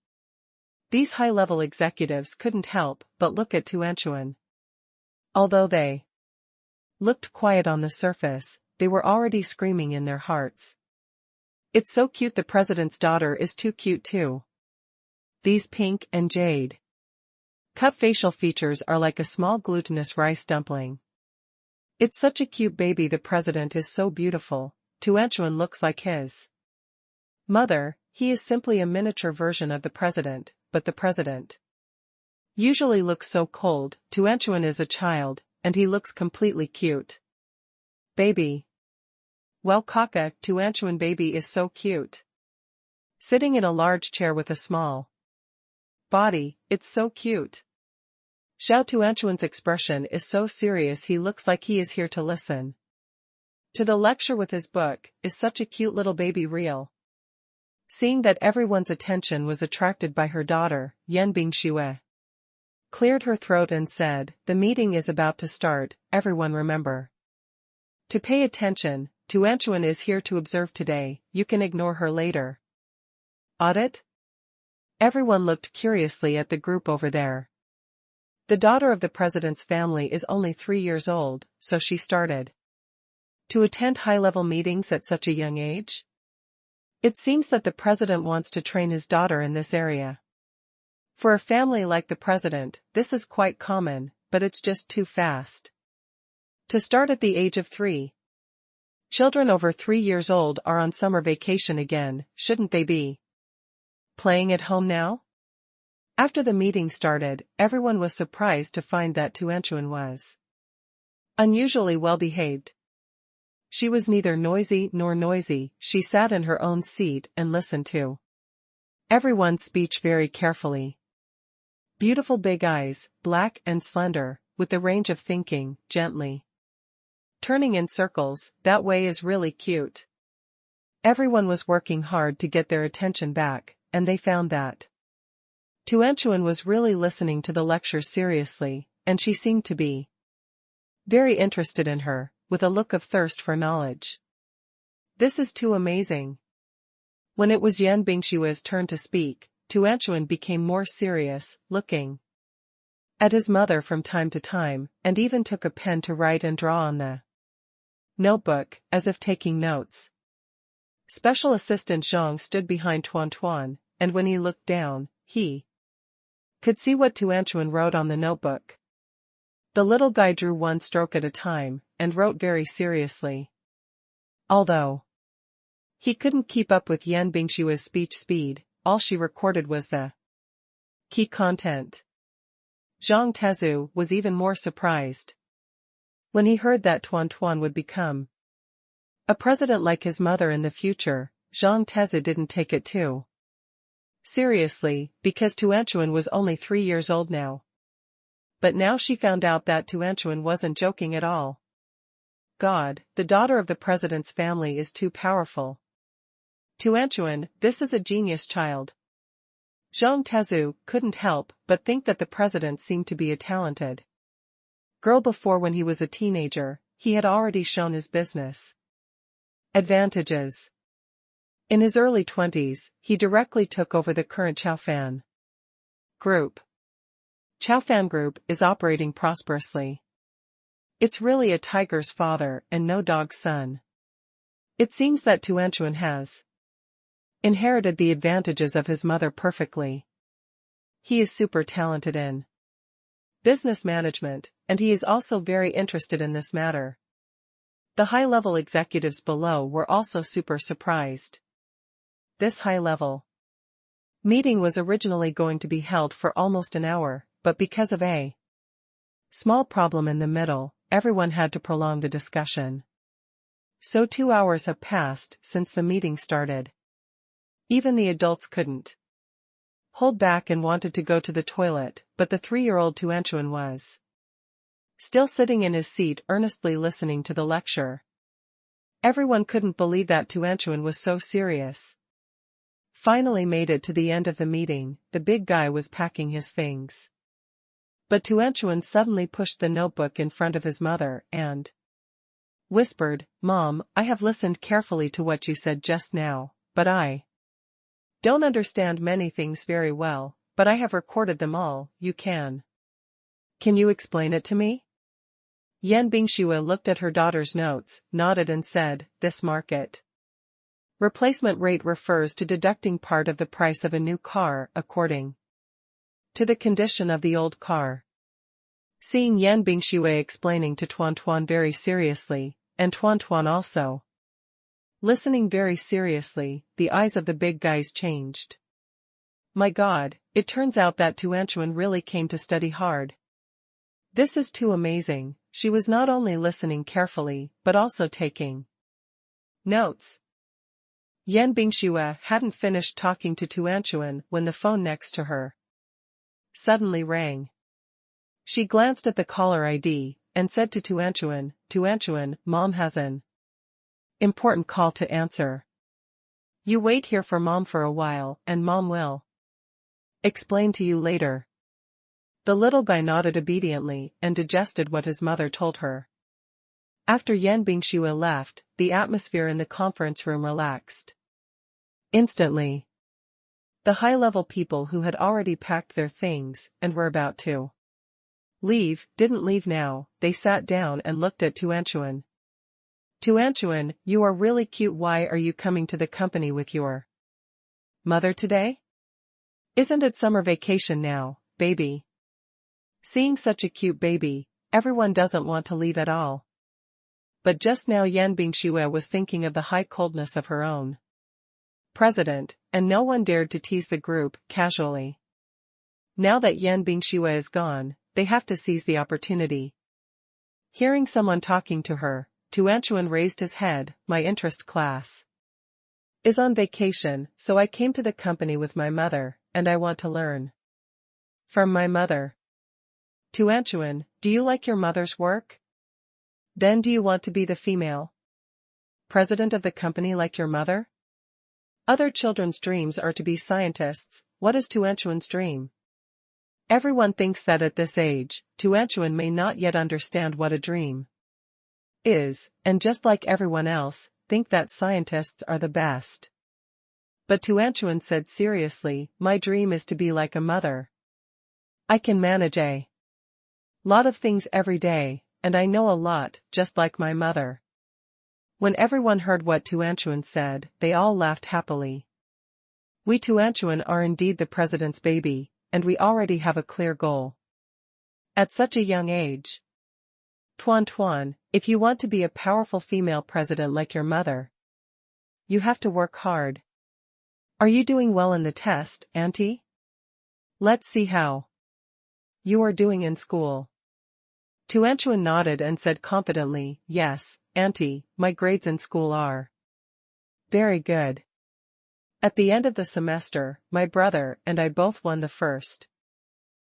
These high-level executives couldn't help but look at Tuanchuan. Although they looked quiet on the surface, they were already screaming in their hearts. It's so cute, the president's daughter is too cute too. These pink and jade cut facial features are like a small glutinous rice dumpling. It's such a cute baby. The president is so beautiful. Tuanchuan looks like his mother. He is simply a miniature version of the president, but the president usually looks so cold. Tuanchuan is a child, and he looks completely cute. Baby. Well, Kaka, Tuanchuan baby is so cute. Sitting in a large chair with a small Body, it's so cute. Xiao Tuanchuan's expression is so serious he looks like he is here to listen. To the lecture with his book, is such a cute little baby real. Seeing that everyone's attention was attracted by her daughter, Yan Bingxue cleared her throat and said, the meeting is about to start, everyone remember to pay attention. Tuanchuan is here to observe today, you can ignore her later. Audit? Everyone looked curiously at the group over there. The daughter of the president's family is only 3 years old, so she started to attend high-level meetings at such a young age? It seems that the president wants to train his daughter in this area. For a family like the president, this is quite common, but it's just too fast. To start at the age of 3. Children over 3 years old are on summer vacation again, shouldn't they be playing at home now? After the meeting started, everyone was surprised to find that Tuanchuan was unusually well-behaved. She was neither noisy nor noisy, she sat in her own seat and listened to everyone's speech very carefully. Beautiful big eyes, black and slender, with the range of thinking, gently turning in circles, that way is really cute. Everyone was working hard to get their attention back, and they found that Tuanchuan was really listening to the lecture seriously, and she seemed to be very interested in her, with a look of thirst for knowledge. This is too amazing. When it was Yan Bingshue's turn to speak, Tuanchuan became more serious, looking at his mother from time to time, and even took a pen to write and draw on the notebook, as if taking notes. Special Assistant Zhang stood behind Tuan, and when he looked down, he could see what Tuanchuan wrote on the notebook. The little guy drew one stroke at a time, and wrote very seriously. Although he couldn't keep up with Yan Bingshue's speech speed, all she recorded was the key content. Zhang Tezu was even more surprised when he heard that Tuan would become a president like his mother in the future. Zhang Tezu didn't take it too seriously, because Tuanchuan was only 3 years old now. But now she found out that Tuanchuan wasn't joking at all. God, the daughter of the president's family is too powerful. Tuanchuan, this is a genius child. Zhang Tezu couldn't help but think that the president seemed to be a talented girl before. When he was a teenager, he had already shown his business advantages. In his early 20s, he directly took over the current Chaofan Group. Chaofan Group is operating prosperously. It's really a tiger's father and no dog's son. It seems that Tuanchuan has inherited the advantages of his mother perfectly. He is super talented in business management, and he is also very interested in this matter. The high-level executives below were also super surprised. This high-level meeting was originally going to be held for almost an hour, but because of a small problem in the middle, everyone had to prolong the discussion. So 2 hours have passed since the meeting started. Even the adults couldn't hold back and wanted to go to the toilet, but the 3-year-old Tuanchuan was still sitting in his seat earnestly listening to the lecture. Everyone couldn't believe that Tuanchuan was so serious. Finally made it to the end of the meeting, the big guy was packing his things. But Tuanchuan suddenly pushed the notebook in front of his mother and whispered, "Mom, I have listened carefully to what you said just now, but I don't understand many things very well, but I have recorded them all. Can you explain it to me?" Yan Bingxue looked at her daughter's notes, nodded and said, "This market replacement rate refers to deducting part of the price of a new car according to the condition of the old car." Seeing Yan Bingxue explaining to Tuan very seriously, and Tuan also listening very seriously, the eyes of the big guys changed. My God, it turns out that Tuanchuan really came to study hard. This is too amazing. She was not only listening carefully, but also taking notes. Yan Bingxue hadn't finished talking to Tuanchuan when the phone next to her suddenly rang. She glanced at the caller ID, and said to Tuanchuan, Mom has an important call to answer. You wait here for Mom for a while, and Mom will explain to you later. The little guy nodded obediently and digested what his mother told her. After Yan Bingxue left, the atmosphere in the conference room relaxed. Instantly. The high-level people who had already packed their things and were about to leave didn't leave now. They sat down and looked at Tuanchuan. Tuanchuan, you are really cute. Why are you coming to the company with your mother today? Isn't it summer vacation now, baby? Seeing such a cute baby, everyone doesn't want to leave at all. But just now Yan Bingxue was thinking of the high coldness of her own president, and no one dared to tease the group casually. Now that Yan Bingxue is gone, they have to seize the opportunity. Hearing someone talking to her, Tuanchuan raised his head. My interest class is on vacation, so I came to the company with my mother, and I want to learn from my mother. Tuanchuan, do you like your mother's work? Then do you want to be the female president of the company like your mother? Other children's dreams are to be scientists. What is Tuanchuan's dream? Everyone thinks that at this age, Tuanchuan may not yet understand what a dream is, and just like everyone else, think that scientists are the best. But Tuanchuan said seriously, my dream is to be like a mother. I can manage a lot of things every day, and I know a lot, just like my mother. When everyone heard what Tuanchuan said, they all laughed happily. We Tuanchuan are indeed the president's baby, and we already have a clear goal. At such a young age. Tuan, if you want to be a powerful female president like your mother, you have to work hard. Are you doing well in the test, Auntie? Let's see how you are doing in school. Tuanchuan nodded and said confidently, yes, Auntie, my grades in school are very good. At the end of the semester, my brother and I both won the first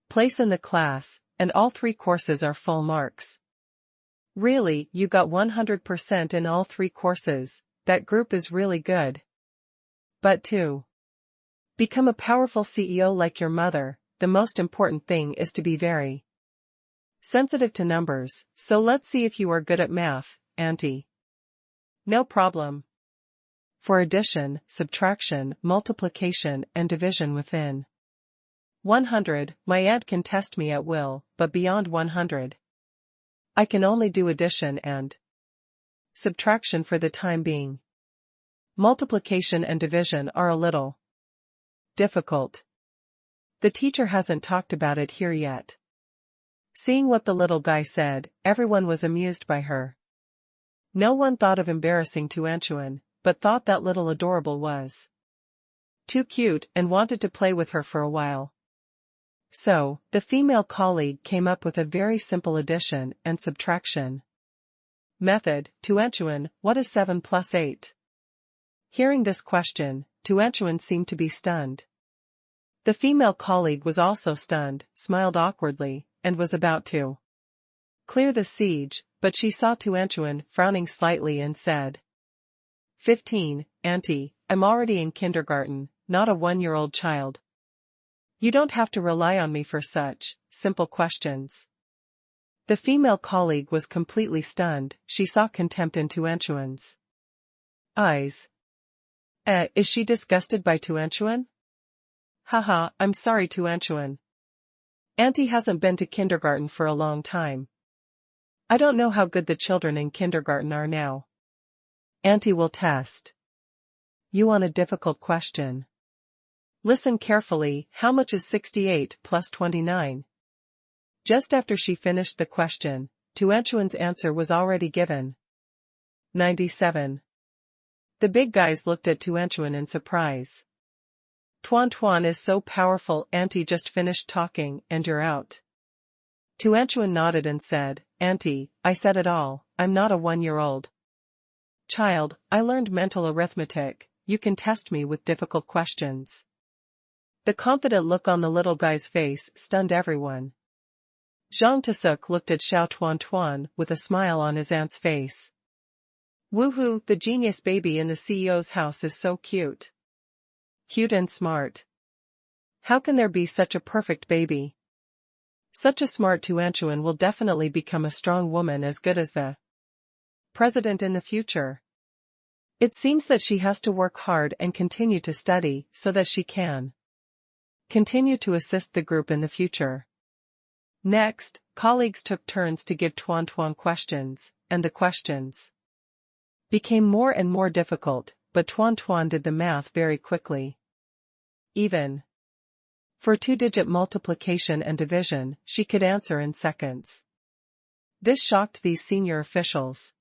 place in the class, and all 3 courses are full marks. Really, you got 100% in all 3 courses, that group is really good. But to become a powerful CEO like your mother, the most important thing is to be very sensitive to numbers, so let's see if you are good at math, Auntie. No problem. For addition, subtraction, multiplication, and division within 100, my aunt can test me at will, but beyond 100, I can only do addition and subtraction for the time being. Multiplication and division are a little difficult. The teacher hasn't talked about it here yet. Seeing what the little guy said, everyone was amused by her. No one thought of embarrassing Tuanchuan, but thought that little adorable was too cute and wanted to play with her for a while. So, the female colleague came up with a very simple addition and subtraction method. Tuanchuan, what is 7 plus 8? Hearing this question, Tuanchuan seemed to be stunned. The female colleague was also stunned, smiled awkwardly, and was about to clear the siege, but she saw Tuanchuan frowning slightly and said, 15, Auntie, I'm already in kindergarten, not a 1-year-old child. You don't have to rely on me for such simple questions. The female colleague was completely stunned. She saw contempt in Tuanchuan's eyes. Is she disgusted by Tuanchuan? Haha, I'm sorry Tuanchuan. Auntie hasn't been to kindergarten for a long time. I don't know how good the children in kindergarten are now. Auntie will test you on a difficult question. Listen carefully, how much is 68 plus 29? Just after she finished the question, Tuanchuan's answer was already given. 97. The big guys looked at Tuanchuan in surprise. Tuan is so powerful, Auntie just finished talking and you're out. Tuanchuan nodded and said, Auntie, I said it all, I'm not a 1-year-old child, I learned mental arithmetic, you can test me with difficult questions. The confident look on the little guy's face stunned everyone. Zhang Tasuk looked at Xiao Tuan with a smile on his aunt's face. Woohoo, the genius baby in the CEO's house is so cute. Cute and smart. How can there be such a perfect baby? Such a smart Tuanchuan will definitely become a strong woman as good as the president in the future. It seems that she has to work hard and continue to study so that she can continue to assist the group in the future. Next, colleagues took turns to give Tuan questions, and the questions became more and more difficult, but Tuan did the math very quickly. Even for two-digit multiplication and division, she could answer in seconds. This shocked these senior officials.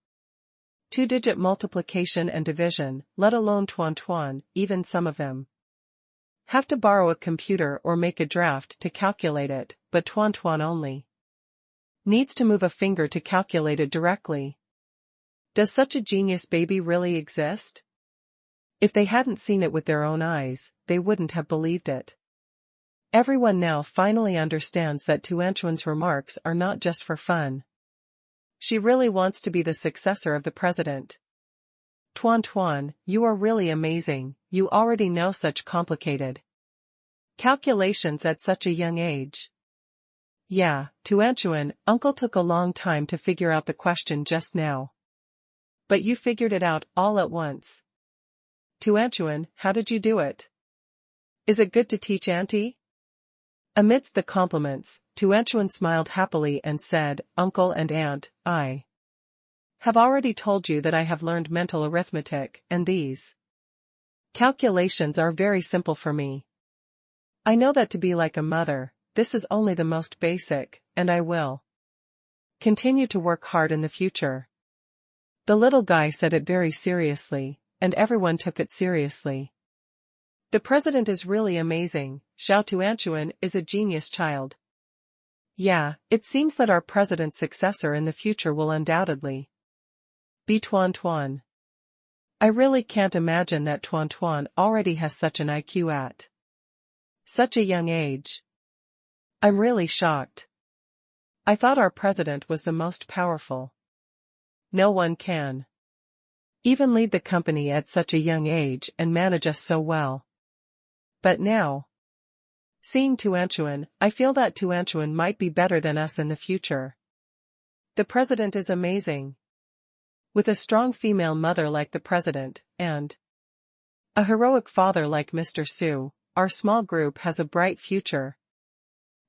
Two-digit multiplication and division, let alone Tuan, even some of them have to borrow a computer or make a draft to calculate it, but Tuan only needs to move a finger to calculate it directly. Does such a genius baby really exist? If they hadn't seen it with their own eyes, they wouldn't have believed it. Everyone now finally understands that Tuanchuan's remarks are not just for fun. She really wants to be the successor of the president. Tuan, you are really amazing, you already know such complicated calculations at such a young age. Yeah, Tuanchuan, uncle took a long time to figure out the question just now. But you figured it out all at once. Tuanchuan, how did you do it? Is it good to teach auntie? Amidst the compliments, Tuanchuan smiled happily and said, Uncle and Aunt, I have already told you that I have learned mental arithmetic, and these calculations are very simple for me. I know that to be like a mother, this is only the most basic, and I will continue to work hard in the future. The little guy said it very seriously, and everyone took it seriously. The president is really amazing, Xiao Tuanchuan is a genius child. Yeah, it seems that our president's successor in the future will undoubtedly be Tuan. I really can't imagine that Tuan already has such an IQ at such a young age. I'm really shocked. I thought our president was the most powerful. No one can even lead the company at such a young age and manage us so well. But now, seeing Tuanchuan, I feel that Tuanchuan might be better than us in the future. The president is amazing. With a strong female mother like the president, and a heroic father like Mr. Su, our small group has a bright future.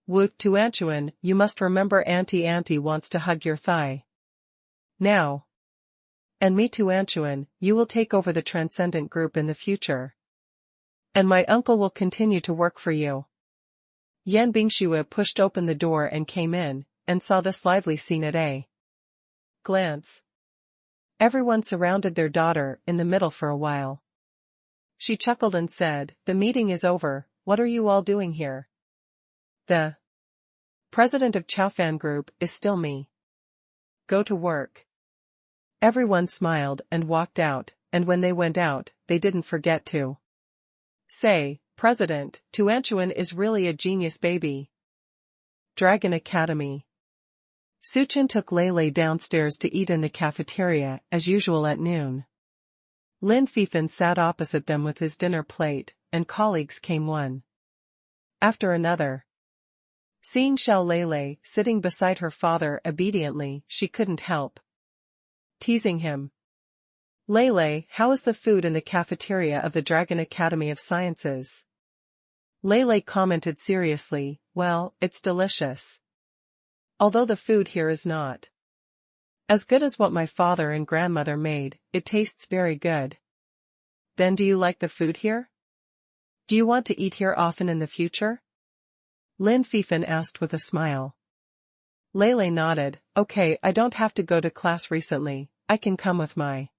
Wu Tuanchuan, you must remember Auntie wants to hug your thigh. Now. And me Tuanchuan, you will take over the transcendent group in the future. And my uncle will continue to work for you. Yan Bingxue pushed open the door and came in, and saw this lively scene at a glance. Everyone surrounded their daughter in the middle for a while. She chuckled and said, the meeting is over, what are you all doing here? The president of Chaofan Group is still me. Go to work. Everyone smiled and walked out, and when they went out, they didn't forget to say, President, Tuanchuan is really a genius baby. Dragon Academy. Suchin took Lei downstairs to eat in the cafeteria as usual at noon. Lin Fifan sat opposite them with his dinner plate, and colleagues came one after another. Seeing Xiao Lei sitting beside her father obediently, she couldn't help teasing him. Lei, how is the food in the cafeteria of the Dragon Academy of Sciences? Lei commented seriously, well, it's delicious. Although the food here is not as good as what my father and grandmother made, it tastes very good. Then do you like the food here? Do you want to eat here often in the future? Lin Fifan asked with a smile. Lei nodded, okay, I don't have to go to class recently, I can come with my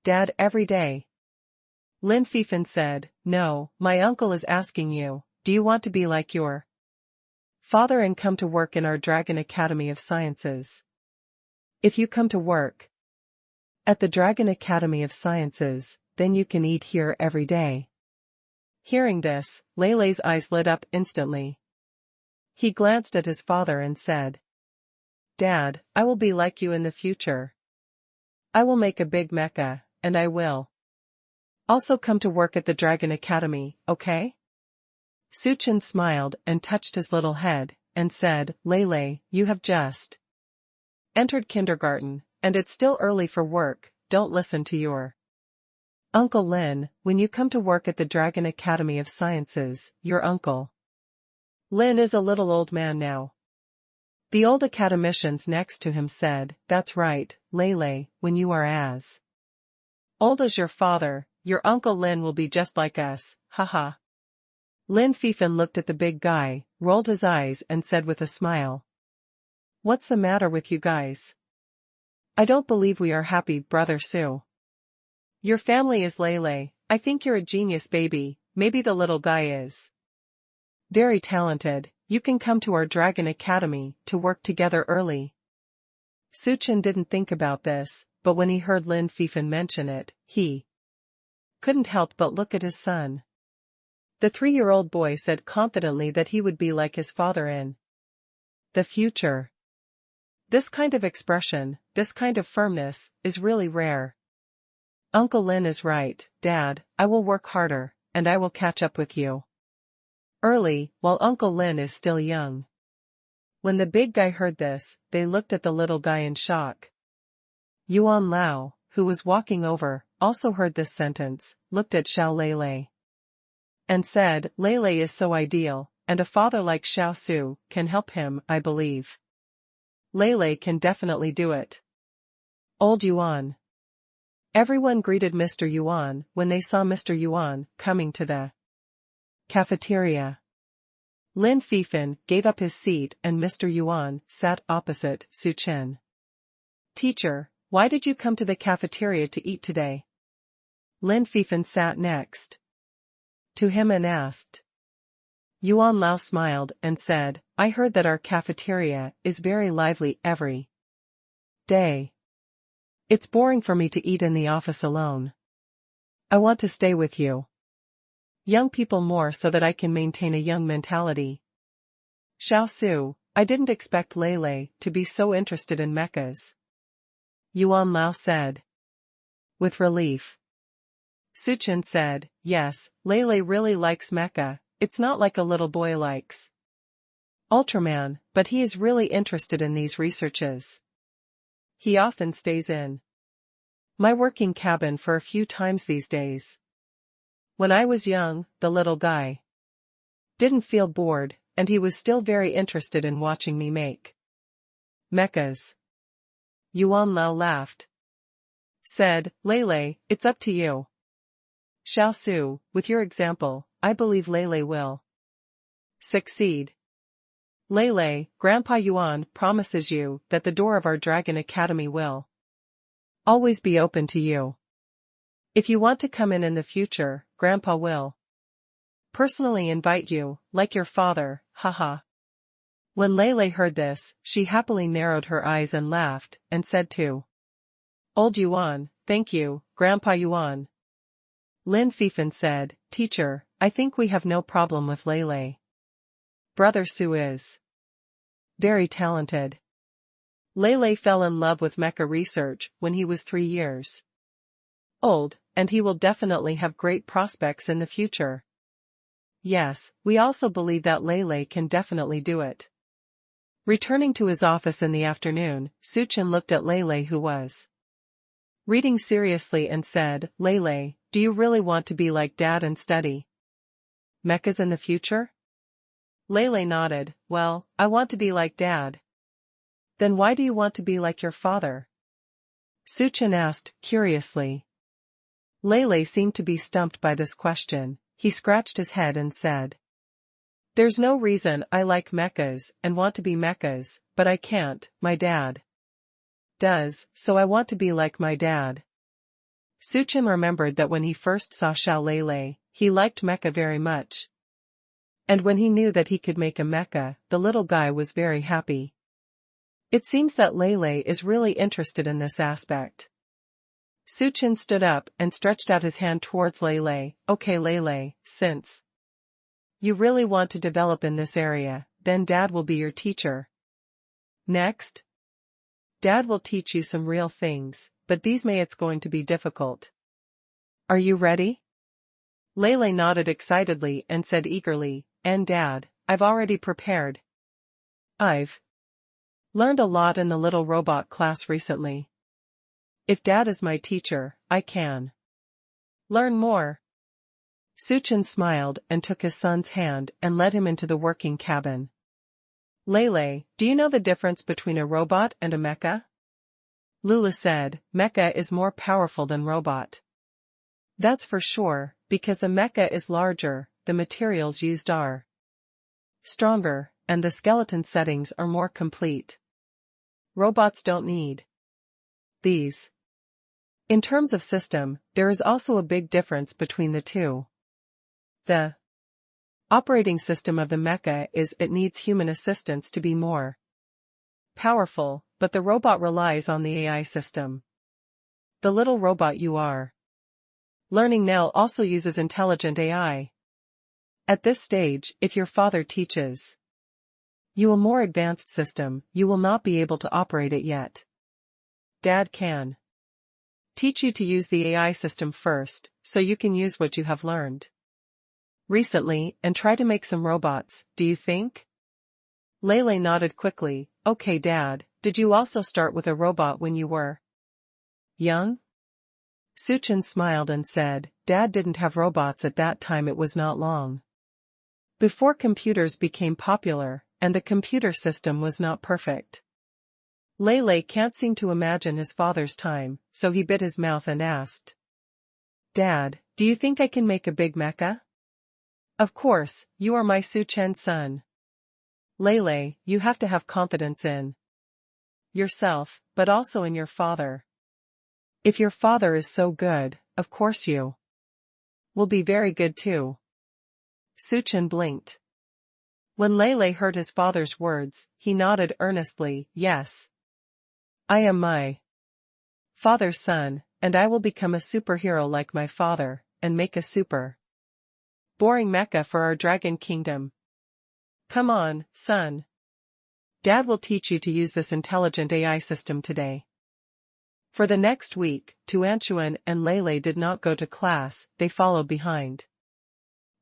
dad every day. Lin Fifan said, no, my uncle is asking you, do you want to be like your father and come to work in our Dragon Academy of Sciences? If you come to work at the Dragon Academy of Sciences, then you can eat here every day. Hearing this, Leilei's eyes lit up instantly. He glanced at his father and said, "Dad, I will be like you in the future. I will make a big mecha, and I will also come to work at the Dragon Academy, okay?" Suchin smiled and touched his little head, and said, "Leilei, you have just entered kindergarten, and it's still early for work. Don't listen to your Uncle Lin. When you come to work at the Dragon Academy of Sciences, your uncle Lin is a little old man now." The old academicians next to him said, "That's right, Leilei, when you are as old as your father, your Uncle Lin will be just like us, haha." Lin Fifan looked at the big guy, rolled his eyes and said with a smile, "What's the matter with you guys? I don't believe we are happy, Brother Su. Your family is Leilei. I think you're a genius baby, maybe the little guy is very talented. You can come to our Dragon Academy to work together early." Suchin didn't think about this, but when he heard Lin Fifan mention it, he couldn't help but look at his son. The 3-year-old boy said confidently that he would be like his father in the future. This kind of expression, this kind of firmness, is really rare. Uncle Lin is right, Dad. I will work harder, and I will catch up with you early, while Uncle Lin is still young. When the big guy heard this, they looked at the little guy in shock. Yuan Lao, who was walking over, also heard this sentence, looked at Xiao Leilei, and said, "Leilei is so ideal, and a father like Xiao Su can help him, I believe. Leilei can definitely do it." Old Yuan. Everyone greeted Mr. Yuan when they saw Mr. Yuan coming to the cafeteria. Lin Fifan gave up his seat and Mr. Yuan sat opposite Suchin. "Teacher, why did you come to the cafeteria to eat today?" Lin Fifan sat next to him and asked. Yuan Lao smiled and said, "I heard that our cafeteria is very lively every day. It's boring for me to eat in the office alone. I want to stay with you young people more so that I can maintain a young mentality." Xiao Su, I didn't expect Leilei to be so interested in mechas, Yuan Lao said with relief. Suchin said, "Yes, Leilei really likes mecha. It's not like a little boy likes Ultraman, but he is really interested in these researches. He often stays in my working cabin for a few times these days. When I was young, the little guy didn't feel bored, and he was still very interested in watching me make mechas." Yuan Lao laughed. Said, "Leilei, it's up to you. Xiao Su, with your example, I believe Leilei will succeed. Leilei, Grandpa Yuan promises you that the door of our Dragon Academy will always be open to you. If you want to come in the future, Grandpa will personally invite you, like your father, haha." When Leilei heard this, she happily narrowed her eyes and laughed, and said to Old Yuan, "Thank you, Grandpa Yuan." Lin Fifan said, "Teacher, I think we have no problem with Leilei. Brother Su is very talented. Leilei fell in love with mecha research when he was 3 years old, and he will definitely have great prospects in the future. Yes, we also believe that Leilei can definitely do it." Returning to his office in the afternoon, Suchin looked at Leilei who was reading seriously and said, "Leilei, do you really want to be like Dad and study mechas in the future?" Leilei nodded, "Well, I want to be like Dad." "Then why do you want to be like your father?" Suchin asked, curiously. Leilei seemed to be stumped by this question. He scratched his head and said, "There's no reason I like mechas and want to be mechas, but I can't, my dad does, so I want to be like my dad." Suchin remembered that when he first saw Xiao Leilei, he liked mecha very much. And when he knew that he could make a mecha, the little guy was very happy. It seems that Leilei is really interested in this aspect. Su Chen stood up and stretched out his hand towards Lele. Okay Lele, since you really want to develop in this area, then Dad will be your teacher. Next, Dad will teach you some real things, but these may it's going to be difficult. Are you ready? Lele nodded excitedly and said eagerly, and Dad, I've already prepared. I've learned a lot in the little robot class recently. If Dad is my teacher, I can learn more. Su Chen smiled and took his son's hand and led him into the working cabin. Lele, do you know the difference between a robot and a mecha? Lula said, mecha is more powerful than robot. That's for sure, because the mecha is larger, the materials used are stronger, and the skeleton settings are more complete. Robots don't need these. In terms of system, there is also a big difference between the two. The operating system of the mecha is it needs human assistance to be more powerful, but the robot relies on the AI system. The little robot you are learning now also uses intelligent AI. At this stage, if your father teaches you a more advanced system, you will not be able to operate it yet. Dad can teach you to use the AI system first, so you can use what you have learned recently and try to make some robots, do you think? Lele nodded quickly. Okay Dad, did you also start with a robot when you were young? Su Chen smiled and said, Dad didn't have robots at that time, it was not long before computers became popular, and the computer system was not perfect. Lele can't seem to imagine his father's time, so he bit his mouth and asked, Dad, do you think I can make a big mecha? Of course, you are my Su Chen son. Lele, you have to have confidence in yourself, but also in your father. If your father is so good, of course you will be very good too. Su Chen blinked. When Lele heard his father's words, he nodded earnestly, yes. I am my father's son, and I will become a superhero like my father, and make a super boring mecha for our dragon kingdom. Come on, son. Dad will teach you to use this intelligent AI system today. For the next week, Tuanchuan and Lele did not go to class, they followed behind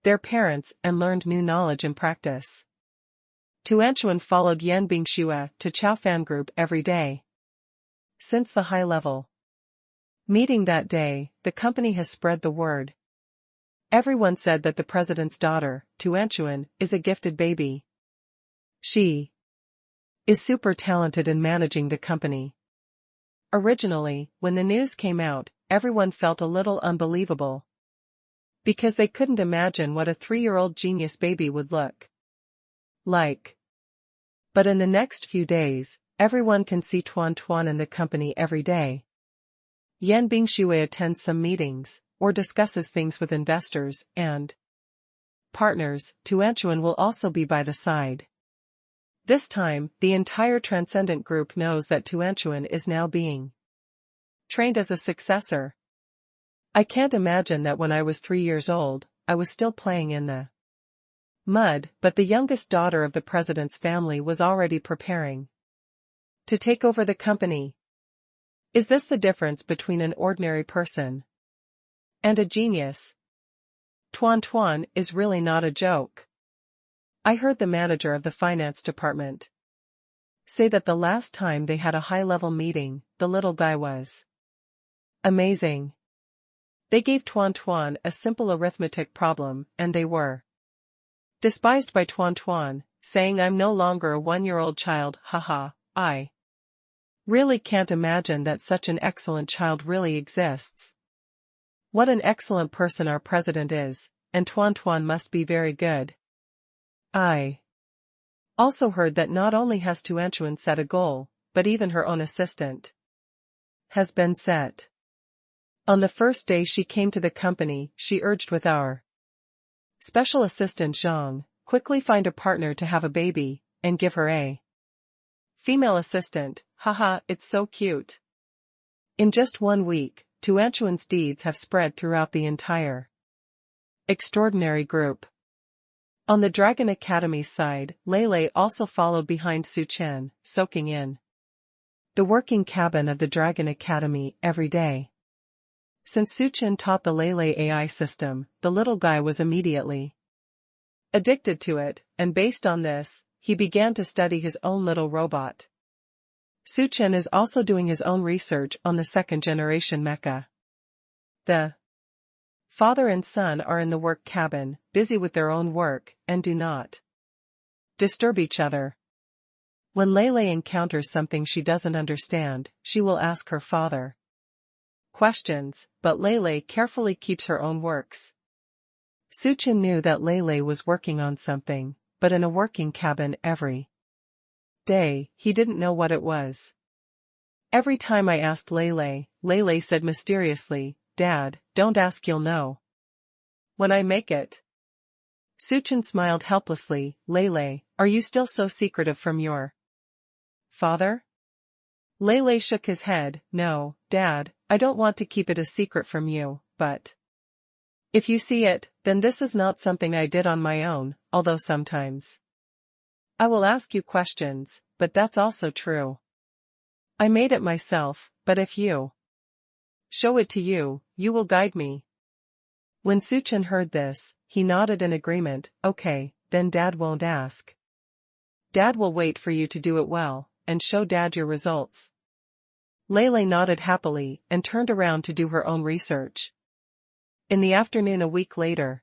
their parents and learned new knowledge and practice. Tuanchuan followed Yan Bingxue to Chaofan Group every day. Since the high-level meeting that day, the company has spread the word. Everyone said that the president's daughter, Tuanchuan, is a gifted baby. She is super talented in managing the company. Originally, when the news came out, everyone felt a little unbelievable, because they couldn't imagine what a 3-year-old genius baby would look like. But in the next few days, everyone can see Tuan Tuan in the company every day. Yan Bingxue attends some meetings, or discusses things with investors and partners. Tuanchuan will also be by the side. This time, the entire Transcendent Group knows that Tuanchuan is now being trained as a successor. I can't imagine that when I was 3 years old, I was still playing in the mud, but the youngest daughter of the president's family was already preparing to take over the company. Is this the difference between an ordinary person and a genius? Tuan Tuan is really not a joke. I heard the manager of the finance department say that the last time they had a high-level meeting, the little guy was amazing. They gave Tuan Tuan a simple arithmetic problem, and they were despised by Tuan Tuan, saying I'm no longer a 1-year-old child, haha, I really can't imagine that such an excellent child really exists. What an excellent person our president is, and Tuan Tuan must be very good. I also heard that not only has Tuanchuan set a goal, but even her own assistant has been set. On the first day she came to the company, she urged with our special assistant Zhang, quickly find a partner to have a baby, and give her a female assistant, haha, it's so cute. In just 1 week, Tuanchuan's deeds have spread throughout the entire extraordinary group. On the Dragon Academy's side, Lei also followed behind Su Chen, soaking in the working cabin of the Dragon Academy every day. Since Su Chen taught the Lei AI system, the little guy was immediately addicted to it, and based on this, he began to study his own little robot. Su Chen is also doing his own research on the second-generation mecha. The father and son are in the work cabin, busy with their own work, and do not disturb each other. When Lei encounters something she doesn't understand, she will ask her father questions, but Lei carefully keeps her own works. Su Chen knew that Lei was working on something, but in a working cabin every day, he didn't know what it was. Every time I asked Lei said mysteriously, "Dad, don't ask, you'll know when I make it." Su Chen smiled helplessly. "Lei, are you still so secretive from your father?" Lei shook his head. "No, Dad, I don't want to keep it a secret from you, but if you see it, then this is not something I did on my own, although sometimes I will ask you questions, but that's also true. I made it myself, but if you show it to you, you will guide me." When Su Chen heard this, he nodded in agreement. "Okay, then Dad won't ask. Dad will wait for you to do it well, and show Dad your results." Lei nodded happily and turned around to do her own research. In the afternoon a week later,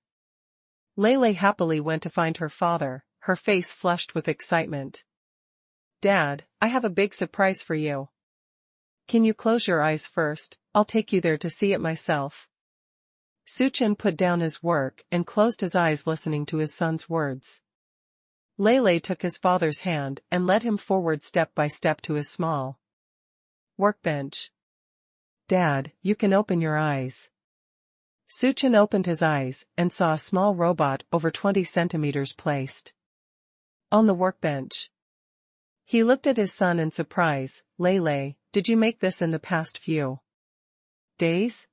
Lei happily went to find her father, her face flushed with excitement. "Dad, I have a big surprise for you. Can you close your eyes first? I'll take you there to see it myself." Su Chen put down his work and closed his eyes listening to his son's words. Lei took his father's hand and led him forward step by step to his small workbench. "Dad, you can open your eyes." Su Chen opened his eyes and saw a small robot over 20 centimeters placed on the workbench. He looked at his son in surprise. "Lei, did you make this in the past few days?"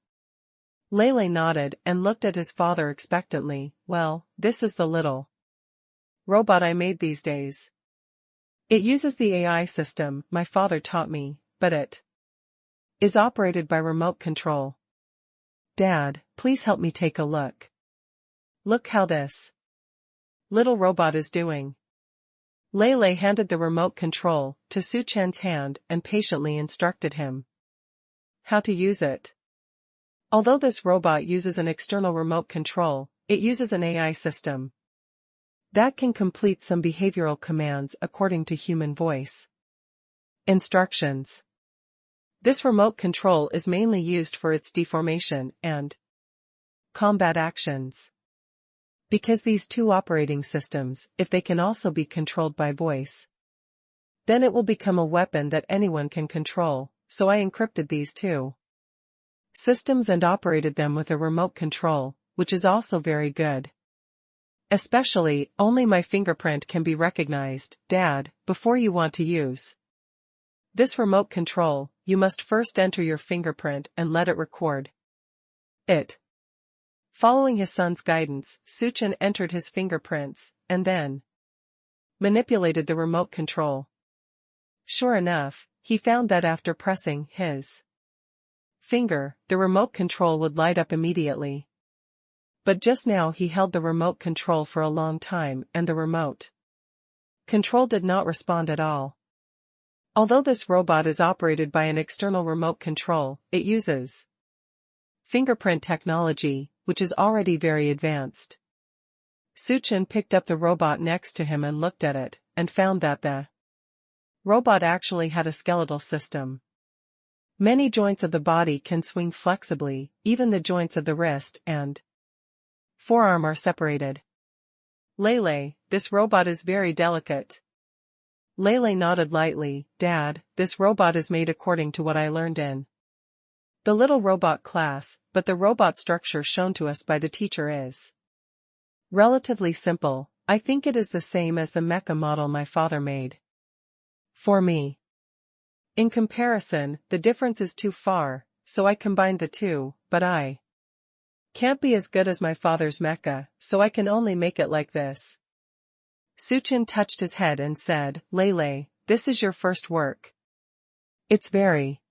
Lei nodded and looked at his father expectantly. "Well, this is the little robot I made these days. It uses the AI system my father taught me, but it is operated by remote control. Dad, please help me take a look. Look how this little robot is doing." Lei handed the remote control to Su Chen's hand and patiently instructed him how to use it. Although this robot uses an external remote control, it uses an AI system that can complete some behavioral commands according to human voice instructions. This remote control is mainly used for its deformation and combat actions. Because these two operating systems, if they can also be controlled by voice, then it will become a weapon that anyone can control, so I encrypted these two systems and operated them with a remote control, which is also very good. Especially, only my fingerprint can be recognized. Dad, before you want to use this remote control, you must first enter your fingerprint and let it record it. Following his son's guidance, Su Chen entered his fingerprints, and then manipulated the remote control. Sure enough, he found that after pressing his finger, the remote control would light up immediately. But just now he held the remote control for a long time and the remote control did not respond at all. Although this robot is operated by an external remote control, it uses fingerprint technology, which is already very advanced. Su Chen picked up the robot next to him and looked at it, and found that the robot actually had a skeletal system. Many joints of the body can swing flexibly, even the joints of the wrist and forearm are separated. Lei, this robot is very delicate. Lei nodded lightly. Dad, this robot is made according to what I learned in the little robot class, but the robot structure shown to us by the teacher is relatively simple. I think it is the same as the mecha model my father made for me. In comparison, the difference is too far. so I combined the two, but I can't be as good as my father's mecha, so I can only make it like this. Suchin touched his head and said, Lele, this is your first work. It's very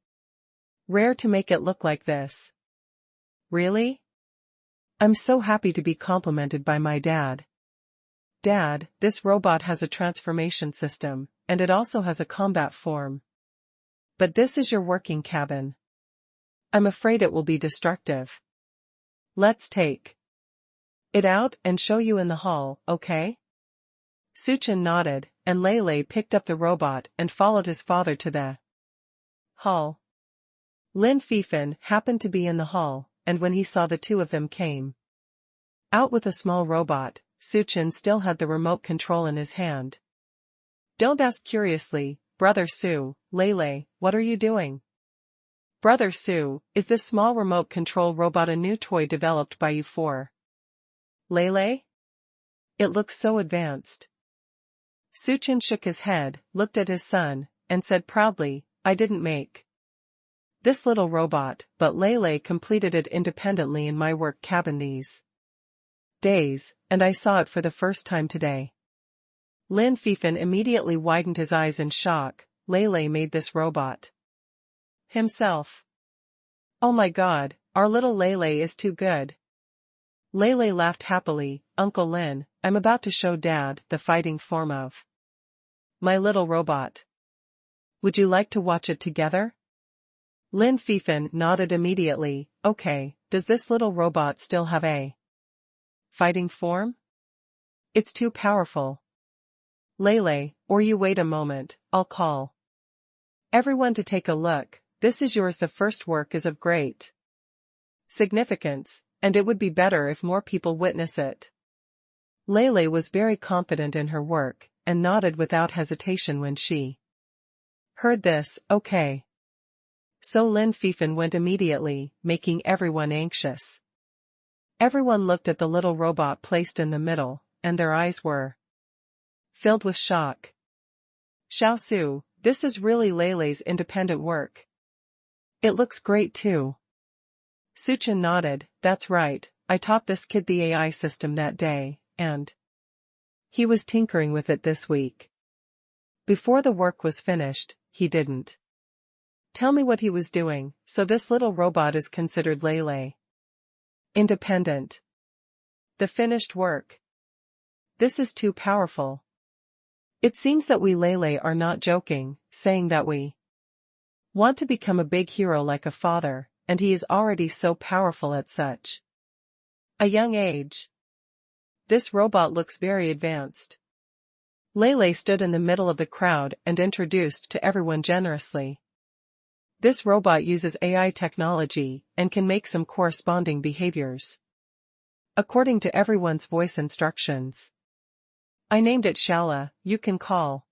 rare to make it look like this. Really? I'm so happy to be complimented by my dad. Dad, this robot has a transformation system, and it also has a combat form. But this is your working cabin. I'm afraid it will be destructive. Let's take it out and show you in the hall, okay? Suchin nodded, and Lele picked up the robot and followed his father to the hall. Lin Fifan happened to be in the hall, and when he saw the two of them came out with a small robot, Suchin still had the remote control in his hand. Don't ask curiously, Brother Su, Lele, what are you doing? Brother Su, is this small remote control robot a new toy developed by you for Lele? It looks so advanced. Suchin shook his head, looked at his son, and said proudly, I didn't make this little robot, but Lele completed it independently in my work cabin these days, and I saw it for the first time today. Lin Fifan immediately widened his eyes in shock. Lele made this robot himself. Oh my god, our little Lele is too good. Lele laughed happily. Uncle Lin, I'm about to show Dad the fighting form of my little robot. Would you like to watch it together? Lin Fifan nodded immediately. Okay, does this little robot still have a fighting form? It's too powerful. Lele, or you wait a moment, I'll call everyone to take a look. This is yours. The first work is of great significance, and it would be better if more people witness it. Lele was very confident in her work, and nodded without hesitation when she heard this. Okay. So Lin Fifan went immediately, making everyone anxious. Everyone looked at the little robot placed in the middle, and their eyes were filled with shock. Xiao Su, this is really Lele's independent work. It looks great too. Suchin nodded, that's right, I taught this kid the AI system that day, and he was tinkering with it this week. Before the work was finished, he didn't tell me what he was doing, so this little robot is considered Lele independent. The finished work. This is too powerful. It seems that we Lele are not joking, saying that we want to become a big hero like a father, and he is already so powerful at such a young age. This robot looks very advanced. Lele stood in the middle of the crowd and introduced to everyone generously. This robot uses AI technology and can make some corresponding behaviors according to everyone's voice instructions. I named it Shala. You can call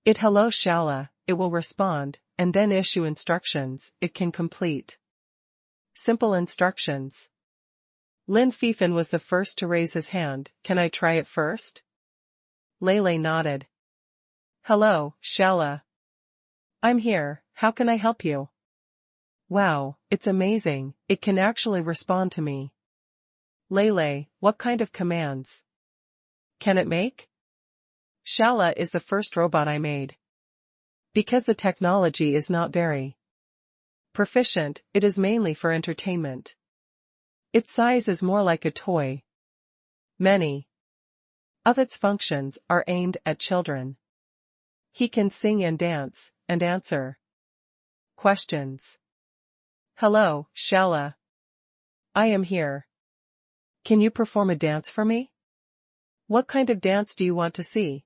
it hello Shala, it will respond, and then issue instructions. It can complete simple instructions. Lin Fifan was the first to raise his hand. Can I try it first? Lele nodded. Hello, Shala. I'm here, how can I help you? Wow, it's amazing, it can actually respond to me. Lele, what kind of commands can it make? Shala is the first robot I made. Because the technology is not very proficient, it is mainly for entertainment. Its size is more like a toy. Many of its functions are aimed at children. He can sing and dance, and answer questions. Hello, Shala. I am here. Can you perform a dance for me? What kind of dance do you want to see?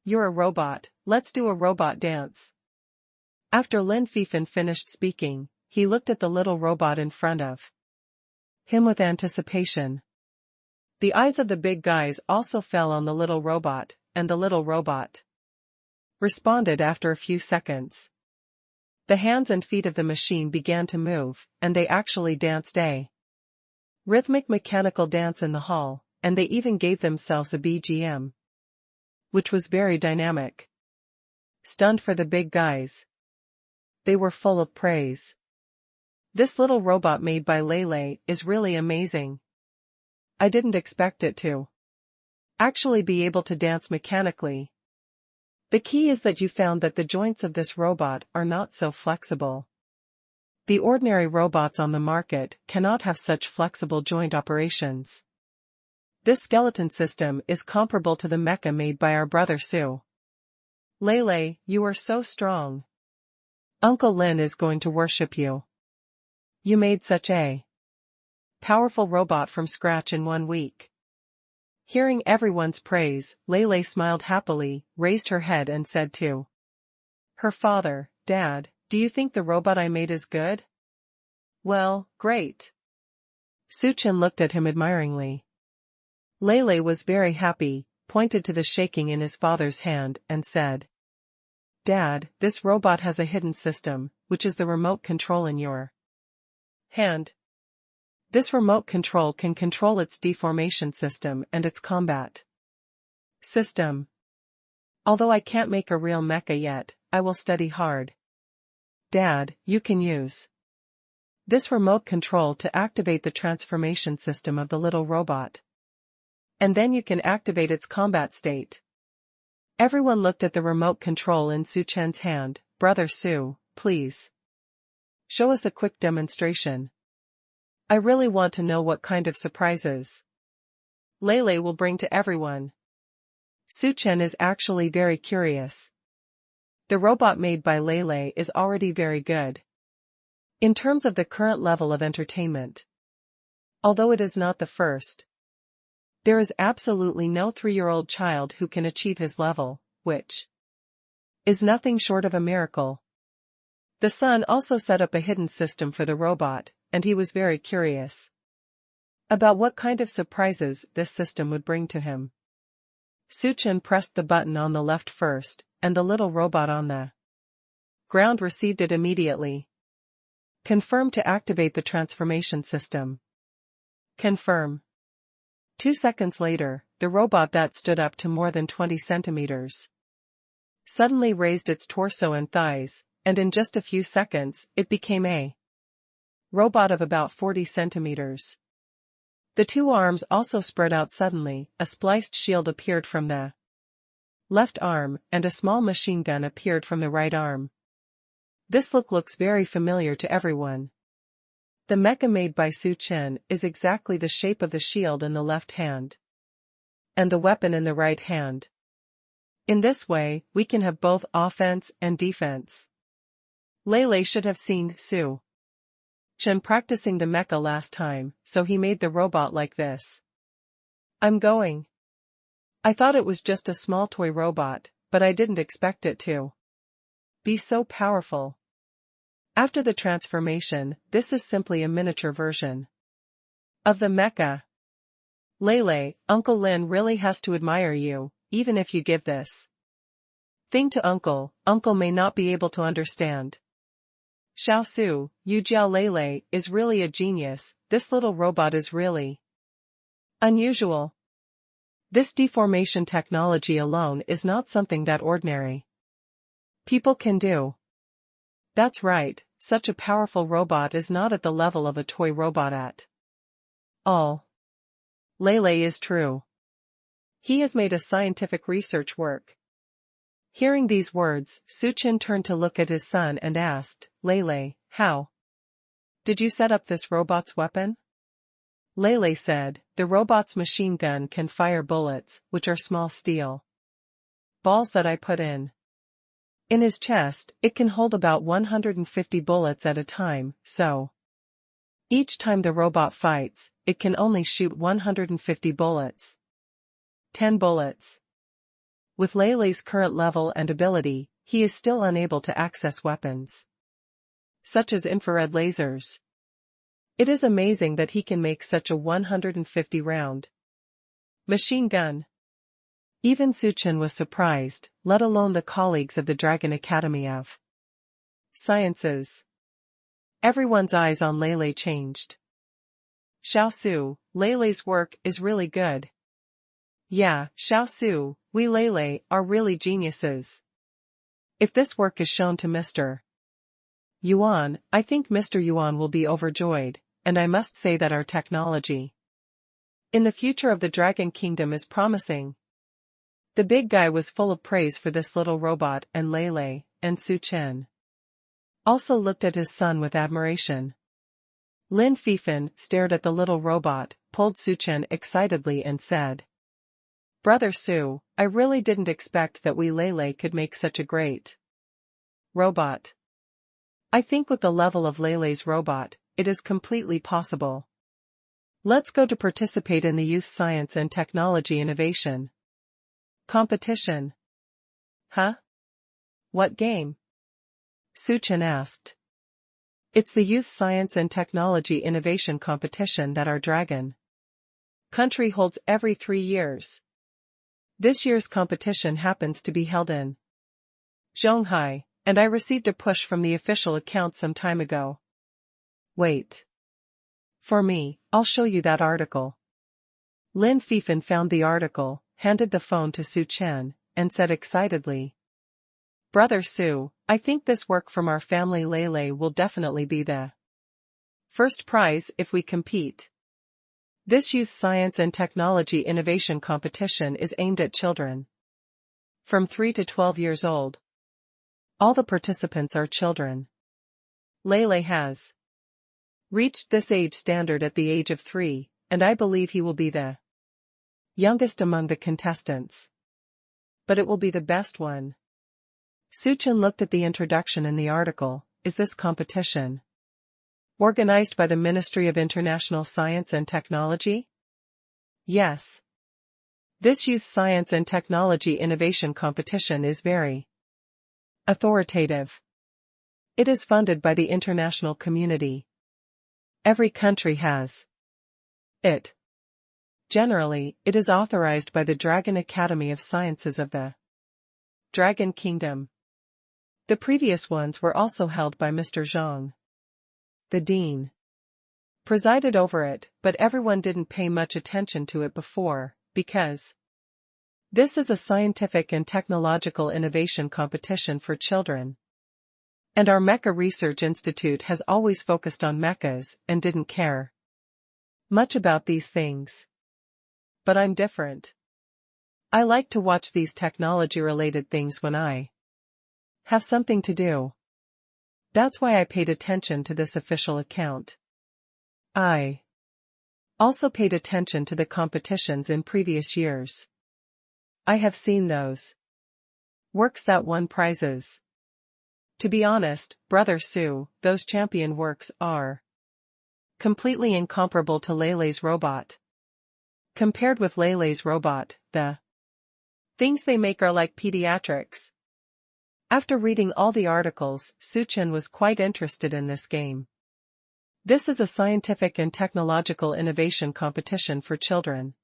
You're a robot, let's do a robot dance. After Lin Fifan finished speaking, he looked at the little robot in front of him with anticipation. The eyes of the big guys also fell on the little robot, and the little robot responded after a few seconds. The hands and feet of the machine began to move, and they actually danced a rhythmic mechanical dance in the hall, and they even gave themselves a BGM, which was very dynamic. Stunned for the big guys. They were full of praise. This little robot made by Lele is really amazing. I didn't expect it to actually be able to dance mechanically. The key is that you found that the joints of this robot are not so flexible. The ordinary robots on the market cannot have such flexible joint operations. This skeleton system is comparable to the mecha made by our brother Su. Lele, you are so strong. Uncle Lin is going to worship you. You made such a powerful robot from scratch in 1 week. Hearing everyone's praise, Lele smiled happily, raised her head and said to her father, "Dad, do you think the robot I made is good?" "Well, great." Suchin looked at him admiringly. Lele was very happy, pointed to the shaking in his father's hand, and said, "Dad, this robot has a hidden system, which is the remote control in your hand. This remote control can control its deformation system and its combat system. Although I can't make a real mecha yet, I will study hard. Dad, you can use this remote control to activate the transformation system of the little robot. And then you can activate its combat state." Everyone looked at the remote control in Su Chen's hand. "Brother Su, please show us a quick demonstration. I really want to know what kind of surprises Lele will bring to everyone." Su Chen is actually very curious. The robot made by Lele is already very good in terms of the current level of entertainment. Although it is not the first, there is absolutely no 3-year-old child who can achieve his level, which is nothing short of a miracle. The son also set up a hidden system for the robot, and he was very curious about what kind of surprises this system would bring to him. Suchin pressed the button on the left first, and the little robot on the ground received it immediately. Confirm to activate the transformation system. Confirm. 2 seconds later, the robot that stood up to more than 20 centimeters suddenly raised its torso and thighs, and in just a few seconds, it became a robot of about 40 centimeters. The 2 arms also spread out suddenly, a spliced shield appeared from the left arm, and a small machine gun appeared from the right arm. This look looks very familiar to everyone. The mecha made by Su Chen is exactly the shape of the shield in the left hand, and the weapon in the right hand. In this way, we can have both offense and defense. Lele should have seen Su Chen practicing the mecha last time, so he made the robot like this. I thought it was just a small toy robot, but I didn't expect it to be so powerful. After the transformation, this is simply a miniature version of the mecha. Lele, Uncle Lin really has to admire you, even if you give this thing to Uncle may not be able to understand. Xiao Su, Yu Jiao Lele is really a genius. This little robot is really unusual. This deformation technology alone is not something that ordinary people can do. That's right, such a powerful robot is not at the level of a toy robot at all. Lele is true. He has made a scientific research work. Hearing these words, Suchin turned to look at his son and asked, "Lele, how did you set up this robot's weapon?" Lele said, "The robot's machine gun can fire bullets, which are small steel balls that I put in his chest. It can hold about 150 bullets at a time, so each time the robot fights, it can only shoot 150 bullets. 10 bullets. With Lele's current level and ability, he is still unable to access weapons such as infrared lasers. It is amazing that he can make such a 150-round machine gun." Even Suchin was surprised, let alone the colleagues of the Dragon Academy of Sciences. Everyone's eyes on Lele changed. "Xiao Su, Lele's work is really good." "Yeah, Xiao Su, we Lele are really geniuses. If this work is shown to Mr. Yuan, I think Mr. Yuan will be overjoyed, and I must say that our technology in the future of the Dragon Kingdom is promising. The big guy was full of praise for this little robot, and Lei and Su Chen also looked at his son with admiration. Lin Fifan stared at the little robot, pulled Su Chen excitedly and said, "Brother Su, I really didn't expect that we Lei could make such a great robot. I think with the level of Lei's robot, it is completely possible. Let's go to participate in the Youth Science and Technology Innovation competition." "Huh? What game?" Su Chen asked. "It's the Youth Science and Technology Innovation competition that our dragon country holds every 3 years. This year's competition happens to be held in Zhonghai, and I received a push from the official account some time ago." "Wait. For me, I'll show you that article." Lin Fifan found the article, handed the phone to Su Chen, and said excitedly, "Brother Su, I think this work from our family Lei will definitely be the first prize if we compete. This Youth Science and Technology Innovation competition is aimed at children from 3 to 12 years old. All the participants are children. Lei has reached this age standard at the age of 3, and I believe he will be the youngest among the contestants. But it will be the best one." Su Chen looked at the introduction in the article. "Is this competition organized by the Ministry of International Science and Technology?" "Yes. This Youth Science and Technology Innovation competition is very authoritative. It is funded by the international community. Every country has it. Generally, it is authorized by the Dragon Academy of Sciences of the Dragon Kingdom. The previous ones were also held by Mr. Zhang, the dean, presided over it, but everyone didn't pay much attention to it before, because this is a scientific and technological innovation competition for children. And our Mecha Research Institute has always focused on mechas and didn't care much about these things. But I'm different. I like to watch these technology-related things when I have something to do. That's why I paid attention to this official account. I also paid attention to the competitions in previous years. I have seen those works that won prizes. To be honest, Brother Su, those champion works are completely incomparable to Lei's robot. Compared with Lei's robot, the things they make are like pediatrics." After reading all the articles, Su Chen was quite interested in this game. This is a scientific and technological innovation competition for children.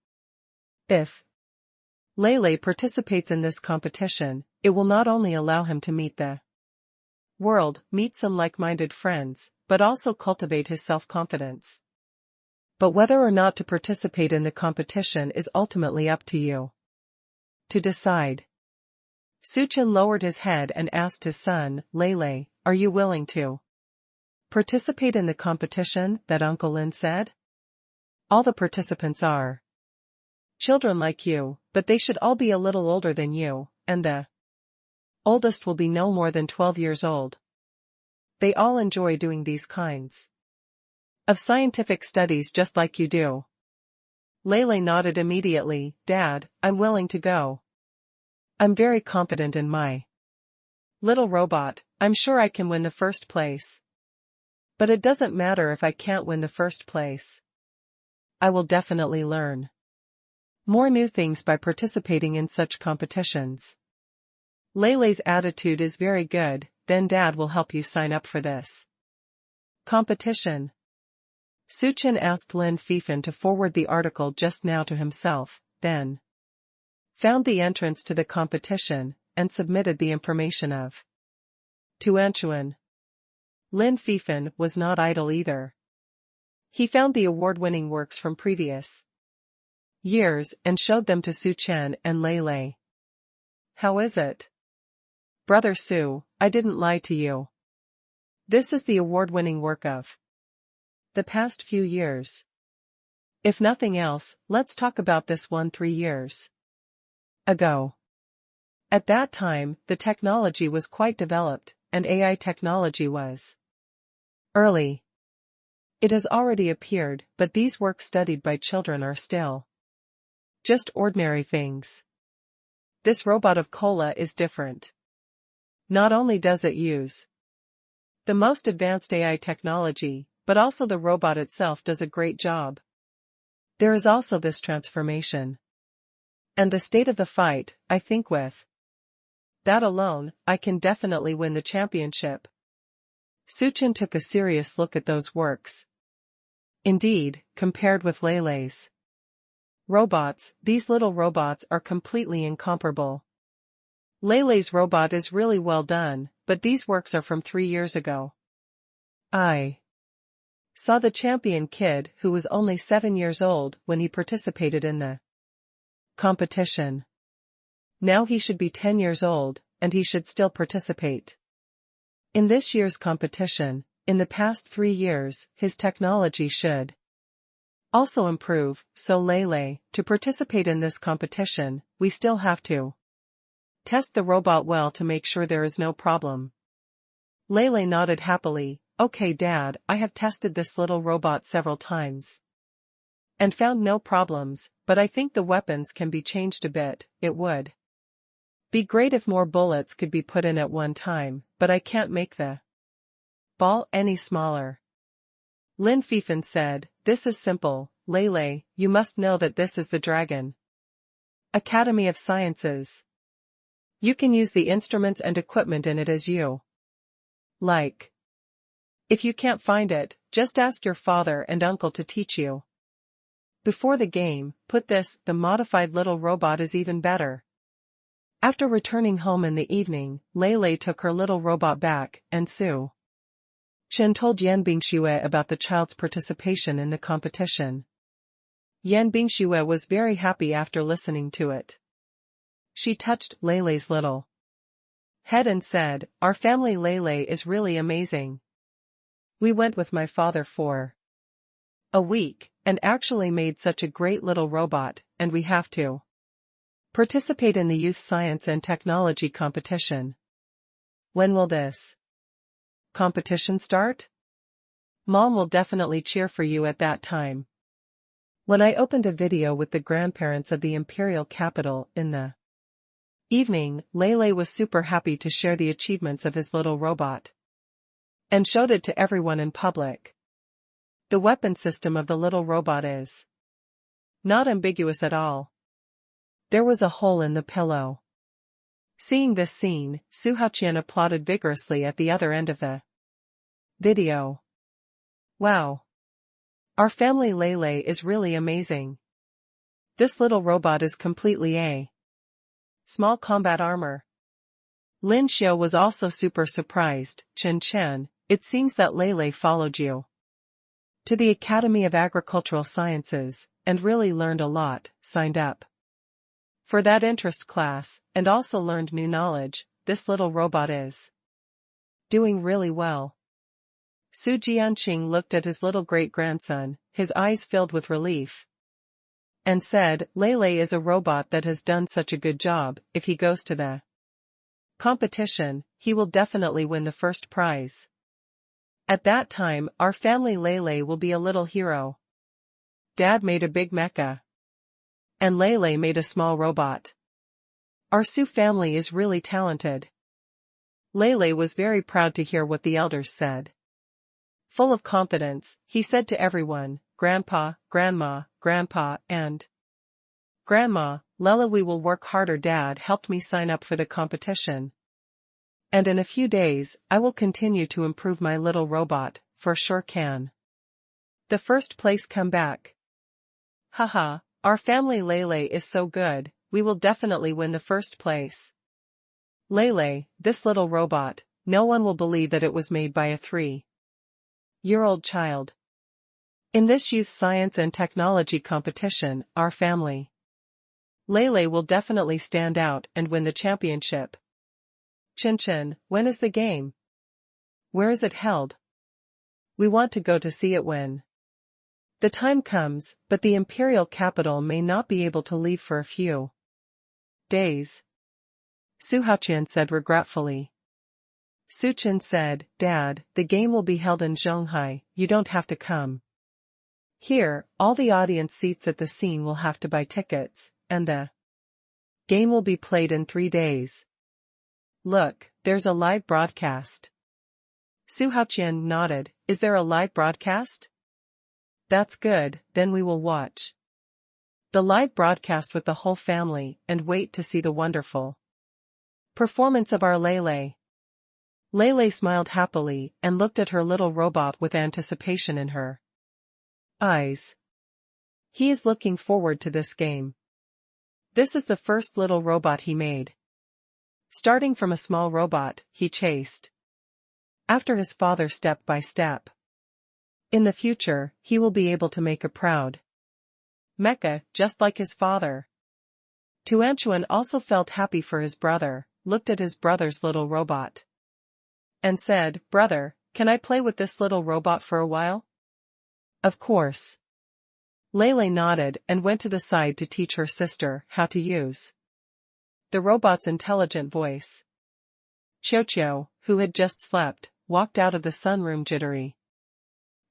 If Lei participates in this competition, it will not only allow him to meet the world, meet some like-minded friends, but also cultivate his self-confidence. But whether or not to participate in the competition is ultimately up to you to decide. Su Chen lowered his head and asked his son, "Lei, are you willing to participate in the competition that Uncle Lin said?" "All the participants are children like you, but they should all be a little older than you, and the oldest will be no more than 12 years old. They all enjoy doing these kinds of scientific studies just like you do." Lei nodded immediately. "Dad, I'm willing to go. I'm very confident in my little robot. I'm sure I can win the first place. But it doesn't matter if I can't win the first place. I will definitely learn more new things by participating in such competitions." Lei's attitude is very good. "Then Dad will help you sign up for this competition." Su Chen asked Lin Fifan to forward the article just now to himself, then found the entrance to the competition, and submitted the information of to Anchuan. Lin Fifan was not idle either. He found the award-winning works from previous years and showed them to Su Chen and Lei. "How is it? Brother Su, I didn't lie to you. This is the award-winning work of the past few years. If nothing else, let's talk about this one 3 years ago. At that time, the technology was quite developed, and AI technology was early. It has already appeared, but these works studied by children are still just ordinary things. This robot of Cola is different. Not only does it use the most advanced AI technology, but also the robot itself does a great job. There is also this transformation. And the state of the fight, I think with that alone, I can definitely win the championship. Suchin took a serious look at those works. Indeed, compared with Lele's robots, these little robots are completely incomparable. Lele's robot is really well done, but these works are from 3 years ago. I saw the champion kid who was only 7 years old when he participated in the competition. Now he should be 10 years old, and he should still participate in this year's competition. In the past 3 years, his technology should also improve, so Lele, to participate in this competition, we still have to test the robot well to make sure there is no problem. Lele nodded happily. Okay Dad, I have tested this little robot several times and found no problems, but I think the weapons can be changed a bit. It would be great if more bullets could be put in at one time, but I can't make the ball any smaller. Lin Fifan said, this is simple, Lele, you must know that this is the Dragon Academy of Sciences. You can use the instruments and equipment in it as you like. If you can't find it, just ask your father and uncle to teach you. Before the game, put this, the modified little robot is even better. After returning home in the evening, Lele took her little robot back, and Su Chen told Yan Bingxue about the child's participation in the competition. Yan Bingxue was very happy after listening to it. She touched Lele's little head and said, our family Lele is really amazing. We went with my father for a week, and actually made such a great little robot, and we have to participate in the Youth Science and Technology competition. When will this competition start? Mom will definitely cheer for you at that time. When I opened a video with the grandparents of the imperial capital in the evening, Lele was super happy to share the achievements of his little robot and showed it to everyone in public. The weapon system of the little robot is not ambiguous at all. There was a hole in the pillow. Seeing this scene, Su Haoqian applauded vigorously at the other end of the video. Wow! Our family Lele is really amazing. This little robot is completely a small combat armor. Lin Xiao was also super surprised. Chen Chen, it seems that Lele followed you to the Academy of Agricultural Sciences, and really learned a lot, signed up for that interest class, and also learned new knowledge. This little robot is doing really well. Su Jianqing looked at his little great-grandson, his eyes filled with relief, and said, Lele is a robot that has done such a good job. If he goes to the competition, he will definitely win the first prize. At that time, our family Lele will be a little hero. Dad made a big mecha, and Lele made a small robot. Our Su family is really talented. Lele was very proud to hear what the elders said. Full of confidence, he said to everyone, Grandpa, Grandma, Grandpa, and Grandma, Lele, we will work harder. Dad helped me sign up for the competition. And in a few days, I will continue to improve my little robot, for sure can the first place come back. Haha, our family Lele is so good, we will definitely win the first place. Lele, this little robot, no one will believe that it was made by a 3-year-old child. In this youth science and technology competition, our family Lele will definitely stand out and win the championship. Chin Chin, when is the game? Where is it held? We want to go to see it when the time comes, but the imperial capital may not be able to leave for a few days. Su Haoqian said regretfully. Su Chen said, Dad, the game will be held in Zhonghai, you don't have to come. Here, all the audience seats at the scene will have to buy tickets, and the game will be played in 3 days. Look, there's a live broadcast. Su Haoqian nodded. Is there a live broadcast? That's good, then we will watch the live broadcast with the whole family and wait to see the wonderful performance of our Lele. Lele smiled happily and looked at her little robot with anticipation in her eyes. He is looking forward to this game. This is the first little robot he made. Starting from a small robot, he chased after his father step by step. In the future, he will be able to make a proud mecha, just like his father. Tuanchuan also felt happy for his brother, looked at his brother's little robot, and said, Brother, can I play with this little robot for a while? Of course. Lele nodded and went to the side to teach her sister how to use the robot's intelligent voice. Qiu, who had just slept, walked out of the sunroom jittery.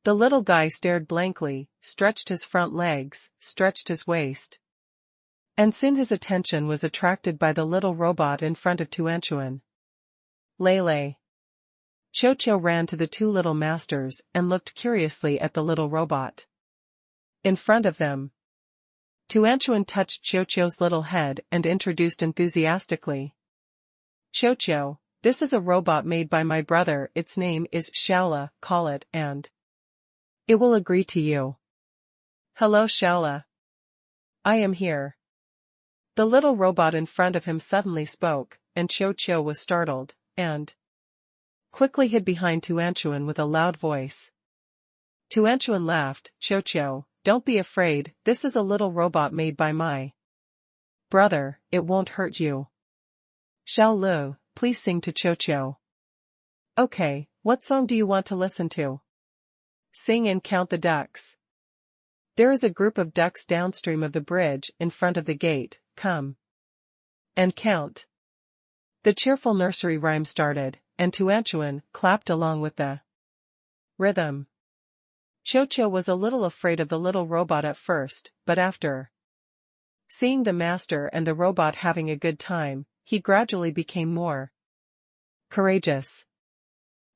The little guy stared blankly, stretched his front legs, stretched his waist. And soon his attention was attracted by the little robot in front of Tuanchuan. Lele. Qiu ran to the 2 little masters and looked curiously at the little robot in front of them. Tuanchuan touched Qiu's little head and introduced enthusiastically. Qiu, this is a robot made by my brother, its name is Shaola, call it, and it will agree to you. Hello Shaola. I am here. The little robot in front of him suddenly spoke, and Qiu was startled, and quickly hid behind Tuanchuan with a loud voice. Tuanchuan laughed. Qiu, don't be afraid, this is a little robot made by my brother, it won't hurt you. Xiao Lu, please sing to Qiu. Okay, what song do you want to listen to? Sing and count the ducks. There is a group of ducks downstream of the bridge in front of the gate, come and count. The cheerful nursery rhyme started, and Tuanchuan clapped along with the rhythm. Qiu was a little afraid of the little robot at first, but after seeing the master and the robot having a good time, he gradually became more courageous.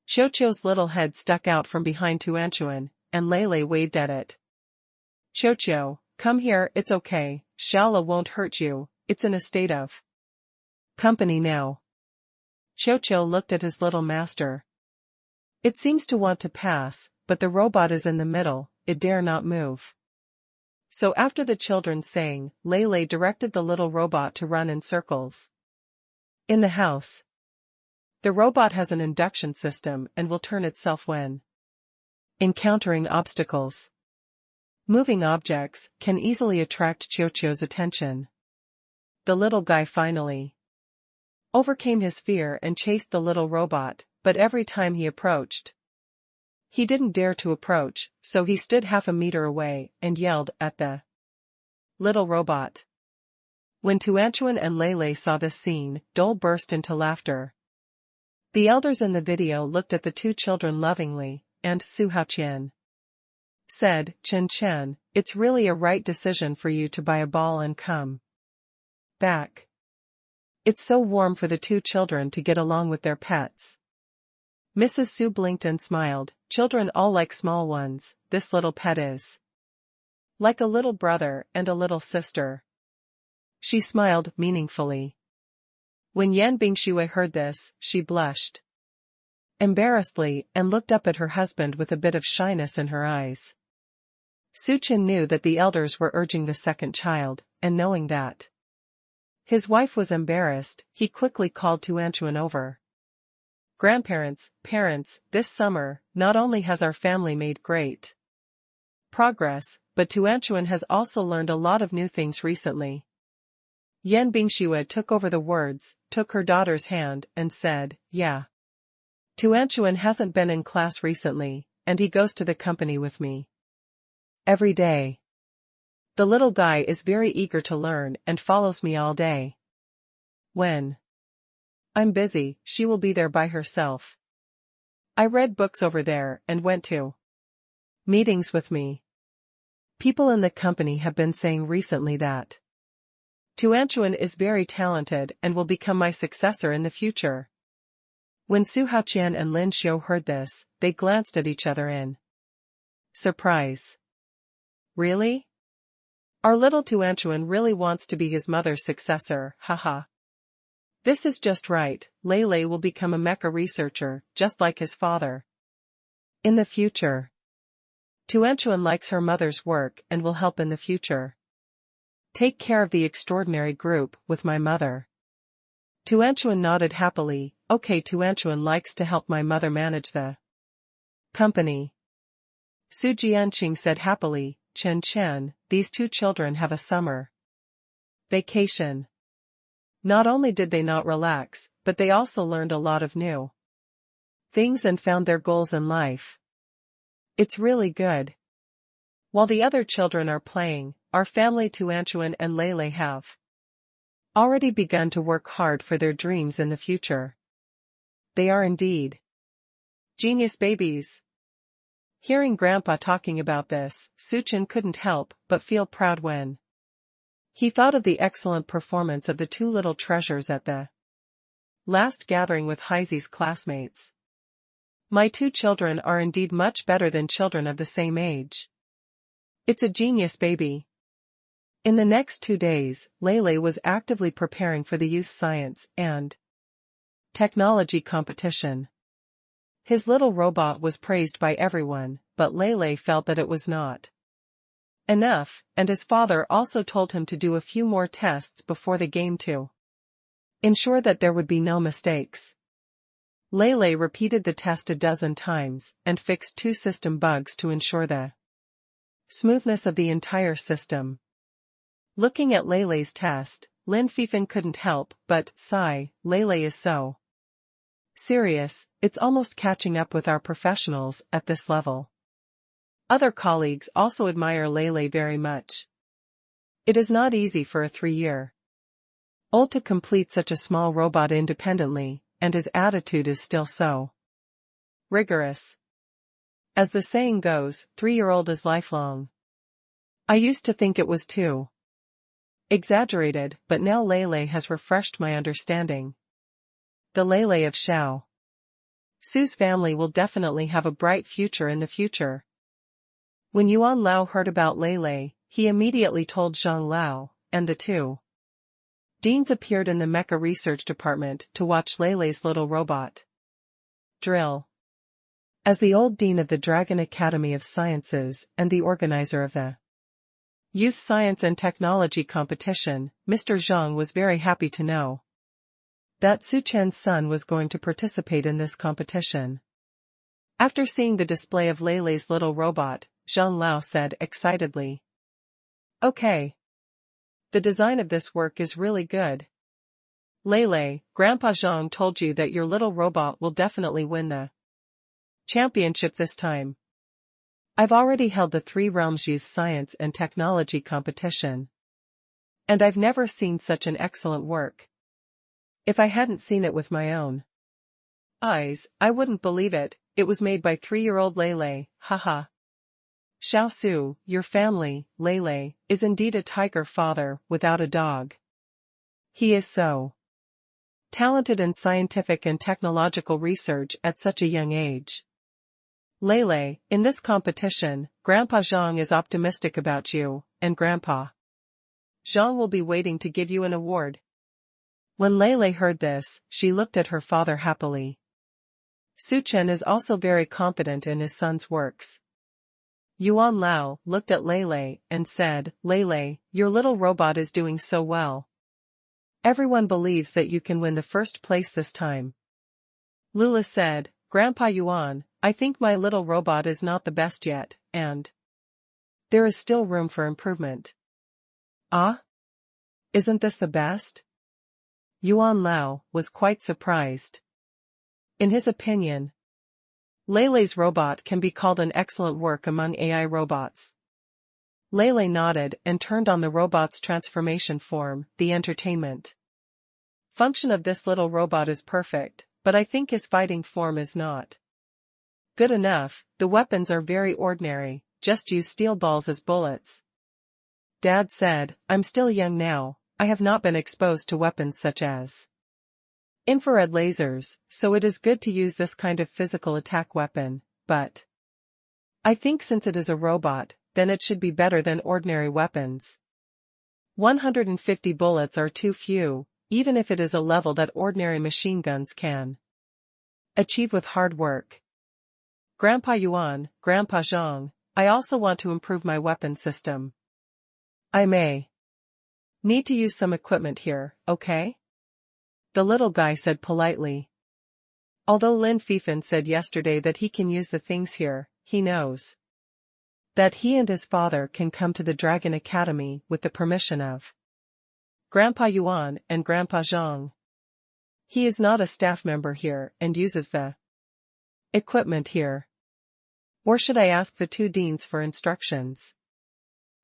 Qiu's little head stuck out from behind Tuanchuan, and Lele waved at it. Qiu, come here, it's okay, Shaola won't hurt you, it's in a state of company now. Qiu looked at his little master. It seems to want to pass, but the robot is in the middle, it dare not move. So after the children sang, Lele directed the little robot to run in circles in the house. The robot has an induction system and will turn itself when encountering obstacles. Moving objects can easily attract Qiu's attention. The little guy finally overcame his fear and chased the little robot, but every time he approached, he didn't dare to approach, so he stood half a meter away and yelled at the little robot. When Tuanchuan and Lele saw this scene, Dole burst into laughter. The elders in the video looked at the 2 children lovingly, and Su Haoqian said, Chen, it's really a right decision for you to buy a ball and come back. It's so warm for the 2 children to get along with their pets. Mrs. Su blinked and smiled. Children all like small ones, this little pet is like a little brother and a little sister. She smiled meaningfully. When Yan Bingxue heard this, she blushed embarrassedly and looked up at her husband with a bit of shyness in her eyes. Su Chen knew that the elders were urging the second child, and knowing that his wife was embarrassed, he quickly called Tuanchuan over. Grandparents, parents, this summer, not only has our family made great progress, but Tuanchuan has also learned a lot of new things recently. Yan Bingxue took over the words, took her daughter's hand, and said, Yeah. Tuanchuan hasn't been in class recently, and he goes to the company with me every day. The little guy is very eager to learn and follows me all day. When I'm busy, she will be there by herself. I read books over there and went to meetings with me. People in the company have been saying recently that Tuanchuan is very talented and will become my successor in the future. When Su Haoqian and Lin Xiu heard this, they glanced at each other in surprise. Really? Our little Tuanchuan really wants to be his mother's successor, haha. This is just right, Lei will become a mecha researcher, just like his father. In the future. Tuanchuan likes her mother's work and will help in the future. Take care of the extraordinary group with my mother. Tuanchuan nodded happily. Okay, Tuanchuan likes to help my mother manage the company. Su Jianqing said happily, Chen, these two children have a summer vacation. Not only did they not relax, but they also learned a lot of new things and found their goals in life. It's really good. While the other children are playing, our family Tuanchuan and Lei have already begun to work hard for their dreams in the future. They are indeed genius babies. Hearing Grandpa talking about this, Suchin couldn't help but feel proud when he thought of the excellent performance of the two little treasures at the last gathering with Heizi's classmates. My two children are indeed much better than children of the same age. It's a genius baby. In the next 2 days, Lei was actively preparing for the youth science and technology competition. His little robot was praised by everyone, but Lei felt that it was not enough, and his father also told him to do a few more tests before the game to ensure that there would be no mistakes. Lei repeated the test a dozen times and fixed 2 system bugs to ensure the smoothness of the entire system. Looking at Lei's test, Lin Fifan couldn't help but sigh. Lei is so serious, it's almost catching up with our professionals at this level. Other colleagues also admire Lei very much. It is not easy for a 3-year-old to complete such a small robot independently, and his attitude is still so rigorous. As the saying goes, 3-year-old is lifelong. I used to think it was too exaggerated, but now Lei has refreshed my understanding. The Lei of Xiao Su's family will definitely have a bright future in the future. When Yuan Lao heard about Lei, he immediately told Zhang Lao, and the two deans appeared in the mecha research department to watch Lei's little robot drill. As the old dean of the Dragon Academy of Sciences and the organizer of the Youth Science and Technology competition, Mr. Zhang was very happy to know that Su Chen's son was going to participate in this competition. After seeing the display of Lei's little robot, Zhang Lao said excitedly, "Okay. The design of this work is really good. Lei, Grandpa Zhang told you that your little robot will definitely win the championship this time. I've already held the 3 Realms Youth Science and Technology competition. And I've never seen such an excellent work. If I hadn't seen it with my own eyes, I wouldn't believe it. It was made by 3-year-old Lei, haha. Xiao Su, your family, Lei, is indeed a tiger father without a dog. He is so talented in scientific and technological research at such a young age. Lei, in this competition, Grandpa Zhang is optimistic about you, and Grandpa Zhang will be waiting to give you an award." When Lei heard this, she looked at her father happily. Su Chen is also very confident in his son's works. Yuan Lao looked at Lei and said, "Lei, your little robot is doing so well. Everyone believes that you can win the first place this time." Lula said, "Grandpa Yuan, I think my little robot is not the best yet, and there is still room for improvement." "Ah? Isn't this the best?" Yuan Lao was quite surprised. In his opinion, Lele's robot can be called an excellent work among AI robots. Lele nodded and turned on the robot's transformation form, the entertainment function of this little robot is perfect, but I think his fighting form is not good enough. The weapons are very ordinary, just use steel balls as bullets. Dad said, I'm still young now, I have not been exposed to weapons such as infrared lasers, so it is good to use this kind of physical attack weapon, but I think since it is a robot, then it should be better than ordinary weapons. 150 bullets are too few, even if it is a level that ordinary machine guns can achieve with hard work. Grandpa Yuan, Grandpa Zhang, I also want to improve my weapon system. I may need to use some equipment here, okay? The little guy said politely. Although Lin Fifan said yesterday that he can use the things here, he knows that he and his father can come to the Dragon Academy with the permission of Grandpa Yuan and Grandpa Zhang. He is not a staff member here and uses the equipment here. Or should I ask the two deans for instructions?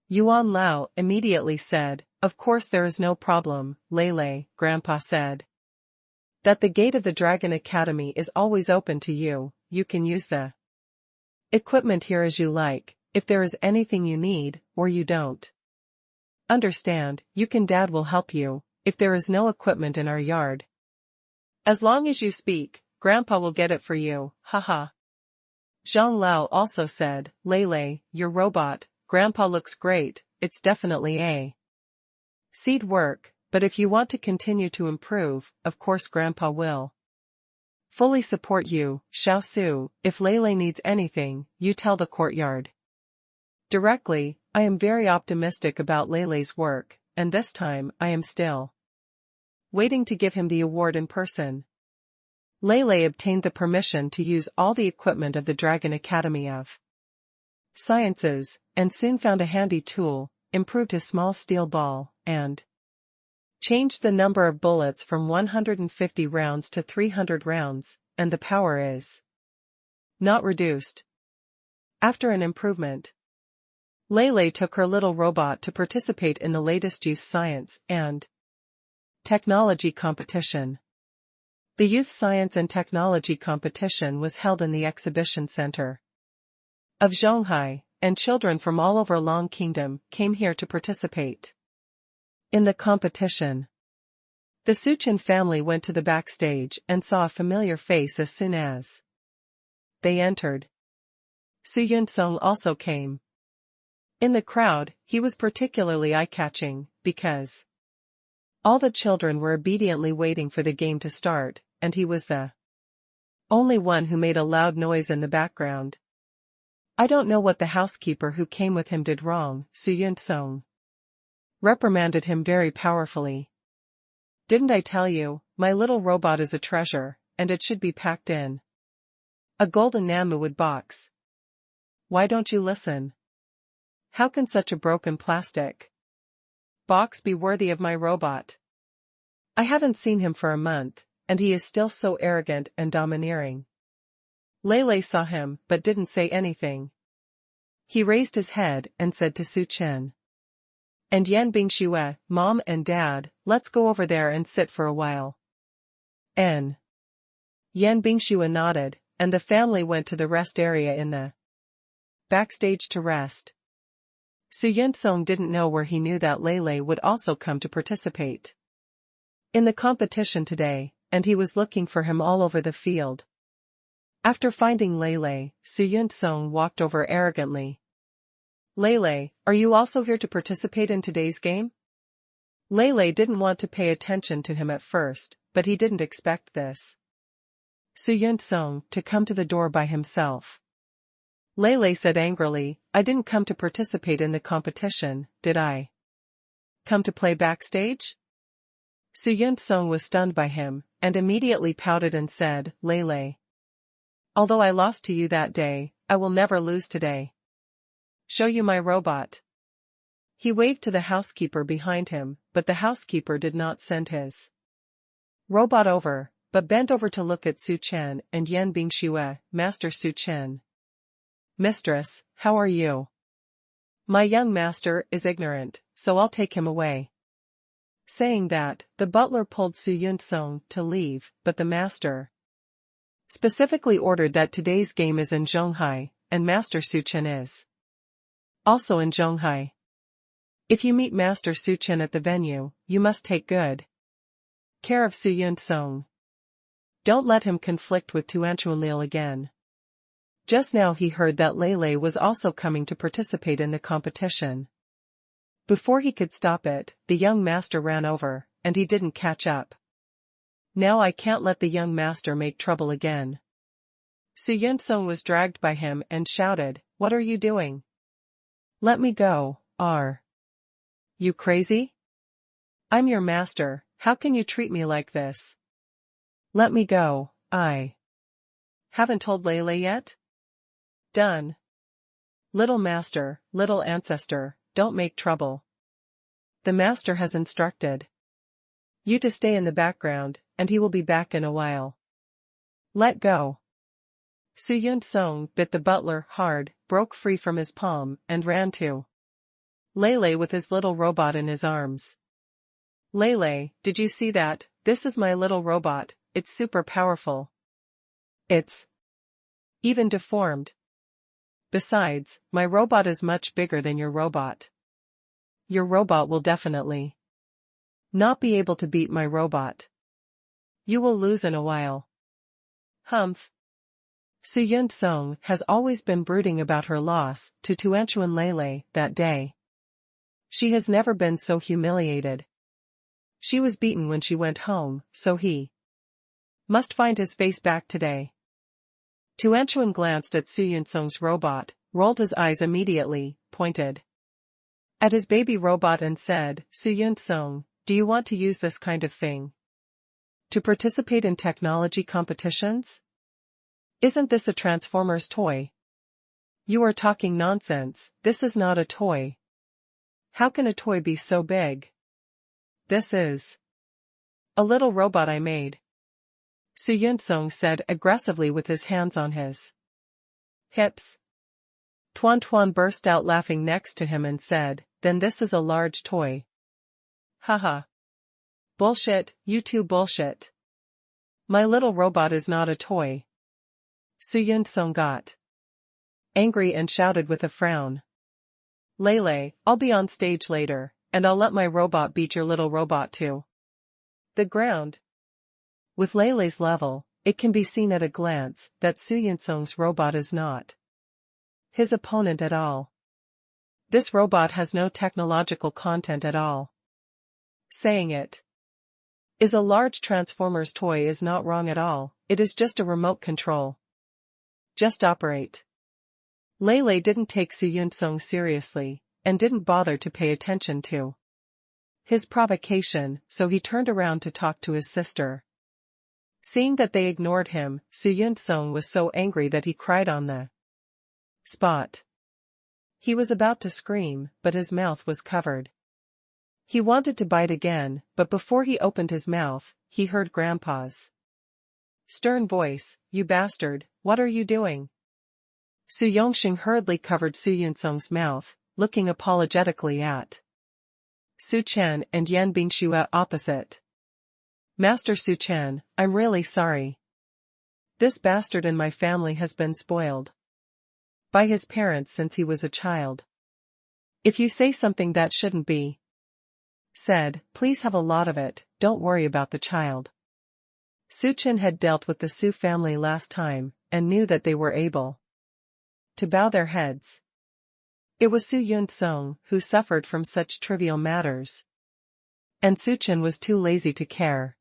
Yuan Lao immediately said, of course there is no problem, Lele, Grandpa said. That the gate of the Dragon Academy is always open to you, you can use the equipment here as you like, if there is anything you need, or you don't understand, you can. Dad will help you, if there is no equipment in our yard. As long as you speak, Grandpa will get it for you, haha. Zhang Lao also said, Lele, your robot, Grandpa looks great, it's definitely a seed work, but if you want to continue to improve, of course Grandpa will fully support you, Xiao Su. If Lele needs anything, you tell the courtyard directly. I am very optimistic about Lele's work, and this time I am still waiting to give him the award in person. Lele obtained the permission to use all the equipment of the Dragon Academy of Sciences, and soon found a handy tool, improved his small steel ball, and changed the number of bullets from 150 rounds to 300 rounds, and the power is not reduced. After an improvement, Lele took her little robot to participate in the latest youth science and technology competition. The Youth Science and Technology Competition was held in the Exhibition Center of Zhonghai, and children from all over Long Kingdom came here to participate in the competition. The Suchin family went to the backstage and saw a familiar face as soon as they entered. Su Yunsong also came. In the crowd, he was particularly eye-catching, because all the children were obediently waiting for the game to start, and he was the only one who made a loud noise in the background. I don't know what the housekeeper who came with him did wrong, Su Yunsong reprimanded him very powerfully. Didn't I tell you, my little robot is a treasure, and it should be packed in a golden Namuwood box. Why don't you listen? How can such a broken plastic box be worthy of my robot? I haven't seen him for a month, and he is still so arrogant and domineering. Lele saw him but didn't say anything. He raised his head and said to Su Chen and Yan Bingxue, Mom and Dad, let's go over there and sit for a while. Yan Bingxue nodded, and the family went to the rest area in the backstage to rest. Su Yunsong didn't know where he knew that Lele would also come to participate in the competition today, and he was looking for him all over the field. After finding Lele, Su Yunsong walked over arrogantly. Lele, are you also here to participate in today's game? Lele didn't want to pay attention to him at first, but he didn't expect this Su Yunsong to come to the door by himself. Lele said angrily, I didn't come to participate in the competition, did I? Come to play backstage? Su Yunsong was stunned by him, and immediately pouted and said, Lele, although I lost to you that day, I will never lose today. Show you my robot. He waved to the housekeeper behind him, but the housekeeper did not send his robot over, but bent over to look at Su Chen and Yan Bingxue. Master Su Chen. Mistress, how are you? My young master is ignorant, so I'll take him away. Saying that, the butler pulled Su Yunsong to leave, but the master specifically ordered that today's game is in Zhonghai, and Master Su Chen is also in Zhonghai. If you meet Master Su Chen at the venue, you must take good care of Su Yunsong. Don't let him conflict with Tuanchunlil again. Just now he heard that Lei was also coming to participate in the competition. Before he could stop it, the young master ran over, and he didn't catch up. Now I can't let the young master make trouble again. Su Yunsong was dragged by him and shouted, "What are you doing? Let me go, are you crazy? I'm your master, how can you treat me like this? Let me go, I haven't told Lei yet?" Done. Little master, little ancestor, don't make trouble. The master has instructed you to stay in the background, and he will be back in a while. Let go. Su Yunsong bit the butler hard, broke free from his palm, and ran to Lei with his little robot in his arms. Lei, did you see that? This is my little robot, it's super powerful. It's even deformed. Besides, my robot is much bigger than your robot. Your robot will definitely not be able to beat my robot. You will lose in a while. Humph. Su Yunsong has always been brooding about her loss to Tuanchuan Lei that day. She has never been so humiliated. She was beaten when she went home, so he must find his face back today. Tuanchuan glanced at Su Yunsong's robot, rolled his eyes immediately, pointed at his baby robot and said, "Su Yunsong, do you want to use this kind of thing to participate in technology competitions? Isn't this a Transformers toy?" You are talking nonsense, this is not a toy. How can a toy be so big? This is a little robot I made. Su Yunsong said aggressively with his hands on his hips. Tuan Tuan burst out laughing next to him and said, "Then this is a large toy." Haha. Bullshit, you two bullshit. My little robot is not a toy. Su Yunsong got angry and shouted with a frown. Lei, I'll be on stage later, and I'll let my robot beat your little robot too. The ground. With Lei's level, it can be seen at a glance that Su Yunsong's robot is not his opponent at all. This robot has no technological content at all. Saying it is a large Transformers toy is not wrong at all, it is just a remote control. Just operate. Lei didn't take Su Yunsong seriously, and didn't bother to pay attention to his provocation, so he turned around to talk to his sister. Seeing that they ignored him, Su Yunsong was so angry that he cried on the spot. He was about to scream, but his mouth was covered. He wanted to bite again, but before he opened his mouth, he heard Grandpa's stern voice, "You bastard, what are you doing?" Su Yongxing hurriedly covered Su Yunsong's mouth, looking apologetically at Su Chen and Yan Bingxue opposite. "Master Su Chen, I'm really sorry. This bastard in my family has been spoiled by his parents since he was a child. If you say something that shouldn't be said, please have a lot of it, don't worry about the child." Su Chen had dealt with the Su family last time, and knew that they were able to bow their heads. It was Su Yunsong who suffered from such trivial matters, and Su Chen was too lazy to care.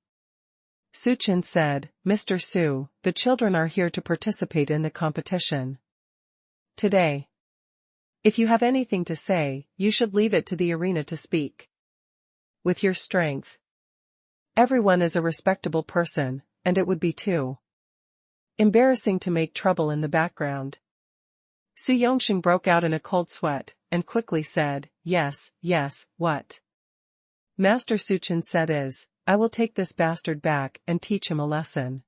Su Chen said, "Mr. Su, the children are here to participate in the competition today. If you have anything to say, you should leave it to the arena to speak with your strength. Everyone is a respectable person, and it would be too embarrassing to make trouble in the background." Su Yongxing broke out in a cold sweat, and quickly said, "Yes, yes, what Master Su Chen said is, I will take this bastard back and teach him a lesson.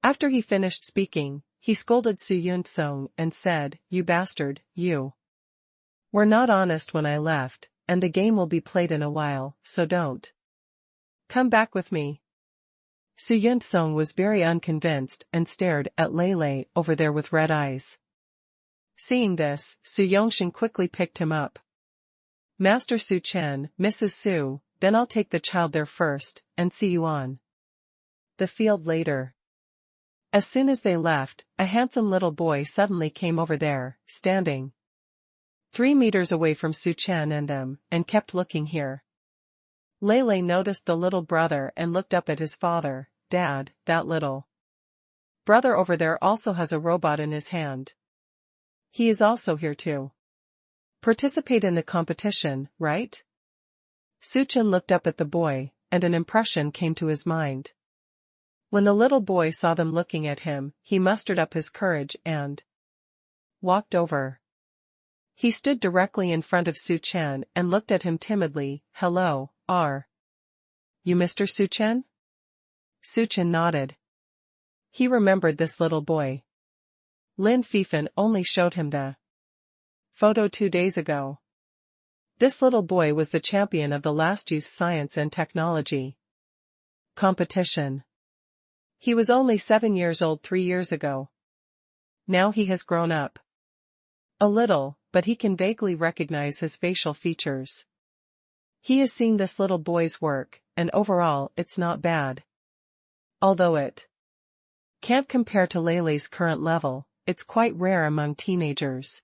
After he finished speaking, he scolded Su Yun-sung and said, "You bastard, you were not honest when I left, and the game will be played in a while, so don't come back with me." Su Yun-sung was very unconvinced and stared at Lei over there with red eyes. Seeing this, Su Yongshin quickly picked him up. "Master Su Chen, Mrs. Su, then I'll take the child there first, and see you on the field later." As soon as they left, a handsome little boy suddenly came over there, standing 3 meters away from Su Chen and them, and kept looking here. Lei noticed the little brother and looked up at his father. "Dad, that little brother over there also has a robot in his hand. He is also here to participate in the competition, right?" Su Chen looked up at the boy, and an impression came to his mind. When the little boy saw them looking at him, he mustered up his courage and walked over. He stood directly in front of Su Chen and looked at him timidly. "Hello, are you Mr. Su Chen?" Su Chen nodded. He remembered this little boy. Lin Fifan only showed him the photo 2 days ago. This little boy was the champion of the last youth science and technology competition. He was only 7 years old 3 years ago. Now he has grown up a little, but he can vaguely recognize his facial features. He has seen this little boy's work, and overall it's not bad. Although it can't compare to Lei's current level, it's quite rare among teenagers.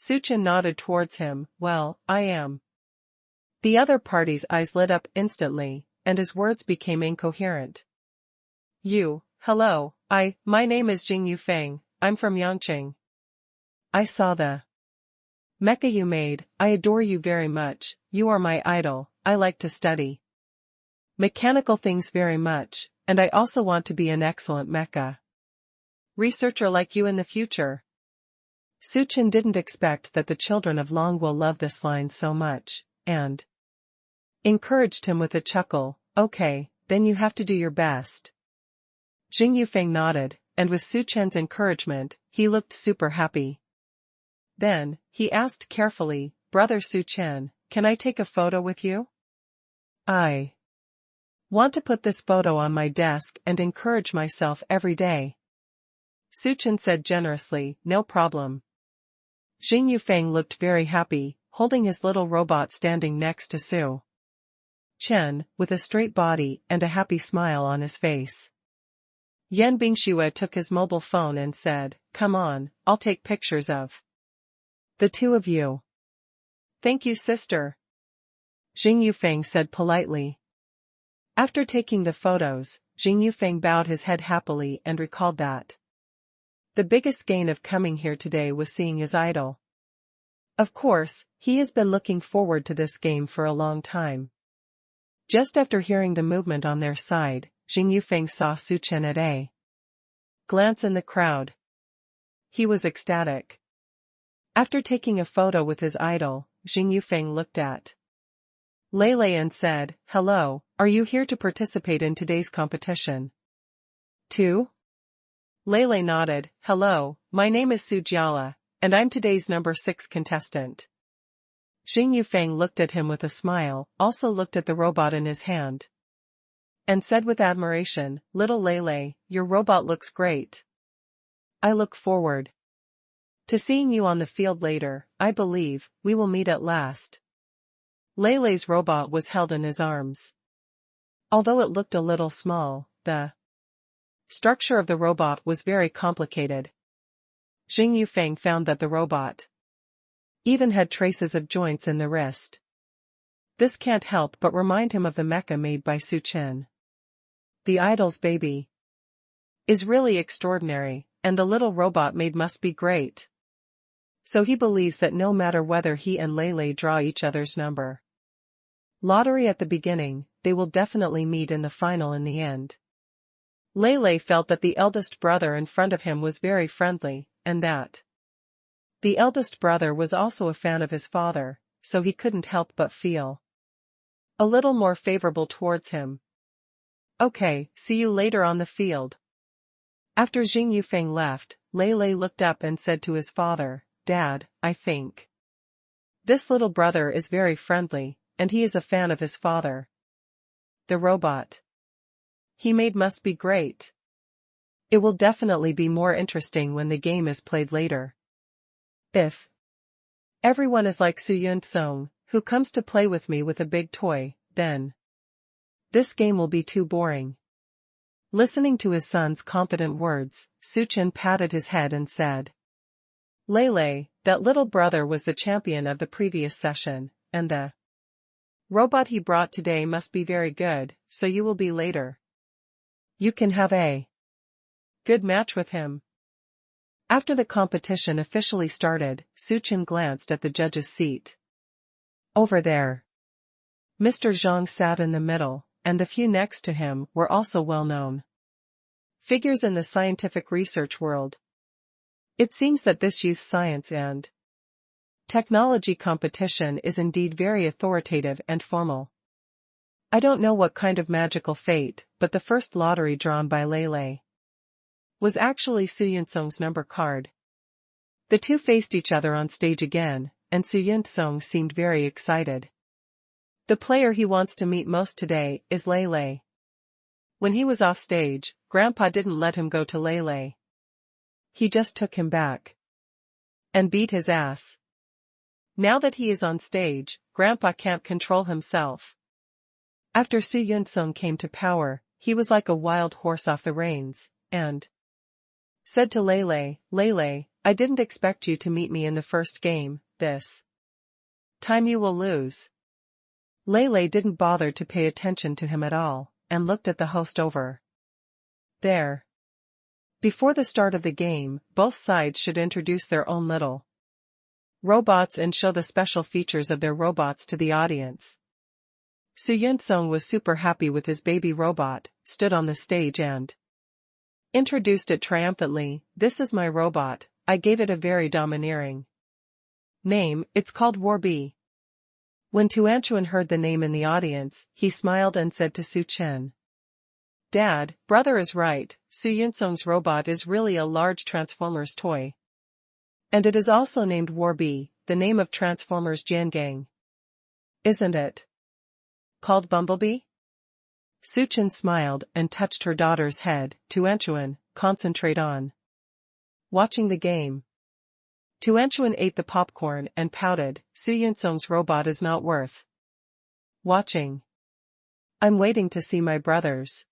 Su Chen nodded towards him. "Well, I am." The other party's eyes lit up instantly, and his words became incoherent. Hello, my name is Jing Yufeng, I'm from Yangqing. I saw the mecha you made, I adore you very much, you are my idol, I like to study mechanical things very much, and I also want to be an excellent mecha researcher like you in the future." Su Chen didn't expect that the children of Long will love this line so much, and encouraged him with a chuckle. "Okay, then you have to do your best." Jing Yufeng nodded, and with Su Chen's encouragement, he looked super happy. Then, he asked carefully, "Brother Su Chen, can I take a photo with you? I want to put this photo on my desk and encourage myself every day." Su Chen said generously, "No problem." Jing Yufeng looked very happy, holding his little robot standing next to Su Chen, with a straight body and a happy smile on his face. Yan Bingxue took his mobile phone and said, "Come on, I'll take pictures of the two of you." "Thank you, sister," Jing Yufeng said politely. After taking the photos, Jing Yufeng bowed his head happily and recalled that the biggest gain of coming here today was seeing his idol. Of course, he has been looking forward to this game for a long time. Just after hearing the movement on their side, Jing Yufeng saw Su Chen at a glance in the crowd. He was ecstatic. After taking a photo with his idol, Jing Yufeng looked at Lei and said, "Hello, are you here to participate in today's competition?" "Too?" Lei nodded. "Hello, my name is Su Jiala, and I'm today's number 6 contestant." Jing Yufeng looked at him with a smile, also looked at the robot in his hand, and said with admiration, "Little Lei, your robot looks great. I look forward to seeing you on the field later. I believe we will meet at last." Lei's robot was held in his arms. Although it looked a little small, the structure of the robot was very complicated. Jing Yufeng found that the robot even had traces of joints in the wrist. This can't help but remind him of the mecha made by Su Chen. The idol's baby is really extraordinary, and the little robot made must be great. So he believes that no matter whether he and Lei draw each other's number lottery at the beginning, they will definitely meet in the final in the end. Lei felt that the eldest brother in front of him was very friendly, and that the eldest brother was also a fan of his father, so he couldn't help but feel a little more favorable towards him. Okay, see you later on the field. After Jing Yufeng left, Lei Lei looked up and said to his father, Dad, I think this little brother is very friendly, and he is a fan of his father. The robot he made must be great. It will definitely be more interesting when the game is played later. If everyone is like Su Yun-sung, who comes to play with me with a big toy, then this game will be too boring. Listening to his son's confident words, Su Chen patted his head and said, Lei Lei, that little brother was the champion of the previous session, and the robot he brought today must be very good, so you will be later. You can have a good match with him. After the competition officially started, Su Chen glanced at the judge's seat. Over there, Mr. Zhang sat in the middle, and the few next to him were also well-known figures in the scientific research world. It seems that this youth science and technology competition is indeed very authoritative and formal. I don't know what kind of magical fate, but the first lottery drawn by Lei Lei was actually Su Yun-sung's number card. The two faced each other on stage again, and Su Yun-sung seemed very excited. The player he wants to meet most today is Lei Lei. When he was off stage, Grandpa didn't let him go to Lei Lei. He just took him back and beat his ass. Now that he is on stage, Grandpa can't control himself. After Su Yun-sung came to power, he was like a wild horse off the reins, and said to Lei Lei, Lei Lei, I didn't expect you to meet me in the first game, this time you will lose. Lei Lei didn't bother to pay attention to him at all, and looked at the host over there. Before the start of the game, both sides should introduce their own little robots and show the special features of their robots to the audience. Su Yun-sung was super happy with his baby robot, stood on the stage and introduced it triumphantly. This is my robot, I gave it a very domineering name, it's called Warby. When Tuanchuan heard the name in the audience, he smiled and said to Su Chen, Dad, brother is right, Su Yun-sung's robot is really a large Transformers toy. And it is also named Warby, the name of Transformers Jiangang. Isn't it called Bumblebee? Su Chen smiled and touched her daughter's head. Tuanchuan, concentrate on watching the game. Tuanchuan ate the popcorn and pouted. Su Yun-sung's robot is not worth watching. I'm waiting to see my brothers.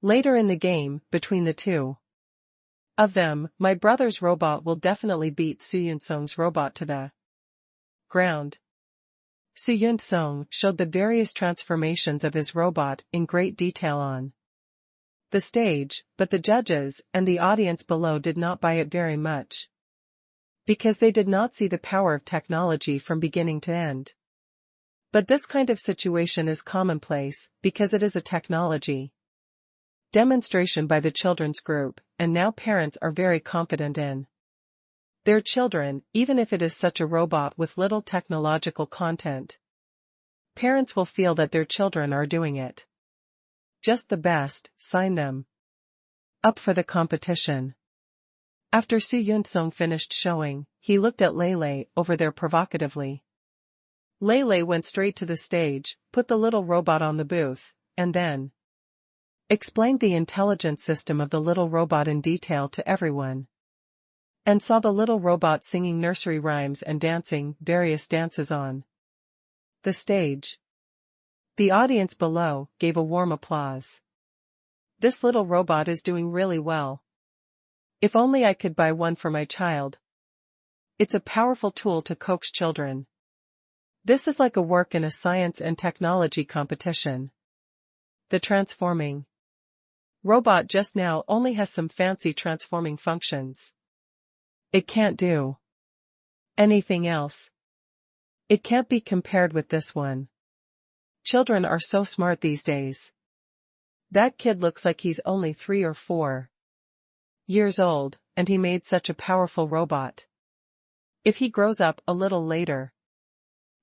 Later in the game, between the two of them, my brother's robot will definitely beat Su Yun-sung's robot to the ground. Su Yun-sung showed the various transformations of his robot in great detail on the stage, but the judges and the audience below did not buy it very much, because they did not see the power of technology from beginning to end. But this kind of situation is commonplace, because it is a technology demonstration by the children's group, and now parents are very confident in their children, even if it is such a robot with little technological content. Parents will feel that their children are doing it just the best, sign them up for the competition. After Su Yun-sung finished showing, he looked at Lei Lei over there provocatively. Lei Lei went straight to the stage, put the little robot on the booth, and then explained the intelligence system of the little robot in detail to everyone, and saw the little robot singing nursery rhymes and dancing various dances on the stage. The audience below gave a warm applause. This little robot is doing really well. If only I could buy one for my child. It's a powerful tool to coax children. This is like a work in a science and technology competition. The transforming robot just now only has some fancy transforming functions. It can't do anything else. It can't be compared with this one. Children are so smart these days. That kid looks like he's only 3 or 4 years old, and he made such a powerful robot. If he grows up a little later,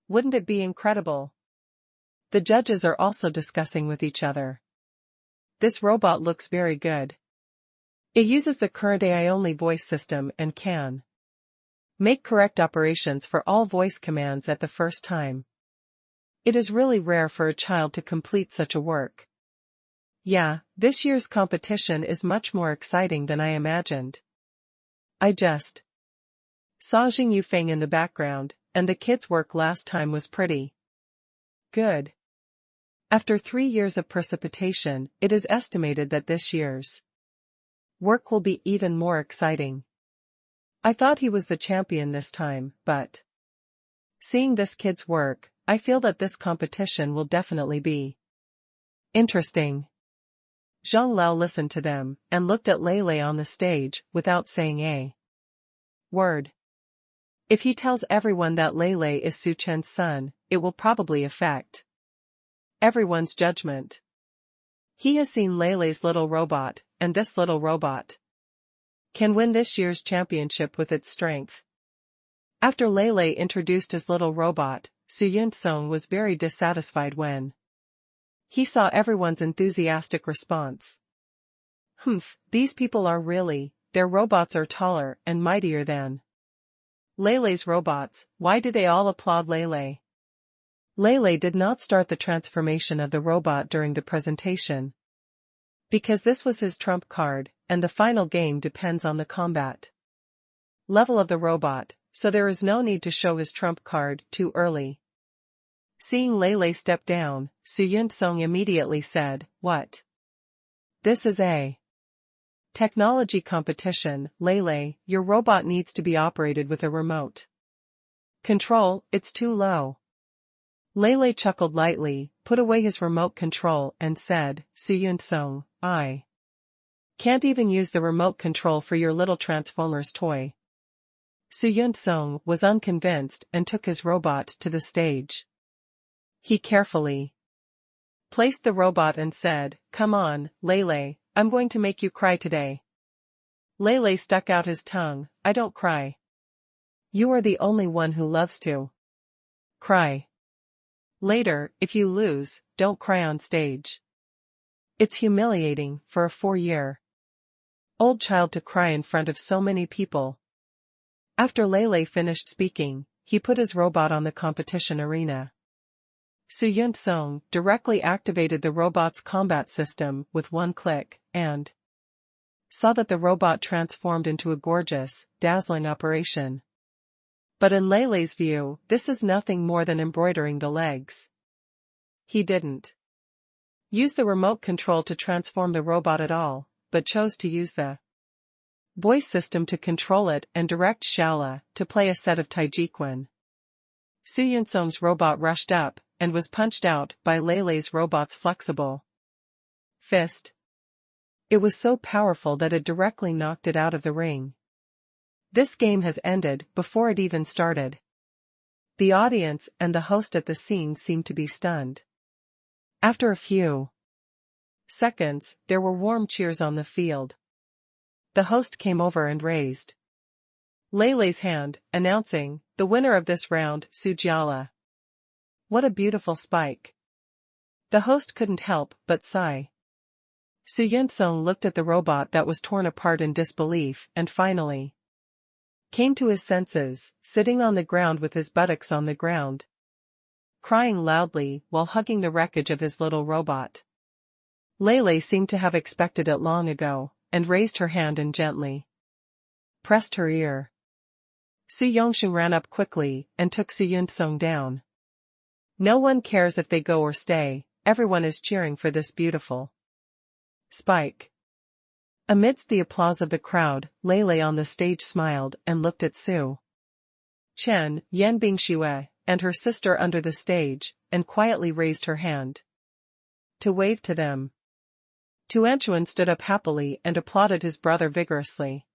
wouldn't it be incredible? The judges are also discussing with each other. This robot looks very good. It uses the current AI-only voice system and can make correct operations for all voice commands at the first time. It is really rare for a child to complete such a work. Yeah, this year's competition is much more exciting than I imagined. I just saw Jing Yufeng in the background, and the kids' work last time was pretty good. After 3 years of precipitation, it is estimated that this year's work will be even more exciting. I thought he was the champion this time, but seeing this kid's work, I feel that this competition will definitely be interesting. Zhang Lao listened to them, and looked at Lei Lei on the stage, without saying a word. If he tells everyone that Lei Lei is Su Chen's son, it will probably affect everyone's judgment. He has seen Lei Lei's little robot, and this little robot can win this year's championship with its strength. After Lei Lei introduced his little robot, Su Yunsong was very dissatisfied when he saw everyone's enthusiastic response. These people are really, their robots are taller and mightier than Lei Lei's robots. Why do they all applaud Lei Lei? Lei Lei did not start the transformation of the robot during the presentation, because this was his trump card, and the final game depends on the combat level of the robot, so there is no need to show his trump card too early. Seeing Lei Lei step down, Su Yunsong immediately said, "What? This is a technology competition, Lei Lei, your robot needs to be operated with a remote control, it's too low." Lei Lei chuckled lightly, put away his remote control and said, "Su Yunsong, I can't even use the remote control for your little Transformers toy." Su Yunsong was unconvinced and took his robot to the stage. He carefully placed the robot and said, "Come on, Lei Lei, I'm going to make you cry today." Lei Lei stuck out his tongue, "I don't cry. You are the only one who loves to cry. Later, if you lose, don't cry on stage. It's humiliating for a 4-year-old child to cry in front of so many people." After Lei Lei finished speaking, he put his robot on the competition arena. Su Yunsong directly activated the robot's combat system with one click, and saw that the robot transformed into a gorgeous, dazzling operation. But in Lei Lei's view, this is nothing more than embroidering the legs. He didn't use the remote control to transform the robot at all, but chose to use the voice system to control it and direct Xiaola to play a set of Taijiquan. Su Yunsong's robot rushed up, and was punched out by Lei Lei's robot's flexible fist. It was so powerful that it directly knocked it out of the ring. This game has ended before it even started. The audience and the host at the scene seemed to be stunned. After a few seconds, there were warm cheers on the field. The host came over and raised Lei Lei's hand, announcing, "The winner of this round, Su Jiala." What a beautiful spike. The host couldn't help but sigh. Su Yunsong looked at the robot that was torn apart in disbelief and finally came to his senses, sitting on the ground with his buttocks on the ground, crying loudly while hugging the wreckage of his little robot. Lei Lei seemed to have expected it long ago, and raised her hand and gently pressed her ear. Su Yongxing ran up quickly and took Su Yunsong down. No one cares if they go or stay, everyone is cheering for this beautiful spike. Amidst the applause of the crowd, Lei Lei on the stage smiled and looked at Su Chen, Yanbing Xue, and her sister under the stage, and quietly raised her hand to wave to them. Tuanchuan stood up happily and applauded his brother vigorously.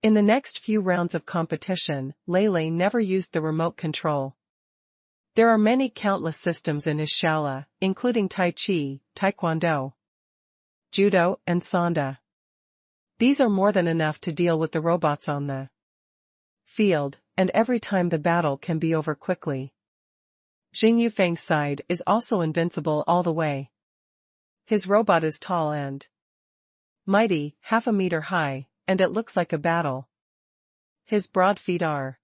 In the next few rounds of competition, Lei Lei never used the remote control. There are many countless systems in his Shaola, including Tai Chi, Taekwondo, Judo, and Sanda. These are more than enough to deal with the robots on the field, and every time the battle can be over quickly. Jing Yufeng's side is also invincible all the way. His robot is tall and mighty, half a meter high, and it looks like a battle. His broad feet are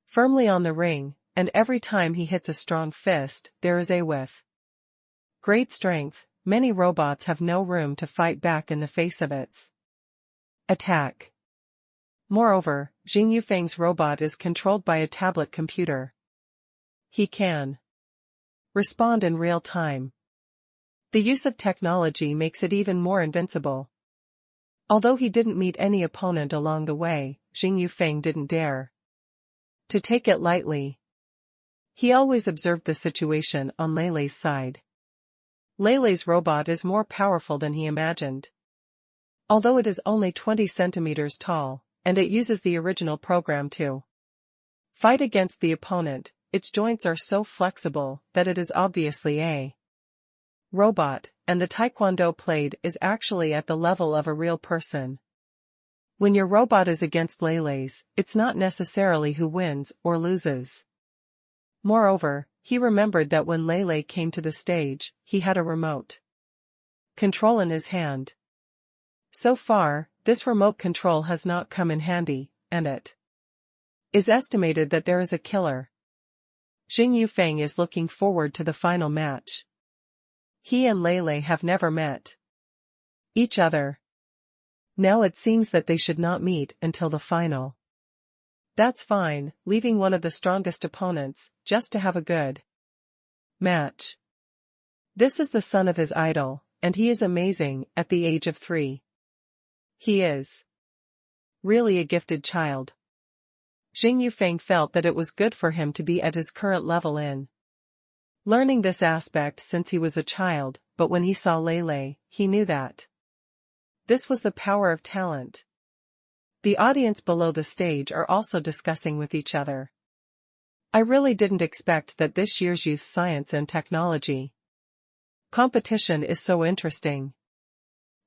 firmly on the ring, and every time he hits a strong fist, there is a with great strength. Many robots have no room to fight back in the face of its attack. Moreover, Jing Yufeng's robot is controlled by a tablet computer. He can respond in real time. The use of technology makes it even more invincible. Although he didn't meet any opponent along the way, Jing Yufeng didn't dare to take it lightly. He always observed the situation on Leilei's side. Leilei's robot is more powerful than he imagined. Although it is only 20 centimeters tall, and it uses the original program to fight against the opponent, its joints are so flexible that it is obviously a robot, and the taekwondo played is actually at the level of a real person. When your robot is against Leilei's, it's not necessarily who wins or loses. Moreover, he remembered that when Leilei came to the stage, he had a remote control in his hand. So far, this remote control has not come in handy, and it is estimated that there is a killer. Jing Yufeng is looking forward to the final match. He and Leilei have never met each other. Now it seems that they should not meet until the final. That's fine, leaving one of the strongest opponents, just to have a good match. This is the son of his idol, and he is amazing at the age of 3. He is really a gifted child. Jing Yufeng felt that it was good for him to be at his current level in learning this aspect since he was a child, but when he saw Leilei, he knew that this was the power of talent. The audience below the stage are also discussing with each other. I really didn't expect that this year's Youth Science and Technology competition is so interesting.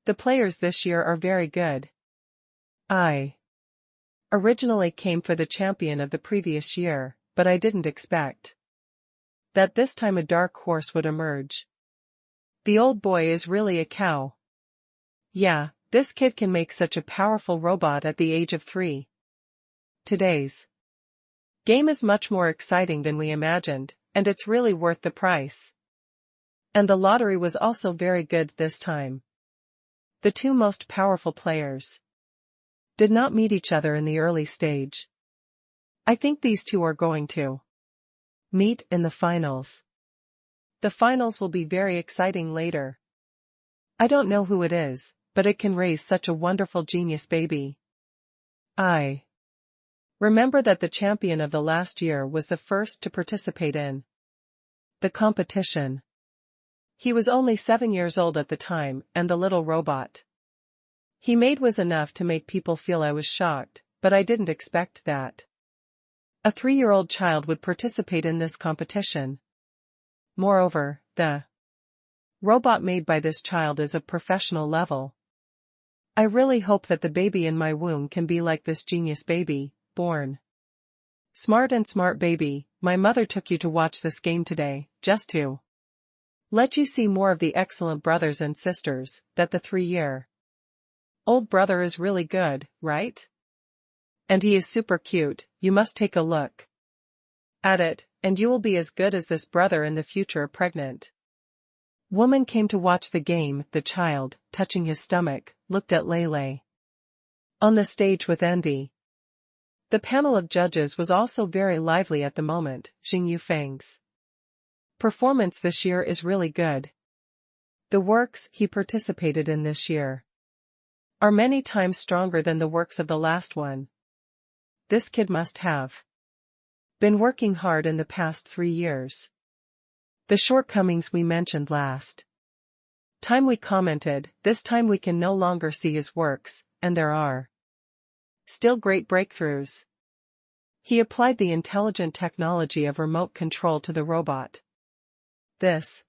The players this year are very good. I originally came for the champion of the previous year, but I didn't expect that this time a dark horse would emerge. The old boy is really a cow. Yeah, this kid can make such a powerful robot at the age of 3. Today's game is much more exciting than we imagined, and it's really worth the price. And the lottery was also very good this time. The two most powerful players did not meet each other in the early stage. I think these two are going to meet in the finals. The finals will be very exciting later. I don't know who it is, but it can raise such a wonderful genius baby. I remember that the champion of the last year was the first to participate in the competition. He was only 7 years old at the time, and the little robot he made was enough to make people feel I was shocked, but I didn't expect that a 3-year-old child would participate in this competition. Moreover, the robot made by this child is of professional level. I really hope that the baby in my womb can be like this genius baby, born smart and smart baby. My mother took you to watch this game today, just to let you see more of the excellent brothers and sisters, that the 3-year-old brother is really good, right? And he is super cute. You must take a look at it, and you will be as good as this brother in the future. A pregnant woman came to watch the game. The child, touching his stomach, looked at Leilei on the stage with envy. The panel of judges was also very lively at the moment. Jing Yufeng's performance this year is really good. The works he participated in this year are many times stronger than the works of the last one. This kid must have been working hard in the past 3 years. The shortcomings we mentioned last time we commented, this time we can no longer see his works, and there are still great breakthroughs. He applied the intelligent technology of remote control to the robot. This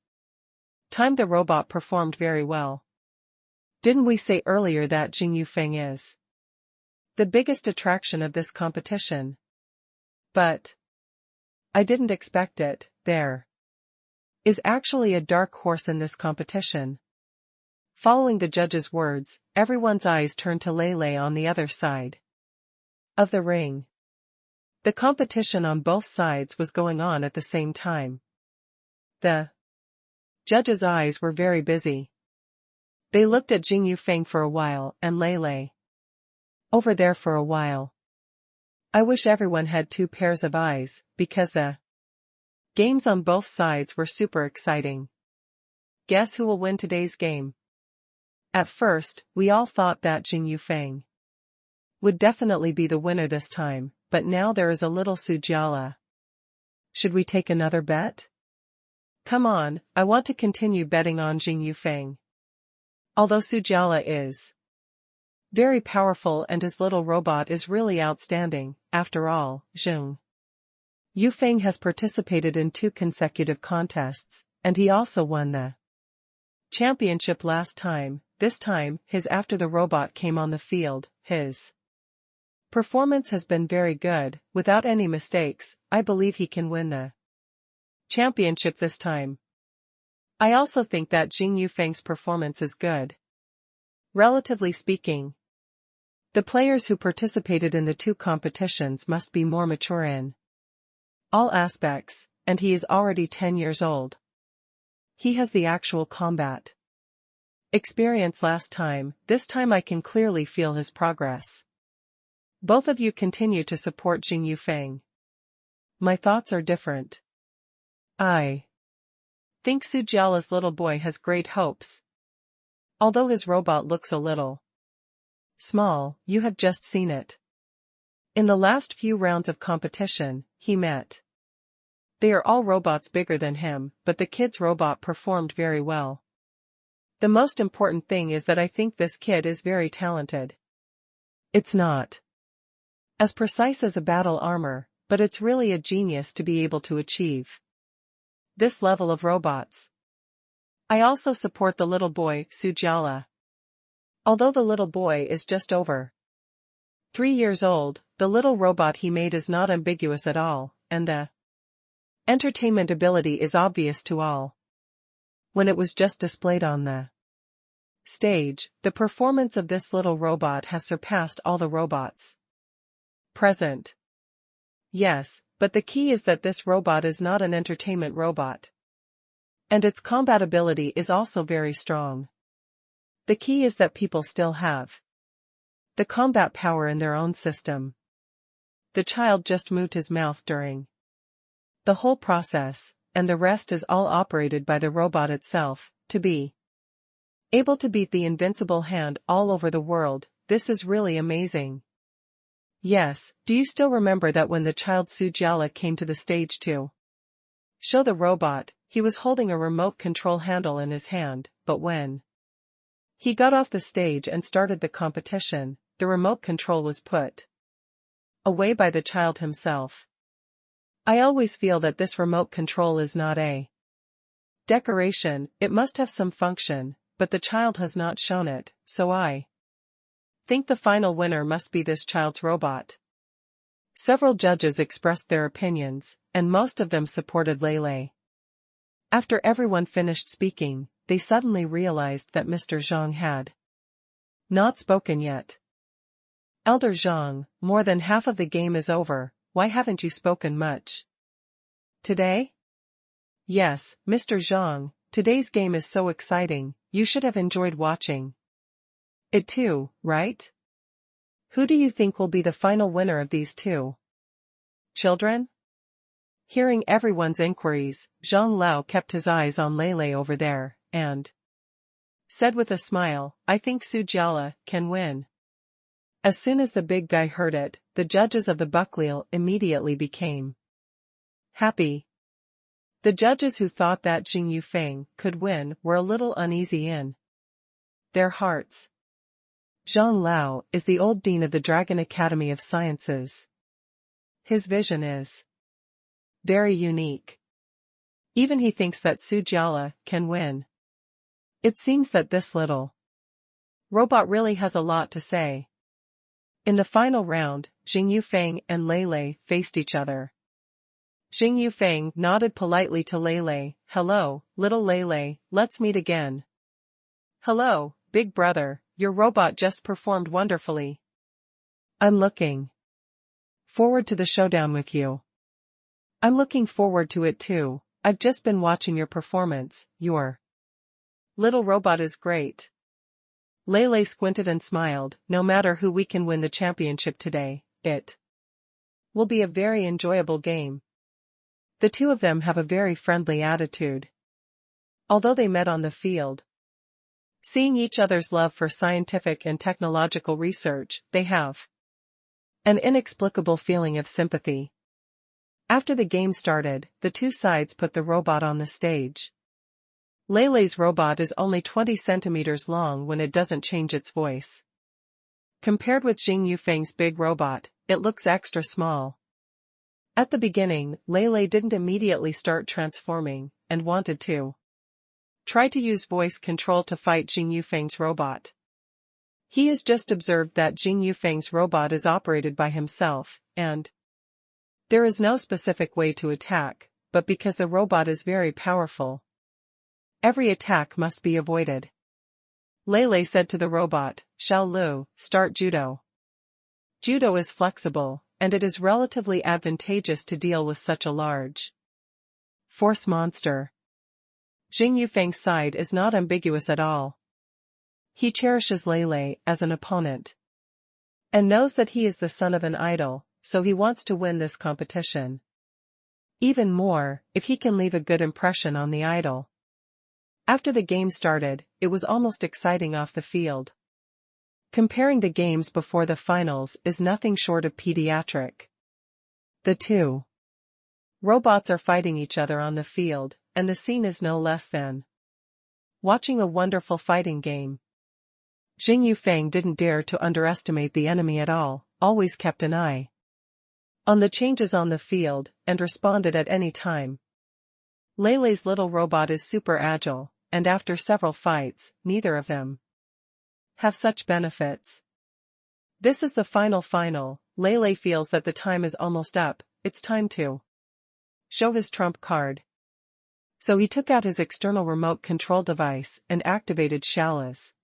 time the robot performed very well. Didn't we say earlier that Jing Yufeng is the biggest attraction of this competition? But I didn't expect it. There is actually a dark horse in this competition. Following the judge's words, everyone's eyes turned to Lele on the other side of the ring. The competition on both sides was going on at the same time. The judge's eyes were very busy. They looked at Jing Yufeng for a while and Lele over there for a while. I wish everyone had two pairs of eyes, because the games on both sides were super exciting. Guess who will win today's game? At first, we all thought that Jing Yufeng would definitely be the winner this time, but now there is a little Sujiala. Should we take another bet? Come on, I want to continue betting on Jing Yufeng. Although Sujiala is very powerful and his little robot is really outstanding, after all, Jing Yufeng has participated in 2 consecutive contests, and he also won the championship last time. This time, after the robot came on the field, his performance has been very good, without any mistakes. I believe he can win the championship this time. I also think that Jing Yufeng's performance is good. Relatively speaking, the players who participated in the 2 competitions must be more mature in all aspects, and he is already 10 years old. He has the actual combat experience last time. This time I can clearly feel his progress. Both of you continue to support Jing Yufeng. My thoughts are different. I think Sujiala's little boy has great hopes. Although his robot looks a little small, you have just seen it. In the last few rounds of competition, he met. They are all robots bigger than him, but the kid's robot performed very well. The most important thing is that I think this kid is very talented. It's not as precise as a battle armor, but it's really a genius to be able to achieve this level of robots. I also support the little boy, Sujiala. Although the little boy is just over 3 years old, the little robot he made is not ambiguous at all, and the entertainment ability is obvious to all. When it was just displayed on the stage, the performance of this little robot has surpassed all the robots present. Yes, but the key is that this robot is not an entertainment robot. And its combat ability is also very strong. The key is that people still have the combat power in their own system. The child just moved his mouth during the whole process, and the rest is all operated by the robot itself. To be able to beat the invincible hand all over the world, this is really amazing. Yes, do you still remember that when the child Sujiala came to the stage to show the robot, he was holding a remote control handle in his hand, but when he got off the stage and started the competition, the remote control was put away by the child himself. I always feel that this remote control is not a decoration, it must have some function, but the child has not shown it, so I think the final winner must be this child's robot. Several judges expressed their opinions, and most of them supported Lele. After everyone finished speaking, they suddenly realized that Mr. Zhang had not spoken yet. Elder Zhang, more than half of the game is over, why haven't you spoken much today? Yes, Mr. Zhang, today's game is so exciting, you should have enjoyed watching it too, right? Who do you think will be the final winner of these 2 children? Hearing everyone's inquiries, Zhang Lao kept his eyes on Lele over there, and said with a smile, I think Sujiala can win. As soon as the big guy heard it, the judges of the Buklil immediately became happy. The judges who thought that Jing Yufeng could win were a little uneasy in their hearts. Zhang Lao is the old dean of the Dragon Academy of Sciences. His vision is very unique. Even he thinks that Sujiala can win. It seems that this little robot really has a lot to say. In the final round, Jing Yufeng and Lele faced each other. Jing Yufeng nodded politely to Lei. Hello, little Lei, let's meet again. Hello, big brother, your robot just performed wonderfully. I'm looking forward to the showdown with you. I'm looking forward to it too. I've just been watching your performance. Your little robot is great. Lei squinted and smiled. No matter who we can win the championship today, it will be a very enjoyable game. The two of them have a very friendly attitude. Although they met on the field, seeing each other's love for scientific and technological research, they have an inexplicable feeling of sympathy. After the game started, the two sides put the robot on the stage. Lei's robot is only 20 centimeters long when it doesn't change its voice. Compared with Jing Yufeng's big robot, it looks extra small. At the beginning, Lei didn't immediately start transforming, and wanted to try to use voice control to fight Jing Yufeng's robot. He has just observed that Jing Yufeng's robot is operated by himself, and there is no specific way to attack, but because the robot is very powerful, every attack must be avoided. Lei said to the robot, Xiao Lu, start judo. Judo is flexible, and it is relatively advantageous to deal with such a large force monster. Jing Yufeng's side is not ambiguous at all. He cherishes Lei as an opponent, and knows that he is the son of an idol, so he wants to win this competition. Even more, if he can leave a good impression on the idol. After the game started, it was almost exciting off the field. Comparing the games before the finals is nothing short of pediatric. The two robots are fighting each other on the field, and the scene is no less than watching a wonderful fighting game. Jing Yufeng didn't dare to underestimate the enemy at all, always kept an eye on the changes on the field, and responded at any time. Lei's little robot is super agile, and after several fights, neither of them have such benefits. This is the final. Lei feels that the time is almost up, it's time to show his trump card. So he took out his external remote control device and activated Xiao's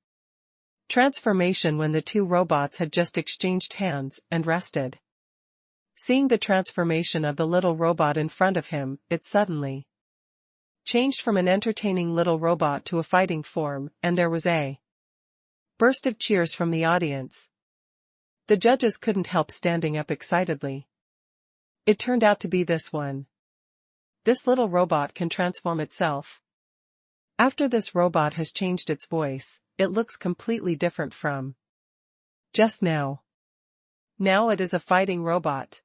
transformation when the two robots had just exchanged hands and rested. Seeing the transformation of the little robot in front of him, it suddenly changed from an entertaining little robot to a fighting form, and there was a burst of cheers from the audience. The judges couldn't help standing up excitedly. It turned out to be this one. This little robot can transform itself. After this robot has changed its voice, it looks completely different from just now. Now it is a fighting robot.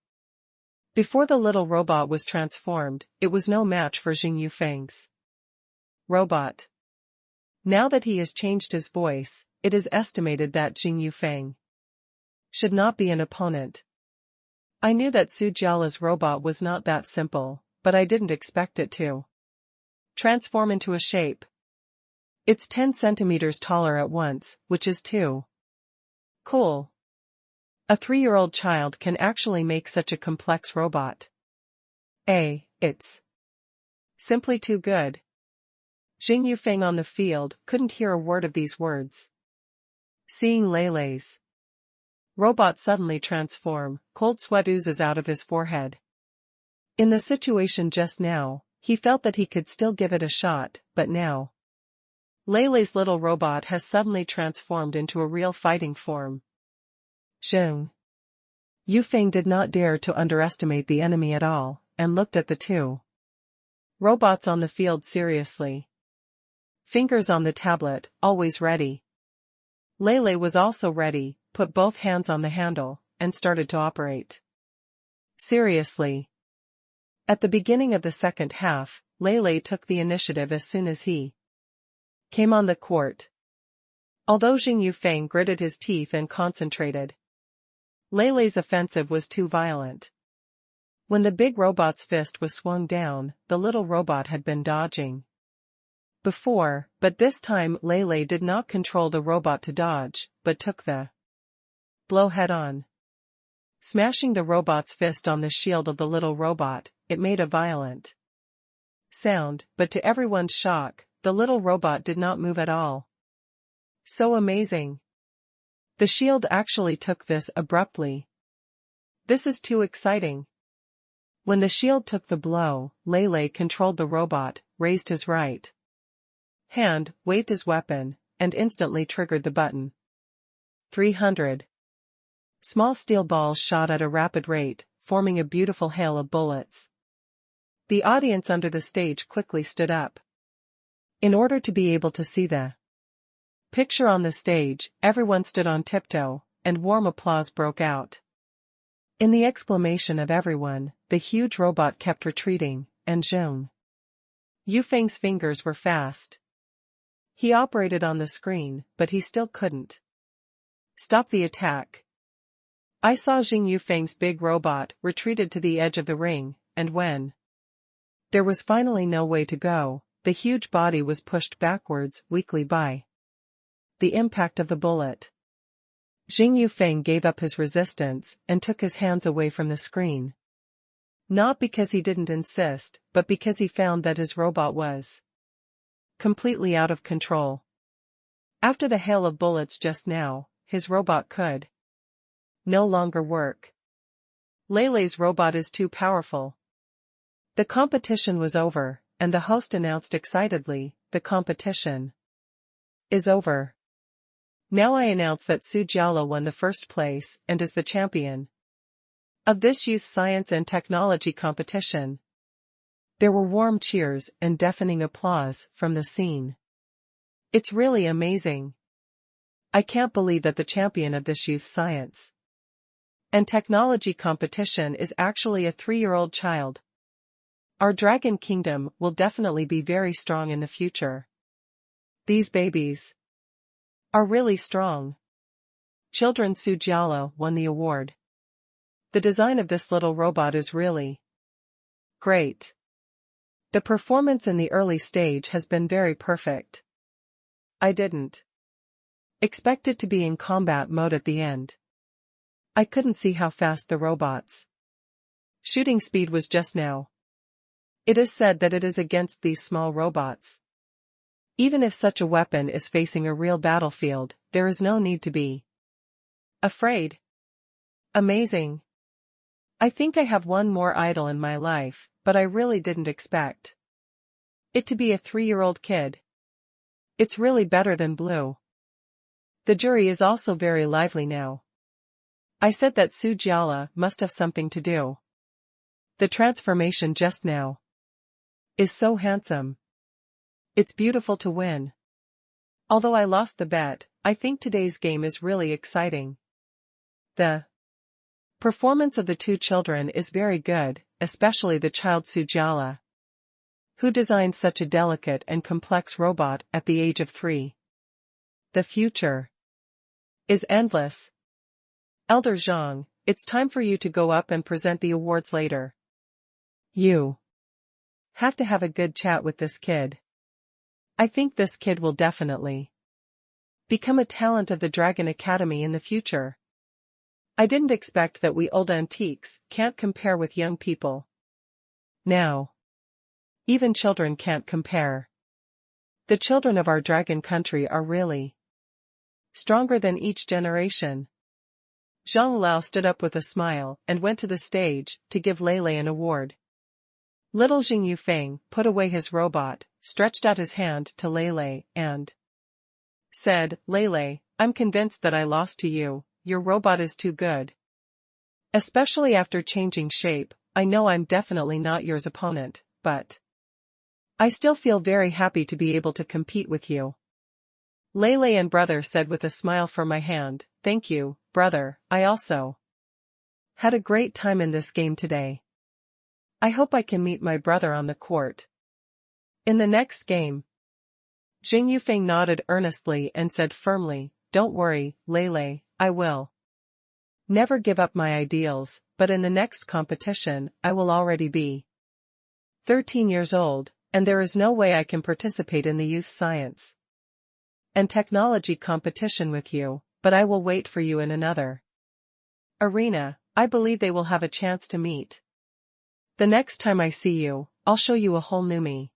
Before the little robot was transformed, it was no match for Jing Yufeng's robot. Now that he has changed his voice, it is estimated that Jing Yufeng should not be an opponent. I knew that Su Jiala's robot was not that simple, but I didn't expect it to transform into a shape. It's 10 centimeters taller at once, which is too cool. A 3-year-old child can actually make such a complex robot. It's simply too good. Jing Yufeng on the field couldn't hear a word of these words. Seeing Lei's robot suddenly transform, cold sweat oozes out of his forehead. In the situation just now, he felt that he could still give it a shot, but now Lei's little robot has suddenly transformed into a real fighting form. Jing Yufeng did not dare to underestimate the enemy at all, and looked at the two robots on the field seriously. Fingers on the tablet, always ready. Lei was also ready, put both hands on the handle, and started to operate seriously. At the beginning of the second half, Lei took the initiative as soon as he came on the court. Although Jing Yufeng gritted his teeth and concentrated, Lei's offensive was too violent. When the big robot's fist was swung down, the little robot had been dodging before, but this time Lei did not control the robot to dodge, but took the blow head on. Smashing the robot's fist on the shield of the little robot, it made a violent sound, but to everyone's shock, the little robot did not move at all. So amazing. The shield actually took this abruptly. This is too exciting. When the shield took the blow, Lele controlled the robot, raised his right hand, waved his weapon, and instantly triggered the button. 300. Small steel balls shot at a rapid rate, forming a beautiful hail of bullets. The audience under the stage quickly stood up. In order to be able to see the picture on the stage, everyone stood on tiptoe, and warm applause broke out. In the exclamation of everyone, the huge robot kept retreating, and Zhang Yufeng's fingers were fast. He operated on the screen, but he still couldn't stop the attack. I saw Zhang Yufeng's big robot retreated to the edge of the ring, and when there was finally no way to go, the huge body was pushed backwards weakly by the impact of the bullet. Zhang Yufeng gave up his resistance and took his hands away from the screen. Not because he didn't insist, but because he found that his robot was completely out of control. After the hail of bullets just now, his robot could no longer work. Lele's robot is too powerful. The competition was over, and the host announced excitedly, "The competition is over. Now I announce that Su Jiala won the first place and is the champion of this youth science and technology competition." There were warm cheers and deafening applause from the scene. It's really amazing. I can't believe that the champion of this youth science and technology competition is actually a 3-year-old child. Our Dragon Kingdom will definitely be very strong in the future. These babies are really strong. Children Su Jiala won the award. The design of this little robot is really great. The performance in the early stage has been very perfect. I didn't expect it to be in combat mode at the end. I couldn't see how fast the robot's shooting speed was just now. It is said that it is against these small robots. Even if such a weapon is facing a real battlefield, there is no need to be afraid. Amazing. I think I have one more idol in my life, but I really didn't expect it to be a 3-year-old kid. It's really better than Blue. The jury is also very lively now. I said that Su Jiala must have something to do. The transformation just now is so handsome. It's beautiful to win. Although I lost the bet, I think today's game is really exciting. The performance of the two children is very good, especially the child Su Jiala, who designed such a delicate and complex robot at the age of 3. The future is endless. Elder Zhang, it's time for you to go up and present the awards later. You have to have a good chat with this kid. I think this kid will definitely become a talent of the Dragon Academy in the future. I didn't expect that we old antiques can't compare with young people. Now, even children can't compare. The children of our dragon country are really stronger than each generation. Zhang Lao stood up with a smile and went to the stage to give Lele an award. Little Zhang Yufeng put away his robot, stretched out his hand to Lele, and said, "Lele, I'm convinced that I lost to you. Your robot is too good. Especially after changing shape, I know I'm definitely not your opponent, but I still feel very happy to be able to compete with you." Lele and brother said with a smile from my hand, "Thank you, brother, I also had a great time in this game today. I hope I can meet my brother on the court in the next game." Zhang Yufeng nodded earnestly and said firmly, "Don't worry, Lele, I will never give up my ideals, but in the next competition, I will already be 13 years old, and there is no way I can participate in the youth science and technology competition with you, but I will wait for you in another arena. I believe they will have a chance to meet." The next time I see you, I'll show you a whole new me.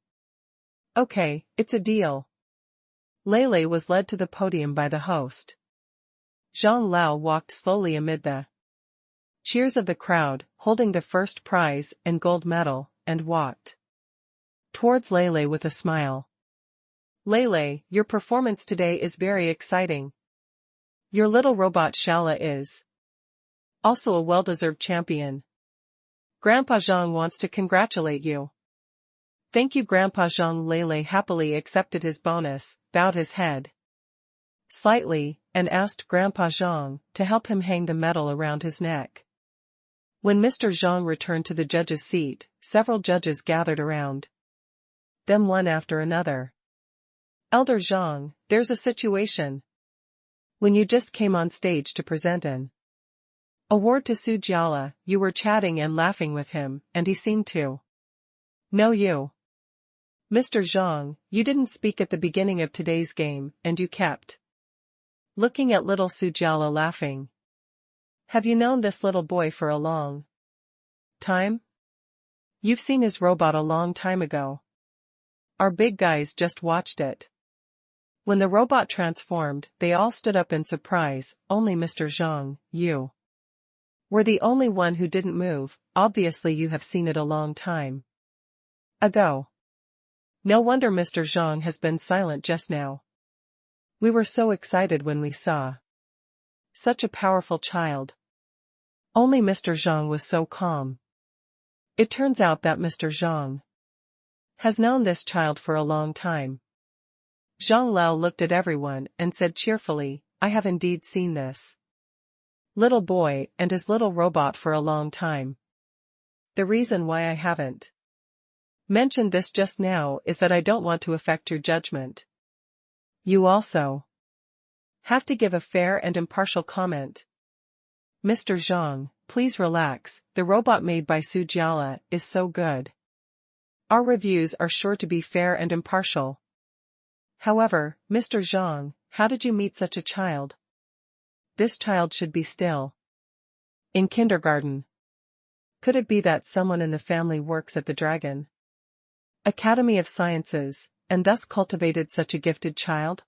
Okay, it's a deal. Lele was led to the podium by the host. Zhang Lao walked slowly amid the cheers of the crowd, holding the first prize and gold medal, and walked towards Lele with a smile. Lele, your performance today is very exciting. Your little robot Shala is also a well-deserved champion. Grandpa Zhang wants to congratulate you. Thank you, Grandpa Zhang. Lele happily accepted his bonus, bowed his head slightly, and asked Grandpa Zhang to help him hang the medal around his neck. When Mr. Zhang returned to the judge's seat, several judges gathered around them one after another. Elder Zhang, there's a situation. When you just came on stage to present an award to Su Jiala, you were chatting and laughing with him, and he seemed to know you. Mr. Zhang, you didn't speak at the beginning of today's game, and you kept looking at little Su Jiala laughing. Have you known this little boy for a long time? You've seen his robot a long time ago. Our big guys just watched it. When the robot transformed, they all stood up in surprise. Only Mr. Zhang, you were the only one who didn't move. Obviously you have seen it a long time ago. No wonder Mr. Zhang has been silent just now. We were so excited when we saw such a powerful child. Only Mr. Zhang was so calm. It turns out that Mr. Zhang has known this child for a long time. Zhang Lao looked at everyone and said cheerfully, I have indeed seen this little boy and his little robot for a long time. The reason why I haven't mentioned this just now is that I don't want to affect your judgment. You also have to give a fair and impartial comment. Mr. Zhang, please relax, the robot made by Su Jiala is so good. Our reviews are sure to be fair and impartial. However, Mr. Zhang, how did you meet such a child? This child should be still in kindergarten. Could it be that someone in the family works at the Dragon Academy of Sciences, and thus cultivated such a gifted child?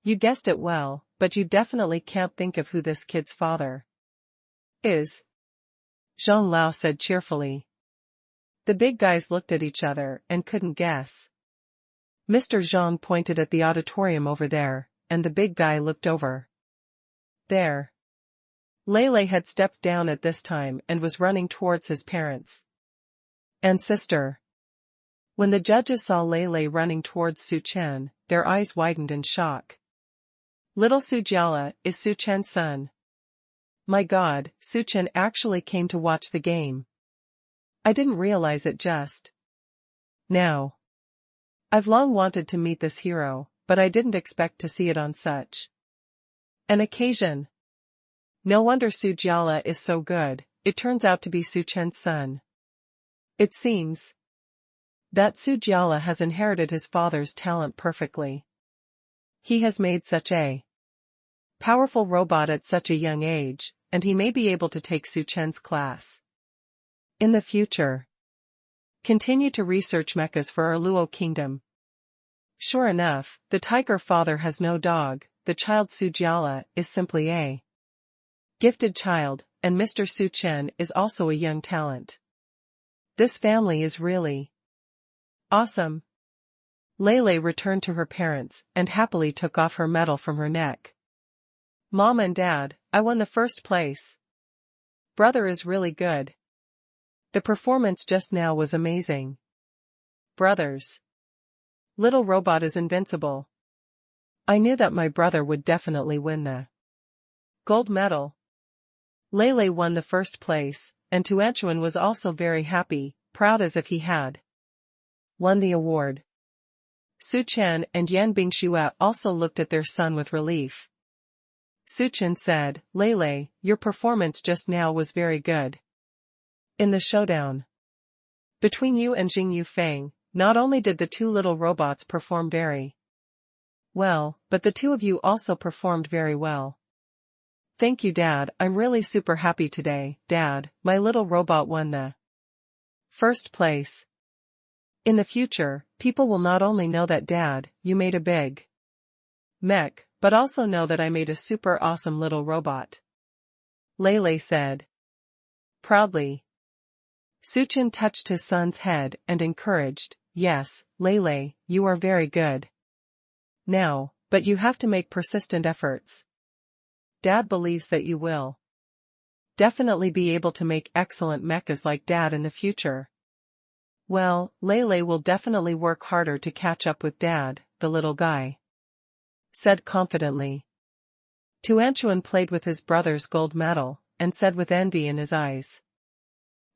You guessed it well, but you definitely can't think of who this kid's father is. Zhang Lao said cheerfully. The big guys looked at each other and couldn't guess. Mr. Zhang pointed at the auditorium over there, and the big guy looked over there. Lele had stepped down at this time and was running towards his parents and sister. When the judges saw Lele running towards Su Chen, their eyes widened in shock. Little Su Jiala is Su Chen's son. My God, Su Chen actually came to watch the game. I didn't realize it just now. I've long wanted to meet this hero, but I didn't expect to see it on such an occasion. No wonder Su Jiala is so good, it turns out to be Su Chen's son. It seems that Su Jiala has inherited his father's talent perfectly. He has made such a powerful robot at such a young age, and he may be able to take Su Chen's class in the future. Continue to research mechas for our Luo kingdom. Sure enough, the tiger father has no dog, the child Su Jiala is simply a gifted child, and Mr. Su Chen is also a young talent. This family is really awesome. Lele returned to her parents and happily took off her medal from her neck. Mom and Dad, I won the first place. Brother is really good. The performance just now was amazing. Brothers. Little robot is invincible. I knew that my brother would definitely win the gold medal. Lele won the first place, and Tuanchuan was also very happy, proud as if he had won the award. Su Chen and Yan Bingxue also looked at their son with relief. Su Chen said, Lele, your performance just now was very good. In the showdown between you and Jing Yufeng, not only did the two little robots perform very well, but the two of you also performed very well. Thank you, Dad, I'm really super happy today. Dad, my little robot won the First place. In the future, people will not only know that Dad, you made a big mech, but also know that I made a super awesome little robot. Lei said. Proudly. Suchin touched his son's head and encouraged, yes, Lei, you are very good. Now, but you have to make persistent efforts. Dad believes that you will definitely be able to make excellent mechas like Dad in the future. Well, Lei will definitely work harder to catch up with Dad, the little guy said confidently. Tuanchuan played with his brother's gold medal, and said with envy in his eyes.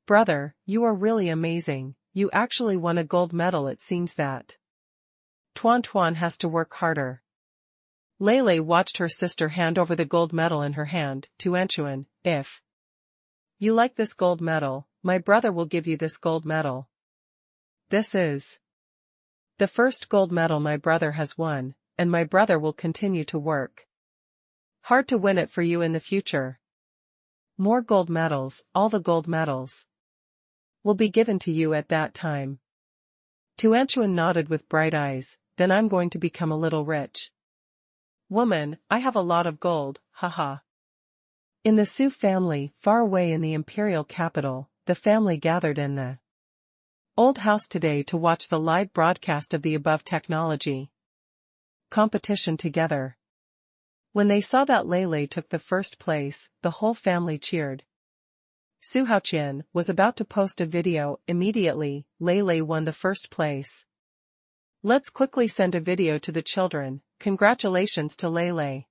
Brother, you are really amazing, you actually won a gold medal. It seems that Tuan has to work harder. Lei watched her sister hand over the gold medal in her hand. Tuanchuan, if you like this gold medal, my brother will give you this gold medal. This is the first gold medal my brother has won, and my brother will continue to work hard to win it for you in the future. More gold medals, all the gold medals will be given to you at that time. Tuanchuan nodded with bright eyes. Then I'm going to become a little rich woman. I have a lot of gold, haha. In the Su family, far away in the imperial capital, the family gathered in the old house today to watch the live broadcast of the above technology competition together. When they saw that Lei took the first place, the whole family cheered. Su Haoqian was about to post a video. Immediately, Lei won the first place. Let's quickly send a video to the children. Congratulations to Lei.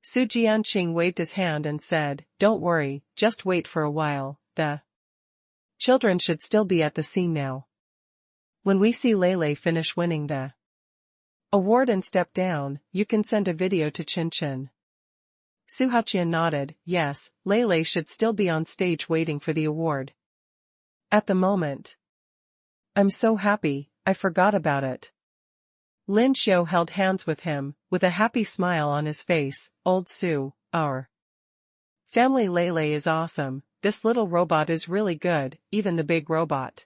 Su Jianqing waved his hand and said, don't worry, just wait for a while, the children should still be at the scene now. When we see Lei finish winning the award and step down, you can send a video to Chin. Su Haoqian nodded, yes, Lei should still be on stage waiting for the award. At the moment. I'm so happy, I forgot about it. Lin Xiu held hands with him, with a happy smile on his face. Old Su, our family Lei is awesome, this little robot is really good, even the big robot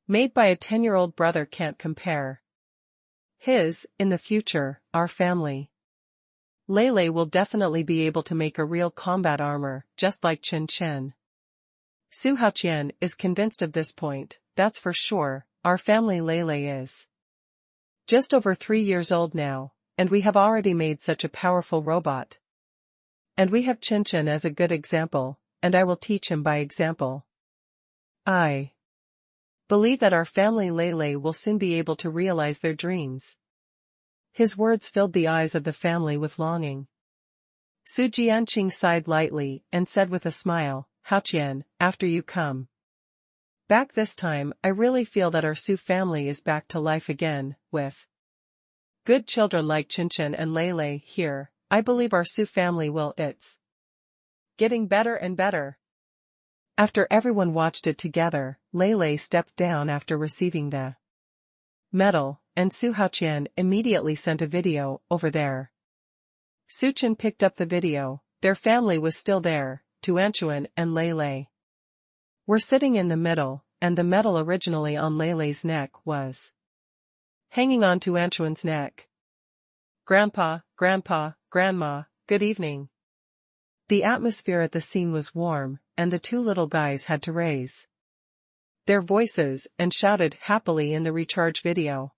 made by a 10-year-old brother can't compare. His, in the future, our family Lei will definitely be able to make a real combat armor, just like Chin. Su Haoqian is convinced of this point, that's for sure. Our family Lei is just over 3 years old now, and we have already made such a powerful robot. And we have Chin as a good example, and I will teach him by example. I believe that our family Lei will soon be able to realize their dreams. His words filled the eyes of the family with longing. Su Jianqing sighed lightly and said with a smile, Haoqian, after you come back this time, I really feel that our Su family is back to life again, with good children like Chin and Lei here. I believe our Su family will. It's getting better and better. After everyone watched it together, Lei stepped down after receiving the medal, and Su Haoqian immediately sent a video over there. Suchin picked up the video. Their family was still there. Tuanchuan and Lei were sitting in the middle, and the medal originally on Lei's neck was hanging on Tuanchuan's neck. Grandpa, Grandma, good evening. The atmosphere at the scene was warm, and the two little guys had to raise their voices and shouted happily in the recharge video.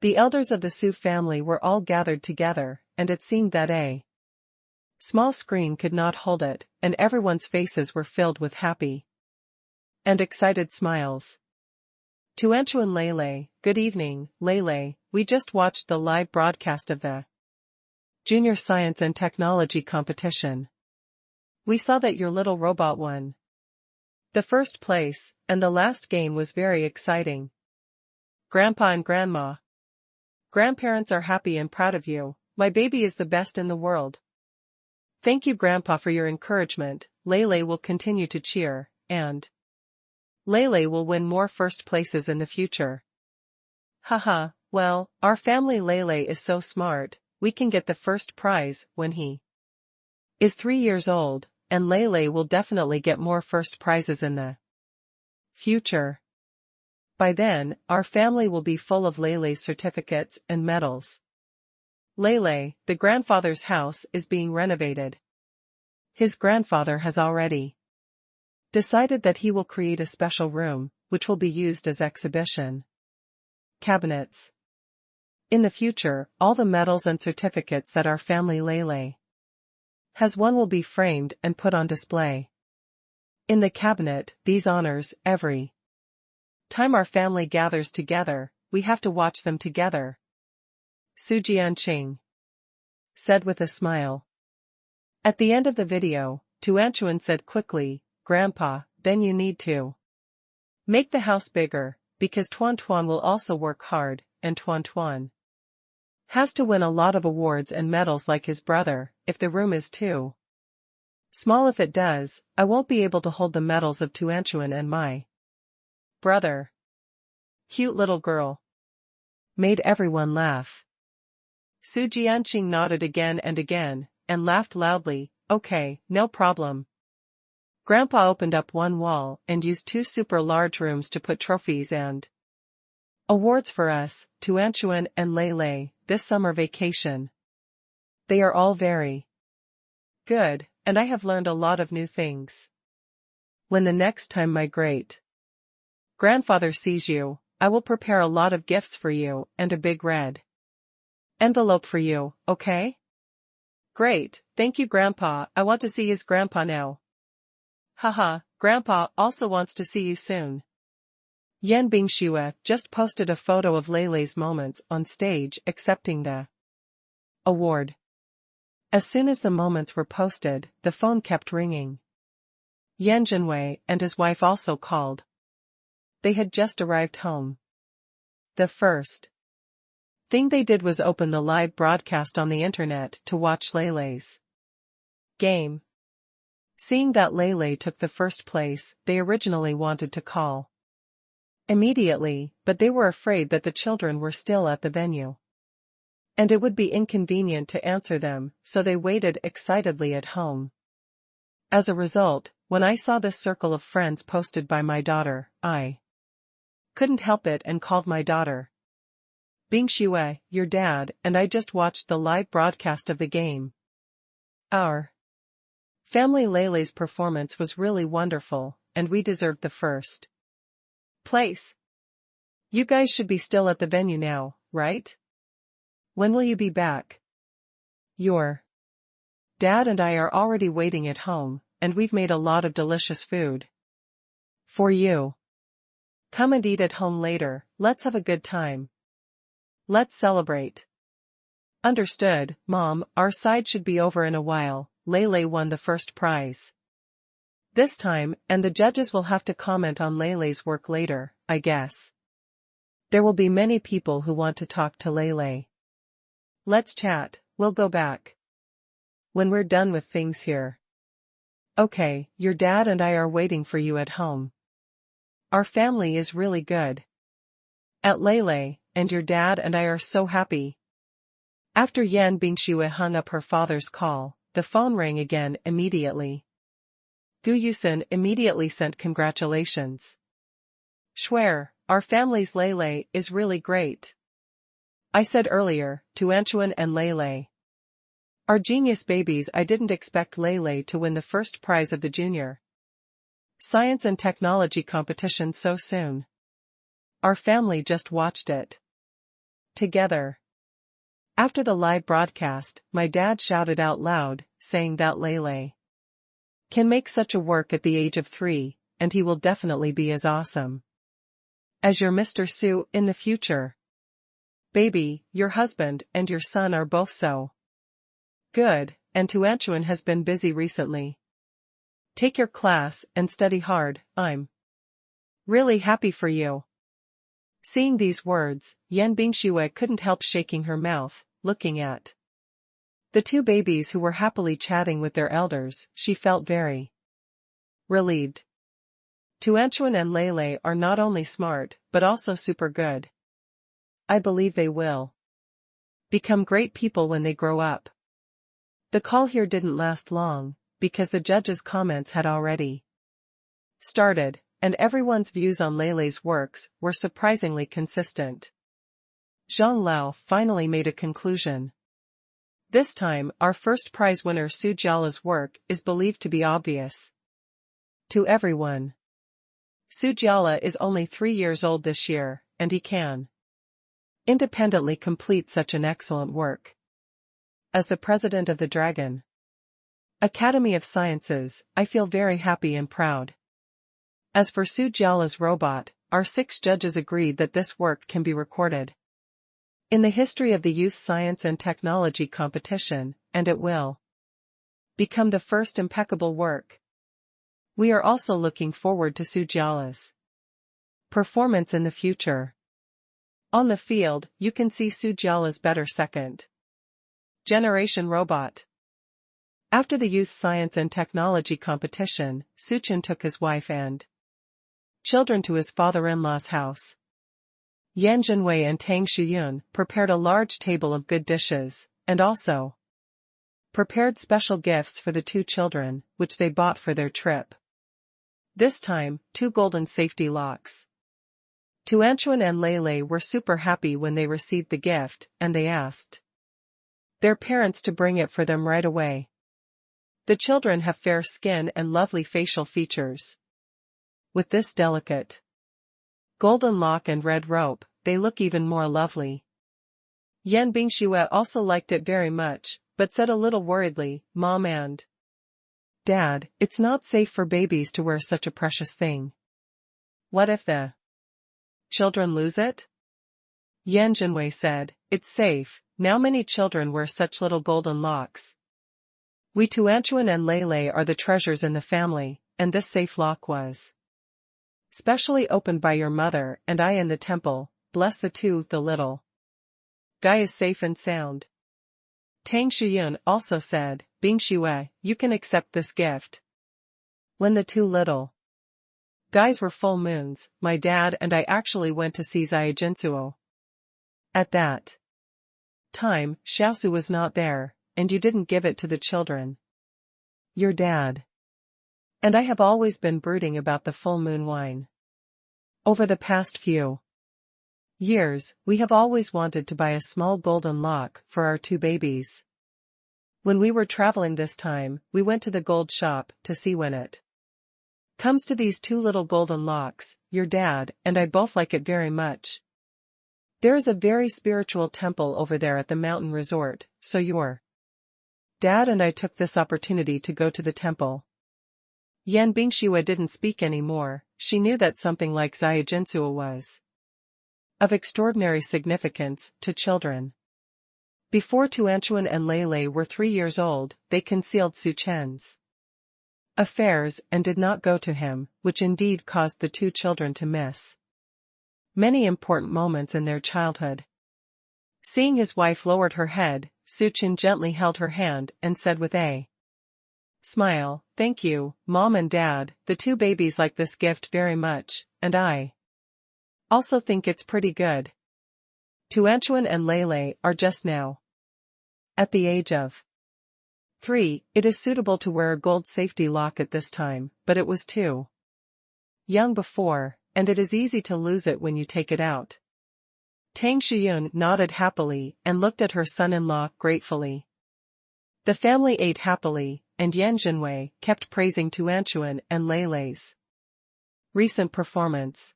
The elders of the Su family were all gathered together, and it seemed that a small screen could not hold it, and everyone's faces were filled with happy and excited smiles. Tuanchuan Lei, good evening, Lei, we just watched the live broadcast of the Junior Science and Technology competition. We saw that your little robot won the first place, and the last game was very exciting. Grandpa and Grandma, grandparents are happy and proud of you. My baby is the best in the world. Thank you, Grandpa, for your encouragement. Lei will continue to cheer, and Lei will win more first places in the future. Haha, well, our family Lei is so smart, we can get the first prize when he is 3 years old, and Lei will definitely get more first prizes in the Future. By then, our family will be full of Leilei's certificates and medals. Leilei, the grandfather's house is being renovated. His grandfather has already decided that he will create a special room, which will be used as exhibition cabinets. In the future, all the medals and certificates that our family Leilei has won will be framed and put on display. In the cabinet, these honors, every time our family gathers together, we have to watch them together. Su Jianqing said with a smile. At the end of the video, Tuanchuan said quickly, "Grandpa, then you need to make the house bigger, because Tuan Tuan will also work hard, and Tuan Tuan has to win a lot of awards and medals like his brother. If the room is too small, if it does, I won't be able to hold the medals of Tuanchuan and my brother." Cute little girl made everyone laugh. Su Jianqing nodded again and again, and laughed loudly. "Okay, no problem." Grandpa opened up one wall and used 2 super large rooms to put trophies and awards for us, Tuanchuan and Leilei, this summer vacation. They are all very good, and I have learned a lot of new things. When the next time my great grandfather sees you, I will prepare a lot of gifts for you and a big red envelope for you, okay? Great, thank you Grandpa, I want to see his grandpa now. Haha, Grandpa also wants to see you soon. Yan Bingxue just posted a photo of Leilei's moments on stage accepting the award. As soon as the moments were posted, the phone kept ringing. Yan Jinwei and his wife also called. They had just arrived home. The first thing they did was open the live broadcast on the internet to watch Leilei's game. Seeing that Leilei took the first place, they originally wanted to call immediately, but they were afraid that the children were still at the venue, and it would be inconvenient to answer them, so they waited excitedly at home. As a result, when I saw this circle of friends posted by my daughter, I couldn't help it and called my daughter. Bingxue, your dad and I just watched the live broadcast of the game. Our family Leilei's performance was really wonderful, and we deserved the first place. You guys should be still at the venue now, right? When will you be back? Your dad and I are already waiting at home, and we've made a lot of delicious food for you. Come and eat at home later, let's have a good time. Let's celebrate. Understood, Mom, our side should be over in a while. Leilei won the first prize this time, and the judges will have to comment on Leilei's work later, I guess. There will be many people who want to talk to Leilei. Let's chat, we'll go back when we're done with things here. Okay, your dad and I are waiting for you at home. Our family is really good at Leilei, and your dad and I are so happy. After Yan Bingxue hung up her father's call, the phone rang again immediately. Gu Yusen immediately sent congratulations. Schwer, our family's Leilei is really great. I said earlier, Tuanchuan and Leilei are genius babies. I didn't expect Leilei to win the first prize of the junior science and technology competition so soon. Our family just watched it together. After the live broadcast, my dad shouted out loud, saying that Leilei can make such a work at the age of 3, and he will definitely be as awesome as your Mr. Su in the future. Baby, your husband and your son are both so good, and Tuanchuan has been busy recently. Take your class and study hard, I'm really happy for you. Seeing these words, Yan Bingxue couldn't help shaking her mouth, looking at the 2 babies who were happily chatting with their elders. She felt very relieved. Tuanchuan and Leilei are not only smart, but also super good. I believe they will become great people when they grow up. The call here didn't last long, because the judges' comments had already started. and everyone's views on Leilei's works were surprisingly consistent. Zhang Lao finally made a conclusion. This time, our first prize winner Su Jiala's work is believed to be obvious to everyone. Su Jiala is only 3 years old this year, and he can independently complete such an excellent work. As the president of the Dragon Academy of Sciences, I feel very happy and proud. As for Su Jiala's robot, our 6 judges agreed that this work can be recorded in the history of the Youth Science and Technology competition, and it will become the first impeccable work. We are also looking forward to Su Jiala's performance in the future. On the field, you can see Su Jiala's better second generation robot. After the Youth Science and Technology competition, Su Chen took his wife and children to his father-in-law's house. Yan Zhenwei and Tang Shuyun prepared a large table of good dishes, and also prepared special gifts for the 2 children, which they bought for their trip. This time, 2 golden safety locks. Tuanchuan and Leilei were super happy when they received the gift, and they asked their parents to bring it for them right away. The children have fair skin and lovely facial features. With this delicate golden lock and red rope, they look even more lovely. Yan Bingxue also liked it very much, but said a little worriedly, "Mom and Dad, it's not safe for babies to wear such a precious thing. What if the children lose it?" Yan Zhenwei said, "It's safe, now many children wear such little golden locks. We Tuanchuan and Leilei are the treasures in the family, and this safe lock was specially opened by your mother and I in the temple, bless the 2, the little guy is safe and sound." Tang Shuyun also said, "Bingxue, you can accept this gift." When the 2 little guys were full moons, my dad and I actually went to see Ziyajinsuo. At that time, Xiaosu was not there, and you didn't give it to the children. Your dad and I have always been brooding about the full moon wine. Over the past few years, we have always wanted to buy a small golden lock for our 2 babies. When we were traveling this time, we went to the gold shop to see when it comes to these 2 little golden locks. Your dad and I both like it very much. There is a very spiritual temple over there at the mountain resort, so your dad and I took this opportunity to go to the temple. Yan Bingxue didn't speak anymore. She knew that something like Ziyajinsuo was of extraordinary significance to children. Before Tuanchuan and Leilei were 3 years old, they concealed Su Chen's affairs and did not go to him, which indeed caused the 2 children to miss many important moments in their childhood. Seeing his wife lowered her head, Su Chen gently held her hand and said with a smile, "Thank you, Mom and Dad, the 2 babies like this gift very much, and I also think it's pretty good." Tuanchuan and Leilei are just now at the age of 3. It is suitable to wear a gold safety lock at this time, but it was too young before, and it is easy to lose it when you take it out. Tang Shuyun nodded happily and looked at her son-in-law gratefully. The family ate happily, and Yan Zhenwei kept praising Tuanchuan and Leilei's recent performance.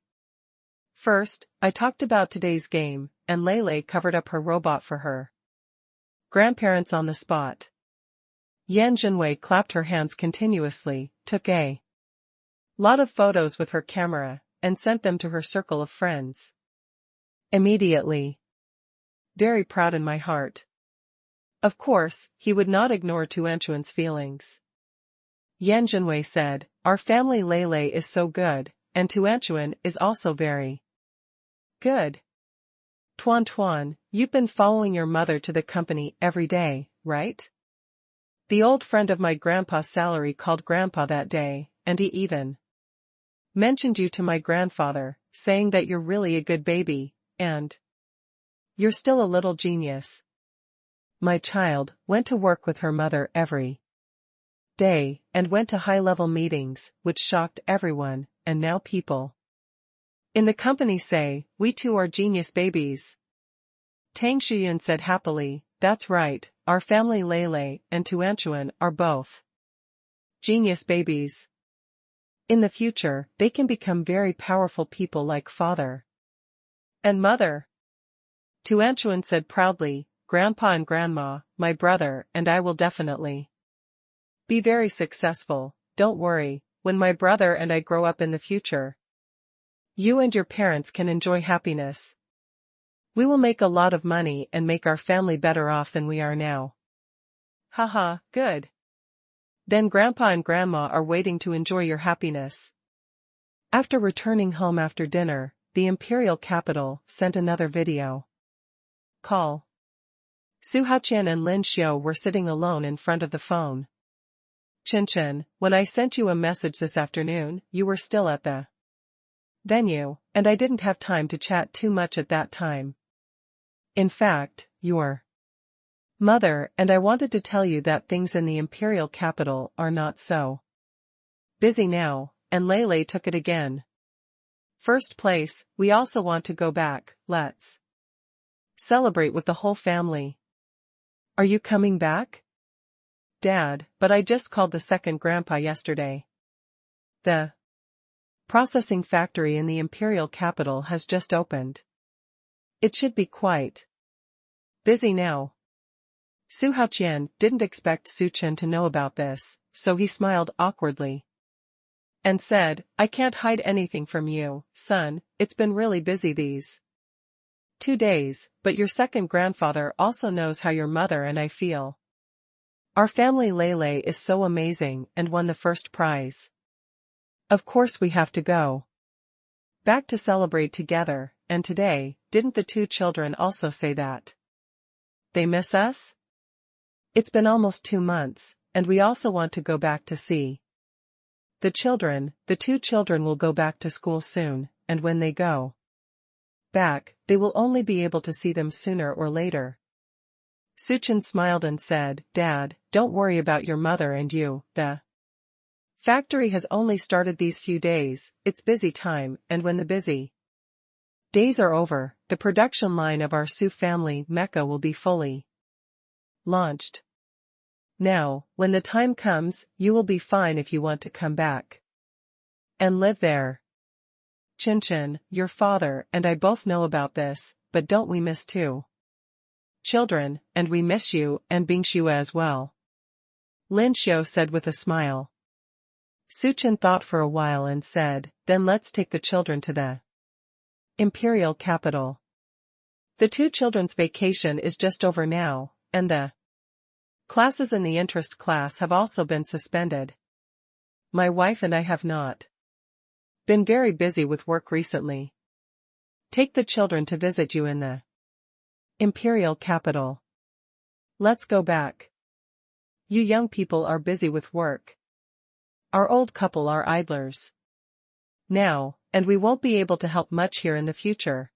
First, I talked about today's game, and Leilei covered up her robot for her grandparents on the spot. Yan Zhenwei clapped her hands continuously, took a lot of photos with her camera, and sent them to her circle of friends. Immediately. Very proud in my heart. Of course, he would not ignore Tuanchuan's feelings. Yan Zhenwei said, "Our family Leilei is so good, and Tuanchuan is also very good. Tuan, you've been following your mother to the company every day, right? The old friend of my grandpa's salary called Grandpa that day, and he even mentioned you to my grandfather, saying that you're really a good baby, and you're still a little genius." My child went to work with her mother every day, and went to high-level meetings, which shocked everyone, and now people in the company say, we too are genius babies. Tang Shiyun said happily, that's right, our family Lele and Tuanchuan are both genius babies. In the future, they can become very powerful people like father and mother. Tuanchuan said proudly, Grandpa and Grandma, my brother and I will definitely be very successful, don't worry, when my brother and I grow up in the future. You and your parents can enjoy happiness. We will make a lot of money and make our family better off than we are now. Haha, good. Then Grandpa and Grandma are waiting to enjoy your happiness. After returning home after dinner, the imperial capital sent another video call. Su Haqian and Lin Xiao were sitting alone in front of the phone. Chen, when I sent you a message this afternoon, you were still at the venue, and I didn't have time to chat too much at that time. In fact, your mother and I wanted to tell you that things in the imperial capital are not so busy now, and Lele took it again. First place, we also want to go back, let's celebrate with the whole family. Are you coming back? Dad, but I just called the second grandpa yesterday. The processing factory in the imperial capital has just opened. It should be quite busy now. Su Haqian didn't expect Su Chen to know about this, so he smiled awkwardly and said, I can't hide anything from you, son, it's been really busy these 2 days, but your second grandfather also knows how your mother and I feel. Our family Lele is so amazing and won the first prize. Of course we have to go back to celebrate together, and today, didn't the 2 children also say that they miss us? It's been almost 2 months, and we also want to go back to see the children. The 2 children will go back to school soon, and when they go back, they will only be able to see them sooner or later. Su Chen smiled and said, Dad, don't worry about your mother and you, the factory has only started these few days, it's busy time, and when the busy days are over, the production line of our Su family mecha will be fully launched. Now, when the time comes, you will be fine if you want to come back and live there. Chen, your father and I both know about this, but don't we miss 2 children, and we miss you and Bingxue as well. Lin Xiao said with a smile. Su Chen thought for a while and said, then let's take the children to the imperial capital. The 2 children's vacation is just over now, and the classes in the interest class have also been suspended. My wife and I have not been very busy with work recently. Take the children to visit you in the imperial capital. Let's go back. You young people are busy with work. Our old couple are idlers now, and we won't be able to help much here in the future.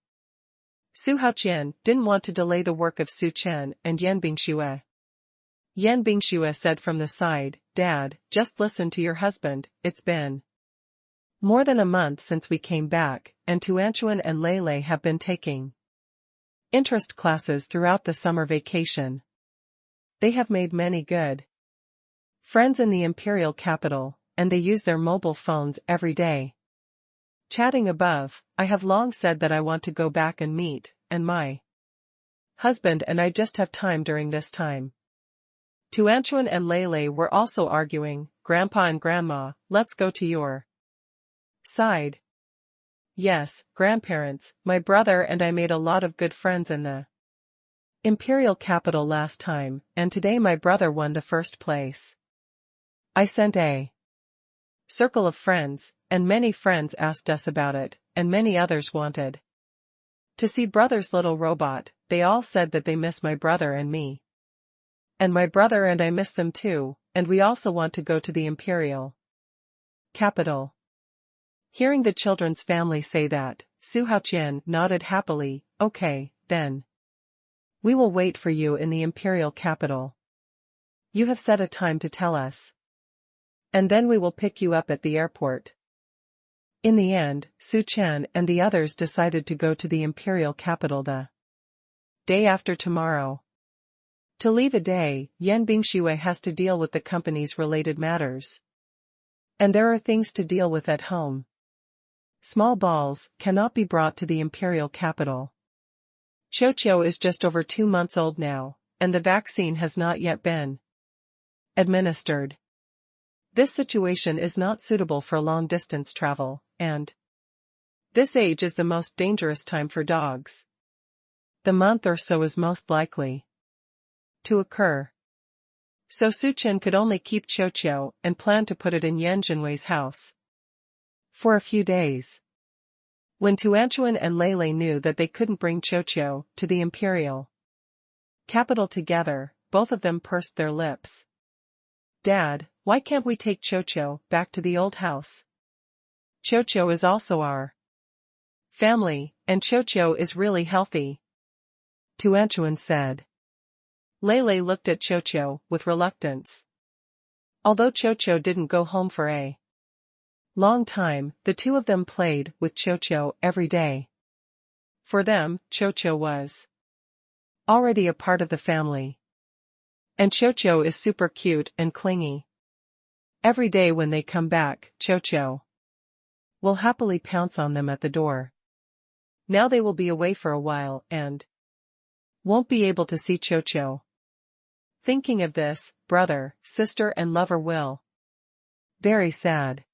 Su Haqian didn't want to delay the work of Su Chen and Yan Bingxue. Yan Bingxue said from the side, Dad, just listen to your husband, it's been more than a month since we came back, and Tuanchuan and Lele have been taking interest classes throughout the summer vacation. They have made many good friends in the imperial capital, and they use their mobile phones every day. Chatting above, I have long said that I want to go back and meet, and my husband and I just have time during this time. Tuanchuan and Lele were also arguing, Grandpa and Grandma, let's go to your side. Yes, grandparents, my brother and I made a lot of good friends in the imperial capital last time, and today my brother won the first place. I sent a circle of friends, and many friends asked us about it, and many others wanted to see brother's little robot. They all said that they miss my brother and me. And my brother and I miss them too, and we also want to go to the imperial capital. Hearing the children's family say that, Su Haqian nodded happily, okay, then. We will wait for you in the imperial capital. You have set a time to tell us. And then we will pick you up at the airport. In the end, Su Chen and the others decided to go to the imperial capital the day after tomorrow. To leave a day, Yan Bingshui has to deal with the company's related matters. And there are things to deal with at home. Small balls cannot be brought to the imperial capital. Qiu is just over 2 months old now, and the vaccine has not yet been administered. This situation is not suitable for long-distance travel, and this age is the most dangerous time for dogs. The month or so is most likely to occur. So Su Chen could only keep Qiu and plan to put it in Yan Jinwei's house for a few days. When Tuanchuan and Lei knew that they couldn't bring Qiu to the imperial capital together, both of them pursed their lips. "Dad, why can't we take Qiu back to the old house? Qiu is also our family, and Qiu is really healthy," Tuanchuan said. Lei looked at Qiu with reluctance. Although Qiu didn't go home for a long time, the two of them played with Qiu every day. For them, Qiu was already a part of the family. And Qiu is super cute and clingy. Every day when they come back, Qiu will happily pounce on them at the door. Now they will be away for a while and won't be able to see Qiu. Thinking of this, brother, sister and lover will very sad.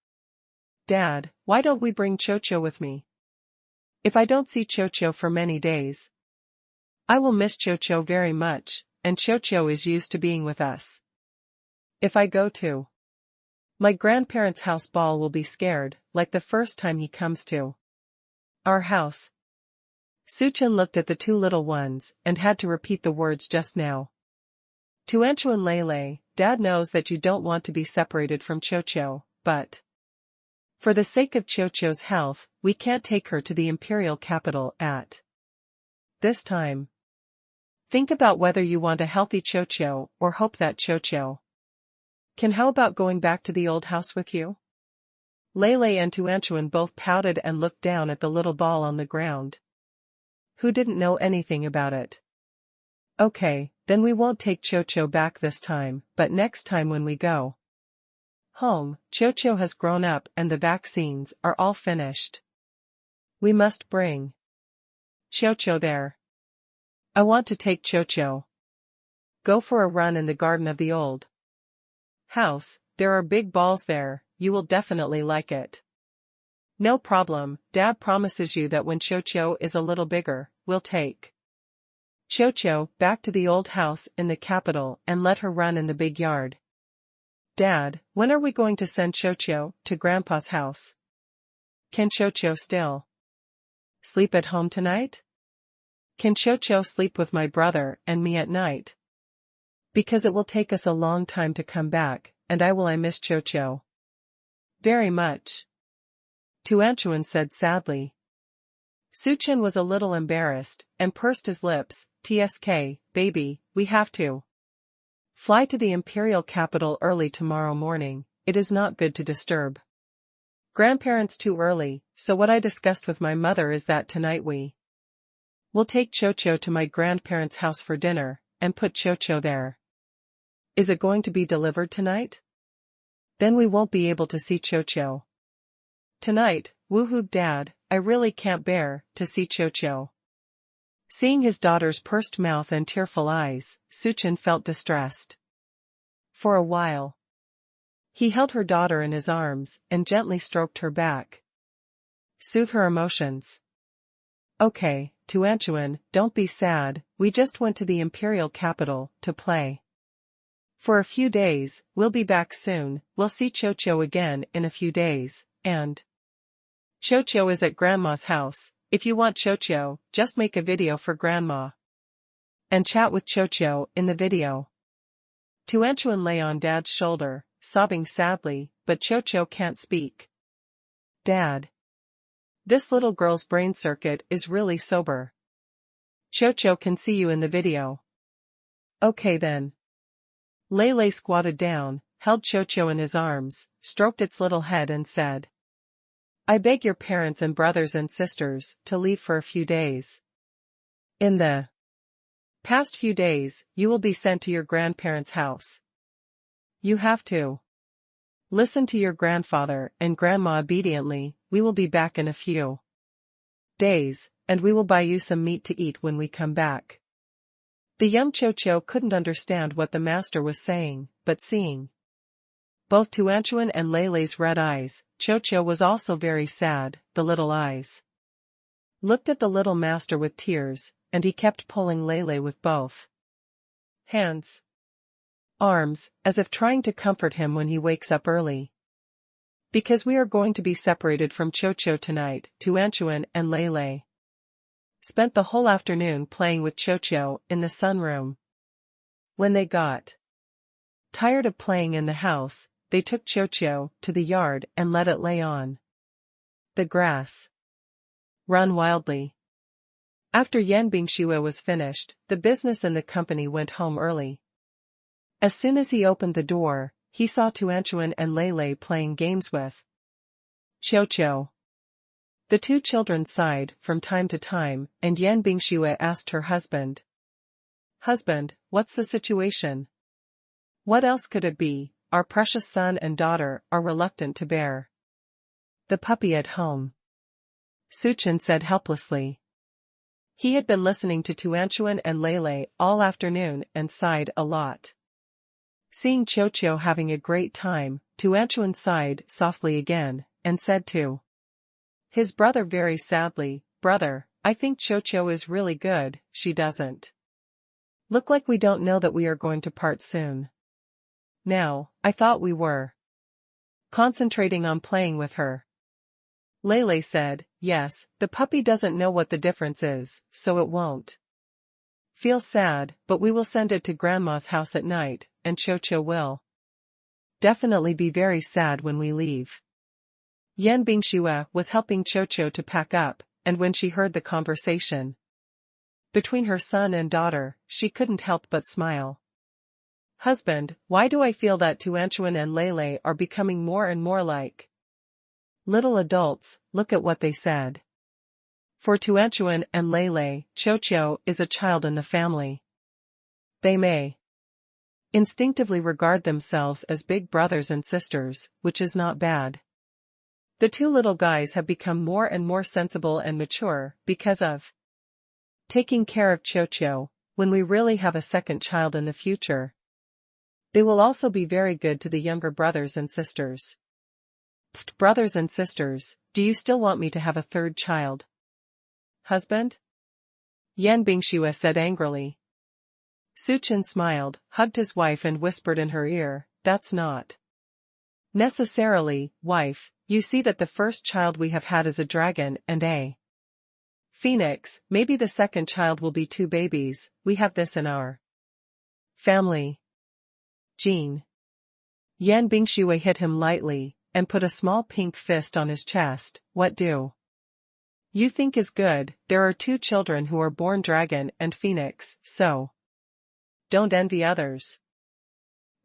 "Dad, why don't we bring Qiu with me? If I don't see Qiu for many days, I will miss Qiu very much, and Qiu is used to being with us. If I go to my grandparents' house, Ball will be scared, like the first time he comes to our house." Su Chen looked at the two little ones and had to repeat the words just now. "Tuanchuan Lei, Dad knows that you don't want to be separated from Qiu, but for the sake of Qiu's health, we can't take her to the imperial capital at this time. Think about whether you want a healthy Qiu or hope that Qiu can. How about going back to the old house with you?" Lei and Tuanchuan both pouted and looked down at the little ball on the ground. Who didn't know anything about it? "Okay, then we won't take Qiu back this time, but next time when we go home, Qiu has grown up and the vaccines are all finished. We must bring Qiu there. I want to take Qiu. Go for a run in the garden of the old house, there are big balls there, you will definitely like it." "No problem, Dad promises you that when Qiu is a little bigger, we'll take Qiu back to the old house in the capital and let her run in the big yard." "Dad, when are we going to send Qiu to Grandpa's house? Can Qiu still sleep at home tonight? Can Qiu sleep with my brother and me at night? Because it will take us a long time to come back, and I miss Qiu very much," Tuanchuan said sadly. Su Chen was a little embarrassed, and pursed his lips. "Tsk, baby, we have to fly to the imperial capital early tomorrow morning, it is not good to disturb grandparents too early, so what I discussed with my mother is that tonight we will take Qiu to my grandparents' house for dinner, and put Qiu there." "Is it going to be delivered tonight? Then we won't be able to see Qiu tonight." "Woohoo, Dad, I really can't bear to see Qiu." Seeing his daughter's pursed mouth and tearful eyes, Su Chen felt distressed. For a while, he held her daughter in his arms and gently stroked her back. Soothe her emotions. "Okay, Tuanchuan, don't be sad, we just went to the imperial capital to play for a few days, we'll be back soon, we'll see Qiu again in a few days, and Qiu is at Grandma's house. If you want Qiu, just make a video for Grandma and chat with Qiu in the video." Tuanchuan lay on Dad's shoulder, sobbing sadly, but Qiu can't speak. "Dad, this little girl's brain circuit is really sober. Qiu can see you in the video." "Okay then." Lei squatted down, held Qiu in his arms, stroked its little head and said, I beg your parents and brothers and sisters to leave for a few days. In the past few days, you will be sent to your grandparents' house. You have to listen to your grandfather and grandma obediently. We will be back in a few days, and we will buy you some meat to eat when we come back. The young Cho-Cho couldn't understand what the master was saying, but seeing both Tuanchuan and Leilei's red eyes, Cho-Cho was also very sad. The little eyes looked at the little master with tears, and he kept pulling Leilei with both hands, arms, as if trying to comfort him when he wakes up early. Because we are going to be separated from Cho-Cho tonight, Tuanchuan and Leilei spent the whole afternoon playing with Cho-Cho in the sunroom. When they got tired of playing in the house, they took Cho-Cho to the yard and let it lay on the grass, run wildly. After Yan Bingxue was finished, the business in the company went home early. As soon as he opened the door, he saw Tuanchuan and Leilei playing games with Cho-Cho. The two children sighed from time to time, and Yan Bingxue asked her husband, "Husband, what's the situation? What else could it be? Our precious son and daughter are reluctant to bear the puppy at home." Suchin said helplessly. He had been listening to Tuanchuan and Leilei all afternoon and sighed a lot. Seeing Cho-Cho having a great time, Tuanchuan sighed softly again, and said to his brother very sadly, "Brother, I think Cho-Cho is really good. She doesn't look like we don't know that we are going to part soon. Now, I thought we were concentrating on playing with her." Leilei said, "Yes, the puppy doesn't know what the difference is, so it won't feel sad, but we will send it to Grandma's house at night, and Cho-Cho will definitely be very sad when we leave." Yan Bingxue was helping Cho-Cho to pack up, and when she heard the conversation between her son and daughter, she couldn't help but smile. "Husband, why do I feel that Tuanchuan and Leilei are becoming more and more like little adults? Look at what they said." For Tuanchuan and Leilei, Cho-Cho is a child in the family. They may instinctively regard themselves as big brothers and sisters, which is not bad. The two little guys have become more and more sensible and mature because of taking care of Cho-Cho. When we really have a second child in the future, they will also be very good to the younger brothers and sisters. Brothers and sisters, do you still want me to have a third child? Husband? Yan Bingxue said angrily. Suchin smiled, hugged his wife and whispered in her ear, "That's not necessarily, wife. You see that the first child we have had is a dragon and a phoenix. Maybe the second child will be two babies. We have this in our family gene." Yan Bingxue hit him lightly, and put a small pink fist on his chest. "What do you think is good? There are two children who are born dragon and phoenix, so don't envy others."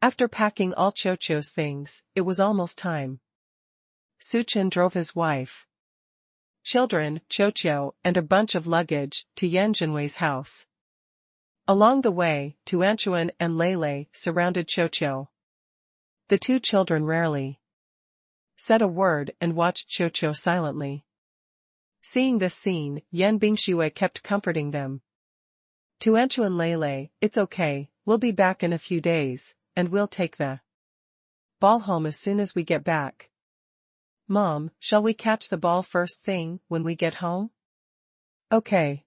After packing all Cho-Cho's things, it was almost time. Suchin drove his wife, children, Cho-Cho, and a bunch of luggage to Yan Jinwei's house. Along the way, Tuanchuan and Leilei surrounded Cho-Cho. The two children rarely said a word and watched Cho-Cho silently. Seeing this scene, Yan Bingxue kept comforting them. "Tuanchuan, Leilei, it's okay, we'll be back in a few days, and we'll take the ball home as soon as we get back. Mom, shall we catch the ball first thing when we get home?" "Okay."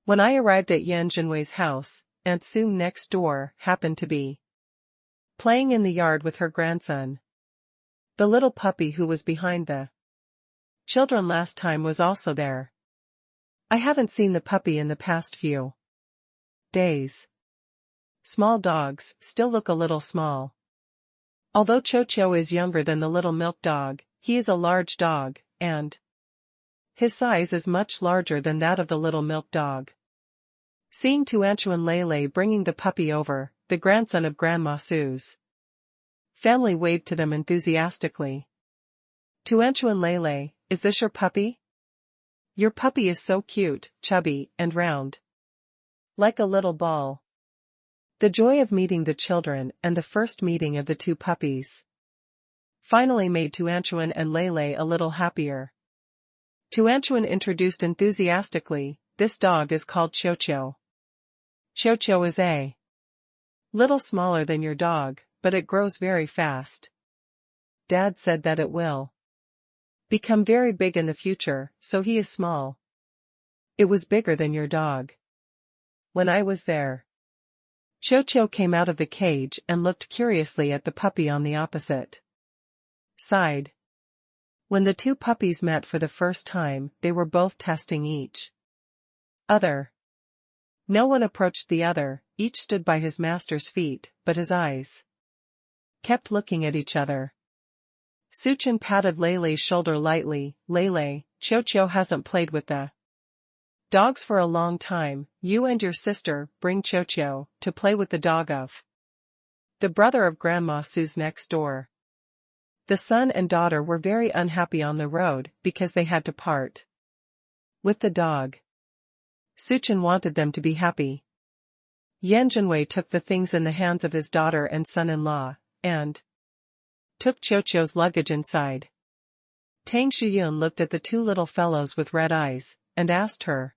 When I arrived at Yan Jinwei's house, Aunt Sue next door happened to be playing in the yard with her grandson. The little puppy who was behind the children last time was also there. I haven't seen the puppy in the past few days. Small dogs still look a little small. Although Cho-Cho is younger than the little milk dog, he is a large dog, and his size is much larger than that of the little milk dog. Seeing Tuanchuan Leilei bringing the puppy over, the grandson of Grandma Sue's family waved to them enthusiastically. Tuanchuan Leilei, is this your puppy? Your puppy is so cute, chubby, and round. Like a little ball. The joy of meeting the children and the first meeting of the two puppies finally made Tuanchuan and Lele a little happier. Tuanchuan introduced enthusiastically, this dog is called Chocho. Chocho is a little smaller than your dog, but it grows very fast. Dad said that it will become very big in the future, so he is small. It was bigger than your dog when I was there. Chocho came out of the cage and looked curiously at the puppy on the opposite side. When the two puppies met for the first time, they were both testing each other. No one approached the other, each stood by his master's feet, but his eyes kept looking at each other. Suchin patted Lele's shoulder lightly. Lele, Chocho hasn't played with the dogs for a long time. You and your sister bring Chocho to play with the dog of the brother of Grandma Sue's next door. The son and daughter were very unhappy on the road because they had to part with the dog. Suchin wanted them to be happy. Yan Zhenwei took the things in the hands of his daughter and son-in-law, and took Chocho's luggage inside. Tang Shuyun looked at the two little fellows with red eyes, and asked her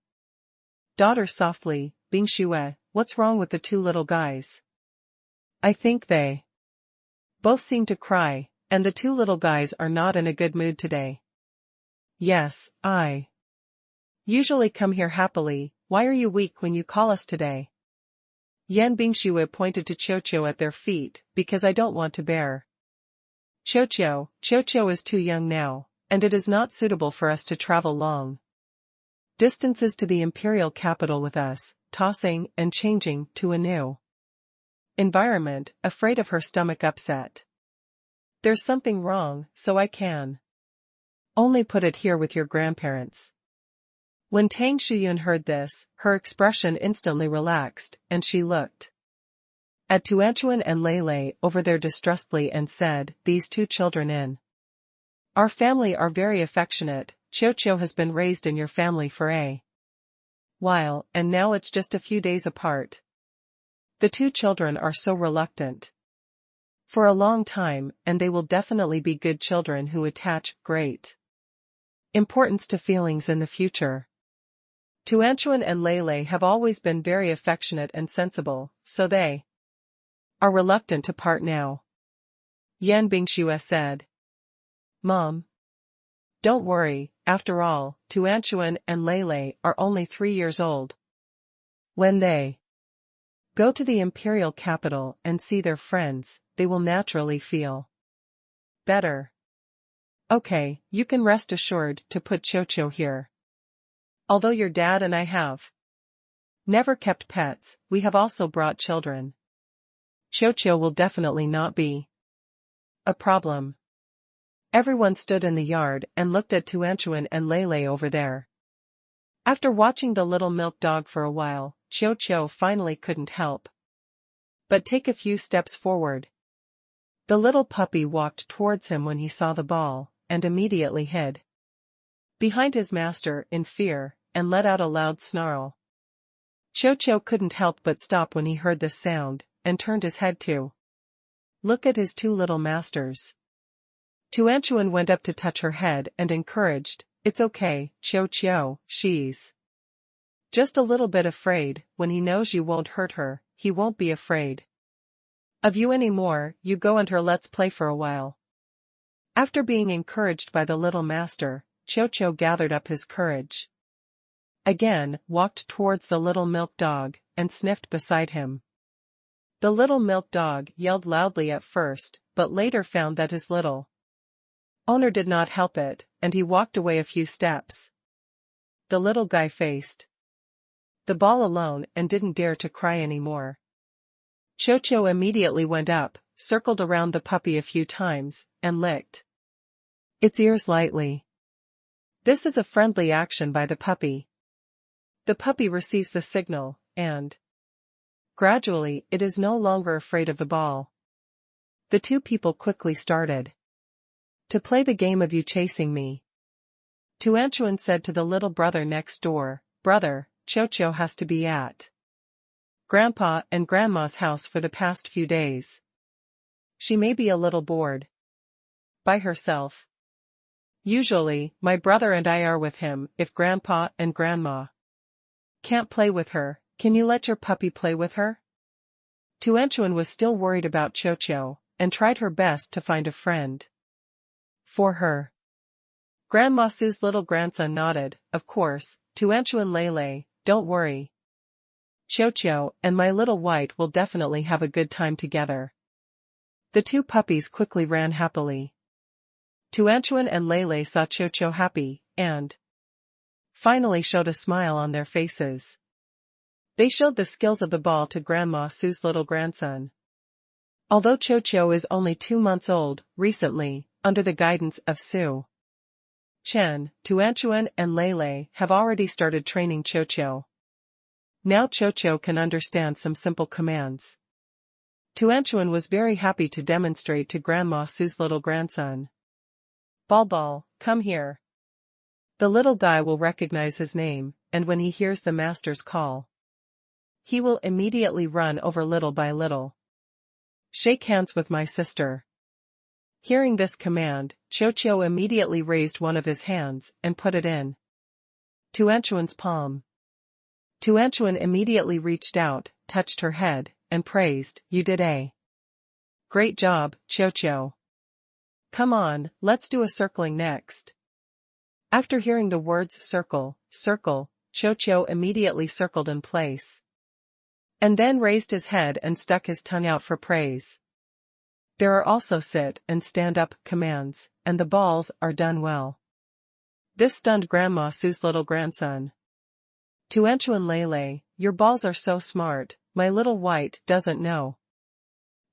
daughter softly, Bing Shue, what's wrong with the two little guys? I think they both seem to cry, and the two little guys are not in a good mood today. Yes, I usually come here happily. Why are you weak when you call us today? Yan Bingshue pointed to Chocho at their feet, because I don't want to bear. Chocho is too young now, and it is not suitable for us to travel long distances to the imperial capital with us, tossing and changing to a new environment, afraid of her stomach upset. There's something wrong, so I can only put it here with your grandparents. When Tang Shuyun heard this, her expression instantly relaxed, and she looked at Tuanchuan and Lele over there distrustedly and said, these two children in our family are very affectionate. Chocho has been raised in your family for a while, and now it's just a few days apart. The two children are so reluctant for a long time, and they will definitely be good children who attach great importance to feelings in the future. Tuanchuan and Lele have always been very affectionate and sensible, so they are reluctant to part now. Yan Bingshue said. Mom, don't worry, after all, Tuanchuan and Lele are only 3 years old. When they go to the imperial capital and see their friends, they will naturally feel better. Okay, you can rest assured to put Chocho here. Although your dad and I have never kept pets, we have also brought children. Chocho will definitely not be a problem. Everyone stood in the yard and looked at Tuanchuan and Lele over there. After watching the little milk dog for a while, Chocho finally couldn't help but take a few steps forward. The little puppy walked towards him when he saw the ball, and immediately hid behind his master in fear, and let out a loud snarl. Chocho couldn't help but stop when he heard this sound, and turned his head to look at his two little masters. Tuanchuan went up to touch her head and encouraged, it's okay, Chocho, she's just a little bit afraid. When he knows you won't hurt her, he won't be afraid of you anymore. You go and her, let's play for a while. After being encouraged by the little master, Chocho gathered up his courage again, walked towards the little milk dog, and sniffed beside him. The little milk dog yelled loudly at first, but later found that his little owner did not help it, and he walked away a few steps. The little guy faced the ball alone and didn't dare to cry anymore. Chocho immediately went up, circled around the puppy a few times, and licked its ears lightly. This is a friendly action by the puppy. The puppy receives the signal, and gradually it is no longer afraid of the ball. The two people quickly started to play the game of you chasing me. Tuanchuan said to the little brother next door, "Brother, Cho has to be at Grandpa and Grandma's house for the past few days. She may be a little bored by herself. Usually, my brother and I are with him if Grandpa and Grandma can't play with her. Can you let your puppy play with her?" Tuanchuan was still worried about Cho, and tried her best to find a friend for her. Grandma Sue's little grandson nodded, "Of course, Tuanchuan Lele, don't worry. Cho and my little white will definitely have a good time together." The two puppies quickly ran happily. Tuanchuan and Lele saw Cho happy, and finally showed a smile on their faces. They showed the skills of the ball to Grandma Sue's little grandson. Although Cho is only 2 months old, recently, under the guidance of Sue Chen, Tuanchuan and Lele have already started training Cho. Now Cho can understand some simple commands. Tuanchuan was very happy to demonstrate to Grandma Sue's little grandson. Ball, come here." The little guy will recognize his name, and when he hears the master's call, he will immediately run over little by little. "Shake hands with my sister." Hearing this command, Cho immediately raised one of his hands and put it in Tuanchuan's palm. Tuanchuan immediately reached out, touched her head, and praised, "You did a great job, Cho. Come on, let's do a circling next." After hearing the words circle, Cho immediately circled in place. And then raised his head and stuck his tongue out for praise. There are also sit and stand up commands, and the balls are done well. This stunned Grandma Sue's little grandson. "Tuanchuan Lele, your balls are so smart, my little white doesn't know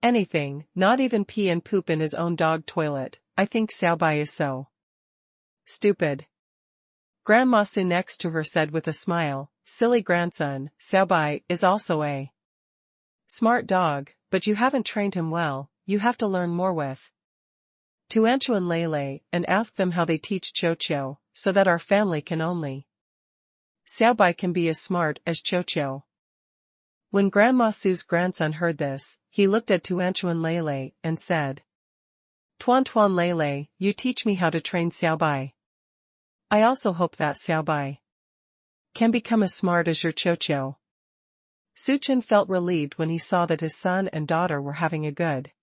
anything, not even pee and poop in his own dog toilet. I think Xiaobai is so stupid." Grandma Sue next to her said with a smile, "Silly grandson, Xiaobai is also a smart dog, but you haven't trained him well. You have to learn more with Tuanchuan Lele and ask them how they teach Cho, so that our family can only Xiaobai can be as smart as Cho." When Grandma Sue's grandson heard this, he looked at Tuanchuan Lele and said, Tuan Lele, you teach me how to train Xiaobai. I also hope that Xiaobai can become as smart as your Cho." Suchen felt relieved when he saw that his son and daughter were having a good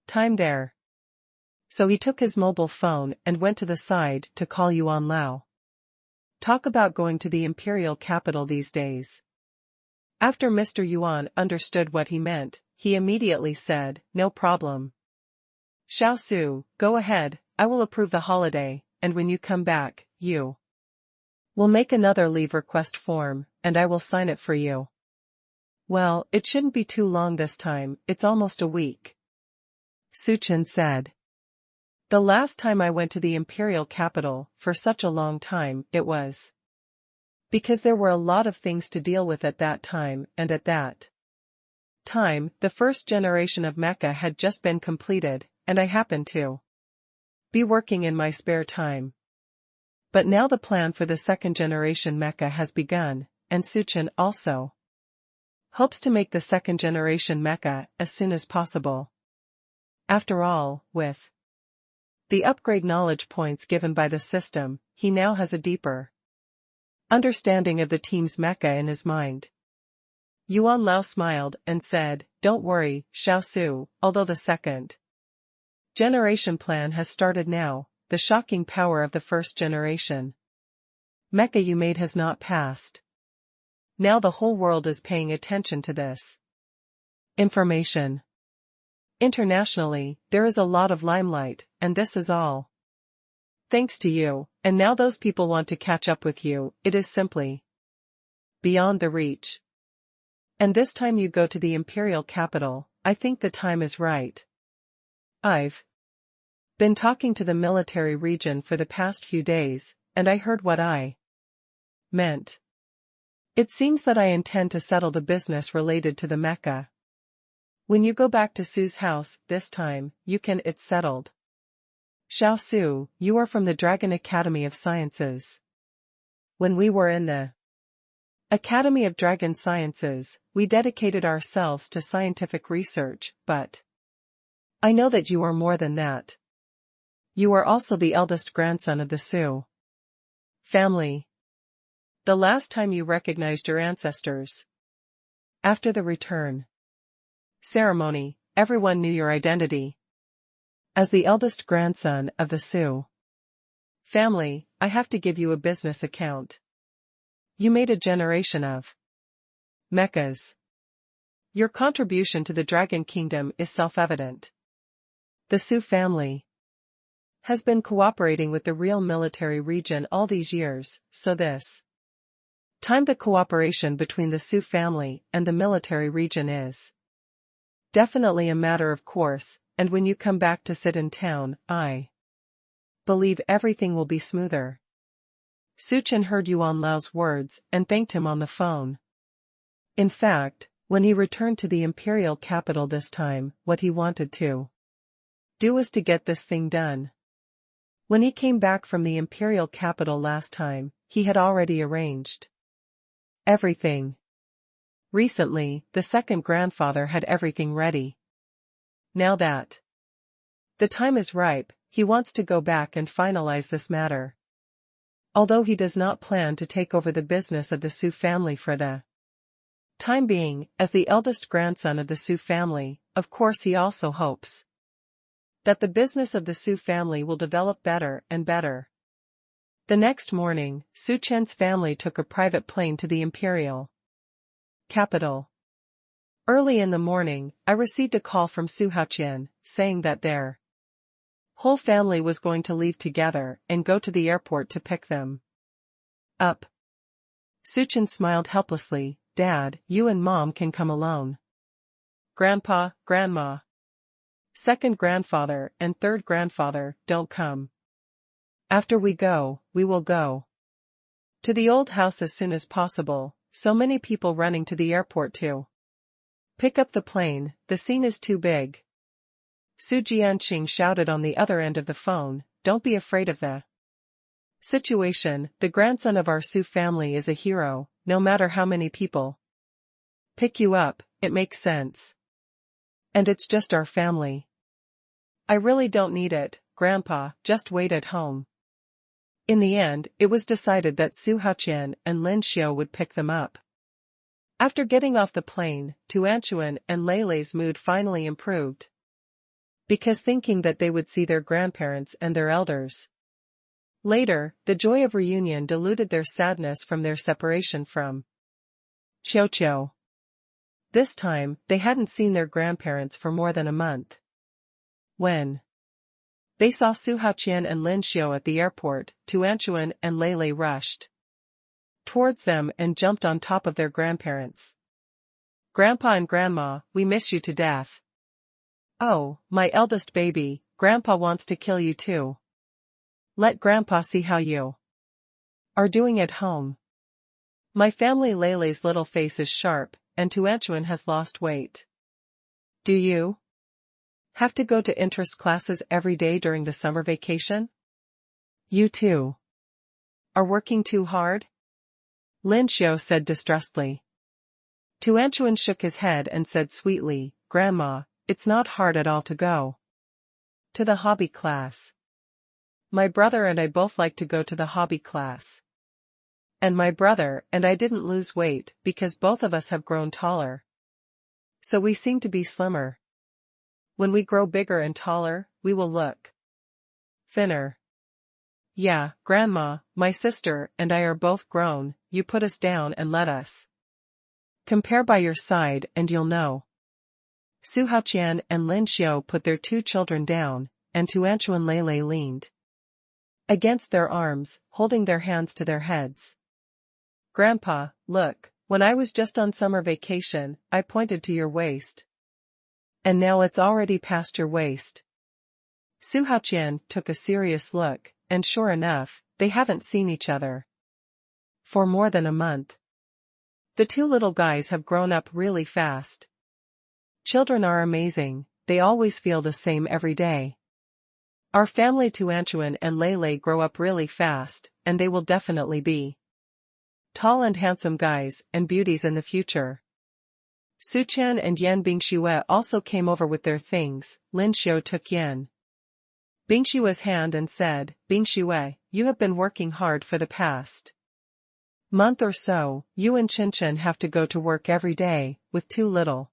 time there. So he took his mobile phone and went to the side to call Yuan Lao. Talk about going to the imperial capital these days. After Mr. Yuan understood what he meant, he immediately said, "No problem. Xiao Su, go ahead, I will approve the holiday, and when you come back, you will make another leave request form, and I will sign it for you." "Well, it shouldn't be too long this time, it's almost a week," Suchen said. "The last time I went to the imperial capital, for such a long time, it was because there were a lot of things to deal with at that time, and at that time, the first generation of mecha had just been completed, and I happened to be working in my spare time. But now the plan for the second generation mecha has begun, and Suchen also hopes to make the second generation mecha as soon as possible. After all, with the upgrade knowledge points given by the system, he now has a deeper understanding of the team's mecha in his mind." Yuan Lao smiled and said, "Don't worry, Xiao Su, although the second generation plan has started now, the shocking power of the first generation mecha you made has not passed. Now the whole world is paying attention to this information. Internationally, there is a lot of limelight, and this is all thanks to you, and now those people want to catch up with you, it is simply beyond the reach. And this time you go to the imperial capital, I think the time is right. I've been talking to the military region for the past few days, and I heard what I meant. It seems that I intend to settle the business related to the mecha. When you go back to Sue's house, this time, you can it's settled. Xiao Su, you are from the Dragon Academy of Sciences. When we were in the Academy of Dragon Sciences, we dedicated ourselves to scientific research, but I know that you are more than that. You are also the eldest grandson of the Su family. The last time you recognized your ancestors. After the return ceremony, everyone knew your identity. As the eldest grandson of the Su family, I have to give you a business account. You made a generation of mechas. Your contribution to the Dragon Kingdom is self-evident. The Su family has been cooperating with the real military region all these years, so this time the cooperation between the Su family and the military region is definitely a matter of course, and when you come back to sit in town, I believe everything will be smoother. Su Chen heard Yuan Lao's words and thanked him on the phone. In fact, when he returned to the imperial capital this time, what he wanted to do was to get this thing done. When he came back from the imperial capital last time, he had already arranged everything. Recently, the second grandfather had everything ready. Now that the time is ripe, he wants to go back and finalize this matter. Although he does not plan to take over the business of the Su family for the time being, as the eldest grandson of the Su family, of course he also hopes that the business of the Su family will develop better and better. The next morning, Su Chen's family took a private plane to the imperial capital. Early in the morning, I received a call from Su Haoqian, saying that their whole family was going to leave together and go to the airport to pick them up. Su Chen smiled helplessly. Dad, you and Mom can come alone. Grandpa, Grandma, second grandfather and third grandfather, don't come. After we go, we will go to the old house as soon as possible. So many people running to the airport to pick up the plane, the scene is too big. Su Jianqing shouted on the other end of the phone, don't be afraid of the situation, the grandson of our Su family is a hero, no matter how many people pick you up, it makes sense. And it's just our family. I really don't need it, Grandpa, just wait at home. In the end, it was decided that Su Haoqian and Lin Xiao would pick them up. After getting off the plane, Tuanchuan and Leilei's mood finally improved. Because thinking that they would see their grandparents and their elders later, the joy of reunion diluted their sadness from their separation from Qiao. This time, they hadn't seen their grandparents for more than a month. When they saw Su Haoqian and Lin Xiao at the airport, Tuanchuan and Leilei rushed towards them and jumped on top of their grandparents. Grandpa and Grandma, we miss you to death. Oh, my eldest baby, Grandpa wants to kill you too. Let Grandpa see how you are doing at home. My family. Leilei's little face is sharp, and Tuanchuan has lost weight. Do you have to go to interest classes every day during the summer vacation? You too are working too hard? Lin Xiao said distressedly. Tuanchuan shook his head and said sweetly, Grandma, it's not hard at all to go to the hobby class. My brother and I both like to go to the hobby class. And my brother and I didn't lose weight because both of us have grown taller. So we seem to be slimmer. When we grow bigger and taller, we will look thinner. Yeah, Grandma, my sister and I are both grown, you put us down and let us compare by your side and you'll know. Su Haoqian and Lin Xiao put their two children down, and Tuanchuan Leilei leaned against their arms, holding their hands to their heads. Grandpa, look, when I was just on summer vacation, I pointed to your waist. And now it's already past your waist. Su Haoqian took a serious look, and sure enough, they haven't seen each other for more than a month. The two little guys have grown up really fast. Children are amazing, they always feel the same every day. Our family Tuanchuan and Lele grow up really fast, and they will definitely be tall and handsome guys and beauties in the future. Suchan and Yan Bingshuhe also came over with their things. Lin Xiu took Yan Bingshue's hand and said, Bingshuhe, you have been working hard for the past month or so. You and Qinchin have to go to work every day, with two little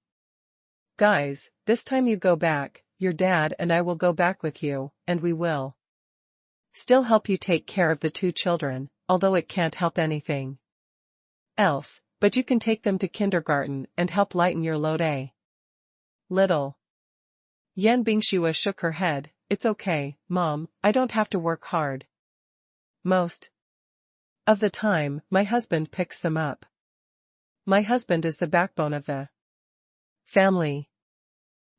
guys. This time you go back, your dad and I will go back with you, and we will still help you take care of the two children, although it can't help anything else, but you can take them to kindergarten and help lighten your load, eh? Little Yan Bingshuhe shook her head. It's okay, Mom, I don't have to work hard. Most of the time, my husband picks them up. My husband is the backbone of the family.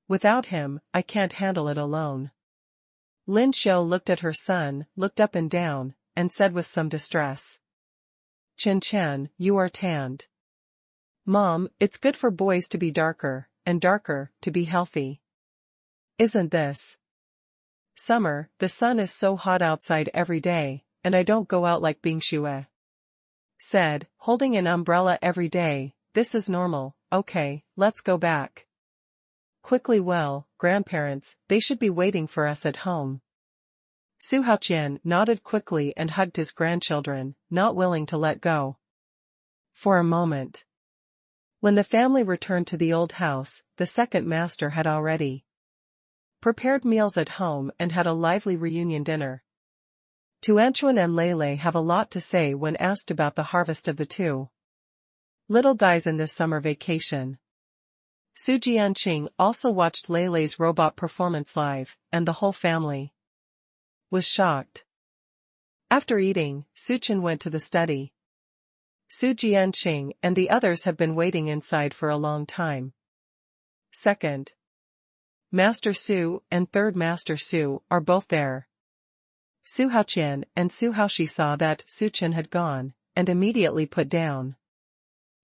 Without him, I can't handle it alone. Lin Xiu looked at her son, looked up and down, and said with some distress, Qinchan, you are tanned. Mom, it's good for boys to be darker, and darker, to be healthy. Isn't this summer? The sun is so hot outside every day, and I don't go out like Bingshuhe said, holding an umbrella every day. This is normal. Okay, let's go back quickly. Well, grandparents, they should be waiting for us at home. Su Haoqian nodded quickly and hugged his grandchildren, not willing to let go for a moment. When the family returned to the old house, the second master had already prepared meals at home and had a lively reunion dinner. Tuanchuan and Lele have a lot to say when asked about the harvest of the two little guys in this summer vacation. Su Jianqing also watched Lele's robot performance live, and the whole family was shocked. After eating, Su Chen went to the study. Su Jianqing and the others have been waiting inside for a long time. Second Master Su and Third Master Su are both there. Su Haoqian and Su Haoshi saw that Su Chen had gone, and immediately put down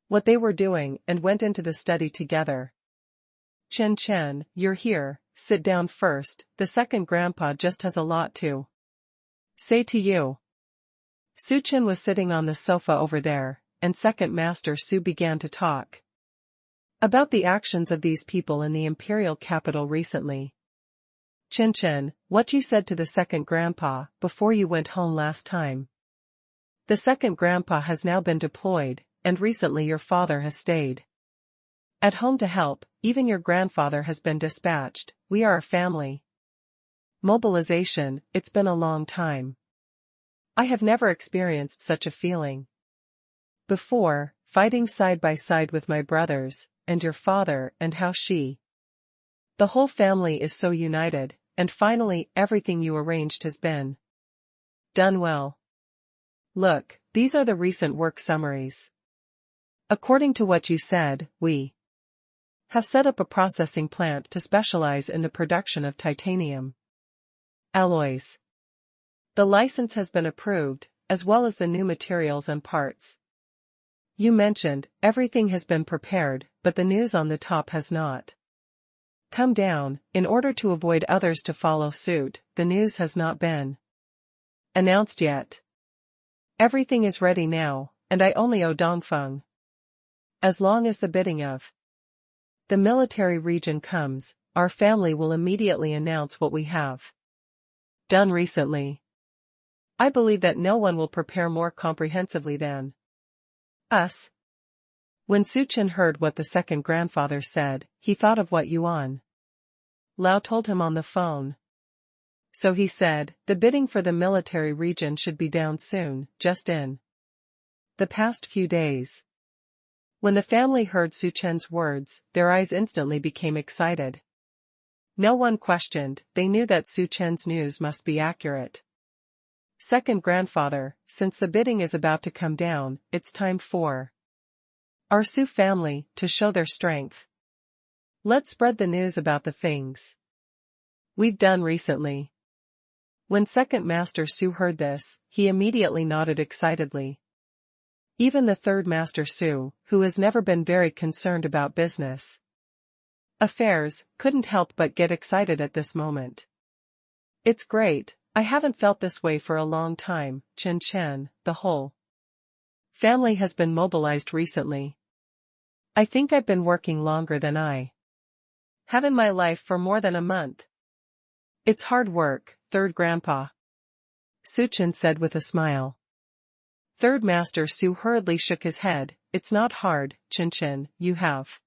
what they were doing and went into the study together. Chen Chen, you're here, sit down first, the second grandpa just has a lot to say to you. Su Chen was sitting on the sofa over there, and second master Su began to talk about the actions of these people in the imperial capital recently. Chen Chen, what you said to the second grandpa before you went home last time. The second grandpa has now been deployed, and recently your father has stayed at home to help. Even your grandfather has been dispatched. We are a family mobilization. It's been a long time. I have never experienced such a feeling before, fighting side by side with my brothers, and your father, and how the whole family is so united, and finally everything you arranged has been done well. Look, these are the recent work summaries. According to what you said, we have set up a processing plant to specialize in the production of titanium alloys. The license has been approved, as well as the new materials and parts. You mentioned, everything has been prepared, but the news on the top has not come down. In order to avoid others to follow suit, the news has not been announced yet. Everything is ready now, and I only owe Dongfeng. As long as the bidding of the military region comes, our family will immediately announce what we have done recently. I believe that no one will prepare more comprehensively than us. When Su Chen heard what the second grandfather said, he thought of what Yuan Lao told him on the phone. So he said, the bidding for the military region should be down soon, just in the past few days. When the family heard Su Chen's words, their eyes instantly became excited. No one questioned, they knew that Su Chen's news must be accurate. Second grandfather, since the bidding is about to come down, it's time for our Su family to show their strength. Let's spread the news about the things we've done recently. When second master Su heard this, he immediately nodded excitedly. Even the third master Su, who has never been very concerned about business affairs, couldn't help but get excited at this moment. It's great, I haven't felt this way for a long time, Chen Chen, the whole family has been mobilized recently. I think I've been working longer than I have in my life for more than a month. It's hard work, third grandpa. Su Chen said with a smile. Third Master Su hurriedly shook his head. It's not hard, Chen Chen, you have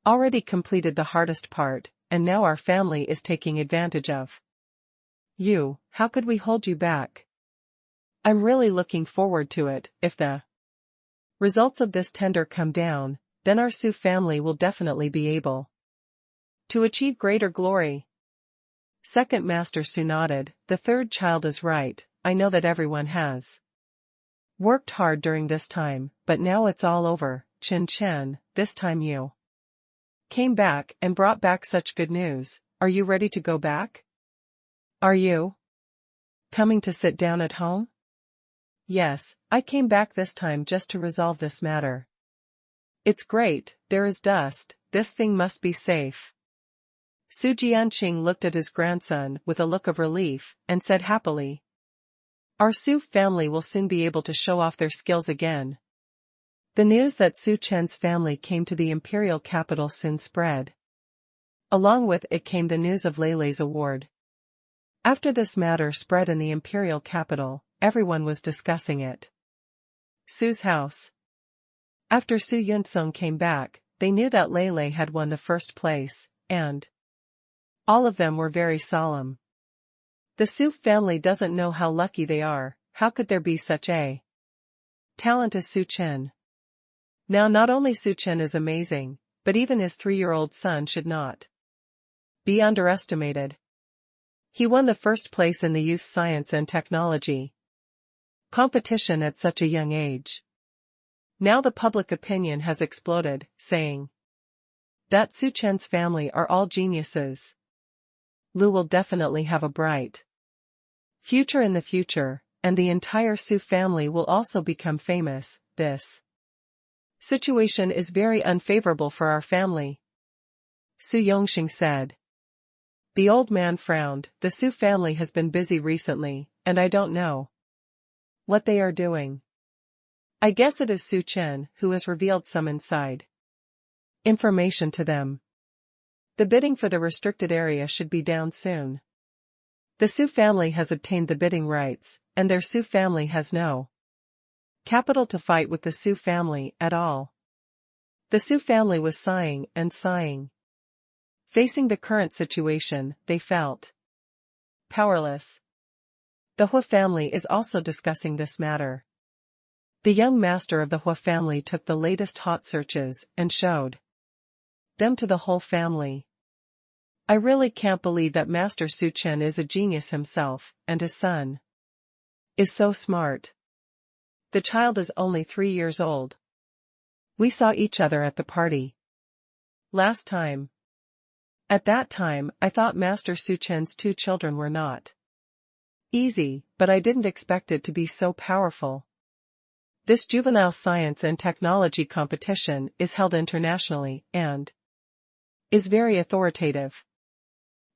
already completed the hardest part, and now our family is taking advantage of you. How could we hold you back? I'm really looking forward to it. If the results of this tender come down, then our Su family will definitely be able to achieve greater glory. Second Master Su nodded. The third child is right. I know that everyone has worked hard during this time, but now it's all over. Chen Chen, this time you came back and brought back such good news. Are you ready to go back? Are you coming to sit down at home? Yes, I came back this time just to resolve this matter. It's great, there is dust, this thing must be safe. Su Jianqing looked at his grandson with a look of relief, and said happily, our Su family will soon be able to show off their skills again. The news that Su Chen's family came to the imperial capital soon spread. Along with it came the news of Leilei's award. After this matter spread in the imperial capital, everyone was discussing it. Su's house. After Su Yunsong came back, they knew that Leilei had won the first place, and all of them were very solemn. The Su family doesn't know how lucky they are. How could there be such a talent as Su Chen? Now not only Su Chen is amazing, but even his 3-year-old son should not be underestimated. He won the first place in the youth science and technology competition at such a young age. Now the public opinion has exploded, saying that Su Chen's family are all geniuses. Lu will definitely have a bright future in the future, and the entire Su family will also become famous. This situation is very unfavorable for our family, Su Yongxing said. The old man frowned. The Su family has been busy recently, and I don't know what they are doing. I guess it is Su Chen who has revealed some inside information to them. The bidding for the restricted area should be down soon. The Su family has obtained the bidding rights, and their Su family has no capital to fight with the Su family at all. The Su family was sighing and sighing. Facing the current situation, they felt powerless. The Hua family is also discussing this matter. The young master of the Hua family took the latest hot searches and showed them to the whole family. I really can't believe that Master Su Chen is a genius himself, and his son is so smart. The child is only 3 years old. We saw each other at the party last time. At that time, I thought Master Su Chen's 2 children were not easy, but I didn't expect it to be so powerful. This juvenile science and technology competition is held internationally and is very authoritative.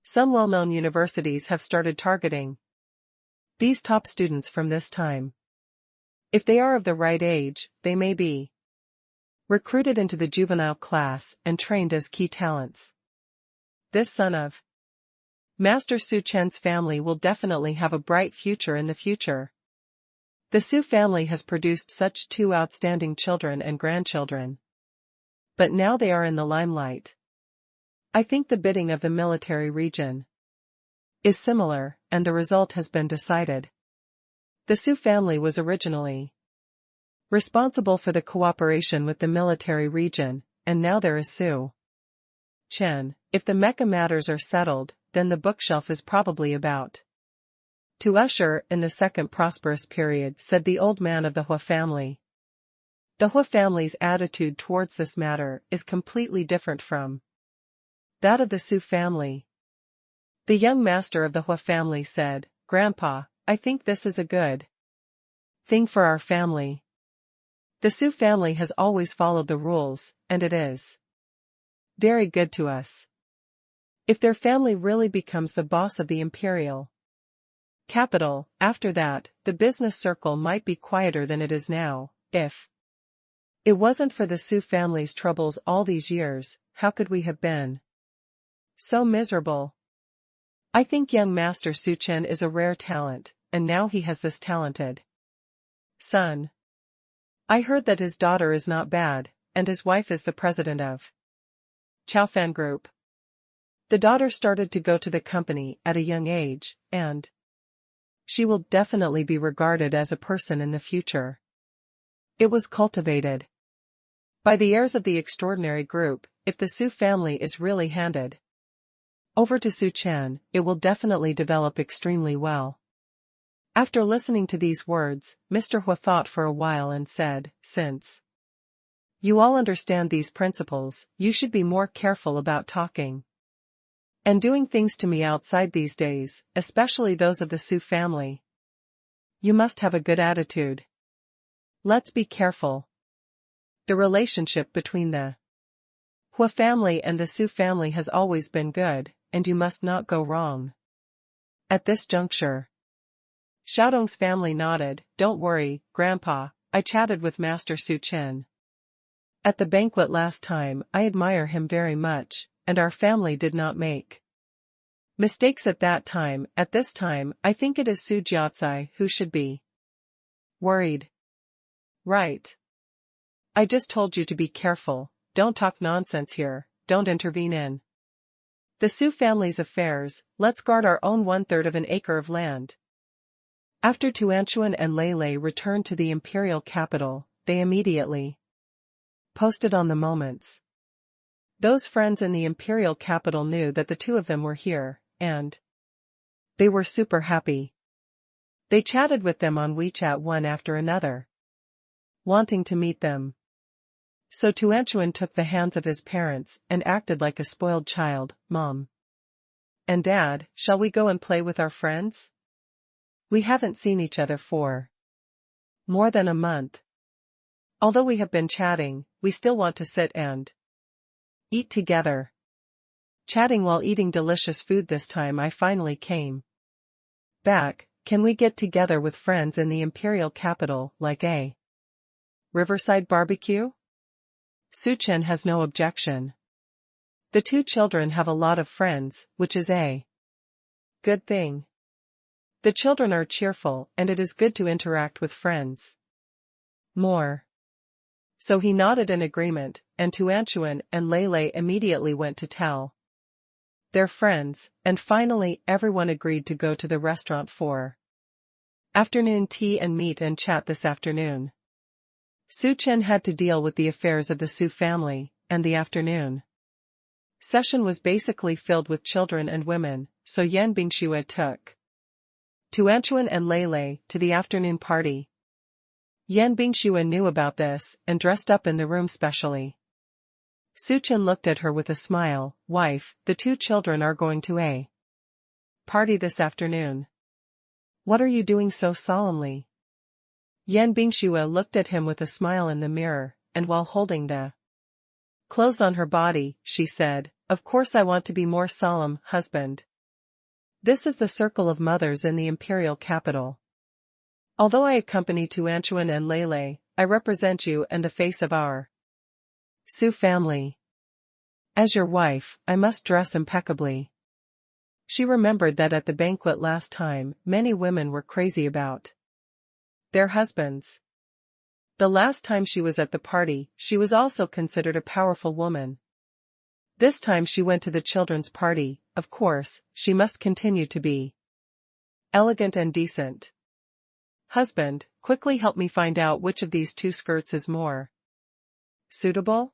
Some well-known universities have started targeting these top students from this time. If they are of the right age, they may be recruited into the juvenile class and trained as key talents. This son of Master Su Chen's family will definitely have a bright future in the future. The Su family has produced such 2 outstanding children and grandchildren. But now they are in the limelight. I think the bidding of the military region is similar, and the result has been decided. The Su family was originally responsible for the cooperation with the military region, and now there is Su Chen. If the mecha matters are settled, then the bookshelf is probably about to usher in the second prosperous period, said the old man of the Hua family. The Hua family's attitude towards this matter is completely different from that of the Su family. The young master of the Hua family said, Grandpa, I think this is a good thing for our family. The Su family has always followed the rules, and it is very good to us. If their family really becomes the boss of the imperial capital, after that, the business circle might be quieter than it is now. If it wasn't for the Su family's troubles all these years, how could we have been so miserable? I think young Master Su Chen is a rare talent, and now he has this talented son. I heard that his daughter is not bad, and his wife is the president of Chaofan Group. The daughter started to go to the company at a young age, and she will definitely be regarded as a person in the future. It was cultivated by the heirs of the extraordinary group. If the Su family is really handed over to Su Chen, it will definitely develop extremely well. After listening to these words, Mr. Hua thought for a while and said, since you all understand these principles, you should be more careful about talking and doing things to me outside these days, especially those of the Su family. You must have a good attitude. Let's be careful. The relationship between the Hua family and the Su family has always been good, and you must not go wrong. At this juncture, Xiaodong's family nodded. Don't worry, Grandpa, I chatted with Master Su Chen at the banquet last time. I admire him very much, and our family did not make mistakes at that time. At this time, I think it is Su Jiaocai who should be worried. Right. I just told you to be careful, don't talk nonsense here, don't intervene in the Su family's affairs, let's guard our own 1/3 of an acre of land. After Tuanchuan and Lei Lei returned to the imperial capital, they immediately posted on the moments. Those friends in the imperial capital knew that the two of them were here, and they were super happy. They chatted with them on WeChat one after another, wanting to meet them. So Tuanchuan took the hands of his parents and acted like a spoiled child. Mom and Dad, shall we go and play with our friends? We haven't seen each other for more than a month. Although we have been chatting, we still want to sit and eat together. Chatting while eating delicious food. This time I finally came back. Can we get together with friends in the imperial capital, like a riverside barbecue? Su Chen has no objection. The two children have a lot of friends, which is a good thing. The children are cheerful, and it is good to interact with friends more. So he nodded in agreement, and Tuanchuan and Lei Lei immediately went to tell their friends, and finally everyone agreed to go to the restaurant for afternoon tea and meet and chat this afternoon. Su Chen had to deal with the affairs of the Su family, and the afternoon session was basically filled with children and women, so Yan Bingxue took Tuanchuan and Lei Lei to the afternoon party. Yan Bingxue knew about this, and dressed up in the room specially. Su Chen looked at her with a smile. Wife, the two children are going to a party this afternoon. What are you doing so solemnly? Yan Bingxue looked at him with a smile in the mirror, and while holding the clothes on her body, she said, of course I want to be more solemn, husband. This is the circle of mothers in the imperial capital. Although I accompany Tuanchuan and Lei Lei, I represent you and the face of our Su family. As your wife, I must dress impeccably. She remembered that at the banquet last time, many women were crazy about their husbands. The last time she was at the party, she was also considered a powerful woman. This time she went to the children's party. Of course, she must continue to be elegant and decent. Husband, quickly help me find out which of these two skirts is more suitable?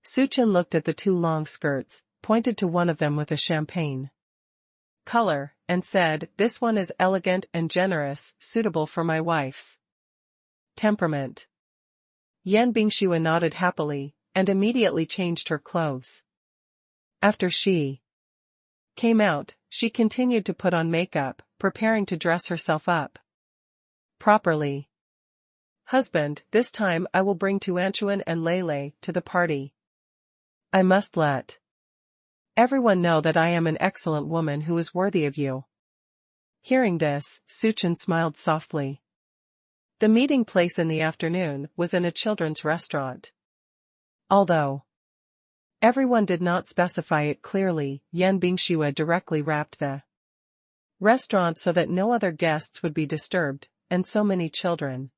Su Chen looked at the two long skirts, pointed to one of them with a champagne color, and said, this one is elegant and generous, suitable for my wife's temperament. Yan Bingxue nodded happily, and immediately changed her clothes. After she came out, she continued to put on makeup, preparing to dress herself up properly. Husband, this time I will bring Tuanchuan and Lei Lei to the party. I must let Everyone know that I am an excellent woman who is worthy of you. Hearing this, Suchin smiled softly. The meeting place in the afternoon was in a children's restaurant. Although everyone did not specify it clearly, Yan Bingxue directly wrapped the restaurant so that no other guests would be disturbed, and so many children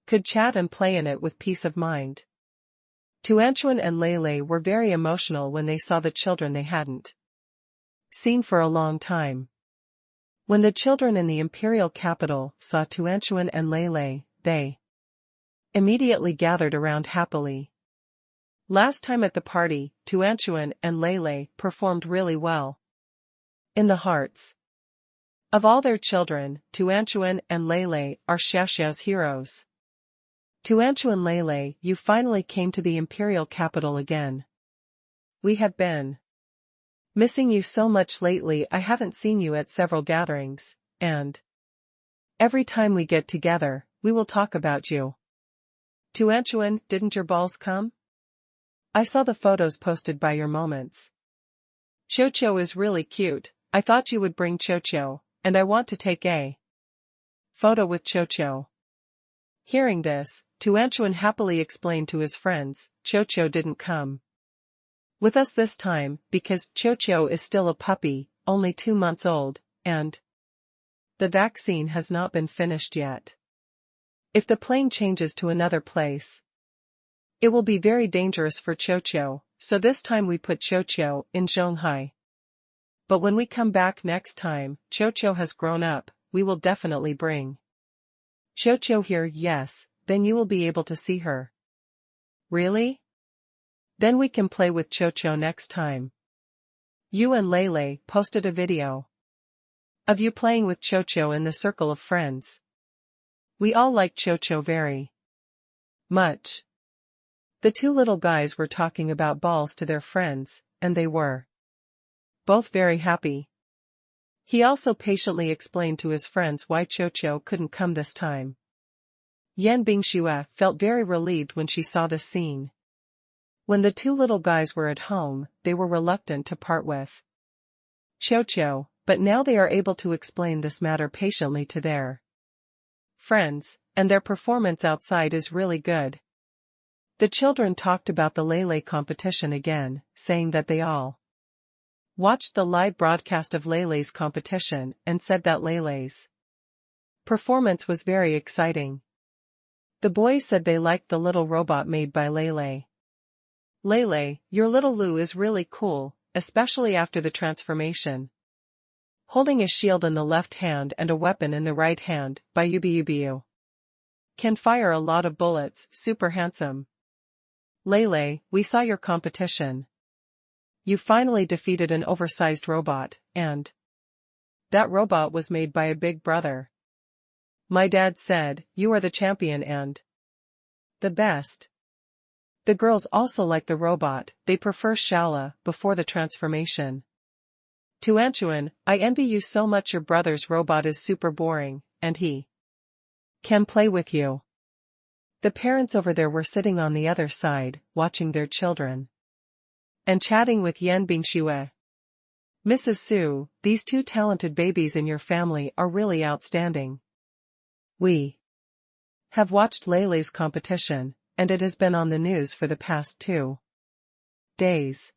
could chat and play in it with peace of mind. Tuanchuan and Lei were very emotional when they saw the children they hadn't seen for a long time. When the children in the imperial capital saw Tuanchuan and Lei, they immediately gathered around happily. Last time at the party, Tuanchuan and Lei performed really well. In the hearts of all their children, Tuanchuan and Lei are Xiaoxiao's heroes. Tuanchuan Lei, you finally came to the imperial capital again. We have been missing you so much lately. I haven't seen you at several gatherings, and every time we get together, we will talk about you. Tuanchuan, didn't your balls come? I saw the photos posted by your moments. Chocho is really cute. I thought you would bring Chocho, and I want to take a photo with Chocho. Hearing this, Tuanchuan happily explained to his friends, Chocho didn't come with us this time because Chocho is still a puppy, only 2 months old, and the vaccine has not been finished yet. If the plane changes to another place, it will be very dangerous for Chocho, so this time we put Chocho in Zhonghai. But when we come back next time, Chocho has grown up, we will definitely bring Chocho here. Yes, then you will be able to see her. Really? Then we can play with Chocho next time. You and Lei posted a video of you playing with Chocho in the circle of friends. We all like Chocho very much. The 2 little guys were talking about balls to their friends, and they were both very happy. He also patiently explained to his friends why Chocho couldn't come this time. Yan Bingxue felt very relieved when she saw this scene. When the 2 little guys were at home, they were reluctant to part with Chocho, but now they are able to explain this matter patiently to their friends, and their performance outside is really good. The children talked about the Lei competition again, saying that they all watched the live broadcast of Lei's competition and said that Lei's performance was very exciting. The boys said they liked the little robot made by Lei. Lei, your little Lu is really cool, especially after the transformation. Holding a shield in the left hand and a weapon in the right hand, Yubiu. Can fire a lot of bullets, super handsome. Lei, we saw your competition. You finally defeated an oversized robot, and that robot was made by a big brother. My dad said, you are the champion and the best. The girls also like the robot, they prefer Shala before the transformation. Tuanchuan, I envy you so much. Your brother's robot is super boring, and he can play with you. The parents over there were sitting on the other side, watching their children and chatting with Yan Bingxue. Mrs. Su, these 2 talented babies in your family are really outstanding. We have watched Lei's competition, and it has been on the news for the past 2 days.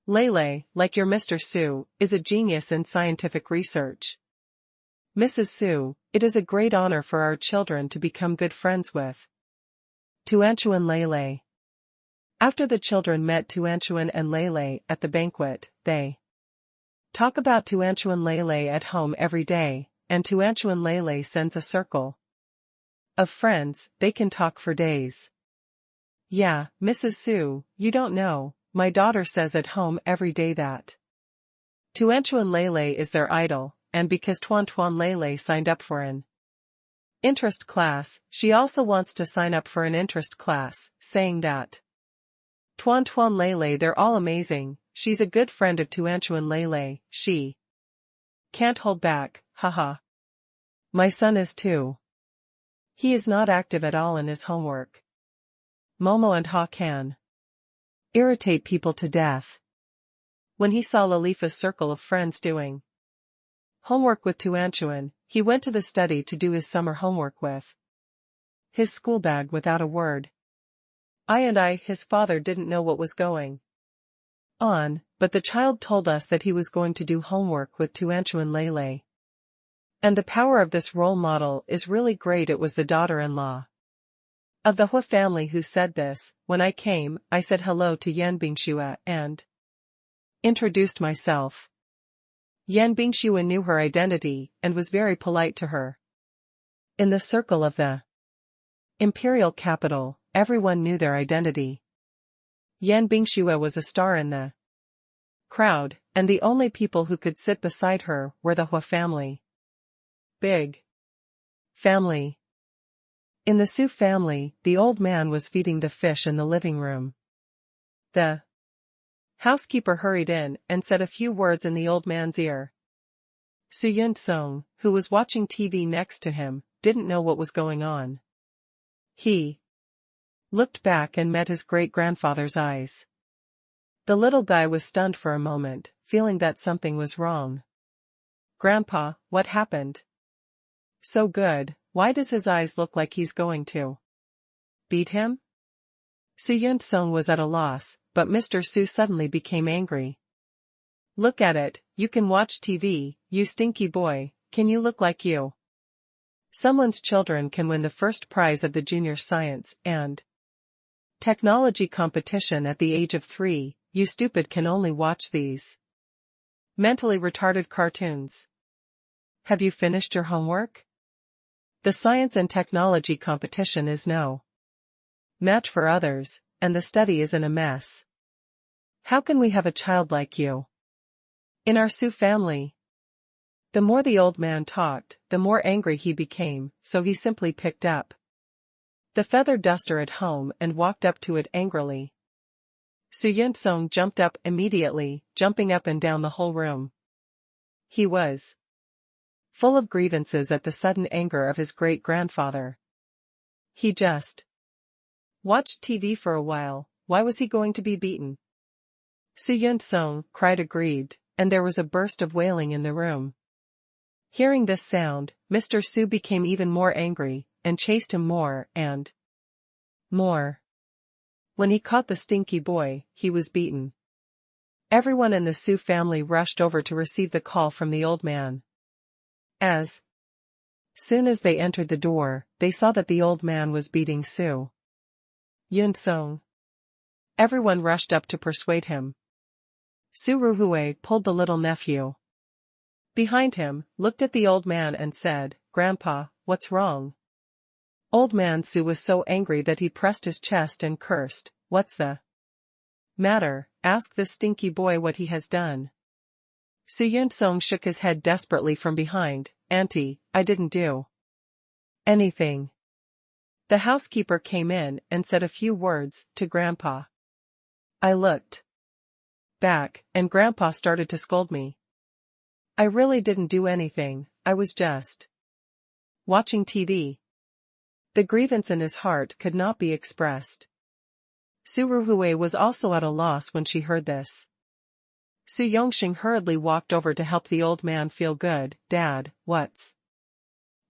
Lei, like your Mr. Su, is a genius in scientific research. Mrs. Su, it is a great honor for our children to become good friends with Tuanchuan Lei. After the children met Tuanchuan and Lei at the banquet, they talk about Tuanchuan Lei at home every day, and Tuanchuan Lei sends a circle of friends. They can talk for days. Yeah, Mrs. Su, you don't know, my daughter says at home every day that Tuanchuan Lei is their idol, and because Tuanchuan Lei signed up for an interest class, she also wants to sign up for an interest class, saying that Tuanchuan Lei, they're all amazing. She's a good friend of Tuanchuan Lei, she can't hold back, haha. My son is too. He is not active at all in his homework. Momo and Ha can irritate people to death. When he saw Lalifa's circle of friends doing homework with Tuanchuan, he went to the study to do his summer homework with his school bag without a word. His father, didn't know what was going on, but the child told us that he was going to do homework with Tuanchuan Lele. And the power of this role model is really great. It was the daughter-in-law of the Hu family who said this. When I came, I said hello to Yan Bingxue and introduced myself. Yan Bingxue knew her identity and was very polite to her. In the circle of the imperial capital, everyone knew their identity. Yan Bingxue was a star in the crowd, and the only people who could sit beside her were the Hu family. Big family. In the Su family, the old man was feeding the fish in the living room. The housekeeper hurried in and said a few words in the old man's ear. Su Yun-sung, who was watching TV next to him, didn't know what was going on. He looked back and met his great-grandfather's eyes. The little guy was stunned for a moment, feeling that something was wrong. "Grandpa, what happened?" "So good, why does his eyes look like he's going to beat him?" Su Yun-sung was at a loss, but Mr. Su suddenly became angry. "Look at it, you can watch TV, you stinky boy, can you look like you? Someone's children can win the first prize of the junior science and technology competition at the age of 3, you stupid can only watch these mentally retarded cartoons. Have you finished your homework? The science and technology competition is no match for others, and the study is in a mess. How can we have a child like you in our Su family?" The more the old man talked, the more angry he became, so he simply picked up the feather duster at home and walked up to it angrily. Su Yun-sung jumped up immediately, jumping up and down the whole room. He was full of grievances at the sudden anger of his great-grandfather. He just watched TV for a while. Why was he going to be beaten? Su Yun-sung cried aggrieved, and there was a burst of wailing in the room. Hearing this sound, Mr. Su became even more angry, and chased him more and more. When he caught the stinky boy, he was beaten. Everyone in the Su family rushed over to receive the call from the old man. As soon as they entered the door, they saw that the old man was beating Su Yun-sung. Everyone rushed up to persuade him. Su Ruhue pulled the little nephew behind him, looked at the old man and said, "Grandpa, what's wrong?" Old man Su was so angry that he pressed his chest and cursed. "What's the matter? Ask this stinky boy what he has done." Su Yun-sung shook his head desperately from behind. "Auntie, I didn't do anything." The housekeeper came in and said a few words to Grandpa. I looked back, and Grandpa started to scold me. I really didn't do anything, I was just watching TV. The grievance in his heart could not be expressed. Su Ruhue was also at a loss when she heard this. Su Yongxing hurriedly walked over to help the old man feel good. "Dad, what's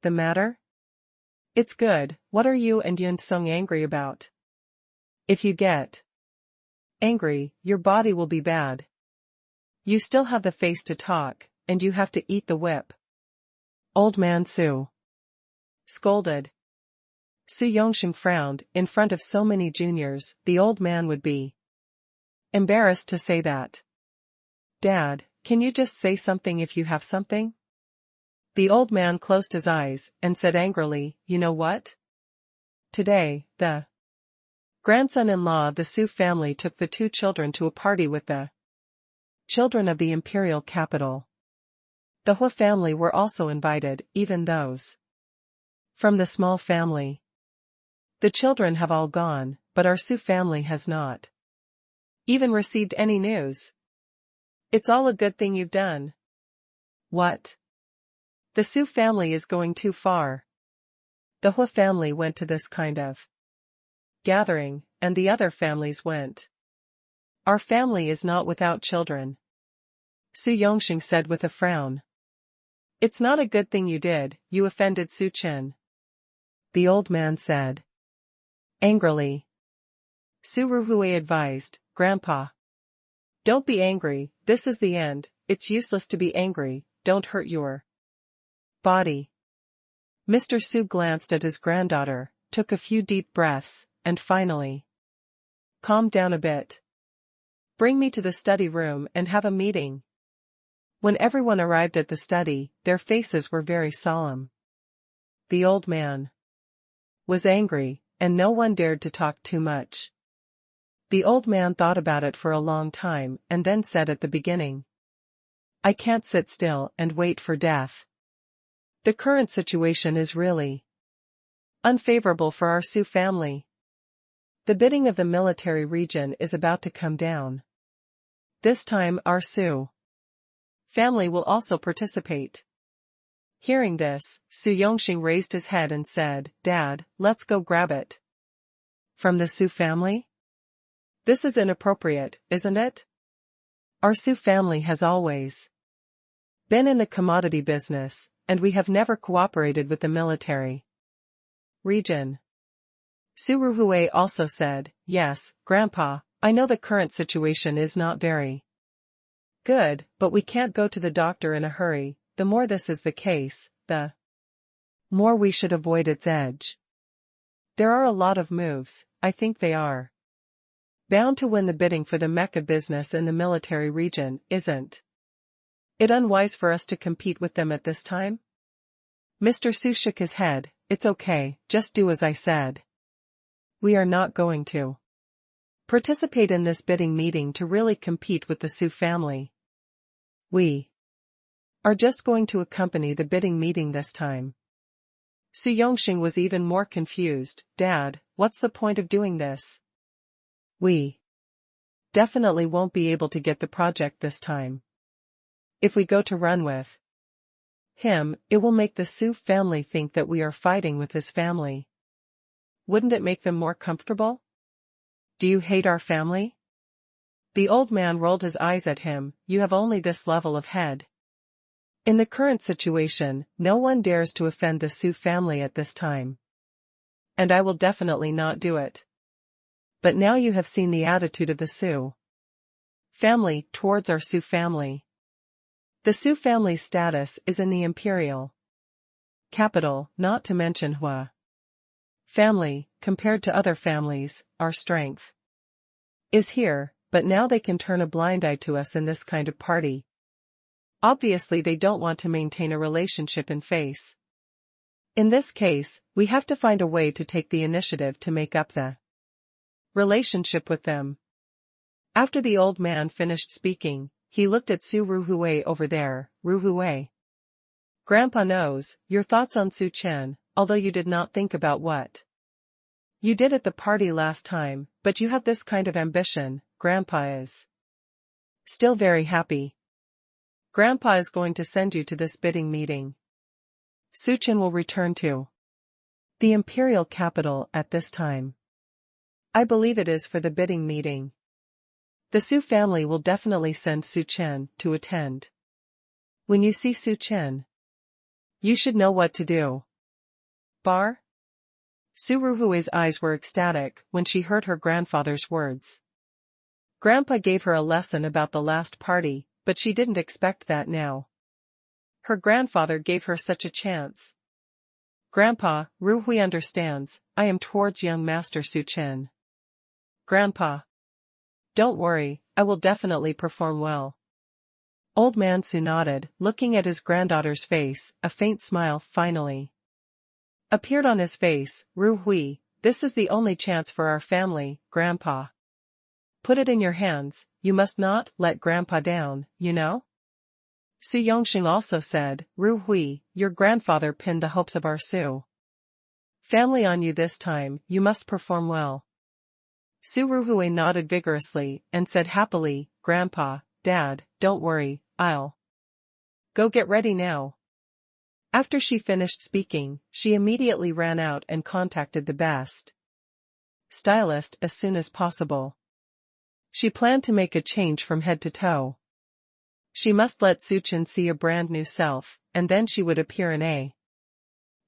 the matter?" "It's good, what are you and Yun-sung angry about? If you get angry, your body will be bad. You still have the face to talk, and you have to eat the whip." Old man Su scolded. Su Yongxing frowned. In front of so many juniors, the old man would be embarrassed to say that. "Dad, can you just say something if you have something?" The old man closed his eyes and said angrily, "You know what? Today, the grandson-in-law of the Su family took the 2 children to a party with the children of the imperial capital. The Hu family were also invited, even those from the small family. The children have all gone, but our Su family has not even received any news. It's all a good thing you've done." "What? The Su family is going too far. The Hu family went to this kind of gathering, and the other families went. Our family is not without children." Su Yongxing said with a frown. It's not a good thing you did, you offended Su Chen. The old man said. Angrily. Su Ruhui advised, Grandpa. Don't be angry, this is the end, it's useless to be angry, don't hurt your body. Mr. Su glanced at his granddaughter, took a few deep breaths, and finally calmed down a bit. Bring me to the study room and have a meeting. When everyone arrived at the study, their faces were very solemn. The old man was angry, and no one dared to talk too much. The old man thought about it for a long time and then said at the beginning, I can't sit still and wait for death. The current situation is really unfavorable for our Su family. The bidding of the military region is about to come down. This time our Su family will also participate. Hearing this, Su Yongxing raised his head and said, Dad, let's go grab it. From the Su family? This is inappropriate, isn't it? Our Su family has always been in the commodity business, and we have never cooperated with the military region. Su Ruhui also said, Yes, Grandpa, I know the current situation is not very good, but we can't go to the doctor in a hurry. The more this is the case, the more we should avoid its edge. There are a lot of moves, I think they are bound to win the bidding for the mecha business in the military region, isn't it unwise for us to compete with them at this time? Mr. Su shook his head, It's okay, just do as I said. We are not going to participate in this bidding meeting to really compete with the Su family. We are just going to accompany the bidding meeting this time. Su Yongxing was even more confused. Dad, what's the point of doing this? We definitely won't be able to get the project this time. If we go to run with him, it will make the Su family think that we are fighting with his family. Wouldn't it make them more comfortable? Do you hate our family? The old man rolled his eyes at him. You have only this level of head. In the current situation, no one dares to offend the Su family at this time. And I will definitely not do it. But now you have seen the attitude of the Su family towards our Su family. The Su family's status is in the imperial capital, not to mention Hua family, compared to other families, our strength is here, but now they can turn a blind eye to us in this kind of party. Obviously they don't want to maintain a relationship in face. In this case, we have to find a way to take the initiative to make up the relationship with them. After the old man finished speaking, he looked at Su Ruhui over there. Ruhui. Grandpa knows your thoughts on Su Chen, although you did not think about what you did at the party last time, but you have this kind of ambition. Grandpa is still very happy. Grandpa is going to send you to this bidding meeting. Su Chen will return to the imperial capital at this time. I believe it is for the bidding meeting. The Su family will definitely send Su Chen to attend. When you see Su Chen, you should know what to do. Bar? Su Ruhui's eyes were ecstatic when she heard her grandfather's words. Grandpa gave her a lesson about the last party, but she didn't expect that now. Her grandfather gave her such a chance. Grandpa, Ruhui understands, I am towards young Master Su Chen. Grandpa. Don't worry, I will definitely perform well. Old man Su nodded, looking at his granddaughter's face. A faint smile finally appeared on his face. Ruhui, this is the only chance for our family, Grandpa. Put it in your hands, you must not let Grandpa down, you know? Su Yongxing also said, Ruhui, your grandfather pinned the hopes of our Su family on you this time, you must perform well. Su Ruhui nodded vigorously and said happily, Grandpa, Dad, don't worry, I'll go get ready now. After she finished speaking, she immediately ran out and contacted the best stylist as soon as possible. She planned to make a change from head to toe. She must let Su Chen see a brand new self, and then she would appear in a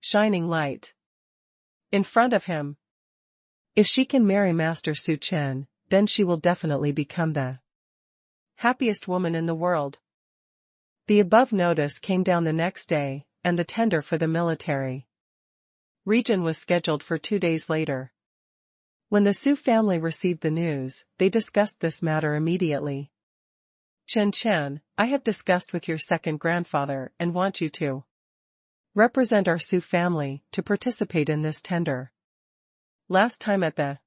shining light in front of him. If she can marry Master Su Chen, then she will definitely become the happiest woman in the world. The above notice came down the next day, and the tender for the military region was scheduled for 2 days later. When the Su family received the news, they discussed this matter immediately. Chen, I have discussed with your second grandfather and want you to represent our Su family to participate in this tender. Last time at the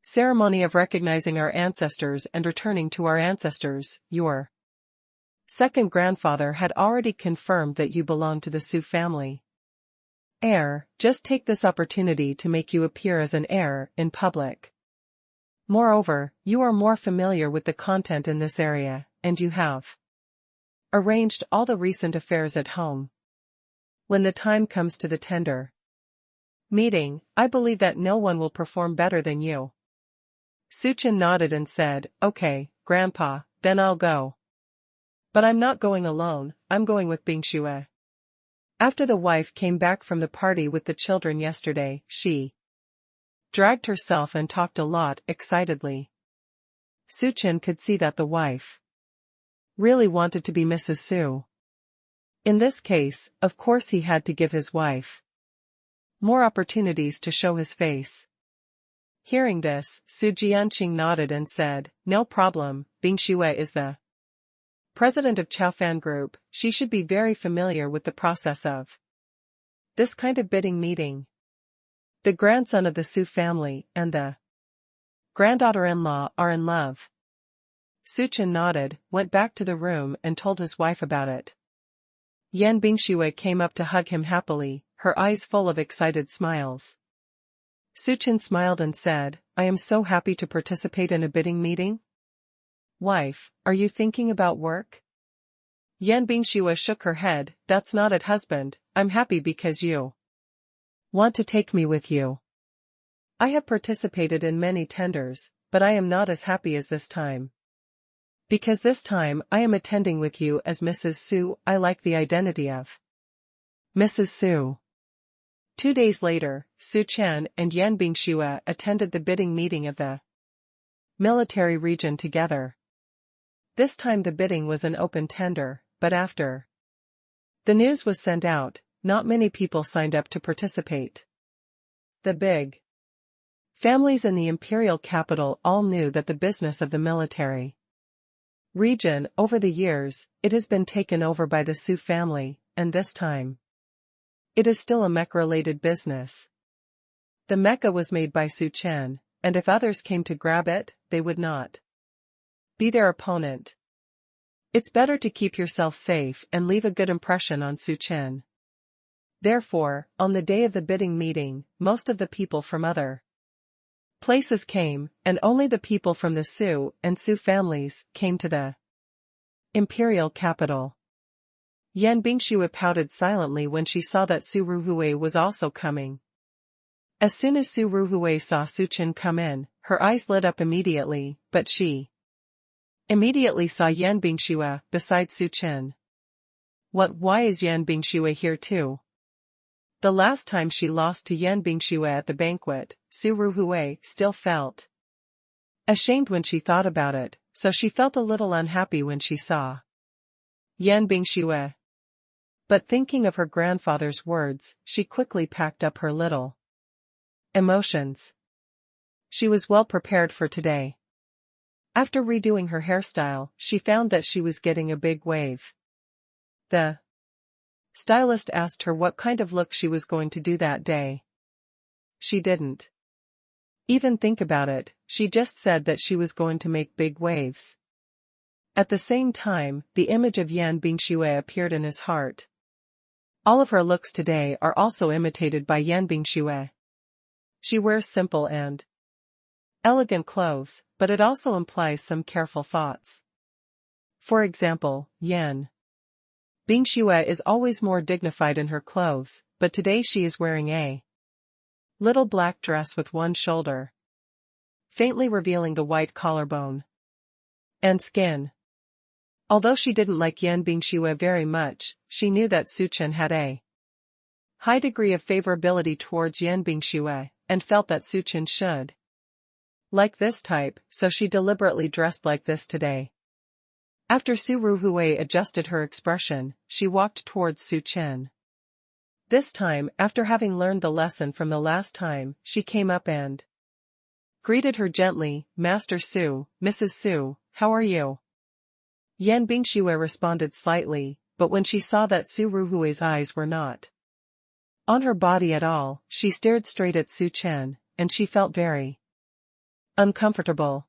ceremony of recognizing our ancestors and returning to our ancestors, your second grandfather had already confirmed that you belong to the Su family. Heir, just take this opportunity to make you appear as an heir in public. Moreover, you are more familiar with the content in this area, and you have arranged all the recent affairs at home. When the time comes to the tender meeting, I believe that no one will perform better than you. Su Chen nodded and said, Okay, Grandpa, then I'll go. But I'm not going alone, I'm going with Bing Xue. After the wife came back from the party with the children yesterday, she dragged herself and talked a lot excitedly. Su Chen could see that the wife really wanted to be Mrs. Su. In this case, of course he had to give his wife more opportunities to show his face. Hearing this, Su Jianqing nodded and said, No problem, Bing Xue is the president of Chaofan Group, she should be very familiar with the process of this kind of bidding meeting. The grandson of the Su family and the granddaughter-in-law are in love. Su Chen nodded, went back to the room and told his wife about it. Yan Bingxue came up to hug him happily, her eyes full of excited smiles. Su Chen smiled and said, I am so happy to participate in a bidding meeting. Wife, are you thinking about work? Yan Bingxue shook her head, That's not it, husband, I'm happy because you want to take me with you. I have participated in many tenders, but I am not as happy as this time. Because this time I am attending with you as Mrs. Su. I like the identity of Mrs. Su. 2 days later, Su Chen and Yan Bingxue attended the bidding meeting of the military region together. This time the bidding was an open tender, but after the news was sent out, not many people signed up to participate. The big families in the imperial capital all knew that the business of the military region, over the years, it has been taken over by the Su family, and this time it is still a mech-related business. The mecha was made by Su Chen, and if others came to grab it, they would not be their opponent. It's better to keep yourself safe and leave a good impression on Su Chen. Therefore, on the day of the bidding meeting, most of the people from other places came, and only the people from the Su and Su families came to the imperial capital. Yan Bingxue pouted silently when she saw that Su Ruhue was also coming. As soon as Su Ruhue saw Su Chen come in, her eyes lit up immediately, but she immediately saw Yan Bingxue beside Su Chen. Why is Yan Bingxue here too? The last time she lost to Yan Bingxue at the banquet, Su Ruhue still felt ashamed when she thought about it, so she felt a little unhappy when she saw Yan Bingxue. But thinking of her grandfather's words, she quickly packed up her little emotions. She was well prepared for today. After redoing her hairstyle, she found that she was getting a big wave. The stylist asked her what kind of look she was going to do that day. She didn't even think about it, she just said that she was going to make big waves. At the same time, the image of Yan Bingxue appeared in his heart. All of her looks today are also imitated by Yan Bingxue. She wears simple and elegant clothes, but it also implies some careful thoughts. For example, Yan Bingxue is always more dignified in her clothes, but today she is wearing a little black dress with one shoulder faintly revealing the white collarbone and skin. Although she didn't like Yan Bingxue very much, she knew that Su Chen had a high degree of favorability towards Yan Bingxue, and felt that Su Chen should like this type, so she deliberately dressed like this today. After Su Ruhue adjusted her expression, she walked towards Su Chen. This time, after having learned the lesson from the last time, she came up and greeted her gently. Master Su, Mrs. Su, how are you? Yan Bingxue responded slightly, but when she saw that Su Ruhue's eyes were not on her body at all, she stared straight at Su Chen, and she felt very uncomfortable.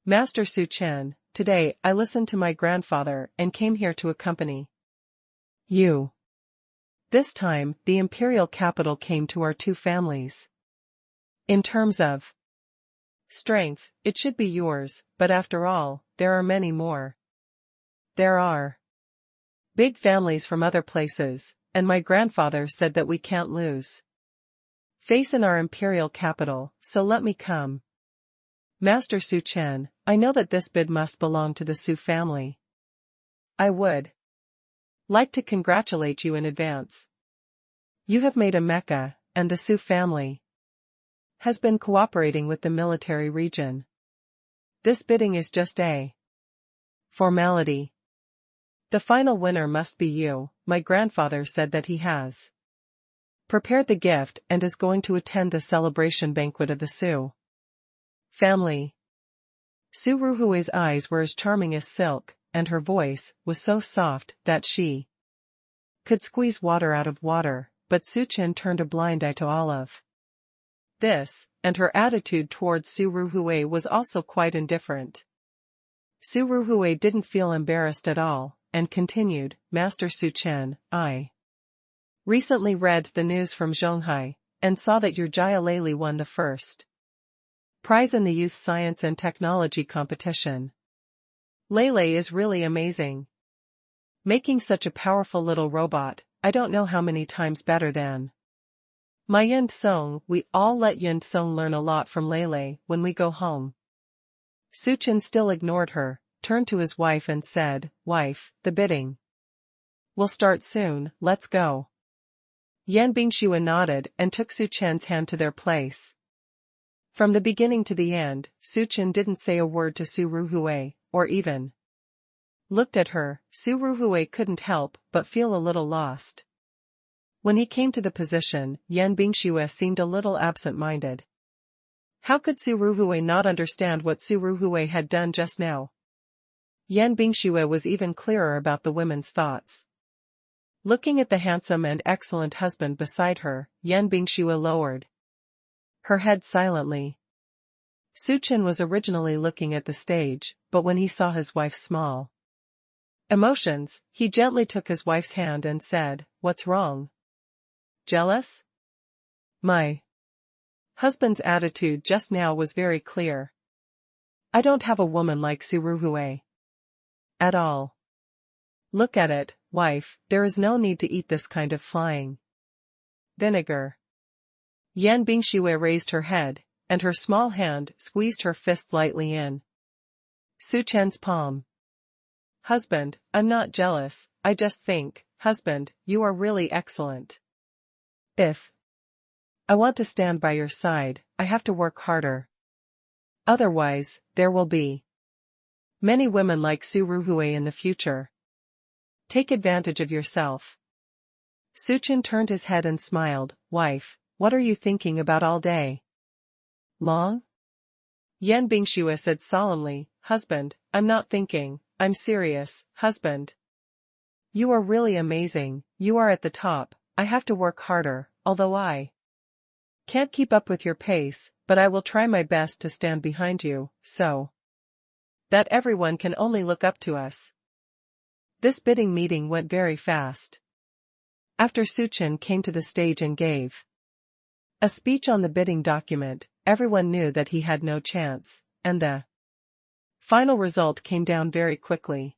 Master Su Chen, today I listened to my grandfather and came here to accompany you. This time, the imperial capital came to our two families. In terms of strength, it should be yours, but after all, there are many more. There are big families from other places, and my grandfather said that we can't lose face in our imperial capital, so let me come. Master Su Chen, I know that this bid must belong to the Su family. I would like to congratulate you in advance. You have made a Mecca, and the Su family has been cooperating with the military region. This bidding is just a formality. The final winner must be you. My grandfather said that he has prepared the gift and is going to attend the celebration banquet of the Su family. Su Ruhue's eyes were as charming as silk, and her voice was so soft that she could squeeze water out of water, but Su Chen turned a blind eye to all of this, and her attitude towards Su Ruhue was also quite indifferent. Su Ruhue didn't feel embarrassed at all, and continued, Master Su Chen, I recently read the news from Zhonghai, and saw that your Jia Lei won the first prize in the Youth Science and Technology competition. Lei is really amazing. Making such a powerful little robot, I don't know how many times better than my Yun Song. We all let Yun Song learn a lot from Lei when we go home. Su Chen still ignored her, turned to his wife and said, Wife, the bidding will start soon, let's go. Yan Bingxue nodded and took Su Chen's hand to their place. From the beginning to the end, Su Chen didn't say a word to Su Ruhue, or even looked at her. Su Ruhue couldn't help but feel a little lost. When he came to the position, Yan Bingxue seemed a little absent-minded. How could Su Ruhue not understand what Su Ruhue had done just now? Yan Bingxue was even clearer about the women's thoughts. Looking at the handsome and excellent husband beside her, Yan Bingxue lowered her head silently. Su Chen was originally looking at the stage, but when he saw his wife's small emotions, he gently took his wife's hand and said, What's wrong? Jealous? My husband's attitude just now was very clear. I don't have a woman like Su Ruhue at all. Look at it, wife, there is no need to eat this kind of flying vinegar. Yan Bingxue raised her head, and her small hand squeezed her fist lightly in Su Chen's palm. Husband, I'm not jealous, I just think, husband, you are really excellent. If I want to stand by your side, I have to work harder. Otherwise, there will be many women like Su Ruhue in the future. Take advantage of yourself. Su Chen turned his head and smiled, Wife, what are you thinking about all day long? Yan Bingxue said solemnly, Husband, I'm not thinking, I'm serious, husband. You are really amazing, you are at the top, I have to work harder, although I can't keep up with your pace, but I will try my best to stand behind you, so that everyone can only look up to us. This bidding meeting went very fast. After Su Chen came to the stage and gave a speech on the bidding document, everyone knew that he had no chance, and the final result came down very quickly.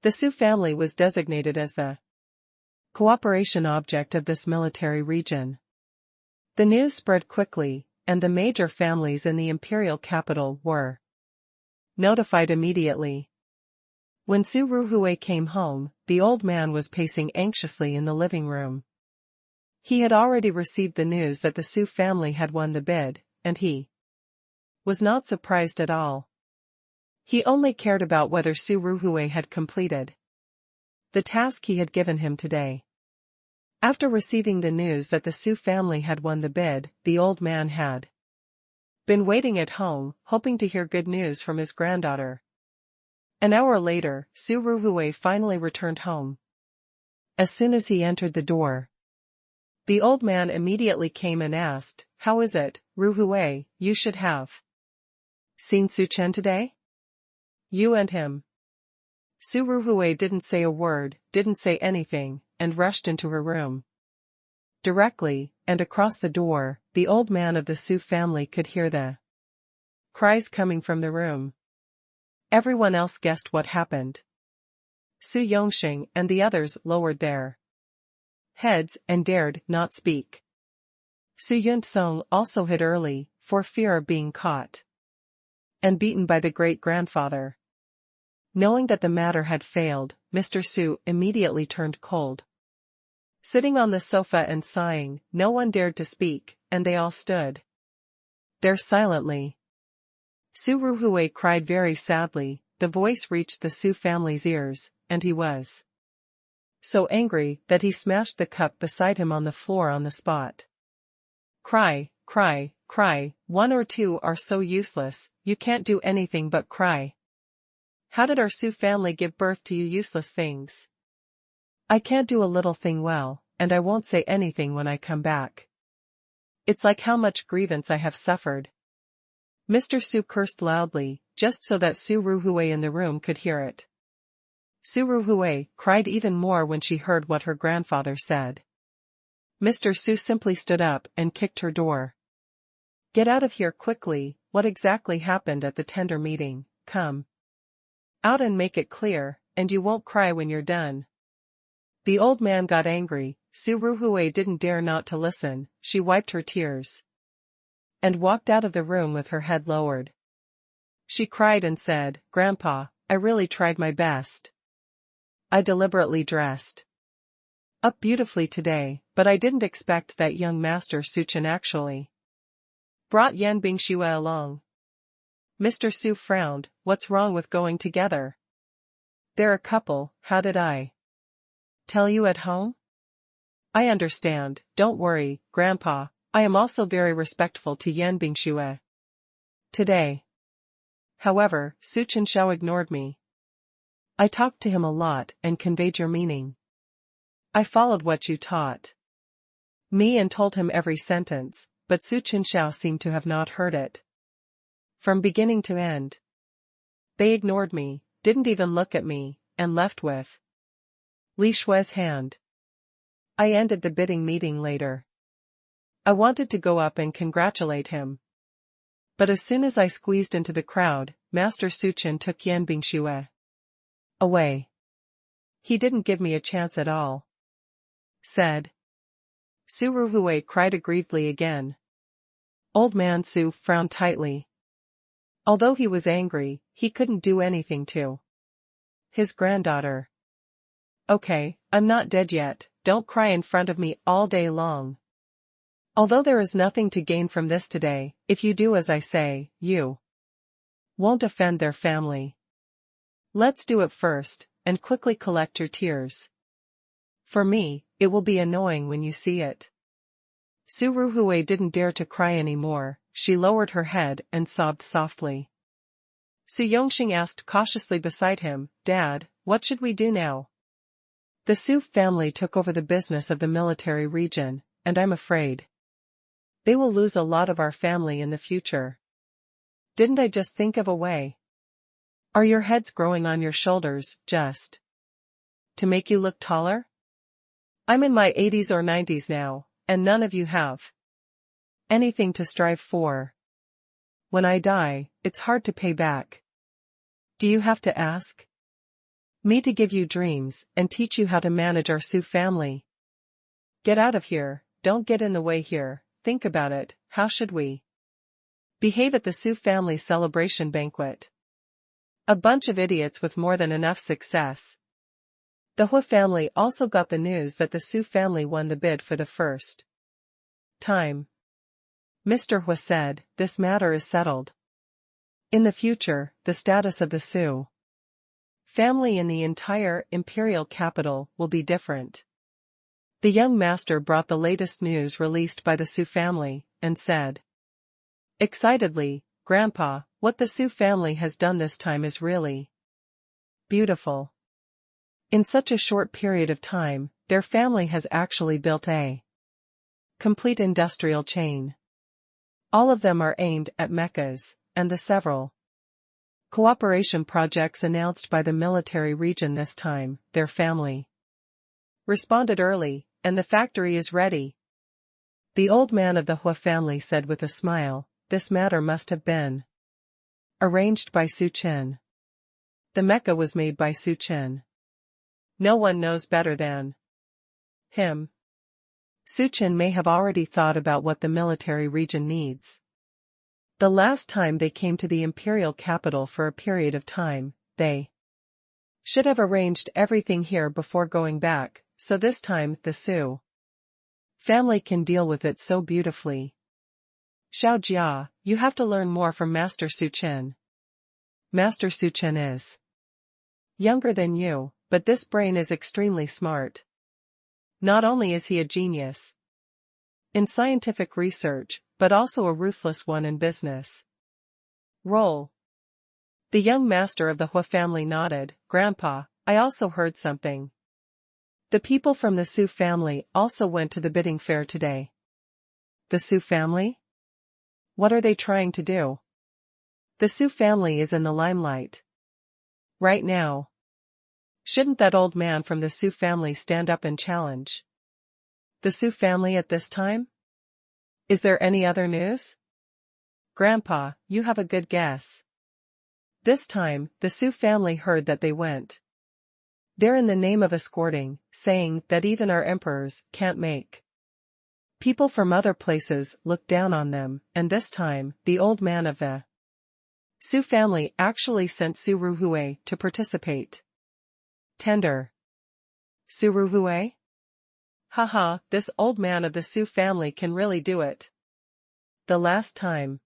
The Su family was designated as the cooperation object of this military region. The news spread quickly, and the major families in the imperial capital were notified immediately. When Su Ruhui came home, the old man was pacing anxiously in the living room. He had already received the news that the Su family had won the bid, and he was not surprised at all. He only cared about whether Su Ruhui had completed the task he had given him today. After receiving the news that the Su family had won the bid, the old man had been waiting at home, hoping to hear good news from his granddaughter. An hour later, Su Ruhui finally returned home. As soon as he entered the door, the old man immediately came and asked, "How is it, Ruhui? You should have seen Su Chen today? You and him." Su Ruhui didn't say a word, didn't say anything, and rushed into her room. Directly, and across the door, the old man of the Su family could hear the cries coming from the room. Everyone else guessed what happened. Su Yongxing and the others lowered their heads and dared not speak. Su Yunsong also hid early, for fear of being caught and beaten by the great-grandfather. Knowing that the matter had failed, Mr. Su immediately turned cold. Sitting on the sofa and sighing, no one dared to speak, and they all stood there silently. Su Ruhui cried very sadly. The voice reached the Su family's ears, and he was so angry that he smashed the cup beside him on the floor on the spot. Cry, cry, cry, one or two are so useless, you can't do anything but cry. How did our Su family give birth to you useless things? I can't do a little thing well, and I won't say anything when I come back. It's like how much grievance I have suffered. Mr. Su cursed loudly, just so that Su Ruhui in the room could hear it. Su Ruhui cried even more when she heard what her grandfather said. Mr. Su simply stood up and kicked her door. "Get out of here quickly, what exactly happened at the tender meeting? Come out and make it clear, and you won't cry when you're done." The old man got angry. Su Ruhui didn't dare not to listen. She wiped her tears and walked out of the room with her head lowered. She cried and said, "Grandpa, I really tried my best. I deliberately dressed up beautifully today, but I didn't expect that young master Su Chen actually brought Yan Bingxue along." Mr. Su frowned. "What's wrong with going together? They're a couple. How did I tell you at home?" "I understand, don't worry, Grandpa. I am also very respectful to Yan Bingxue today. However, Su Chen Xiao ignored me. I talked to him a lot and conveyed your meaning. I followed what you taught me and told him every sentence, but Su Chen Xiao seemed to have not heard it. From beginning to end. They ignored me, didn't even look at me, and left with Li Shue's hand. I ended the bidding meeting later. I wanted to go up and congratulate him. But as soon as I squeezed into the crowd, Master Su Chen took Yan Bingxue away. He didn't give me a chance at all," said. Su Ruhui cried aggrievedly again. Old man Su frowned tightly. Although he was angry, he couldn't do anything to his granddaughter. "Okay, I'm not dead yet, don't cry in front of me all day long. Although there is nothing to gain from this today, if you do as I say, you won't offend their family. Let's do it first, and quickly collect your tears. For me, it will be annoying when you see it." Su Ruhui didn't dare to cry anymore. She lowered her head and sobbed softly. Su Yongxing asked cautiously beside him, "Dad, what should we do now? The Su family took over the business of the military region, and I'm afraid they will lose a lot of our family in the future. Didn't I just think of a way? Are your heads growing on your shoulders, just to make you look taller? I'm in my 80s or 90s now, and none of you have anything to strive for. When I die, it's hard to pay back. Do you have to ask me to give you dreams and teach you how to manage our Su family? Get out of here, don't get in the way here. Think about it, how should we behave at the Su family celebration banquet? A bunch of idiots with more than enough success. The Hu family also got the news that the Su family won the bid for the first time. Mr. Hu said, "This matter is settled. In the future, the status of the Su family in the entire imperial capital will be different." The young master brought the latest news released by the Su family, and said excitedly, "Grandpa, what the Su family has done this time is really beautiful. In such a short period of time, their family has actually built a complete industrial chain. All of them are aimed at mechas, and the several cooperation projects announced by the military region this time, their family responded early, and the factory is ready." The old man of the Hu family said with a smile, "This matter must have been arranged by Su Qin. The mecha was made by Su Qin. No one knows better than him. Su Qin may have already thought about what the military region needs. The last time they came to the imperial capital for a period of time, they should have arranged everything here before going back, so this time the Su family can deal with it so beautifully. Xiao Jia, you have to learn more from Master Su Qin. Master Su Qin is younger than you, but this brain is extremely smart. Not only is he a genius in scientific research, but also a ruthless one in business. Roll." The young master of the Hu family nodded, "Grandpa, I also heard something. The people from the Su family also went to the bidding fair today." The Su family? What are they trying to do? The Su family is in the limelight right now. Shouldn't that old man from the Su family stand up and challenge the Su family at this time? Is there any other news? Grandpa, you have a good guess. This time, the Su family heard that they went there in the name of escorting, saying that even our emperors can't make people from other places look down on them, and this time, the old man of the Su family actually sent Su Ruhue to participate. Tender. Su Ruhue? Haha, this old man of the Su family can really do it. The last time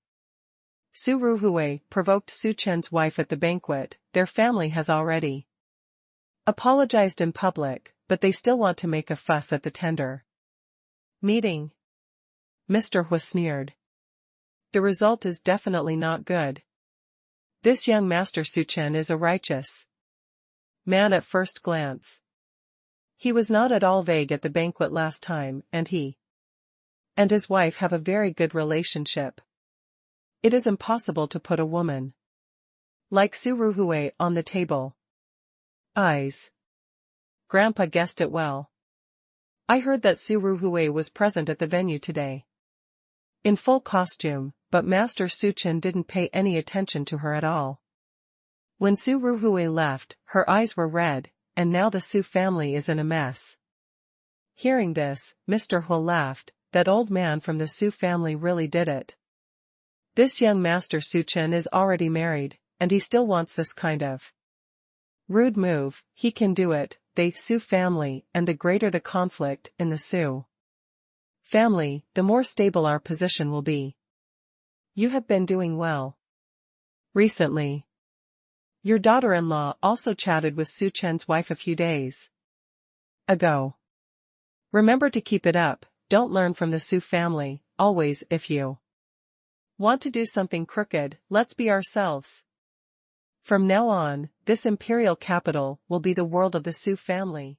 Su Ruhue provoked Su Chen's wife at the banquet, their family has already apologized in public, but they still want to make a fuss at the tender meeting. Mr. Hu sneered. The result is definitely not good. This young master Su Chen is a righteous man at first glance. He was not at all vague at the banquet last time, and he and his wife have a very good relationship. It is impossible to put a woman like Su Ruhue on the table. Eyes. Grandpa guessed it well. I heard that Su Ruhue was present at the venue today. In full costume, but Master Su Chen didn't pay any attention to her at all. When Su Ruhue left, her eyes were red, and now the Su family is in a mess. Hearing this, Mr. Hu laughed, that old man from the Su family really did it. This young Master Su Chen is already married, and he still wants this kind of rude move. He can do it, the Su family, and the greater the conflict in the Su family, the more stable our position will be. You have been doing well recently. Your daughter-in-law also chatted with Su Chen's wife a few days ago. Remember to keep it up, don't learn from the Su family, always. If you want to do something crooked, let's be ourselves. From now on, this imperial capital will be the world of the Su family.